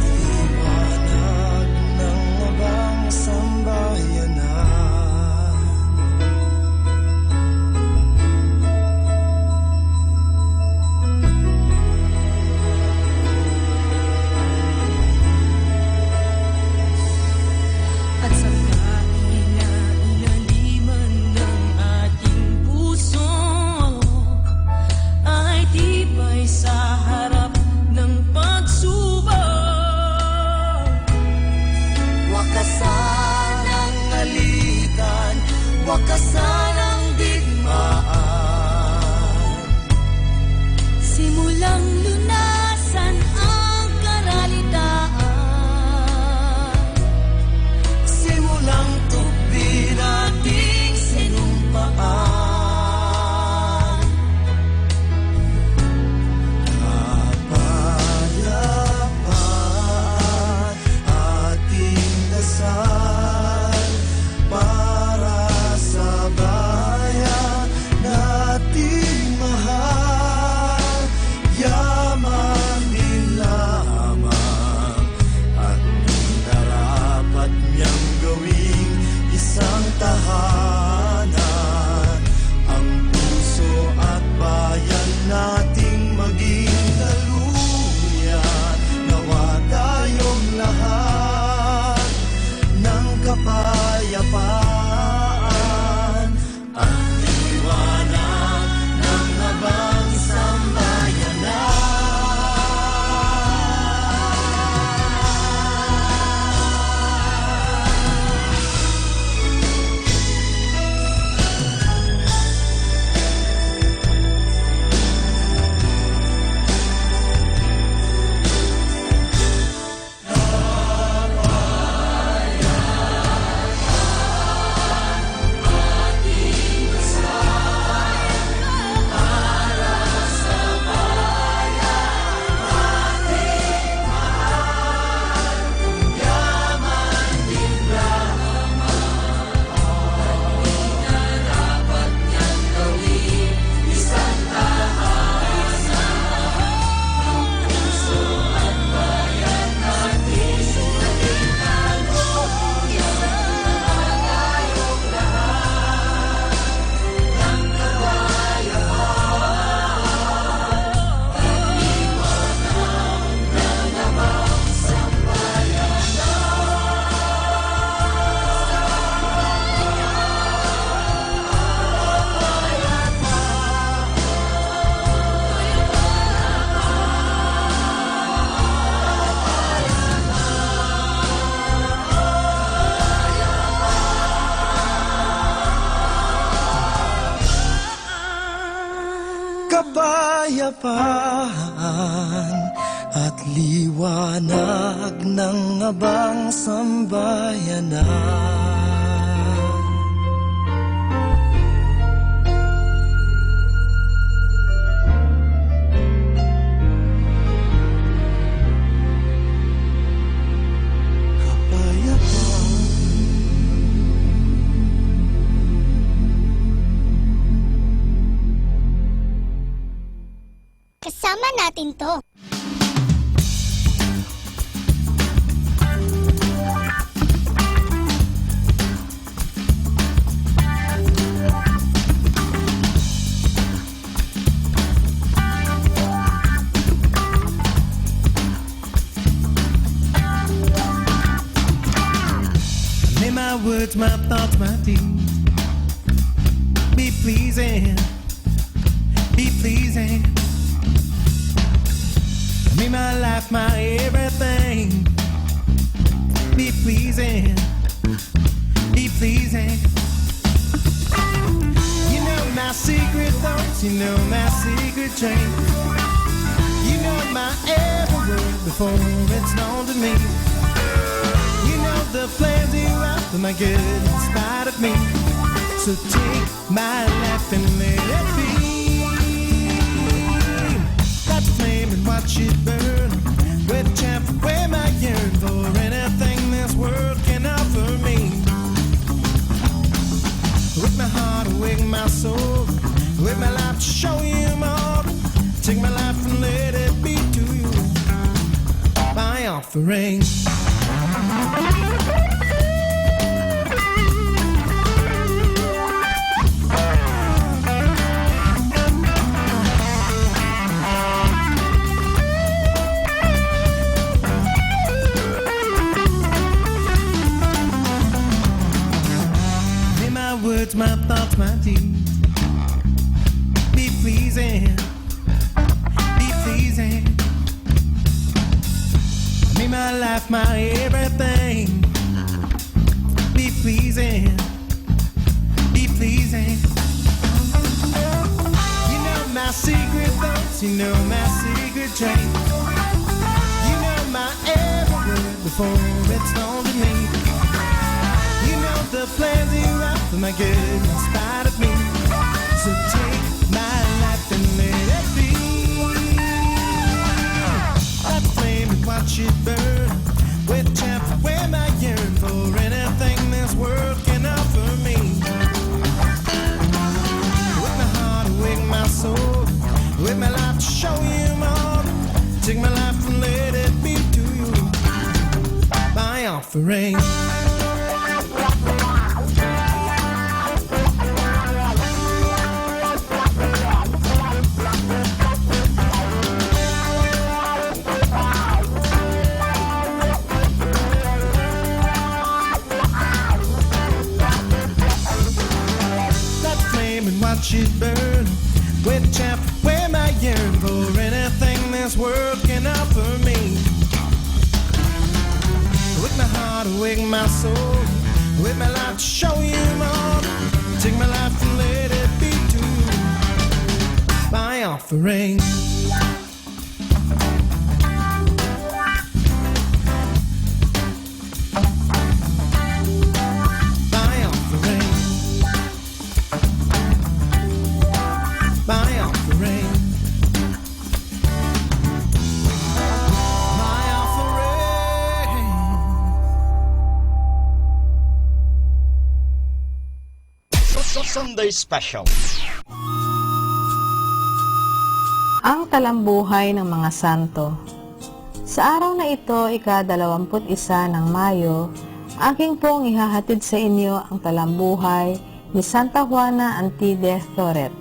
kapayapaan at liwanag ng abang sambayanan. Kasama natin to. May my words, my thoughts, my deeds be pleasing, be pleasing. May my life, my everything be pleasing, be pleasing. You know my secret thoughts, you know my secret dreams. You know my every word before it's known to me. You know the plans you have for my good in spite of me. So take my life and let it be. Light the flame and watch it burn. With chaff away my yearn for anything this world can offer me. With my heart, awake my soul. With my life to show you more. Take my life and let it be to you my offering. Words, my thoughts, my deeds be pleasing, be pleasing. May my life, my everything be pleasing, be pleasing. You know my secret thoughts, you know my secret dreams. You know my every word before it's known to me. You know the plans you have for my good in spite of me. So take my life and let it be. Light the flame and watch it burn. With chaff where my yearn for anything this world can offer me. With my heart, awake my soul. With my life to show you more. Take my life and let it be to you my offering. Watch it burn. With chaff where my yearn for anything this world can offer me. With my heart, awake my soul. With my life to show you more. Take my life and let it be to you my offering. Sunday Special. Ang talambuhay ng mga santo. Sa araw na ito, ika-21 ng Mayo, aking pong ihahatid sa inyo ang talambuhay ni Santa Juana Antide Thoret.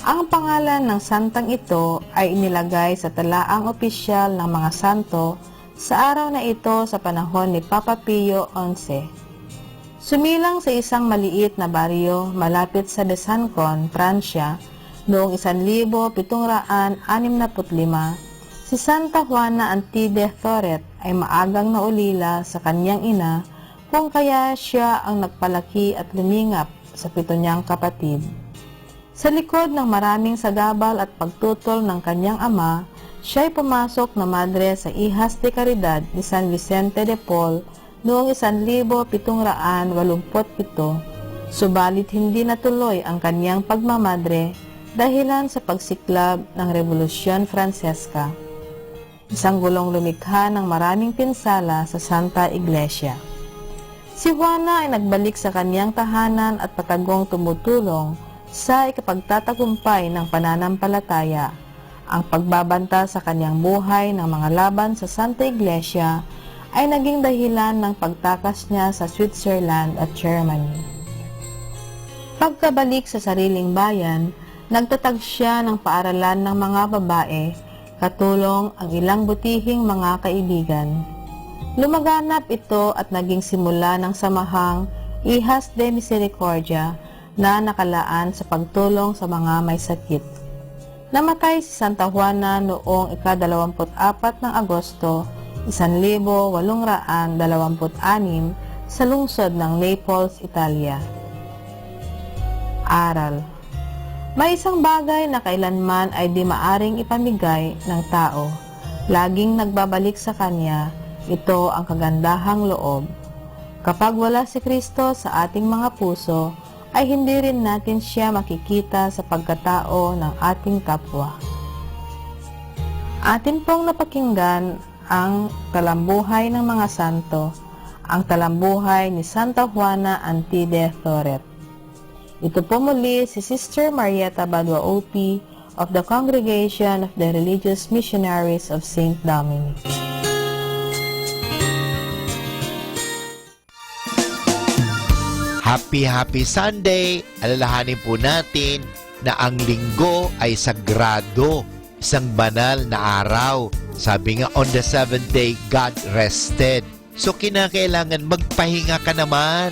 Ang pangalan ng santang ito ay inilagay sa talaang opisyal ng mga santo sa araw na ito sa panahon ni Papa Pio XI. Sumilang sa isang maliit na baryo malapit sa Besancon, Pransya, noong 1765, si Santa Juana Antide Thoret ay maagang naulila sa kanyang ina kung kaya siya ang nagpalaki at lumingap sa 7 niyang kapatid. Sa likod ng maraming sagabal at pagtutol ng kanyang ama, siya'y pumasok na madre sa Hijas de Caridad ni San Vicente de Paul noong 1787, subalit hindi natuloy ang kanyang pagmamadre dahilan sa pagsiklab ng Revolusyon Francesca, isang gulong lumikha ng maraming pinsala sa Santa Iglesia. Si Juana ay nagbalik sa kanyang tahanan at patagong tumutulong sa ikapagtatagumpay ng pananampalataya. Ang pagbabanta sa kanyang buhay ng mga laban sa Santa Iglesia ay naging dahilan ng pagtakas niya sa Switzerland at Germany. Pagkabalik sa sariling bayan, nagtatag siya ng paaralan ng mga babae, katulong ang ilang butihing mga kaibigan. Lumaganap ito at naging simula ng samahang Hijas de Misericordia na nakalaan sa pagtulong sa mga may sakit. Namatay si Santa Juana noong ika-24 ng Agosto, 1826 sa lungsod ng Naples, Italia. Aral. May isang bagay na kailanman ay di maaring ipamigay ng tao. Laging nagbabalik sa kanya, ito ang kagandahang loob. Kapag wala si Kristo sa ating mga puso, ay hindi rin natin siya makikita sa pagkatao ng ating kapwa. Atin pong napakinggan ang talambuhay ng mga santo, ang talambuhay ni Santa Juana Antide Thoret. Ito po muli si Sister Marieta Badua OP of the Congregation of the Religious Missionaries of St. Dominic. Happy Sunday! Alalahanin po natin na ang linggo ay sagrado, isang banal na araw. Sabi nga, on the seventh day, God rested. So, kinakailangan magpahinga ka naman.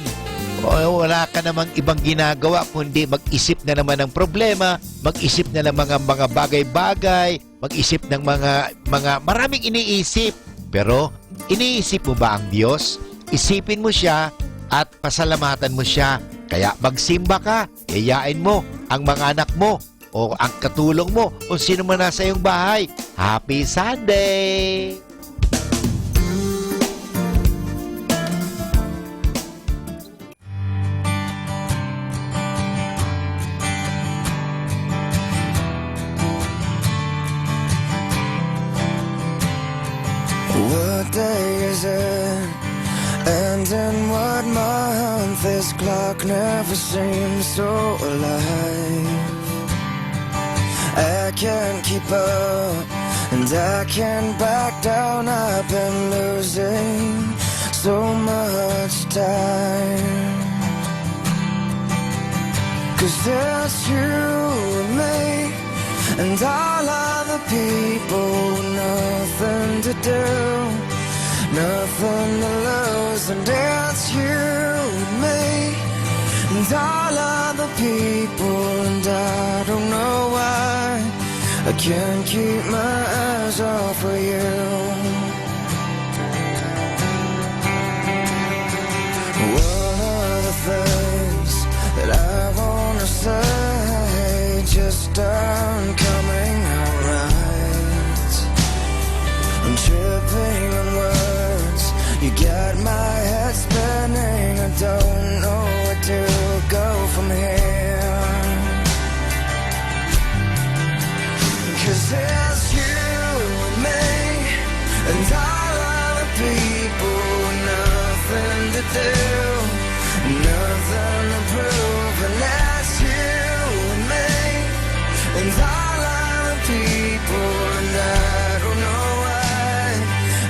O, wala ka namang ibang ginagawa kundi mag-isip na naman ng problema, mag-isip na ng mga bagay-bagay, mag-isip ng mga maraming iniisip. Pero, iniisip mo ba ang Diyos? Isipin mo siya at pasalamatan mo siya. Kaya magsimba ka, yayain mo ang mga anak mo o ang katulong mo o sino man nasa iyong bahay. Happy Sunday! What day is it? And in what month? This clock never seems so alive. I can't keep up and I can't back down. I've been losing so much time. 'Cause it's you and me and all other people, nothing to do, nothing to lose. And it's you and me and all other people, and I don't know why I can't keep my eyes off of you. One of the things that I wanna say just aren't coming out right. I'm tripping on words, you got my head spinning. I don't know where to go from here. 'Cause it's you and me and all other people, nothing to do, nothing to prove. And that's you and me and all other people, and I don't know why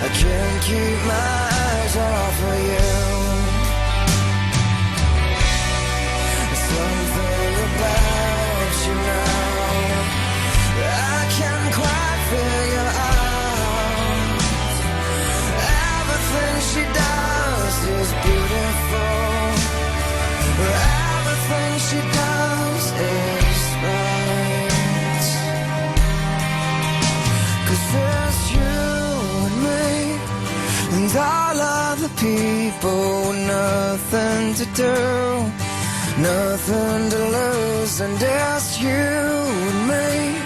I can't keep my eyes off of you. Something about you now I can't quite figure out. Everything she does is beautiful. Everything she does is right. 'Cause it's you and me and all other people, nothing to do, nothing to lose, and it's you and me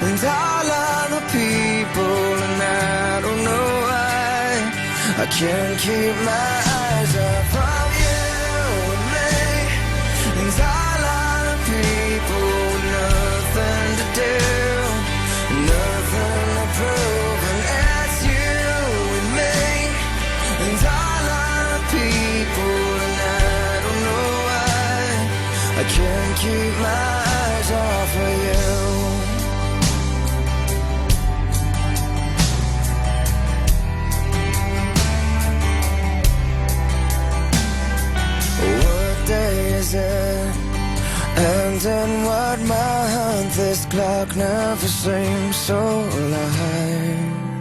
and all other people, and I don't know why I can't keep my eyes off of you and me and all other people with nothing to do, nothing to prove, and it's you and me and all other people, and I don't know why I can't keep my eyes off of you. What day is it? And in what month? This clock never seems so alive.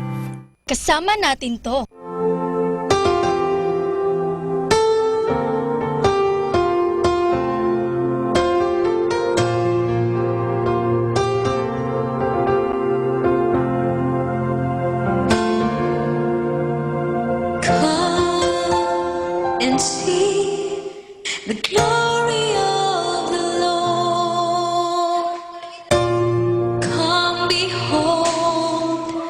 Kasama natin to. Come and see the glory of the Lord. Come behold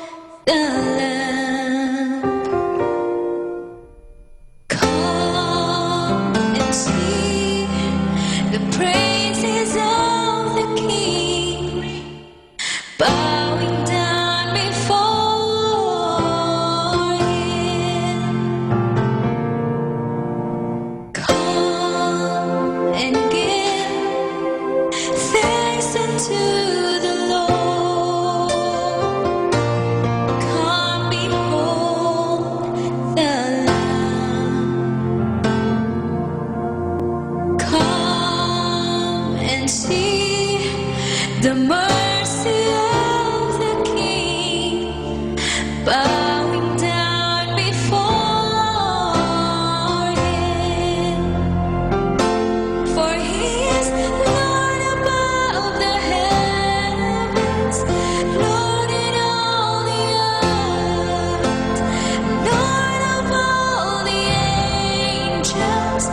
the Lamb. Come and see the praises of the King, bowing down before Him. Come and give thanks unto the Lord. Come behold the Lamb. Come and see the mercy of the King, bowing down before Him. For He is Lord above the heavens, Lord in all the earth, Lord of all the angels,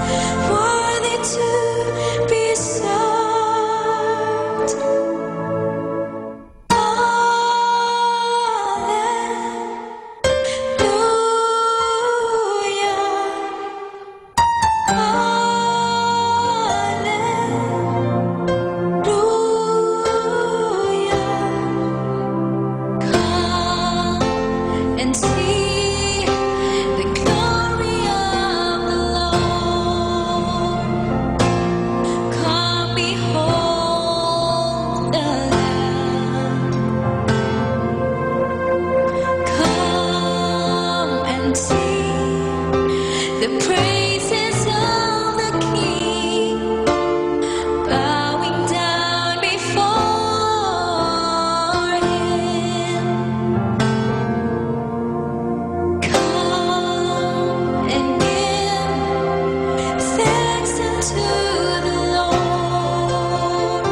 worthy to be served. And see the glory of the Lord. Come behold the Lamb. Come and see the praises of the King, bowing down before Him. Come and give thanks unto the Lord.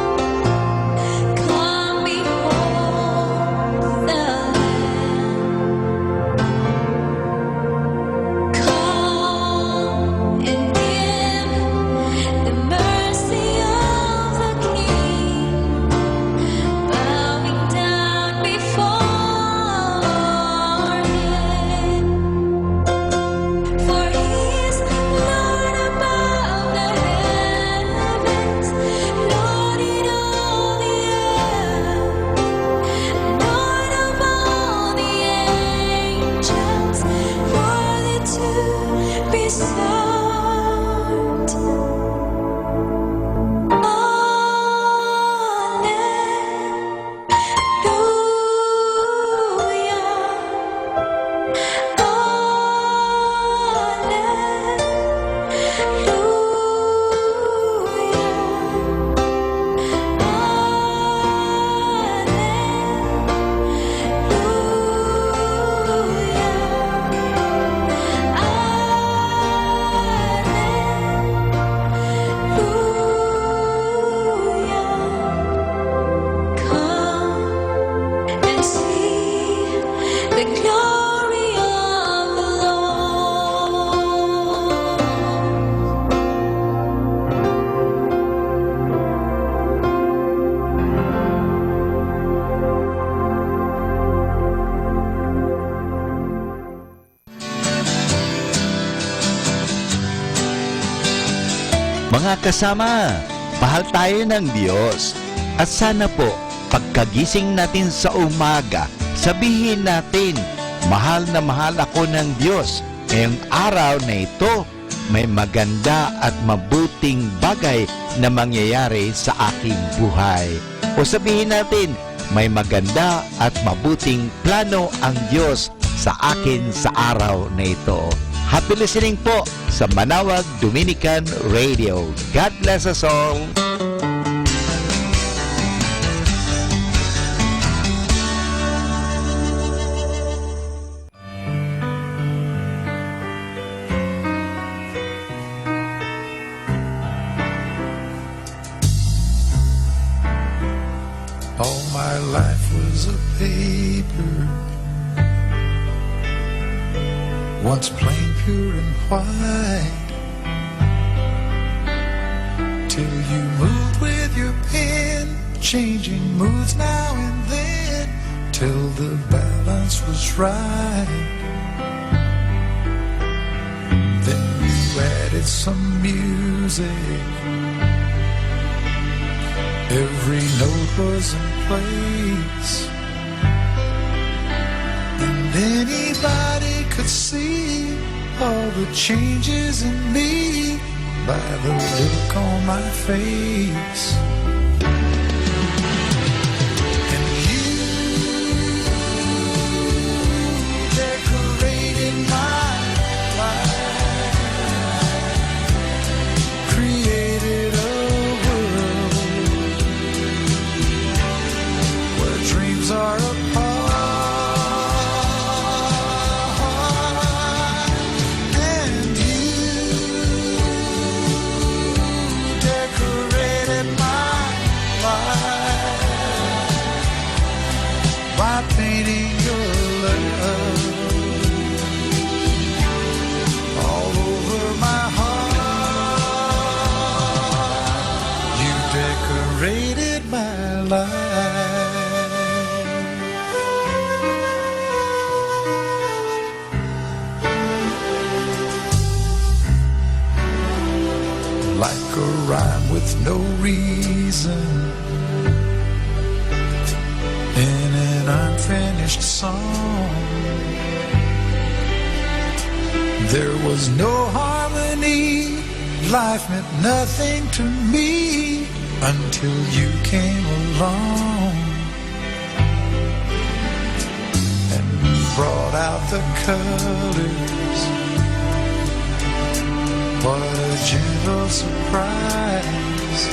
Come behold the Lamb. Come and give the mercy of the King, bowing down before Him. For He is Lord above the Mga kasama, mahal tayo ng Diyos. At sana po, pagkagising natin sa umaga, sabihin natin, mahal na mahal ako ng Diyos. Ngayong araw na ito, may maganda at mabuting bagay na mangyayari sa aking buhay. O sabihin natin, may maganda at mabuting plano ang Diyos sa akin sa araw na ito. Happy listening po sa Manawag Dominican Radio. God bless us all. All my life was a paper, once plain, pure and white, till you moved with your pen, changing moods now and then, till the balance was right. Then you added some music, every note was in place, and anybody could see all the changes in me by the look on my face. And you decorated my life, created a dreams are apart, and you decorated my life by painting your love all over my heart. You decorated my life. Like a rhyme with no reason in an unfinished song, there was no harmony, life meant nothing to me until you came along and brought out the colors. What a gentle surprise.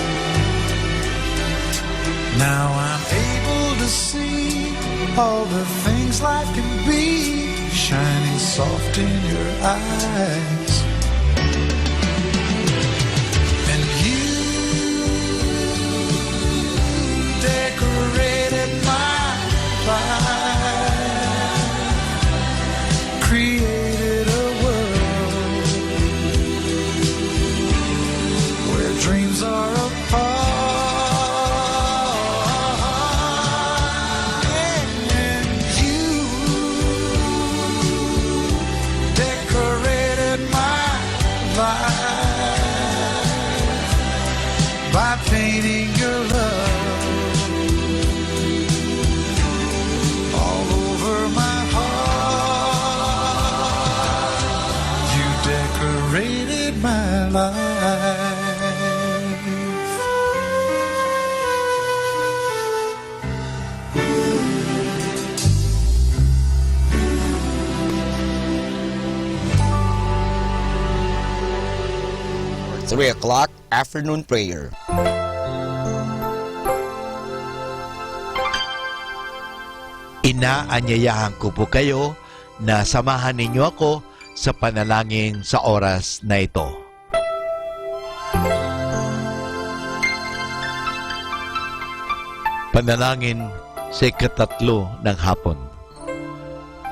Now I'm able to see all the things life can be, shining soft in your eyes. And you decorated my life, created a dreams are apart, and you decorated my life by painting your love all over my heart. You decorated my life. For 3 o'clock afternoon prayer. Inaanyayahan ko po kayo na samahan ninyo ako sa panalangin sa oras na ito. Panalangin sa ikatatlo ng hapon.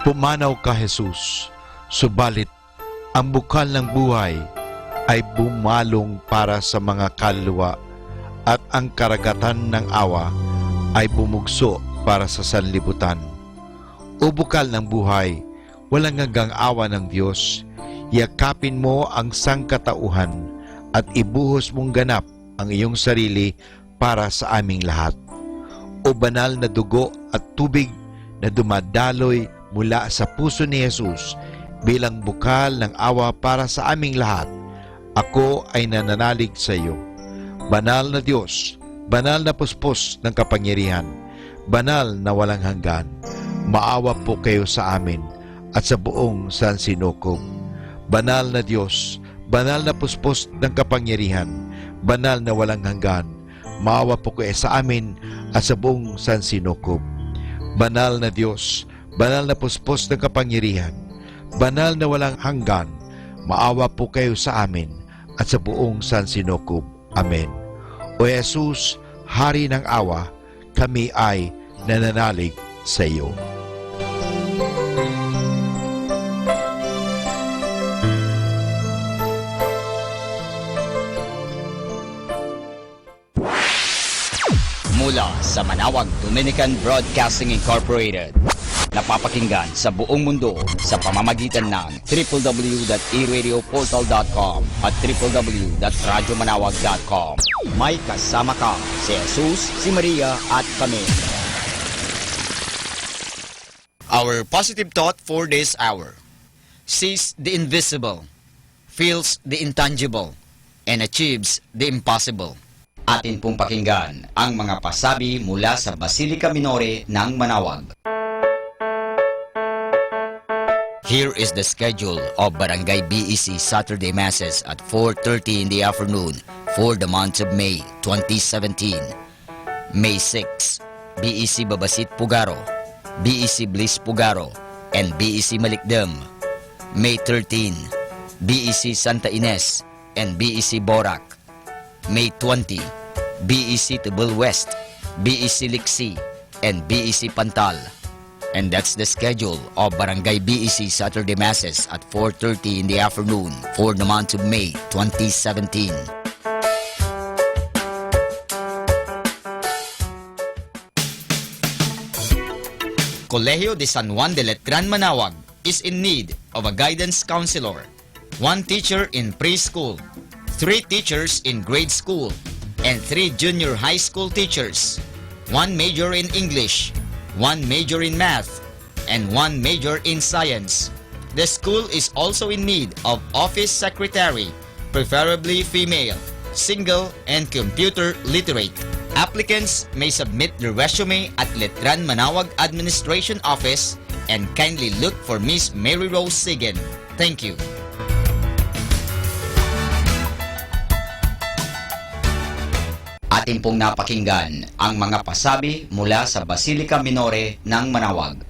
Pumanaw ka, Jesus, subalit ang bukal ng buhay ay bumalong para sa mga kaluluwa at ang karagatan ng awa ay bumugso para sa sanlibutan. O bukal ng buhay, walang hanggang awa ng Diyos, yakapin mo ang sangkatauhan at ibuhos mong ganap ang iyong sarili para sa aming lahat. O banal na dugo at tubig na dumadaloy mula sa puso ni Jesus bilang bukal ng awa para sa aming lahat, ako ay nananalig sa iyo. Banal na Diyos, banal na puspos ng kapangyarihan, banal na walang hanggan, maawa po kayo sa amin at sa buong sansinukob. Banal na Diyos, banal na puspos ng kapangyarihan, banal na walang hanggan, maawa po kayo sa amin at sa buong sansinukob. Banal na Diyos, banal na puspos ng kapangyarihan, banal na walang hanggan, maawa po kayo sa amin at sa buong sansinukob. Amen. O Jesus, Hari ng awa, kami ay nananalig sa iyo. Mula sa Manawag Dominican Broadcasting Incorporated, napapakinggan sa buong mundo sa pamamagitan ng www.eradioportal.com at www.radyomanawag.com. May kasama ka si Jesus, si Maria at kami. Our positive thought for this hour: sees the invisible, feels the intangible, and achieves the impossible. Atin pong pakinggan ang mga pasabi mula sa Basilica Minore ng Manawag. Here is the schedule of Barangay BEC Saturday Masses at 4:30 in the afternoon for the month of May 2017. May 6, BEC Babasit Pugaro, BEC Bliss Pugaro, and BEC Malikdem. May 13, BEC Santa Ines and BEC Borac. May 20, BEC Tubal West, BEC Liksi, and BEC Pantal. And that's the schedule of Barangay BEC Saturday Masses at 4:30 in the afternoon for the month of May 2017. Colegio de San Juan de Letran Manawag is in need of a guidance counselor, 1 teacher in preschool, 3 teachers in grade school, and 3 junior high school teachers, 1 major in English, 1 major in math, and 1 major in science. The school is also in need of office secretary, preferably female, single, and computer literate. Applicants may submit their resume at Letran Manawag Administration Office and kindly look for Miss Mary Rose Sigen. Thank you. Atin pong napakinggan ang mga pasabi mula sa Basilica Minore ng Manawag.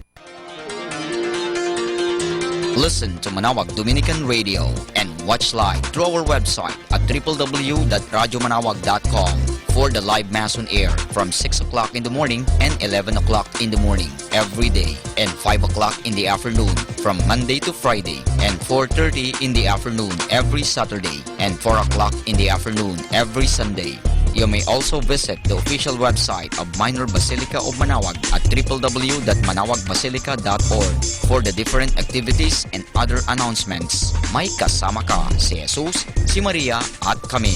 Listen to Manawag Dominican Radio and watch live through our website at www.radyomanawag.com for the live Mass on air from 6 o'clock in the morning and 11 o'clock in the morning every day, and 5 o'clock in the afternoon from Monday to Friday, and 4:30 in the afternoon every Saturday, and 4 o'clock in the afternoon every Sunday. You may also visit the official website of Minor Basilica of Manawag at www.manawagbasilica.org for the different activities and other announcements. May kasama ka si Jesus, si Maria at kami.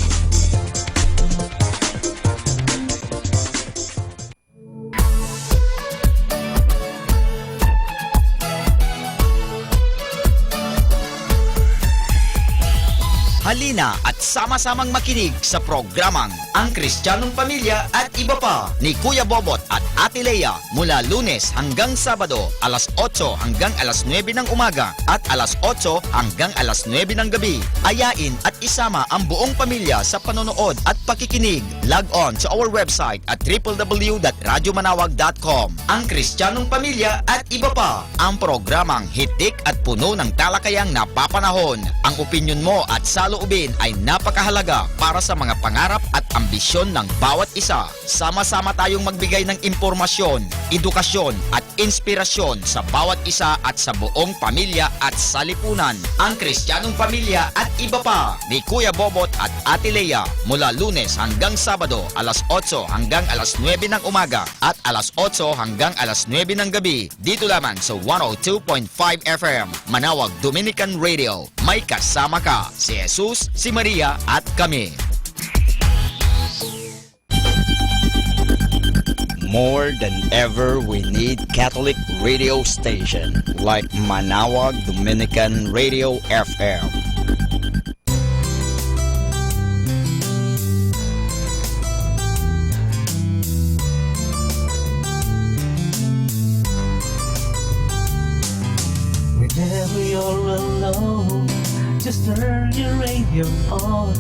Halina at sama-samang makinig sa programang Ang Kristiyanong Pamilya at Iba Pa ni Kuya Bobot at Ate Lea mula Lunes hanggang Sabado, alas 8 hanggang alas 9 ng umaga at alas 8 hanggang alas 9 ng gabi. Ayain at isama ang buong pamilya sa panonood at pakikinig. Log on to our website at www.radyomanawag.com. Ang Kristiyanong Pamilya at Iba Pa, ang programang hitik at puno ng talakayang napapanahon. Ang opinyon mo at saloobin ay napakahalaga para sa mga pangarap at ambisyon ng bawat isa. Sama-sama tayong magbigay ng impormasyon, edukasyon at inspirasyon sa bawat isa at sa buong pamilya at sa lipunan. Ang Kristiyanong Pamilya at iba pa ni Kuya Bobot at Ate Lea mula Lunes hanggang Sabado alas 8 hanggang alas 9 ng umaga at alas 8 hanggang alas 9 ng gabi dito lamang sa 102.5 FM Manawag Dominican Radio. May kasama ka, si Jesus, si Maria at kami. More than ever, we need Catholic radio station like Manawag Dominican Radio FM. Whenever you're alone, just turn your radio on.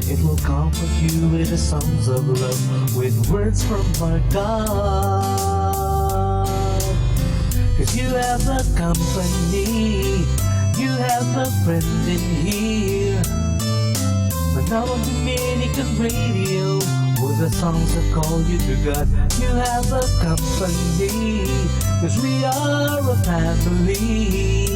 It will comfort you with the songs of love, with words from our God. 'Cause you have a company, you have a friend in here. Manawag Dominican Radio, with the songs that call you to God. You have a company, 'cause we are a family.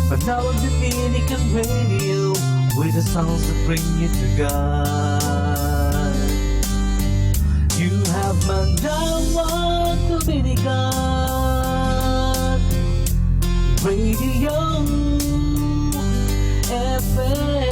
Manawag Dominican Radio, with the songs that bring you to God. You have Manawag Dominican Radio FM.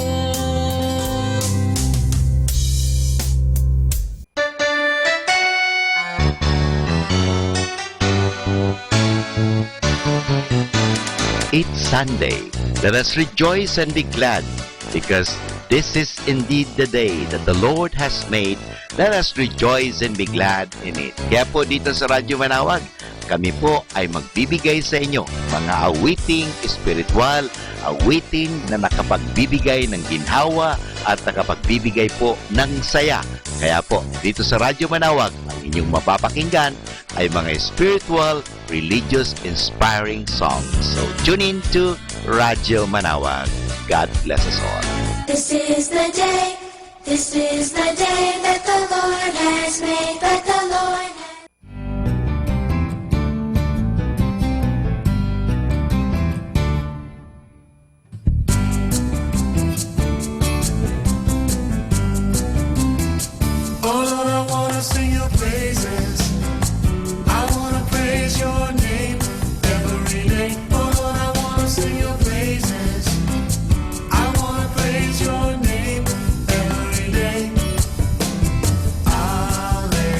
It's Sunday. Let us rejoice and be glad, because this is indeed the day that the Lord has made. Let us rejoice and be glad in it. Kaya po dito sa Radyo Manawag, kami po ay magbibigay sa inyo mga awiting espiritual, awiting na nakapagbibigay ng ginhawa at nakapagbibigay po ng saya. Kaya po, dito sa Radyo Manawag, ang inyong mapapakinggan ay mga spiritual, religious, inspiring songs. So, tune in to Radyo Manawag. God bless us all. This is the day that the Lord has made, that the Lord has Oh Lord, I wanna sing your praises. I wanna praise your name every day. Oh Lord, I wanna sing your praises. I wanna praise your name every day. Alleluia.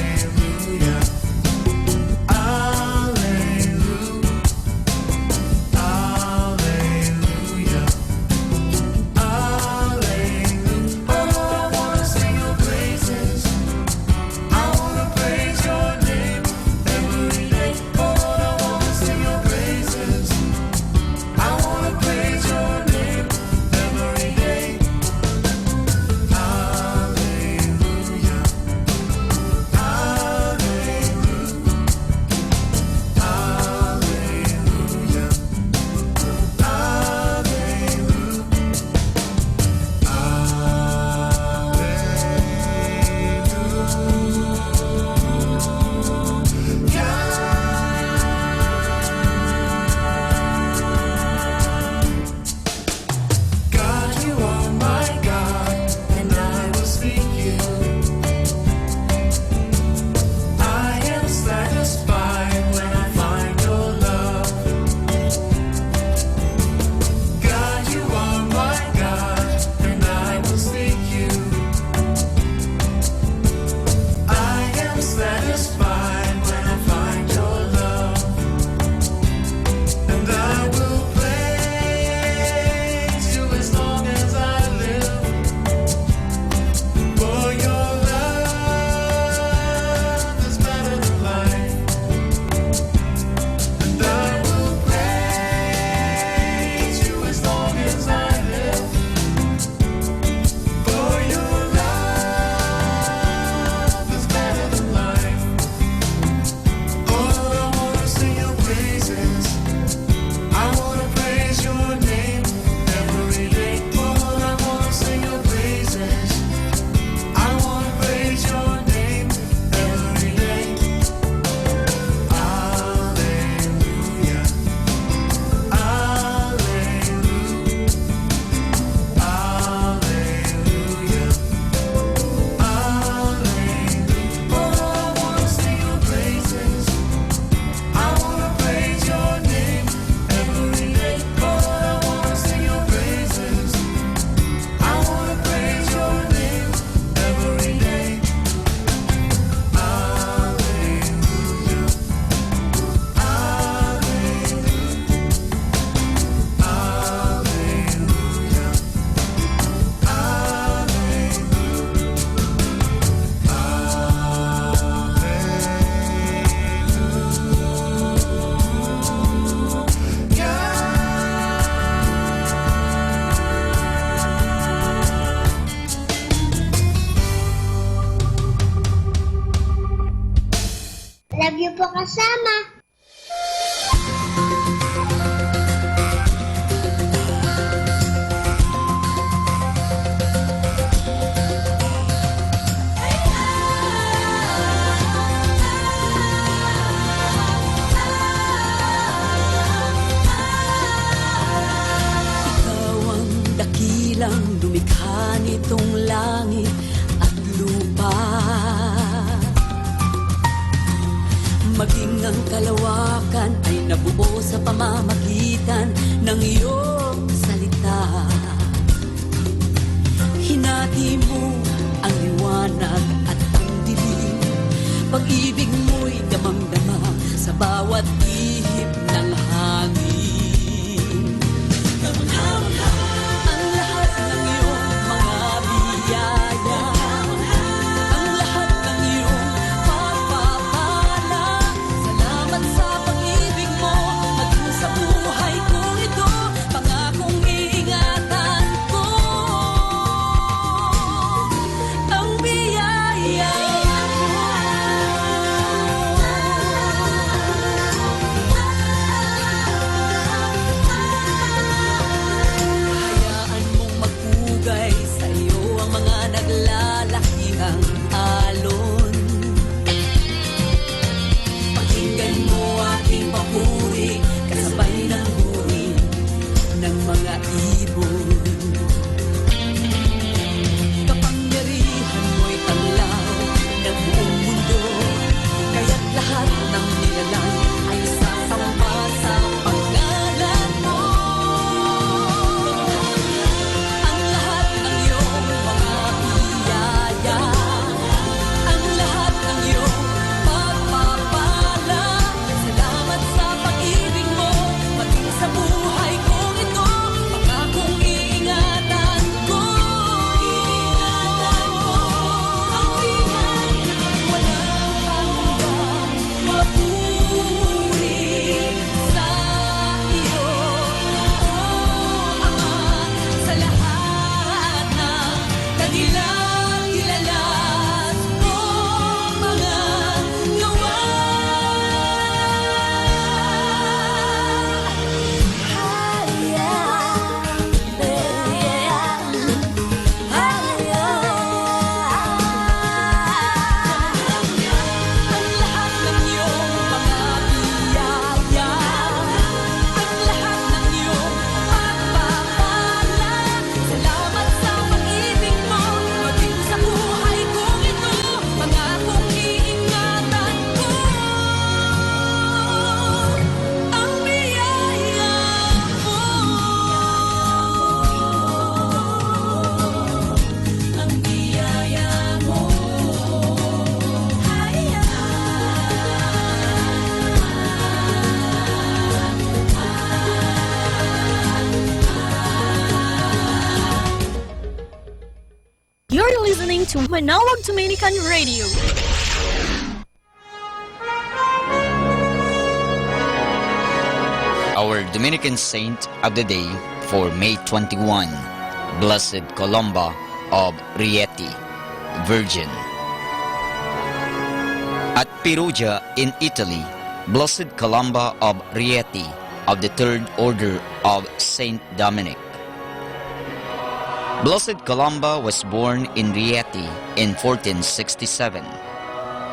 dakilang lumikha nitong langit at lupa. Maging ang kalawakan ay nabuo sa pamamagitan ng iyong salita. Hinati mo ang liwanag at ang dilim. Pag-ibig mo'y damang-dama sa bawat ihip ng hangin. Ang lahat ng iyong mga biyaya, ang lahat ng iyong pagpapala. Salamat sa pag-ibig mo, maging sa buhay kong ito, pangakong iingatan ko ang biyaya mo. Hayaan mong magpugay sa iyo ang mga naglalakihang alon. Pakinggan mo aking papuri, kasabay ng buri ng mga ibon. Kapangyarihan mo'y tanglaw ng buong mundo, kaya't lahat ng nilalang ay sasamba sa pangalan mo. Ang lahat ng iyong mga biyaya, ang lahat ng iyong pagpapala. Salamat sa pag-ibig mo, maging sa buhay kong ito, pangakong iingatan ko. Ang biyaya, walang hanggang mapuri sa iyo, O Ama, sa lahat ng kagilang-gilalas mong mga gawa. Ang lahat ng iyong mga biyaya, ang lahat ng iyong pagpapala. Salamat sa pag-ibig mo, maging sa buhay kong ito, pangakong iingatan ko ang biyaya mo. Ang biyaya mo. You're listening to Manawag Dominican Radio. Our Dominican saint of the day for May 21, Blessed Columba of Rieti, Virgin. At Perugia in Italy, Blessed Columba of Rieti of the Third Order of Saint Dominic. Blessed Columba was born in Rieti in 1467.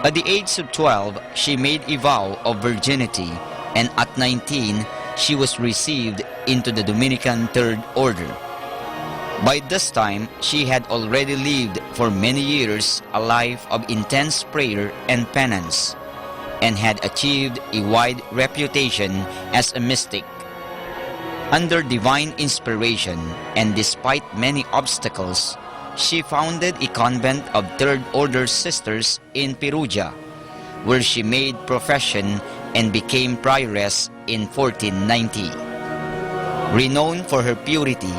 At the age of 12, she made a vow of virginity, and at 19, she was received into the Dominican Third Order. By this time, she had already lived for many years a life of intense prayer and penance, and had achieved a wide reputation as a mystic. Under divine inspiration and despite many obstacles, she founded a convent of Third Order Sisters in Perugia, where she made profession and became prioress in 1490. Renowned for her purity,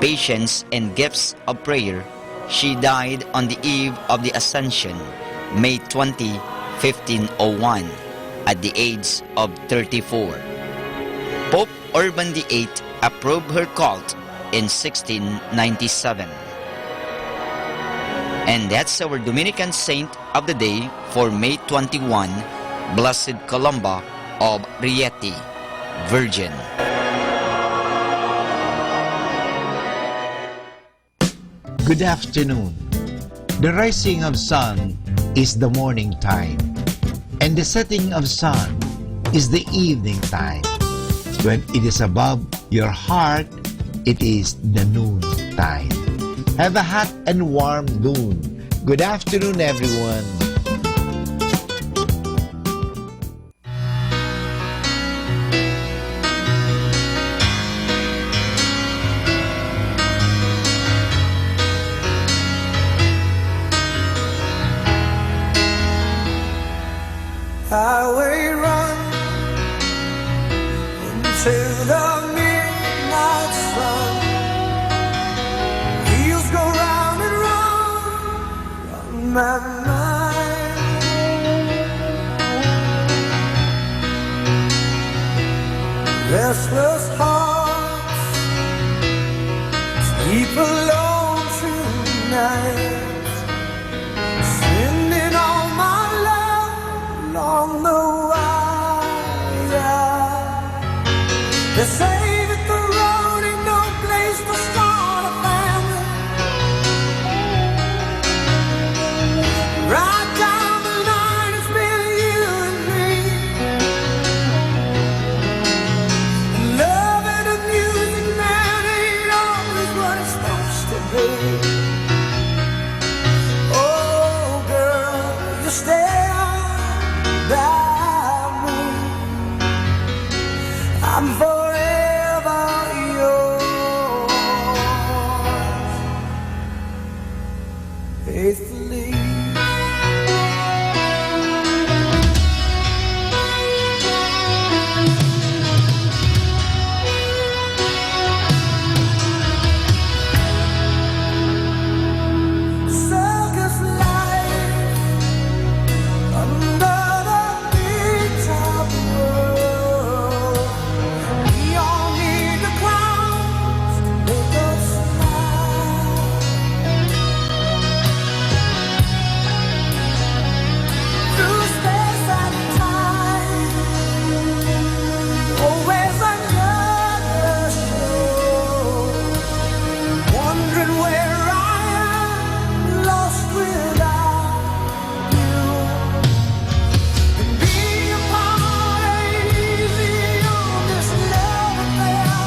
patience, and gifts of prayer, she died on the eve of the Ascension, May 20, 1501, at the age of 34. Pope Urban VIII approved her cult in 1697. And that's our Dominican saint of the day for May 21, Blessed Columba of Rieti, Virgin. Good afternoon. The rising of sun is the morning time, and the setting of sun is the evening time. When it is above your heart, it is the noon tide. Have a hot and warm noon. Good afternoon, everyone. Highway run into the midnight sun. Wheels go round and round on my mind. Restless hearts sleep alone tonight, sending all my love along the wire. They say that the road ain't no place to start a family. Right down the line, it's been you and me. And love and the music, man, ain't always what it's supposed to be. Oh, girl, you stand by me. I'm forever yours, faithfully. Circus life under the big top world. We all need the clowns to make us smile. Through space and time, always another show. Wondering where I am, lost without you. And being apart ain't easy on this love affair.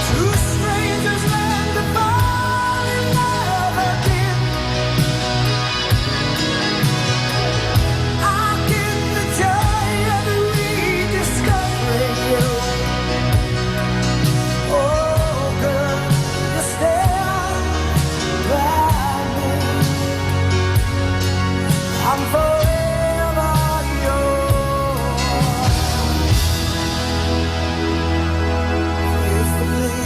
Two strangers learn to fall in love again. I get the joy of rediscovering you. Oh, girl, you stand by me. I'm forever yours, faithfully.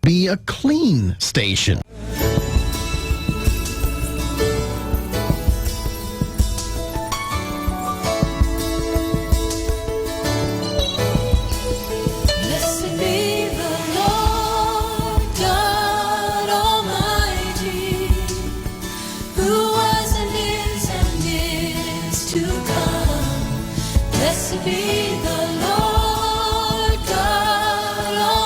Be a clean station. Blessed be the Lord God Almighty, who was and is to come. Blessed be the Lord God Almighty.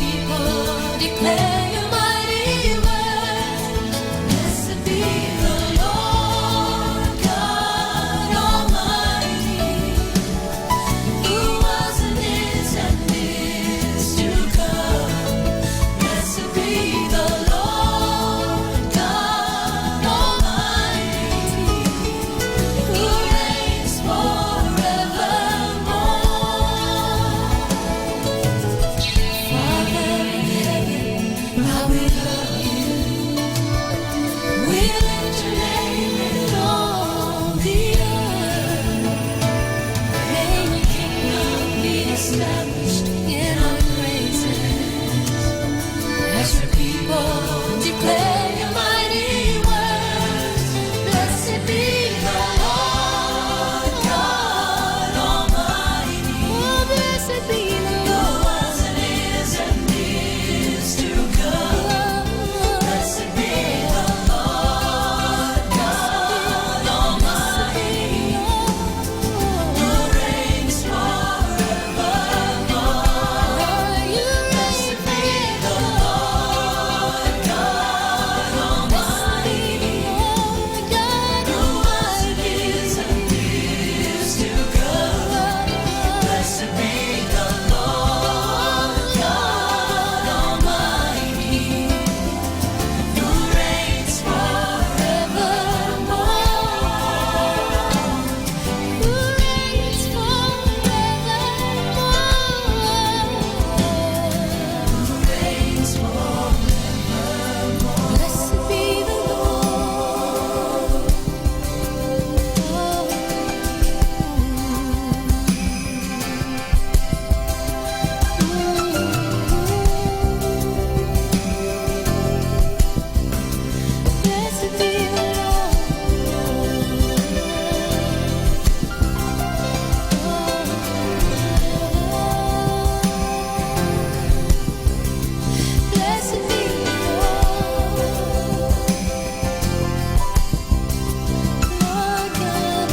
people declare your mighty word. Blessed be the Lord God Almighty, who was and is to come. Blessed be the Lord God Almighty, who reigns forevermore. Father in heaven, how we love you. We lift your name in all the earth. May your kingdom be established in our praises, as your people declare your mighty words. Blessed be the Lord God Almighty. Oh, blessed be the Lord. Who was and is to come. Blessed be the Lord God Almighty, who reigns forevermore. Blessed be the Lord God Almighty, who was and is to come. Blessed be the Lord God Almighty, who reigns forevermore. Who reigns forevermore. Blessed be the Lord. Blessed be the Lord. Blessed be the Lord. Lord God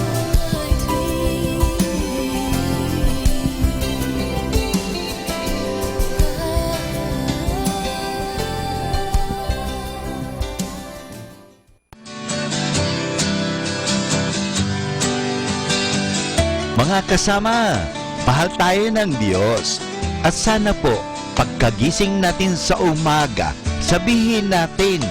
Mga kasama, mahal tayo ng Diyos. At sana po, pagkagising natin sa umaga, sabihin natin,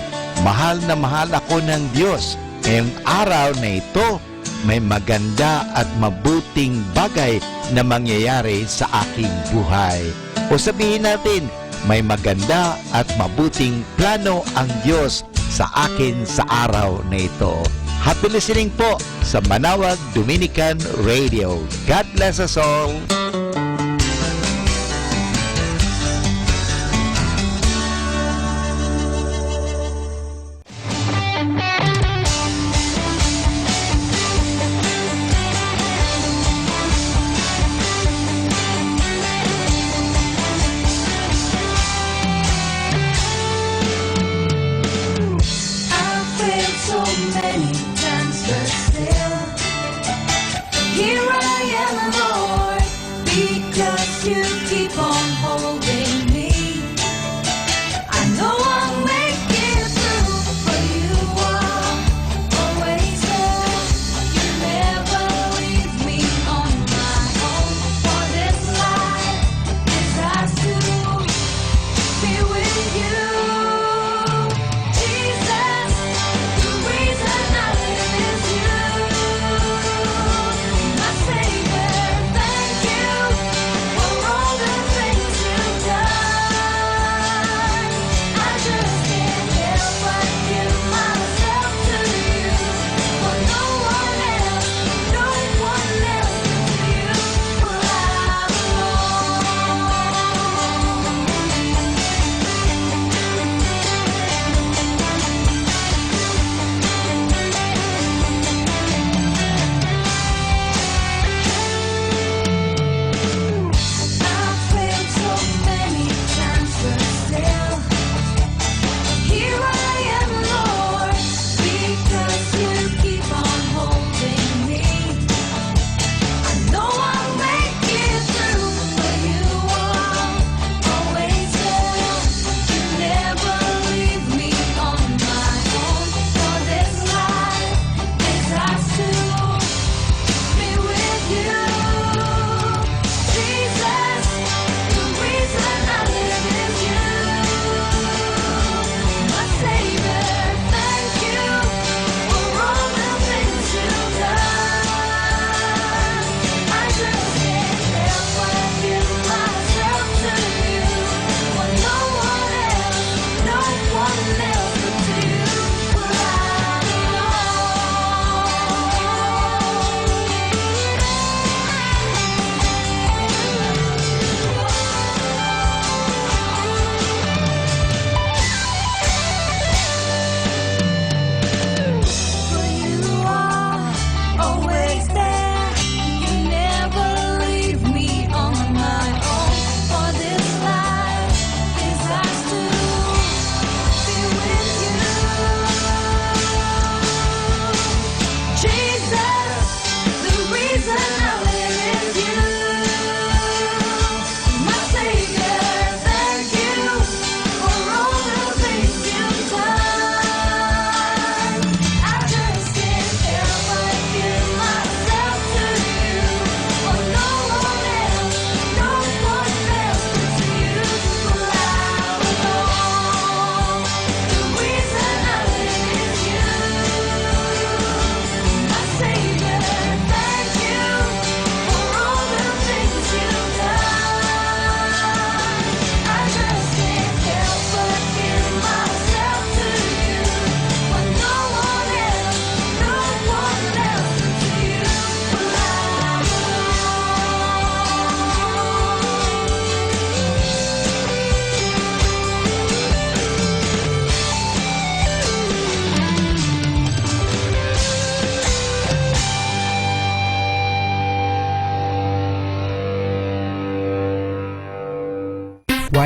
mahal na mahal ako ng Diyos. Ngayong araw na ito, may maganda at mabuting bagay na mangyayari sa aking buhay. O sabihin natin, may maganda at mabuting plano ang Diyos sa akin sa araw na ito. Happy listening po sa Manawag Dominican Radio. God bless us all. I've failed so many times, but still, here I am, Lord.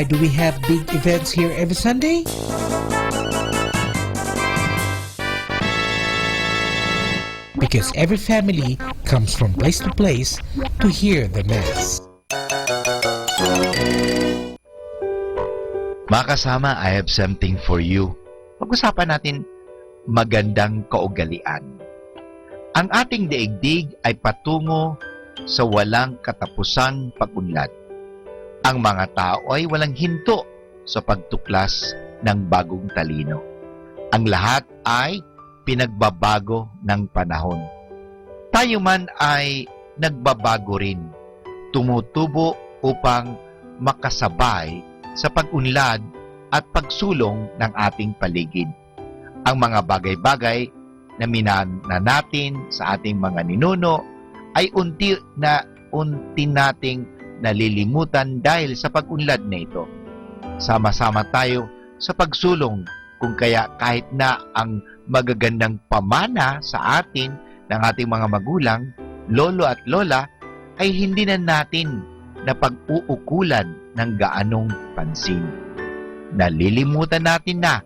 Why do we have big events here every Sunday? Because every family comes from place to place to hear the Mass. Mga kasama, I have something for you. Pag-usapan natin magandang kaugalian. Ang ating daigdig ay patungo sa walang katapusang pag-unlad. Ang mga tao ay walang hinto sa pagtuklas ng bagong talino. Ang lahat ay pinagbabago ng panahon. Tayo man ay nagbabago rin, tumutubo upang makasabay sa pag-unlad at pagsulong ng ating paligid. Ang mga bagay-bagay na minana natin sa ating mga ninuno ay unti nating nalilimutan dahil sa pag-unlad na ito. Sama-sama tayo sa pagsulong, kung kaya kahit na ang magagandang pamana sa atin ng ating mga magulang, lolo at lola, ay hindi na natin na pag-uukulan ng gaanong pansin. Nalilimutan natin na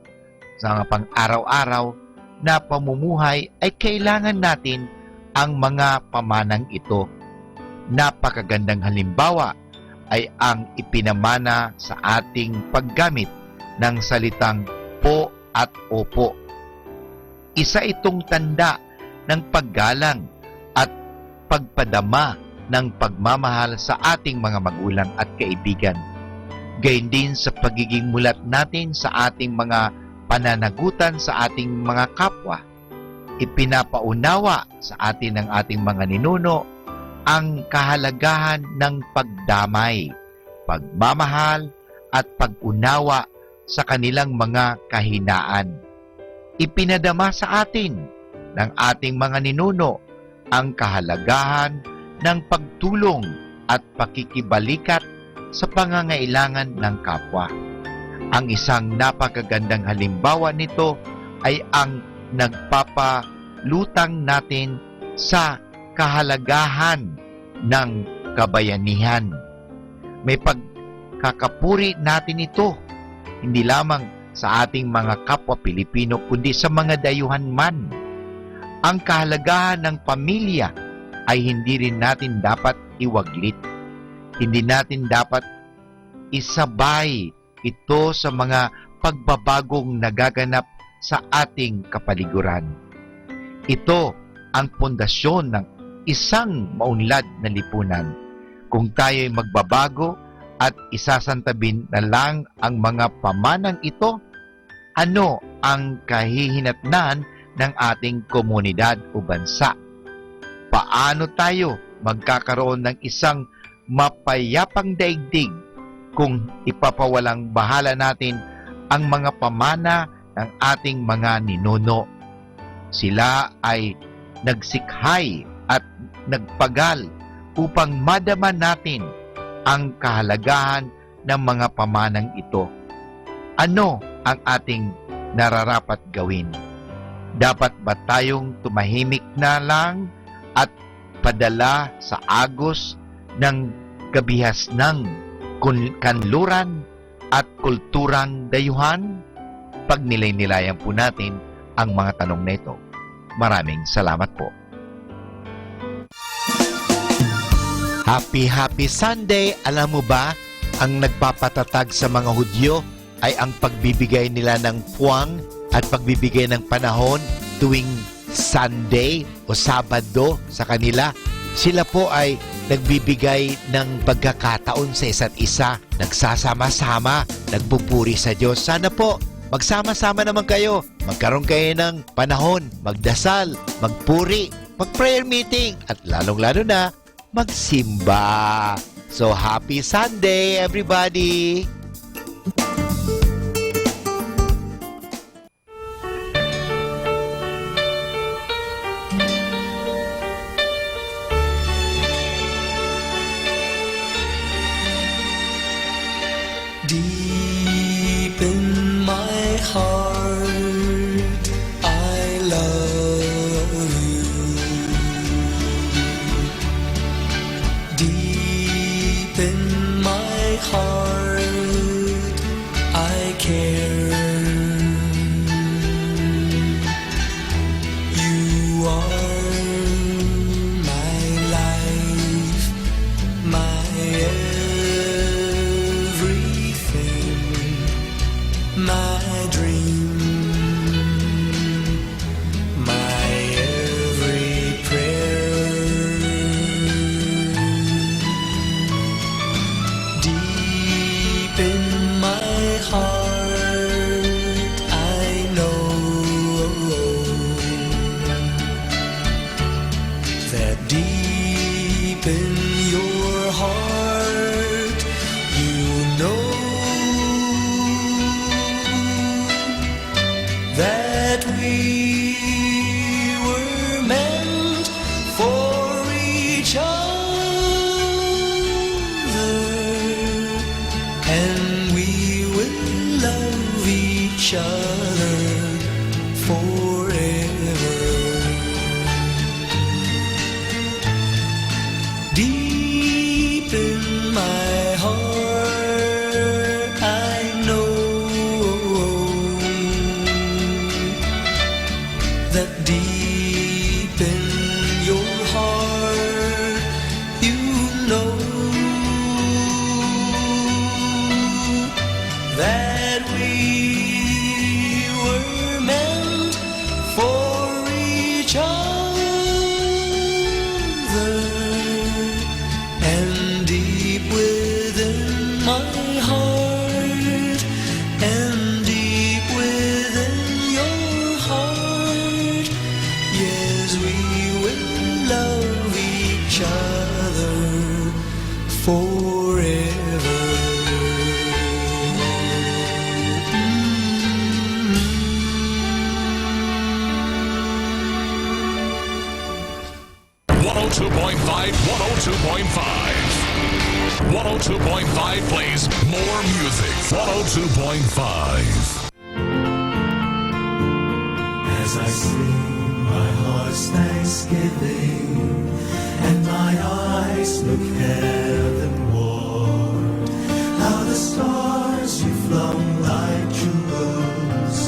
sa mga pang-araw-araw na pamumuhay ay kailangan natin ang mga pamanang ito. Napakagandang halimbawa ay ang ipinamana sa ating paggamit ng salitang po at opo. Isa itong tanda ng paggalang at pagpadama ng pagmamahal sa ating mga magulang at kaibigan. Gayon din sa pagiging mulat natin sa ating mga pananagutan sa ating mga kapwa. Ipinapaunawa sa atin ng ating mga ninuno ang kahalagahan ng pagdamay, pagmamahal at pag-unawa sa kanilang mga kahinaan. Ipinadama sa atin ng ating mga ninuno ang kahalagahan ng pagtulong at pakikibalikat sa pangangailangan ng kapwa. Ang isang napakagandang halimbawa nito ay ang nagpapalutang natin sa kahalagahan ng kabayanihan. May pagkakapuri natin ito, hindi lamang sa ating mga kapwa Pilipino, kundi sa mga dayuhan man. Ang kahalagahan ng pamilya ay hindi rin natin dapat iwaglit. Hindi natin dapat isabay ito sa mga pagbabagong nagaganap sa ating kapaliguran. Ito ang pundasyon ng isang maunlad na lipunan. Kung tayo'y magbabago at isasantabin na lang ang mga pamanang ito, ano ang kahihinatnan ng ating komunidad o bansa? Paano tayo magkakaroon ng isang mapayapang daigdig kung ipapawalang bahala natin ang mga pamana ng ating mga ninuno? Sila ay nagsikhay at nagpagal upang madama natin ang kahalagahan ng mga pamanang ito. Ano ang ating nararapat gawin? Dapat ba tayong tumahimik na lang at padala sa agos ng kabihas ng kanluran at kulturang dayuhan? Pagnilay-nilayan po natin ang mga tanong na ito. Maraming salamat po. Happy Sunday! Alam mo ba, ang nagpapatatag sa mga Hudyo ay ang pagbibigay nila ng puwang at pagbibigay ng panahon tuwing Sunday o Sabado sa kanila. Sila po ay nagbibigay ng pagkakataon sa isa't isa, nagsasama-sama, nagpupuri sa Diyos. Sana po, magsama-sama naman kayo, magkaroon kayo ng panahon, magdasal, magpuri, mag-prayer meeting, at lalong-lalo na, magsimba. So, happy Sunday, everybody! Deep in my heart, I love you. Deep in my heart, I care. You are my life, my everything, my dream, my every prayer. Deep in my heart, I know that deep in your heart, you know that we were meant for each other, and we will love each other forever. Deep in my heart, I know that deep in your heart, you know that we were meant for each other, and deep within my heart, and deep within your heart, yes, we will love each other forever. 102.5 plays more music. 102.5. As I sing my heart's thanksgiving, and my eyes look heavenward, how the stars you flung like jewels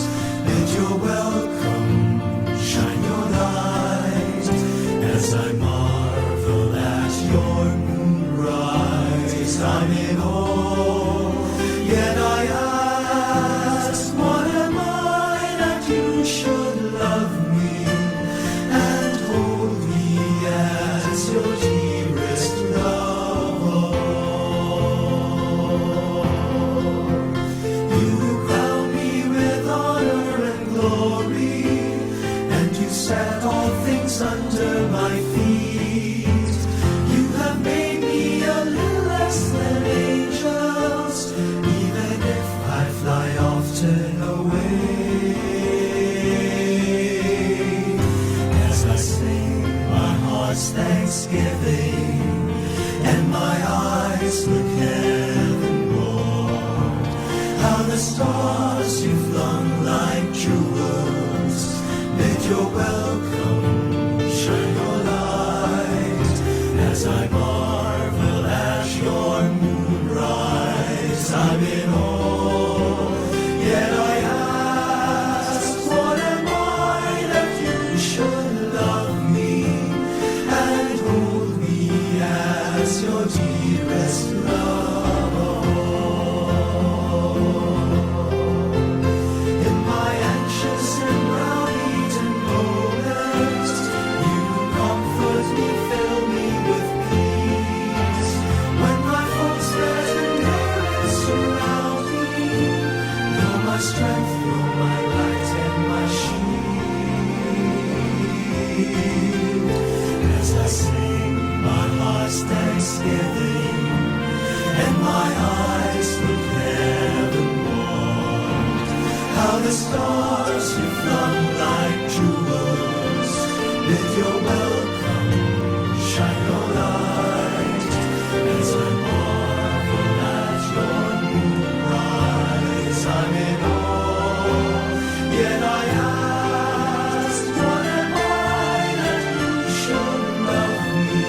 bid your welcome, shine your light, as I marvel at your moonrise. I'm in awe, yet I ask, what am I that you should love me and hold me as your dearest love? You crown me with honor and glory, and you set all things under my feet. You have made me a little less than angels, even if I fly often away. As I sing my heart's thanksgiving, and my eyes look heavenward, how the stars you flung like jewels bid your welcome, shine your light, as I marvel at your moonrise. I'm in awe, yet I ask, what am I that you should love me and hold me as your dearest love? In my anxious and brow-beaten moments, you comfort me, fill me with peace. When my foes get and terrors surround me, you're my strength, you're my light and my shield. As I sing my heart's thanksgiving, and my eyes look heavenward, how the stars you flung like jewels bid your welcome, shine your light, as I marvel at your moonrise. I'm in awe, yet I ask, what am I that you should love me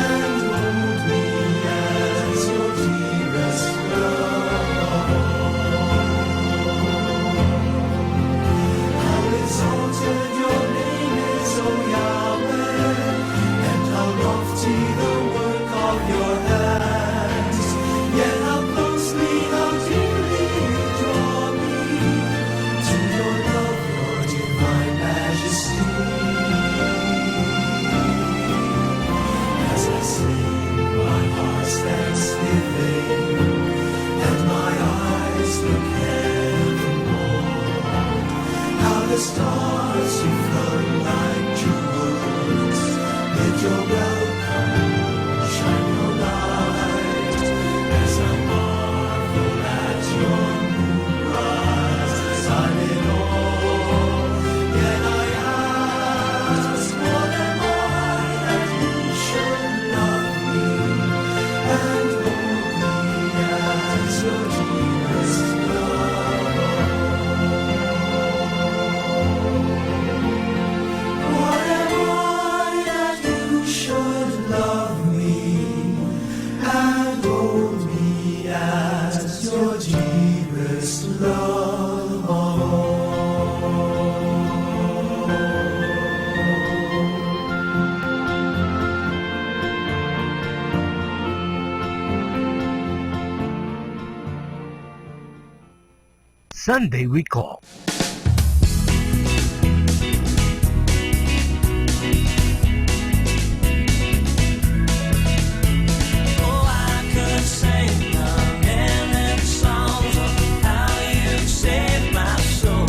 and hold me as your dearest love? the stars you float like jewels. Let your welcome shine your light as I marvel at your moonrise. I'm in awe, yet I ask more than why that you should love me and hold me as your dearest love. What am I that you should love me and hold me as your dearest love of all? Sunday Recall. Oh, I could sing a million songs of how you saved my soul.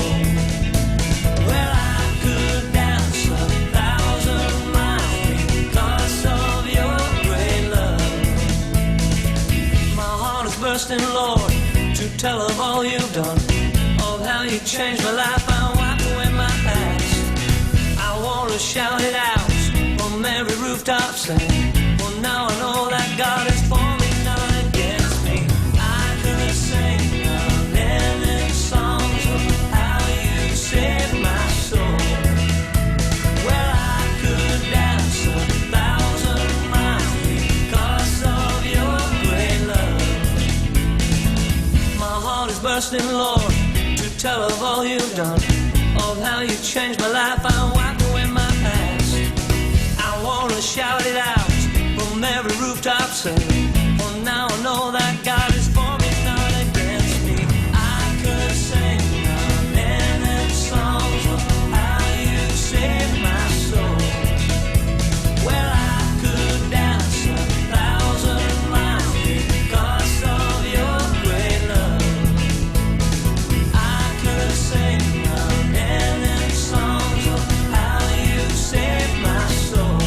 Well, I could dance 1,000 miles because of your great love. My heart is bursting, Lord, to tell of all you've done, of how you changed my life. I wipe away my past. I want to shout it out from every rooftop, saying, well, now I know that God is for me, not against me. I could sing a million songs of how you saved my soul. Well, I could dance 1,000 miles because of your great love. My heart is bursting, Lord, to tell of all you've done, of how you changed my life. I wipe away my past. I want to shout it out from every rooftop, saying, well, now I know that God is for me, not against me. I could sing a million songs of how you saved my soul. Well, I could dance 1,000 miles because of your great love. I could sing a million songs of how you saved my soul.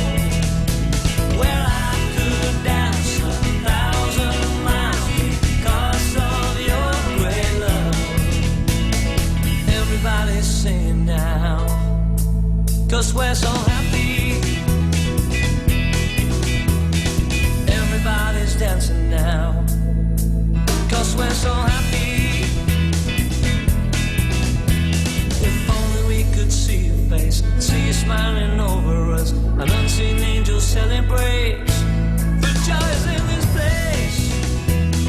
Well, I could dance 1,000 miles because of your great love. Everybody's singing now, 'cause we're so happy. Everybody's dancing now, 'cause we're so happy. If only we could see your face, see you smiling over us, an unseen angel celebrates. The joy is in this place,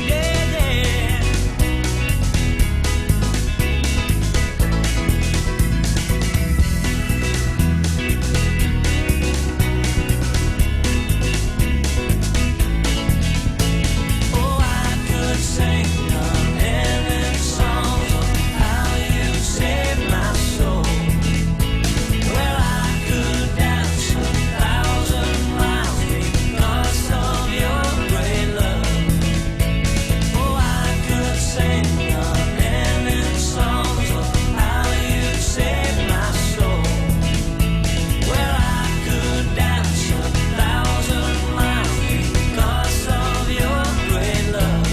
yeah, yeah. Oh, I could sing a million songs of how you saved my soul. Well, I could dance 1,000 miles because of your great love. Oh, I could sing a million songs of how you saved my soul. Well, I could dance 1,000 miles because of your great love.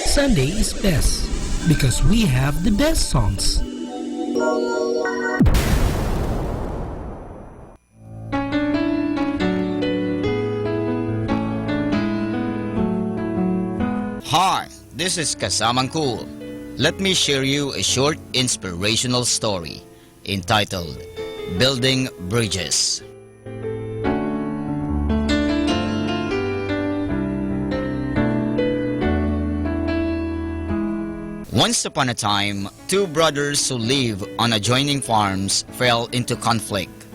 Sunday is best because we have the best songs. Hi, this is Kasamang Cool. Let me share you a short inspirational story entitled Building Bridges. Once upon a time, two brothers who live on adjoining farms fell into conflict.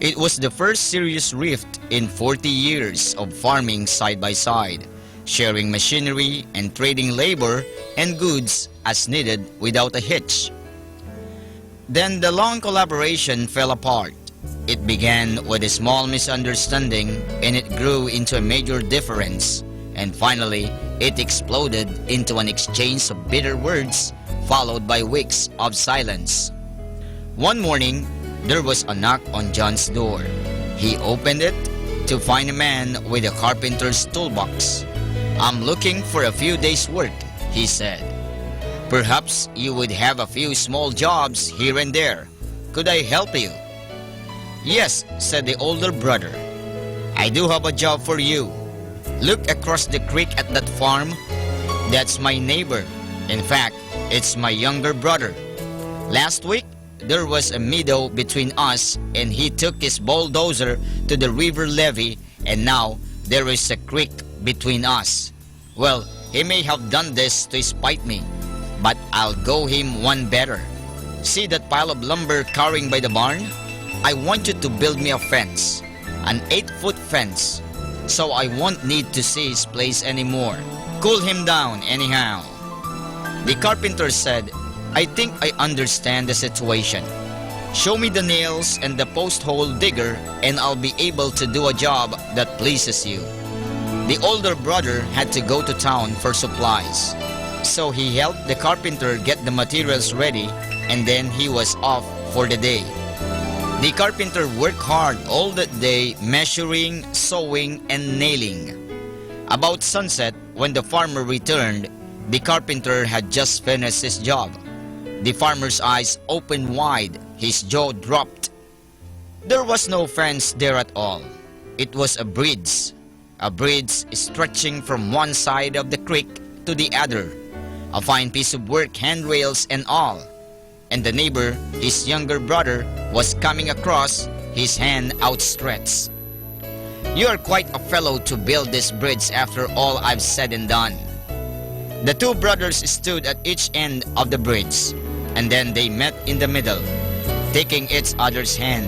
It was the first serious rift in 40 years of farming side by side, sharing machinery and trading labor and goods as needed without a hitch. Then the long collaboration fell apart. It began with a small misunderstanding and it grew into a major difference, and finally It exploded into an exchange of bitter words, followed by weeks of silence. One morning, there was a knock on John's door. He opened it to find a man with a carpenter's toolbox. "I'm looking for a few days' work," he said. "Perhaps you would have a few small jobs here and there. Could I help you?" "Yes," said the older brother. "I do have a job for you. Look across the creek at that farm. That's my neighbor. In fact, it's my younger brother. Last week, there was a meadow between us and he took his bulldozer to the river levee and now there is a creek between us. Well, he may have done this to spite me, but I'll go him one better. See that pile of lumber carrying by the barn? I want you to build me a fence, an 8-foot fence, so I won't need to see his place anymore. Cool him down anyhow." The carpenter said, "I think I understand the situation. Show me the nails and the post hole digger and I'll be able to do a job that pleases you." The older brother had to go to town for supplies, so he helped the carpenter get the materials ready and then he was off for the day. The carpenter worked hard all that day, measuring, sewing, and nailing. About sunset, when the farmer returned, the carpenter had just finished his job. The farmer's eyes opened wide, his jaw dropped. There was no fence there at all. It was a bridge stretching from one side of the creek to the other. A fine piece of work, handrails and all. And the neighbor, his younger brother, was coming across, his hand outstretched. "You are quite a fellow to build this bridge after all I've said and done." The two brothers stood at each end of the bridge, and then they met in the middle, taking each other's hand.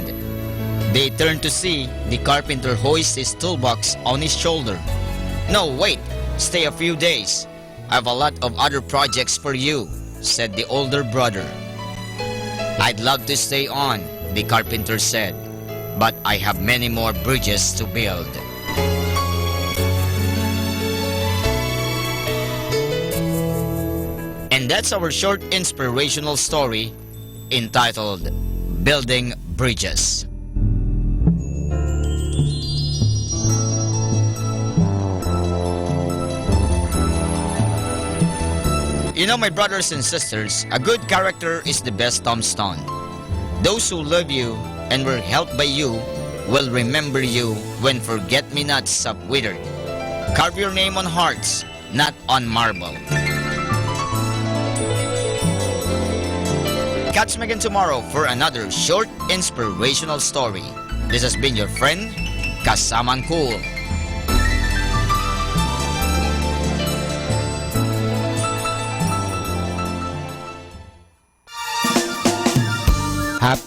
They turned to see the carpenter hoist his toolbox on his shoulder. "No, wait, stay a few days. I have a lot of other projects for you," said the older brother. "I'd love to stay on," the carpenter said, "but I have many more bridges to build." And that's our short inspirational story entitled Building Bridges. You know, my brothers and sisters, a good character is the best tombstone. Those who love you and were helped by you will remember you when forget-me-nots have withered. Carve your name on hearts, not on marble. Catch me again tomorrow for another short inspirational story. This has been your friend, Kasamang Cool.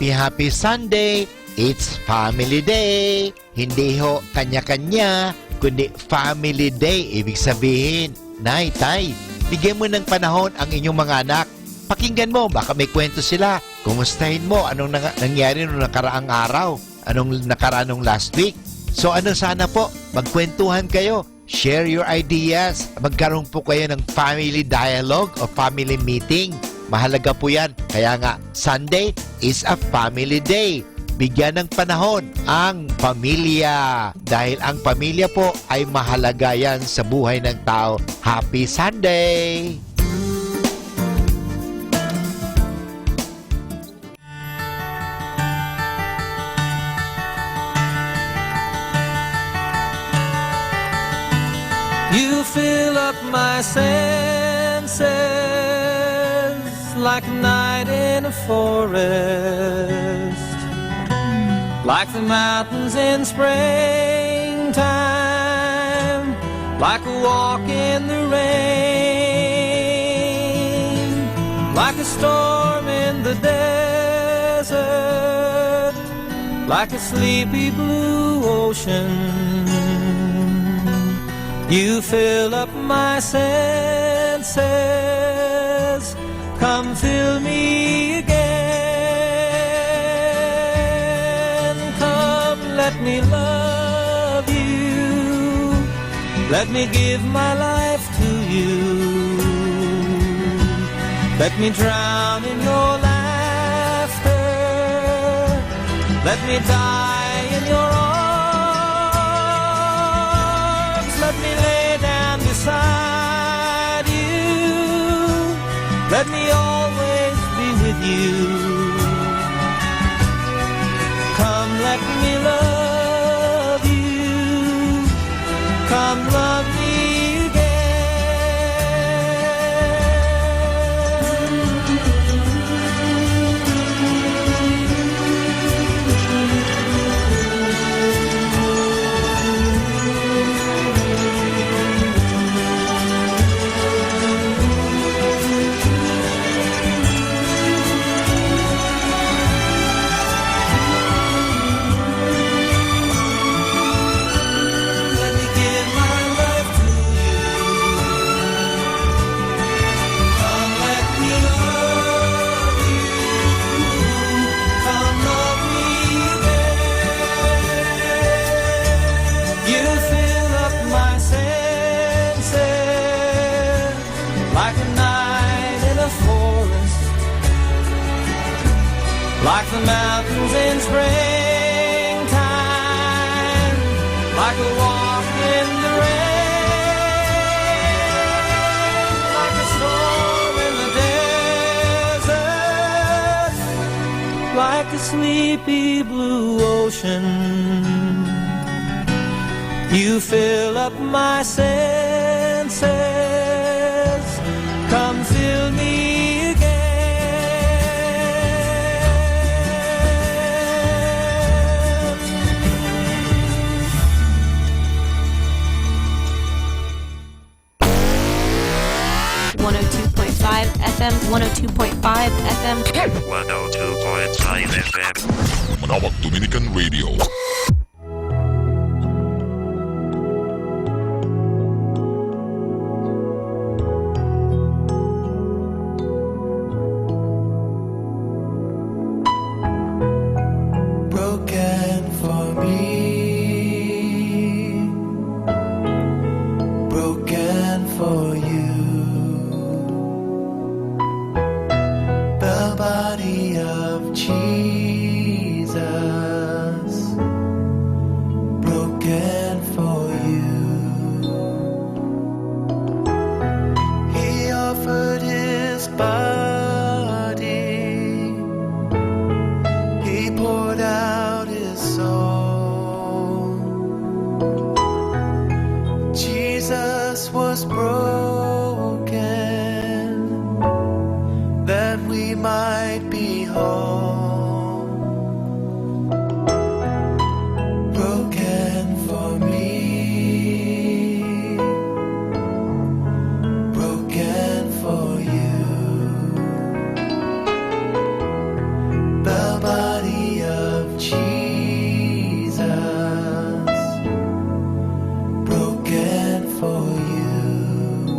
Happy Sunday! It's Family Day! Hindi ho kanya-kanya, kundi Family Day. Ibig sabihin, Nay, Tay, bigyan mo ng panahon ang inyong mga anak. Pakinggan mo, baka may kwento sila. Kumustahin mo, anong nangyari nung nakaraang araw? Anong nakaraan nung last week? So ano sana po, magkwentuhan kayo. Share your ideas. Magkaroon po kayo ng family dialogue o family meeting. Mahalaga po yan. Kaya nga, Sunday is a family day. Bigyan ng panahon ang pamilya. Dahil ang pamilya po ay mahalaga yan sa buhay ng tao. Happy Sunday! You fill up my senses like a night in a forest, like the mountains in springtime, like a walk in the rain, like a storm in the desert, like a sleepy blue ocean. You fill up my senses, come fill me again. Come, let me love you, let me give my life to you. Let me drown in your laughter. Let me die in your arms. Let me lay down beside you. Let me always be with you. Come, let me love you. Come, love me like the mountains in springtime, like a walk in the rain, like a storm in the desert, like a sleepy blue ocean. You fill up my senses, come fill me. FM 102.5 FM 102.5 FM Manawag Dominican Radio. Broken for me, broken for you. The body of Jesus, broken for you. He offered his body, he poured out his soul. Jesus was broken that we might be whole. Broken for me, broken for you. The body of Jesus, broken for you.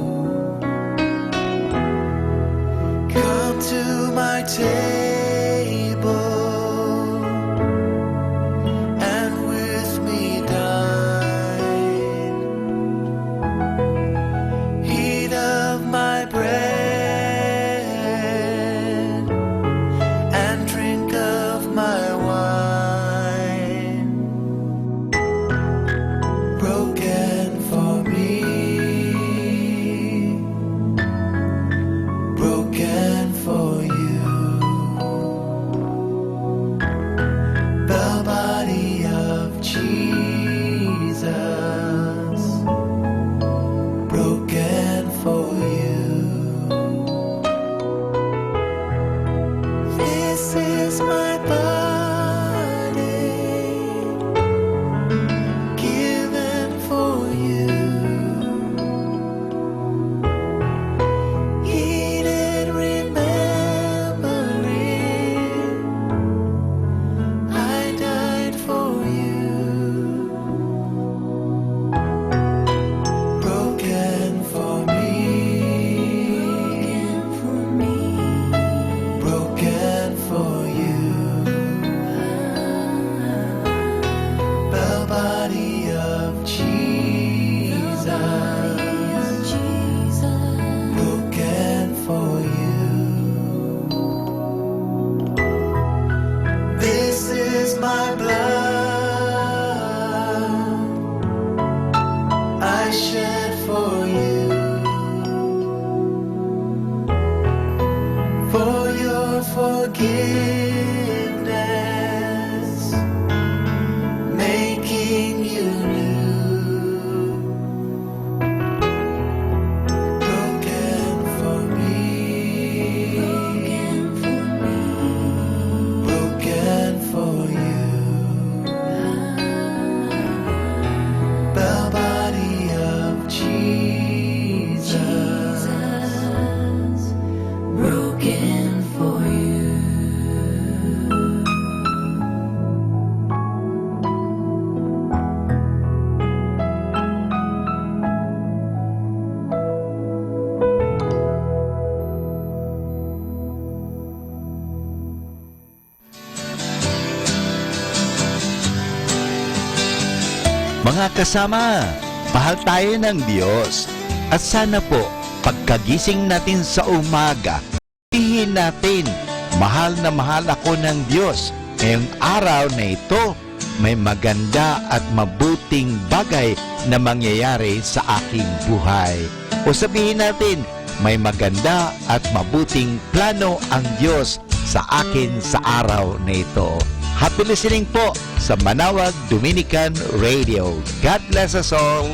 forgiveness, making you new, broken for me, broken for you. The body of Jesus, broken for you. Mga kasama, mahal tayo ng Diyos. At sana po, pagkagising natin sa umaga, sabihin natin, mahal na mahal ako ng Diyos. Ngayong araw na ito, may maganda at mabuting bagay na mangyayari sa aking buhay. O sabihin natin, may maganda at mabuting plano ang Diyos sa akin sa araw na ito. Happy listening po sa Manawag Dominican Radio. God bless us all.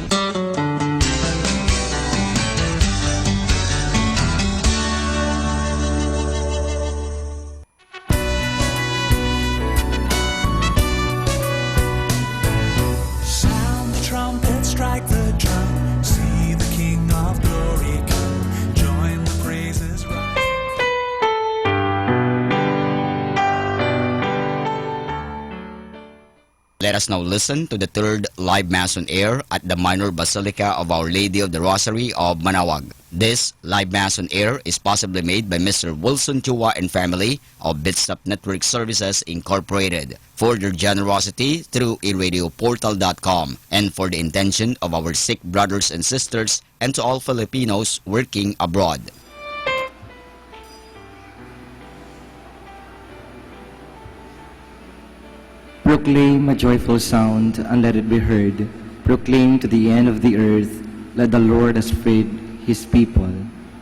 Sound the trumpet, strike the drum. See the King of Glory come. Join the praises rise. Let us now listen to the third live Mass on air at the Minor Basilica of Our Lady of the Rosary of Manawag. This live Mass on air is possibly made by Mr. Wilson Chua and family of Bitsap Network Services Incorporated for their generosity through iradioportal.com and for the intention of our sick brothers and sisters and to all Filipinos working abroad. Proclaim a joyful sound, and let it be heard. Proclaim to the end of the earth, let the Lord has freed his people.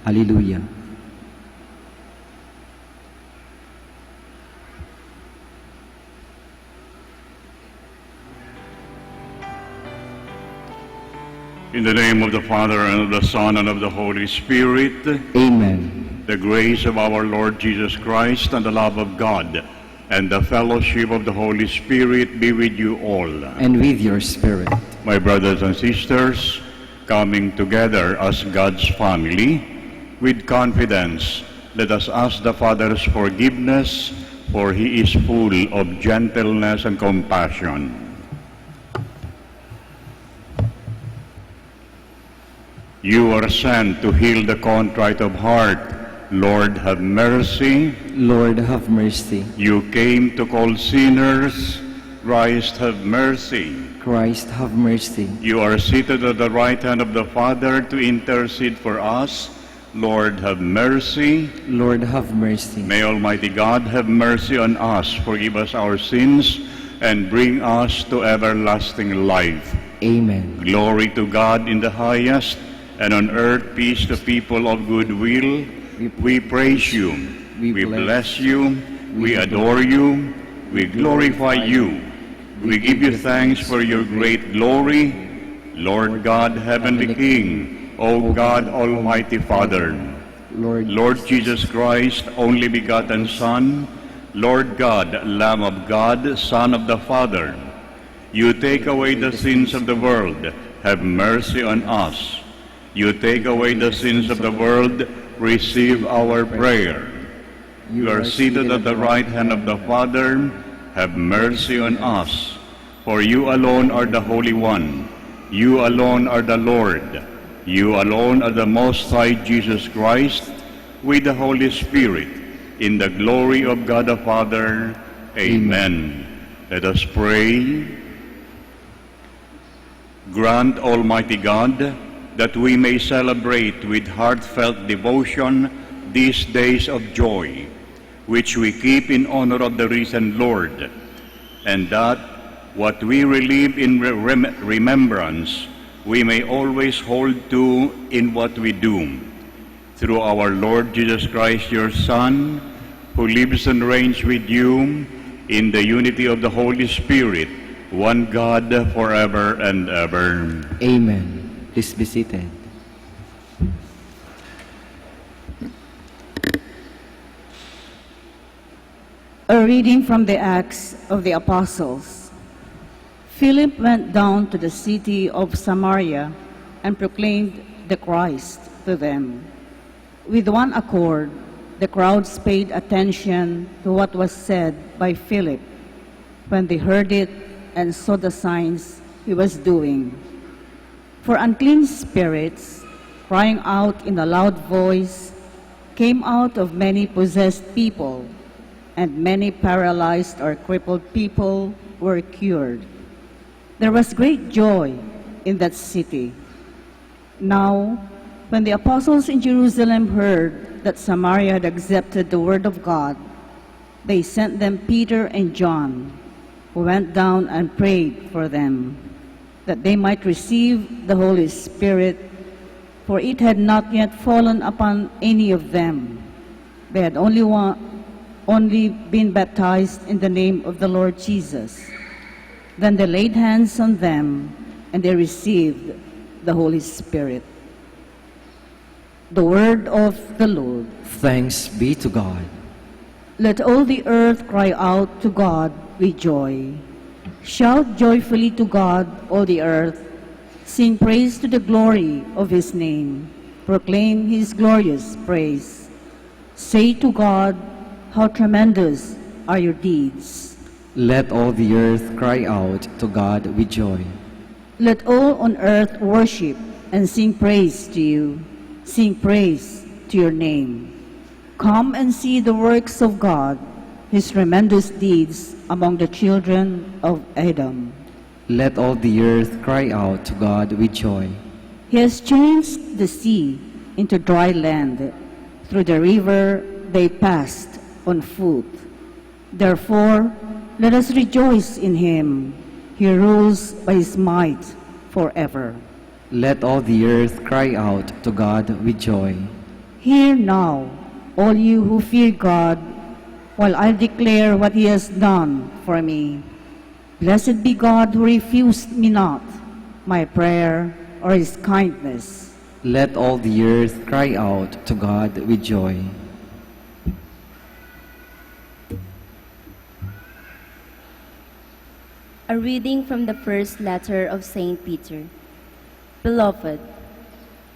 Hallelujah. In the name of the Father, and of the Son, and of the Holy Spirit. Amen. The grace of our Lord Jesus Christ, and the love of God, and the fellowship of the Holy Spirit be with you all. And with your spirit. My brothers and sisters, coming together as God's family, with confidence, let us ask the Father's forgiveness, for He is full of gentleness and compassion. You are sent to heal the contrite of heart. Lord, have mercy. Lord, have mercy. You came to call sinners. Christ, have mercy. Christ, have mercy. You are seated at the right hand of the Father to intercede for us. Lord, have mercy. Lord, have mercy. May Almighty God have mercy on us, forgive us our sins, and bring us to everlasting life. Amen. Glory to God in the highest, and on earth peace to people of good will. We praise you, we bless you, we adore you, we glorify you. We give you thanks for your great glory, Lord God, Heavenly King, O God, Almighty Father, Lord Jesus Christ, only begotten Son, Lord God, Lamb of God, Son of the Father. You take away the sins of the world, have mercy on us. You take away the sins of the world, receive our prayer. You are seated at the right hand of the Father, have mercy on us. For you alone are the Holy One. You alone are the Lord. You alone are the Most High Jesus Christ, with the Holy Spirit, in the glory of God the Father. Amen. Let us pray. Grant, Almighty God, that we may celebrate with heartfelt devotion these days of joy, which we keep in honor of the risen Lord, and that what we relive in remembrance, we may always hold to in what we do. Through our Lord Jesus Christ, your Son, who lives and reigns with you in the unity of the Holy Spirit, one God, forever and ever. Amen. Please be seated. A reading from the Acts of the Apostles. Philip went down to the city of Samaria and proclaimed the Christ to them. With one accord, the crowds paid attention to what was said by Philip when they heard it and saw the signs he was doing. For unclean spirits, crying out in a loud voice, came out of many possessed people, and many paralyzed or crippled people were cured. There was great joy in that city. Now, when the apostles in Jerusalem heard that Samaria had accepted the word of God, they sent them Peter and John, who went down and prayed for them, that they might receive the Holy Spirit, for it had not yet fallen upon any of them. They had only been baptized in the name of the Lord Jesus. Then they laid hands on them, and they received the Holy Spirit. The word of the Lord. Thanks be to God. Let all the earth cry out to God with joy. Shout joyfully to God, all the earth. Sing praise to the glory of his name. Proclaim his glorious praise. Say to God, how tremendous are your deeds. Let all the earth cry out to God with joy. Let all on earth worship and sing praise to you. Sing praise to your name. Come and see the works of God, his tremendous deeds among the children of Adam. Let all the earth cry out to God with joy. He has changed the sea into dry land. Through the river they passed on foot. Therefore, let us rejoice in him. He rules by his might forever. Let all the earth cry out to God with joy. Hear now, all you who fear God, while I declare what he has done for me. Blessed be God who refused me not my prayer or his kindness. Let all the earth cry out to God with joy. A reading from the first letter of St. Peter. Beloved,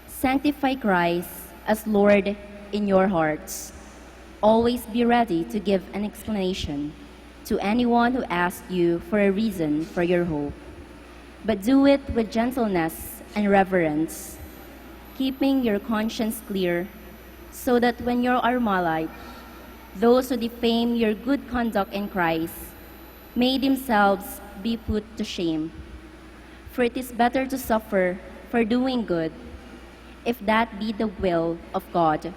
sanctify Christ as Lord in your hearts. Always be ready to give an explanation to anyone who asks you for a reason for your hope. But do it with gentleness and reverence, keeping your conscience clear, so that when you are maligned, those who defame your good conduct in Christ may themselves be put to shame. For it is better to suffer for doing good, if that be the will of God,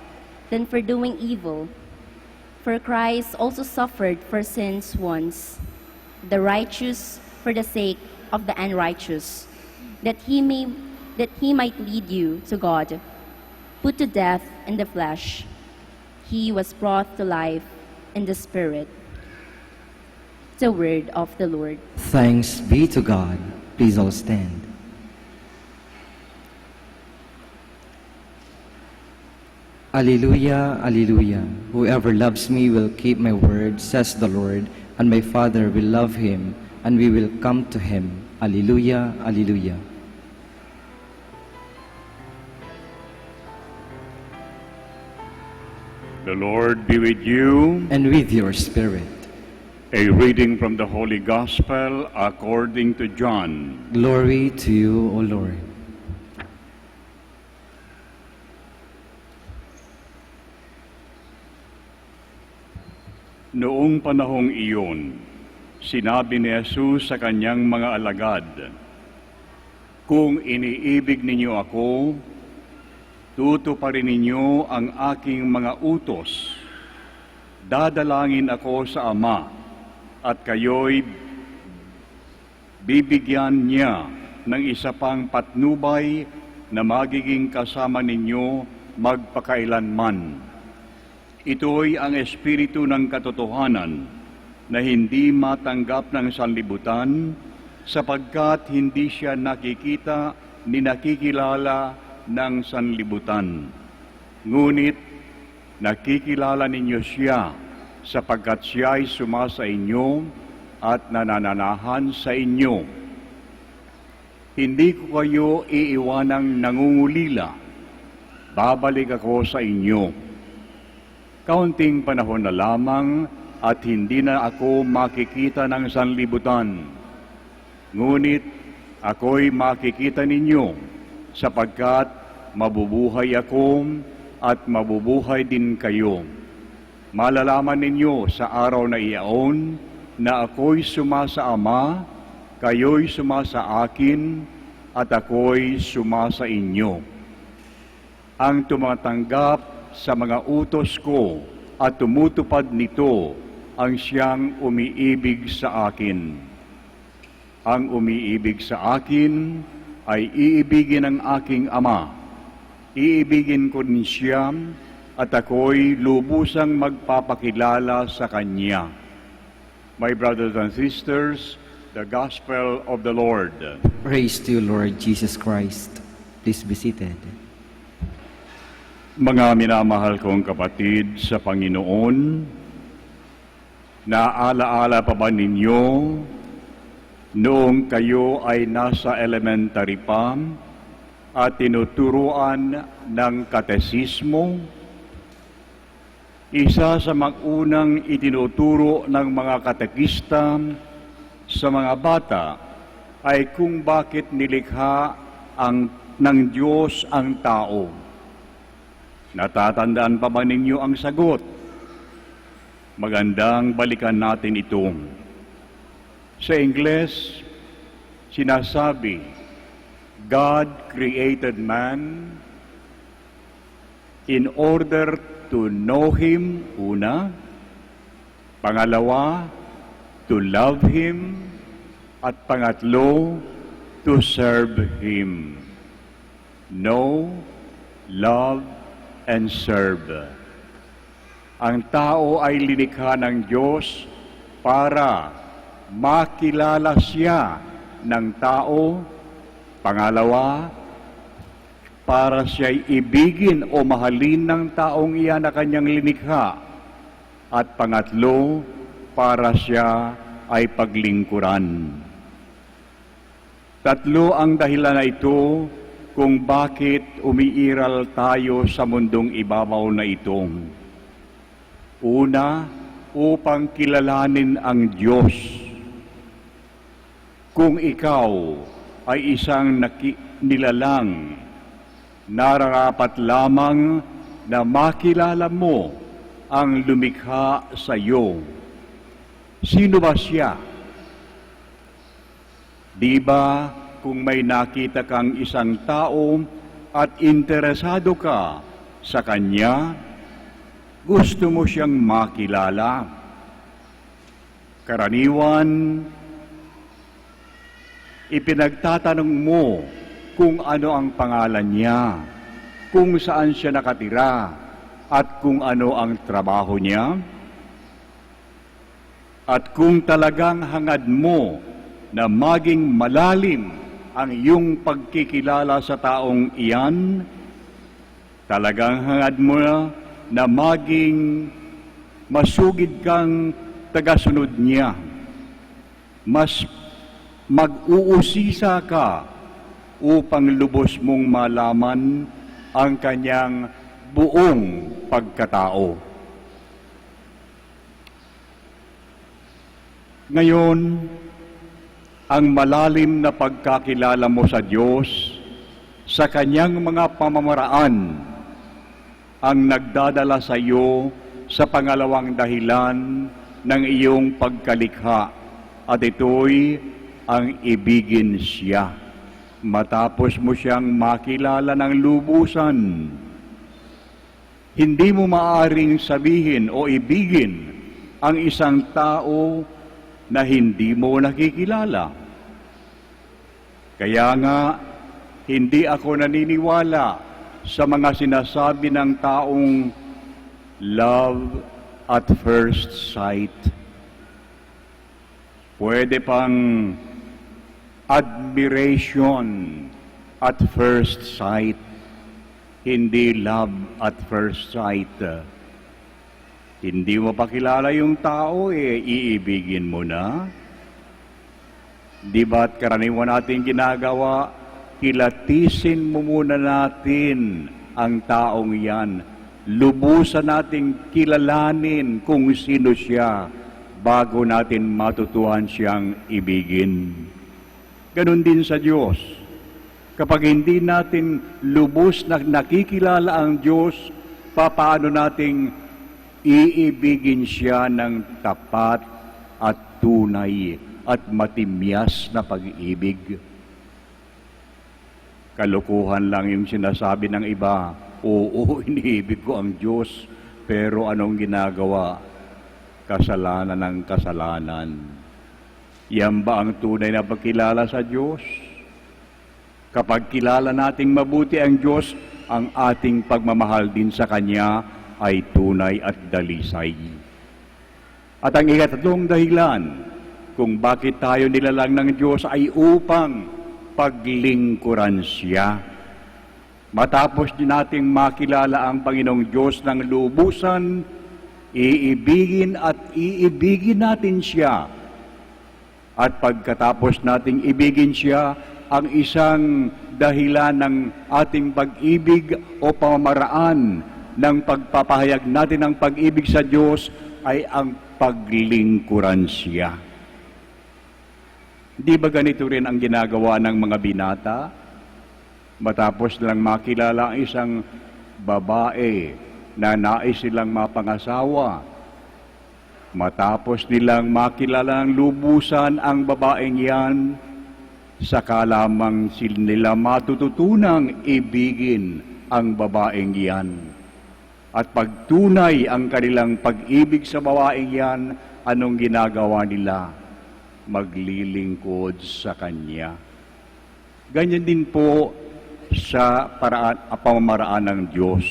than for doing evil. For Christ also suffered for sins once, the righteous for the sake of the unrighteous, that he might lead you to God. Put to death in the flesh, he was brought to life in the Spirit. The word of the Lord. Thanks be to God. Please all stand. Alleluia, alleluia. Whoever loves me will keep my word, says the Lord, and my Father will love him, and we will come to him. Alleluia, alleluia. The Lord be with you. And with your spirit. A reading from the Holy Gospel according to John. Glory to you, O Lord. Noong panahong iyon, sinabi ni Jesus sa kanyang mga alagad, "Kung iniibig ninyo ako, tutuparin ninyo ang aking mga utos. Dadalangin ako sa Ama, at kayo'y bibigyan niya ng isa pang patnubay na magiging kasama ninyo magpakailanman. Ito'y ang espiritu ng katotohanan na hindi matanggap ng sanlibutan sapagkat hindi siya nakikita ni nakikilala ng sanlibutan. Ngunit nakikilala ninyo siya sapagkat siya ay sumasa inyo at nanananahan sa inyo. Hindi ko kayo iiwanang nangungulila. Babalik ako sa inyo. Kaunting panahon na lamang at hindi na ako makikita ng sanlibutan. Ngunit ako'y makikita ninyo sapagkat mabubuhay ako at mabubuhay din kayo. Malalaman ninyo sa araw na iyaon na ako'y sumasa Ama, kayo'y sumasa akin, at ako'y sumasa inyo. Ang tumatanggap sa mga utos ko at tumutupad nito ang siyang umiibig sa akin. Ang umiibig sa akin ay iibigin ng aking Ama. Iibigin ko din siya at ako'y lubusang magpapakilala sa Kanya. My brothers and sisters, the Gospel of the Lord. Praise to you, Lord Jesus Christ. Please be seated. Mga minamahal kong kapatid sa Panginoon, naalaala pa ba ninyo noong kayo ay nasa elementary pa at tinuturuan ng katesismo? Isa sa mag-unang itinuturo ng mga katekista sa mga bata ay kung bakit nilikha ng Diyos ang tao. Natatandaan pa ba ninyo ang sagot? Magandang balikan natin ito. Sa Ingles, sinasabi, God created man in order to know Him, una. Pangalawa, to love Him. At pangatlo, to serve Him. Know, love, and serve. Ang tao ay linikha ng Diyos para makilala siya ng tao. Pangalawa, para siya'y ibigin o mahalin ng taong iyan na kanyang linikha. At pangatlo, para siya ay paglingkuran. Tatlo ang dahilan na ito kung bakit umiiral tayo sa mundong ibabaw na ito. Una, upang kilalanin ang Diyos. Kung ikaw ay isang nilalang, nararapat lamang na makilala mo ang lumikha sa iyo. Sino ba siya? Di ba kung may nakita kang isang tao at interesado ka sa kanya, gusto mo siyang makilala. Karaniwan, ipinagtatanong mo kung ano ang pangalan niya, kung saan siya nakatira, at kung ano ang trabaho niya. At kung talagang hangad mo na maging malalim ang iyong pagkikilala sa taong iyan, talagang hangad mo na maging masugid kang tagasunod niya. Mas mag-uusisa ka upang lubos mong malaman ang kanyang buong pagkatao. Ngayon, ang malalim na pagkakilala mo sa Diyos, sa kanyang mga pamamaraan, ang nagdadala sa iyo sa pangalawang dahilan ng iyong pagkalikha, at ito'y ang ibigin siya. Matapos mo siyang makilala ng lubusan, hindi mo maaaring sabihin o ibigin ang isang tao na hindi mo nakikilala. Kaya nga, hindi ako naniniwala sa mga sinasabi ng taong love at first sight. Pwede pang admiration at first sight, hindi love at first sight. Hindi mo pa kilala yung tao, iibigin mo na. Di ba't karaniwan natin ginagawa, kilatisin mo muna natin ang taong yan. Lubusan nating kilalanin kung sino siya bago natin matutuhan siyang ibigin. Ganon din sa Diyos. Kapag hindi natin lubos na nakikilala ang Diyos, paano nating iibigin siya ng tapat at tunay at matimyas na pag-ibig. Kalukuhan lang yung sinasabi ng iba, oo, iniibig ko ang Diyos, pero anong ginagawa? Kasalanan ng kasalanan. Yan ba ang tunay na pagkilala sa Diyos? Kapag kilala nating mabuti ang Diyos, ang ating pagmamahal din sa Kanya ay tunay at dalisay. At ang ikatlong dahilan kung bakit tayo nilalang ng Diyos ay upang paglingkuran siya. Matapos din nating makilala ang Panginoong Diyos ng lubusan, iibigin at iibigin natin siya. At pagkatapos nating ibigin siya, ang isang dahilan ng ating pag-ibig o pamamaraan ng pagpapahayag natin ng pag-ibig sa Diyos ay ang paglingkuran siya. Di ba ganito rin ang ginagawa ng mga binata? Matapos lang makilala ang isang babae na nais silang mapangasawa, matapos nilang makilala ng lubusan ang babaeng yan, saka lamang nila matututunang ibigin ang babaeng yan. At pagtunay ang kanilang pag-ibig sa babaeng yan, anong ginagawa nila? Maglilingkod sa Kanya. Ganyan din po sa pamamaraan ng Diyos.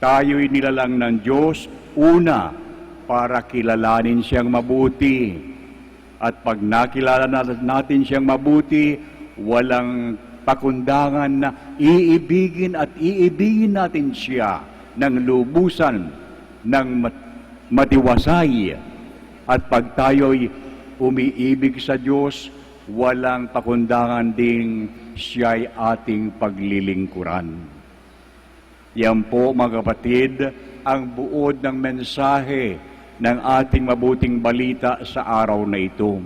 Tayo'y nilalang ng Diyos, una, para kilalanin siyang mabuti. At pag nakilala natin siyang mabuti, walang pakundangan na iibigin at iibigin natin siya ng lubusan, ng matiwasay. At pag tayo'y umiibig sa Diyos, walang pakundangan ding siya'y ating paglilingkuran. Yan po, mga kapatid, ang buod ng mensahe ng ating mabuting balita sa araw na ito.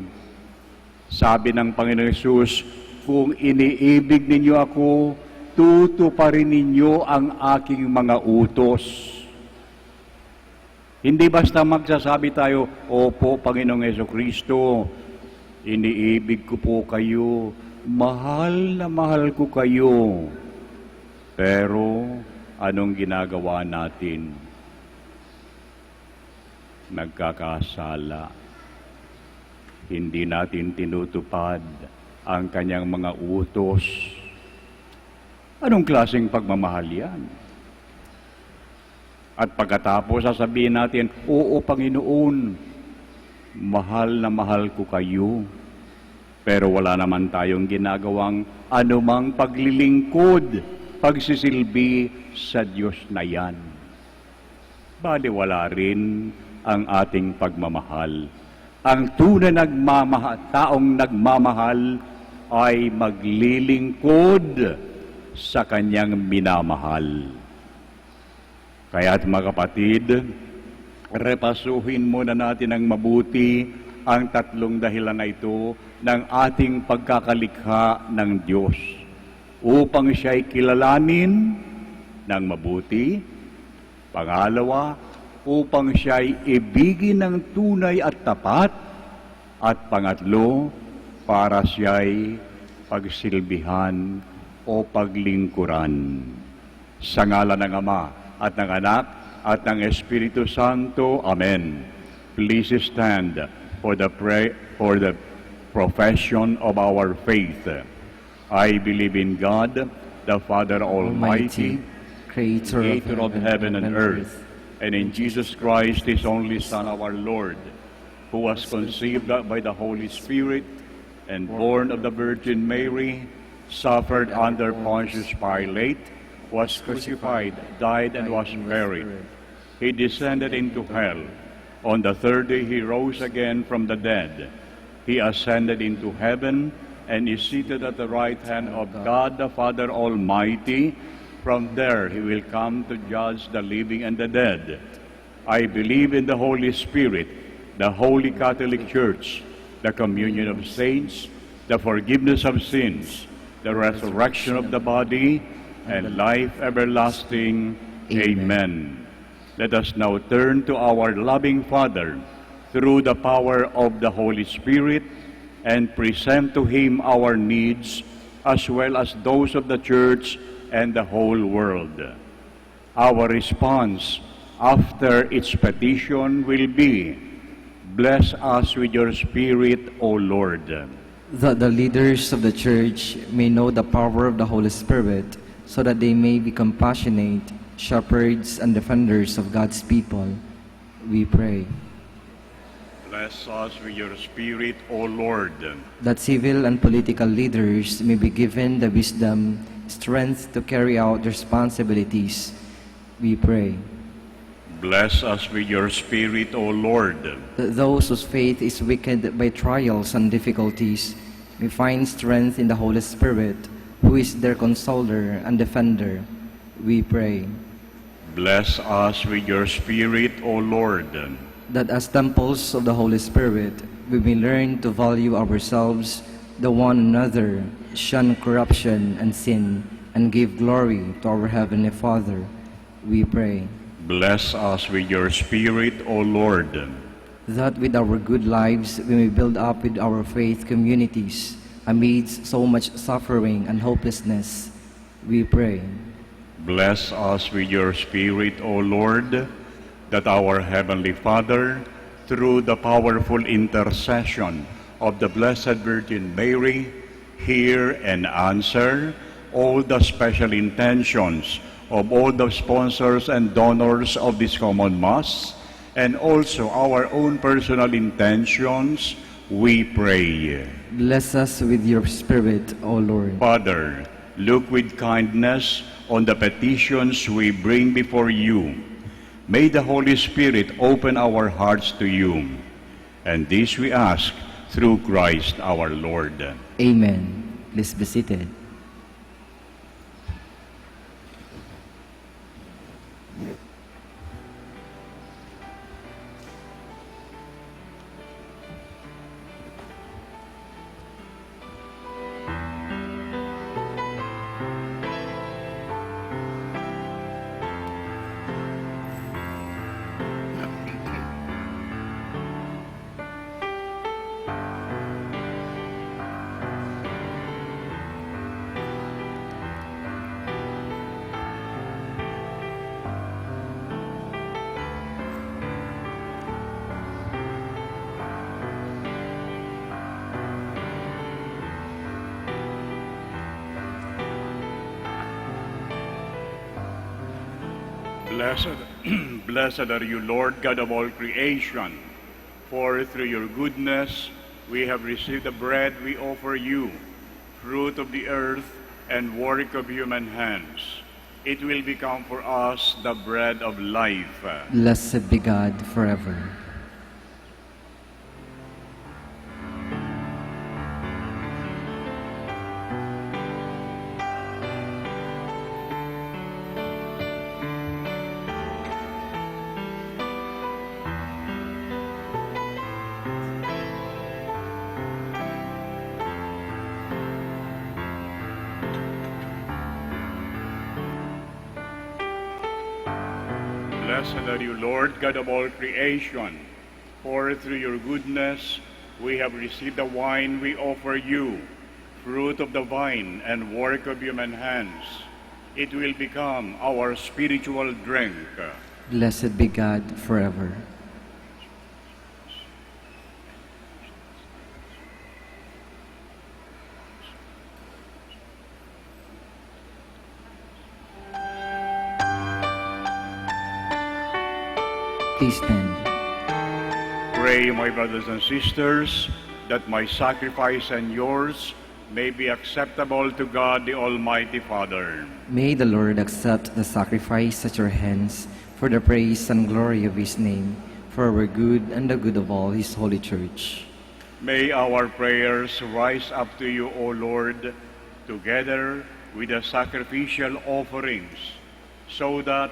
Sabi ng Panginoon Hesus, kung iniibig ninyo ako, tutuparin ninyo ang aking mga utos. Hindi basta magsasabi tayo, opo, Panginoong Hesukristo, iniibig ko po kayo, mahal na mahal ko kayo. Pero, anong ginagawa natin? Nagkakasala. Hindi natin tinutupad ang kanyang mga utos. Anong klaseng pagmamahal yan? At pagkatapos sasabihin natin, oo Panginoon, mahal na mahal ko kayo. Pero wala naman tayong ginagawang anumang paglilingkod, pagsisilbi sa Diyos na yan. Baliwala rin ang ating pagmamahal. Ang tunay taong nagmamahal ay maglilingkod sa kanyang minamahal. Kaya't mga kapatid, repasuhin muna natin ng mabuti ang tatlong dahilan na ito ng ating pagkakalikha ng Diyos upang siya'y kilalanin ng mabuti. Pangalawa, upang siya'y ibigin ng tunay at tapat. At pangatlo, para siya'y pagsilbihan o paglingkuran. Sa ngalan ng Ama at ng Anak at ng Espiritu Santo. Amen. Please stand for the profession of our faith. I believe in God, the Father Almighty, Creator of heaven and earth, and in Jesus Christ, his only Son, our Lord, who was conceived by the Holy Spirit and born of the Virgin Mary, suffered under Pontius Pilate, was crucified, died, and was buried. He descended into hell. On the third day he rose again from the dead. He ascended into heaven and is seated at the right hand of God the Father Almighty. From there he will come to judge the living and the dead. I believe in the Holy Spirit, the Holy Catholic Church, the communion of saints, the forgiveness of sins, the resurrection of the body, and life everlasting. Amen. Let us now turn to our loving Father through the power of the Holy Spirit and present to Him our needs as well as those of the Church and the whole world. Our response after its petition will be, "Bless us with your Spirit, O Lord." That the leaders of the Church may know the power of the Holy Spirit, so that they may be compassionate shepherds and defenders of God's people, we pray. Bless us with your Spirit, O Lord. That civil and political leaders may be given the wisdom, strength to carry out their responsibilities, we pray. Bless us with your Spirit, O Lord. That those whose faith is weakened by trials and difficulties may find strength in the Holy Spirit, who is their consoler and defender, we pray. Bless us with your Spirit, O Lord. That as temples of the Holy Spirit, we may learn to value ourselves, the one another, shun corruption and sin, and give glory to our Heavenly Father, we pray. Bless us with your Spirit, O Lord. That with our good lives we may build up with our faith communities amidst so much suffering and hopelessness, we pray. Bless us with your Spirit, O Lord, that our Heavenly Father, through the powerful intercession of the Blessed Virgin Mary, hear and answer all the special intentions of all the sponsors and donors of this common Mass, and also our own personal intentions, we pray. Bless us with your Spirit, O Lord. Father, look with kindness on the petitions we bring before you. May the Holy Spirit open our hearts to you. And this we ask through Christ our Lord. Amen. Please be seated. Blessed are you, Lord God of all creation, for through your goodness we have received the bread we offer you, fruit of the earth and work of human hands. It will become for us the bread of life. Blessed be God forever. Blessed are you, Lord God of all creation, for through your goodness we have received the wine we offer you, fruit of the vine and work of human hands. It will become our spiritual drink. Blessed be God forever. Please stand. Pray, my brothers and sisters, that my sacrifice and yours may be acceptable to God the Almighty Father. May the Lord accept the sacrifice at your hands for the praise and glory of his name, for our good and the good of all his holy church. May our prayers rise up to you, O Lord, together with the sacrificial offerings, so that,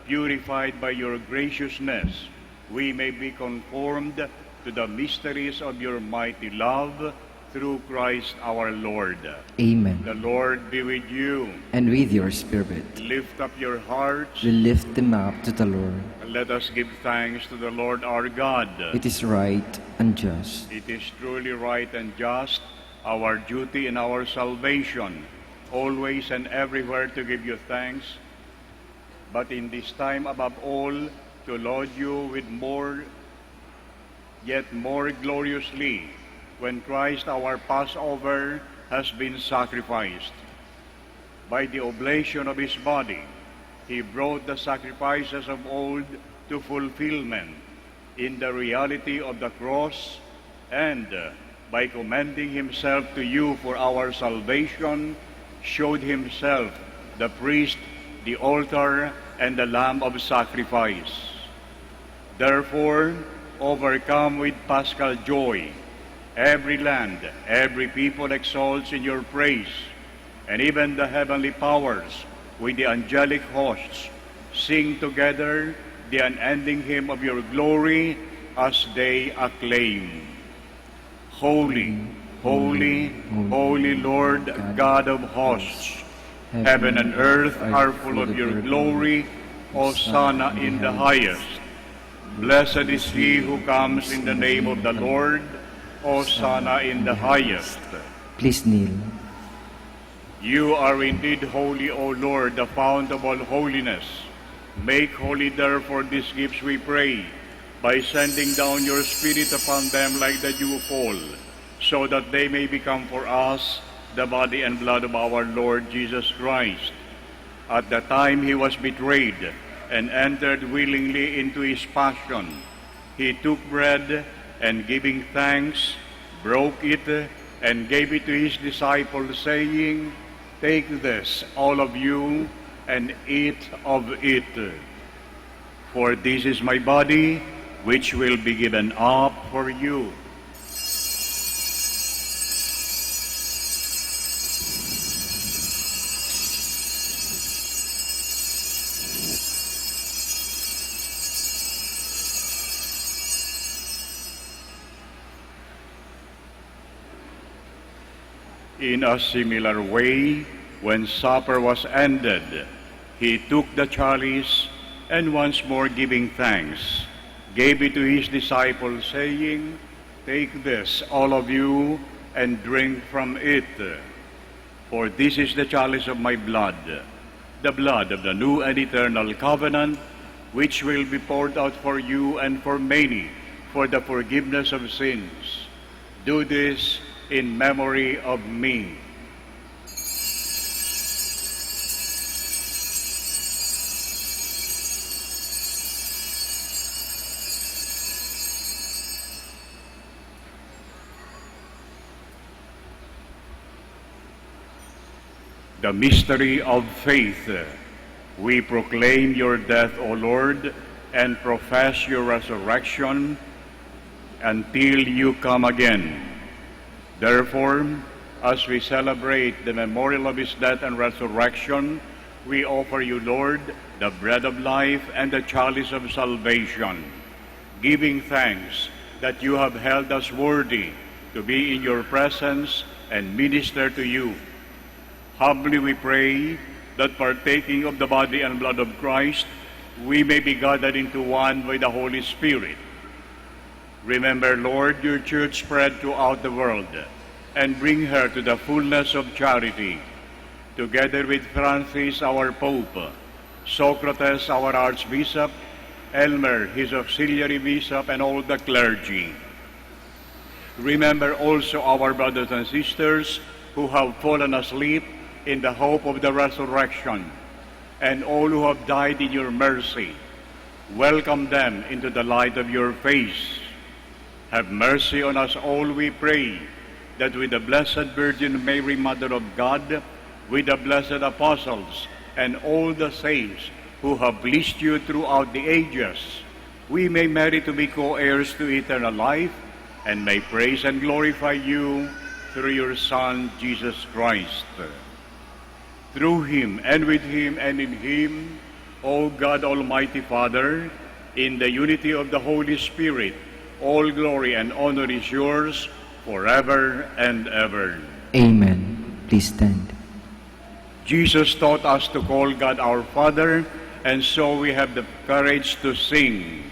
purified by your graciousness, we may be conformed to the mysteries of your mighty love, through Christ our Lord. Amen. The Lord be with you. And with your spirit. Lift up your hearts. We lift them up to the Lord. And let us give thanks to the Lord our God. It is right and just. It is truly right and just, our duty and our salvation, always and everywhere to give you thanks, but in this time above all, to laud you with yet more gloriously, when Christ our Passover has been sacrificed. By the oblation of his body, he brought the sacrifices of old to fulfillment in the reality of the cross, and by commending himself to you for our salvation, showed himself the priest, the altar, and the lamb of sacrifice. Therefore, overcome with paschal joy, every land, every people exalts in your praise, and even the heavenly powers with the angelic hosts sing together the unending hymn of your glory as they acclaim. Holy, holy, holy Lord, God of hosts, heaven and earth are full of your glory. Hosanna in the highest. Blessed is he who comes in the name of the Lord. Hosanna in the highest. Please kneel. You are indeed holy, O Lord, the fount of all holiness. Make holy therefore these gifts, we pray, by sending down your Spirit upon them like the dewfall, so that they may become for us the body and blood of our Lord Jesus Christ. At the time he was betrayed and entered willingly into his passion, he took bread, and giving thanks, broke it, and gave it to his disciples, saying, Take this, all of you, and eat of it. For this is my body, which will be given up for you. In a similar way, when supper was ended, he took the chalice, and once more giving thanks, gave it to his disciples, saying, Take this, all of you, and drink from it. For this is the chalice of my blood, the blood of the new and eternal covenant, which will be poured out for you and for many for the forgiveness of sins. Do this in memory of me. The mystery of faith. We proclaim your death, O Lord, and profess your resurrection until you come again. Therefore, as we celebrate the memorial of his death and resurrection, we offer you, Lord, the bread of life and the chalice of salvation, giving thanks that you have held us worthy to be in your presence and minister to you. Humbly we pray that partaking of the body and blood of Christ, we may be gathered into one by the Holy Spirit. Remember, Lord, your church spread throughout the world, and bring her to the fullness of charity, together with Francis, our Pope, Socrates, our Archbishop, Elmer, his auxiliary bishop, and all the clergy. Remember also our brothers and sisters who have fallen asleep in the hope of the resurrection, and all who have died in your mercy. Welcome them into the light of your face. Have mercy on us all, we pray, that with the Blessed Virgin Mary, Mother of God, with the blessed apostles, and all the saints who have pleased you throughout the ages, we may merit to be co-heirs to eternal life, and may praise and glorify you through your Son, Jesus Christ. Through him, and with him, and in him, O God, Almighty Father, in the unity of the Holy Spirit, all glory and honor is yours forever and ever. Amen. Please stand. Jesus taught us to call God our Father, and so we have the courage to sing.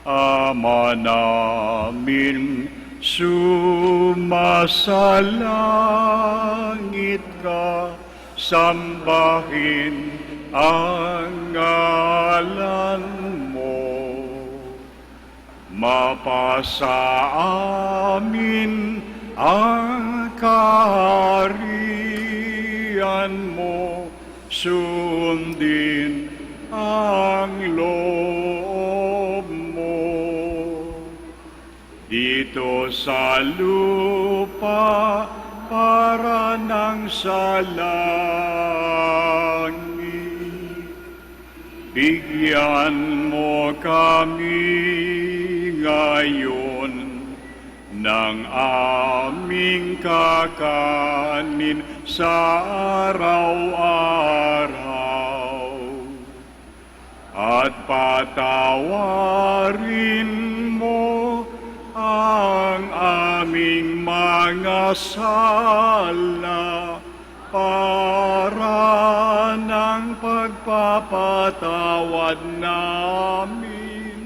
Ama namin sumasalangit ka, sambahin ang ngalan mo. Mapasa amin ang kaharian mo, sundin ang loob mo. Dito sa lupa para nang sa langit, bigyan mo kami ngayon ng aming kakanin sa araw-araw, at patawarin mo ang aming mga sala para ng pagpapatawad namin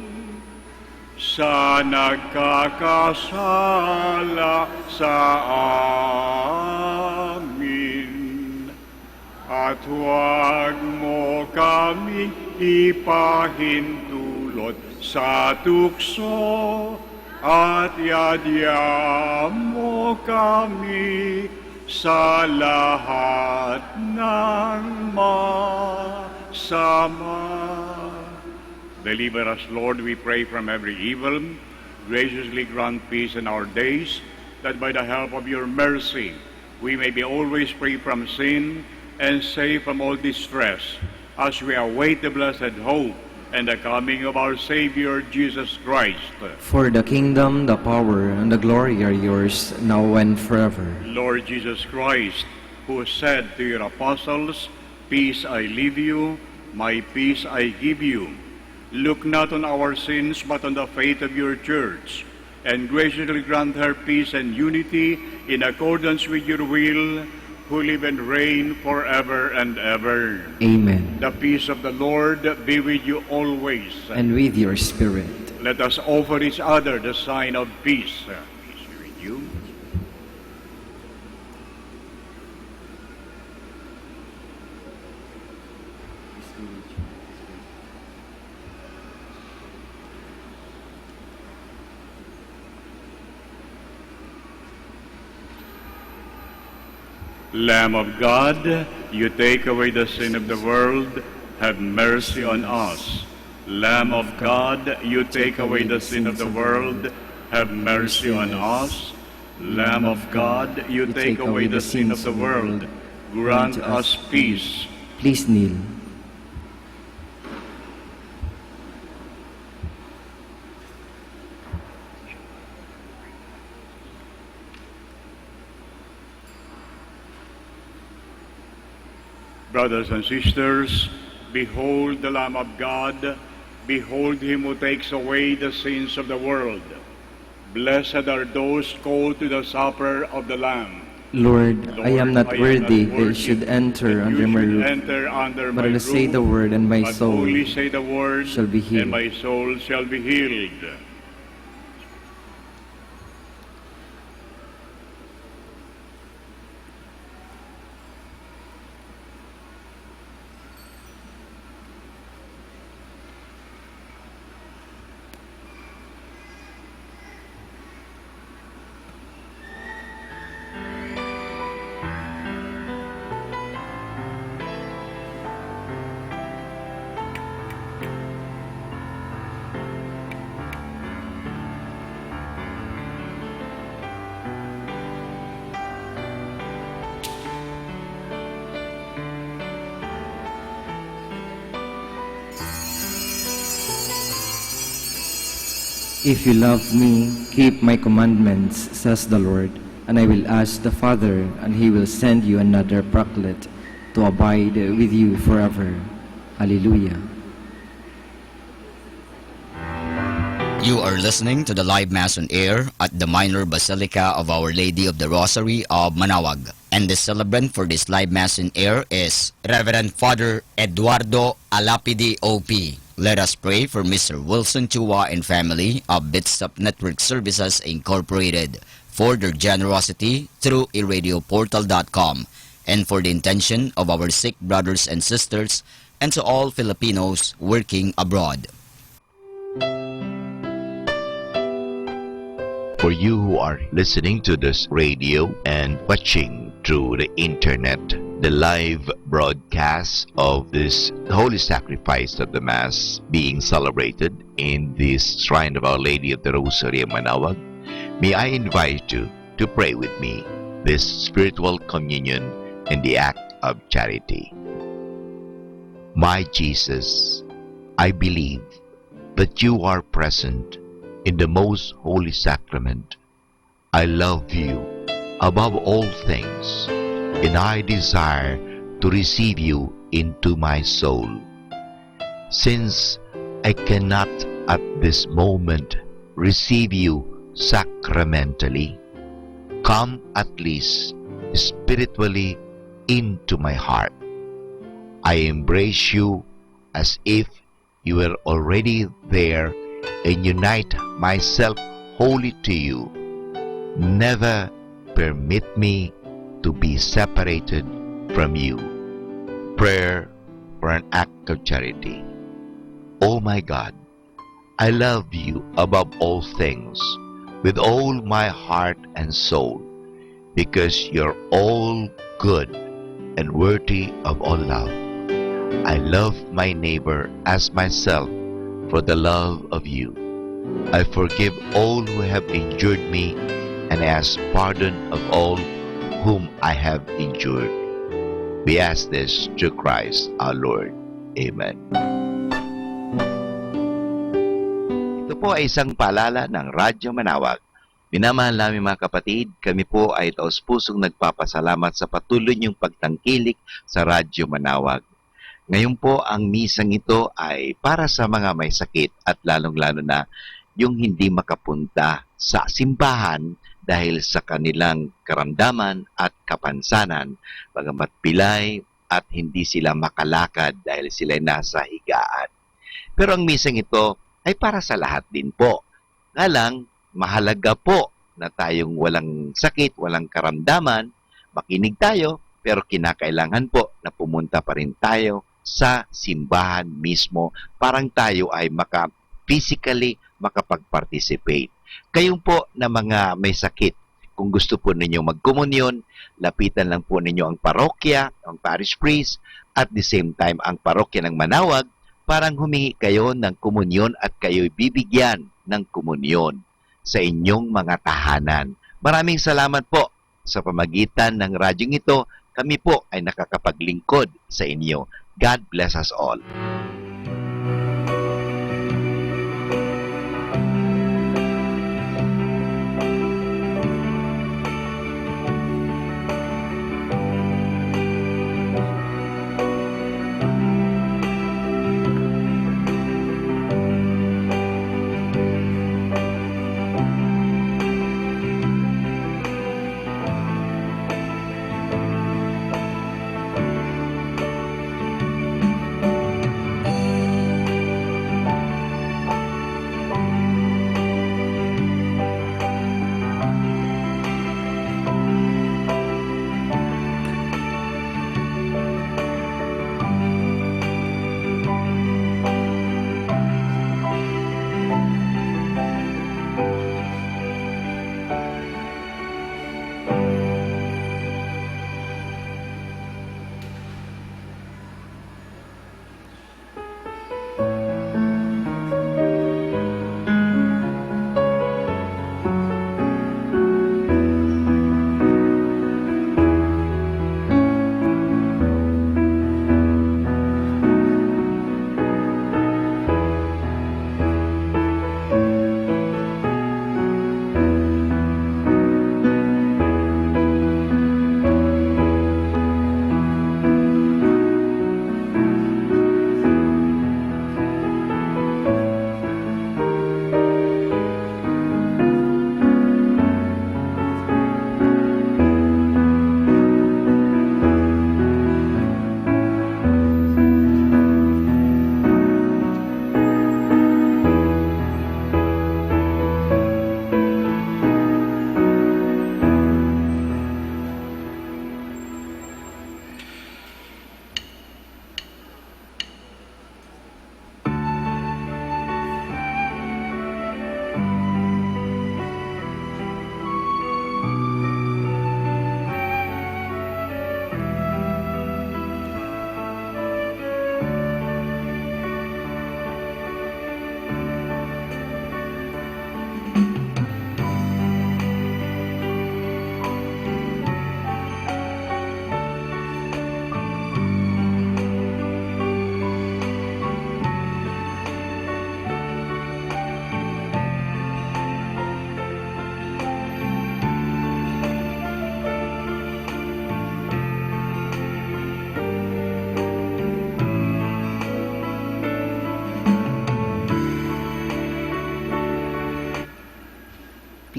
sa nagkakasala sa amin. At huwag mo kami ipahintulot sa tukso, at yadya mo kami sa lahat ng masama. Deliver us, Lord, we pray, from every evil. Graciously grant peace in our days, that by the help of your mercy we may be always free from sin and safe from all distress, as we await the blessed hope and the coming of our Savior, Jesus Christ. For the kingdom, the power, and the glory are yours, now and forever. Lord Jesus Christ, who said to your apostles, "Peace I leave you, my peace I give you," look not on our sins, but on the faith of your church, and graciously grant her peace and unity in accordance with your will, who live and reign forever and ever. Amen. The peace of the Lord be with you always. And with your spirit. Let us offer each other the sign of peace. Peace be with you. Lamb of God, you take away the sin of the world, have mercy on us. Lamb of God, you take away the sin of the world, have mercy on us. Lamb of God, you take away the sin of the world, grant us peace. Please kneel. Brothers and sisters, behold the Lamb of God, behold him who takes away the sins of the world. Blessed are those called to the supper of the Lamb. Lord, I am not worthy that you should enter under my roof, but only say the word, and my soul shall be healed. And my soul shall be healed. If you love me, keep my commandments, says the Lord, and I will ask the Father, and he will send you another Paraclete to abide with you forever. Hallelujah. You are listening to the live Mass on air at the Minor Basilica of Our Lady of the Rosary of Manaoag. And the celebrant for this live Mass on air is Reverend Father Eduardo Alapidi OP. Let us pray for Mr. Wilson Chua and family of Bitsap Network Services Incorporated for their generosity through iradioportal.com and for the intention of our sick brothers and sisters and to all Filipinos working abroad. For you who are listening to this radio and watching through the internet, the live broadcast of this holy sacrifice of the Mass being celebrated in this Shrine of Our Lady of the Rosary of Manaoag, may I invite you to pray with me this spiritual communion and the act of charity. My Jesus, I believe that you are present in the most holy sacrament. I love you above all things, and I desire to receive you into my soul. Since I cannot at this moment receive you sacramentally, come at least spiritually into my heart. I embrace you as if you were already there and unite myself wholly to you. Never permit me to be separated from you. Prayer for an act of charity. Oh my God, I love you above all things with all my heart and soul, because you're all good and worthy of all love. I love my neighbor as myself for the love of you. I forgive all who have injured me and ask pardon of all whom I have injured. We ask this through Christ our Lord. Amen. Ito po ay isang paalala ng Radyo Manaoag. Minamahal namin mga kapatid, kami po ay taos-pusong nagpapasalamat sa patuloy niyong pagtangkilik sa Radyo Manaoag. Ngayon po, ang misang ito ay para sa mga may sakit at lalong-lalo na yung hindi makapunta sa simbahan dahil sa kanilang karamdaman at kapansanan, bagamat pilay at hindi sila makalakad dahil sila nasa higaan. Pero ang misang ito ay para sa lahat din po. Nga lang, mahalaga po na tayong walang sakit, walang karamdaman, makinig tayo, pero kinakailangan po na pumunta pa rin tayo sa simbahan mismo, parang tayo ay physically makapag-participate. Kayong po na mga may sakit, kung gusto po ninyo magkomunyon, lapitan lang po ninyo ang parokya, ang parish priest, at the same time ang parokya ng Manaoag, parang humingi kayo ng komunyon at kayo'y bibigyan ng komunyon sa inyong mga tahanan. Maraming salamat po sa pamagitan ng radyong ito, kami po ay nakakapaglingkod sa inyo. God bless us all.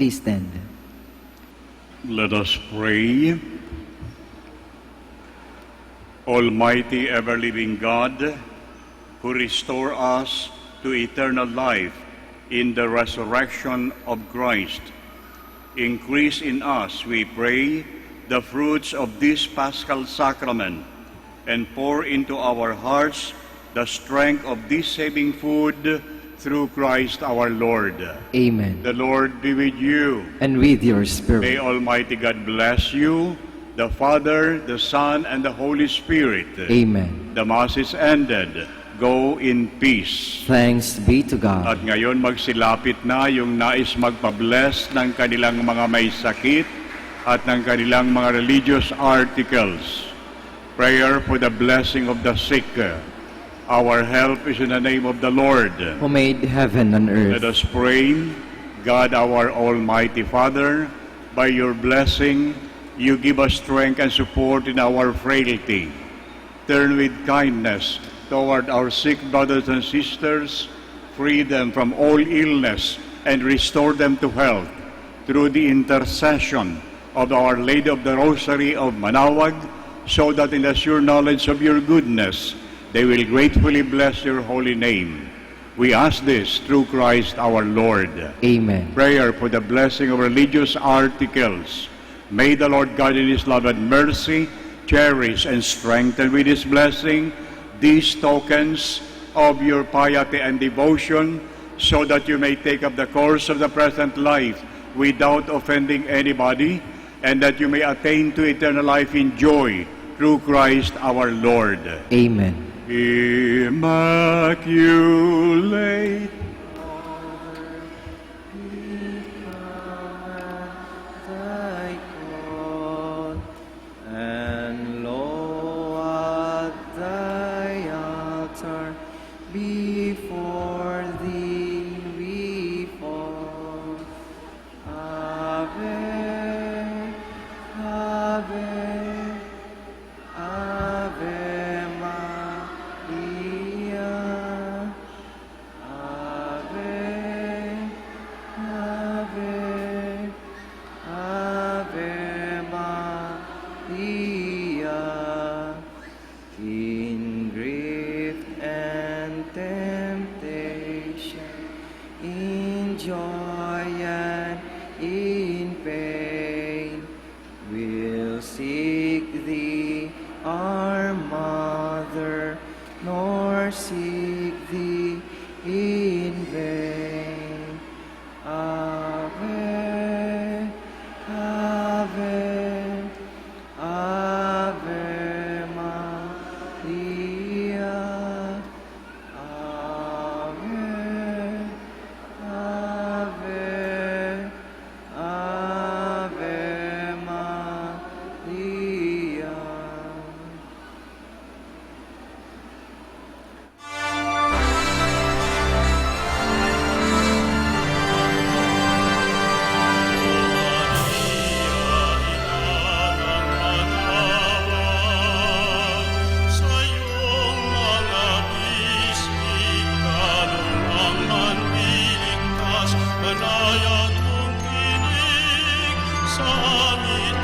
Please stand. Let us pray. Almighty ever-living God, who restore us to eternal life in the resurrection of Christ, increase in us, we pray, the fruits of this Paschal Sacrament, and pour into our hearts the strength of this saving food through Christ our Lord. Amen. The Lord be with you. And with your spirit. May Almighty God bless you, the Father, the Son, and the Holy Spirit. Amen. The Mass is ended. Go in peace. Thanks be to God. At ngayon magsilapit na yung nais magpa-bless ng kanilang mga may sakit at ng kanilang mga religious articles. Prayer for the blessing of the sick. Our help is in the name of the Lord, who made heaven and earth. Let us pray. God, our Almighty Father, by your blessing, you give us strength and support in our frailty. Turn with kindness toward our sick brothers and sisters, free them from all illness, and restore them to health through the intercession of Our Lady of the Rosary of Manawag, so that in the sure knowledge of your goodness, they will gratefully bless your holy name. We ask this through Christ our Lord. Amen. Prayer for the blessing of religious articles. May the Lord God in his love and mercy cherish and strengthen with his blessing these tokens of your piety and devotion, so that you may take up the course of the present life without offending anybody, and that you may attain to eternal life in joy through Christ our Lord. Amen. Immaculate Thy God, and lo, at thy altar before thee we fall. Ave, Ave, Ave Maria. Ave, Ave, Ave Maria. In grief and temptation, in joy and in pain, we'll seek thee, our Mother, nor seek thee in vain. Ave, Ave, Ave Maria. Ave, Ave, Ave Maria. Sa iyong mga bisig, kaluluwang manliligtas, nanayat kong kinig sa aming